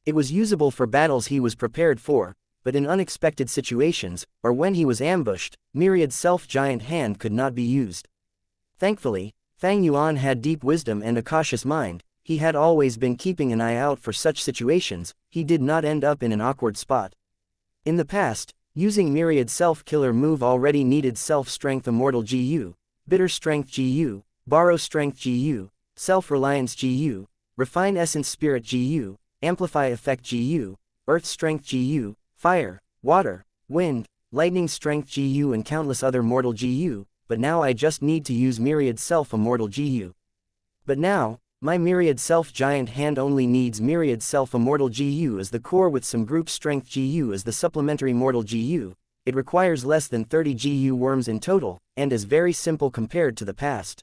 It was usable for battles he was prepared for, but in unexpected situations, or when he was ambushed, Myriad Self giant hand could not be used. Thankfully, Fang Yuan had deep wisdom and a cautious mind. He had always been keeping an eye out for such situations. He did not end up in an awkward spot. In the past, using Myriad Self killer move already needed Self-Strength Immortal GU, Bitter Strength GU, Borrow Strength GU, Self-Reliance GU, Refine Essence Spirit GU, Amplify Effect GU, Earth Strength GU, Fire, Water, Wind, Lightning Strength GU and countless other mortal GU, but now I just need to use Myriad Self Immortal GU. But now, my Myriad Self giant hand only needs Myriad Self Immortal GU as the core with some group strength GU as the supplementary mortal GU. It requires less than 30 GU worms in total, and is very simple compared to the past.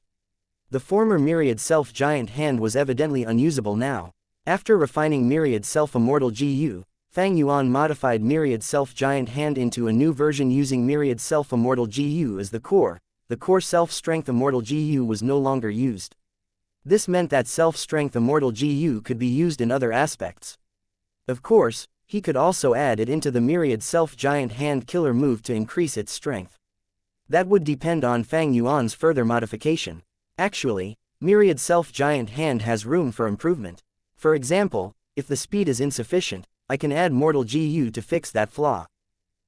The former Myriad Self giant hand was evidently unusable now. After refining Myriad Self Immortal GU, Fang Yuan modified Myriad Self giant hand into a new version using Myriad Self Immortal GU as the core. The core Self-Strength Immortal GU was no longer used. This meant that Self-Strength Immortal GU could be used in other aspects. Of course, he could also add it into the Myriad Self giant hand killer move to increase its strength. That would depend on Fang Yuan's further modification. Actually, Myriad Self giant hand has room for improvement. For example, if the speed is insufficient, I can add Mortal GU to fix that flaw.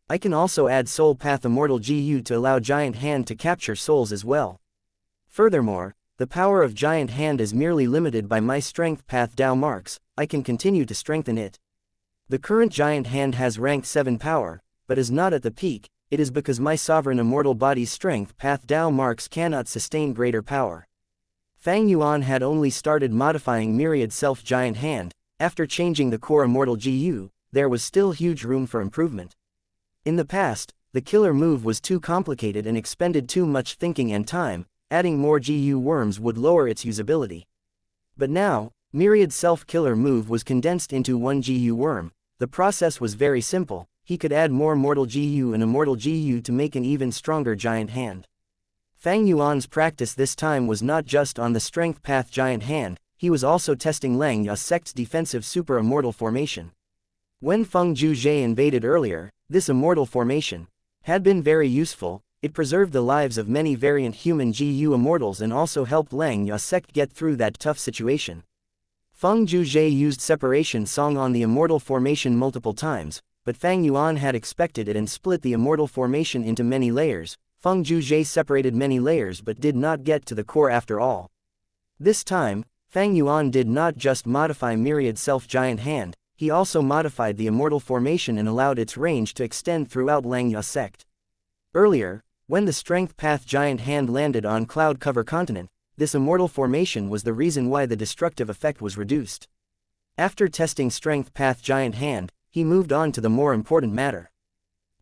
I can also add Soul Path Immortal GU to allow giant hand to capture souls as well. Furthermore, the power of giant hand is merely limited by my strength path Dao marks. I can continue to strengthen it. The current giant hand has rank 7 power, but is not at the peak. It is because my sovereign immortal body's strength path Dao marks cannot sustain greater power. Fang Yuan had only started modifying Myriad Self giant hand. After changing the core immortal GU, there was still huge room for improvement. In the past, the killer move was too complicated and expended too much thinking and time. Adding more GU worms would lower its usability. But now, Myriad Self killer move was condensed into one GU worm. The process was very simple. He could add more Mortal GU and Immortal GU to make an even stronger giant hand. Fang Yuan's practice this time was not just on the strength path giant hand, he was also testing Xianxia sect's defensive super immortal formation. When Feng Zhuzhe invaded earlier, this immortal formation had been very useful. It preserved the lives of many variant human GU immortals and also helped Xianxia sect get through that tough situation. Feng Zhuzhe used separation song on the immortal formation multiple times, but Fang Yuan had expected it and split the immortal formation into many layers. Feng Zhuzhe separated many layers but did not get to the core after all. This time, Fang Yuan did not just modify Myriad Self-Giant Hand, he also modified the immortal formation and allowed its range to extend throughout Xianxia sect. Earlier, when the Strength Path Giant Hand landed on Cloud Cover Continent, this immortal formation was the reason why the destructive effect was reduced. After testing Strength Path Giant Hand, he moved on to the more important matter.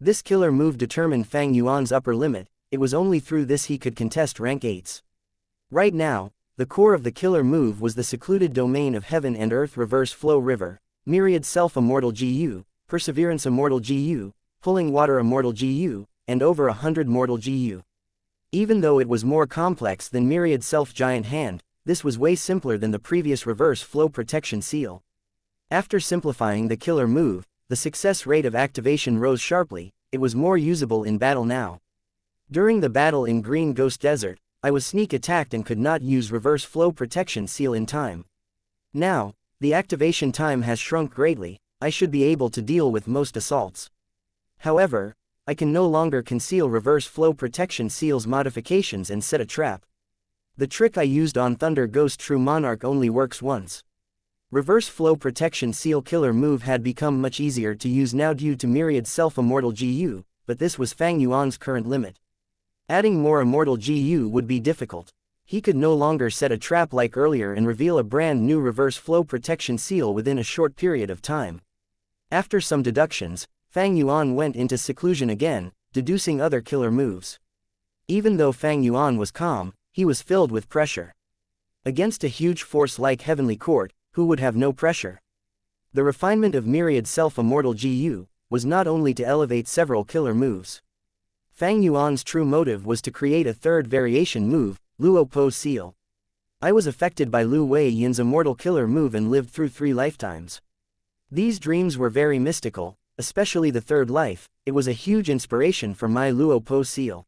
This killer move determined Fang Yuan's upper limit. It was only through this he could contest rank 8s. Right now, the core of the killer move was the secluded domain of Heaven and Earth Reverse Flow River, Myriad Self-Immortal GU, Perseverance Immortal GU, Pulling Water Immortal GU, and over 100 Mortal GU. Even though it was more complex than Myriad Self-Giant Hand, this was way simpler than the previous Reverse Flow Protection Seal. After simplifying the killer move, the success rate of activation rose sharply. It was more usable in battle now. During the battle in Green Ghost Desert, I was sneak attacked and could not use Reverse Flow Protection Seal in time. Now, the activation time has shrunk greatly. I should be able to deal with most assaults. However, I can no longer conceal Reverse Flow Protection Seal's modifications and set a trap. The trick I used on Thunder Ghost True Monarch only works once. Reverse Flow Protection Seal killer move had become much easier to use now due to Myriad Self-Immortal GU, but this was Fang Yuan's current limit. Adding more Immortal GU would be difficult. He could no longer set a trap like earlier and reveal a brand new Reverse Flow Protection Seal within a short period of time. After some deductions, Fang Yuan went into seclusion again, deducing other killer moves. Even though Fang Yuan was calm, he was filled with pressure. Against a huge force like Heavenly Court, who would have no pressure? The refinement of Myriad Self-Immortal GU was not only to elevate several killer moves. Fang Yuan's true motive was to create a third variation move, Luo Po Seal. I was affected by Lu Wei Yin's immortal killer move and lived through 3 lifetimes. These dreams were very mystical, especially the third life. It was a huge inspiration for my Luo Po Seal.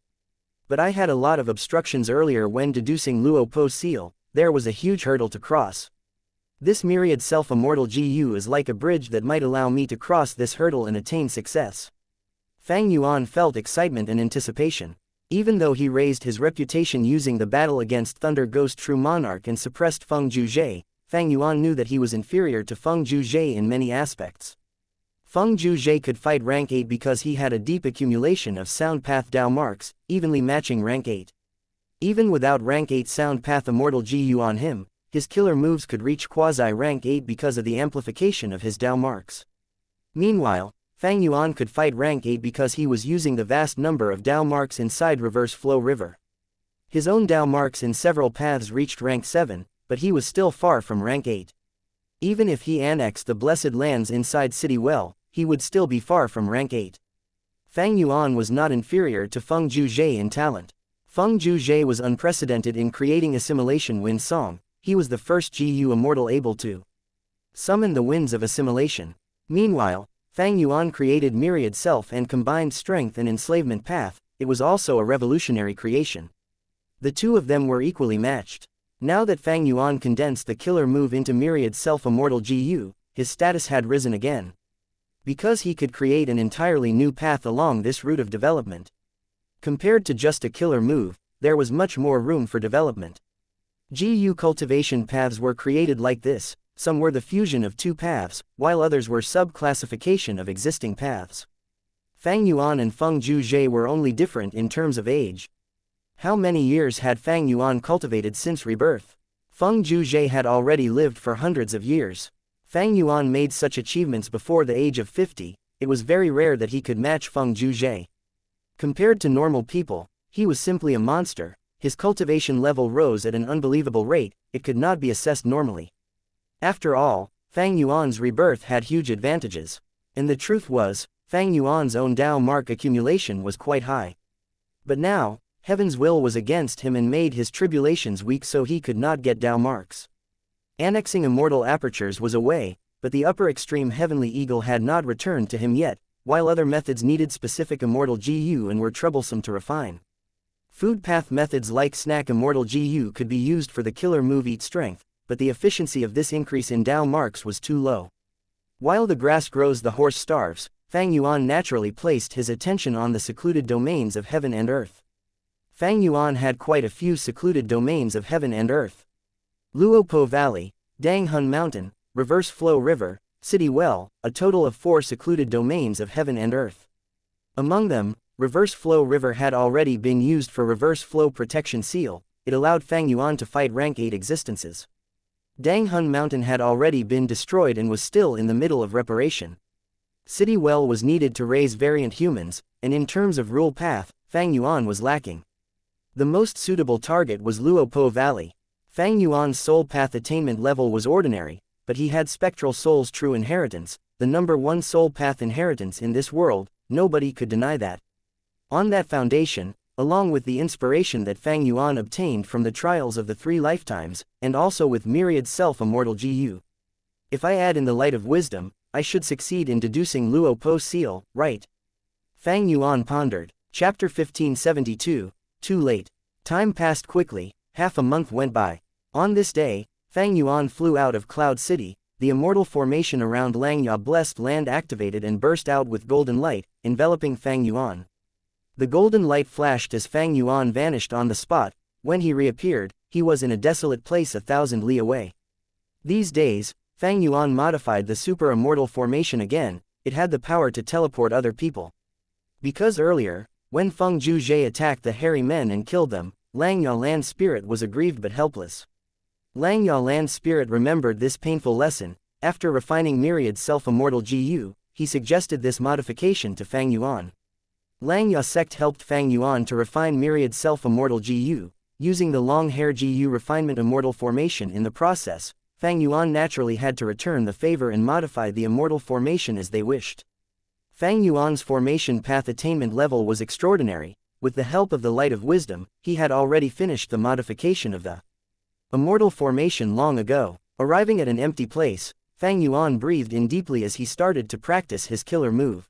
But I had a lot of obstructions earlier when deducing Luo Po Seal. There was a huge hurdle to cross. This Myriad Self-Immortal GU is like a bridge that might allow me to cross this hurdle and attain success. Fang Yuan felt excitement and anticipation. Even though he raised his reputation using the battle against Thunder Ghost True Monarch and suppressed Feng Zhuzhe, Fang Yuan knew that he was inferior to Feng Zhuzhe in many aspects. Feng Zhuzhe could fight rank 8 because he had a deep accumulation of Sound Path Dao marks, evenly matching rank 8. Even without rank 8 Sound Path Immortal GU on him, his killer moves could reach quasi-rank 8 because of the amplification of his Dao marks. Meanwhile, Fang Yuan could fight rank 8 because he was using the vast number of Dao marks inside Reverse Flow River. His own Dao marks in several paths reached rank 7, but he was still far from rank 8. Even if he annexed the Blessed Lands inside City Well, he would still be far from rank 8. Fang Yuan was not inferior to Feng Zhuzhe in talent. Feng Zhuzhe was unprecedented in creating assimilation wind song. He was the first GU immortal able to summon the winds of assimilation. Meanwhile, Fang Yuan created Myriad Self and combined Strength and Enslavement Path. It was also a revolutionary creation. The two of them were equally matched. Now that Fang Yuan condensed the killer move into Myriad Self-Immortal GU, his status had risen again. Because he could create an entirely new path along this route of development. Compared to just a killer move, there was much more room for development. GU cultivation paths were created like this. Some were the fusion of 2 paths, while others were sub-classification of existing paths. Fang Yuan and Feng Zhuzhe were only different in terms of age. How many years had Fang Yuan cultivated since rebirth? Feng Zhuzhe had already lived for hundreds of years. Fang Yuan made such achievements before the age of 50, it was very rare that he could match Feng Zhuzhe. Compared to normal people, he was simply a monster. His cultivation level rose at an unbelievable rate, it could not be assessed normally. After all, Fang Yuan's rebirth had huge advantages. And the truth was, Fang Yuan's own Dao mark accumulation was quite high. But now, Heaven's will was against him and made his tribulations weak so he could not get Dao marks. Annexing immortal apertures was a way, but the upper extreme Heavenly Eagle had not returned to him yet. while other methods needed specific Immortal GU and were troublesome to refine. Food path methods like Snack Immortal GU could be used for the killer move Eat Strength, but the efficiency of this increase in Dao marks was too low. While the grass grows the horse starves, Fang Yuan naturally placed his attention on the secluded domains of heaven and earth. Fang Yuan had quite a few secluded domains of heaven and earth. Luopo Valley, Danghun Mountain, Reverse Flow River, City Well, a total of 4 secluded domains of heaven and earth. Among them, Reverse Flow River had already been used for Reverse Flow Protection Seal. It allowed Fang Yuan to fight rank 8 existences. Danghun Mountain had already been destroyed and was still in the middle of reparation. City Well was needed to raise variant humans, and in terms of rule path, Fang Yuan was lacking. The most suitable target was Luopo Valley. Fang Yuan's soul path attainment level was ordinary, but he had Spectral Soul's true inheritance, the number 1 soul path inheritance in this world. Nobody could deny that. On that foundation, along with the inspiration that Fang Yuan obtained from the trials of the 3 lifetimes, and also with myriad self-immortal GU. If I add in the light of wisdom, I should succeed in deducing Luopo seal, right? Fang Yuan pondered. Chapter 1572, Too late. Time passed quickly, half a month went by. On this day, Fang Yuan flew out of Cloud City. The immortal formation around Xianxia blessed land activated and burst out with golden light, enveloping Fang Yuan. The golden light flashed as Fang Yuan vanished on the spot. When he reappeared, he was in a desolate place 1,000 li away. These days, Fang Yuan modified the super immortal formation again. It had the power to teleport other people. Because earlier, when Feng Zhuzhe attacked the hairy men and killed them, Xianxia land spirit was aggrieved but helpless. Xianxia land spirit remembered this painful lesson. After refining myriad self-immortal GU, he suggested this modification to Fang Yuan. Xianxia sect helped Fang Yuan to refine myriad self-immortal GU, using the long hair GU refinement immortal formation in the process. Fang Yuan naturally had to return the favor and modify the immortal formation as they wished. Fang Yuan's formation path attainment level was extraordinary. With the help of the light of wisdom, he had already finished the modification of the immortal formation long ago. Arriving at an empty place, Fang Yuan breathed in deeply as he started to practice his killer move.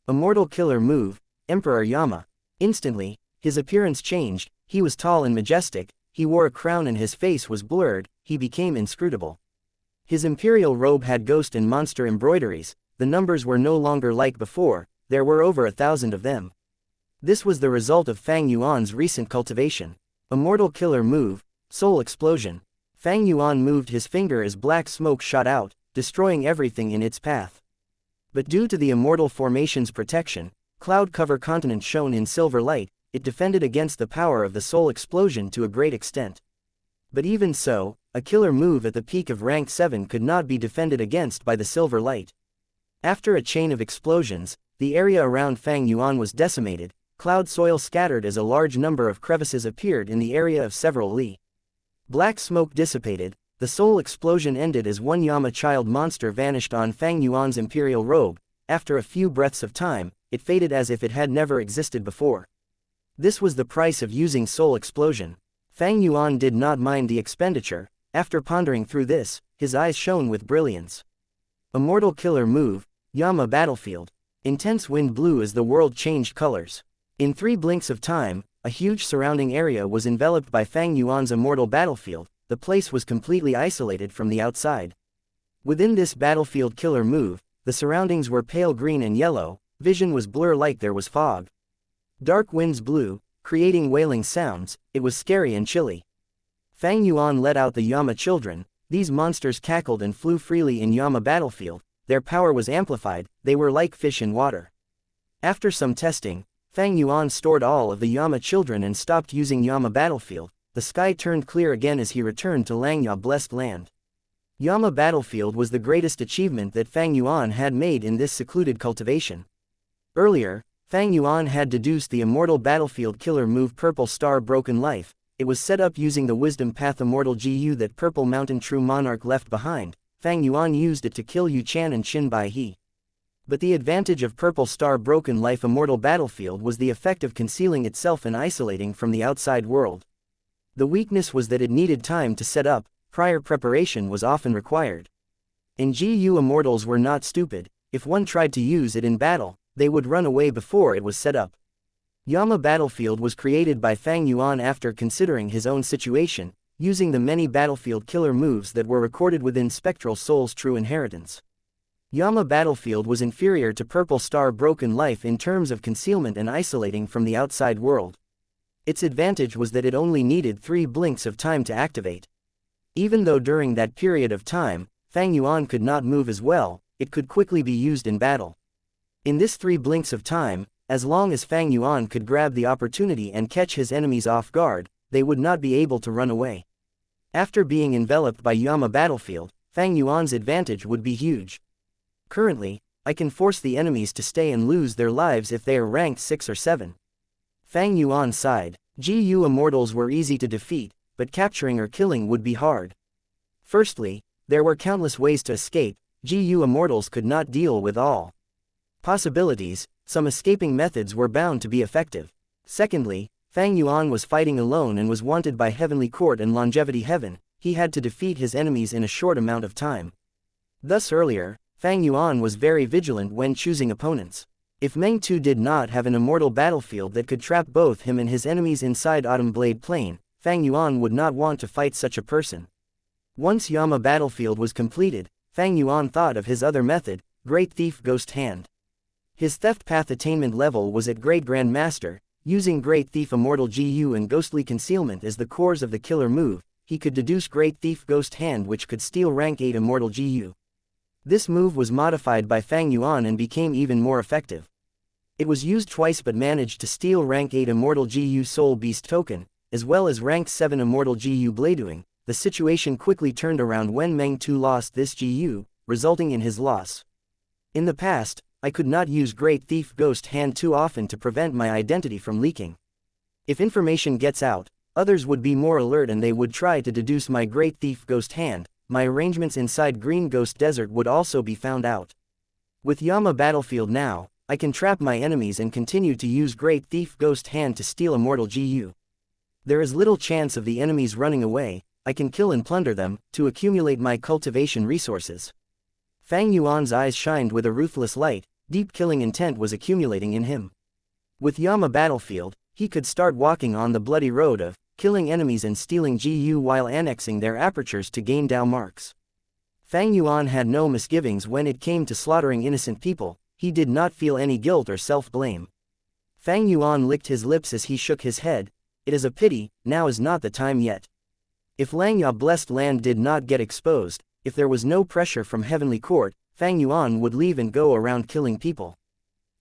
Immortal killer move, Emperor Yama. Instantly, his appearance changed. He was tall and majestic, he wore a crown and his face was blurred. He became inscrutable. His imperial robe had ghost and monster embroideries. The numbers were no longer like before, there were over 1,000 of them. This was the result of Fang Yuan's recent cultivation. Immortal killer move, Soul Explosion. Fang Yuan moved his finger as black smoke shot out, destroying everything in its path. But due to the immortal formation's protection, cloud cover continent shone in silver light. It defended against the power of the soul explosion to a great extent. But even so, a killer move at the peak of rank 7 could not be defended against by the silver light. After a chain of explosions, the area around Fang Yuan was decimated. Cloud soil scattered as a large number of crevices appeared in the area of several li. Black smoke dissipated. The soul explosion ended as one Yama child monster vanished on Fang Yuan's imperial robe. After a few breaths of time, it faded as if it had never existed before. This was the price of using soul explosion. Fang Yuan did not mind the expenditure. After pondering through this, his eyes shone with brilliance. Immortal killer move, Yama battlefield. Intense wind blew as the world changed colors. In 3 blinks of time, a huge surrounding area was enveloped by Fang Yuan's immortal battlefield. The place was completely isolated from the outside. Within this battlefield killer move, the surroundings were pale green and yellow. Vision was blur like there was fog. Dark winds blew, creating wailing sounds. It was scary and chilly. Fang Yuan let out the Yama children. These monsters cackled and flew freely in Yama battlefield. Their power was amplified. They were like fish in water. After some testing, Fang Yuan stored all of the Yama children and stopped using Yama battlefield. The sky turned clear again as he returned to Xianxia blessed land. Yama battlefield was the greatest achievement that Fang Yuan had made in this secluded cultivation. Earlier, Fang Yuan had deduced the immortal battlefield killer move Purple Star Broken Life. It was set up using the Wisdom Path Immortal GU that Purple Mountain True Monarch left behind. Fang Yuan used it to kill Yu Chan and Xin Bai He. But the advantage of Purple Star Broken Life Immortal Battlefield was the effect of concealing itself and isolating from the outside world. The weakness was that it needed time to set up. Prior preparation was often required. And GU Immortals were not stupid. If one tried to use it in battle, they would run away before it was set up. Yama Battlefield was created by Fang Yuan after considering his own situation, using the many battlefield killer moves that were recorded within Spectral Soul's true inheritance. Yama Battlefield was inferior to Purple Star Broken Life in terms of concealment and isolating from the outside world. Its advantage was that it only needed 3 blinks of time to activate. Even though during that period of time, Fang Yuan could not move as well, it could quickly be used in battle. In this 3 blinks of time, as long as Fang Yuan could grab the opportunity and catch his enemies off guard, they would not be able to run away. After being enveloped by Yama Battlefield, Fang Yuan's advantage would be huge. Currently, I can force the enemies to stay and lose their lives if they are ranked 6 or 7. Fang Yuan sighed. GU Immortals were easy to defeat, but capturing or killing would be hard. Firstly, there were countless ways to escape. GU Immortals could not deal with all possibilities. Some escaping methods were bound to be effective. Secondly, Fang Yuan was fighting alone and was wanted by Heavenly Court and Longevity Heaven. He had to defeat his enemies in a short amount of time. Thus earlier, Fang Yuan was very vigilant when choosing opponents. If Meng Tu did not have an immortal battlefield that could trap both him and his enemies inside Autumn Blade Plain, Fang Yuan would not want to fight such a person. Once Yama Battlefield was completed, Fang Yuan thought of his other method, Great Thief Ghost Hand. His theft path attainment level was at Great Grand Master. Using Great Thief Immortal GU and Ghostly Concealment as the cores of the killer move, he could deduce Great Thief Ghost Hand, which could steal rank 8 Immortal GU. This move was modified by Fang Yuan and became even more effective. It was used twice but managed to steal rank 8 Immortal GU Soul Beast token, as well as rank 7 Immortal GU Bladoing. The situation quickly turned around when Meng Tu lost this GU, resulting in his loss. In the past, I could not use Great Thief Ghost Hand too often to prevent my identity from leaking. If information gets out, others would be more alert and they would try to deduce my Great Thief Ghost Hand. My arrangements inside Green Ghost Desert would also be found out. With Yama Battlefield now, I can trap my enemies and continue to use Great Thief Ghost Hand to steal Immortal GU. There is little chance of the enemies running away. I can kill and plunder them, to accumulate my cultivation resources. Fang Yuan's eyes shined with a ruthless light. Deep killing intent was accumulating in him. With Yama Battlefield, he could start walking on the bloody road of killing enemies and stealing GU while annexing their apertures to gain Dao marks. Fang Yuan had no misgivings when it came to slaughtering innocent people. He did not feel any guilt or self-blame. Fang Yuan licked his lips as he shook his head. It is a pity, now is not the time yet. If Langya Blessed Land did not get exposed, if there was no pressure from Heavenly Court, Fang Yuan would leave and go around killing people.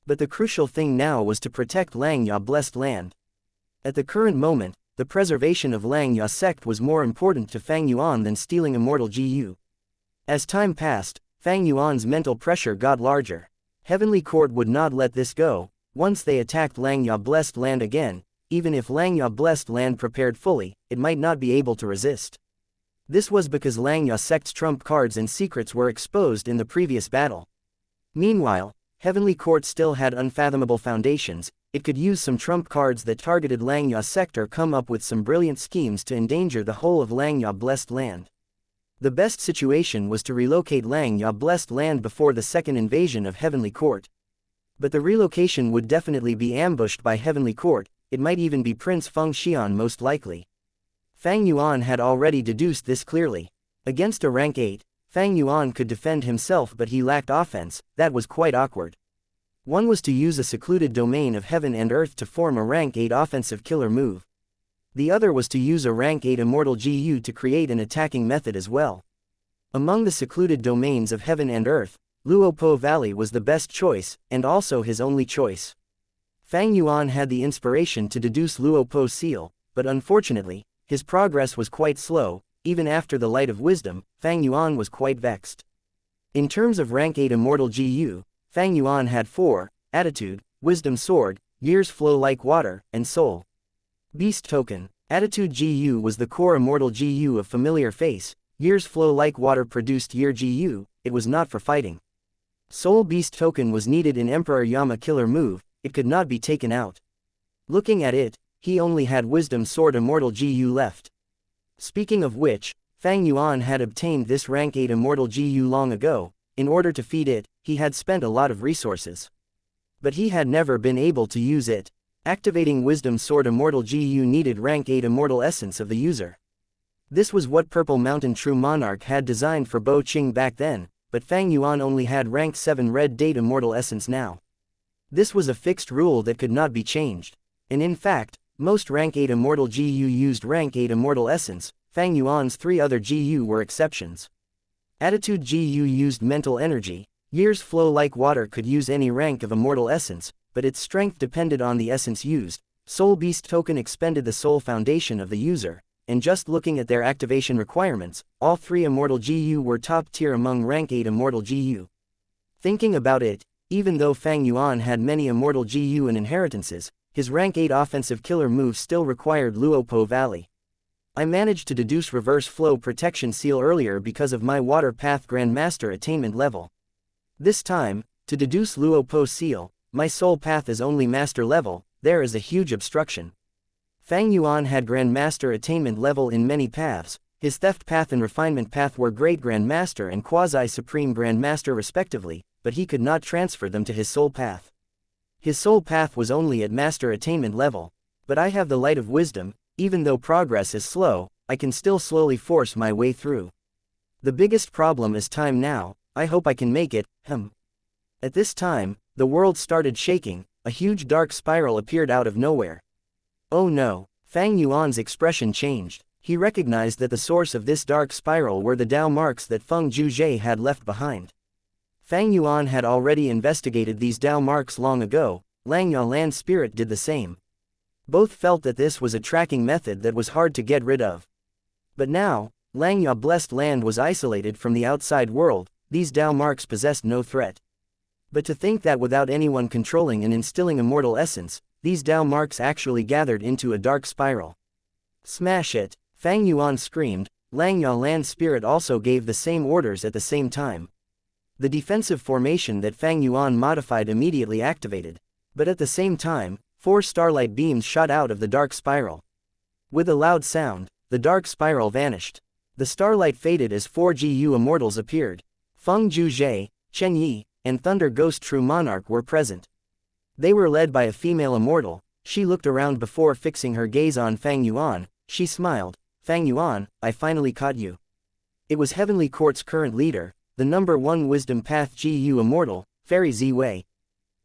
But the crucial thing now was to protect Langya Blessed Land. At the current moment, the preservation of Langya sect was more important to Fang Yuan than stealing Immortal GU. As time passed, Fang Yuan's mental pressure got larger. Heavenly Court would not let this go. Once they attacked Langya Blessed Land again, even if Langya Blessed Land prepared fully, it might not be able to resist. This was because Langya sect's trump cards and secrets were exposed in the previous battle. Meanwhile, Heavenly Court still had unfathomable foundations. It could use some trump cards that targeted Langya sect or come up with some brilliant schemes to endanger the whole of Langya Blessed Land. The best situation was to relocate Langya Blessed Land before the second invasion of Heavenly Court. But the relocation would definitely be ambushed by Heavenly Court. It might even be Prince Feng Xian most likely. Fang Yuan had already deduced this clearly. Against a rank 8, Fang Yuan could defend himself but he lacked offense. That was quite awkward. One was to use a secluded domain of heaven and earth to form a rank 8 offensive killer move. The other was to use a rank 8 Immortal GU to create an attacking method as well. Among the secluded domains of heaven and earth, Luopo Valley was the best choice, and also his only choice. Fang Yuan had the inspiration to deduce Luopo's seal, but unfortunately, his progress was quite slow. Even after the Light of Wisdom, Fang Yuan was quite vexed. In terms of rank 8 Immortal GU, Fang Yuan had 4, Attitude, Wisdom Sword, Years Flow Like Water, and Soul Beast Token. Attitude GU was the core Immortal GU of Familiar Face. Years Flow Like Water produced Year GU, it was not for fighting. Soul Beast Token was needed in Emperor Yama killer move, it could not be taken out. Looking at it, he only had Wisdom Sword Immortal GU left. Speaking of which, Fang Yuan had obtained this rank 8 Immortal GU long ago. In order to feed it, he had spent a lot of resources. But he had never been able to use it. Activating Wisdom Sword Immortal GU needed rank 8 Immortal Essence of the user. This was what Purple Mountain True Monarch had designed for Bo Qing back then, but Fang Yuan only had rank 7 Red Date Immortal Essence now. This was a fixed rule that could not be changed. And in fact, most rank 8 Immortal GU used rank 8 Immortal Essence. Fang Yuan's 3 other GU were exceptions. Attitude GU used Mental Energy. Years Flow like water could use any rank of Immortal Essence, but its strength depended on the essence used. Soul Beast Token expended the soul foundation of the user, and just looking at their activation requirements, all 3 Immortal GU were top tier among rank 8 Immortal GU. Thinking about it, even though Fang Yuan had many Immortal GU and inheritances, his rank 8 offensive killer move still required Luopo Valley. I managed to deduce Reverse Flow Protection Seal earlier because of my Water Path Grandmaster attainment level. This time, to deduce Luopo Seal, my Soul Path is only Master level. There is a huge obstruction. Fang Yuan had Grandmaster attainment level in many paths. His Theft Path and Refinement Path were Great Grandmaster and Quasi-Supreme Grandmaster respectively, but he could not transfer them to his Soul Path. His Soul Path was only at Master attainment level. But I have the Light of Wisdom. Even though progress is slow, I can still slowly force my way through. The biggest problem is time now. I hope I can make it. At this time, the world started shaking. A huge dark spiral appeared out of nowhere. Oh no! Fang Yuan's expression changed. He recognized that the source of this dark spiral were the Dao marks that Feng Zhuzhe had left behind. Fang Yuan had already investigated these Dao marks long ago. Langya Land Spirit did the same. Both felt that this was a tracking method that was hard to get rid of. But now, Langya Blessed Land was isolated from the outside world. These Dao marks possessed no threat. But to think that without anyone controlling and instilling Immortal Essence, these Dao marks actually gathered into a dark spiral. Smash it! Fang Yuan screamed. Langya Land Spirit also gave the same orders at the same time. The defensive formation that Fang Yuan modified immediately activated. But at the same time, 4 starlight beams shot out of the dark spiral. With a loud sound, the dark spiral vanished. The starlight faded as 4 GU Immortals appeared. Feng Zhuzhe, Chen Yi, and Thunder Ghost True Monarch were present. They were led by a female Immortal. She looked around before fixing her gaze on Fang Yuan. She smiled. Fang Yuan, I finally caught you. It was Heavenly Court's current leader, the number 1 Wisdom Path GU Immortal, Fairy Ziwei.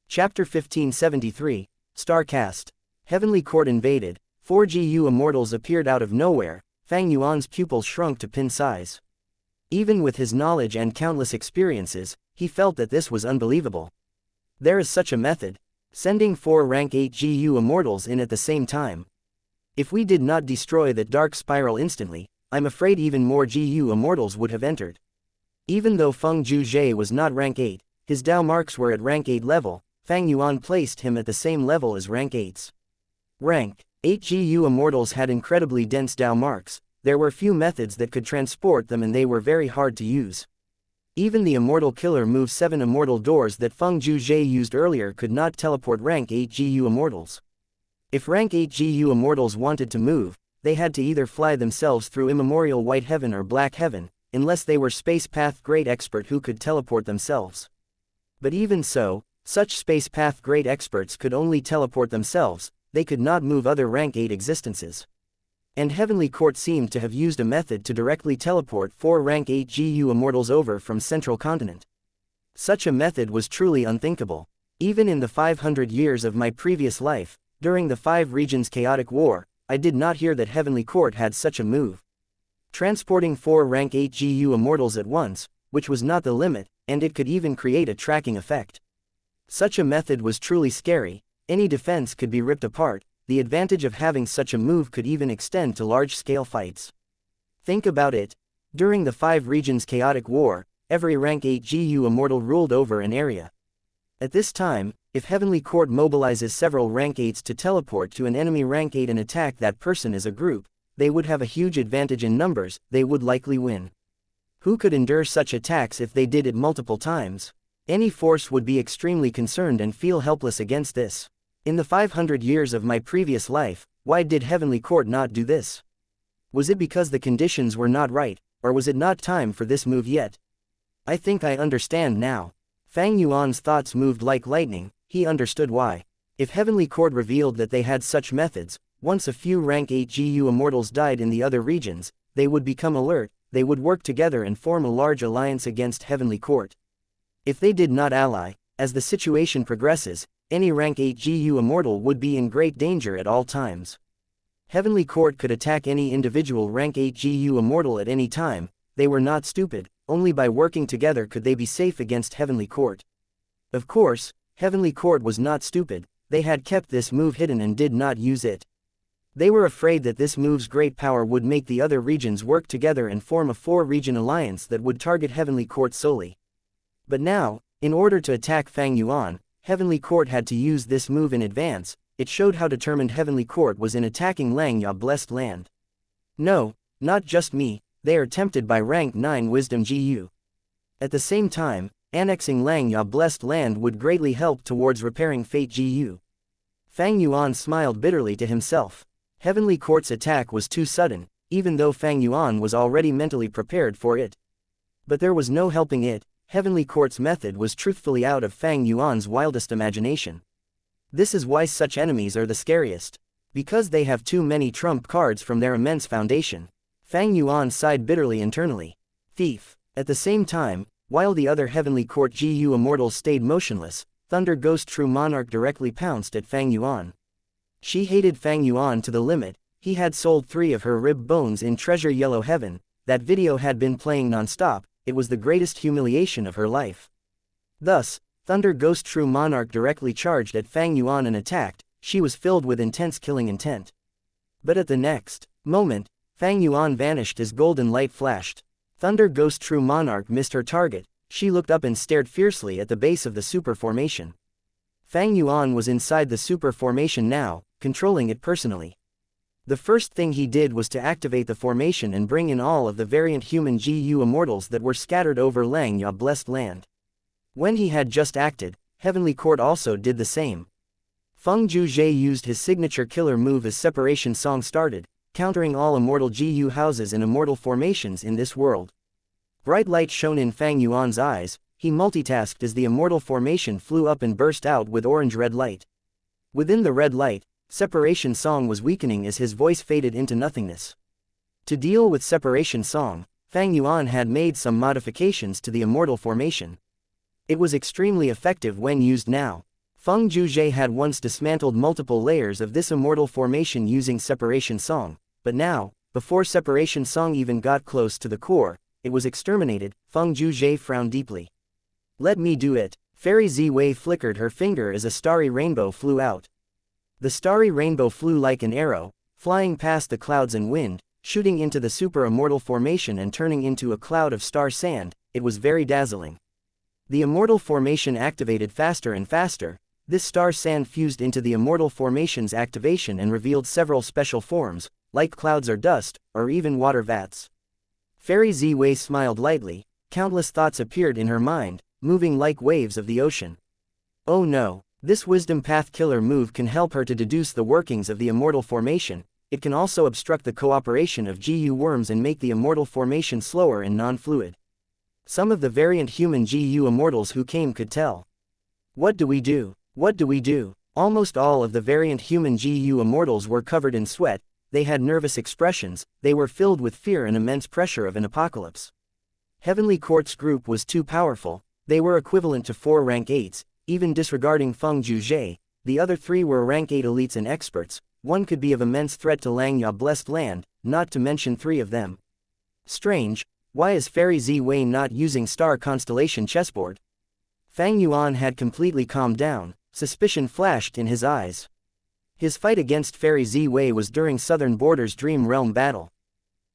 Chapter 1573. Starcast. Heavenly Court invaded. 4 GU Immortals appeared out of nowhere. Fang Yuan's pupils shrunk to pin size. Even with his knowledge and countless experiences, he felt that this was unbelievable. There is such a method. Sending 4 rank 8 GU Immortals in at the same time. If we did not destroy that dark spiral instantly, I'm afraid even more GU Immortals would have entered. Even though Feng Zhuzhe was not rank 8, his Dao marks were at rank 8 level. Fang Yuan placed him at the same level as rank 8's. Rank 8 GU Immortals had incredibly dense Dao marks. There were few methods that could transport them and they were very hard to use. Even the Immortal Killer Move 7 Immortal Doors that Feng Zhuzhe used earlier could not teleport rank 8 GU Immortals. If rank 8 GU Immortals wanted to move, they had to either fly themselves through immemorial White Heaven or Black Heaven, unless they were Space Path Great Expert who could teleport themselves. But even so, such Space Path Great Experts could only teleport themselves. They could not move other rank 8 existences. And Heavenly Court seemed to have used a method to directly teleport 4 rank 8 GU Immortals over from Central Continent. Such a method was truly unthinkable. Even in the 500 years of my previous life, during the 5 regions chaotic war, I did not hear that Heavenly Court had such a move. Transporting 4 rank 8 GU Immortals at once, which was not the limit, and it could even create a tracking effect. Such a method was truly scary. Any defense could be ripped apart. The advantage of having such a move could even extend to large-scale fights. Think about it. During the 5 regions chaotic war, every rank 8 GU Immortal ruled over an area. At this time, if Heavenly Court mobilizes several rank 8s to teleport to an enemy rank 8 and attack that person as a group, they would have a huge advantage in numbers. They would likely win. Who could endure such attacks if they did it multiple times? Any force would be extremely concerned and feel helpless against this. In the 500 years of my previous life, why did Heavenly Court not do this? Was it because the conditions were not right, or was it not time for this move yet? I think I understand now. Fang Yuan's thoughts moved like lightning. he understood why. If Heavenly Court revealed that they had such methods, once a few rank 8 GU immortals died in the other regions, they would become alert, they would work together and form a large alliance against Heavenly Court. If they did not ally, as the situation progresses, any rank 8 GU immortal would be in great danger at all times. Heavenly Court could attack any individual rank 8 GU immortal at any time. They were not stupid, only by working together could they be safe against Heavenly Court. Of course, Heavenly Court was not stupid, they had kept this move hidden and did not use it. They were afraid that this move's great power would make the other regions work together and form a 4-region alliance that would target Heavenly Court solely. But now, in order to attack Fang Yuan, Heavenly Court had to use this move in advance. It showed how determined Heavenly Court was in attacking Xianxia blessed land. No, not just me, they are tempted by rank 9 wisdom GU. At the same time, annexing Xianxia blessed land would greatly help towards repairing fate GU. Fang Yuan smiled bitterly to himself. Heavenly Court's attack was too sudden, even though Fang Yuan was already mentally prepared for it. But there was no helping it. Heavenly Court's method was truthfully out of Fang Yuan's wildest imagination. This is why such enemies are the scariest. Because they have too many trump cards from their immense foundation. Fang Yuan sighed bitterly internally. Thief. At the same time, while the other Heavenly Court GU immortals stayed motionless, Thunder Ghost True Monarch directly pounced at Fang Yuan. She hated Fang Yuan to the limit. He had sold 3 of her rib bones in Treasure Yellow Heaven. That video had been playing non-stop. It was the greatest humiliation of her life. Thus, Thunder Ghost True Monarch directly charged at Fang Yuan and attacked. She was filled with intense killing intent. But at the next moment, Fang Yuan vanished as golden light flashed. Thunder Ghost True Monarch missed her target. She looked up and stared fiercely at the base of the super formation. Fang Yuan was inside the super formation now, controlling it personally. The first thing he did was to activate the formation and bring in all of the variant human GU immortals that were scattered over Xianxia blessed land. When he had just acted, Heavenly Court also did the same. Feng Zhuzhe used his signature killer move as Separation Song started, countering all immortal GU houses and immortal formations in this world. Bright light shone in Fang Yuan's eyes. He multitasked as the immortal formation flew up and burst out with orange-red light. Within the red light, Separation Song was weakening as his voice faded into nothingness. To deal with Separation Song, Fang Yuan had made some modifications to the immortal formation. It was extremely effective when used now. Feng Zhuzhe had once dismantled multiple layers of this immortal formation using Separation Song, but now, before Separation Song even got close to the core, it was exterminated. Feng Zhuzhe frowned deeply. Let me do it. Fairy Ziwei flickered her finger as a starry rainbow flew out. The starry rainbow flew like an arrow, flying past the clouds and wind, shooting into the super immortal formation and turning into a cloud of star sand. It was very dazzling. The immortal formation activated faster and faster. This star sand fused into the immortal formation's activation and revealed several special forms, like clouds or dust, or even water vats. Fairy Ziwei smiled lightly. Countless thoughts appeared in her mind, moving like waves of the ocean. Oh no, this Wisdom Path Killer move can help her to deduce the workings of the immortal formation. It can also obstruct the cooperation of GU worms and make the immortal formation slower and non-fluid. Some of the variant human GU immortals who came could tell. What do we do? What do we do? Almost all of the variant human GU immortals were covered in sweat. They had nervous expressions. They were filled with fear and immense pressure of an apocalypse. Heavenly Court's group was too powerful. They were equivalent to 4 rank 8s, even disregarding Feng Zhuzhe. The other 3 were rank 8 elites and experts. One could be of immense threat to Xianxia blessed land, not to mention 3 of them. Strange, why is Fairy Ziwei not using star constellation chessboard? Fang Yuan had completely calmed down. Suspicion flashed in his eyes. His fight against Fairy Ziwei was during Southern Border's Dream Realm battle.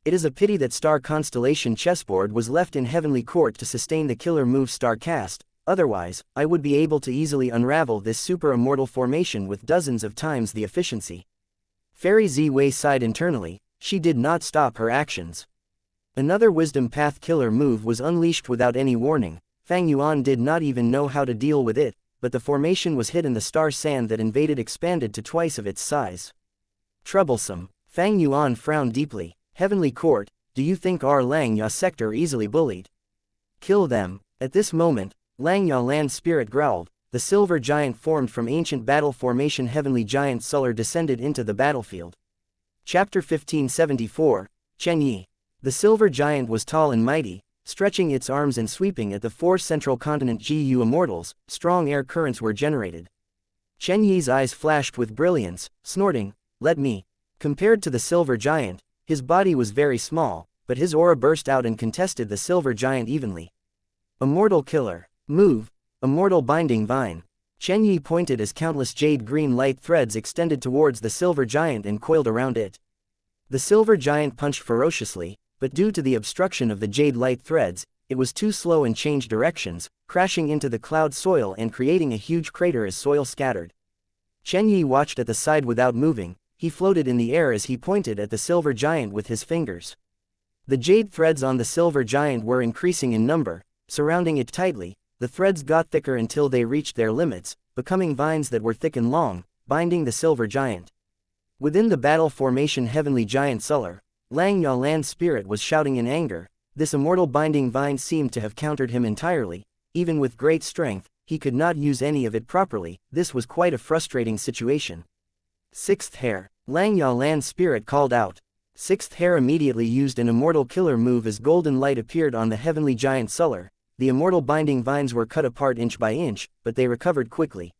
It is a pity that Star Constellation chessboard was left in Heavenly Court to sustain the killer move Star Cast, otherwise, I would be able to easily unravel this super immortal formation with dozens of times the efficiency. Fairy Ziwei sighed internally. She did not stop her actions. Another Wisdom Path Killer move was unleashed without any warning. Fang Yuan did not even know how to deal with it, but the formation was hit and the star sand that invaded expanded to twice of its size. Troublesome. Fang Yuan frowned deeply. Heavenly Court, do you think our Xianxia sector easily bullied? Kill them. At this moment, Xianxia land spirit growled. the silver giant formed from ancient battle formation. Heavenly giant Suller descended into the battlefield. Chapter 1574, Chen Yi. The silver giant was tall and mighty, stretching its arms and sweeping at the 4 central continent GU immortals. Strong air currents were generated. Chen Yi's eyes flashed with brilliance, snorting, "Let me." Compared to the silver giant, his body was very small, but his aura burst out and contested the silver giant evenly. Immortal killer. Move. Immortal binding vine. Chen Yi pointed as countless jade green light threads extended towards the silver giant and coiled around it. The silver giant punched ferociously, but due to the obstruction of the jade light threads, it was too slow and changed directions, crashing into the cloud soil and creating a huge crater as soil scattered. Chen Yi watched at the side without moving. He floated in the air as he pointed at the silver giant with his fingers. The jade threads on the silver giant were increasing in number, surrounding it tightly. The threads got thicker until they reached their limits, becoming vines that were thick and long, binding the silver giant. Within the battle formation Heavenly Giant Suller, Lang Yalan's spirit was shouting in anger. This immortal binding vine seemed to have countered him entirely. Even with great strength, he could not use any of it properly. This was quite a frustrating situation. Sixth Hair. Lang Yalan's spirit called out. Sixth Hair immediately used an immortal killer move as golden light appeared on the Heavenly Giant Suller. The immortal binding vines were cut apart inch by inch, but they recovered quickly.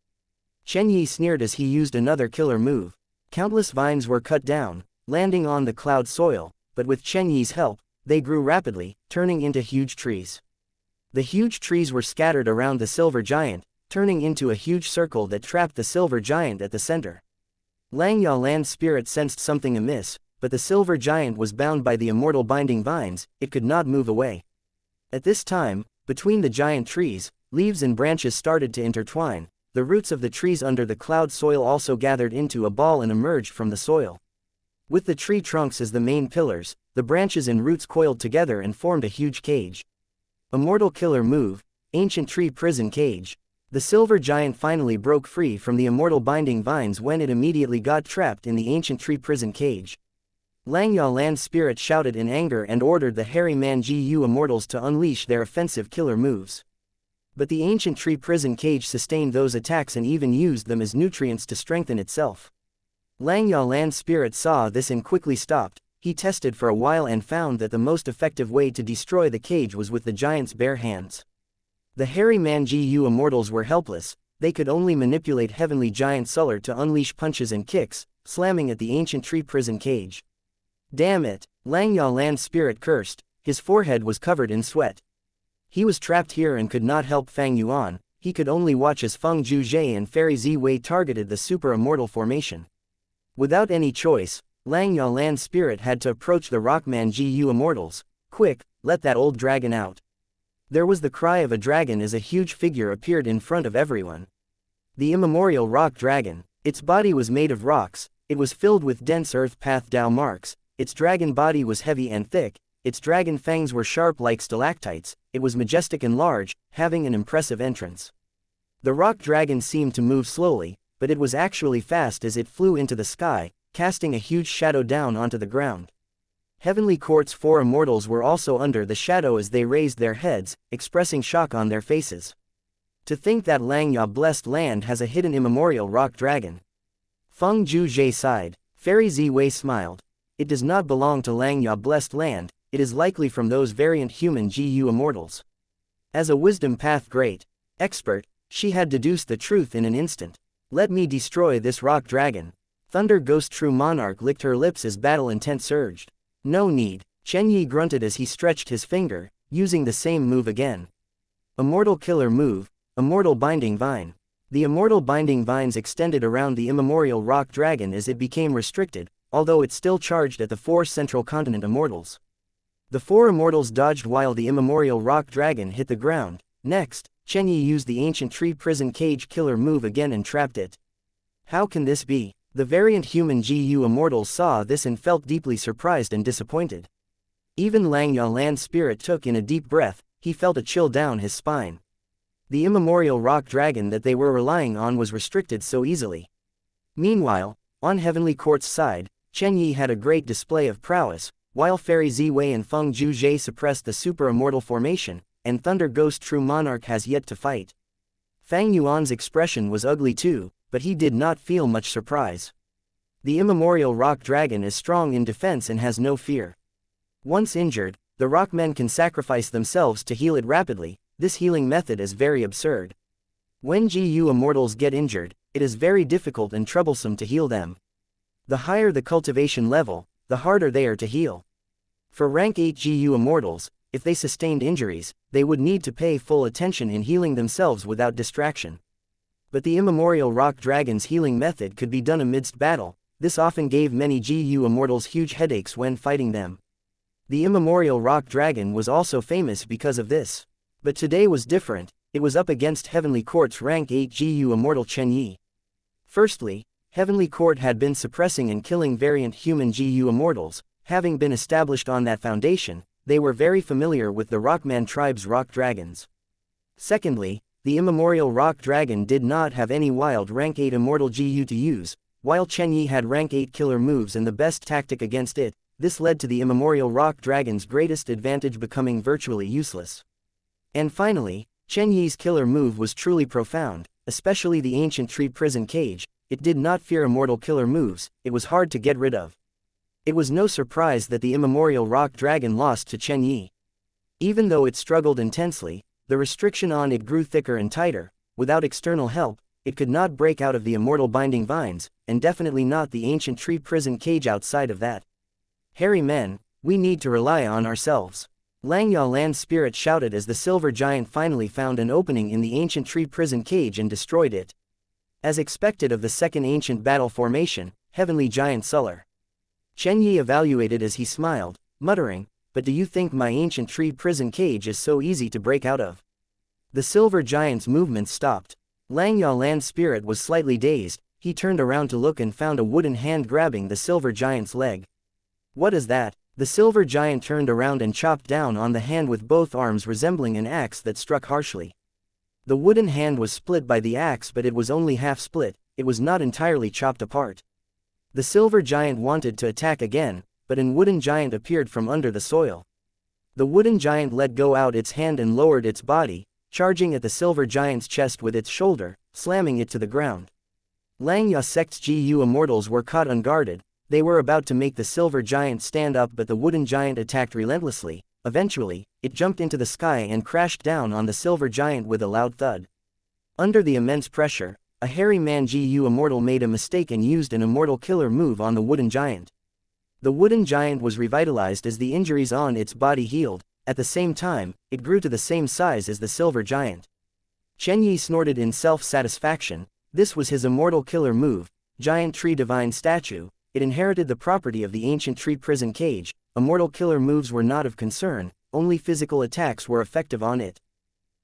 Chen Yi sneered as he used another killer move. Countless vines were cut down, landing on the cloud soil, but with Chen Yi's help, they grew rapidly, turning into huge trees. The huge trees were scattered around the silver giant, turning into a huge circle that trapped the silver giant at the center. Lang Yalan's spirit sensed something amiss, but the silver giant was bound by the immortal binding vines. It could not move away. At this time, between the giant trees, leaves and branches started to intertwine. The roots of the trees under the cloud soil also gathered into a ball and emerged from the soil. With the tree trunks as the main pillars, the branches and roots coiled together and formed a huge cage. Immortal killer move, ancient tree prison cage. The silver giant finally broke free from the immortal binding vines when it immediately got trapped in the ancient tree prison cage. Lang Yalan's spirit shouted in anger and ordered the hairy man GU immortals to unleash their offensive killer moves. But the ancient tree prison cage sustained those attacks and even used them as nutrients to strengthen itself. Lang Yalan's spirit saw this and quickly stopped. He tested for a while and found that the most effective way to destroy the cage was with the giant's bare hands. The hairy man GU immortals were helpless. They could only manipulate Heavenly Giant Suller to unleash punches and kicks, slamming at the ancient tree prison cage. Damn it! Lang Yalan's spirit cursed. His forehead was covered in sweat. He was trapped here and could not help Fang Yuan. He could only watch as Feng Zhuzhe and Fairy Ziwei targeted the super immortal formation. Without any choice, Lang Yalan's spirit had to approach the Rockman GU immortals. Quick, let that old dragon out. There was the cry of a dragon as a huge figure appeared in front of everyone. The immemorial rock dragon. Its body was made of rocks. It was filled with dense earth path Dao marks. Its dragon body was heavy and thick. Its dragon fangs were sharp like stalactites. It was majestic and large, having an impressive entrance. The rock dragon seemed to move slowly, but it was actually fast as it flew into the sky, casting a huge shadow down onto the ground. Heavenly Court's 4 immortals were also under the shadow as they raised their heads, expressing shock on their faces. To think that Langya blessed land has a hidden immemorial rock dragon. Feng Zhuzhe sighed. Fairy Ziwei smiled. It does not belong to Langya blessed land. It is likely from those variant human GU immortals. As a wisdom path great expert, she had deduced the truth in an instant. Let me destroy this rock dragon. Thunder Ghost True Monarch licked her lips as battle intent surged. No need. Chen Yi grunted as he stretched his finger, using the same move again. Immortal killer move, immortal binding vine. The immortal binding vines extended around the immemorial rock dragon as it became restricted, although it still charged at the 4 central continent immortals. The 4 immortals dodged while the immemorial rock dragon hit the ground. Next, Chen Yi used the ancient tree prison cage killer move again and trapped it. How can this be? The variant human GU immortals saw this and felt deeply surprised and disappointed. Even Lang Yalan's spirit took in a deep breath. He felt a chill down his spine. The immemorial rock dragon that they were relying on was restricted so easily. Meanwhile, on Heavenly Court's side, Chen Yi had a great display of prowess, while Fairy Ziwei and Feng Zhuzhe suppressed the super immortal formation, and Thunder Ghost True Monarch has yet to fight. Fang Yuan's expression was ugly too, but he did not feel much surprise. The immemorial rock dragon is strong in defense and has no fear. Once injured, the rockmen can sacrifice themselves to heal it rapidly. This healing method is very absurd. When GU immortals get injured, it is very difficult and troublesome to heal them. The higher the cultivation level, the harder they are to heal. For rank 8 GU immortals, if they sustained injuries, they would need to pay full attention in healing themselves without distraction. But the immemorial rock dragon's healing method could be done amidst battle. This often gave many GU immortals huge headaches when fighting them. The immemorial rock dragon was also famous because of this. But today was different. It was up against Heavenly Court's rank 8 GU immortal Xianxia. Firstly, Heavenly Court had been suppressing and killing variant human GU immortals. Having been established on that foundation, they were very familiar with the Rockman tribe's rock dragons. Secondly, the immemorial rock dragon did not have any wild rank 8 immortal GU to use, while Xianxia had rank 8 killer moves and the best tactic against it. This led to the immemorial rock dragon's greatest advantage becoming virtually useless. And finally, Xianxia's killer move was truly profound, especially the ancient tree prison cage. It did not fear immortal killer moves, it was hard to get rid of. It was no surprise that the immemorial rock dragon lost to Xianxia. Even though it struggled intensely, the restriction on it grew thicker and tighter. Without external help, it could not break out of the immortal binding vines, and definitely not the ancient tree prison cage outside of that. Hairy men, we need to rely on ourselves. Xianxia land spirit shouted as the silver giant finally found an opening in the ancient tree prison cage and destroyed it. As expected of the second ancient battle formation, heavenly giant Suller. Xianxia evaluated as he smiled, muttering, "But do you think my ancient tree prison cage is so easy to break out of?" The silver giant's movement stopped. Xianxia land spirit was slightly dazed. He turned around to look and found a wooden hand grabbing the silver giant's leg. "What is that?" The silver giant turned around and chopped down on the hand with both arms, resembling an axe that struck harshly. The wooden hand was split by the axe, but it was only half split. It was not entirely chopped apart. The silver giant wanted to attack again, but a wooden giant appeared from under the soil. The wooden giant let go out its hand and lowered its body, charging at the silver giant's chest with its shoulder, slamming it to the ground. Xianxia sect's GU immortals were caught unguarded. They were about to make the silver giant stand up, but the wooden giant attacked relentlessly. Eventually, it jumped into the sky and crashed down on the silver giant with a loud thud. Under the immense pressure, a hairy man GU immortal made a mistake and used an immortal killer move on the wooden giant. The wooden giant was revitalized as the injuries on its body healed. At the same time, it grew to the same size as the silver giant. Xianxia snorted in self-satisfaction. This was his immortal killer move, Giant Tree Divine Statue. It inherited the property of the ancient tree prison cage. Immortal killer moves were not of concern, only physical attacks were effective on it.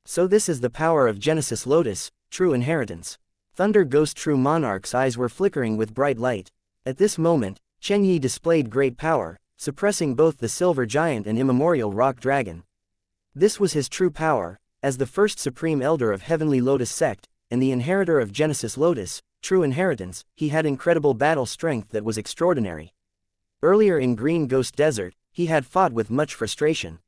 So this is the power of Genesis Lotus, true inheritance. Thunder Ghost True Monarch's eyes were flickering with bright light. At this moment, Xianxia displayed great power, suppressing both the silver giant and immemorial rock dragon. This was his true power, as the first supreme elder of Heavenly Lotus sect, and the inheritor of Genesis Lotus, true inheritance. He had incredible battle strength that was extraordinary. Earlier in Green Ghost Desert, he had fought with much frustration.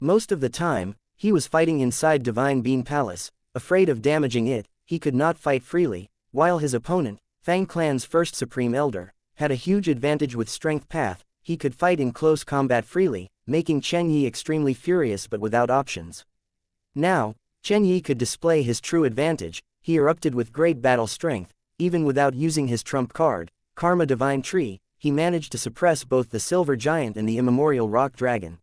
Most of the time, he was fighting inside Divine Bean Palace, afraid of damaging it. He could not fight freely, while his opponent, Fang Clan's first supreme elder, had a huge advantage with strength path. He could fight in close combat freely, making Xianxia extremely furious but without options. Now, Xianxia could display his true advantage. He erupted with great battle strength. Even without using his trump card, Karma Divine Tree, he managed to suppress both the silver giant and the immemorial rock dragon.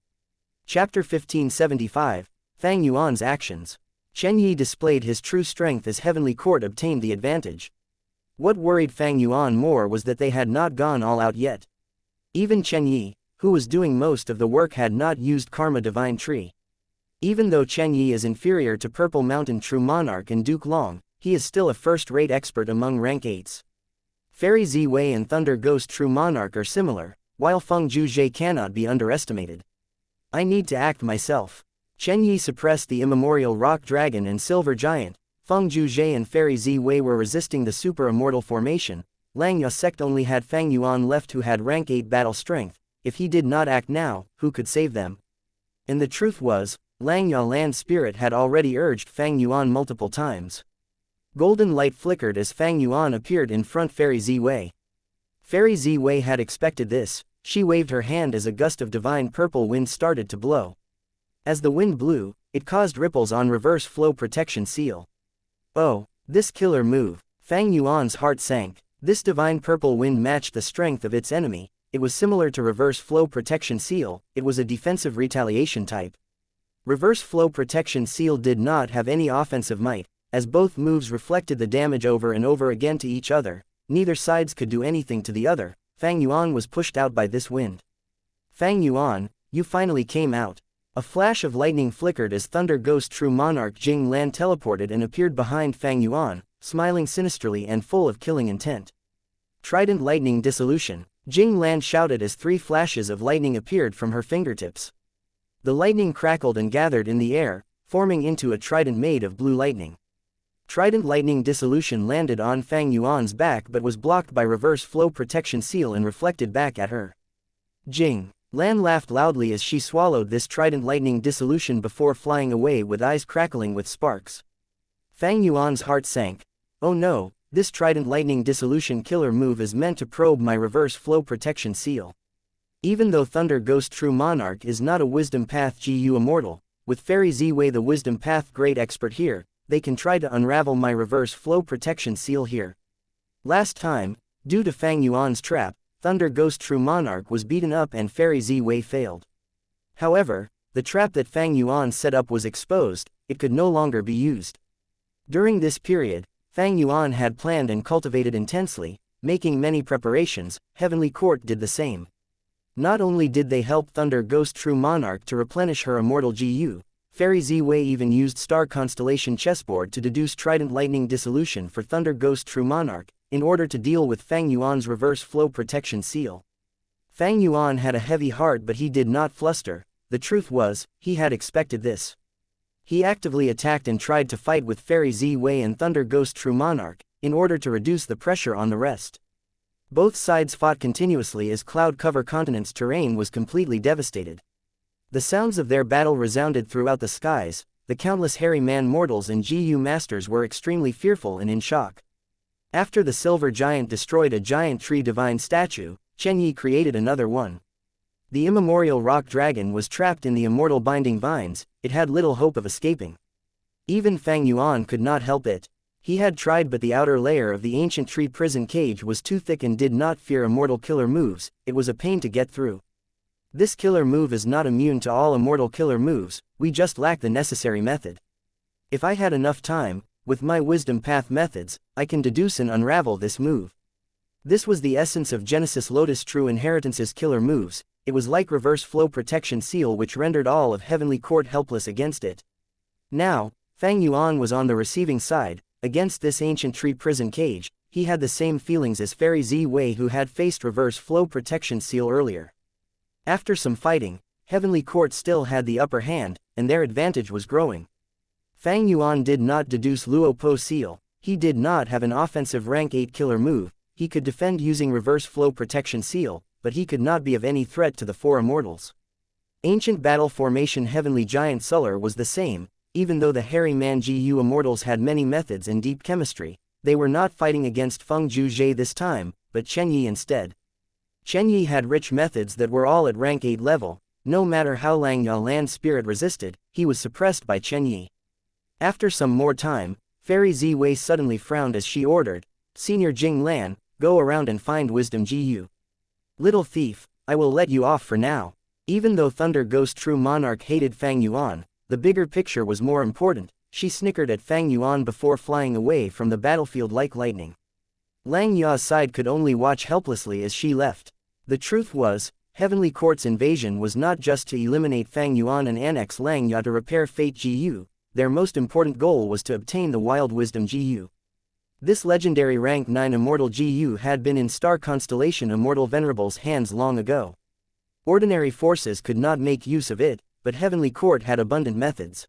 Chapter 1575, Fang Yuan's actions. Xianxia displayed his true strength as Heavenly Court obtained the advantage. What worried Fang Yuan more was that they had not gone all out yet. Even Xianxia, who was doing most of the work, had not used Karma Divine Tree. Even though Xianxia is inferior to Purple Mountain True Monarch and Duke Long, he is still a first-rate expert among rank 8s. Fairy Z-Wei and Thunder Ghost True Monarch are similar, while Feng Zhuzhe cannot be underestimated. I need to act myself. Xianxia suppressed the immemorial rock dragon and silver giant. Feng Zhuzhe and Fairy Z-Wei were resisting the super immortal formation. Xianxia sect only had Fang Yuan left, who had rank 8 battle strength. If he did not act now, who could save them? And the truth was, Xianxia land spirit had already urged Fang Yuan multiple times. Golden light flickered as Fang Yuan appeared in front Fairy Ziwei. Fairy Ziwei had expected this. She waved her hand as a gust of divine purple wind started to blow. As the wind blew, it caused ripples on reverse flow protection seal. Oh, this killer move. Fang Yuan's heart sank. This divine purple wind matched the strength of its enemy. It was similar to reverse flow protection seal. It was a defensive retaliation type. Reverse flow protection seal did not have any offensive might, as both moves reflected the damage over and over again to each other. Neither sides could do anything to the other. Fang Yuan was pushed out by this wind. Fang Yuan, you finally came out. A flash of lightning flickered as Thunder Ghost True Monarch Jing Lan teleported and appeared behind Fang Yuan, smiling sinisterly and full of killing intent. Trident Lightning Dissolution. Jing Lan shouted as 3 flashes of lightning appeared from her fingertips. The lightning crackled and gathered in the air, forming into a trident made of blue lightning. Trident Lightning Dissolution landed on Fang Yuan's back but was blocked by reverse flow protection seal and reflected back at her. Jing Lan laughed loudly as she swallowed this Trident Lightning Dissolution before flying away with eyes crackling with sparks. Fang Yuan's heart sank. Oh no, this Trident Lightning Dissolution killer move is meant to probe my reverse flow protection seal. Even though Thunder Ghost True Monarch is not a Wisdom Path GU Immortal, with Fairy Ziwei the Wisdom Path Great Expert here, they can try to unravel my reverse flow protection seal here. Last time, due to Fang Yuan's trap, Thunder Ghost True Monarch was beaten up and Fairy Ziwei failed. However, the trap that Fang Yuan set up was exposed. It could no longer be used. During this period, Fang Yuan had planned and cultivated intensely, making many preparations. Heavenly Court did the same. Not only did they help Thunder Ghost True Monarch to replenish her immortal GU, Fairy Ziwei even used Star Constellation Chessboard to deduce Trident Lightning Dissolution for Thunder Ghost True Monarch, in order to deal with Fang Yuan's reverse flow protection seal. Fang Yuan had a heavy heart but he did not fluster. The truth was, he had expected this. He actively attacked and tried to fight with Fairy Ziwei and Thunder Ghost True Monarch, in order to reduce the pressure on the rest. Both sides fought continuously as Cloud Cover Continent's terrain was completely devastated. The sounds of their battle resounded throughout the skies. The countless hairy man mortals and GU masters were extremely fearful and in shock. After the silver giant destroyed a giant tree divine statue, Chen Yi created another one. The immemorial rock dragon was trapped in the immortal binding vines. It had little hope of escaping. Even Fang Yuan could not help it. He had tried but the outer layer of the ancient tree prison cage was too thick and did not fear immortal killer moves. It was a pain to get through. This killer move is not immune to all immortal killer moves. We just lack the necessary method. If I had enough time, with my wisdom path methods, I can deduce and unravel this move. This was the essence of Genesis Lotus True Inheritance's killer moves. It was like reverse flow protection seal which rendered all of Heavenly Court helpless against it. Now, Fang Yuan was on the receiving side. Against this ancient tree prison cage, he had the same feelings as Fairy Ziwei who had faced reverse flow protection seal earlier. After some fighting, Heavenly Court still had the upper hand, and their advantage was growing. Fang Yuan did not deduce Luo Po seal. He did not have an offensive rank 8 killer move. He could defend using reverse flow protection seal, but he could not be of any threat to the 4 immortals. Ancient battle formation Heavenly Giant Suller was the same. Even though the hairy man GU immortals had many methods and deep chemistry, they were not fighting against Feng Zhuzhe this time, but Chen Yi instead. Chen Yi had rich methods that were all at rank 8 level. No matter how Lang Ya Land Spirit resisted, he was suppressed by Chen Yi. After some more time, Fairy Ziwei suddenly frowned as she ordered, "Senior Jing Lan, go around and find Wisdom GU. Little thief, I will let you off for now." Even though Thunder Ghost True Monarch hated Fang Yuan, the bigger picture was more important. She snickered at Fang Yuan before flying away from the battlefield like lightning. Lang Ya's side could only watch helplessly as she left. The truth was, Heavenly Court's invasion was not just to eliminate Fang Yuan and annex Lang Ya to repair Fate GU. Their most important goal was to obtain the Wild Wisdom GU. This legendary rank 9 immortal GU had been in Star Constellation Immortal Venerable's hands long ago. Ordinary forces could not make use of it, but Heavenly Court had abundant methods.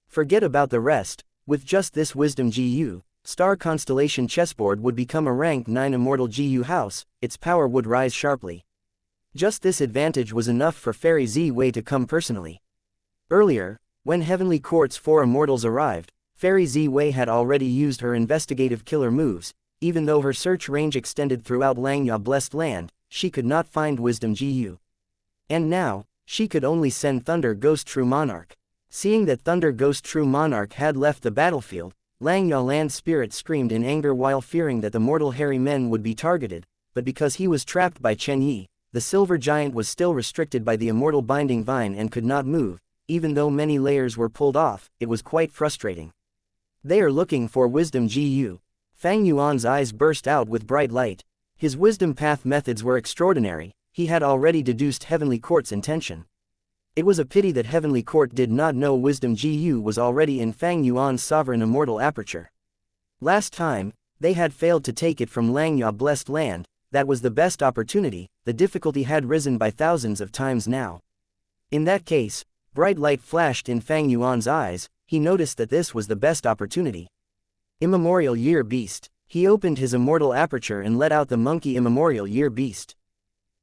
Forget about the rest. With just this Wisdom GU, Star Constellation Chessboard would become a rank 9 immortal GU house. Its power would rise sharply. Just this advantage was enough for Fairy Ziwei to come personally. Earlier, when Heavenly Court's 4 immortals arrived, Fairy Ziwei had already used her investigative killer moves. Even though her search range extended throughout Xianxia Blessed Land, she could not find Wisdom Gu. And now, she could only send Thunder Ghost True Monarch. Seeing that Thunder Ghost True Monarch had left the battlefield, Xianxia Land Spirit screamed in anger while fearing that the mortal hairy men would be targeted, but because he was trapped by Chen Yi, the silver giant was still restricted by the immortal binding vine and could not move. Even though many layers were pulled off, it was quite frustrating. They are looking for Wisdom Gu. Fang Yuan's eyes burst out with bright light. His wisdom path methods were extraordinary. He had already deduced Heavenly Court's intention. It was a pity that Heavenly Court did not know Wisdom Gu was already in Fang Yuan's sovereign immortal aperture. Last time, they had failed to take it from Xianxia Blessed Land. That was the best opportunity. The difficulty had risen by thousands of times now. In that case, bright light flashed in Fang Yuan's eyes. He noticed that this was the best opportunity. Immemorial Year Beast. He opened his immortal aperture and let out the monkey Immemorial Year Beast.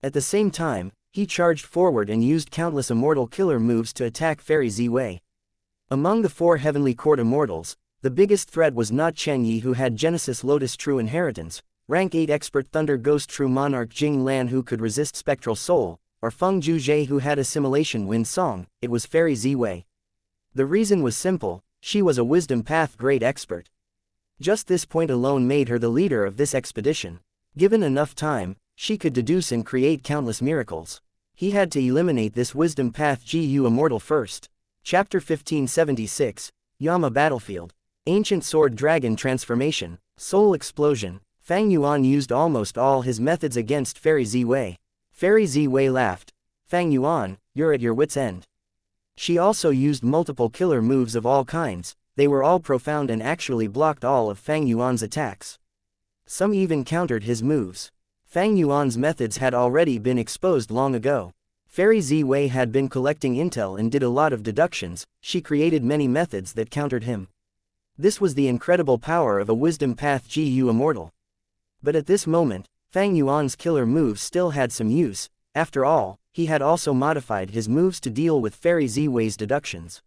At the same time, he charged forward and used countless immortal killer moves to attack Fairy Ziwei. Among the 4 Heavenly Court immortals, the biggest threat was not Chen Yi, who had Genesis Lotus True Inheritance, Rank 8 Expert Thunder Ghost True Monarch Jing Lan, who could resist Spectral Soul, or Feng Juzhe, who had Assimilation Wind Song. It was Fairy Ziwei. The reason was simple: she was a Wisdom Path Great Expert. Just this point alone made her the leader of this expedition. Given enough time, she could deduce and create countless miracles. He had to eliminate this Wisdom Path Gu Immortal first. Chapter 1576, Yama Battlefield. Ancient Sword Dragon Transformation, Soul Explosion. Fang Yuan used almost all his methods against Fairy Ziwei. Fairy Ziwei laughed. Fang Yuan, you're at your wit's end. She also used multiple killer moves of all kinds. They were all profound and actually blocked all of Fang Yuan's attacks. Some even countered his moves. Fang Yuan's methods had already been exposed long ago. Fairy Ziwei had been collecting intel and did a lot of deductions. She created many methods that countered him. This was the incredible power of a Wisdom Path Gu Immortal. But at this moment, Fang Yuan's killer moves still had some use. After all, he had also modified his moves to deal with Fairy Ziwei's deductions.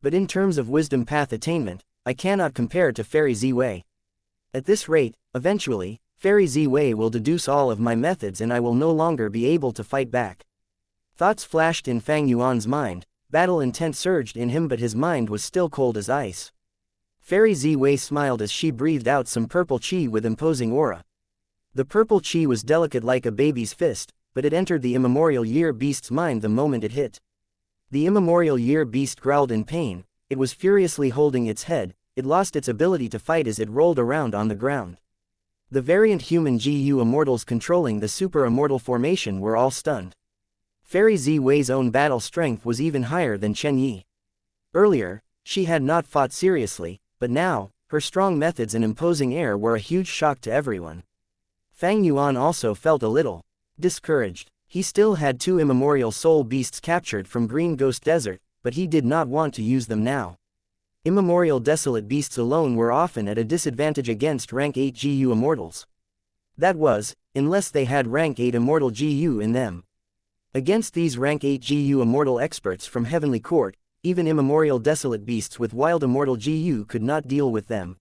But in terms of Wisdom Path attainment, I cannot compare to Fairy Ziwei. At this rate, eventually, Fairy Ziwei will deduce all of my methods and I will no longer be able to fight back. Thoughts flashed in Fang Yuan's mind. Battle intent surged in him, but his mind was still cold as ice. Fairy Ziwei smiled as she breathed out some purple chi with imposing aura. The purple chi was delicate like a baby's fist, but it entered the Immemorial Year Beast's mind the moment it hit. The Immemorial Year Beast growled in pain. It was furiously holding its head. It lost its ability to fight as it rolled around on the ground. The variant human Gu immortals controlling the super immortal formation were all stunned. Fairy Ziwei's own battle strength was even higher than Chen Yi. Earlier, she had not fought seriously, but now, her strong methods and imposing air were a huge shock to everyone. Fang Yuan also felt a little discouraged. He still had 2 immemorial soul beasts captured from Green Ghost Desert, but he did not want to use them now. Immemorial desolate beasts alone were often at a disadvantage against rank 8 Gu immortals. That was, unless they had rank 8 immortal Gu in them. Against these rank 8 Gu immortal experts from Heavenly Court, even immemorial desolate beasts with wild immortal Gu could not deal with them.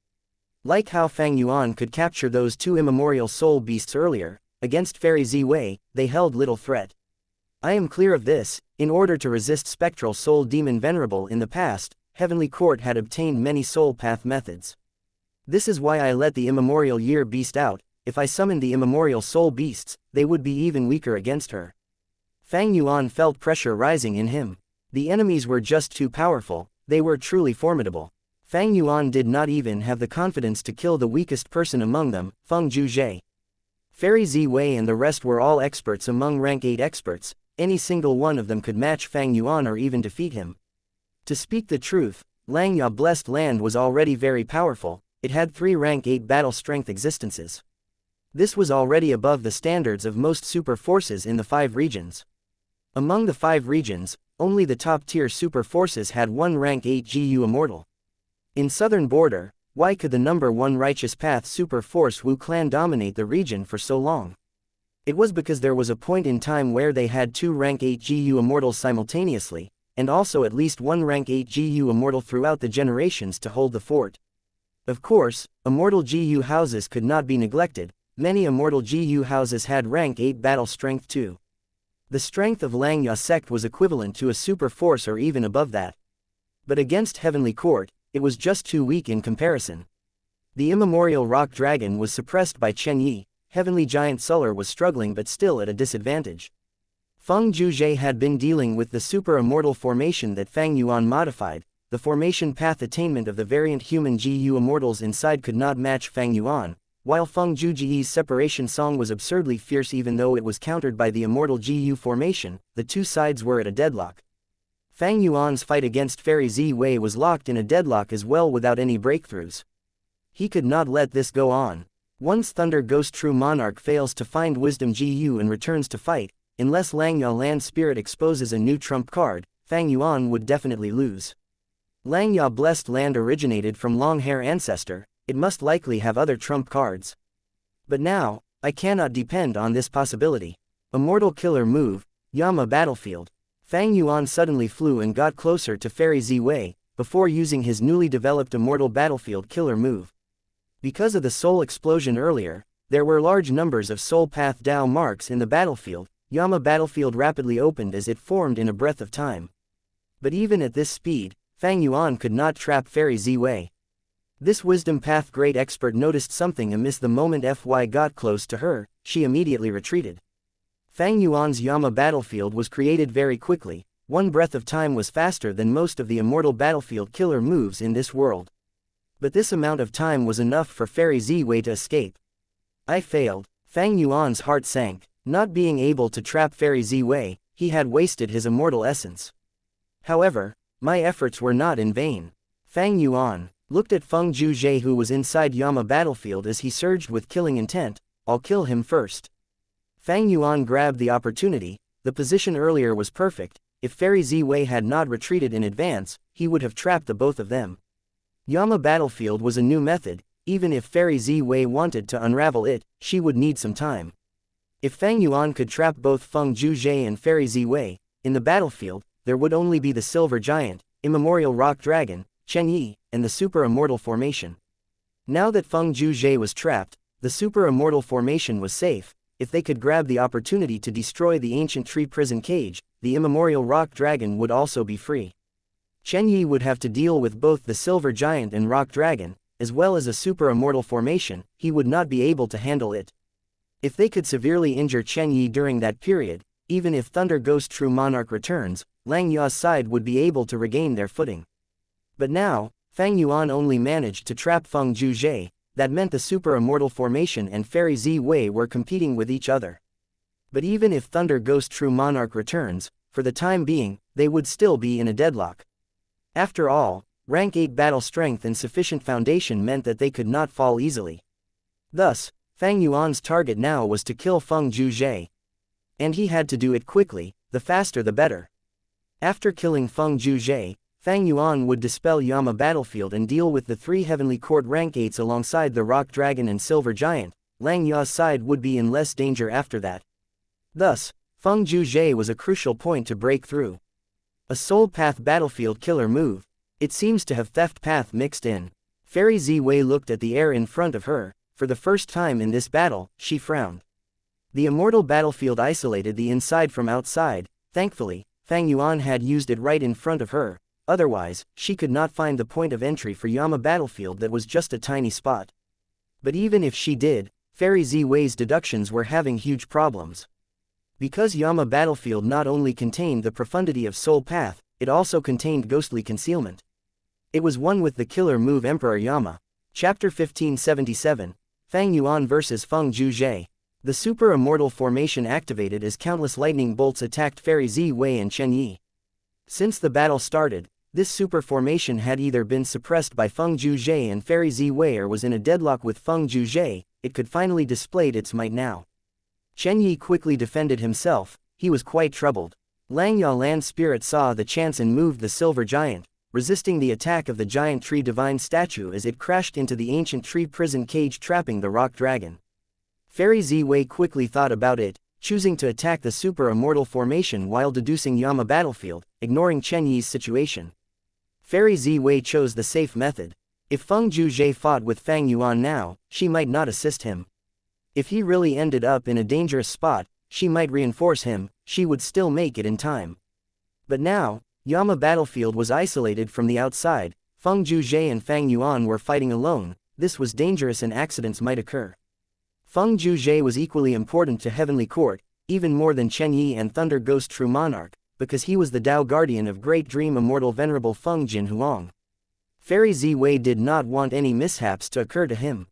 Like how Fang Yuan could capture those 2 immemorial soul beasts earlier, against Fairy Ziwei, they held little threat. I am clear of this. In order to resist Spectral Soul Demon Venerable in the past, Heavenly Court had obtained many soul path methods. This is why I let the Immemorial Year Beast out. If I summoned the immemorial soul beasts, they would be even weaker against her. Fang Yuan felt pressure rising in him. The enemies were just too powerful. They were truly formidable. Fang Yuan did not even have the confidence to kill the weakest person among them, Feng Juzhe. Fairy Ziwei and the rest were all experts among rank 8 experts. Any single one of them could match Fang Yuan or even defeat him. To speak the truth, Xianxia Blessed Land was already very powerful. It had 3 rank 8 battle strength existences. This was already above the standards of most super forces in the 5 regions. Among the 5 regions, only the top-tier super forces had 1 rank 8 Gu immortal. In Southern Border, why could the number 1 Righteous Path super force Wu Clan dominate the region for so long? It was because there was a point in time where they had 2 rank 8 Gu immortals simultaneously. and also at least one rank 8 GU immortal throughout the generations to hold the fort. Of course, immortal GU houses could not be neglected. Many immortal GU houses had rank 8 battle strength too. The strength of Xianxia sect was equivalent to a super force or even above that. But against Heavenly Court, it was just too weak in comparison. The immemorial rock dragon was suppressed by Chen. Heavenly giant Suller was struggling but still at a disadvantage. Feng Zhuzhe had been dealing with the super immortal formation that Fang Yuan modified. The formation path attainment of the variant human GU immortals inside could not match Fang Yuan, while Feng Zhuzhe's separation song was absurdly fierce even though it was countered by the immortal GU formation. The two sides were at a deadlock. Fang Yuan's fight against Fairy Z Wei was locked in a deadlock as well without any breakthroughs. He could not let this go on. Once Thunder Ghost True Monarch fails to find Wisdom GU and returns to fight, unless Xianxia Land Spirit exposes a new trump card, Fang Yuan would definitely lose. Xianxia Blessed Land originated from Longhair Ancestor, it must likely have other trump cards. But now, I cannot depend on this possibility. Immortal Killer Move, Yama Battlefield. Fang Yuan suddenly flew and got closer to Fairy Z Wei, before using his newly developed Immortal Battlefield Killer Move. Because of the soul explosion earlier, there were large numbers of soul path Dao marks in the battlefield. Yama Battlefield rapidly opened as it formed in a breath of time. But even at this speed, Fang Yuan could not trap Fairy Z Wei. This Wisdom Path great expert noticed something amiss the moment Fy got close to her. She immediately retreated. Fang Yuan's Yama Battlefield was created very quickly. One breath of time was faster than most of the Immortal Battlefield killer moves in this world. But this amount of time was enough for Fairy Z Wei to escape. I failed. Fang Yuan's heart sank. Not being able to trap Fairy Z Wei, he had wasted his immortal essence. However, my efforts were not in vain. Fang Yuan looked at Feng Zhuzhe who was inside Yama Battlefield as he surged with killing intent. I'll kill him first. Fang Yuan grabbed the opportunity. The position earlier was perfect. If Fairy Z Wei had not retreated in advance, he would have trapped the both of them. Yama Battlefield was a new method. Even if Fairy Z Wei wanted to unravel it, she would need some time. If Fang Yuan could trap both Feng Zhuzhe and Fairy Z Wei in the battlefield, there would only be the Silver Giant, Immemorial Rock Dragon, Chen, and the Super Immortal Formation. Now that Feng Zhuzhe was trapped, the Super Immortal Formation was safe. If they could grab the opportunity to destroy the ancient tree prison cage, the Immemorial Rock Dragon would also be free. Chen would have to deal with both the Silver Giant and Rock Dragon, as well as a Super Immortal Formation. He would not be able to handle it. If they could severely injure Chen during that period, even if Thunder Ghost True Monarch returns, Xianxia's side would be able to regain their footing. But now, Fang Yuan only managed to trap Feng Zhuzhe. That meant the Super Immortal Formation and Fairy Z Wei were competing with each other. But even if Thunder Ghost True Monarch returns, for the time being, they would still be in a deadlock. After all, rank 8 battle strength and sufficient foundation meant that they could not fall easily. Thus, Fang Yuan's target now was to kill Feng Zhuzhe. And he had to do it quickly, the faster the better. After killing Feng Zhuzhe, Fang Yuan would dispel Yama Battlefield and deal with the 3 Heavenly Court rank 8s alongside the Rock Dragon and Silver Giant. Xianxia's side would be in less danger after that. Thus, Feng Zhuzhe was a crucial point to break through. A Soul Path Battlefield killer move. It seems to have Theft Path mixed in. Fairy Z Wei looked at the air in front of her. For the first time in this battle, she frowned. The Immortal Battlefield isolated the inside from outside. Thankfully, Fang Yuan had used it right in front of her. Otherwise, she could not find the point of entry for Yama Battlefield that was just a tiny spot. But even if she did, Fairy Z Wei's deductions were having huge problems. Because Yama Battlefield not only contained the profundity of Soul Path, it also contained ghostly concealment. It was one with the killer move Emperor Yama. Chapter 1577, Fang Yuan vs Feng Zhuzhe. The Super Immortal Formation activated as countless lightning bolts attacked Fairy Z Wei and Chen. Since the battle started, this super formation had either been suppressed by Feng Zhuzhe and Fairy Z Wei or was in a deadlock with Feng Zhuzhe. It could finally display its might now. Chen quickly defended himself. He was quite troubled. Xianxia Land Spirit saw the chance and moved the Silver Giant, resisting the attack of the giant tree divine statue as it crashed into the ancient tree prison cage trapping the Rock Dragon. Fairy Z Wei quickly thought about it. choosing to attack the super immortal formation while deducing Yama battlefield, ignoring Chen Yi's situation. Fairy Ziwei chose the safe method. If Feng Zhuzhe fought with Fang Yuan now, she might not assist him. If he really ended up in a dangerous spot, she might reinforce him, she would still make it in time. But now, Yama battlefield was isolated from the outside, Feng Zhuzhe and Fang Yuan were fighting alone, this was dangerous and accidents might occur. Feng Zhuzhe was equally important to Heavenly Court, even more than Chen Yi and Thunder Ghost True Monarch, because he was the Tao guardian of Great Dream Immortal Venerable Feng Jin Huang. Fairy Ziwei did not want any mishaps to occur to him.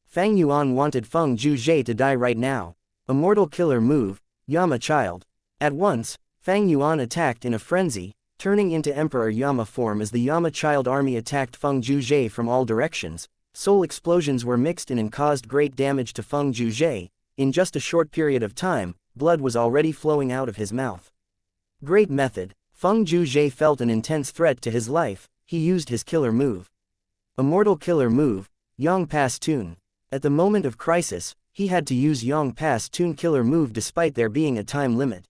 Fang Yuan wanted Feng Zhuzhe to die right now. Immortal killer move, Yama child. At once, Fang Yuan attacked in a frenzy, turning into Emperor Yama form as the Yama child army attacked Feng Zhuzhe from all directions. Soul explosions were mixed in and caused great damage to Feng Zhuzhe. In just a short period of time, blood was already flowing out of his mouth. Great method. Feng Zhuzhe felt an intense threat to his life. He used his killer move. Immortal killer move, Yang Pass Tune. At the moment of crisis, he had to use Yang Pass Tune killer move despite there being a time limit.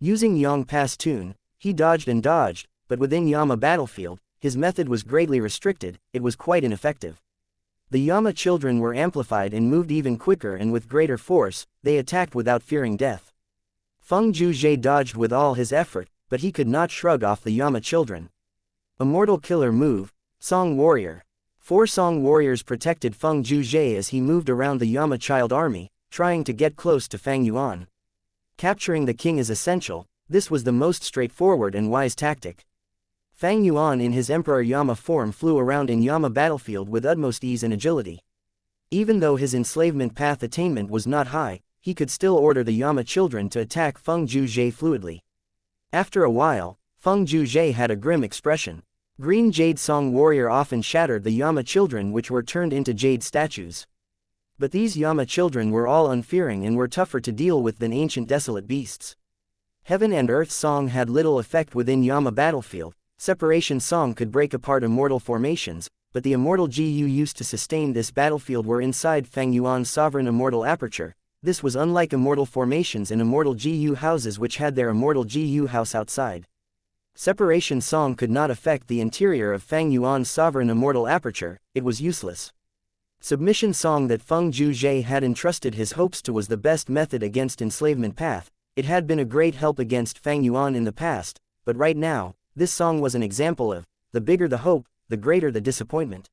Using Yang Pass Tune, he dodged and dodged, but within Yama battlefield, his method was greatly restricted, it was quite ineffective. The Yama children were amplified and moved even quicker and with greater force, they attacked without fearing death. Feng Zhuzhe dodged with all his effort, but he could not shrug off the Yama children. Immortal killer move, Song Warrior. 4 Song Warriors protected Feng Zhuzhe as he moved around the Yama child army, trying to get close to Fang Yuan. Capturing the king is essential, this was the most straightforward and wise tactic. Fang Yuan in his Emperor Yama form flew around in Yama battlefield with utmost ease and agility. Even though his enslavement path attainment was not high, he could still order the Yama children to attack Feng Zhuzhe fluidly. After a while, Feng Zhuzhe had a grim expression. Green Jade Song Warrior often shattered the Yama children which were turned into jade statues. But these Yama children were all unfearing and were tougher to deal with than ancient desolate beasts. Heaven and Earth Song had little effect within Yama battlefield. Separation Song could break apart immortal formations, but the immortal GU used to sustain this battlefield were inside Fang Yuan's sovereign immortal aperture. This was unlike immortal formations in immortal GU houses which had their immortal GU house outside. Separation Song could not affect the interior of Fang Yuan's sovereign immortal aperture, it was useless. Submission Song that Feng Zhuzhe had entrusted his hopes to was the best method against enslavement path. It had been a great help against Fang Yuan in the past, but right now, this song was an example of, the bigger the hope, the greater the disappointment.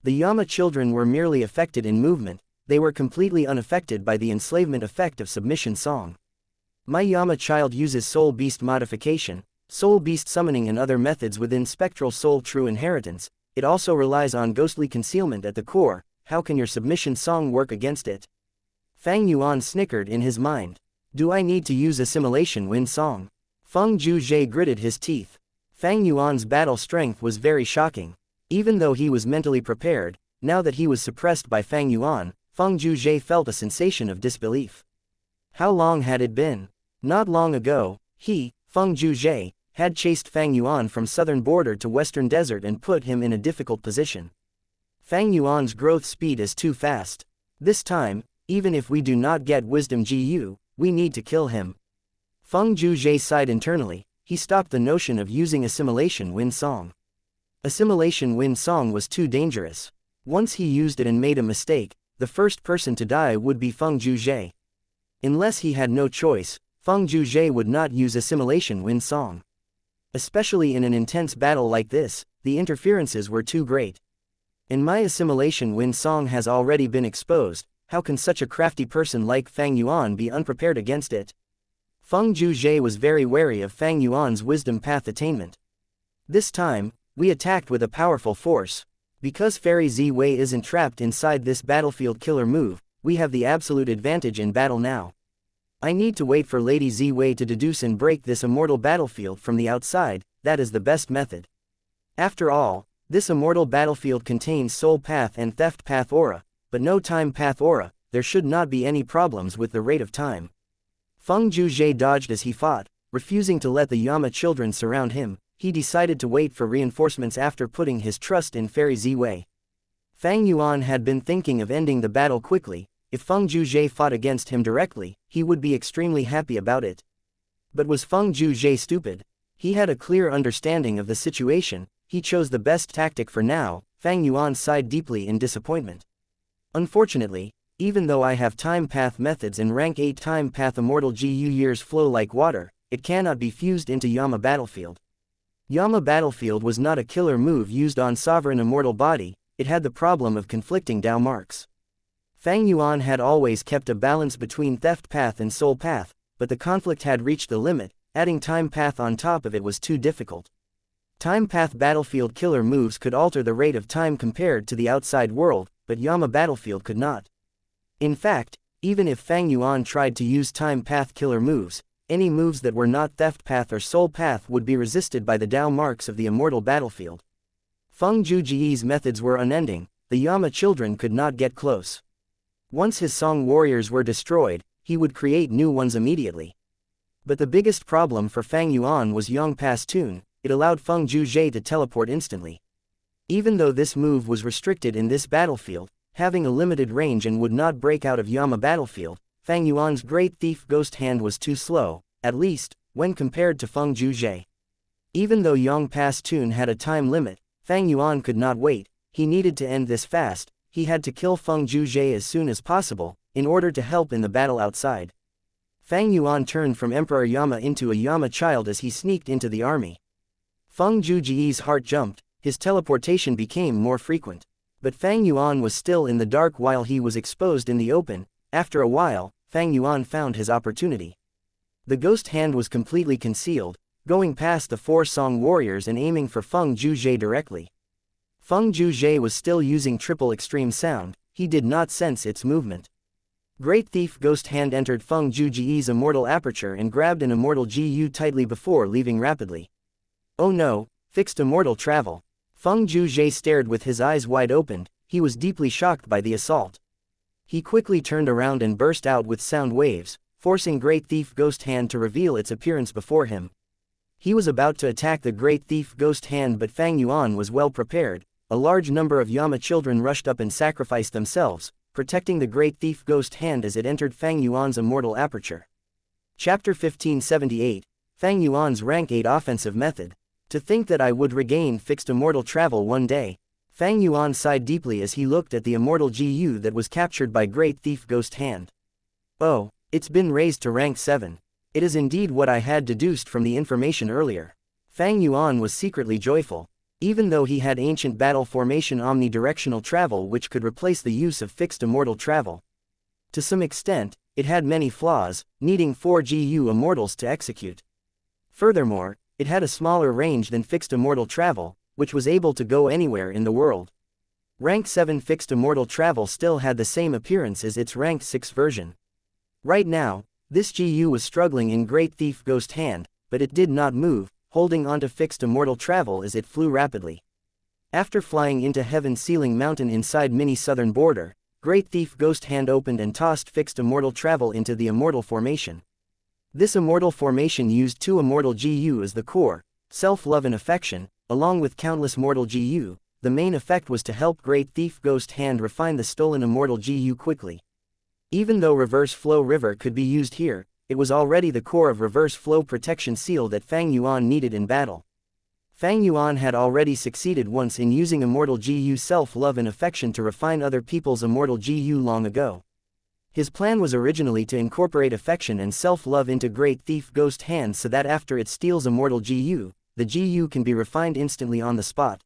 The Yama children were merely affected in movement, they were completely unaffected by the enslavement effect of Submission Song. My Yama child uses Soul Beast modification, Soul Beast summoning and other methods within Spectral Soul True Inheritance. It also relies on ghostly concealment at the core. How can your Submission Song work against it? Fang Yuan snickered in his mind. Do I need to use Assimilation Wind Song? Feng Zhuzhe gritted his teeth. Fang Yuan's battle strength was very shocking. Even though he was mentally prepared, now that he was suppressed by Fang Yuan, Feng Zhuzhe felt a sensation of disbelief. How long had it been? Not long ago, he, Feng Zhuzhe, had chased Fang Yuan from southern border to western desert and put him in a difficult position. Fang Yuan's growth speed is too fast. This time, even if we do not get Wisdom GU, we need to kill him. Feng Zhuzhe sighed internally, he stopped the notion of using Assimilation Wind Song. Assimilation Wind Song was too dangerous. Once he used it and made a mistake, the first person to die would be Feng Zhuzhe. Unless he had no choice, Feng Zhuzhe would not use Assimilation Wind Song. Especially in an intense battle like this, the interferences were too great. And my Assimilation Wind Song has already been exposed, how can such a crafty person like Fang Yuan be unprepared against it? Feng Zhuzhe was very wary of Fang Yuan's wisdom path attainment. This time, we attacked with a powerful force. Because Fairy Ziwei isn't trapped inside this battlefield killer move, we have the absolute advantage in battle now. I need to wait for Lady Ziwei to deduce and break this immortal battlefield from the outside, that is the best method. After all, this immortal battlefield contains soul path and theft path aura, but no time path aura, there should not be any problems with the rate of time. Feng Zhuzhe dodged as he fought, refusing to let the Yama children surround him. He decided to wait for reinforcements after putting his trust in Fairy Ziwei. Fang Yuan had been thinking of ending the battle quickly, if Feng Zhuzhe fought against him directly, he would be extremely happy about it. But was Feng Zhuzhe stupid? He had a clear understanding of the situation. He chose the best tactic for now. Fang Yuan sighed deeply in disappointment. Unfortunately, even though I have time path methods and rank 8 time path immortal GU years flow like water, it cannot be fused into Yama Battlefield. Yama Battlefield was not a killer move used on sovereign immortal body, it had the problem of conflicting Dao marks. Fang Yuan had always kept a balance between theft path and soul path, but the conflict had reached the limit. Adding time path on top of it was too difficult. Time path battlefield killer moves could alter the rate of time compared to the outside world, but Yama Battlefield could not. In fact, even if Fang Yuan tried to use time path killer moves, any moves that were not theft path or soul path would be resisted by the Dao marks of the immortal battlefield. Feng Zhuzhe's methods were unending, the Yama children could not get close. Once his Song warriors were destroyed, he would create new ones immediately. But the biggest problem for Fang Yuan was Yang Pass Tune. It allowed Feng Zhuzhe to teleport instantly. Even though this move was restricted in this battlefield, having a limited range and would not break out of Yama Battlefield, Fang Yuan's Great Thief Ghost Hand was too slow, at least, when compared to Feng Zhuzhe. Even though Yang Pass Tune had a time limit, Fang Yuan could not wait. He needed to end this fast. He had to kill Feng Zhuzhe as soon as possible, in order to help in the battle outside. Fang Yuan turned from Emperor Yama into a Yama child as he sneaked into the army. Feng Zhuzhe's heart jumped, his teleportation became more frequent. But Fang Yuan was still in the dark while he was exposed in the open. After a while, Fang Yuan found his opportunity. The ghost hand was completely concealed, going past the 4 Song warriors and aiming for Feng Zhuzhe directly. Feng Zhuzhe was still using triple extreme sound, he did not sense its movement. Great Thief Ghost Hand entered Feng Zhuzhe's immortal aperture and grabbed an immortal GU tightly before leaving rapidly. Oh no, fixed immortal travel. Feng Zhuzhe stared with his eyes wide opened, he was deeply shocked by the assault. He quickly turned around and burst out with sound waves, forcing Great Thief Ghost Hand to reveal its appearance before him. He was about to attack the Great Thief Ghost Hand, but Fang Yuan was well prepared. A large number of Yama children rushed up and sacrificed themselves, protecting the Great Thief Ghost Hand as it entered Fang Yuan's immortal aperture. Chapter 1578, Fang Yuan's Rank 8 Offensive Method. To think that I would regain fixed immortal travel one day. Fang Yuan sighed deeply as he looked at the immortal GU that was captured by Great Thief Ghost Hand. Oh, it's been raised to rank 7. It is indeed what I had deduced from the information earlier. Fang Yuan was secretly joyful. Even though he had ancient battle formation omnidirectional travel which could replace the use of fixed immortal travel. To some extent, it had many flaws, needing 4 GU immortals to execute. Furthermore, it had a smaller range than fixed immortal travel, which was able to go anywhere in the world. Rank 7 fixed immortal travel still had the same appearance as its rank 6 version. Right now, this GU was struggling in Great Thief Ghost Hand, but it did not move, holding onto fixed immortal travel as it flew rapidly. After flying into Heaven Ceiling Mountain inside Mini Southern Border, Great Thief Ghost Hand opened and tossed fixed immortal travel into the immortal formation. This immortal formation used 2 immortal GU as the core, self-love and affection, along with countless mortal GU. The main effect was to help Great Thief Ghost Hand refine the stolen immortal GU quickly. Even though Reverse Flow River could be used here, it was already the core of Reverse Flow Protection Seal that Fang Yuan needed in battle. Fang Yuan had already succeeded once in using immortal GU self-love and affection to refine other people's immortal GU long ago. His plan was originally to incorporate affection and self-love into Great Thief Ghost Hand so that after it steals immortal GU, the GU can be refined instantly on the spot.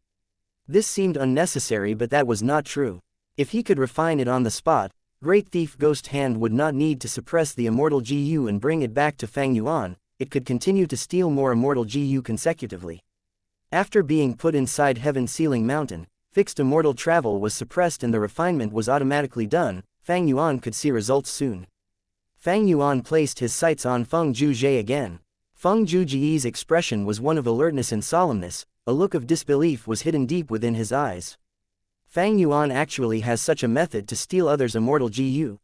This seemed unnecessary, but that was not true. If he could refine it on the spot, Great Thief Ghost Hand would not need to suppress the immortal GU and bring it back to Fang Yuan, it could continue to steal more immortal GU consecutively. After being put inside Heaven Ceiling Mountain, fixed immortal travel was suppressed and the refinement was automatically done. Fang Yuan could see results soon. Fang Yuan placed his sights on Feng Zhuzhe again. Feng Zhuzhe's expression was one of alertness and solemnness, a look of disbelief was hidden deep within his eyes. Fang Yuan actually has such a method to steal others' immortal GU.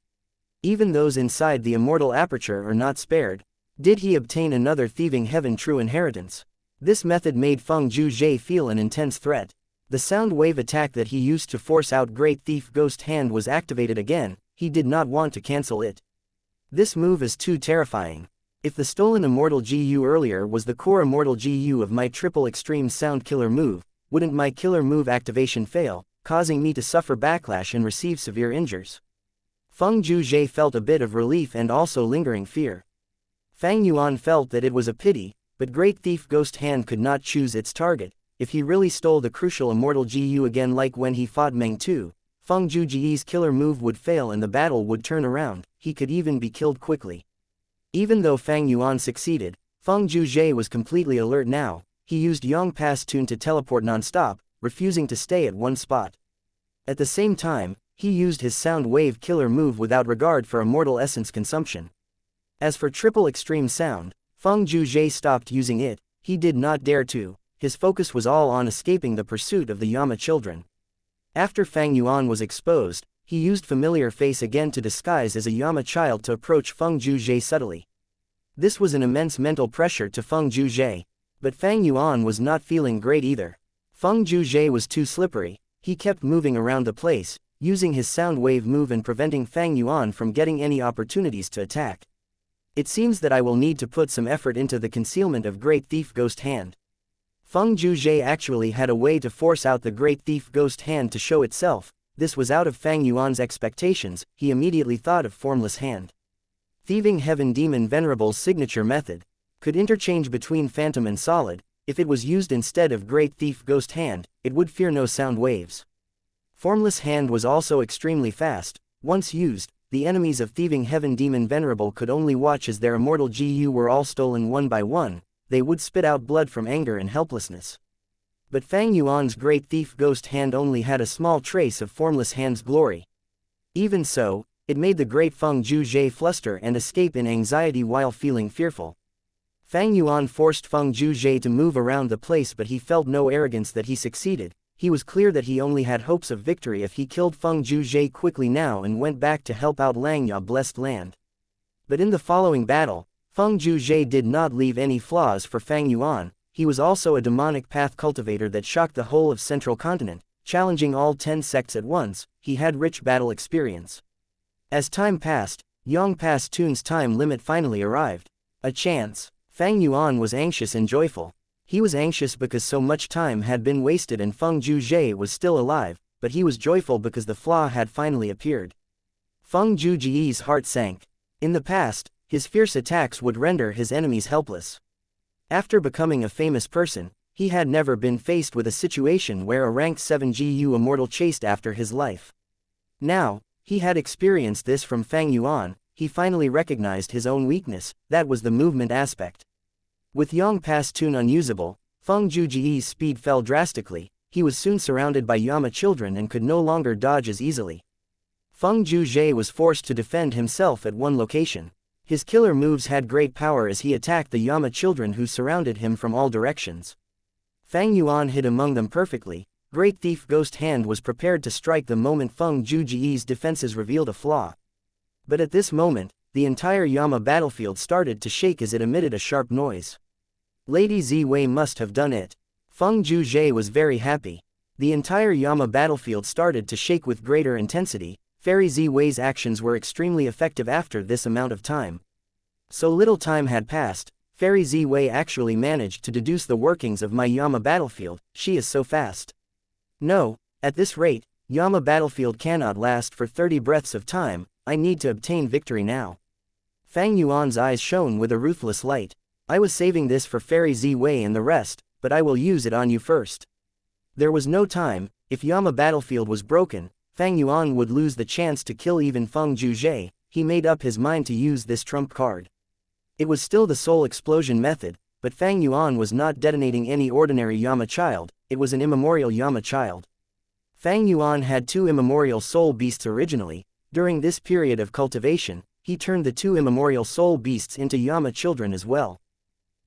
Even those inside the immortal aperture are not spared. Did he obtain another thieving heaven true inheritance? This method made Feng Zhuzhe feel an intense threat. The sound wave attack that he used to force out Great Thief Ghost Hand was activated again. he did not want to cancel it. This move is too terrifying. If the stolen Immortal GU earlier was the core Immortal GU of my triple extreme sound killer move, wouldn't my killer move activation fail, causing me to suffer backlash and receive severe injuries? Feng Zhuzhe felt a bit of relief and also lingering fear. Fang Yuan felt that it was a pity, but Great Thief Ghost Hand could not choose its target. If he really stole the crucial Immortal GU again like when he fought Meng Tu, Feng Zhuzhe's killer move would fail and the battle would turn around, he could even be killed quickly. Even though Fang Yuan succeeded, Feng Zhuzhe was completely alert now. He used Yang Pass Tune to teleport non-stop, refusing to stay at one spot. At the same time, he used his Sound Wave killer move without regard for Immortal Essence consumption. As for Triple Extreme Sound, Feng Zhuzhe stopped using it. He did not dare to. His focus was all on escaping the pursuit of the Yama children. After Fang Yuan was exposed, he used Familiar Face again to disguise as a Yama child to approach Feng Zhuzhe subtly. This was an immense mental pressure to Feng Zhuzhe, but Fang Yuan was not feeling great either. Feng Zhuzhe was too slippery. He kept moving around the place, using his Sound Wave move and preventing Fang Yuan from getting any opportunities to attack. It seems that I will need to put some effort into the concealment of Great Thief Ghost Hand. Feng Zhuzhe actually had a way to force out the Great Thief Ghost Hand to show itself. This was out of Fang Yuan's expectations. He immediately thought of Formless Hand. Thieving Heaven Demon Venerable's signature method could interchange between Phantom and Solid. If it was used instead of Great Thief Ghost Hand, it would fear no sound waves. Formless Hand was also extremely fast. Once used, the enemies of Thieving Heaven Demon Venerable could only watch as their Immortal GU were all stolen one by one. They would spit out blood from anger and helplessness. But Fang Yuan's Great Thief Ghost Hand only had a small trace of Formless Hand's glory. Even so, it made the great Feng Zhuzhe fluster and escape in anxiety while feeling fearful. Fang Yuan forced Feng Zhuzhe to move around the place, but he felt no arrogance that he succeeded. He was clear that he only had hopes of victory if he killed Feng Zhuzhe quickly now and went back to help out Langya Blessed Land. But in the following battle, Feng Zhuzhe did not leave any flaws for Fang Yuan. He was also a demonic path cultivator that shocked the whole of Central Continent, challenging all 10 sects at once. He had rich battle experience. As time passed, Yang Pass Tune's time limit finally arrived. A chance. Fang Yuan was anxious and joyful. He was anxious because so much time had been wasted and Feng Zhuzhe was still alive, but he was joyful because the flaw had finally appeared. Feng Zhuzhe's heart sank. In the past, his fierce attacks would render his enemies helpless. After becoming a famous person, he had never been faced with a situation where a rank 7 GU immortal chased after his life. Now, he had experienced this from Fang Yuan. He finally recognized his own weakness, that was the movement aspect. With Yang Pass Tune unusable, Feng Zhuzhe's speed fell drastically. He was soon surrounded by Yama children and could no longer dodge as easily. Feng Zhuzhe was forced to defend himself at one location. His killer moves had great power as he attacked the Yama children who surrounded him from all directions. Fang Yuan hid among them perfectly. Great Thief Ghost Hand was prepared to strike the moment Feng Zhuzhe's defenses revealed a flaw. But at this moment, the entire Yama battlefield started to shake as it emitted a sharp noise. Lady Ziwei must have done it. Feng Zhuzhe was very happy. The entire Yama battlefield started to shake with greater intensity. Fairy Ziwei's actions were extremely effective after this amount of time. So little time had passed, Fairy Ziwei actually managed to deduce the workings of my Yama battlefield. She is so fast. No, at this rate, Yama battlefield cannot last for 30 breaths of time. I need to obtain victory now. Fang Yuan's eyes shone with a ruthless light. I was saving this for Fairy Ziwei and the rest, but I will use it on you first. There was no time. If Yama battlefield was broken, Fang Yuan would lose the chance to kill even Feng Zhuzhe. He made up his mind to use this trump card. It was still the soul explosion method, but Fang Yuan was not detonating any ordinary Yama child, it was an immemorial Yama child. Fang Yuan had 2 immemorial soul beasts originally. During this period of cultivation, he turned the 2 immemorial soul beasts into Yama children as well.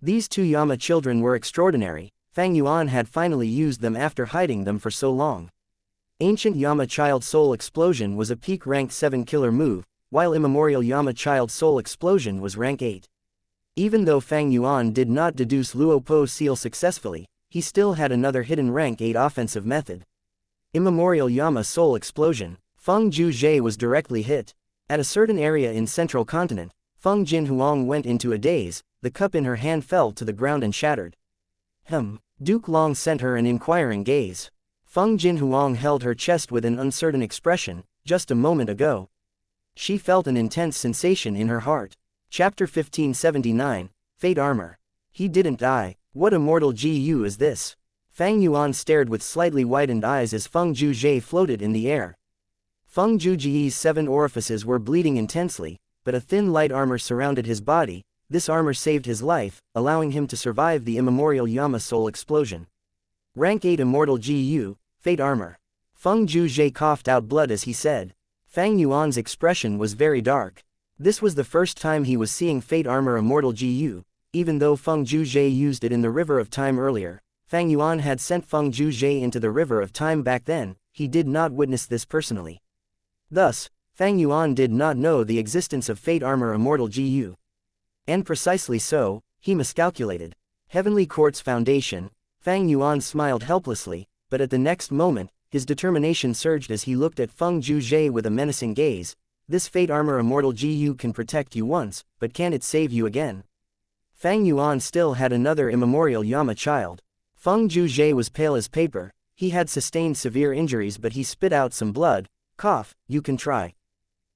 These 2 Yama children were extraordinary. Fang Yuan had finally used them after hiding them for so long. Ancient Yama Child Soul Explosion was a peak rank 7 killer move, while Immemorial Yama Child Soul Explosion was rank 8. Even though Fang Yuan did not deduce Luo Po Seal successfully, he still had another hidden rank 8 offensive method. Immemorial Yama Soul Explosion. Feng Zhuzhe was directly hit. At a certain area in central continent, Feng Jinhuang went into a daze, the cup in her hand fell to the ground and shattered. Duke Long sent her an inquiring gaze. Feng Jinhuang held her chest with an uncertain expression. Just a moment ago, she felt an intense sensation in her heart. Chapter 1579, Fate Armor. He didn't die. What immortal GU is this? Fang Yuan stared with slightly widened eyes as Feng Zhuzhe floated in the air. Feng Zhuzhe's 7 orifices were bleeding intensely, but a thin light armor surrounded his body. This armor saved his life, allowing him to survive the immemorial Yama soul explosion. Rank 8 Immortal GU, Fate Armor. Feng Zhuzhe coughed out blood as he said. Fang Yuan's expression was very dark. This was the first time he was seeing Fate Armor Immortal GU, even though Feng Zhuzhe used it in the River of Time earlier. Fang Yuan had sent Feng Zhuzhe into the River of Time back then. He did not witness this personally. Thus, Fang Yuan did not know the existence of Fate Armor Immortal GU. And precisely so, he miscalculated. Heavenly Court's foundation. Fang Yuan smiled helplessly, but at the next moment, his determination surged as he looked at Feng Zhuzhe with a menacing gaze. This Fate Armor Immortal GU can protect you once, but can it save you again? Fang Yuan still had another immemorial Yama child. Feng Zhuzhe was pale as paper. He had sustained severe injuries, but he spit out some blood. Cough, you can try.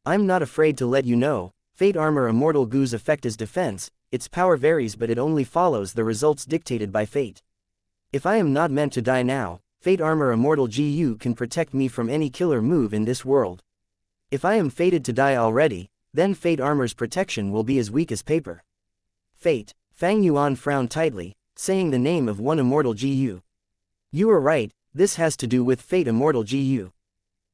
I'm not afraid to let you know. Fate Armor Immortal GU's effect is defense. Its power varies, but it only follows the results dictated by fate. If I am not meant to die now, Fate Armor Immortal GU can protect me from any killer move in this world. If I am fated to die already, then Fate Armor's protection will be as weak as paper. Fate. Fang Yuan frowned tightly, saying the name of one Immortal GU. You are right, this has to do with Fate Immortal GU.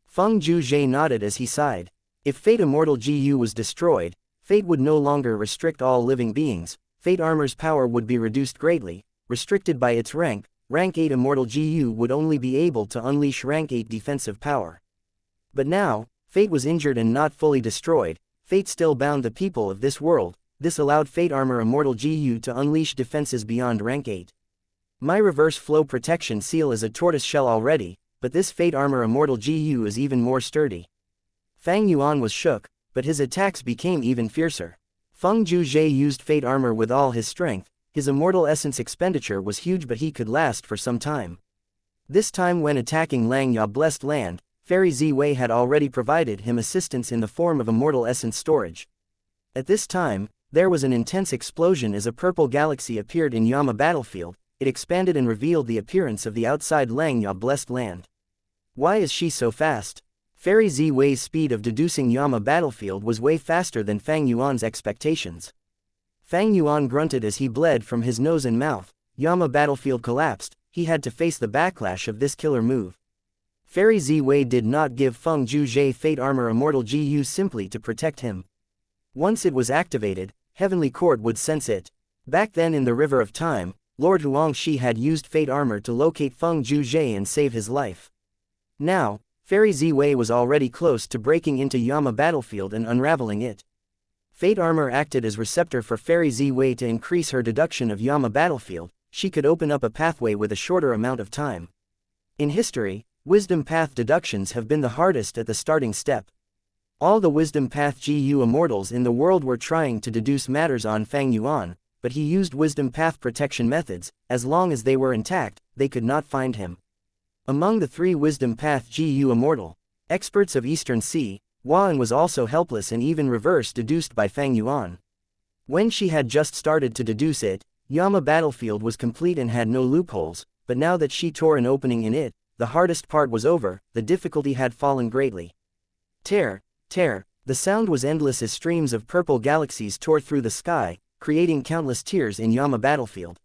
Feng Zhuzhe nodded as he sighed. If Fate Immortal GU was destroyed, Fate would no longer restrict all living beings. Fate Armor's power would be reduced greatly, restricted by its rank. Rank 8 Immortal GU would only be able to unleash Rank 8 defensive power. But now, Fate was injured and not fully destroyed. Fate still bound the people of this world. This allowed Fate Armor Immortal GU to unleash defenses beyond Rank 8. My reverse flow protection seal is a tortoise shell already, but this Fate Armor Immortal GU is even more sturdy. Fang Yuan was shook, but his attacks became even fiercer. Feng Zhuzhe used Fate Armor with all his strength. His immortal essence expenditure was huge, but he could last for some time. This time when attacking Langya Blessed Land, Fairy Ziwei had already provided him assistance in the form of immortal essence storage. At this time, there was an intense explosion as a purple galaxy appeared in Yama battlefield. It expanded and revealed the appearance of the outside Langya Blessed Land. Why is she so fast? Fairy Ziwei's speed of deducing Yama battlefield was way faster than Fang Yuan's expectations. Fang Yuan grunted as he bled from his nose and mouth. Yama battlefield collapsed. He had to face the backlash of this killer move. Fairy Ziwei did not give Feng Zhuzhe Fate Armor Immortal GU simply to protect him. Once it was activated, Heavenly Court would sense it. Back then in the River of Time, Lord Huangshi had used Fate Armor to locate Feng Zhuzhe and save his life. Now, Fairy Ziwei was already close to breaking into Yama battlefield and unraveling it. Fate Armor acted as receptor for Fairy Ziwei to increase her deduction of Yama battlefield. She could open up a pathway with a shorter amount of time. In history, Wisdom Path deductions have been the hardest at the starting step. All the Wisdom Path GU immortals in the world were trying to deduce matters on Fang Yuan, but he used Wisdom Path protection methods. As long as they were intact, they could not find him. Among the 3 Wisdom Path GU immortal experts of Eastern Sea, Wan was also helpless and even reverse deduced by Fang Yuan. When she had just started to deduce it, Yama battlefield was complete and had no loopholes, but now that she tore an opening in it, the hardest part was over. The difficulty had fallen greatly. Tear, tear, the sound was endless as streams of purple galaxies tore through the sky, creating countless tears in Yama battlefield.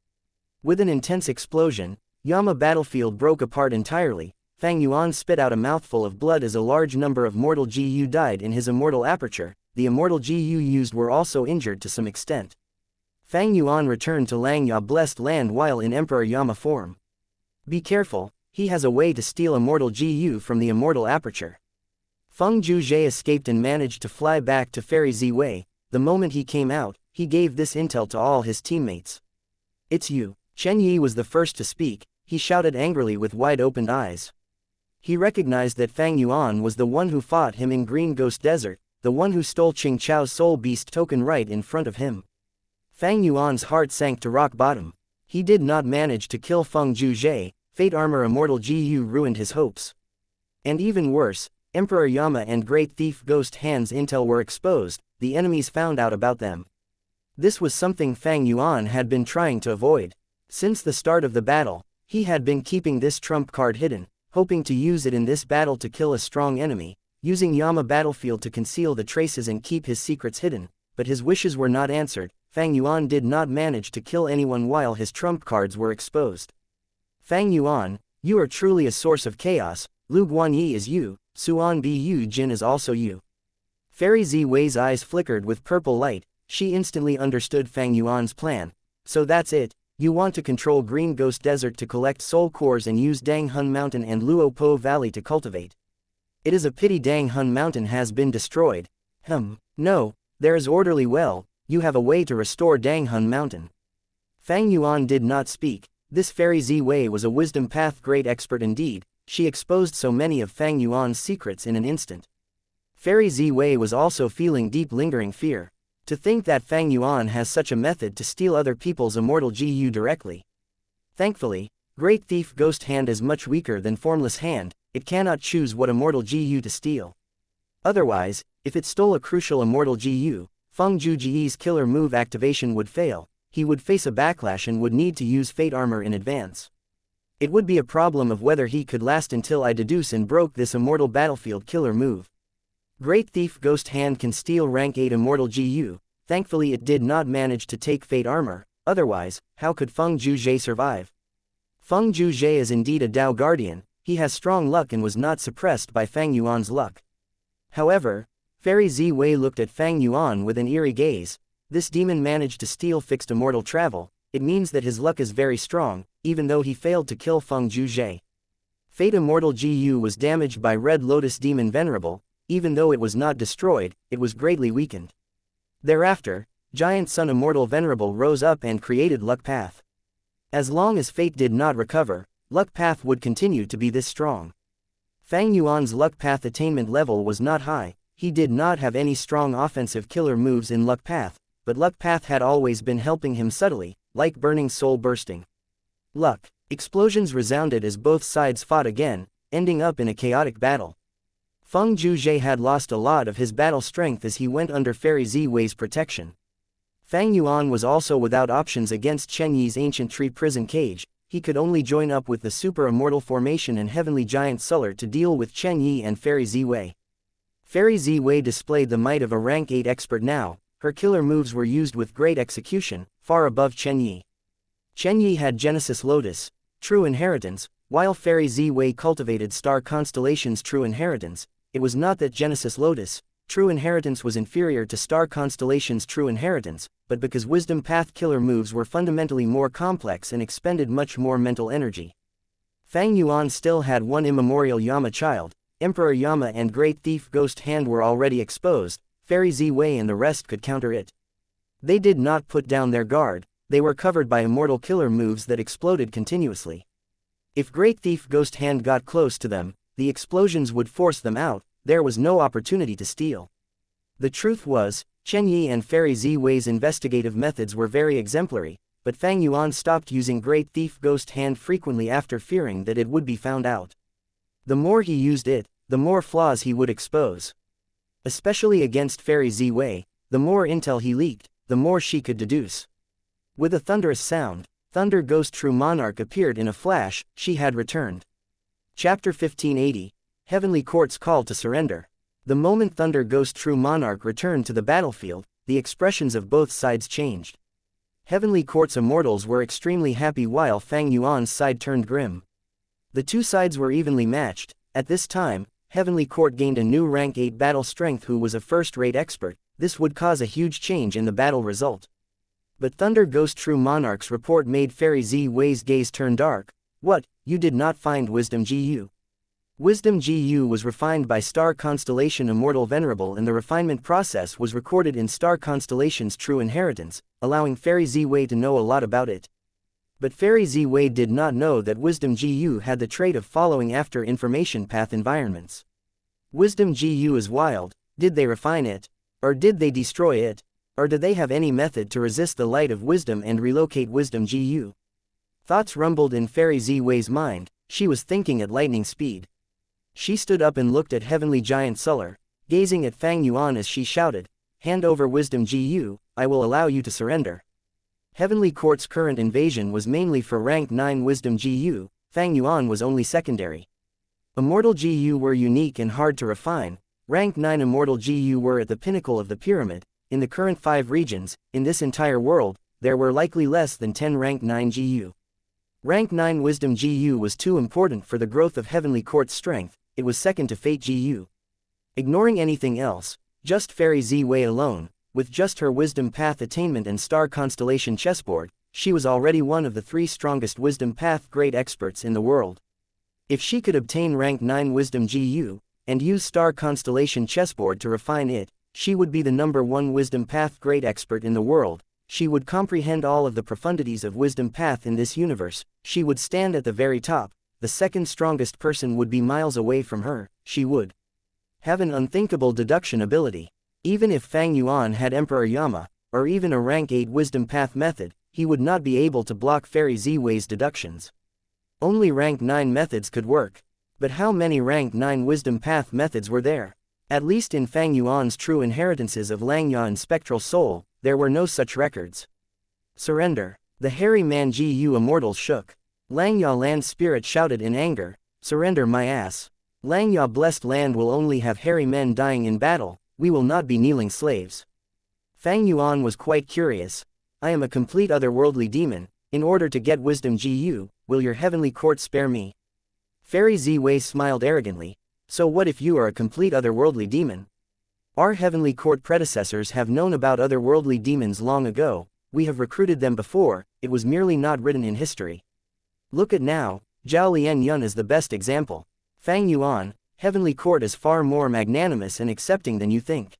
With an intense explosion, Yama battlefield broke apart entirely. Fang Yuan spit out a mouthful of blood as a large number of mortal GU died in his immortal aperture. The immortal GU used were also injured to some extent. Fang Yuan returned to Langya Blessed Land while in Emperor Yama form. Be careful, he has a way to steal immortal GU from the immortal aperture. Feng Zhuzhe escaped and managed to fly back to Fairy Ziwei. The moment he came out, he gave this intel to all his teammates. It's you. Chen Yi was the first to speak. He shouted angrily with wide-opened eyes. He recognized that Fang Yuan was the one who fought him in Green Ghost Desert. the one who stole Qingqiao's soul beast token right in front of him. Fang Yuan's heart sank to rock bottom. He did not manage to kill Feng Zhuzhe. Fate Armor Immortal Gu ruined his hopes. And even worse, Emperor Yama and Great Thief Ghost Hand's intel were exposed, the enemies found out about them. This was something Fang Yuan had been trying to avoid. Since the start of the battle, he had been keeping this trump card hidden, hoping to use it in this battle to kill a strong enemy, using Yama battlefield to conceal the traces and keep his secrets hidden, but his wishes were not answered. Fang Yuan did not manage to kill anyone while his trump cards were exposed. Fang Yuan, you are truly a source of chaos. Lu Guanyi is you, Suan Bu Jin is also you. Fairy Zi Wei's eyes flickered with purple light. She instantly understood Fang Yuan's plan. So that's it, you want to control Green Ghost Desert to collect soul cores and use Dang Hun Mountain and Luo Po Valley to cultivate. It is a pity Dang Hun Mountain has been destroyed. No, there is orderly well, you have a way to restore Dang Hun Mountain. Fang Yuan did not speak. This Fairy Zi Wei was a wisdom path great expert indeed. She exposed so many of Fang Yuan's secrets in an instant. Fairy Zi Wei was also feeling deep lingering fear. To think that Fang Yuan has such a method to steal other people's immortal GU directly. Thankfully, Great Thief Ghost Hand is much weaker than Formless Hand, it cannot choose what immortal GU to steal. Otherwise, if it stole a crucial immortal GU, Feng Zhuji's killer move activation would fail, he would face a backlash and would need to use Fate Armor in advance. It would be a problem of whether he could last until I deduce and broke this immortal battlefield killer move. Great Thief Ghost Hand can steal rank 8 immortal GU, thankfully it did not manage to take Fate Armor, otherwise, how could Feng Zhuzhe survive? Feng Zhuzhe is indeed a Dao Guardian, he has strong luck and was not suppressed by Fang Yuan's luck. However, Fairy Zi Wei looked at Fang Yuan with an eerie gaze. This demon managed to steal fixed immortal travel, it means that his luck is very strong, even though he failed to kill Feng Zhuzhe. Fate Immortal GU was damaged by Red Lotus Demon Venerable, even though it was not destroyed, it was greatly weakened. Thereafter, Giant Sun Immortal Venerable rose up and created Luck Path. As long as Fate did not recover, Luck Path would continue to be this strong. Fang Yuan's Luck Path attainment level was not high, he did not have any strong offensive killer moves in Luck Path, but Luck Path had always been helping him subtly, like Burning Soul Bursting. Luck. Explosions resounded as both sides fought again, ending up in a chaotic battle. Feng Zhuzhe had lost a lot of his battle strength as he went under Fairy Zi Wei's protection. Fang Yuan was also without options against Chen Yi's ancient tree prison cage, he could only join up with the Super Immortal Formation and Heavenly Giant Suller to deal with Chen Yi and Fairy Zi Wei. Fairy Zi Wei displayed the might of a rank 8 expert now, her killer moves were used with great execution, far above Chen Yi. Chen Yi had Genesis Lotus, True Inheritance, while Fairy Zi Wei cultivated Star Constellation's True Inheritance. It was not that Genesis Lotus, True Inheritance was inferior to Star Constellation's True Inheritance, but because Wisdom Path killer moves were fundamentally more complex and expended much more mental energy. Fang Yuan still had one immemorial Yama child, Emperor Yama and Great Thief Ghost Hand were already exposed, Fairy Zi Wei and the rest could counter it. They did not put down their guard, they were covered by immortal killer moves that exploded continuously. If Great Thief Ghost Hand got close to them, the explosions would force them out, there was no opportunity to steal. The truth was, Chen Yi and Fairy Zi Wei's investigative methods were very exemplary, but Fang Yuan stopped using Great Thief Ghost Hand frequently after fearing that it would be found out. The more he used it, the more flaws he would expose. Especially against Fairy Zi Wei, the more intel he leaked, the more she could deduce. With a thunderous sound, Thunder Ghost True Monarch appeared in a flash, she had returned. Chapter 1580, Heavenly Court's Call to Surrender. The moment Thunder Ghost True Monarch returned to the battlefield, the expressions of both sides changed. Heavenly Court's immortals were extremely happy while Fang Yuan's side turned grim. The two sides were evenly matched. At this time, Heavenly Court gained a new rank 8 battle strength who was a first-rate expert, this would cause a huge change in the battle result. But Thunder Ghost True Monarch's report made Fairy Zi Wei's gaze turn dark. What, you did not find Wisdom GU? Wisdom GU was refined by Star Constellation Immortal Venerable and the refinement process was recorded in Star Constellation's True Inheritance, allowing Fairy Zi Wei to know a lot about it. But Fairy Zi Wei did not know that Wisdom GU had the trait of following after information path environments. Wisdom GU is wild, Did they refine it? Or did they destroy it? Or do they have any method to resist the light of wisdom and relocate wisdom GU? Thoughts rumbled in Fairy Ziwei's mind. She was thinking at lightning speed. She stood up and looked at Heavenly Giant Suller, gazing at Fang Yuan as she shouted, "Hand over wisdom GU, I will allow you to surrender." Heavenly Court's current invasion was mainly for rank 9 wisdom GU, Fang Yuan was only secondary. Immortal GU were unique and hard to refine, rank 9 Immortal GU were at the pinnacle of the pyramid. In the current 5 regions, in this entire world, there were likely less than 10 rank 9 GU. Rank 9 wisdom GU was too important for the growth of Heavenly Court's strength, it was second to Fate GU. Ignoring anything else, just Fairy Ziwei alone, with just her wisdom path attainment and star constellation chessboard, she was already one of the 3 strongest wisdom path great experts in the world. If she could obtain rank 9 wisdom GU, and use star constellation chessboard to refine it, she would be the number 1 wisdom path great expert in the world. She would comprehend all of the profundities of wisdom path in this universe, she would stand at the very top, the second strongest person would be miles away from her, she would have an unthinkable deduction ability. Even if Fang Yuan had Emperor Yama, or even a rank 8 wisdom path method, he would not be able to block Fairy Ziwei's deductions. Only rank 9 methods could work. But how many rank 9 wisdom path methods were there? At least in Fang Yuan's true inheritances of Langya and Spectral Soul, there were no such records. Surrender. The hairy man GU Immortal shook. Langya land spirit shouted in anger, "Surrender my ass. Langya blessed land will only have hairy men dying in battle, we will not be kneeling slaves." Fang Yuan was quite curious. "I am a complete otherworldly demon, in order to get wisdom GU, will your heavenly court spare me?" Fairy Ziwei smiled arrogantly. "So what if you are a complete otherworldly demon? Our heavenly court predecessors have known about otherworldly demons long ago, we have recruited them before, it was merely not written in history. Look at now, Zhao Lian Yun is the best example. Fang Yuan, heavenly court is far more magnanimous and accepting than you think.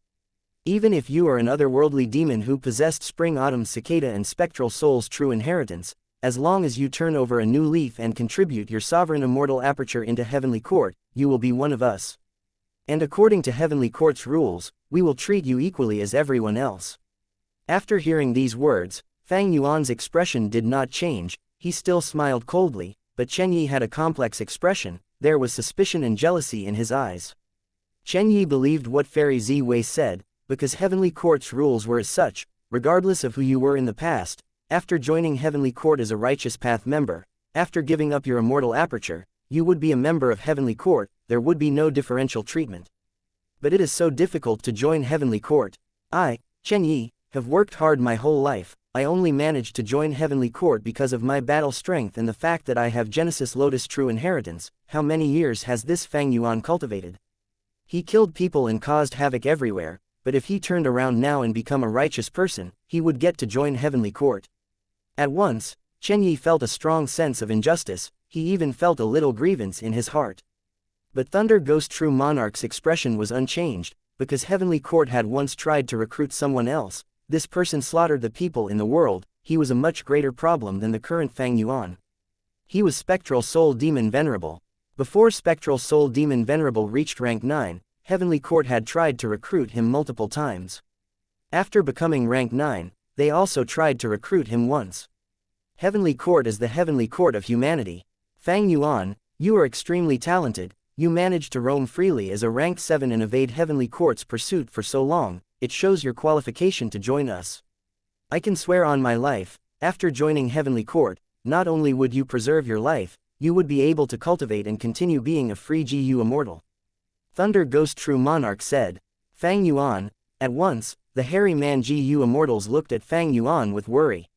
Even if you are an otherworldly demon who possessed Spring Autumn Cicada and Spectral Soul's true inheritance, as long as you turn over a new leaf and contribute your sovereign immortal aperture into Heavenly Court, you will be one of us. And according to Heavenly Court's rules, we will treat you equally as everyone else." After hearing these words, Fang Yuan's expression did not change, he still smiled coldly, but Chen Yi had a complex expression, there was suspicion and jealousy in his eyes. Chen Yi believed what Fairy Ziwei said, because Heavenly Court's rules were as such, regardless of who you were in the past. After joining Heavenly Court as a Righteous Path member, after giving up your immortal aperture, you would be a member of Heavenly Court, there would be no differential treatment. But it is so difficult to join Heavenly Court. I, Chen Yi, have worked hard my whole life, I only managed to join Heavenly Court because of my battle strength and the fact that I have Genesis Lotus true inheritance. How many years has this Fang Yuan cultivated? He killed people and caused havoc everywhere, but if he turned around now and become a righteous person, he would get to join Heavenly Court. At once, Chen Yi felt a strong sense of injustice, he even felt a little grievance in his heart. But Thunder Ghost True Monarch's expression was unchanged, because Heavenly Court had once tried to recruit someone else, this person slaughtered the people in the world, he was a much greater problem than the current Fang Yuan. He was Spectral Soul Demon Venerable. Before Spectral Soul Demon Venerable reached rank 9, Heavenly Court had tried to recruit him multiple times. After becoming rank 9, they also tried to recruit him once. Heavenly Court is the Heavenly Court of humanity. Fang Yuan, you are extremely talented, you managed to roam freely as a rank 7 and evade Heavenly Court's pursuit for so long, it shows your qualification to join us. I can swear on my life, after joining Heavenly Court, not only would you preserve your life, you would be able to cultivate and continue being a free GU Immortal. Thunder Ghost True Monarch said. Fang Yuan, at once, the hairy man GU Immortals looked at Fang Yuan with worry.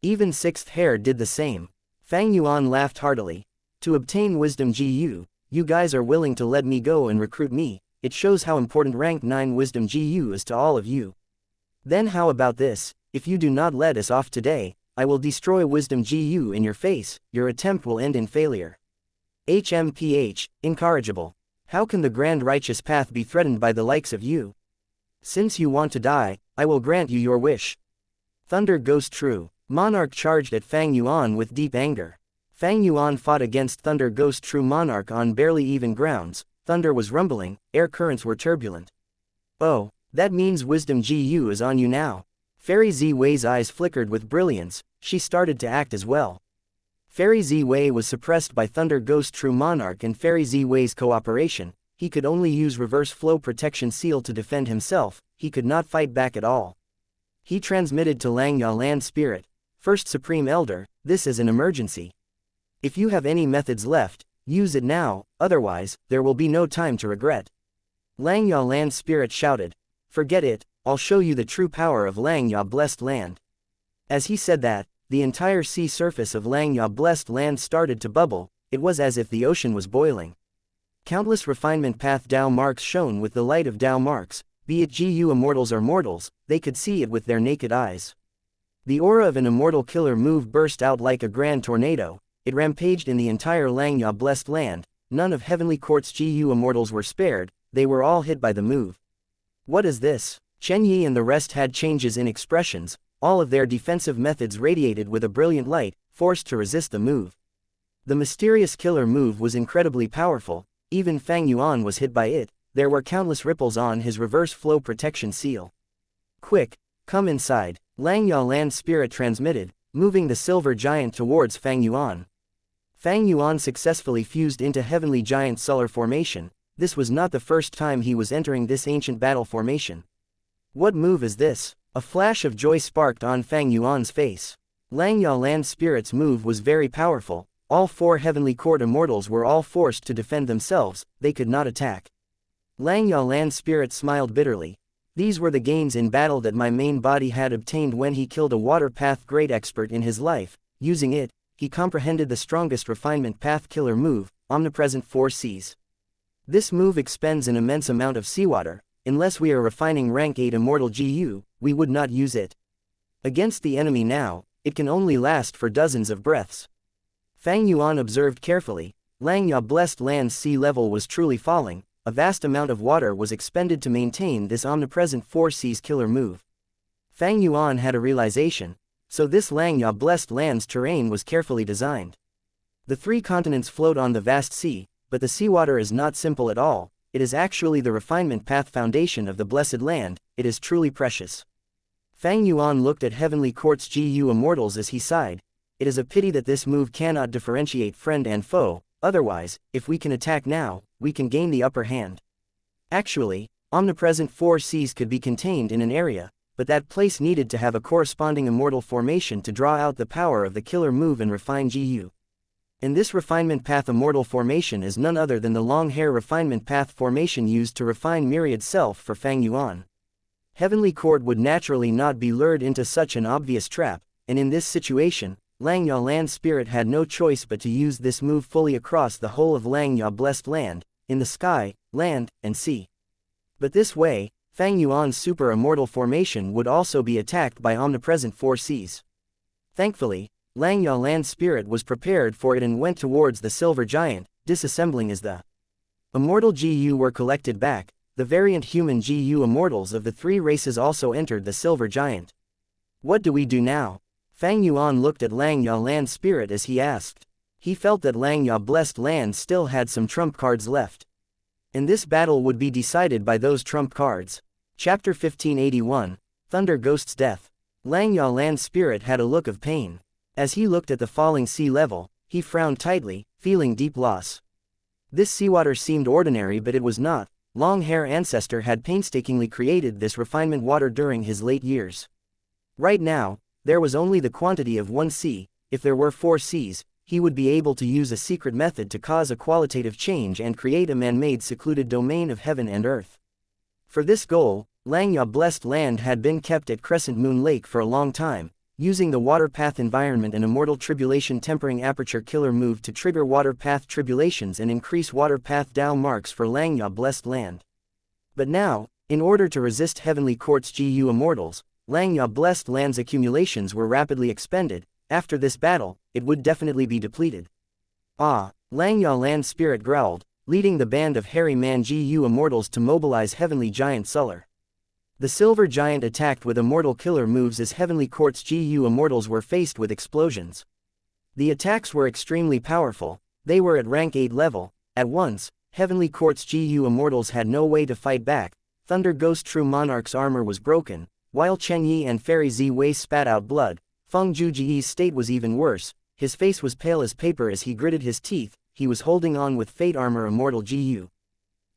Even Sixth Hair did the same. Fang Yuan laughed heartily. To obtain wisdom GU, you guys are willing to let me go and recruit me, it shows how important rank 9 wisdom GU is to all of you. Then how about this, if you do not let us off today, I will destroy wisdom GU in your face, your attempt will end in failure. HMPH, incorrigible. How can the grand righteous path be threatened by the likes of you? Since you want to die, I will grant you your wish. Thunder Ghost True Monarch charged at Fang Yuan with deep anger. Fang Yuan fought against Thunder Ghost True Monarch on barely even grounds, thunder was rumbling, air currents were turbulent. Oh, that means Wisdom GU is on you now. Fairy Z Wei's eyes flickered with brilliance, she started to act as well. Fairy Z Wei was suppressed by Thunder Ghost True Monarch and Fairy Z Wei's cooperation. He could only use reverse flow protection seal to defend himself, he could not fight back at all. He transmitted to Xianxia Land Spirit, First Supreme Elder, this is an emergency. If you have any methods left, use it now, otherwise, there will be no time to regret. Xianxia Land Spirit shouted. Forget it, I'll show you the true power of Xianxia Blessed Land. As he said that, the entire sea surface of Xianxia Blessed Land started to bubble, it was as if the ocean was boiling. Countless refinement path Dao marks shone with the light of Dao marks, be it GU immortals or mortals, they could see it with their naked eyes. The aura of an immortal killer move burst out like a grand tornado, it rampaged in the entire Xianxia Blessed Land, none of Heavenly Court's GU immortals were spared, they were all hit by the move. What is this? Chen Yi and the rest had changes in expressions, all of their defensive methods radiated with a brilliant light, forced to resist the move. The mysterious killer move was incredibly powerful, even Fang Yuan was hit by it, there were countless ripples on his reverse flow protection seal. Quick, come inside, Xianxia Land Spirit transmitted, moving the silver giant towards Fang Yuan. Fang Yuan successfully fused into Heavenly Giant Solar Formation, this was not the first time he was entering this ancient battle formation. What move is this? A flash of joy sparked on Fang Yuan's face. Xianxia Land Spirit's move was very powerful, all four Heavenly Court immortals were all forced to defend themselves, they could not attack. Xianxia Land Spirit smiled bitterly. These were the gains in battle that my main body had obtained when he killed a water path great expert in his life. Using it, he comprehended the strongest refinement path killer move, omnipresent 4 Cs. This move expends an immense amount of seawater, unless we are refining rank 8 immortal GU, we would not use it. Against the enemy now, it can only last for dozens of breaths. Fang Yuan observed carefully, Xianxia Blessed Land's sea level was truly falling, a vast amount of water was expended to maintain this omnipresent 4 Cs killer move. Fang Yuan had a realization, so this Xianxia Blessed Land's terrain was carefully designed. The 3 continents float on the vast sea, but the seawater is not simple at all, it is actually the refinement path foundation of the Blessed Land, it is truly precious. Fang Yuan looked at Heavenly Court's GU immortals as he sighed, it is a pity that this move cannot differentiate friend and foe, otherwise, if we can attack now, we can gain the upper hand. Actually, omnipresent 4 Cs could be contained in an area, but that place needed to have a corresponding immortal formation to draw out the power of the killer move and refine GU. And this refinement path immortal formation is none other than the long hair refinement path formation used to refine myriad self for Fang Yuan. Heavenly Court would naturally not be lured into such an obvious trap, and in this situation, Xianxia Land Spirit had no choice but to use this move fully across the whole of Xianxia Blessed Land, in the sky, land, and sea. But this way, Fang Yuan's super immortal formation would also be attacked by omnipresent 4 Cs. Thankfully, Xianxia Land Spirit was prepared for it and went towards the silver giant, disassembling as the immortal GU were collected back, the variant human GU immortals of the 3 races also entered the silver giant. What do we do now? Fang Yuan looked at Xianxia Land Spirit as he asked. He felt that Xianxia Blessed Land still had some trump cards left. And this battle would be decided by those trump cards. Chapter 1581, Thunder Ghost's Death. Xianxia Land Spirit had a look of pain. As he looked at the falling sea level, he frowned tightly, feeling deep loss. This seawater seemed ordinary but it was not. Long Hair Ancestor had painstakingly created this refinement water during his late years. Right now, there was only the quantity of 1 C, if there were 4 Cs, he would be able to use a secret method to cause a qualitative change and create a man-made secluded domain of heaven and earth. For this goal, Xianxia Blessed Land had been kept at Crescent Moon Lake for a long time, using the water path environment and immortal tribulation tempering aperture killer move to trigger water path tribulations and increase water path Dao marks for Xianxia Blessed Land. But now, in order to resist Heavenly Court's GU immortals, Xianxia Blessed Land's accumulations were rapidly expended. After this battle, it would definitely be depleted. Ah, Xianxia Land Spirit growled, leading the band of hairy man GU immortals to mobilize Heavenly Giant Solar. The silver giant attacked with immortal killer moves as Heavenly Court's GU immortals were faced with explosions. The attacks were extremely powerful, they were at rank 8 level. At once, Heavenly Court's GU immortals had no way to fight back, Thunder Ghost True Monarch's armor was broken, while Chen Yi and Fairy Z Wei spat out blood. Feng Zhuji's state was even worse, his face was pale as paper as he gritted his teeth, he was holding on with Fate Armor Immortal GU.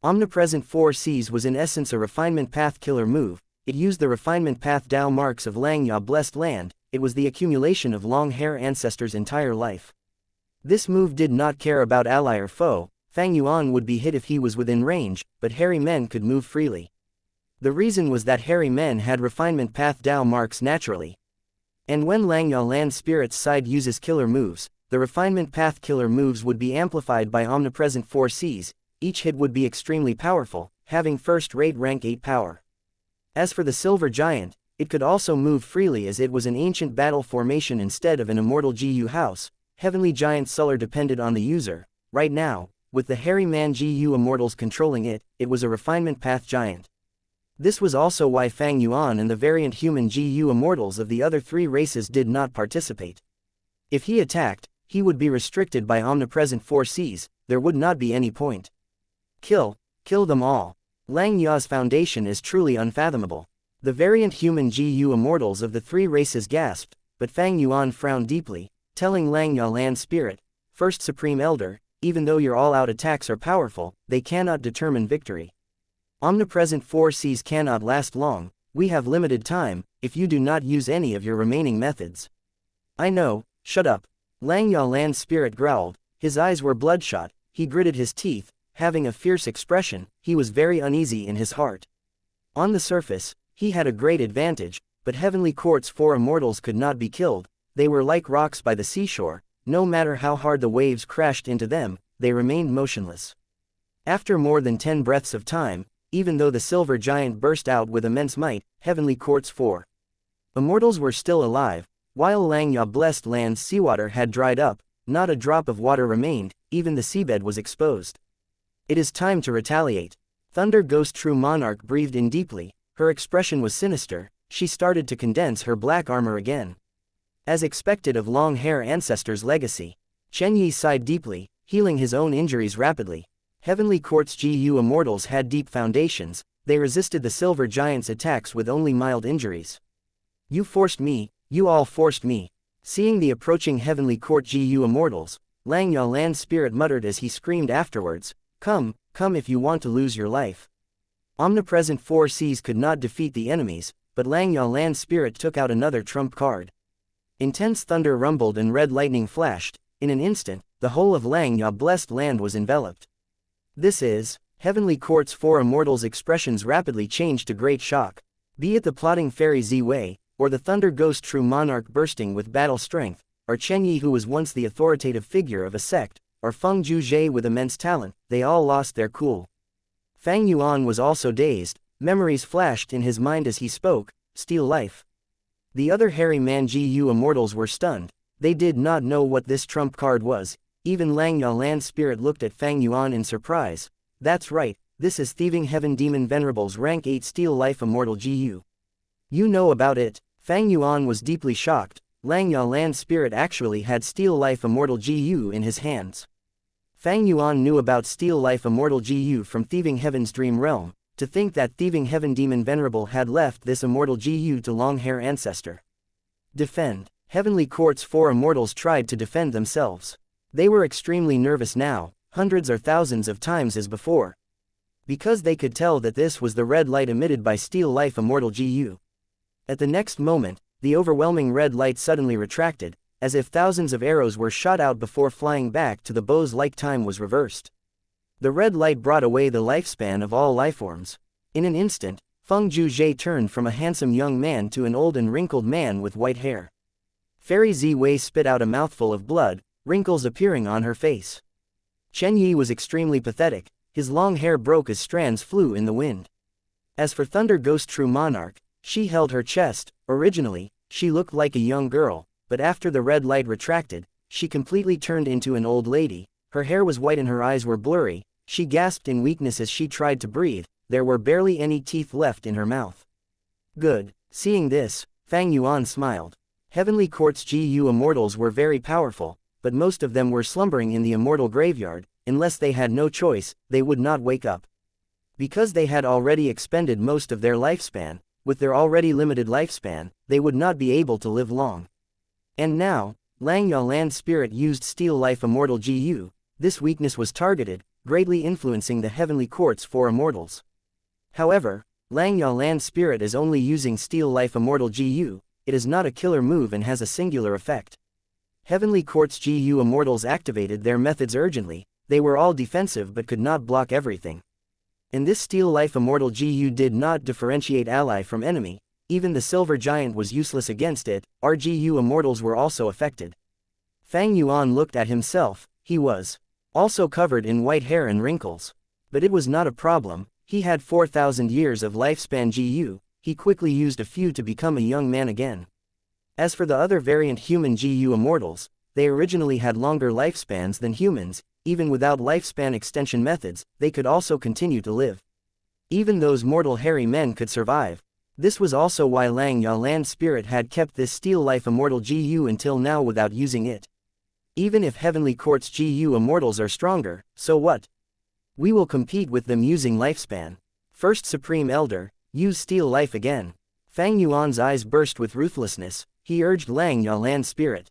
Omnipresent 4Cs was in essence a refinement path killer move, it used the refinement path Dao marks of Langya Blessed Land, it was the accumulation of long hair ancestors' entire life. This move did not care about ally or foe, Fang Yuan would be hit if he was within range, but hairy men could move freely. The reason was that hairy men had refinement path Dao marks naturally. And when Langya Land Spirit's side uses killer moves, the refinement path killer moves would be amplified by omnipresent 4Cs, each hit would be extremely powerful, having first-rate rank 8 power. As for the Silver Giant, it could also move freely as it was an ancient battle formation instead of an immortal GU house. Heavenly Giant Suller depended on the user. Right now, with the hairy man GU immortals controlling it, it was a refinement path giant. This was also why Fang Yuan and the variant human GU immortals of the other 3 races did not participate. If he attacked, he would be restricted by omnipresent 4Cs, there would not be any point. Kill them all. Lang Ya's foundation is truly unfathomable. The variant human GU immortals of the 3 races gasped, but Fang Yuan frowned deeply, telling Lang Ya Land Spirit, First Supreme Elder, even though your all-out attacks are powerful, they cannot determine victory. Omnipresent 4Cs cannot last long, we have limited time, if you do not use any of your remaining methods. I know, shut up. Lang Ya Land Spirit growled, his eyes were bloodshot, he gritted his teeth, having a fierce expression, he was very uneasy in his heart. On the surface, he had a great advantage, but Heavenly Court's 4 immortals could not be killed, they were like rocks by the seashore, no matter how hard the waves crashed into them, they remained motionless. After more than 10 breaths of time, even though the Silver Giant burst out with immense might, Heavenly Court's 4 immortals were still alive, while Langya Blessed Land's seawater had dried up, not a drop of water remained, even the seabed was exposed. It is time to retaliate. Thunder Ghost True Monarch breathed in deeply, her expression was sinister, she started to condense her black armor again. As expected of long hair ancestors' legacy, Chen Yi sighed deeply, healing his own injuries rapidly. Heavenly Court's GU immortals had deep foundations, they resisted the Silver Giant's attacks with only mild injuries. You all forced me. Seeing the approaching Heavenly Court GU immortals, Lang Ya Land Spirit muttered as he screamed afterwards, Come if you want to lose your life. Omnipresent 4Cs could not defeat the enemies, but Lang Ya Land Spirit took out another trump card. Intense thunder rumbled and red lightning flashed, in an instant, the whole of Lang Ya Blessed Land was enveloped. This is, Heavenly Court's 4 immortals' expressions rapidly changed to great shock. Be it the plotting Fairy Z Wei, or the Thunder Ghost True Monarch bursting with battle strength, or Chen Yi who was once the authoritative figure of a sect, or Feng Zhuzhe with immense talent, they all lost their cool. Fang Yuan was also dazed, memories flashed in his mind as he spoke, steal life. The other hairy man GU immortals were stunned, they did not know what this trump card was, even Lang Ya Land Spirit looked at Fang Yuan in surprise, that's right, this is Thieving Heaven Demon Venerable's rank 8 steal life immortal GU. You know about it. Fang Yuan was deeply shocked, Lang Ya Land Spirit actually had steal life immortal GU in his hands. Fang Yuan knew about Steel Life Immortal GU from Thieving Heaven's Dream Realm, to think that Thieving Heaven Demon Venerable had left this immortal GU to Longhair Ancestor. Defend. Heavenly Court's 4 immortals tried to defend themselves. They were extremely nervous now, hundreds or thousands of times as before. Because they could tell that this was the red light emitted by Steel Life Immortal GU. At the next moment, the overwhelming red light suddenly retracted, as if thousands of arrows were shot out before flying back to the bows like time was reversed. The red light brought away the lifespan of all lifeforms. In an instant, Feng Zhuzhe turned from a handsome young man to an old and wrinkled man with white hair. Fairy Z Wei spit out a mouthful of blood, wrinkles appearing on her face. Chen Yi was extremely pathetic, his long hair broke as strands flew in the wind. As for Thunder Ghost True Monarch, she held her chest. Originally, she looked like a young girl, but after the red light retracted, she completely turned into an old lady. Her hair was white and her eyes were blurry, she gasped in weakness as she tried to breathe, there were barely any teeth left in her mouth. Good. Seeing this, Fang Yuan smiled. Heavenly Court's GU immortals were very powerful, but most of them were slumbering in the immortal graveyard, unless they had no choice, they would not wake up. Because they had already expended most of their lifespan, with their already limited lifespan, they would not be able to live long. And now, Xianxia Land Spirit used Steel Life Immortal GU. This weakness was targeted, greatly influencing the Heavenly Court's 4 immortals. However, Xianxia Land Spirit is only using Steel Life Immortal GU, it is not a killer move and has a singular effect. Heavenly Court's GU immortals activated their methods urgently, they were all defensive but could not block everything. And this Steel Life Immortal GU did not differentiate ally from enemy, even the Silver Giant was useless against it, our GU immortals were also affected. Fang Yuan looked at himself, he was also covered in white hair and wrinkles. But it was not a problem, he had 4,000 years of lifespan GU, he quickly used a few to become a young man again. As for the other variant human GU immortals, they originally had longer lifespans than humans, even without lifespan extension methods, they could also continue to live. Even those mortal hairy men could survive. This was also why Xianxia Land Spirit had kept this Steel Life Immortal GU until now without using it. Even if Heavenly Court's GU immortals are stronger, so what? We will compete with them using lifespan. First Supreme Elder, use Steel Life again. Fang Yuan's eyes burst with ruthlessness, he urged Xianxia Land Spirit.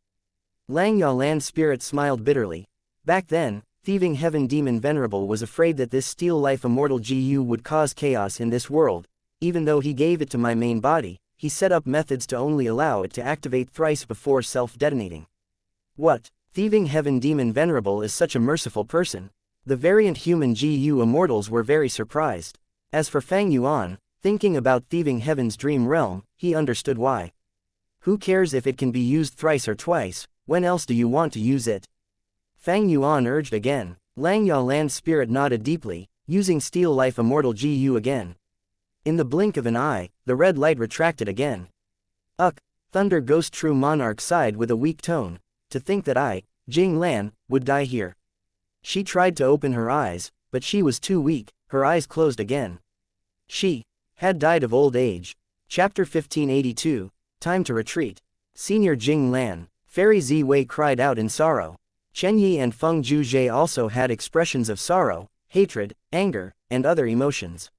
Xianxia Land Spirit smiled bitterly. Back then, Thieving Heaven Demon Venerable was afraid that this Steel Life Immortal GU would cause chaos in this world. Even though he gave it to my main body, he set up methods to only allow it to activate thrice before self-detonating. What? Thieving Heaven Demon Venerable is such a merciful person. The variant human GU immortals were very surprised. As for Fang Yuan, thinking about Thieving Heaven's dream realm, he understood why. Who cares if it can be used thrice or twice, when else do you want to use it? Fang Yuan urged again. Xianxia Land Spirit nodded deeply, using Steel Life Immortal GU again. In the blink of an eye, the red light retracted again. Thunder Ghost True Monarch sighed with a weak tone. To think that I, Jing Lan, would die here. She tried to open her eyes, but she was too weak, her eyes closed again. She had died of old age. Chapter 1582, Time to Retreat. Senior Jing Lan, Fairy Zi Wei cried out in sorrow. Chen Yi and Feng Zhuzhe also had expressions of sorrow, hatred, anger, and other emotions.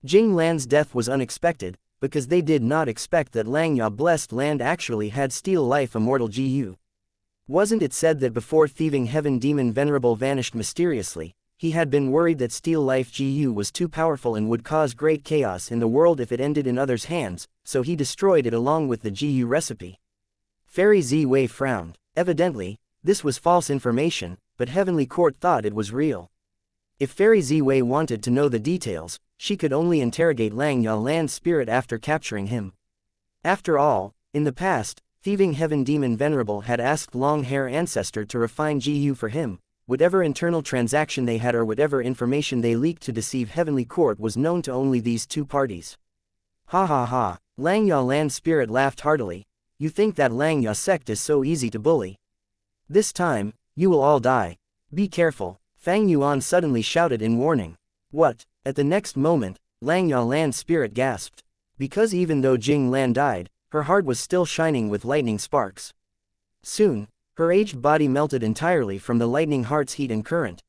Jing Lan's death was unexpected, because they did not expect that Xianxia Blessed Land actually had Steel Life Immortal GU. Wasn't it said that before Thieving Heaven Demon Venerable vanished mysteriously, he had been worried that Steel Life GU was too powerful and would cause great chaos in the world if it ended in others' hands, so he destroyed it along with the GU recipe. Fairy Zi Wei frowned. Evidently, this was false information, but Heavenly Court thought it was real. If Fairy Zi Wei wanted to know the details, she could only interrogate Xianxia Land Spirit after capturing him. After all, in the past, Thieving Heaven Demon Venerable had asked Long Hair Ancestor to refine GU for him. Whatever internal transaction they had or whatever information they leaked to deceive Heavenly Court was known to only these two parties. Ha ha ha, Xianxia Land Spirit laughed heartily. You think that Xianxia sect is so easy to bully? This time, you will all die. Be careful, Fang Yuan suddenly shouted in warning. What? At the next moment, Xianxia Land Spirit gasped. Because even though Jing Lan died, her heart was still shining with lightning sparks. Soon, her aged body melted entirely from the lightning heart's heat and current.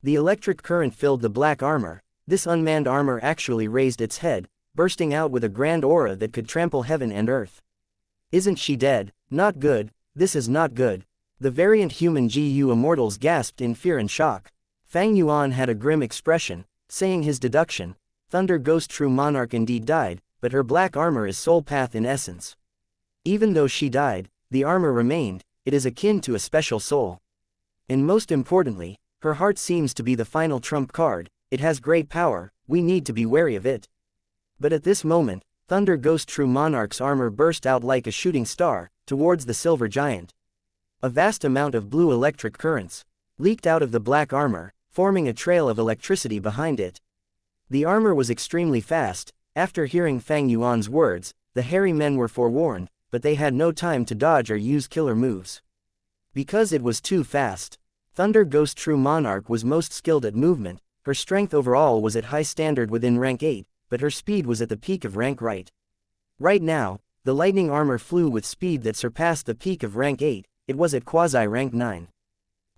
The electric current filled the black armor. This unmanned armor actually raised its head, bursting out with a grand aura that could trample heaven and earth. Isn't she dead? Not good, this is not good. The variant human GU immortals gasped in fear and shock. Fang Yuan had a grim expression, saying his deduction. Thunder Ghost True Monarch indeed died, but her black armor is soul path in essence. Even though she died, the armor remained, it is akin to a special soul. And most importantly, her heart seems to be the final trump card, it has great power, we need to be wary of it. But at this moment, Thunder Ghost True Monarch's armor burst out like a shooting star, towards the Silver Giant. A vast amount of blue electric currents leaked out of the black armor, forming a trail of electricity behind it. The armor was extremely fast. After hearing Fang Yuan's words, the hairy men were forewarned, but they had no time to dodge or use killer moves. Because it was too fast. Thunder Ghost True Monarch was most skilled at movement, her strength overall was at high standard within rank 8, but her speed was at the peak of rank right. Right now, the lightning armor flew with speed that surpassed the peak of rank 8, it was at quasi rank 9.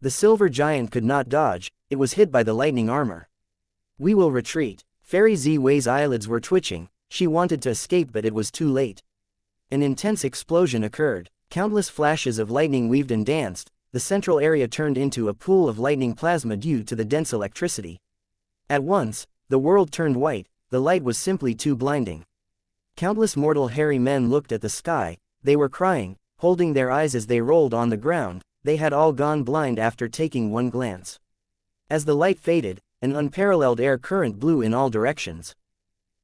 The Silver Giant could not dodge, it was hit by the lightning armor. We will retreat. Fairy Ziwei's eyelids were twitching. She wanted to escape, but it was too late. An intense explosion occurred. Countless flashes of lightning weaved and danced. The central area turned into a pool of lightning plasma due to the dense electricity. At once, the world turned white. The light was simply too blinding. Countless mortal hairy men looked at the sky. They were crying, holding their eyes as they rolled on the ground. They had all gone blind after taking one glance. As the light faded, an unparalleled air current blew in all directions.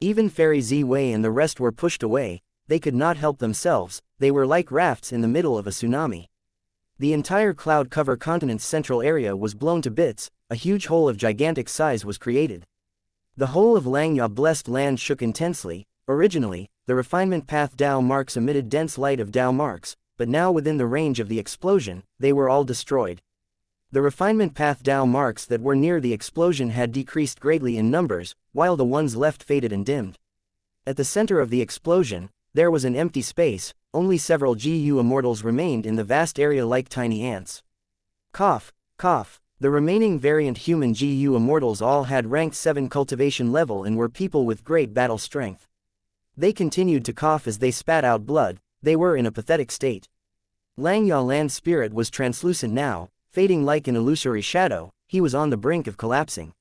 Even Fairy Ziwei and the rest were pushed away. They could not help themselves. They were like rafts in the middle of a tsunami. The entire cloud cover continent's central area was blown to bits. A huge hole of gigantic size was created. The whole of Langya blessed land shook intensely. Originally, the refinement path Dao marks emitted dense light of Dao marks, but now within the range of the explosion, they were all destroyed. The refinement path Dao marks that were near the explosion had decreased greatly in numbers, while the ones left faded and dimmed. At the center of the explosion, there was an empty space. Only several GU immortals remained in the vast area like tiny ants. Cough, cough. The remaining variant human GU immortals all had ranked 7 cultivation level and were people with great battle strength. They continued to cough as they spat out blood. They were in a pathetic state. Langya land spirit was translucent now, fading like an illusory shadow. He was on the brink of collapsing.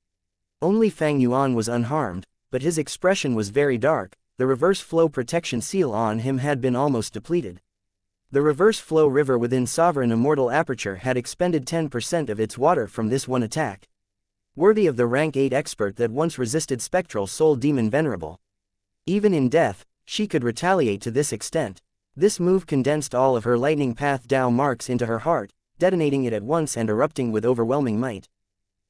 Only Fang Yuan was unharmed, but his expression was very dark. The reverse flow protection seal on him had been almost depleted. The reverse flow river within Sovereign Immortal Aperture had expended 10% of its water from this one attack. Worthy of the rank 8 expert that once resisted Spectral Soul Demon Venerable. Even in death, she could retaliate to this extent. This move condensed all of her lightning path Dao marks into her heart, detonating it at once and erupting with overwhelming might.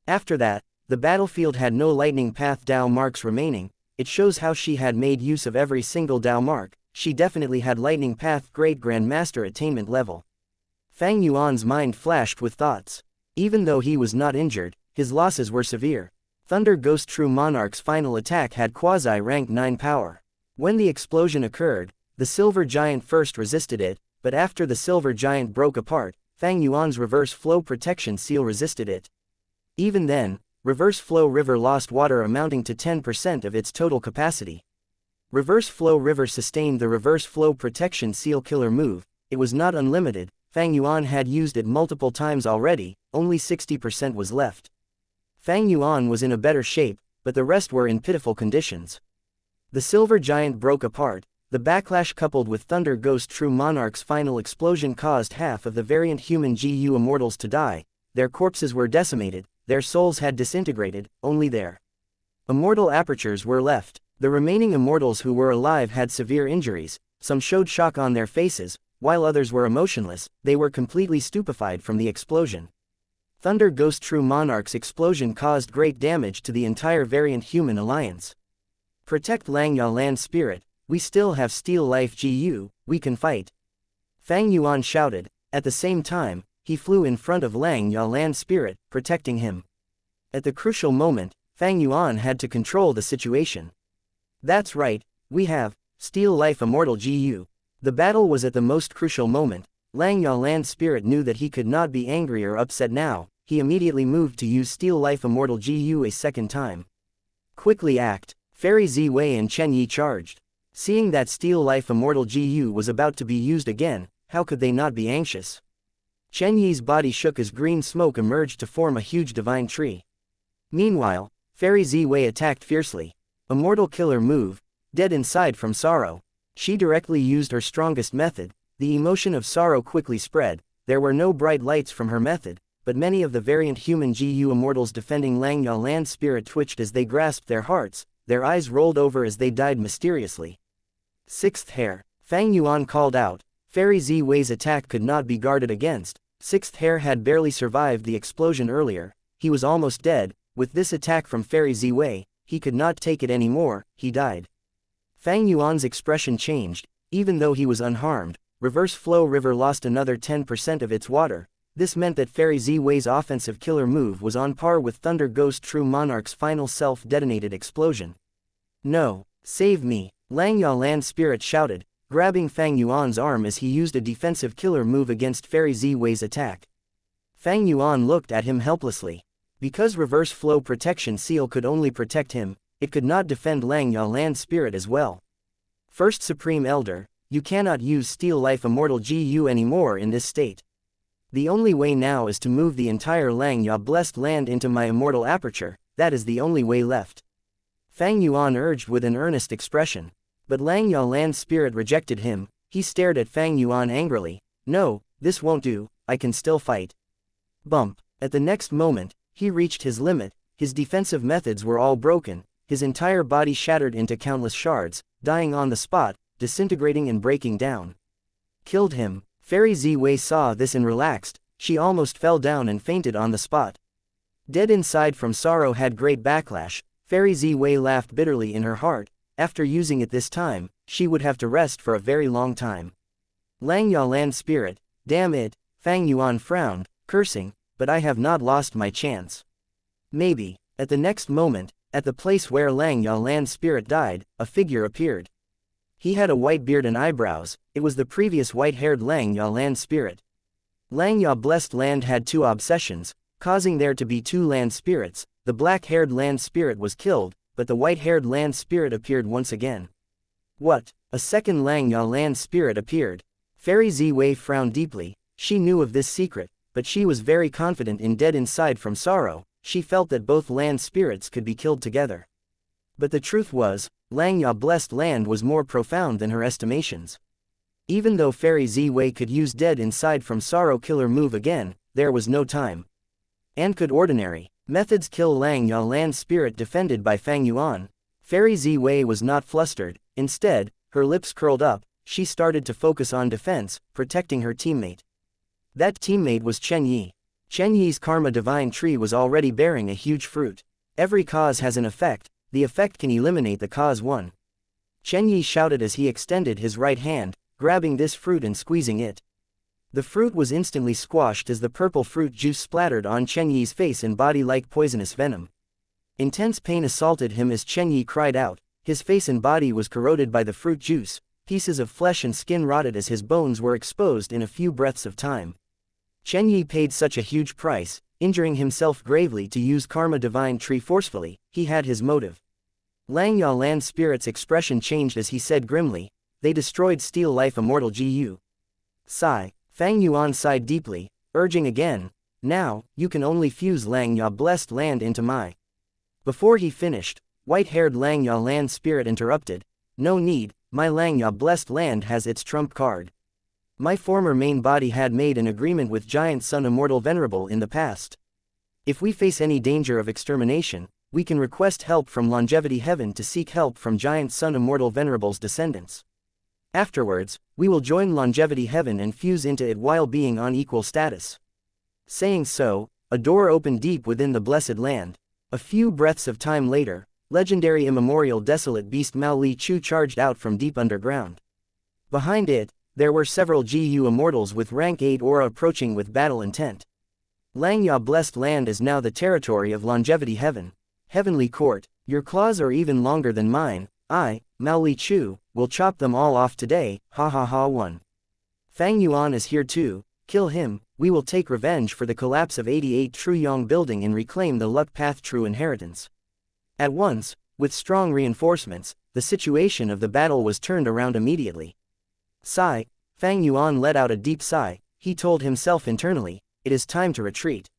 After that, the battlefield had no lightning path Dao marks remaining. It shows how she had made use of every single Dao mark. She definitely had lightning path Great Grandmaster attainment level. Fang Yuan's mind flashed with thoughts. Even though he was not injured, his losses were severe. Thunder Ghost True Monarch's final attack had quasi-rank 9 power. When the explosion occurred, the Silver Giant first resisted it, but after the Silver Giant broke apart, Fang Yuan's reverse flow protection seal resisted it. Even then, reverse flow river lost water amounting to 10% of its total capacity. Reverse flow river sustained the reverse flow protection seal killer move. It was not unlimited. Fang Yuan had used it multiple times already. Only 60% was left. Fang Yuan was in a better shape, but the rest were in pitiful conditions. The Silver Giant broke apart. The backlash coupled with Thunder Ghost True Monarch's final explosion caused half of the variant human GU immortals to die. Their corpses were decimated. Their souls had disintegrated. Only their immortal apertures were left. The remaining immortals who were alive had severe injuries. Some showed shock on their faces, while others were emotionless. They were completely stupefied from the explosion. Thunder Ghost True Monarch's explosion caused great damage to the entire variant human alliance. Protect Langya land spirit. We still have Steel Life GU. We can fight. Fang Yuan shouted. At the same time, he flew in front of Langya land spirit, protecting him. At the crucial moment, Fang Yuan had to control the situation. That's right, we have Steel Life Immortal GU. The battle was at the most crucial moment. Langya land spirit knew that he could not be angry or upset now. He immediately moved to use Steel Life Immortal GU a second time. Quickly act. Fairy Ziwei and Chen Yi charged. Seeing that Steel Life Immortal GU was about to be used again, how could they not be anxious? Chen Yi's body shook as green smoke emerged to form a huge divine tree. Meanwhile, Fairy Ziwei attacked fiercely. Immortal killer move, dead inside from sorrow. She directly used her strongest method. The emotion of sorrow quickly spread. There were no bright lights from her method, but many of the variant human GU immortals defending Langya land spirit twitched as they grasped their hearts. Their eyes rolled over as they died mysteriously. Sixth hair. Fang Yuan called out. Fairy Ziwei's attack could not be guarded against. Sixth hair had barely survived the explosion earlier. He was almost dead. With this attack from Fairy Ziwei, he could not take it anymore. He died. Fang Yuan's expression changed. Even though he was unharmed, reverse flow river lost another 10% of its water. This meant that Fairy Ziwei's offensive killer move was on par with Thunder Ghost True Monarch's final self-detonated explosion. No, save me, Langya land spirit shouted, grabbing Fang Yuan's arm as he used a defensive killer move against Fairy Ziwei's attack. Fang Yuan looked at him helplessly. Because reverse flow protection seal could only protect him, it could not defend Xianxia land spirit as well. First Supreme Elder, you cannot use Steel Life Immortal GU anymore in this state. The only way now is to move the entire Xianxia blessed land into my immortal aperture, that is the only way left. Fang Yuan urged with an earnest expression. But Xianxia land spirit rejected him. He stared at Fang Yuan angrily. No, this won't do, I can still fight. Bump. At the next moment, he reached his limit, his defensive methods were all broken, his entire body shattered into countless shards, dying on the spot, disintegrating and breaking down. Killed him. Fairy Ziwei saw this and relaxed, she almost fell down and fainted on the spot. Dead inside from sorrow had great backlash. Fairy Ziwei laughed bitterly in her heart. After using it this time, she would have to rest for a very long time. Xianxia land spirit, damn it, Fang Yuan frowned, cursing, but I have not lost my chance. Maybe. At the next moment, at the place where Xianxia land spirit died, a figure appeared. He had a white beard and eyebrows, it was the previous white-haired Xianxia land spirit. Xianxia blessed land had two obsessions, causing there to be two land spirits. The black-haired land spirit was killed, but the white-haired land spirit appeared once again. What? A second Xianxia land spirit appeared. Fairy Ziwei frowned deeply. She knew of this secret, but she was very confident in Dead Inside from Sorrow. She felt that both land spirits could be killed together. But the truth was, Xianxia blessed land was more profound than her estimations. Even though Fairy Ziwei could use Dead Inside from Sorrow killer move again, there was no time. And could ordinary methods kill Xianxia land spirit defended by Fang Yuan? Fairy Ziwei was not flustered. Instead, her lips curled up, she started to focus on defense, protecting her teammate. That teammate was Chen Yi. Chen Yi's karma divine tree was already bearing a huge fruit. Every cause has an effect, the effect can eliminate the cause one. Chen Yi shouted as he extended his right hand, grabbing this fruit and squeezing it. The fruit was instantly squashed as the purple fruit juice splattered on Chen Yi's face and body like poisonous venom. Intense pain assaulted him as Chen Yi cried out. His face and body was corroded by the fruit juice, pieces of flesh and skin rotted as his bones were exposed in a few breaths of time. Chen Yi paid such a huge price, injuring himself gravely to use Karma Divine Tree forcefully. He had his motive. Xianxia land spirit's expression changed as he said grimly, they destroyed Steel Life Immortal GU. Sigh. Fang Yuan sighed deeply, urging again, now, you can only fuse Xianxia blessed land into my. Before he finished, white-haired Xianxia land spirit interrupted, no need, my Xianxia blessed land has its trump card. My former main body had made an agreement with Giant Sun Immortal Venerable in the past. If we face any danger of extermination, we can request help from Longevity Heaven to seek help from Giant Sun Immortal Venerable's descendants. Afterwards, we will join Longevity Heaven and fuse into it while being on equal status. Saying so, a door opened deep within the blessed land. A few breaths of time later, legendary immemorial desolate beast Mao Li Chu charged out from deep underground. Behind it, there were several GU immortals with rank 8 aura approaching with battle intent. Xianxia blessed land is now the territory of Longevity Heaven. Heavenly Court, your claws are even longer than mine. I, Mao Li Chu, will chop them all off today, ha ha ha 1. Fang Yuan is here too, kill him, we will take revenge for the collapse of 88 True Yong building and reclaim the Luck Path True Inheritance. At once, with strong reinforcements, the situation of the battle was turned around immediately. Sigh. Fang Yuan let out a deep sigh, he told himself internally, it is time to retreat.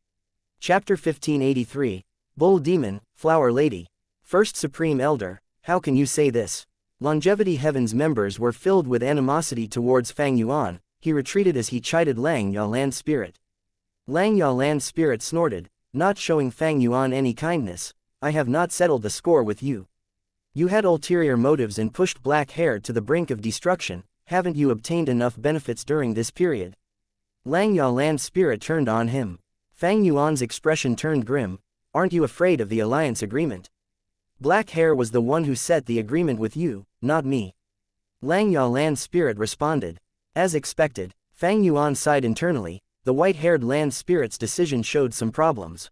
Chapter 1583. Bull Demon, Flower Lady. First Supreme Elder, how can you say this? Longevity Heaven's members were filled with animosity towards Fang Yuan. He retreated as he chided Xianxia land spirit. Xianxia land spirit snorted, not showing Fang Yuan any kindness, I have not settled the score with you. You had ulterior motives and pushed black hair to the brink of destruction, haven't you obtained enough benefits during this period? Xianxia land spirit turned on him. Fang Yuan's expression turned grim, aren't you afraid of the alliance agreement? Black hair was the one who set the agreement with you, not me. Xianxia land spirit responded. As expected, Fang Yuan sighed internally, the white-haired land spirit's decision showed some problems.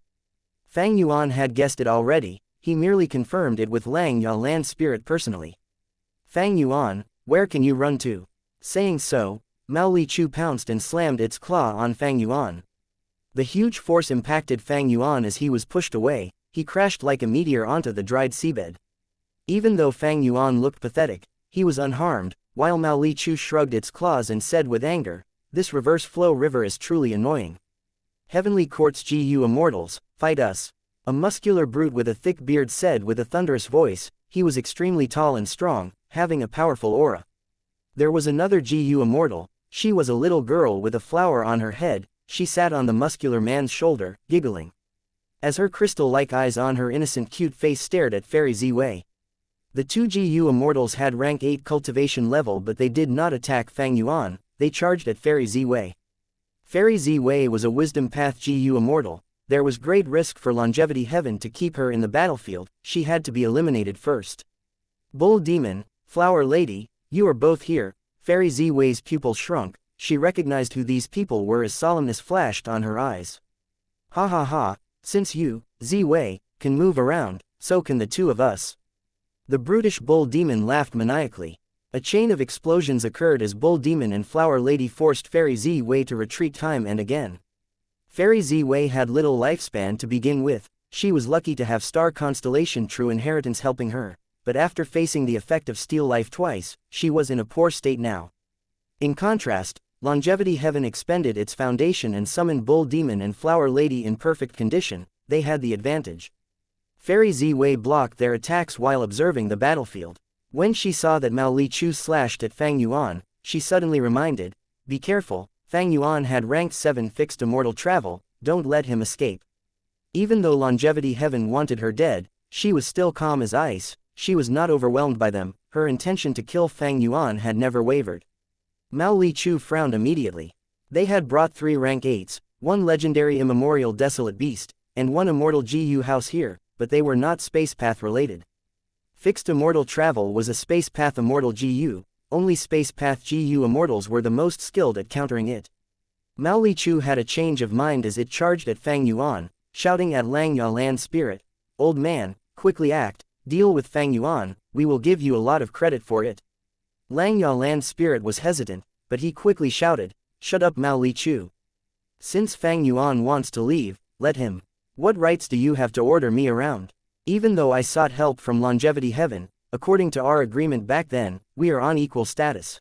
Fang Yuan had guessed it already, he merely confirmed it with Xianxia land spirit personally. Fang Yuan, where can you run to? Saying so, Mao Li Chu pounced and slammed its claw on Fang Yuan. The huge force impacted Fang Yuan as he was pushed away, he crashed like a meteor onto the dried seabed. Even though Fang Yuan looked pathetic, he was unharmed, while Mao Li Chu shrugged its claws and said with anger, "This reverse flow river is truly annoying. Heavenly Court's GU Immortals, fight us." A muscular brute with a thick beard said with a thunderous voice. He was extremely tall and strong, having a powerful aura. There was another GU Immortal. She was a little girl with a flower on her head. She sat on the muscular man's shoulder, giggling. As her crystal-like eyes on her innocent cute face stared at Fairy Ziwei. The two GU Immortals had rank 8 cultivation level, but they did not attack Fang Yuan, they charged at Fairy Ziwei. Fairy Ziwei was a Wisdom Path GU Immortal. There was great risk for Longevity Heaven to keep her in the battlefield, she had to be eliminated first. Bull Demon, Flower Lady, you are both here. Fairy Ziwei's pupil shrunk, she recognized who these people were as solemnness flashed on her eyes. Ha ha ha, since you, Ziwei, can move around, so can the two of us. The brutish Bull Demon laughed maniacally. A chain of explosions occurred as Bull Demon and Flower Lady forced Fairy Ziwei to retreat time and again. Fairy Ziwei had little lifespan to begin with, she was lucky to have Star Constellation True Inheritance helping her, but after facing the effect of Steel Life twice, she was in a poor state now. In contrast, Longevity Heaven expended its foundation and summoned Bull Demon and Flower Lady in perfect condition, they had the advantage. Fairy Ziwei blocked their attacks while observing the battlefield. When she saw that Mao Li Chu slashed at Fang Yuan, she suddenly reminded, "Be careful, Fang Yuan had rank 7 fixed immortal travel, don't let him escape." Even though Longevity Heaven wanted her dead, she was still calm as ice, she was not overwhelmed by them, her intention to kill Fang Yuan had never wavered. Mao Li Chu frowned immediately. They had brought 3 rank 8s, 1 legendary immemorial desolate beast, and 1 immortal GU house here, but they were not space path related. Fixed immortal travel was a space path immortal GU, only space path GU immortals were the most skilled at countering it. Mao Li Chu had a change of mind as it charged at Fang Yuan, shouting at Lang Ya Land Spirit, "Old man, quickly act, deal with Fang Yuan, we will give you a lot of credit for it." Lang Ya Land Spirit was hesitant, but he quickly shouted, "Shut up Mao Li Chu. Since Fang Yuan wants to leave, let him. What rights do you have to order me around? Even though I sought help from Longevity Heaven, according to our agreement back then, we are on equal status."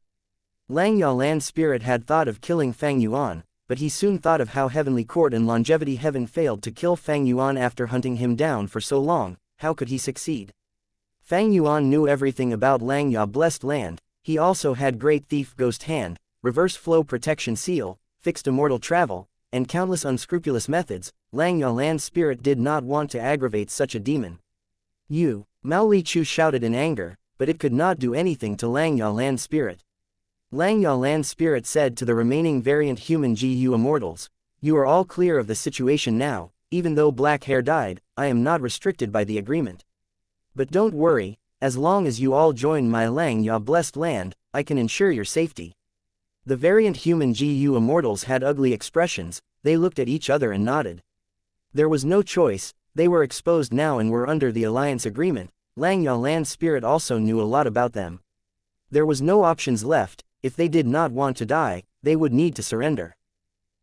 Lang Ya Land Spirit had thought of killing Fang Yuan, but he soon thought of how Heavenly Court and Longevity Heaven failed to kill Fang Yuan after hunting him down for so long, how could he succeed? Fang Yuan knew everything about Lang Ya Blessed Land, he also had Great Thief Ghost Hand, Reverse Flow Protection Seal, Fixed Immortal Travel, and countless unscrupulous methods. Lang Ya Land Spirit did not want to aggravate such a demon. "You," Mao Li Chu shouted in anger, but it could not do anything to Lang Ya Land Spirit. Lang Ya Land Spirit said to the remaining variant human GU Immortals, "You are all clear of the situation now, even though Black Hair died, I am not restricted by the agreement. But don't worry, as long as you all join my Lang Ya Blessed Land, I can ensure your safety." The variant human GU Immortals had ugly expressions, they looked at each other and nodded. There was no choice, they were exposed now and were under the alliance agreement. Lang Ya Land Spirit also knew a lot about them. There was no options left, if they did not want to die, they would need to surrender.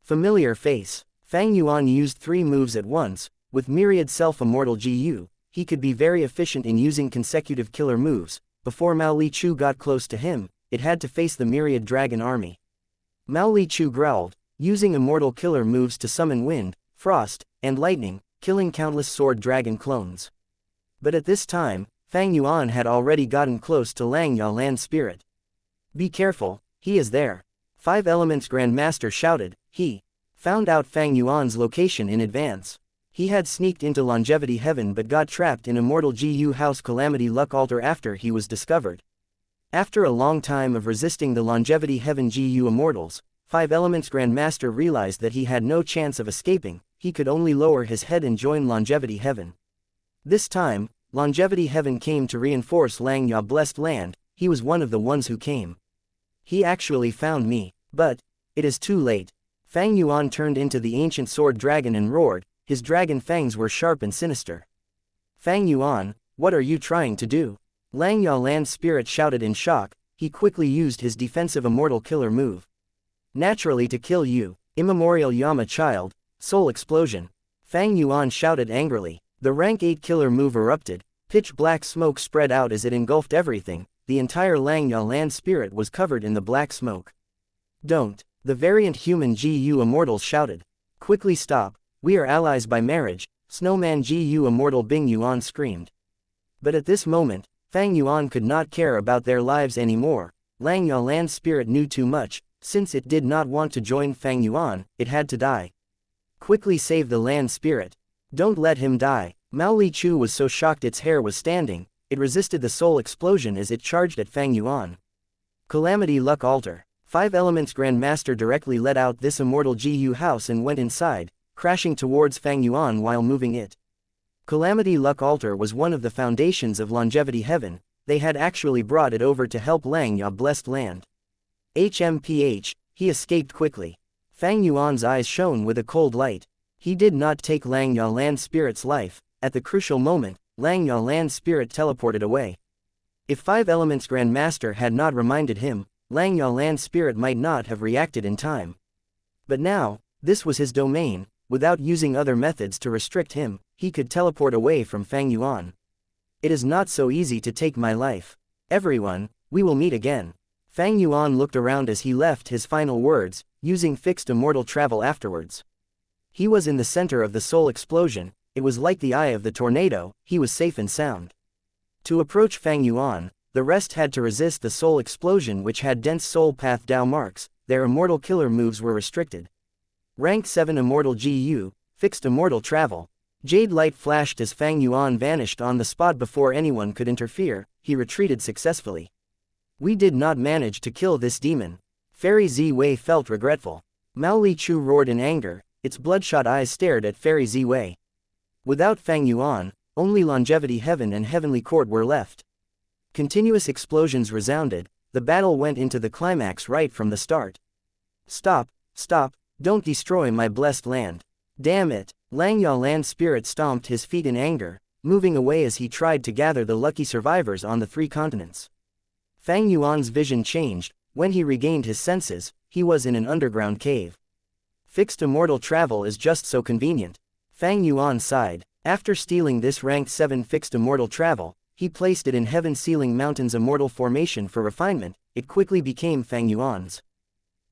Familiar face. Fang Yuan used 3 moves at once, with myriad self-immortal GU, he could be very efficient in using consecutive killer moves. Before Mao Li Chu got close to him, it had to face the myriad dragon army. Mao Li Chu growled, using immortal killer moves to summon wind, frost, and lightning, killing countless sword dragon clones. But at this time, Fang Yuan had already gotten close to Lang Ya Land Spirit. "Be careful, he is there." 5 Elements Grandmaster shouted. He found out Fang Yuan's location in advance. He had sneaked into Longevity Heaven but got trapped in Immortal GU House Calamity Luck Altar after he was discovered. After a long time of resisting the Longevity Heaven GU Immortals, 5 Elements Grandmaster realized that he had no chance of escaping, he could only lower his head and join Longevity Heaven. This time, Longevity Heaven came to reinforce Lang Ya Blessed Land, he was one of the ones who came. "He actually found me, but it is too late." Fang Yuan turned into the ancient sword dragon and roared, his dragon fangs were sharp and sinister. "Fang Yuan, what are you trying to do?" Lang Ya Land Spirit shouted in shock, he quickly used his defensive immortal killer move. "Naturally to kill you, immemorial Yama child, soul explosion." Fang Yuan shouted angrily, the rank 8 killer move erupted, Pitch black smoke spread out as it engulfed everything. The entire Langya land spirit was covered in the black smoke. Don't! The variant human GU Immortals shouted. Quickly stop, we are allies by marriage, Snowman GU Immortal Bing Yuan screamed. But at this moment, Fang Yuan could not care about their lives anymore. Langya land spirit knew too much. Since it did not want to join Fang Yuan, it had to die. Quickly save the land spirit. Don't let him die. Mao Li Chu was so shocked its hair was standing, it resisted the soul explosion as it charged at Fang Yuan. Calamity Luck Altar. 5 Elements Grandmaster directly let out this immortal GU house and went inside, crashing towards Fang Yuan while moving it. Calamity Luck Altar was one of the foundations of Longevity Heaven. They had actually brought it over to help Langya blessed land. HMPH, he escaped quickly. Fang Yuan's eyes shone with a cold light. He did not take Langya land spirit's life. At the crucial moment, Langya land spirit teleported away. If 5 Elements Grandmaster had not reminded him, Langya land spirit might not have reacted in time. But now, this was his domain. Without using other methods to restrict him, he could teleport away from Fang Yuan. It is not so easy to take my life. Everyone, we will meet again. Fang Yuan looked around as he left his final words, using fixed immortal travel afterwards. He was in the center of the soul explosion. It was like the eye of the tornado. He was safe and sound. To approach Fang Yuan, the rest had to resist the soul explosion, which had dense soul path Dao marks. Their immortal killer moves were restricted. Rank 7 Immortal GU, fixed immortal travel. Jade light flashed as Fang Yuan vanished on the spot before anyone could interfere. He retreated successfully. We did not manage to kill this demon. Fairy Zi-Wei felt regretful. Mao Li Chu roared in anger. Its bloodshot eyes stared at Fairy Zi-Wei. Without Fang Yuan, only Longevity Heaven and Heavenly Court were left. Continuous explosions resounded. The battle went into the climax right from the start. Stop, stop, don't destroy my blessed land. Damn it! Langya land spirit stomped his feet in anger, moving away as he tried to gather the lucky survivors on the 3 continents. Fang Yuan's vision changed. When he regained his senses, he was in an underground cave. Fixed immortal travel is just so convenient. Fang Yuan sighed. After stealing this rank 7 fixed immortal travel, he placed it in Heaven Ceiling Mountain's immortal formation for refinement. It quickly became Fang Yuan's.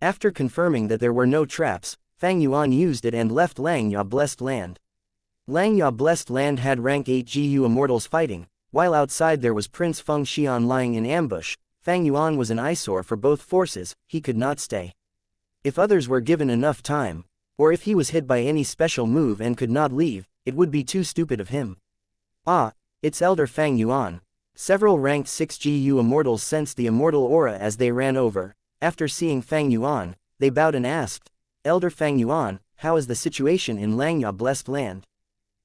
After confirming that there were no traps, Fang Yuan used it and left Langya blessed land. Langya blessed land had rank 8 GU immortals fighting, while outside there was Prince Feng Xian lying in ambush. Fang Yuan was an eyesore for both forces. He could not stay. If others were given enough time, or if he was hit by any special move and could not leave, it would be too stupid of him. Ah, it's Elder Fang Yuan. Several ranked 6 GU immortals sensed the immortal aura as they ran over. After seeing Fang Yuan, they bowed and asked, Elder Fang Yuan, how is the situation in Langya blessed land?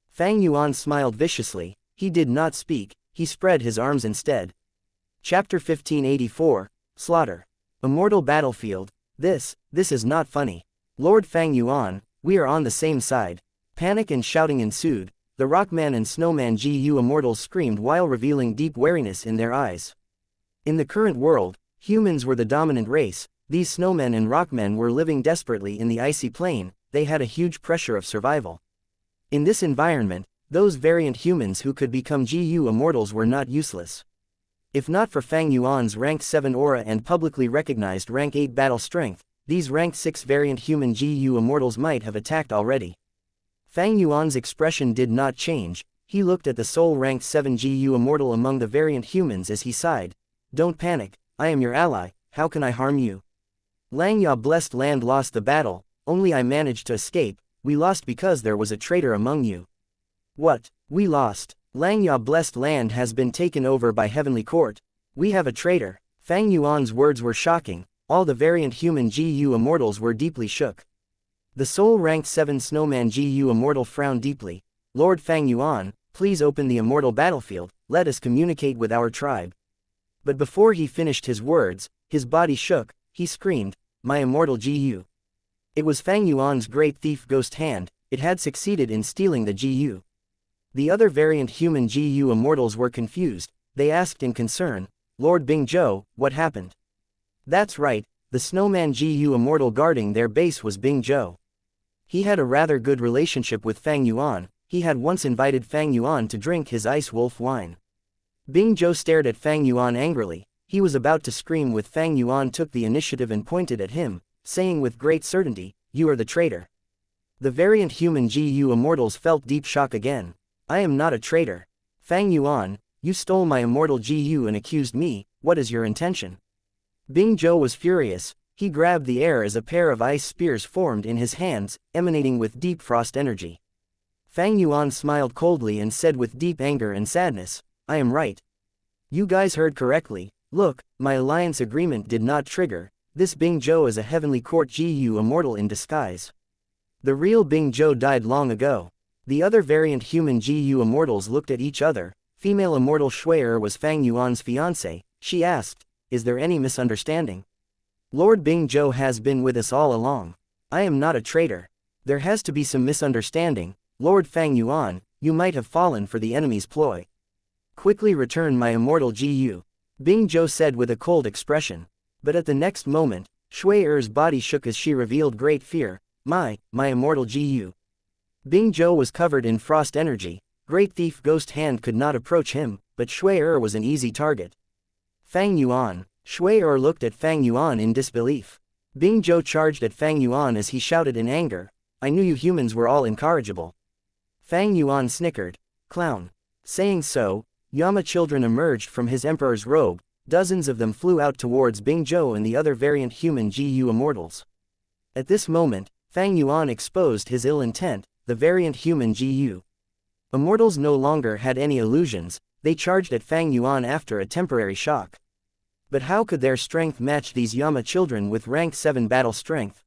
Fang Yuan smiled viciously. He did not speak, he spread his arms instead. Chapter 1584, Slaughter. Immortal Battlefield. This is not funny. Lord Fang Yuan, we are on the same side. Panic and shouting ensued. The Rockman and Snowman GU immortals screamed while revealing deep wariness in their eyes. In the current world, humans were the dominant race. These snowmen and rockmen were living desperately in the icy plain. They had a huge pressure of survival. In this environment, those variant humans who could become GU immortals were not useless. If not for Fang Yuan's rank 7 aura and publicly recognized rank 8 battle strength, these rank 6 variant human GU immortals might have attacked already. Fang Yuan's expression did not change. He looked at the sole rank 7 GU immortal among the variant humans as he sighed. Don't panic, I am your ally, how can I harm you? Langya blessed land lost the battle, only I managed to escape. We lost because there was a traitor among you. What? We lost? Langya blessed land has been taken over by Heavenly Court. We have a traitor. Fang Yuan's words were shocking. All the variant human GU immortals were deeply shook. The sole rank 7 snowman GU immortal frowned deeply. Lord Fang Yuan, please open the immortal battlefield, let us communicate with our tribe. But before he finished his words, his body shook. He screamed, my immortal GU. It was Fang Yuan's great thief ghost hand. It had succeeded in stealing the GU. The other variant human GU immortals were confused. They asked in concern, Lord Bing Zhou, what happened? That's right, the snowman GU immortal guarding their base was Bing Zhou. He had a rather good relationship with Fang Yuan. He had once invited Fang Yuan to drink his ice wolf wine. Bing Zhou stared at Fang Yuan angrily. He was about to scream when Fang Yuan took the initiative and pointed at him, saying with great certainty, "You are the traitor." The variant human GU immortals felt deep shock again. "I am not a traitor. Fang Yuan, you stole my immortal GU and accused me. What is your intention?" Bing Zhou was furious. He grabbed the air as a pair of ice spears formed in his hands, emanating with deep frost energy. Fang Yuan smiled coldly and said with deep anger and sadness, "I am right. You guys heard correctly. Look, my alliance agreement did not trigger. This Bing Zhou is a heavenly court GU immortal in disguise. The real Bing Zhou died long ago." The other variant human GU immortals looked at each other. Female immortal Shui was Fang Yuan's fiancée. She asked, "Is there any misunderstanding? Lord Bing Zhou has been with us all along. I am not a traitor. There has to be some misunderstanding. Lord Fang Yuan, you might have fallen for the enemy's ploy. Quickly return my immortal GU." Bing Zhou said with a cold expression. But at the next moment, Shui-er's body shook as she revealed great fear. My immortal GU. Bing Zhou was covered in frost energy. Great Thief Ghost Hand could not approach him, but Shui-er was an easy target. Fang Yuan. Shui-er looked at Fang Yuan in disbelief. Bing Zhou charged at Fang Yuan as he shouted in anger, "I knew you humans were all incorrigible." Fang Yuan snickered. "Clown." Saying so, Yama children emerged from his emperor's robe. Dozens of them flew out towards Bing Zhou and the other variant human GU immortals. At this moment, Fang Yuan exposed his ill intent. The variant human GU immortals no longer had any illusions. They charged at Fang Yuan after a temporary shock. But how could their strength match these Yama children with rank 7 battle strength?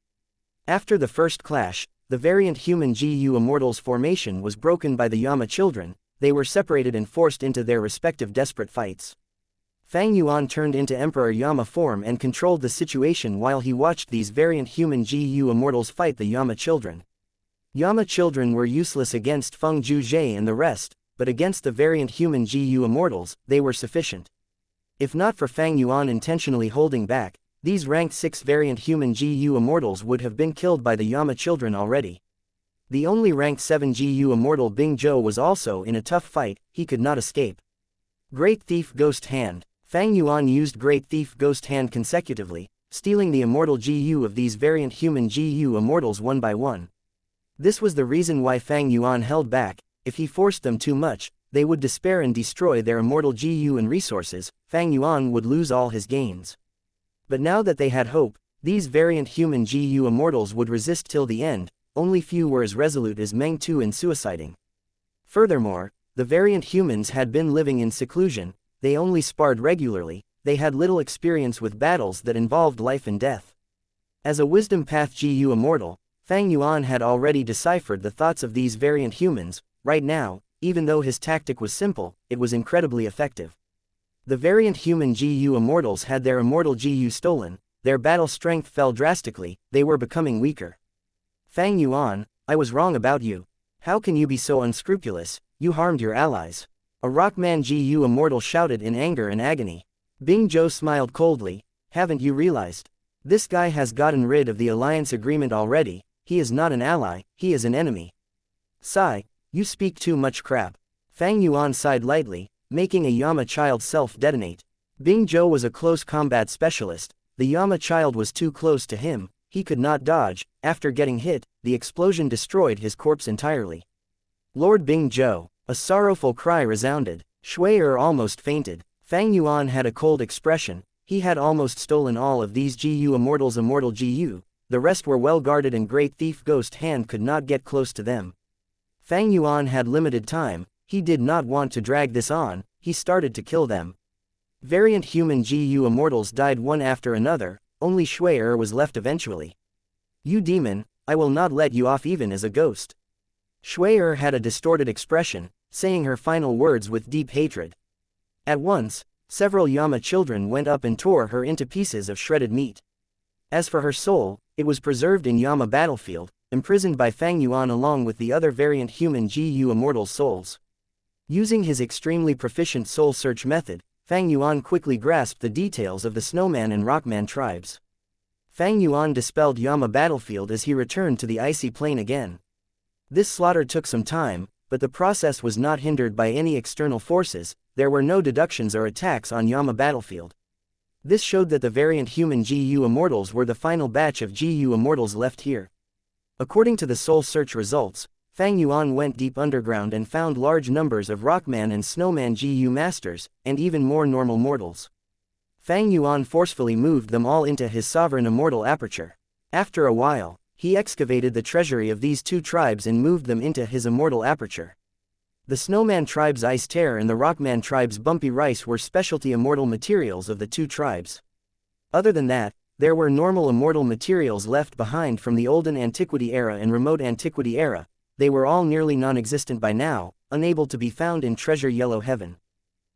After the first clash, the variant human GU immortals formation was broken by the Yama children. They were separated and forced into their respective desperate fights. Fang Yuan turned into Emperor Yama form and controlled the situation while he watched these variant human GU immortals fight the Yama children. Yama children were useless against Feng Zhuzhe and the rest, but against the variant human GU immortals, they were sufficient. If not for Fang Yuan intentionally holding back, these rank 6 variant human GU immortals would have been killed by the Yama children already. The only rank 7 GU immortal Bing Zhou was also in a tough fight. He could not escape. Great Thief Ghost Hand. Fang Yuan used Great Thief Ghost Hand consecutively, stealing the immortal GU of these variant human GU immortals one by one. This was the reason why Fang Yuan held back. If he forced them too much, they would despair and destroy their immortal GU and resources. Fang Yuan would lose all his gains. But now that they had hope, these variant human GU immortals would resist till the end. Only few were as resolute as Meng Tu in suiciding. Furthermore, the variant humans had been living in seclusion. They only sparred regularly. They had little experience with battles that involved life and death. As a wisdom path GU immortal, Fang Yuan had already deciphered the thoughts of these variant humans. Right now, even though his tactic was simple, it was incredibly effective. The variant human GU immortals had their immortal GU stolen. Their battle strength fell drastically. They were becoming weaker. "Fang Yuan, I was wrong about you. How can you be so unscrupulous? You harmed your allies." A Rockman GU immortal shouted in anger and agony. Bing Zhou smiled coldly. "Haven't you realized? This guy has gotten rid of the alliance agreement already. He is not an ally, he is an enemy." "Sigh, you speak too much crap." Fang Yuan sighed lightly, making a Yama child self-detonate. Bing Zhou was a close combat specialist. The Yama child was too close to him. He could not dodge. After getting hit, the explosion destroyed his corpse entirely. "Lord Bing Zhou." A sorrowful cry resounded. Shui-er almost fainted. Fang Yuan had a cold expression. He had almost stolen all of these GU immortals' immortal GU. The rest were well guarded and Great Thief Ghost Hand could not get close to them. Fang Yuan had limited time. He did not want to drag this on. He started to kill them. Variant human GU immortals died one after another. Only Shui-er was left eventually. "You demon, I will not let you off even as a ghost." Shui-er had a distorted expression, saying her final words with deep hatred. At once, several Yama children went up and tore her into pieces of shredded meat. As for her soul, it was preserved in Yama battlefield, imprisoned by Fang Yuan along with the other variant human GU immortal souls. Using his extremely proficient soul search method, Fang Yuan quickly grasped the details of the Snowman and Rockman tribes. Fang Yuan dispelled Yama battlefield as he returned to the icy plain again. This slaughter took some time. but the process was not hindered by any external forces. There were no deductions or attacks on Yama battlefield. This showed that the variant human GU Immortals were the final batch of GU Immortals left here. According to the Soul Search results, Fang Yuan went deep underground and found large numbers of Rockman and Snowman GU Masters, and even more normal mortals. Fang Yuan forcefully moved them all into his sovereign immortal aperture. After a while, he excavated the treasury of these two tribes and moved them into his immortal aperture. The Snowman tribe's Ice Terror and the Rockman tribe's Bumpy Rice were specialty immortal materials of the two tribes. Other than that, there were normal immortal materials left behind from the Olden Antiquity era and Remote Antiquity era. They were all nearly non-existent by now, unable to be found in Treasure Yellow Heaven.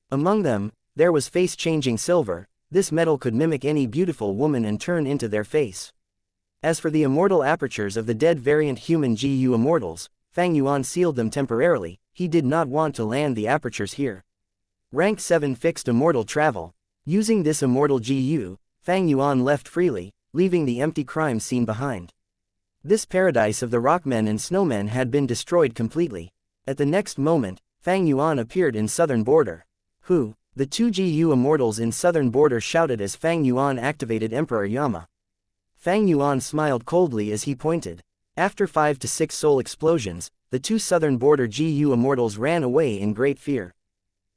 Among them, there was face-changing silver. This metal could mimic any beautiful woman and turn into their face. As for the immortal apertures of the dead variant human GU Immortals, Fang Yuan sealed them temporarily. He did not want to land the apertures here. Rank 7 fixed immortal travel. Using this immortal GU, Fang Yuan left freely, leaving the empty crime scene behind. This paradise of the Rockmen and Snowmen had been destroyed completely. At the next moment, Fang Yuan appeared in Southern Border. Who? The two GU Immortals in Southern Border shouted as Fang Yuan activated Emperor Yama. Fang Yuan smiled coldly as he pointed. After 5 to 6 soul explosions, the two Southern Border GU Immortals ran away in great fear.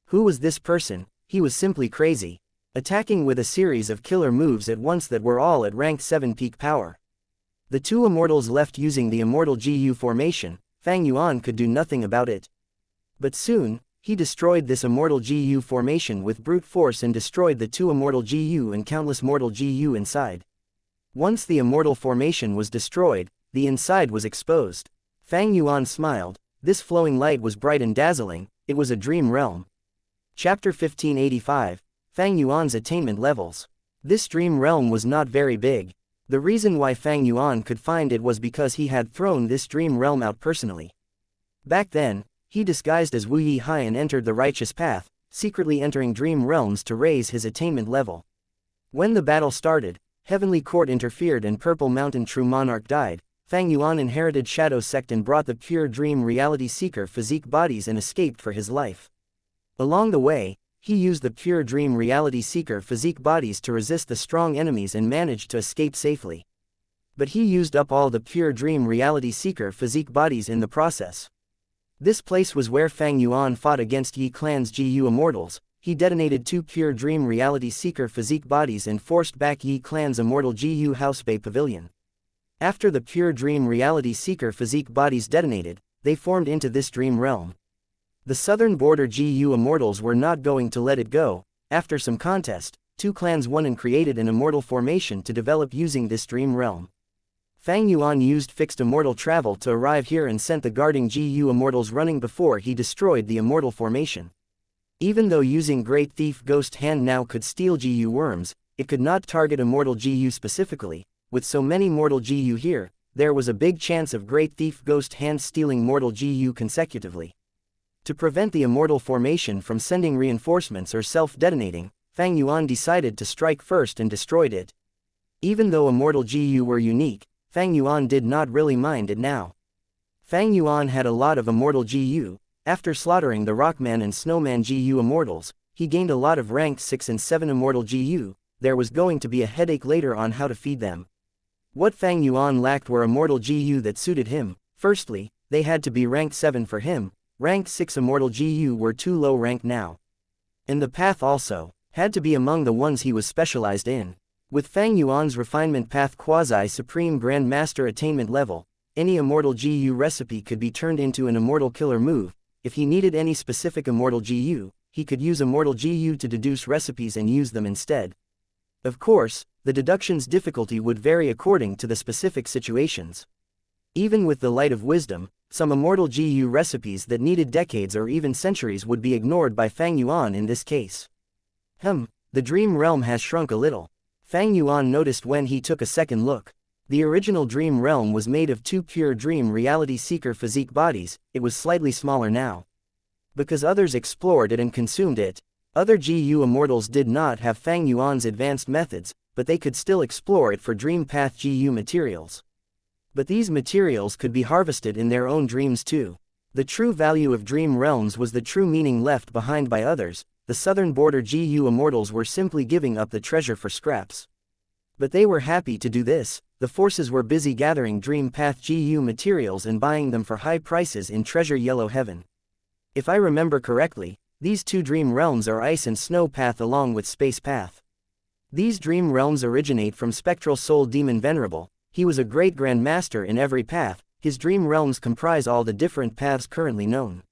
Who was this person? He was simply crazy. Attacking with a series of killer moves at once that were all at rank 7 peak power. The two Immortals left using the Immortal GU formation. Fang Yuan could do nothing about it. But soon, he destroyed this Immortal GU formation with brute force and destroyed the two Immortal GU and countless mortal GU inside. Once the Immortal formation was destroyed, the inside was exposed. Fang Yuan smiled. This flowing light was bright and dazzling. It was a dream realm. Chapter 1585, Fang Yuan's attainment levels. This dream realm was not very big. The reason why Fang Yuan could find it was because he had thrown this dream realm out personally. Back then, he disguised as Wu Yi Hai and entered the righteous path, secretly entering dream realms to raise his attainment level. When the battle started, Heavenly Court interfered and Purple Mountain True Monarch died. Fang Yuan inherited Shadow Sect and brought the pure dream reality seeker physique bodies and escaped for his life. Along the way, he used the pure dream reality seeker physique bodies to resist the strong enemies and managed to escape safely. But he used up all the pure dream reality seeker physique bodies in the process. This place was where Fang Yuan fought against Yi Clan's GU Immortals. He detonated 2 pure dream reality seeker physique bodies and forced back Yi Clan's immortal GU House Bay Pavilion. After the pure dream reality seeker physique bodies detonated, they formed into this dream realm. The Southern Border GU Immortals were not going to let it go. After some contest, 2 clans won and created an immortal formation to develop using this dream realm. Fang Yuan used fixed immortal travel to arrive here and sent the guarding GU Immortals running before he destroyed the immortal formation. Even though using Great Thief Ghost Hand now could steal GU worms, it could not target immortal GU specifically. With so many mortal GU here, there was a big chance of Great Thief Ghost Hand stealing mortal GU consecutively. To prevent the immortal formation from sending reinforcements or self-detonating, Fang Yuan decided to strike first and destroyed it. Even though immortal GU were unique, Fang Yuan did not really mind it now. Fang Yuan had a lot of immortal GU. After slaughtering the Rockman and Snowman GU Immortals, he gained a lot of rank 6 and 7 immortal GU. There was going to be a headache later on how to feed them. What Fang Yuan lacked were immortal GU that suited him. Firstly, they had to be rank 7 for him. Rank 6 immortal GU were too low rank now. And the path also had to be among the ones he was specialized in. With Fang Yuan's refinement path quasi-supreme grandmaster attainment level, any immortal GU recipe could be turned into an immortal killer move. If he needed any specific immortal GU, he could use immortal GU to deduce recipes and use them instead. Of course, the deduction's difficulty would vary according to the specific situations. Even with the light of wisdom, some immortal GU recipes that needed decades or even centuries would be ignored by Fang Yuan in this case. The dream realm has shrunk a little. Fang Yuan noticed when he took a second look. The original dream realm was made of 2 pure dream reality seeker physique bodies. It was slightly smaller now. Because others explored it and consumed it, other GU Immortals did not have Fang Yuan's advanced methods, but they could still explore it for Dream Path GU materials. But these materials could be harvested in their own dreams too. The true value of dream realms was the true meaning left behind by others. The southern border GU immortals were simply giving up the treasure for scraps. But they were happy to do this. The forces were busy gathering Dream Path GU materials and buying them for high prices in Treasure Yellow Heaven. If I remember correctly, these two dream realms are Ice and Snow Path along with Space Path. These dream realms originate from Spectral Soul Demon Venerable. He was a great Grand Master in every path. His dream realms comprise all the different paths currently known.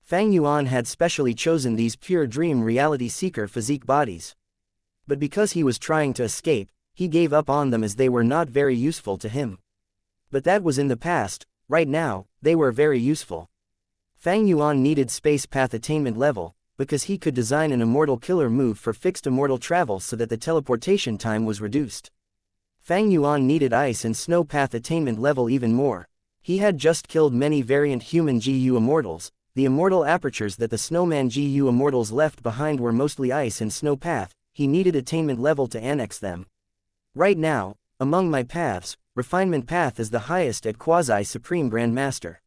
Fang Yuan had specially chosen these pure dream reality seeker physique bodies. But because he was trying to escape, he gave up on them as they were not very useful to him. But that was in the past. Right now, they were very useful. Fang Yuan needed Space Path attainment level, because he could design an immortal killer move for fixed immortal travel so that the teleportation time was reduced. Fang Yuan needed Ice and Snow Path attainment level even more. He had just killed many variant human GU immortals. The immortal apertures that the Snowman GU immortals left behind were mostly Ice and Snow Path. He needed attainment level to annex them. Right now, among my paths, Refinement Path is the highest at Quasi-Supreme Grandmaster,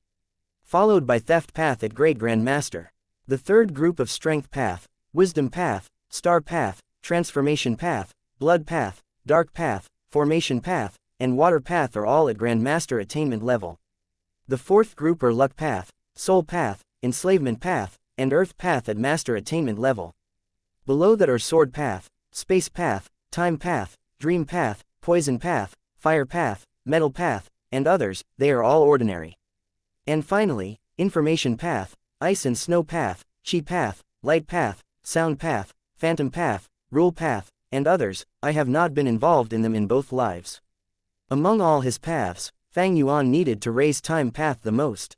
followed by Theft Path at Great Grandmaster. The third group of Strength Path, Wisdom Path, Star Path, Transformation Path, Blood Path, Dark Path, Formation Path, and Water Path are all at Grandmaster attainment level. The fourth group are Luck Path, Soul Path, Enslavement Path, and Earth Path at Master attainment level. Below that are Sword Path, Space Path, Time Path, Dream Path, Poison Path, Fire Path, Metal Path, and others. They are all ordinary. And finally, Information Path, Ice and Snow Path, Chi Path, Light Path, Sound Path, Phantom Path, Rule Path, and others. I have not been involved in them in both lives. Among all his paths, Fang Yuan needed to raise Time Path the most.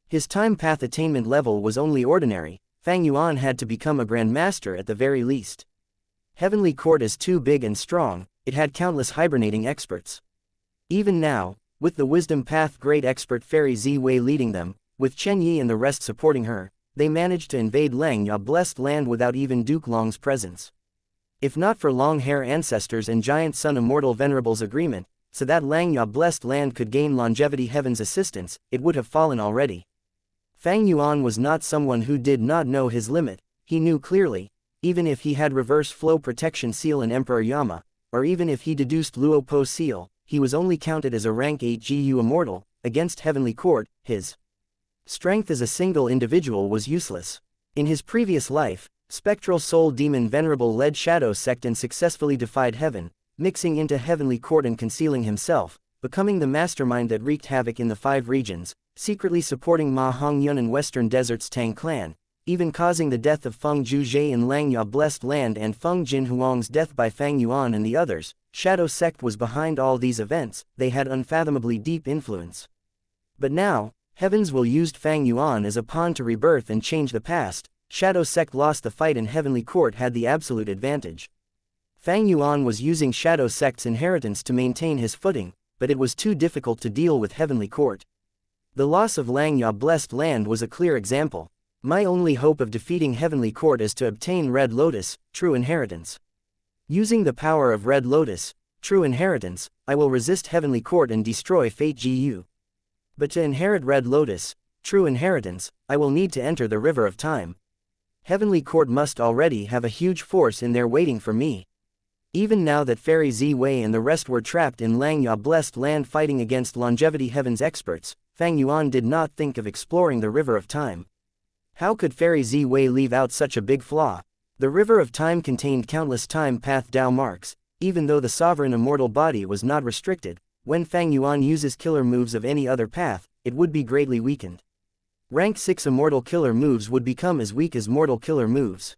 His Time Path attainment level was only ordinary. Fang Yuan had to become a Grandmaster at the very least. Heavenly Court is too big and strong. It had countless hibernating experts. Even now, with the Wisdom Path great expert Fairy Zi Wei leading them, with Chen Yi and the rest supporting her, they managed to invade Langya blessed land without even Duke Long's presence. If not for Long Hair Ancestors and Giant Sun Immortal Venerable's agreement, so that Langya blessed land could gain Longevity Heaven's assistance, it would have fallen already. Fang Yuan was not someone who did not know his limit. He knew clearly, even if he had Reverse Flow Protection Seal in Emperor Yama, or even if he deduced Luo Po Seal, he was only counted as a rank 8 GU Immortal. Against Heavenly Court, his strength as a single individual was useless. In his previous life, Spectral Soul Demon Venerable led Shadow Sect and successfully defied Heaven, mixing into Heavenly Court and concealing himself, becoming the mastermind that wreaked havoc in the 5 regions, secretly supporting Ma Hongyun and Western Desert's Tang clan, even causing the death of Feng Zhuzhe in Langya blessed land and Feng Jin Huang's death by Fang Yuan and the others. Shadow Sect was behind all these events. They had unfathomably deep influence. But now, Heavens will used Fang Yuan as a pawn to rebirth and change the past. Shadow Sect lost the fight and Heavenly Court had the absolute advantage. Fang Yuan was using Shadow Sect's inheritance to maintain his footing, but it was too difficult to deal with Heavenly Court. The loss of Langya blessed land was a clear example. My only hope of defeating Heavenly Court is to obtain Red Lotus, True Inheritance. Using the power of Red Lotus, True Inheritance, I will resist Heavenly Court and destroy Fate GU. But to inherit Red Lotus, True Inheritance, I will need to enter the River of Time. Heavenly Court must already have a huge force in there waiting for me. Even now that Fairy Zi Wei and the rest were trapped in Langya blessed land fighting against Longevity Heaven's experts, Fang Yuan did not think of exploring the River of Time. How could Fairy Zi Wei leave out such a big flaw? The River of Time contained countless Time Path Dao marks. Even though the sovereign immortal body was not restricted, when Fang Yuan uses killer moves of any other path, it would be greatly weakened. Rank 6 immortal killer moves would become as weak as mortal killer moves.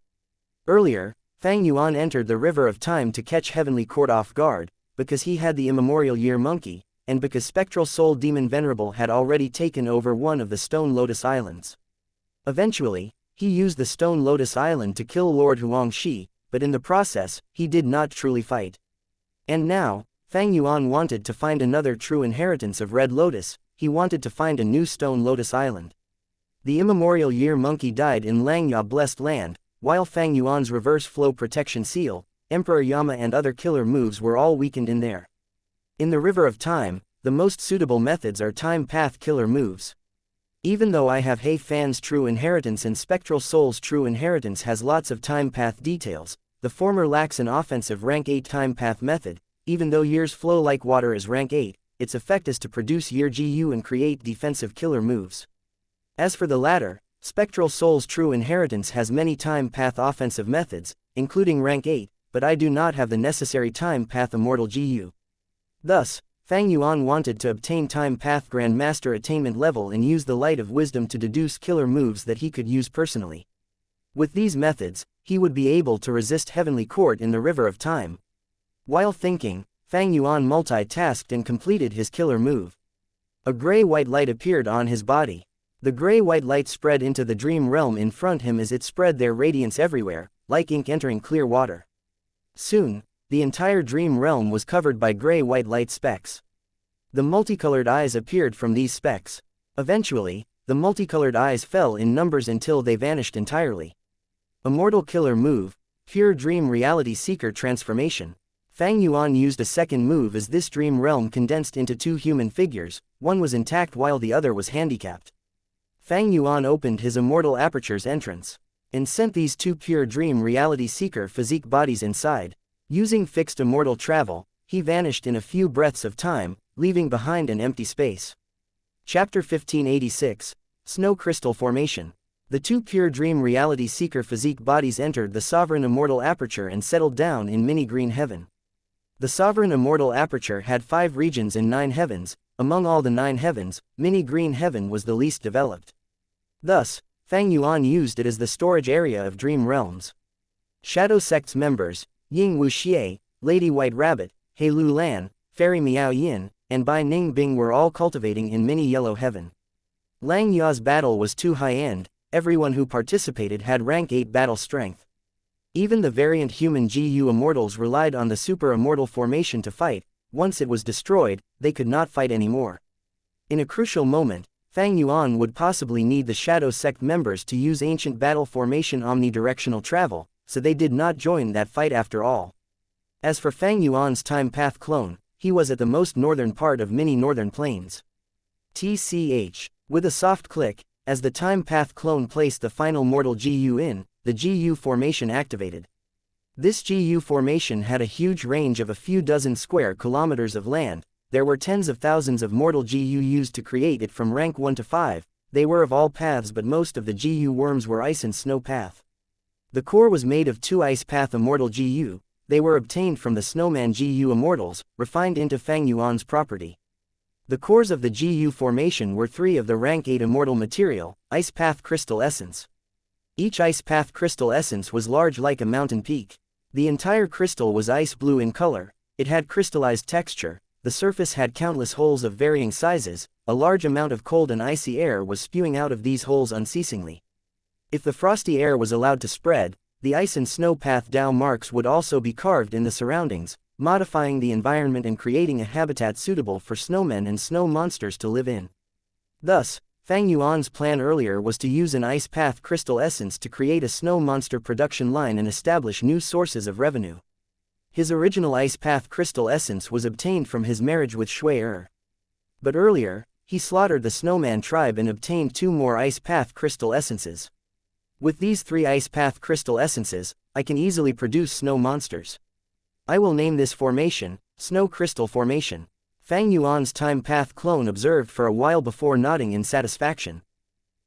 Earlier, Fang Yuan entered the River of Time to catch Heavenly Court off guard, because he had the immemorial Year Monkey, and because Spectral Soul Demon Venerable had already taken over one of the Stone Lotus Islands. Eventually, he used the Stone Lotus Island to kill Lord Huangshi, but in the process, he did not truly fight. And now, Fang Yuan wanted to find another true inheritance of Red Lotus. He wanted to find a new Stone Lotus Island. The immemorial Year Monkey died in Langya blessed land, while Fang Yuan's Reverse Flow Protection Seal, Emperor Yama and other killer moves were all weakened in there. In the River of Time, the most suitable methods are Time Path killer moves. Even though I have He Fan's true inheritance and Spectral Soul's true inheritance has lots of time path details, the former lacks an offensive rank 8 time path method. Even though years flow like water is rank 8, its effect is to produce year GU and create defensive killer moves. As for the latter, Spectral Soul's true inheritance has many time path offensive methods, including rank 8, but I do not have the necessary time path Immortal GU. Thus, Fang Yuan wanted to obtain time path Grandmaster attainment level and use the light of wisdom to deduce killer moves that he could use personally. With these methods, he would be able to resist Heavenly Court in the River of Time. While thinking, Fang Yuan multitasked and completed his killer move. A gray-white light appeared on his body. The gray-white light spread into the dream realm in front of him as it spread their radiance everywhere, like ink entering clear water. Soon, the entire dream realm was covered by gray-white light specks. The multicolored eyes appeared from these specks. Eventually, the multicolored eyes fell in numbers until they vanished entirely. Immortal Killer Move, Pure Dream Reality Seeker Transformation. Fang Yuan used a second move as this dream realm condensed into two human figures, one was intact while the other was handicapped. Fang Yuan opened his Immortal Aperture's entrance, and sent these two pure dream reality seeker physique bodies inside. Using fixed immortal travel, he vanished in a few breaths of time, leaving behind an empty space. Chapter 1586, Snow Crystal Formation. The two pure dream reality seeker physique bodies entered the sovereign immortal aperture and settled down in mini green heaven. The sovereign immortal aperture had 5 regions and 9 heavens. Among all the 9 heavens, mini green heaven was the least developed. Thus, Fang Yuan used it as the storage area of dream realms. Shadow Sect's members, Ying Wuxia, Lady White Rabbit, He Lu Lan, Fairy Miao Yin, and Bai Ning Bing were all cultivating in mini yellow heaven. Lang Ya's battle was too high-end, everyone who participated had rank 8 battle strength. Even the variant human GU immortals relied on the super immortal formation to fight. Once it was destroyed, they could not fight anymore. In a crucial moment, Fang Yuan would possibly need the Shadow Sect members to use ancient battle formation omnidirectional travel, so they did not join that fight after all. As for Fang Yuan's time path clone, he was at the most northern part of mini northern plains. TCH. With a soft click, as the time path clone placed the final mortal GU in, the GU formation activated. This GU formation had a huge range of a few dozen square kilometers of land. There were tens of thousands of mortal GU used to create it from rank 1 to 5, they were of all paths but most of the GU worms were ice and snow path. The core was made of 2 ice path immortal GU, they were obtained from the snowman GU immortals, refined into Fang Yuan's property. The cores of the GU formation were 3 of the rank 8 immortal material, ice path crystal essence. Each ice path crystal essence was large like a mountain peak. The entire crystal was ice blue in color, it had crystallized texture, the surface had countless holes of varying sizes, a large amount of cold and icy air was spewing out of these holes unceasingly. If the frosty air was allowed to spread, the ice and snow path Dao marks would also be carved in the surroundings, modifying the environment and creating a habitat suitable for snowmen and snow monsters to live in. Thus, Fang Yuan's plan earlier was to use an ice path crystal essence to create a snow monster production line and establish new sources of revenue. His original ice path crystal essence was obtained from his marriage with Shui. But earlier, he slaughtered the snowman tribe and obtained 2 more ice path crystal essences. With these 3 ice path crystal essences, I can easily produce snow monsters. I will name this formation, Snow Crystal Formation. Fang Yuan's time path clone observed for a while before nodding in satisfaction.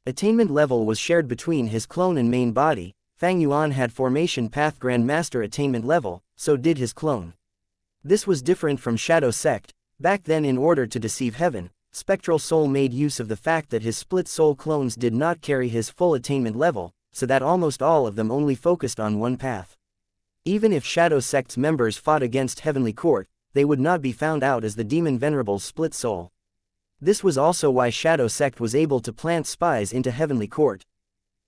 Attainment level was shared between his clone and main body. Fang Yuan had formation path Grandmaster attainment level, so did his clone. This was different from Shadow Sect. Back then, in order to deceive Heaven, Spectral Soul made use of the fact that his split soul clones did not carry his full attainment level, so that almost all of them only focused on one path. Even if Shadow Sect's members fought against Heavenly Court, they would not be found out as the Demon Venerable's split soul. This was also why Shadow Sect was able to plant spies into Heavenly Court.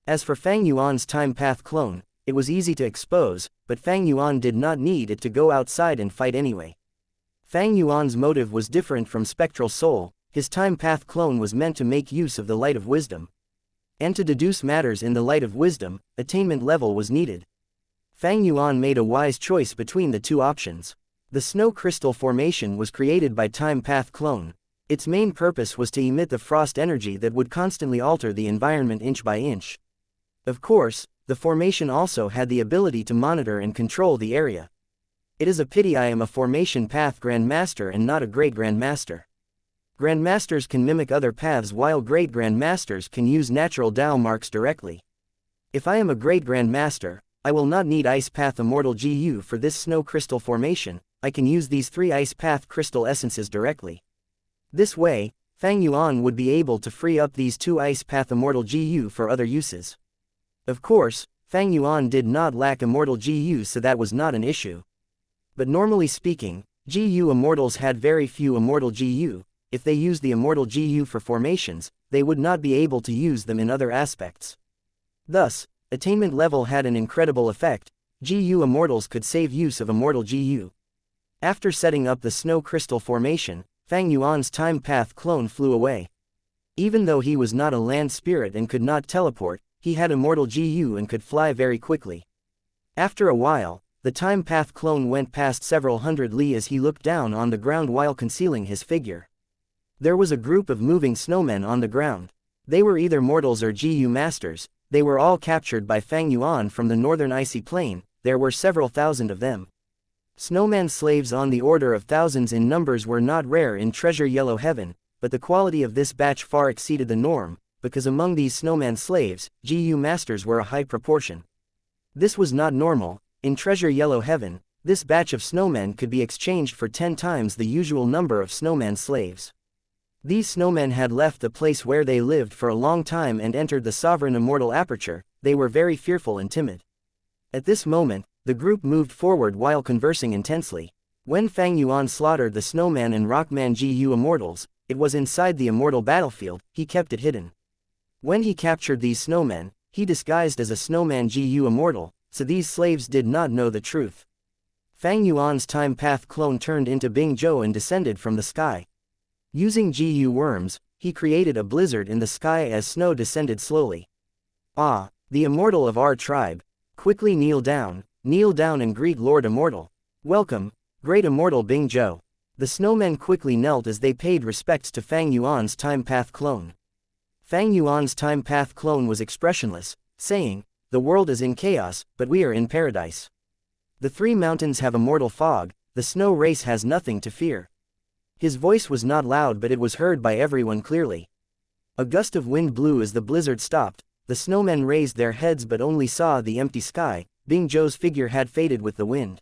As for Fang Yuan's time path clone, it was easy to expose, but Fang Yuan did not need it to go outside and fight anyway. Fang Yuan's motive was different from Spectral Soul. His time path clone was meant to make use of the light of wisdom. And to deduce matters in the light of wisdom, attainment level was needed. Fang Yuan made a wise choice between the 2 options. The Snow Crystal Formation was created by time path clone. Its main purpose was to emit the frost energy that would constantly alter the environment inch by inch. Of course, the formation also had the ability to monitor and control the area. It is a pity I am a formation path Grandmaster and not a Great Grandmaster. Grandmasters can mimic other paths while Great Grandmasters can use natural Dao marks directly. If I am a Great Grandmaster, I will not need Ice Path Immortal GU for this snow crystal formation. I can use these 3 Ice Path crystal essences directly. This way, Fang Yuan would be able to free up these 2 Ice Path Immortal GU for other uses. Of course, Fang Yuan did not lack Immortal GU, so that was not an issue. But normally speaking, GU Immortals had very few Immortal GU. If they used the Immortal GU for formations, they would not be able to use them in other aspects. Thus, attainment level had an incredible effect. GU Immortals could save use of Immortal GU. After setting up the snow crystal formation, Fang Yuan's time path clone flew away. Even though he was not a land spirit and could not teleport, he had Immortal GU and could fly very quickly. After a while, the time path clone went past several hundred li as he looked down on the ground while concealing his figure. There was a group of moving snowmen on the ground. They were either mortals or GU masters. They were all captured by Fang Yuan from the northern icy plain. There were several thousand of them. Snowman slaves on the order of thousands in numbers were not rare in Treasure Yellow Heaven, but the quality of this batch far exceeded the norm, because among these snowman slaves, GU masters were a high proportion. This was not normal. In Treasure Yellow Heaven, this batch of snowmen could be exchanged for 10 times the usual number of snowman slaves. These snowmen had left the place where they lived for a long time and entered the sovereign immortal aperture. They were very fearful and timid. At this moment, the group moved forward while conversing intensely. When Fang Yuan slaughtered the snowman and rockman GU immortals, it was inside the immortal battlefield. He kept it hidden. When he captured these snowmen, he disguised as a snowman GU immortal, so these slaves did not know the truth. Fang Yuan's time path clone turned into Bing Zhou and descended from the sky. Using GU worms, he created a blizzard in the sky as snow descended slowly. Ah, the immortal of our tribe. Quickly kneel down and greet Lord Immortal. Welcome, great immortal Bing Zhou. The snowmen quickly knelt as they paid respects to Fang Yuan's time path clone. Fang Yuan's time path clone was expressionless, saying, "The world is in chaos, but we are in paradise. The 3 mountains have immortal fog, the snow race has nothing to fear." His voice was not loud, but it was heard by everyone clearly. A gust of wind blew as the blizzard stopped. The snowmen raised their heads but only saw the empty sky. Bing Zhou's figure had faded with the wind.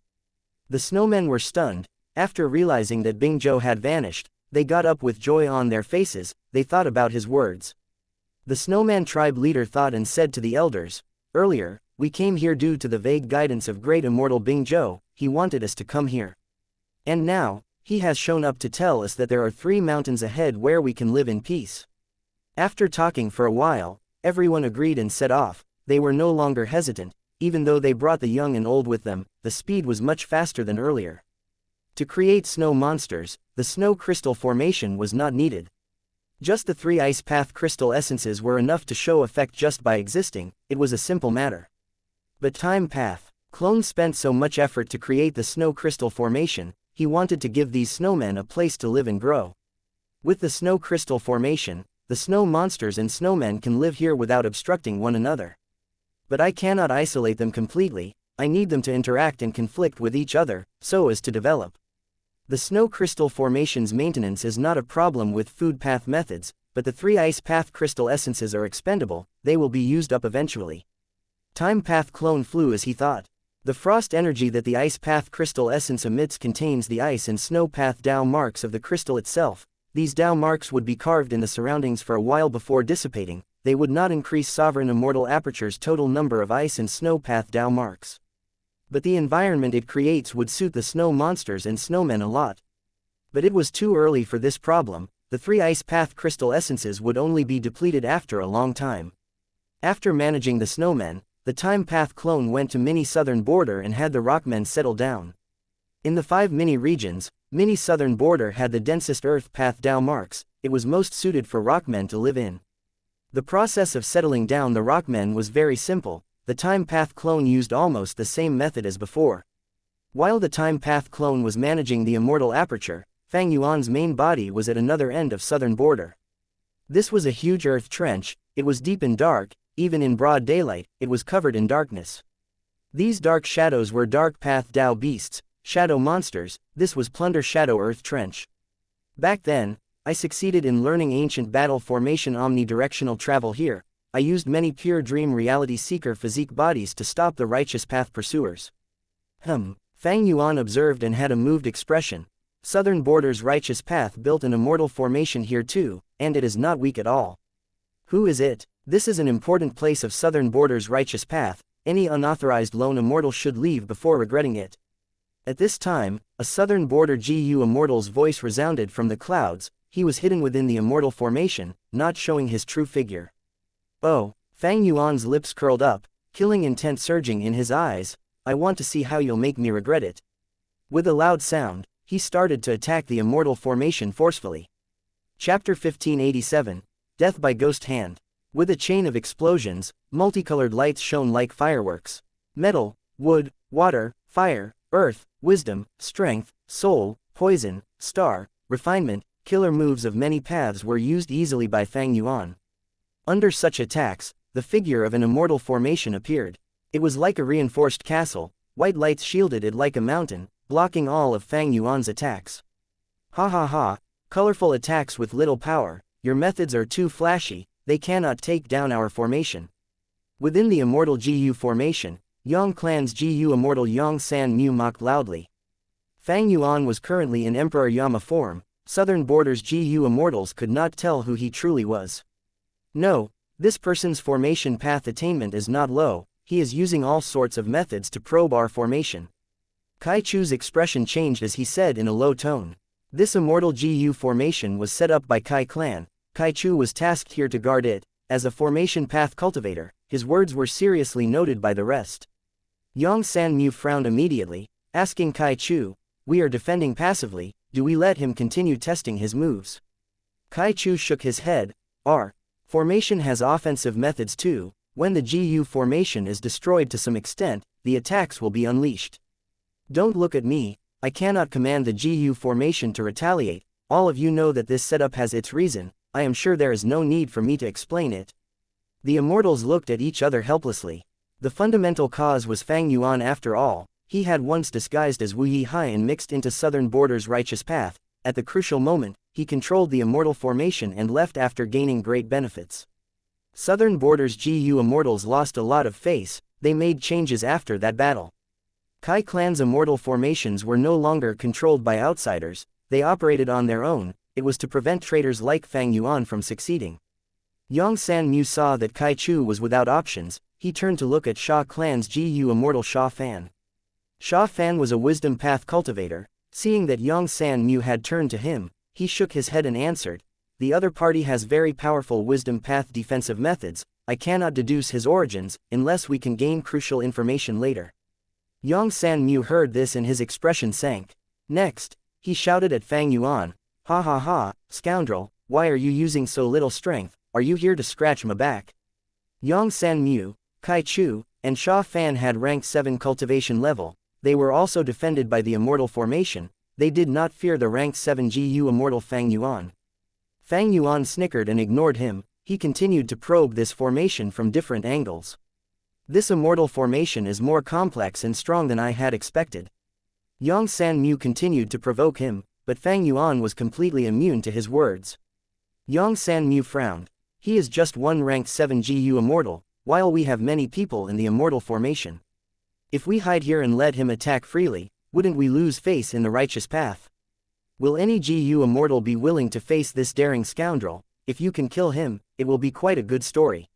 The snowmen were stunned. After realizing that Bing Zhou had vanished, they got up with joy on their faces. They thought about his words. The snowman tribe leader thought and said to the elders, "Earlier, we came here due to the vague guidance of great immortal Bing Zhou. He wanted us to come here. And now, he has shown up to tell us that there are 3 mountains ahead where we can live in peace." After talking for a while, everyone agreed and set off. They were no longer hesitant. Even though they brought the young and old with them, the speed was much faster than earlier. To create snow monsters, the snow crystal formation was not needed. Just the 3 ice path crystal essences were enough to show effect just by existing. It was a simple matter. But time path clone spent so much effort to create the snow crystal formation. He wanted to give these snowmen a place to live and grow. With the snow crystal formation, the snow monsters and snowmen can live here without obstructing one another. But I cannot isolate them completely. I need them to interact and conflict with each other, so as to develop. The snow crystal formation's maintenance is not a problem with food path methods, but the 3 ice path crystal essences are expendable. They will be used up eventually. Time path clone flew as he thought. The frost energy that the ice path crystal essence emits contains the ice and snow path Dao marks of the crystal itself. These Dao marks would be carved in the surroundings for a while before dissipating. They would not increase sovereign immortal aperture's total number of ice and snow path Dao marks. But the environment it creates would suit the snow monsters and snowmen a lot. But it was too early for this problem. The 3 ice path crystal essences would only be depleted after a long time. After managing the snowmen, the time path clone went to mini southern border and had the rockmen settle down. In the 5 mini regions, mini southern border had the densest earth path Dao marks. It was most suited for rockmen to live in. The process of settling down the rockmen was very simple. The time path clone used almost the same method as before. While the time path clone was managing the immortal aperture, Fang Yuan's main body was at another end of southern border. This was a huge earth trench, it was deep and dark, even in broad daylight, it was covered in darkness. These dark shadows were dark path Dao beasts, shadow monsters, this was Plunder Shadow Earth Trench. Back then, I succeeded in learning ancient battle formation omnidirectional travel here. I used many pure dream reality seeker physique bodies to stop the righteous path pursuers. Fang Yuan observed and had a moved expression. Southern border's righteous path built an immortal formation here too, and it is not weak at all. Who is it? This is an important place of southern border's righteous path. Any unauthorized lone immortal should leave before regretting it. At this time, a southern border GU immortal's voice resounded from the clouds. He was hidden within the immortal formation, not showing his true figure. Oh, Fang Yuan's lips curled up, killing intent surging in his eyes. I want to see how you'll make me regret it. With a loud sound, he started to attack the immortal formation forcefully. Chapter 1587, Death by Ghost Hand. With a chain of explosions, multicolored lights shone like fireworks. Metal, wood, water, fire, earth, wisdom, strength, soul, poison, star, refinement, killer moves of many paths were used easily by Fang Yuan. Under such attacks, the figure of an immortal formation appeared. It was like a reinforced castle, white lights shielded it like a mountain, blocking all of Fang Yuan's attacks. Ha ha ha, colorful attacks with little power, your methods are too flashy, they cannot take down our formation. Within the immortal GU formation, Yang Clan's GU immortal Yang San Mu mocked loudly. Fang Yuan was currently in Emperor Yama form, southern border's GU immortals could not tell who he truly was. No, this person's formation path attainment is not low, he is using all sorts of methods to probe our formation. Kai Chu's expression changed as he said in a low tone. This immortal GU formation was set up by Kai Clan. Kai Chu was tasked here to guard it. As a formation path cultivator, his words were seriously noted by the rest. Yang San Mu frowned immediately, asking Kai Chu, we are defending passively, do we let him continue testing his moves? Kai Chu shook his head. Our formation has offensive methods too. When the GU formation is destroyed to some extent, the attacks will be unleashed. Don't look at me, I cannot command the GU formation to retaliate. All of you know that this setup has its reason, I am sure there is no need for me to explain it. The immortals looked at each other helplessly. The fundamental cause was Fang Yuan after all. He had once disguised as Wu Yi Hai and mixed into southern border's righteous path. At the crucial moment, he controlled the immortal formation and left after gaining great benefits. Southern border's GU immortals lost a lot of face, they made changes after that battle. Kai Clan's immortal formations were no longer controlled by outsiders, they operated on their own. It was to prevent traitors like Fang Yuan from succeeding. Yang San Mu saw that Kai Chu was without options, he turned to look at Sha Clan's GU immortal Sha Fan. Sha Fan was a wisdom path cultivator. Seeing that Yang San Mu had turned to him, he shook his head and answered, the other party has very powerful wisdom path defensive methods, I cannot deduce his origins, unless we can gain crucial information later. Yang San Mu heard this and his expression sank. Next, he shouted at Fang Yuan, ha ha ha, scoundrel, why are you using so little strength, are you here to scratch my back? Yang San Mu, Kai Chu, and Sha Fan had rank 7 cultivation level, they were also defended by the immortal formation, they did not fear the rank 7 GU immortal Fang Yuan. Fang Yuan snickered and ignored him, he continued to probe this formation from different angles. This immortal formation is more complex and strong than I had expected. Yang San Mu continued to provoke him, but Fang Yuan was completely immune to his words. Yang San Mu frowned. He is just one rank 7 GU immortal, while we have many people in the immortal formation. If we hide here and let him attack freely, wouldn't we lose face in the righteous path? Will any GU immortal be willing to face this daring scoundrel? If you can kill him, it will be quite a good story.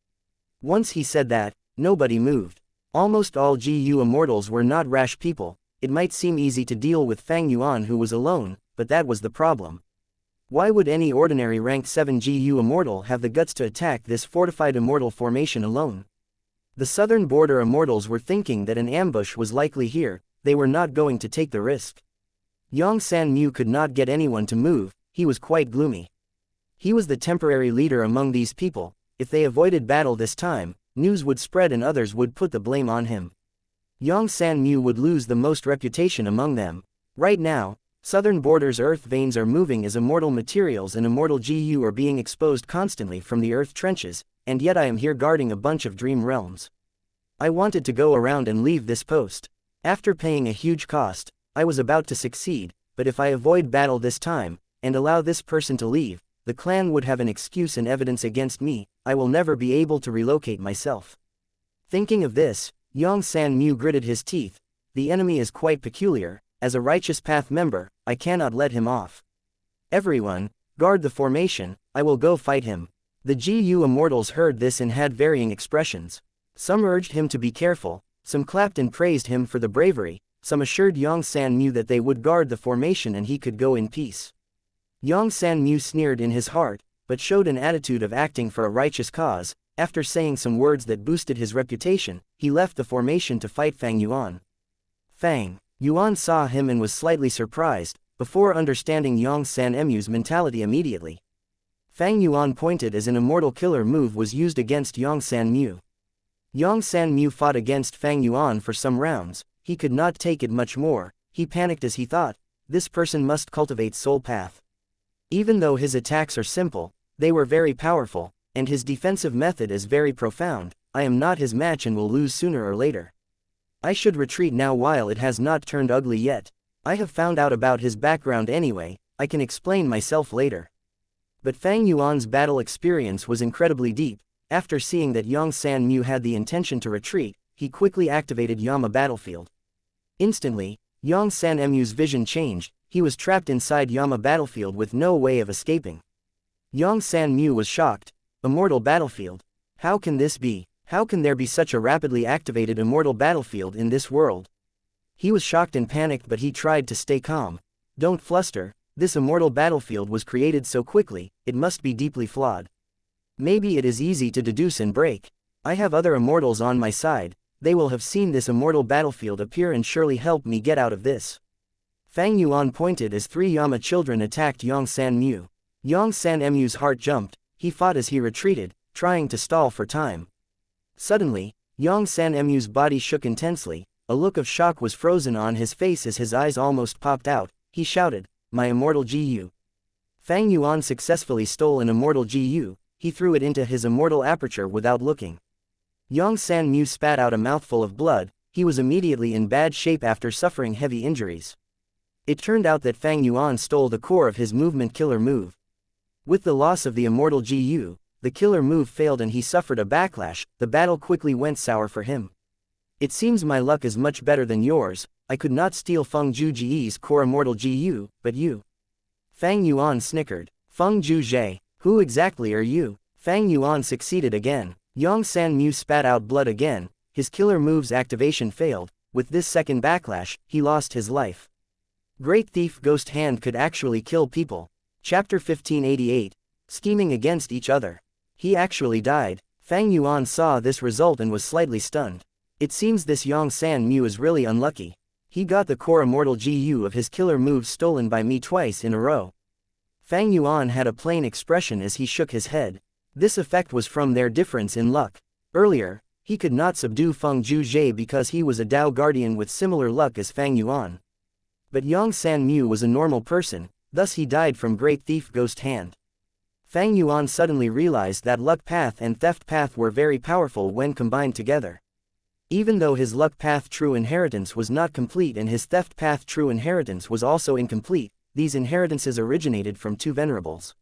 Once he said that, nobody moved. Almost all GU immortals were not rash people. It might seem easy to deal with Fang Yuan who was alone, but that was the problem. Why would any ordinary rank 7 GU immortal have the guts to attack this fortified immortal formation alone? The southern border immortals were thinking that an ambush was likely here, they were not going to take the risk. Yang San Mu could not get anyone to move, he was quite gloomy. He was the temporary leader among these people, if they avoided battle this time, news would spread and others would put the blame on him. Yang San Mu would lose the most reputation among them. Right now, Southern border's earth veins are moving as immortal materials and immortal GU are being exposed constantly from the earth trenches, and yet I am here guarding a bunch of dream realms. I wanted to go around and leave this post. After paying a huge cost, I was about to succeed, but if I avoid battle this time, and allow this person to leave, the clan would have an excuse and evidence against me. I will never be able to relocate myself. Thinking of this, Xianxia gritted his teeth. The enemy is quite peculiar. As a Righteous Path member, I cannot let him off. Everyone, guard the formation, I will go fight him. The GU Immortals heard this and had varying expressions. Some urged him to be careful, some clapped and praised him for the bravery, some assured Xianxia that they would guard the formation and he could go in peace. Xianxia sneered in his heart, but showed an attitude of acting for a righteous cause. After saying some words that boosted his reputation, he left the formation to fight Fang Yuan. Fang Yuan saw him and was slightly surprised, before understanding Xianxia's mentality immediately. Fang Yuan pointed as an immortal killer move was used against Xianxia. Xianxia fought against Fang Yuan for some rounds. He could not take it much more. He panicked as he thought, this person must cultivate soul path. Even though his attacks are simple, they were very powerful, and his defensive method is very profound. I am not his match and will lose sooner or later. I should retreat now while it has not turned ugly yet. I have found out about his background anyway, I can explain myself later. But Fang Yuan's battle experience was incredibly deep. After seeing that Xianxia had the intention to retreat, he quickly activated Yama Battlefield. Instantly, Xianxia's vision changed. He was trapped inside Yama Battlefield with no way of escaping. Xianxia was shocked. Immortal Battlefield? How can this be? How can there be such a rapidly activated immortal battlefield in this world? He was shocked and panicked, but he tried to stay calm. Don't fluster, this immortal battlefield was created so quickly, it must be deeply flawed. Maybe it is easy to deduce and break. I have other immortals on my side, they will have seen this immortal battlefield appear and surely help me get out of this. Fang Yuan pointed as three Yama children attacked Xianxia. Xianxia's heart jumped, he fought as he retreated, trying to stall for time. Suddenly, Xianxia's body shook intensely, a look of shock was frozen on his face as his eyes almost popped out. He shouted, "My immortal GU." Fang Yuan successfully stole an immortal GU, he threw it into his immortal aperture without looking. Xianxia spat out a mouthful of blood, he was immediately in bad shape after suffering heavy injuries. It turned out that Fang Yuan stole the core of his movement killer move. With the loss of the immortal GU, the killer move failed and he suffered a backlash. The battle quickly went sour for him. It seems my luck is much better than yours. I could not steal Feng Juji's core immortal GU, but you. Fang Yuan snickered. Feng Juzhe, who exactly are you? Fang Yuan succeeded again. Xianxia spat out blood again, his killer move's activation failed. With this second backlash, he lost his life. Great Thief Ghost Hand could actually kill people. Chapter 1588. Scheming against each other. He actually died. Fang Yuan saw this result and was slightly stunned. It seems this Xianxia is really unlucky. He got the core immortal GU of his killer move stolen by me twice in a row. Fang Yuan had a plain expression as he shook his head. This effect was from their difference in luck. Earlier, he could not subdue Feng Juzhe because he was a Dao Guardian with similar luck as Fang Yuan. But Xianxia was a normal person, thus he died from Great Thief Ghost Hand. Fang Yuan suddenly realized that luck path and theft path were very powerful when combined together. Even though his luck path true inheritance was not complete and his theft path true inheritance was also incomplete, these inheritances originated from two venerables.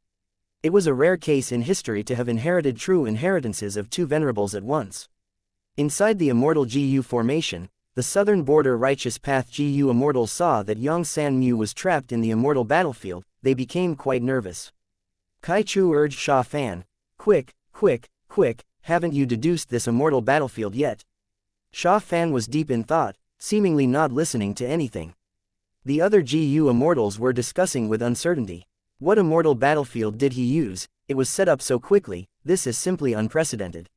It was a rare case in history to have inherited true inheritances of two venerables at once. Inside the Immortal GU formation, the Southern Border Righteous Path GU Immortals saw that Xianxia was trapped in the Immortal battlefield. They became quite nervous. Kai Chu urged Sha Fan, quick, haven't you deduced this Immortal battlefield yet? Sha Fan was deep in thought, seemingly not listening to anything. The other GU Immortals were discussing with uncertainty. What Immortal battlefield did he use? It was set up so quickly, this is simply unprecedented.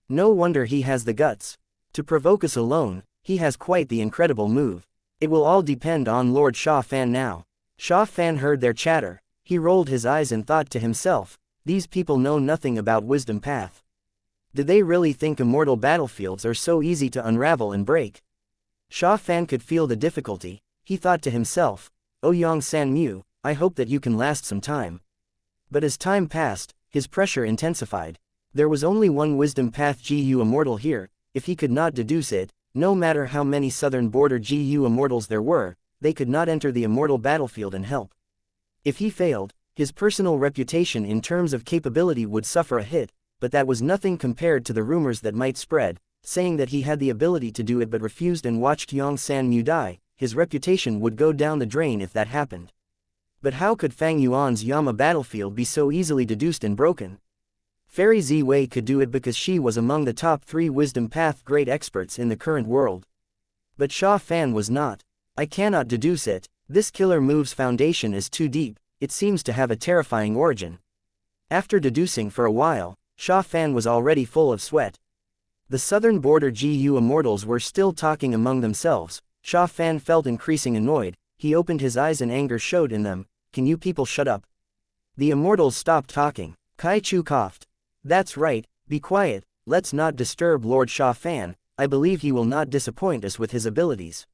No wonder he has the guts. To provoke us alone, he has quite the incredible move. It will all depend on Lord Sha Fan now. Sha Fan heard their chatter. He rolled his eyes and thought to himself, these people know nothing about wisdom path. Do they really think immortal battlefields are so easy to unravel and break? Sha Fan could feel the difficulty. He thought to himself, "Oh Yang San Mu, I hope that you can last some time." But as time passed, his pressure intensified. There was only one wisdom path GU Immortal here. If he could not deduce it, no matter how many southern border GU Immortals there were, they could not enter the Immortal battlefield and help. If he failed, his personal reputation in terms of capability would suffer a hit, but that was nothing compared to the rumors that might spread, saying that he had the ability to do it but refused and watched Yang San Mu die. His reputation would go down the drain if that happened. But how could Fang Yuan's Yama battlefield be so easily deduced and broken? Fairy Zi Wei could do it because she was among the top 3 wisdom path great experts in the current world. But Sha Fan was not. "I cannot deduce it. This killer move's foundation is too deep, it seems to have a terrifying origin." After deducing for a while, Sha Fan was already full of sweat. The southern border GU Immortals were still talking among themselves. Sha Fan felt increasing annoyed. He opened his eyes and anger showed in them. "Can you people shut up?" The Immortals stopped talking. Kai Chu coughed. "That's right, be quiet, let's not disturb Lord Sha Fan, I believe he will not disappoint us with his abilities."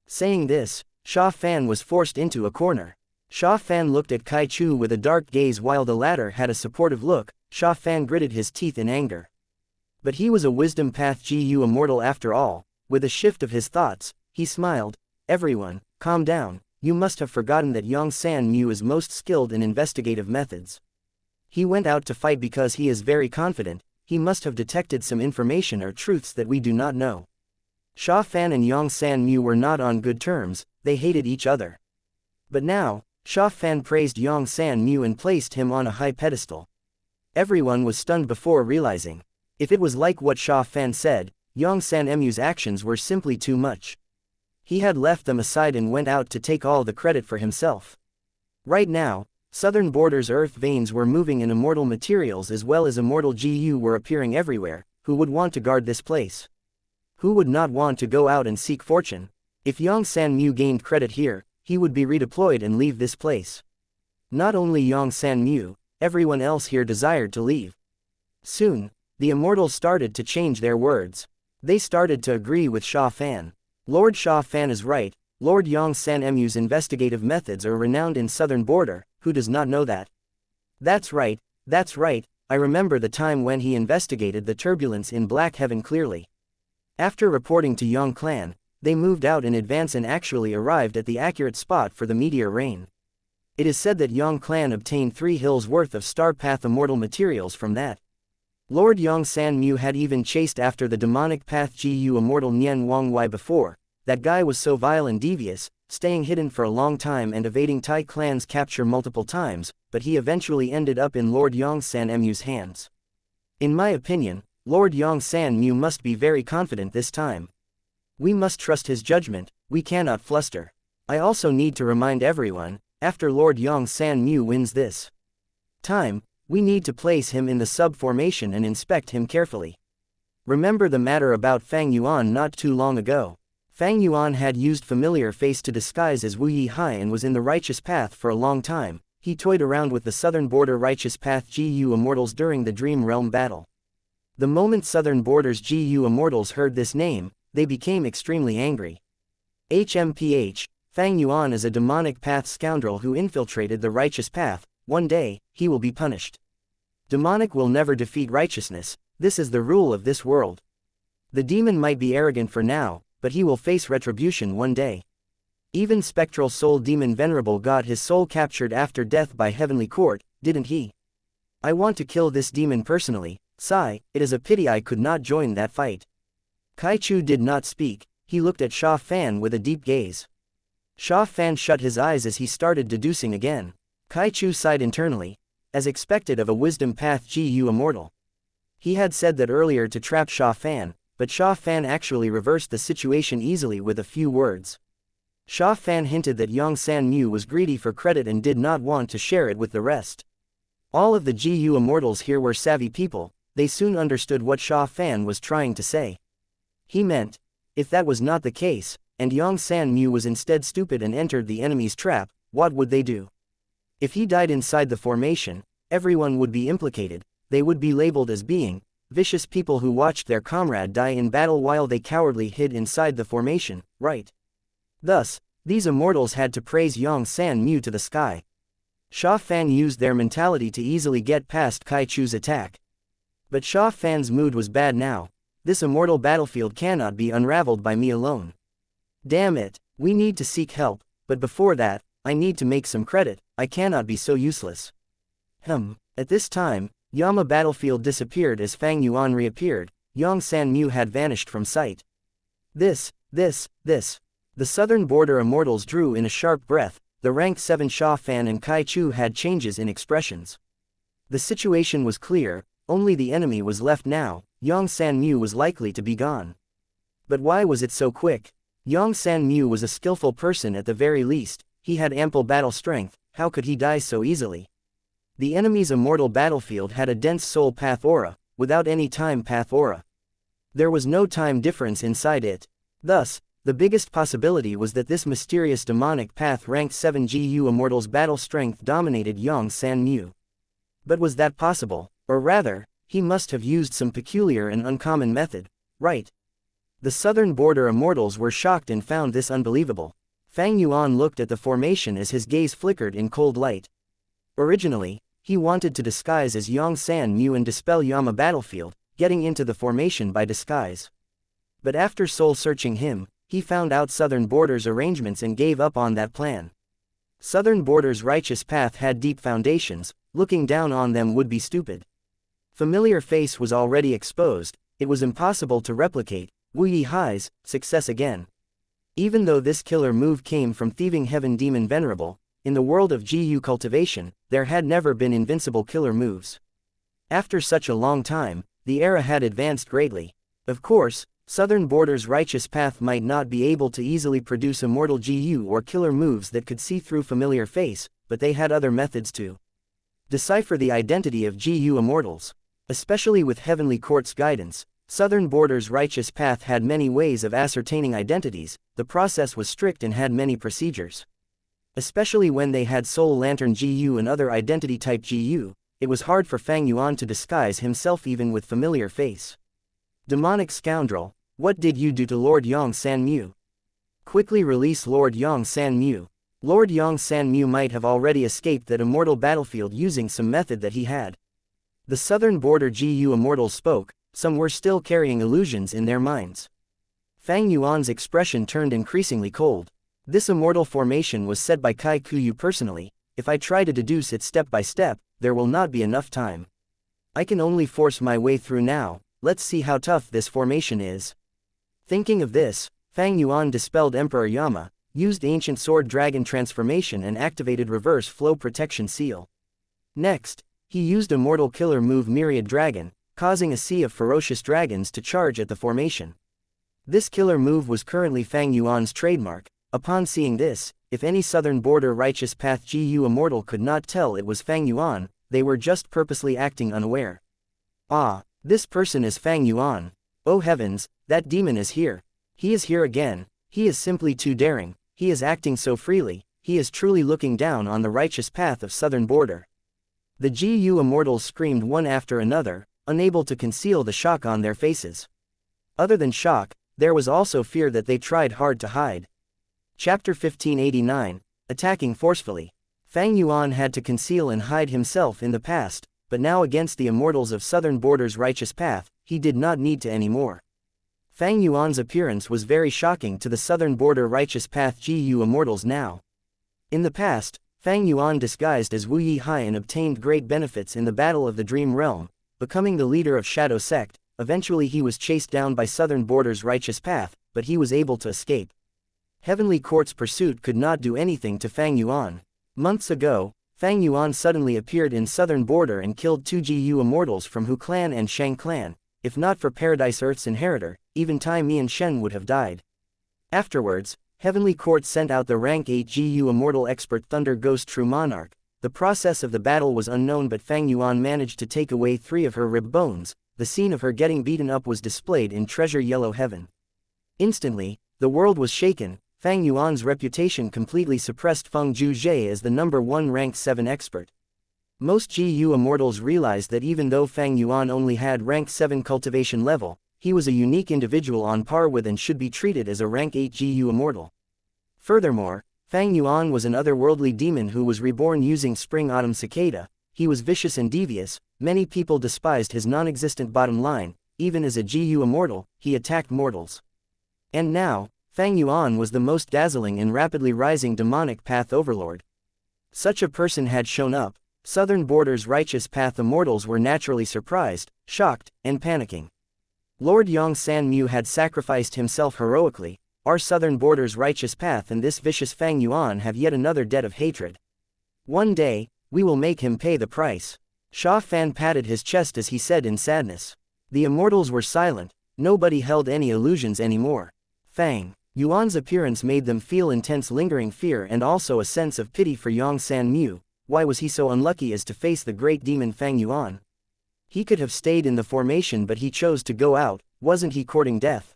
Saying this, Sha Fan was forced into a corner. Sha Fan looked at Kai Chu with a dark gaze while the latter had a supportive look. Sha Fan gritted his teeth in anger. But he was a wisdom path GU Immortal after all. With a shift of his thoughts, he smiled. "Everyone, calm down, you must have forgotten that Yang San Mu is most skilled in investigative methods. He went out to fight because he is very confident. He must have detected some information or truths that we do not know." Sha Fan and Yang San Mu were not on good terms, they hated each other. But now, Sha Fan praised Yang San Mu and placed him on a high pedestal. Everyone was stunned before realizing. If it was like what Sha Fan said, Yang San Mu's actions were simply too much. He had left them aside and went out to take all the credit for himself. Right now, southern borders earth veins were moving in immortal materials as well as immortal GU were appearing everywhere. Who would want to guard this place? Who would not want to go out and seek fortune? If Yang San Mu gained credit here, he would be redeployed and leave this place. Not only Yang San Mu, everyone else here desired to leave. Soon, the Immortals started to change their words. They started to agree with Sha Fan. Lord Sha Fan is right, Lord Yang San Mu's investigative methods are renowned in southern border, who does not know that? That's right, I remember the time when he investigated the turbulence in Black Heaven clearly. After reporting to Yang Clan, they moved out in advance and actually arrived at the accurate spot for the meteor rain. It is said that Yang Clan obtained 3 hills worth of Star Path immortal materials from that. Lord Yang San Mu had even chased after the demonic path GU immortal Nian Wang Wai before. That guy was so vile and devious, staying hidden for a long time and evading Tai Clan's capture multiple times, but he eventually ended up in Lord Yang San Mu's hands. In my opinion, Lord Yang San Mu must be very confident this time. We must trust his judgment, we cannot fluster. I also need to remind everyone, after Lord Yang San Mu wins this time, we need to place him in the sub-formation and inspect him carefully. Remember the matter about Fang Yuan not too long ago. Fang Yuan had used familiar face to disguise as Wu Yihai and was in the righteous path for a long time. He toyed around with the southern border righteous path GU Immortals during the Dream Realm battle. The moment southern borders GU Immortals heard this name, they became extremely angry. HMPH, Fang Yuan is a demonic path scoundrel who infiltrated the righteous path. One day, he will be punished. Demonic will never defeat righteousness, this is the rule of this world. The demon might be arrogant for now, but he will face retribution one day. Even spectral soul demon Venerable got his soul captured after death by heavenly court, didn't he? I want to kill this demon personally, sigh, it is a pity I could not join that fight. Kai Chu did not speak, he looked at Sha Fan with a deep gaze. Sha Fan shut his eyes as he started deducing again. Kai Chu sighed internally, as expected of a wisdom path GU immortal. He had said that earlier to trap Sha Fan, but Sha Fan actually reversed the situation easily with a few words. Sha Fan hinted that Yang San Mu was greedy for credit and did not want to share it with the rest. All of the GU immortals here were savvy people, they soon understood what Sha Fan was trying to say. He meant, if that was not the case, and Yang San Mu was instead stupid and entered the enemy's trap, what would they do? If he died inside the formation, everyone would be implicated, they would be labeled as being vicious people who watched their comrade die in battle while they cowardly hid inside the formation, right? Thus, These immortals had to praise Xianxia Mu to the sky. Sha Fan used their mentality to easily get past Kai Chu's attack. But Sha Fan's mood was bad now. This immortal battlefield cannot be unraveled by me alone. Damn it, we need to seek help, but before that, I need to make some credit. I cannot be so useless. At this time, Yama battlefield disappeared as Fang Yuan reappeared. Xianxia Mu had vanished from sight. This. The southern border immortals drew in a sharp breath. The rank 7 Sha Fan and Kai Chu had changes in expressions. The situation was clear, only the enemy was left now. Xianxia Mu was likely to be gone. But why was it so quick? Xianxia Mu was a skillful person at the very least. He had ample battle strength. How could he die so easily? The enemy's immortal battlefield had a dense soul path aura, without any time path aura. There was no time difference inside it. Thus, the biggest possibility was that this mysterious demonic path ranked 7 GU immortal's battle strength dominated Xianxia Mu. But was that possible? Or rather, he must have used some peculiar and uncommon method, right? The southern border immortals were shocked and found this unbelievable. Fang Yuan looked at the formation as his gaze flickered in cold light. Originally, he wanted to disguise as Xianxia Mu and dispel Yama battlefield, getting into the formation by disguise. But after soul-searching him, he found out Southern Border's arrangements and gave up on that plan. Southern Border's righteous path had deep foundations, looking down on them would be stupid. Familiar face was already exposed, it was impossible to replicate. Wu Yi Hai's success again. Even though this killer move came from Thieving Heaven Demon Venerable, in the world of GU cultivation, there had never been invincible killer moves. After such a long time, the era had advanced greatly. Of course, Southern Border's righteous path might not be able to easily produce immortal GU or killer moves that could see through familiar face, but they had other methods to decipher the identity of GU immortals. Especially with Heavenly Court's guidance, Southern Border's righteous path had many ways of ascertaining identities. The process was strict and had many procedures. Especially when they had Soul Lantern GU and other identity-type GU, it was hard for Fang Yuan to disguise himself even with familiar face. Demonic scoundrel, what did you do to Lord Xianxia Mu? Quickly release Lord Xianxia Mu. Lord Xianxia Mu might have already escaped that immortal battlefield using some method that he had. The Southern Border GU immortals spoke, some were still carrying illusions in their minds. Fang Yuan's expression turned increasingly cold. This immortal formation was said by Kai Kuyu personally. If I try to deduce it step by step, there will not be enough time. I can only force my way through now. Let's see how tough this formation is. Thinking of this, Fang Yuan dispelled Emperor Yama, used Ancient Sword Dragon transformation and activated Reverse Flow Protection Seal. Next, he used Immortal Killer move Myriad Dragon, causing a sea of ferocious dragons to charge at the formation. This killer move was currently Fang Yuan's trademark. Upon seeing this, if any Southern Border Righteous Path GU immortal could not tell it was Fang Yuan, they were just purposely acting unaware. Ah, this person is Fang Yuan. Oh heavens, that demon is here. He is here again. He is simply too daring. He is acting so freely. He is truly looking down on the righteous path of Southern Border. The GU immortals screamed one after another, unable to conceal the shock on their faces. Other than shock, there was also fear that they tried hard to hide. Chapter 1589, Attacking Forcefully. Fang Yuan had to conceal and hide himself in the past, but now against the immortals of Southern Border's righteous path, he did not need to anymore. Fang Yuan's appearance was very shocking to the Southern Border righteous path GU immortals now. In the past, Fang Yuan disguised as Wu Yi Hai and obtained great benefits in the Battle of the Dream Realm, becoming the leader of Shadow Sect. Eventually he was chased down by Southern Border's righteous path, but he was able to escape. Heavenly Court's pursuit could not do anything to Fang Yuan. Months ago, Fang Yuan suddenly appeared in Southern Border and killed 2 GU immortals from Hu Clan and Shang Clan. If not for Paradise Earth's inheritor, even Tai Mian Shen would have died. Afterwards, Heavenly Court sent out the rank 8 GU immortal expert Thunder Ghost True Monarch. The process of the battle was unknown, but Fang Yuan managed to take away 3 of her rib bones. The scene of her getting beaten up was displayed in Treasure Yellow Heaven. Instantly, the world was shaken. Fang Yuan's reputation completely suppressed Feng Zhuzhe as the #1 ranked 7 expert. Most GU immortals realized that even though Fang Yuan only had rank 7 cultivation level, he was a unique individual on par with and should be treated as a rank 8 GU immortal. Furthermore, Fang Yuan was an otherworldly demon who was reborn using spring-autumn cicada. He was vicious and devious. Many people despised his non-existent bottom line. Even as a GU immortal, he attacked mortals. And now, Fang Yuan was the most dazzling and rapidly rising demonic path overlord. Such a person had shown up. Southern Border's righteous path immortals were naturally surprised, shocked, and panicking. Lord Yong San Mu had sacrificed himself heroically. Our Southern Border's righteous path and this vicious Fang Yuan have yet another debt of hatred. One day, we will make him pay the price. Sha Fan patted his chest as he said in sadness. The immortals were silent. Nobody held any illusions anymore. Fang Yuan's appearance made them feel intense lingering fear and also a sense of pity for Yong San Mu. Why was he so unlucky as to face the great demon Fang Yuan? He could have stayed in the formation, but he chose to go out. Wasn't he courting death?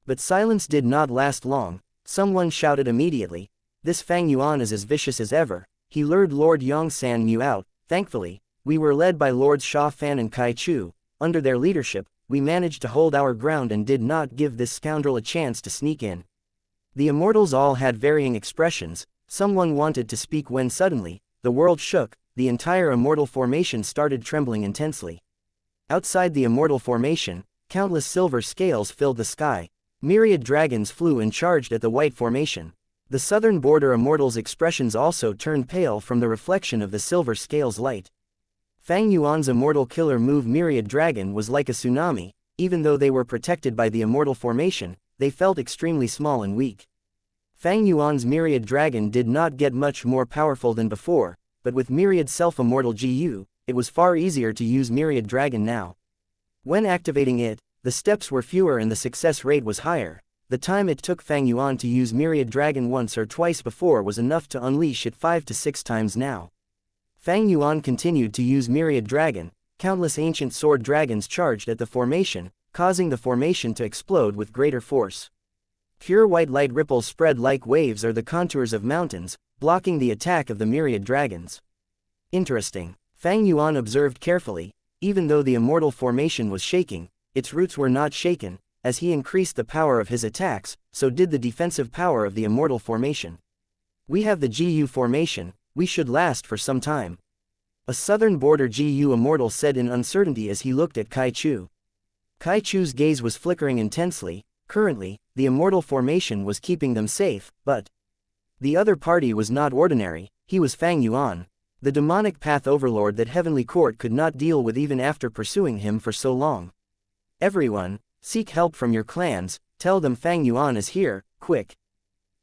But silence did not last long. Someone shouted immediately, "This Fang Yuan is as vicious as ever. He lured Lord Yong San Mu out." Thankfully, we were led by Lords Sha Fan and Kai Chu. Under their leadership, we managed to hold our ground and did not give this scoundrel a chance to sneak in. The immortals all had varying expressions. Someone wanted to speak when suddenly, the world shook. The entire immortal formation started trembling intensely. Outside the immortal formation, countless silver scales filled the sky. Myriad dragons flew and charged at the white formation. The Southern Border immortals' expressions also turned pale from the reflection of the silver scales' light. Fang Yuan's immortal killer move Myriad Dragon was like a tsunami. Even though they were protected by the immortal formation, they felt extremely small and weak. Fang Yuan's Myriad Dragon did not get much more powerful than before, but with Myriad Self-Immortal GU, it was far easier to use Myriad Dragon now. When activating it, the steps were fewer and the success rate was higher. The time it took Fang Yuan to use Myriad Dragon once or twice before was enough to unleash it 5 to 6 times now. Fang Yuan continued to use Myriad Dragon. Countless ancient sword dragons charged at the formation, causing the formation to explode with greater force. Pure white light ripples spread like waves or the contours of mountains, blocking the attack of the Myriad Dragons. Interesting. Fang Yuan observed carefully. Even though the immortal formation was shaking, its roots were not shaken. As he increased the power of his attacks, so did the defensive power of the immortal formation. We have the GU formation, we should last for some time. A Southern Border GU immortal said in uncertainty as he looked at Kai Chu. Kai Chu's gaze was flickering intensely. Currently, the immortal formation was keeping them safe, but the other party was not ordinary. He was Fang Yuan, the demonic path overlord that Heavenly Court could not deal with even after pursuing him for so long. Everyone, seek help from your clans. Tell them Fang Yuan is here, quick.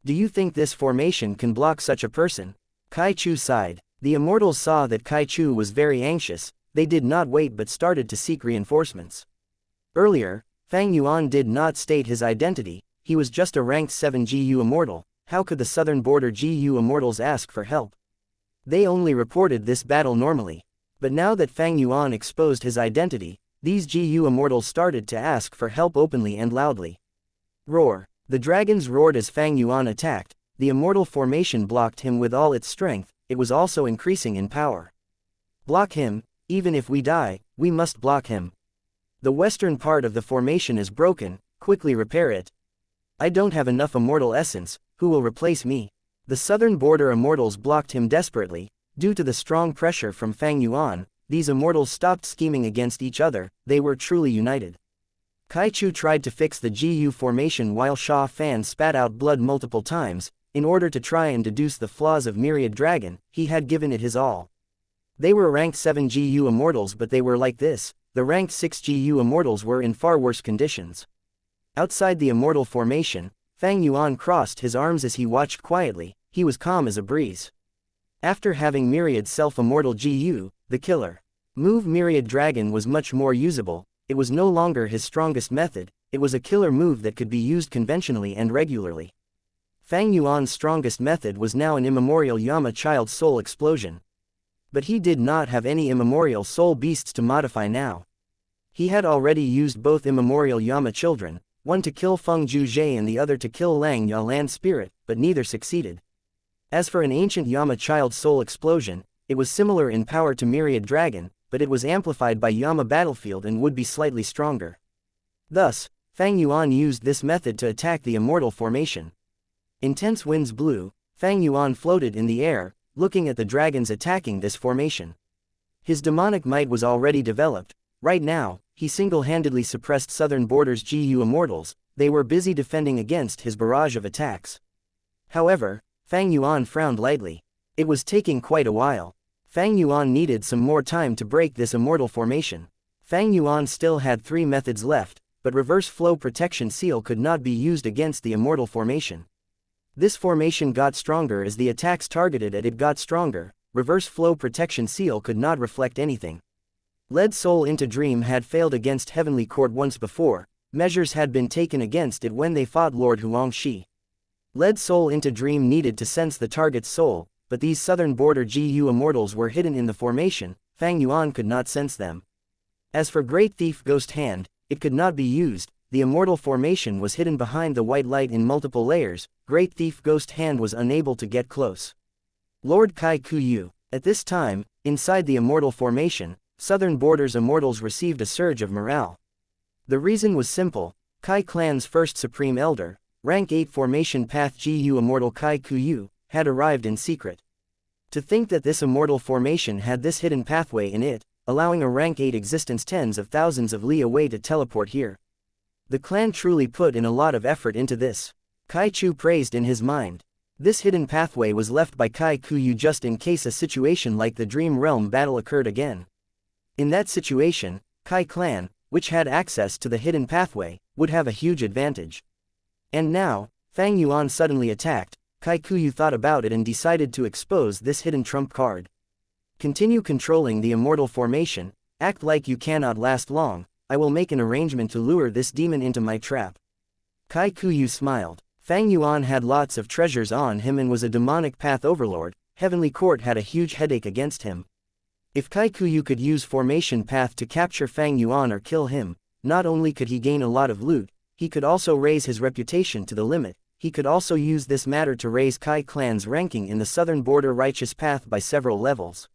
Do you think this formation can block such a person? Kai Chu sighed. The immortals saw that Kai Chu was very anxious. They did not wait but started to seek reinforcements. Earlier, Fang Yuan did not state his identity. He was just a ranked 7 GU immortal. How could the Southern Border GU immortals ask for help? They only reported this battle normally. But now that Fang Yuan exposed his identity, these GU immortals started to ask for help openly and loudly. Roar. The dragons roared as Fang Yuan attacked. The immortal formation blocked him with all its strength. It was also increasing in power. Block him. Even if we die, we must block him. The western part of the formation is broken. Quickly repair it. I don't have enough immortal essence. Who will replace me? The Southern Border immortals blocked him desperately. Due to the strong pressure from Fang Yuan, these immortals stopped scheming against each other. They were truly united. Kai Chu tried to fix the GU formation while Sha Fan spat out blood multiple times. In order to try and deduce the flaws of Myriad Dragon, he had given it his all. They were ranked 7 GU immortals, but they were like this. The ranked 6 GU immortals were in far worse conditions. Outside the immortal formation, Fang Yuan crossed his arms as he watched quietly. He was calm as a breeze. After having Myriad Self-Immortal GU, the killer move Myriad Dragon was much more usable. It was no longer his strongest method. It was a killer move that could be used conventionally and regularly. Fang Yuan's strongest method was now an immemorial Yama Child Soul Explosion. But he did not have any immemorial soul beasts to modify now. He had already used both immemorial Yama children, one to kill Feng Juzhe and the other to kill Lang Ya Land Spirit, but neither succeeded. As for an ancient Yama Child Soul Explosion, it was similar in power to Myriad Dragon, but it was amplified by Yama Battlefield and would be slightly stronger. Thus, Fang Yuan used this method to attack the immortal formation. Intense winds blew. Fang Yuan floated in the air, looking at the dragons attacking this formation. His demonic might was already developed. Right now, he single-handedly suppressed Southern Border's GU Immortals. They were busy defending against his barrage of attacks. However, Fang Yuan frowned lightly. It was taking quite a while. Fang Yuan needed some more time to break this immortal formation. Fang Yuan still had 3 methods left, but reverse flow protection seal could not be used against the immortal formation. This formation got stronger as the attacks targeted at it got stronger. Reverse flow protection seal could not reflect anything. Lead Soul into Dream had failed against Heavenly Court once before. Measures had been taken against it when they fought Lord Huangxi. Lead Soul into Dream needed to sense the target's soul, but these Southern Border GU Immortals were hidden in the formation. Fang Yuan could not sense them. As for Great Thief Ghost Hand, it could not be used. The immortal formation was hidden behind the white light in multiple layers. Great Thief Ghost Hand was unable to get close. Lord Kai Kuyu. At this time, inside the immortal formation, Southern Border's Immortals received a surge of morale. The reason was simple. Kai Clan's first Supreme Elder, Rank 8 Formation Path GU Immortal Kai Kuyu, had arrived in secret. To think that this immortal formation had this hidden pathway in it, allowing a Rank 8 existence tens of thousands of li away to teleport here. The clan truly put in a lot of effort into this. Kai Chu praised in his mind. This hidden pathway was left by Kai Kuyu just in case a situation like the Dream Realm battle occurred again. In that situation, Kai Clan, which had access to the hidden pathway, would have a huge advantage. And now, Fang Yuan suddenly attacked. Kai Kuyu thought about it and decided to expose this hidden trump card. Continue controlling the immortal formation, act like you cannot last long. I will make an arrangement to lure this demon into my trap. Kai Kuyu smiled. Fang Yuan had lots of treasures on him and was a demonic path overlord. Heavenly Court had a huge headache against him. If Kai Kuyu could use formation path to capture Fang Yuan or kill him, not only could he gain a lot of loot, he could also raise his reputation to the limit. He could also use this matter to raise Kai Clan's ranking in the Southern Border Righteous Path by several levels.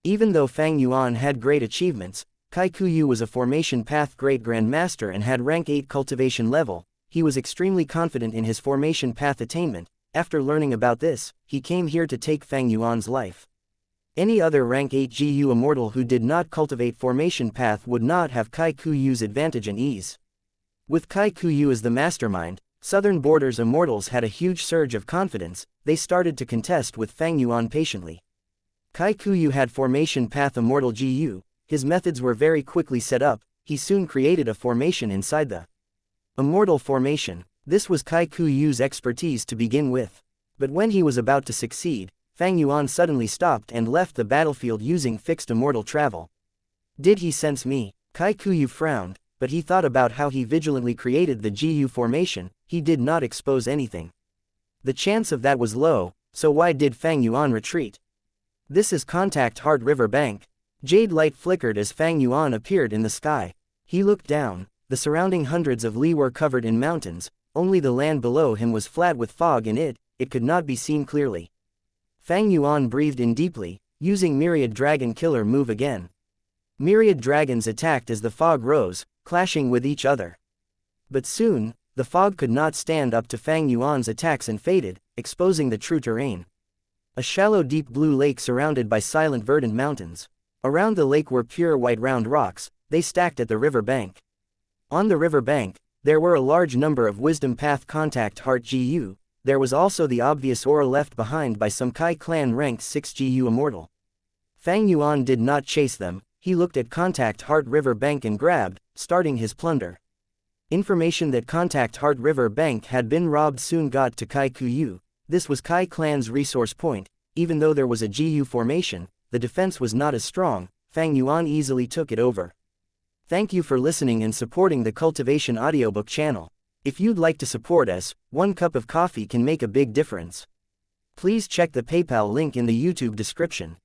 Even though Fang Yuan had great achievements, Kai Kuyu was a Formation Path Great Grandmaster and had rank 8 cultivation level. He was extremely confident in his Formation Path attainment. After learning about this, he came here to take Fang Yuan's life. Any other rank 8 GU Immortal who did not cultivate Formation Path would not have Kai Kuyu's advantage and ease. With Kai Kuyu as the mastermind, Southern Border's Immortals had a huge surge of confidence. They started to contest with Fang Yuan patiently. Kai Kuyu had Formation Path Immortal GU. His methods were very quickly set up. He soon created a formation inside the Immortal formation. This was Kai Kuyu's expertise to begin with. But when he was about to succeed, Fang Yuan suddenly stopped and left the battlefield using fixed immortal travel. Did he sense me? Kai Kuyu frowned, but he thought about how he vigilantly created the GU formation. He did not expose anything. The chance of that was low, so why did Fang Yuan retreat? This is Contact Heart River Bank. Jade light flickered as Fang Yuan appeared in the sky. He looked down. The surrounding hundreds of li were covered in mountains. Only the land below him was flat with fog in it. It could not be seen clearly. Fang Yuan breathed in deeply, using Myriad Dragon Killer move again. Myriad dragons attacked as the fog rose, clashing with each other. But soon, the fog could not stand up to Fang Yuan's attacks and faded, exposing the true terrain. A shallow deep blue lake surrounded by silent verdant mountains. Around the lake were pure white round rocks. They stacked at the river bank. On the river bank, there were a large number of Wisdom Path Contact Heart GU. There was also the obvious aura left behind by some Kai Clan ranked 6 GU Immortal. Fang Yuan did not chase them. He looked at Contact Heart River Bank and grabbed, starting his plunder. Information that Contact Heart River Bank had been robbed soon got to Kai Kuyu. This was Kai Clan's resource point. Even though there was a GU formation, the defense was not as strong. Fang Yuan easily took it over. Thank you for listening and supporting the Cultivation audiobook channel. If you'd like to support us, 1 cup of coffee can make a big difference. Please check the PayPal link in the YouTube description.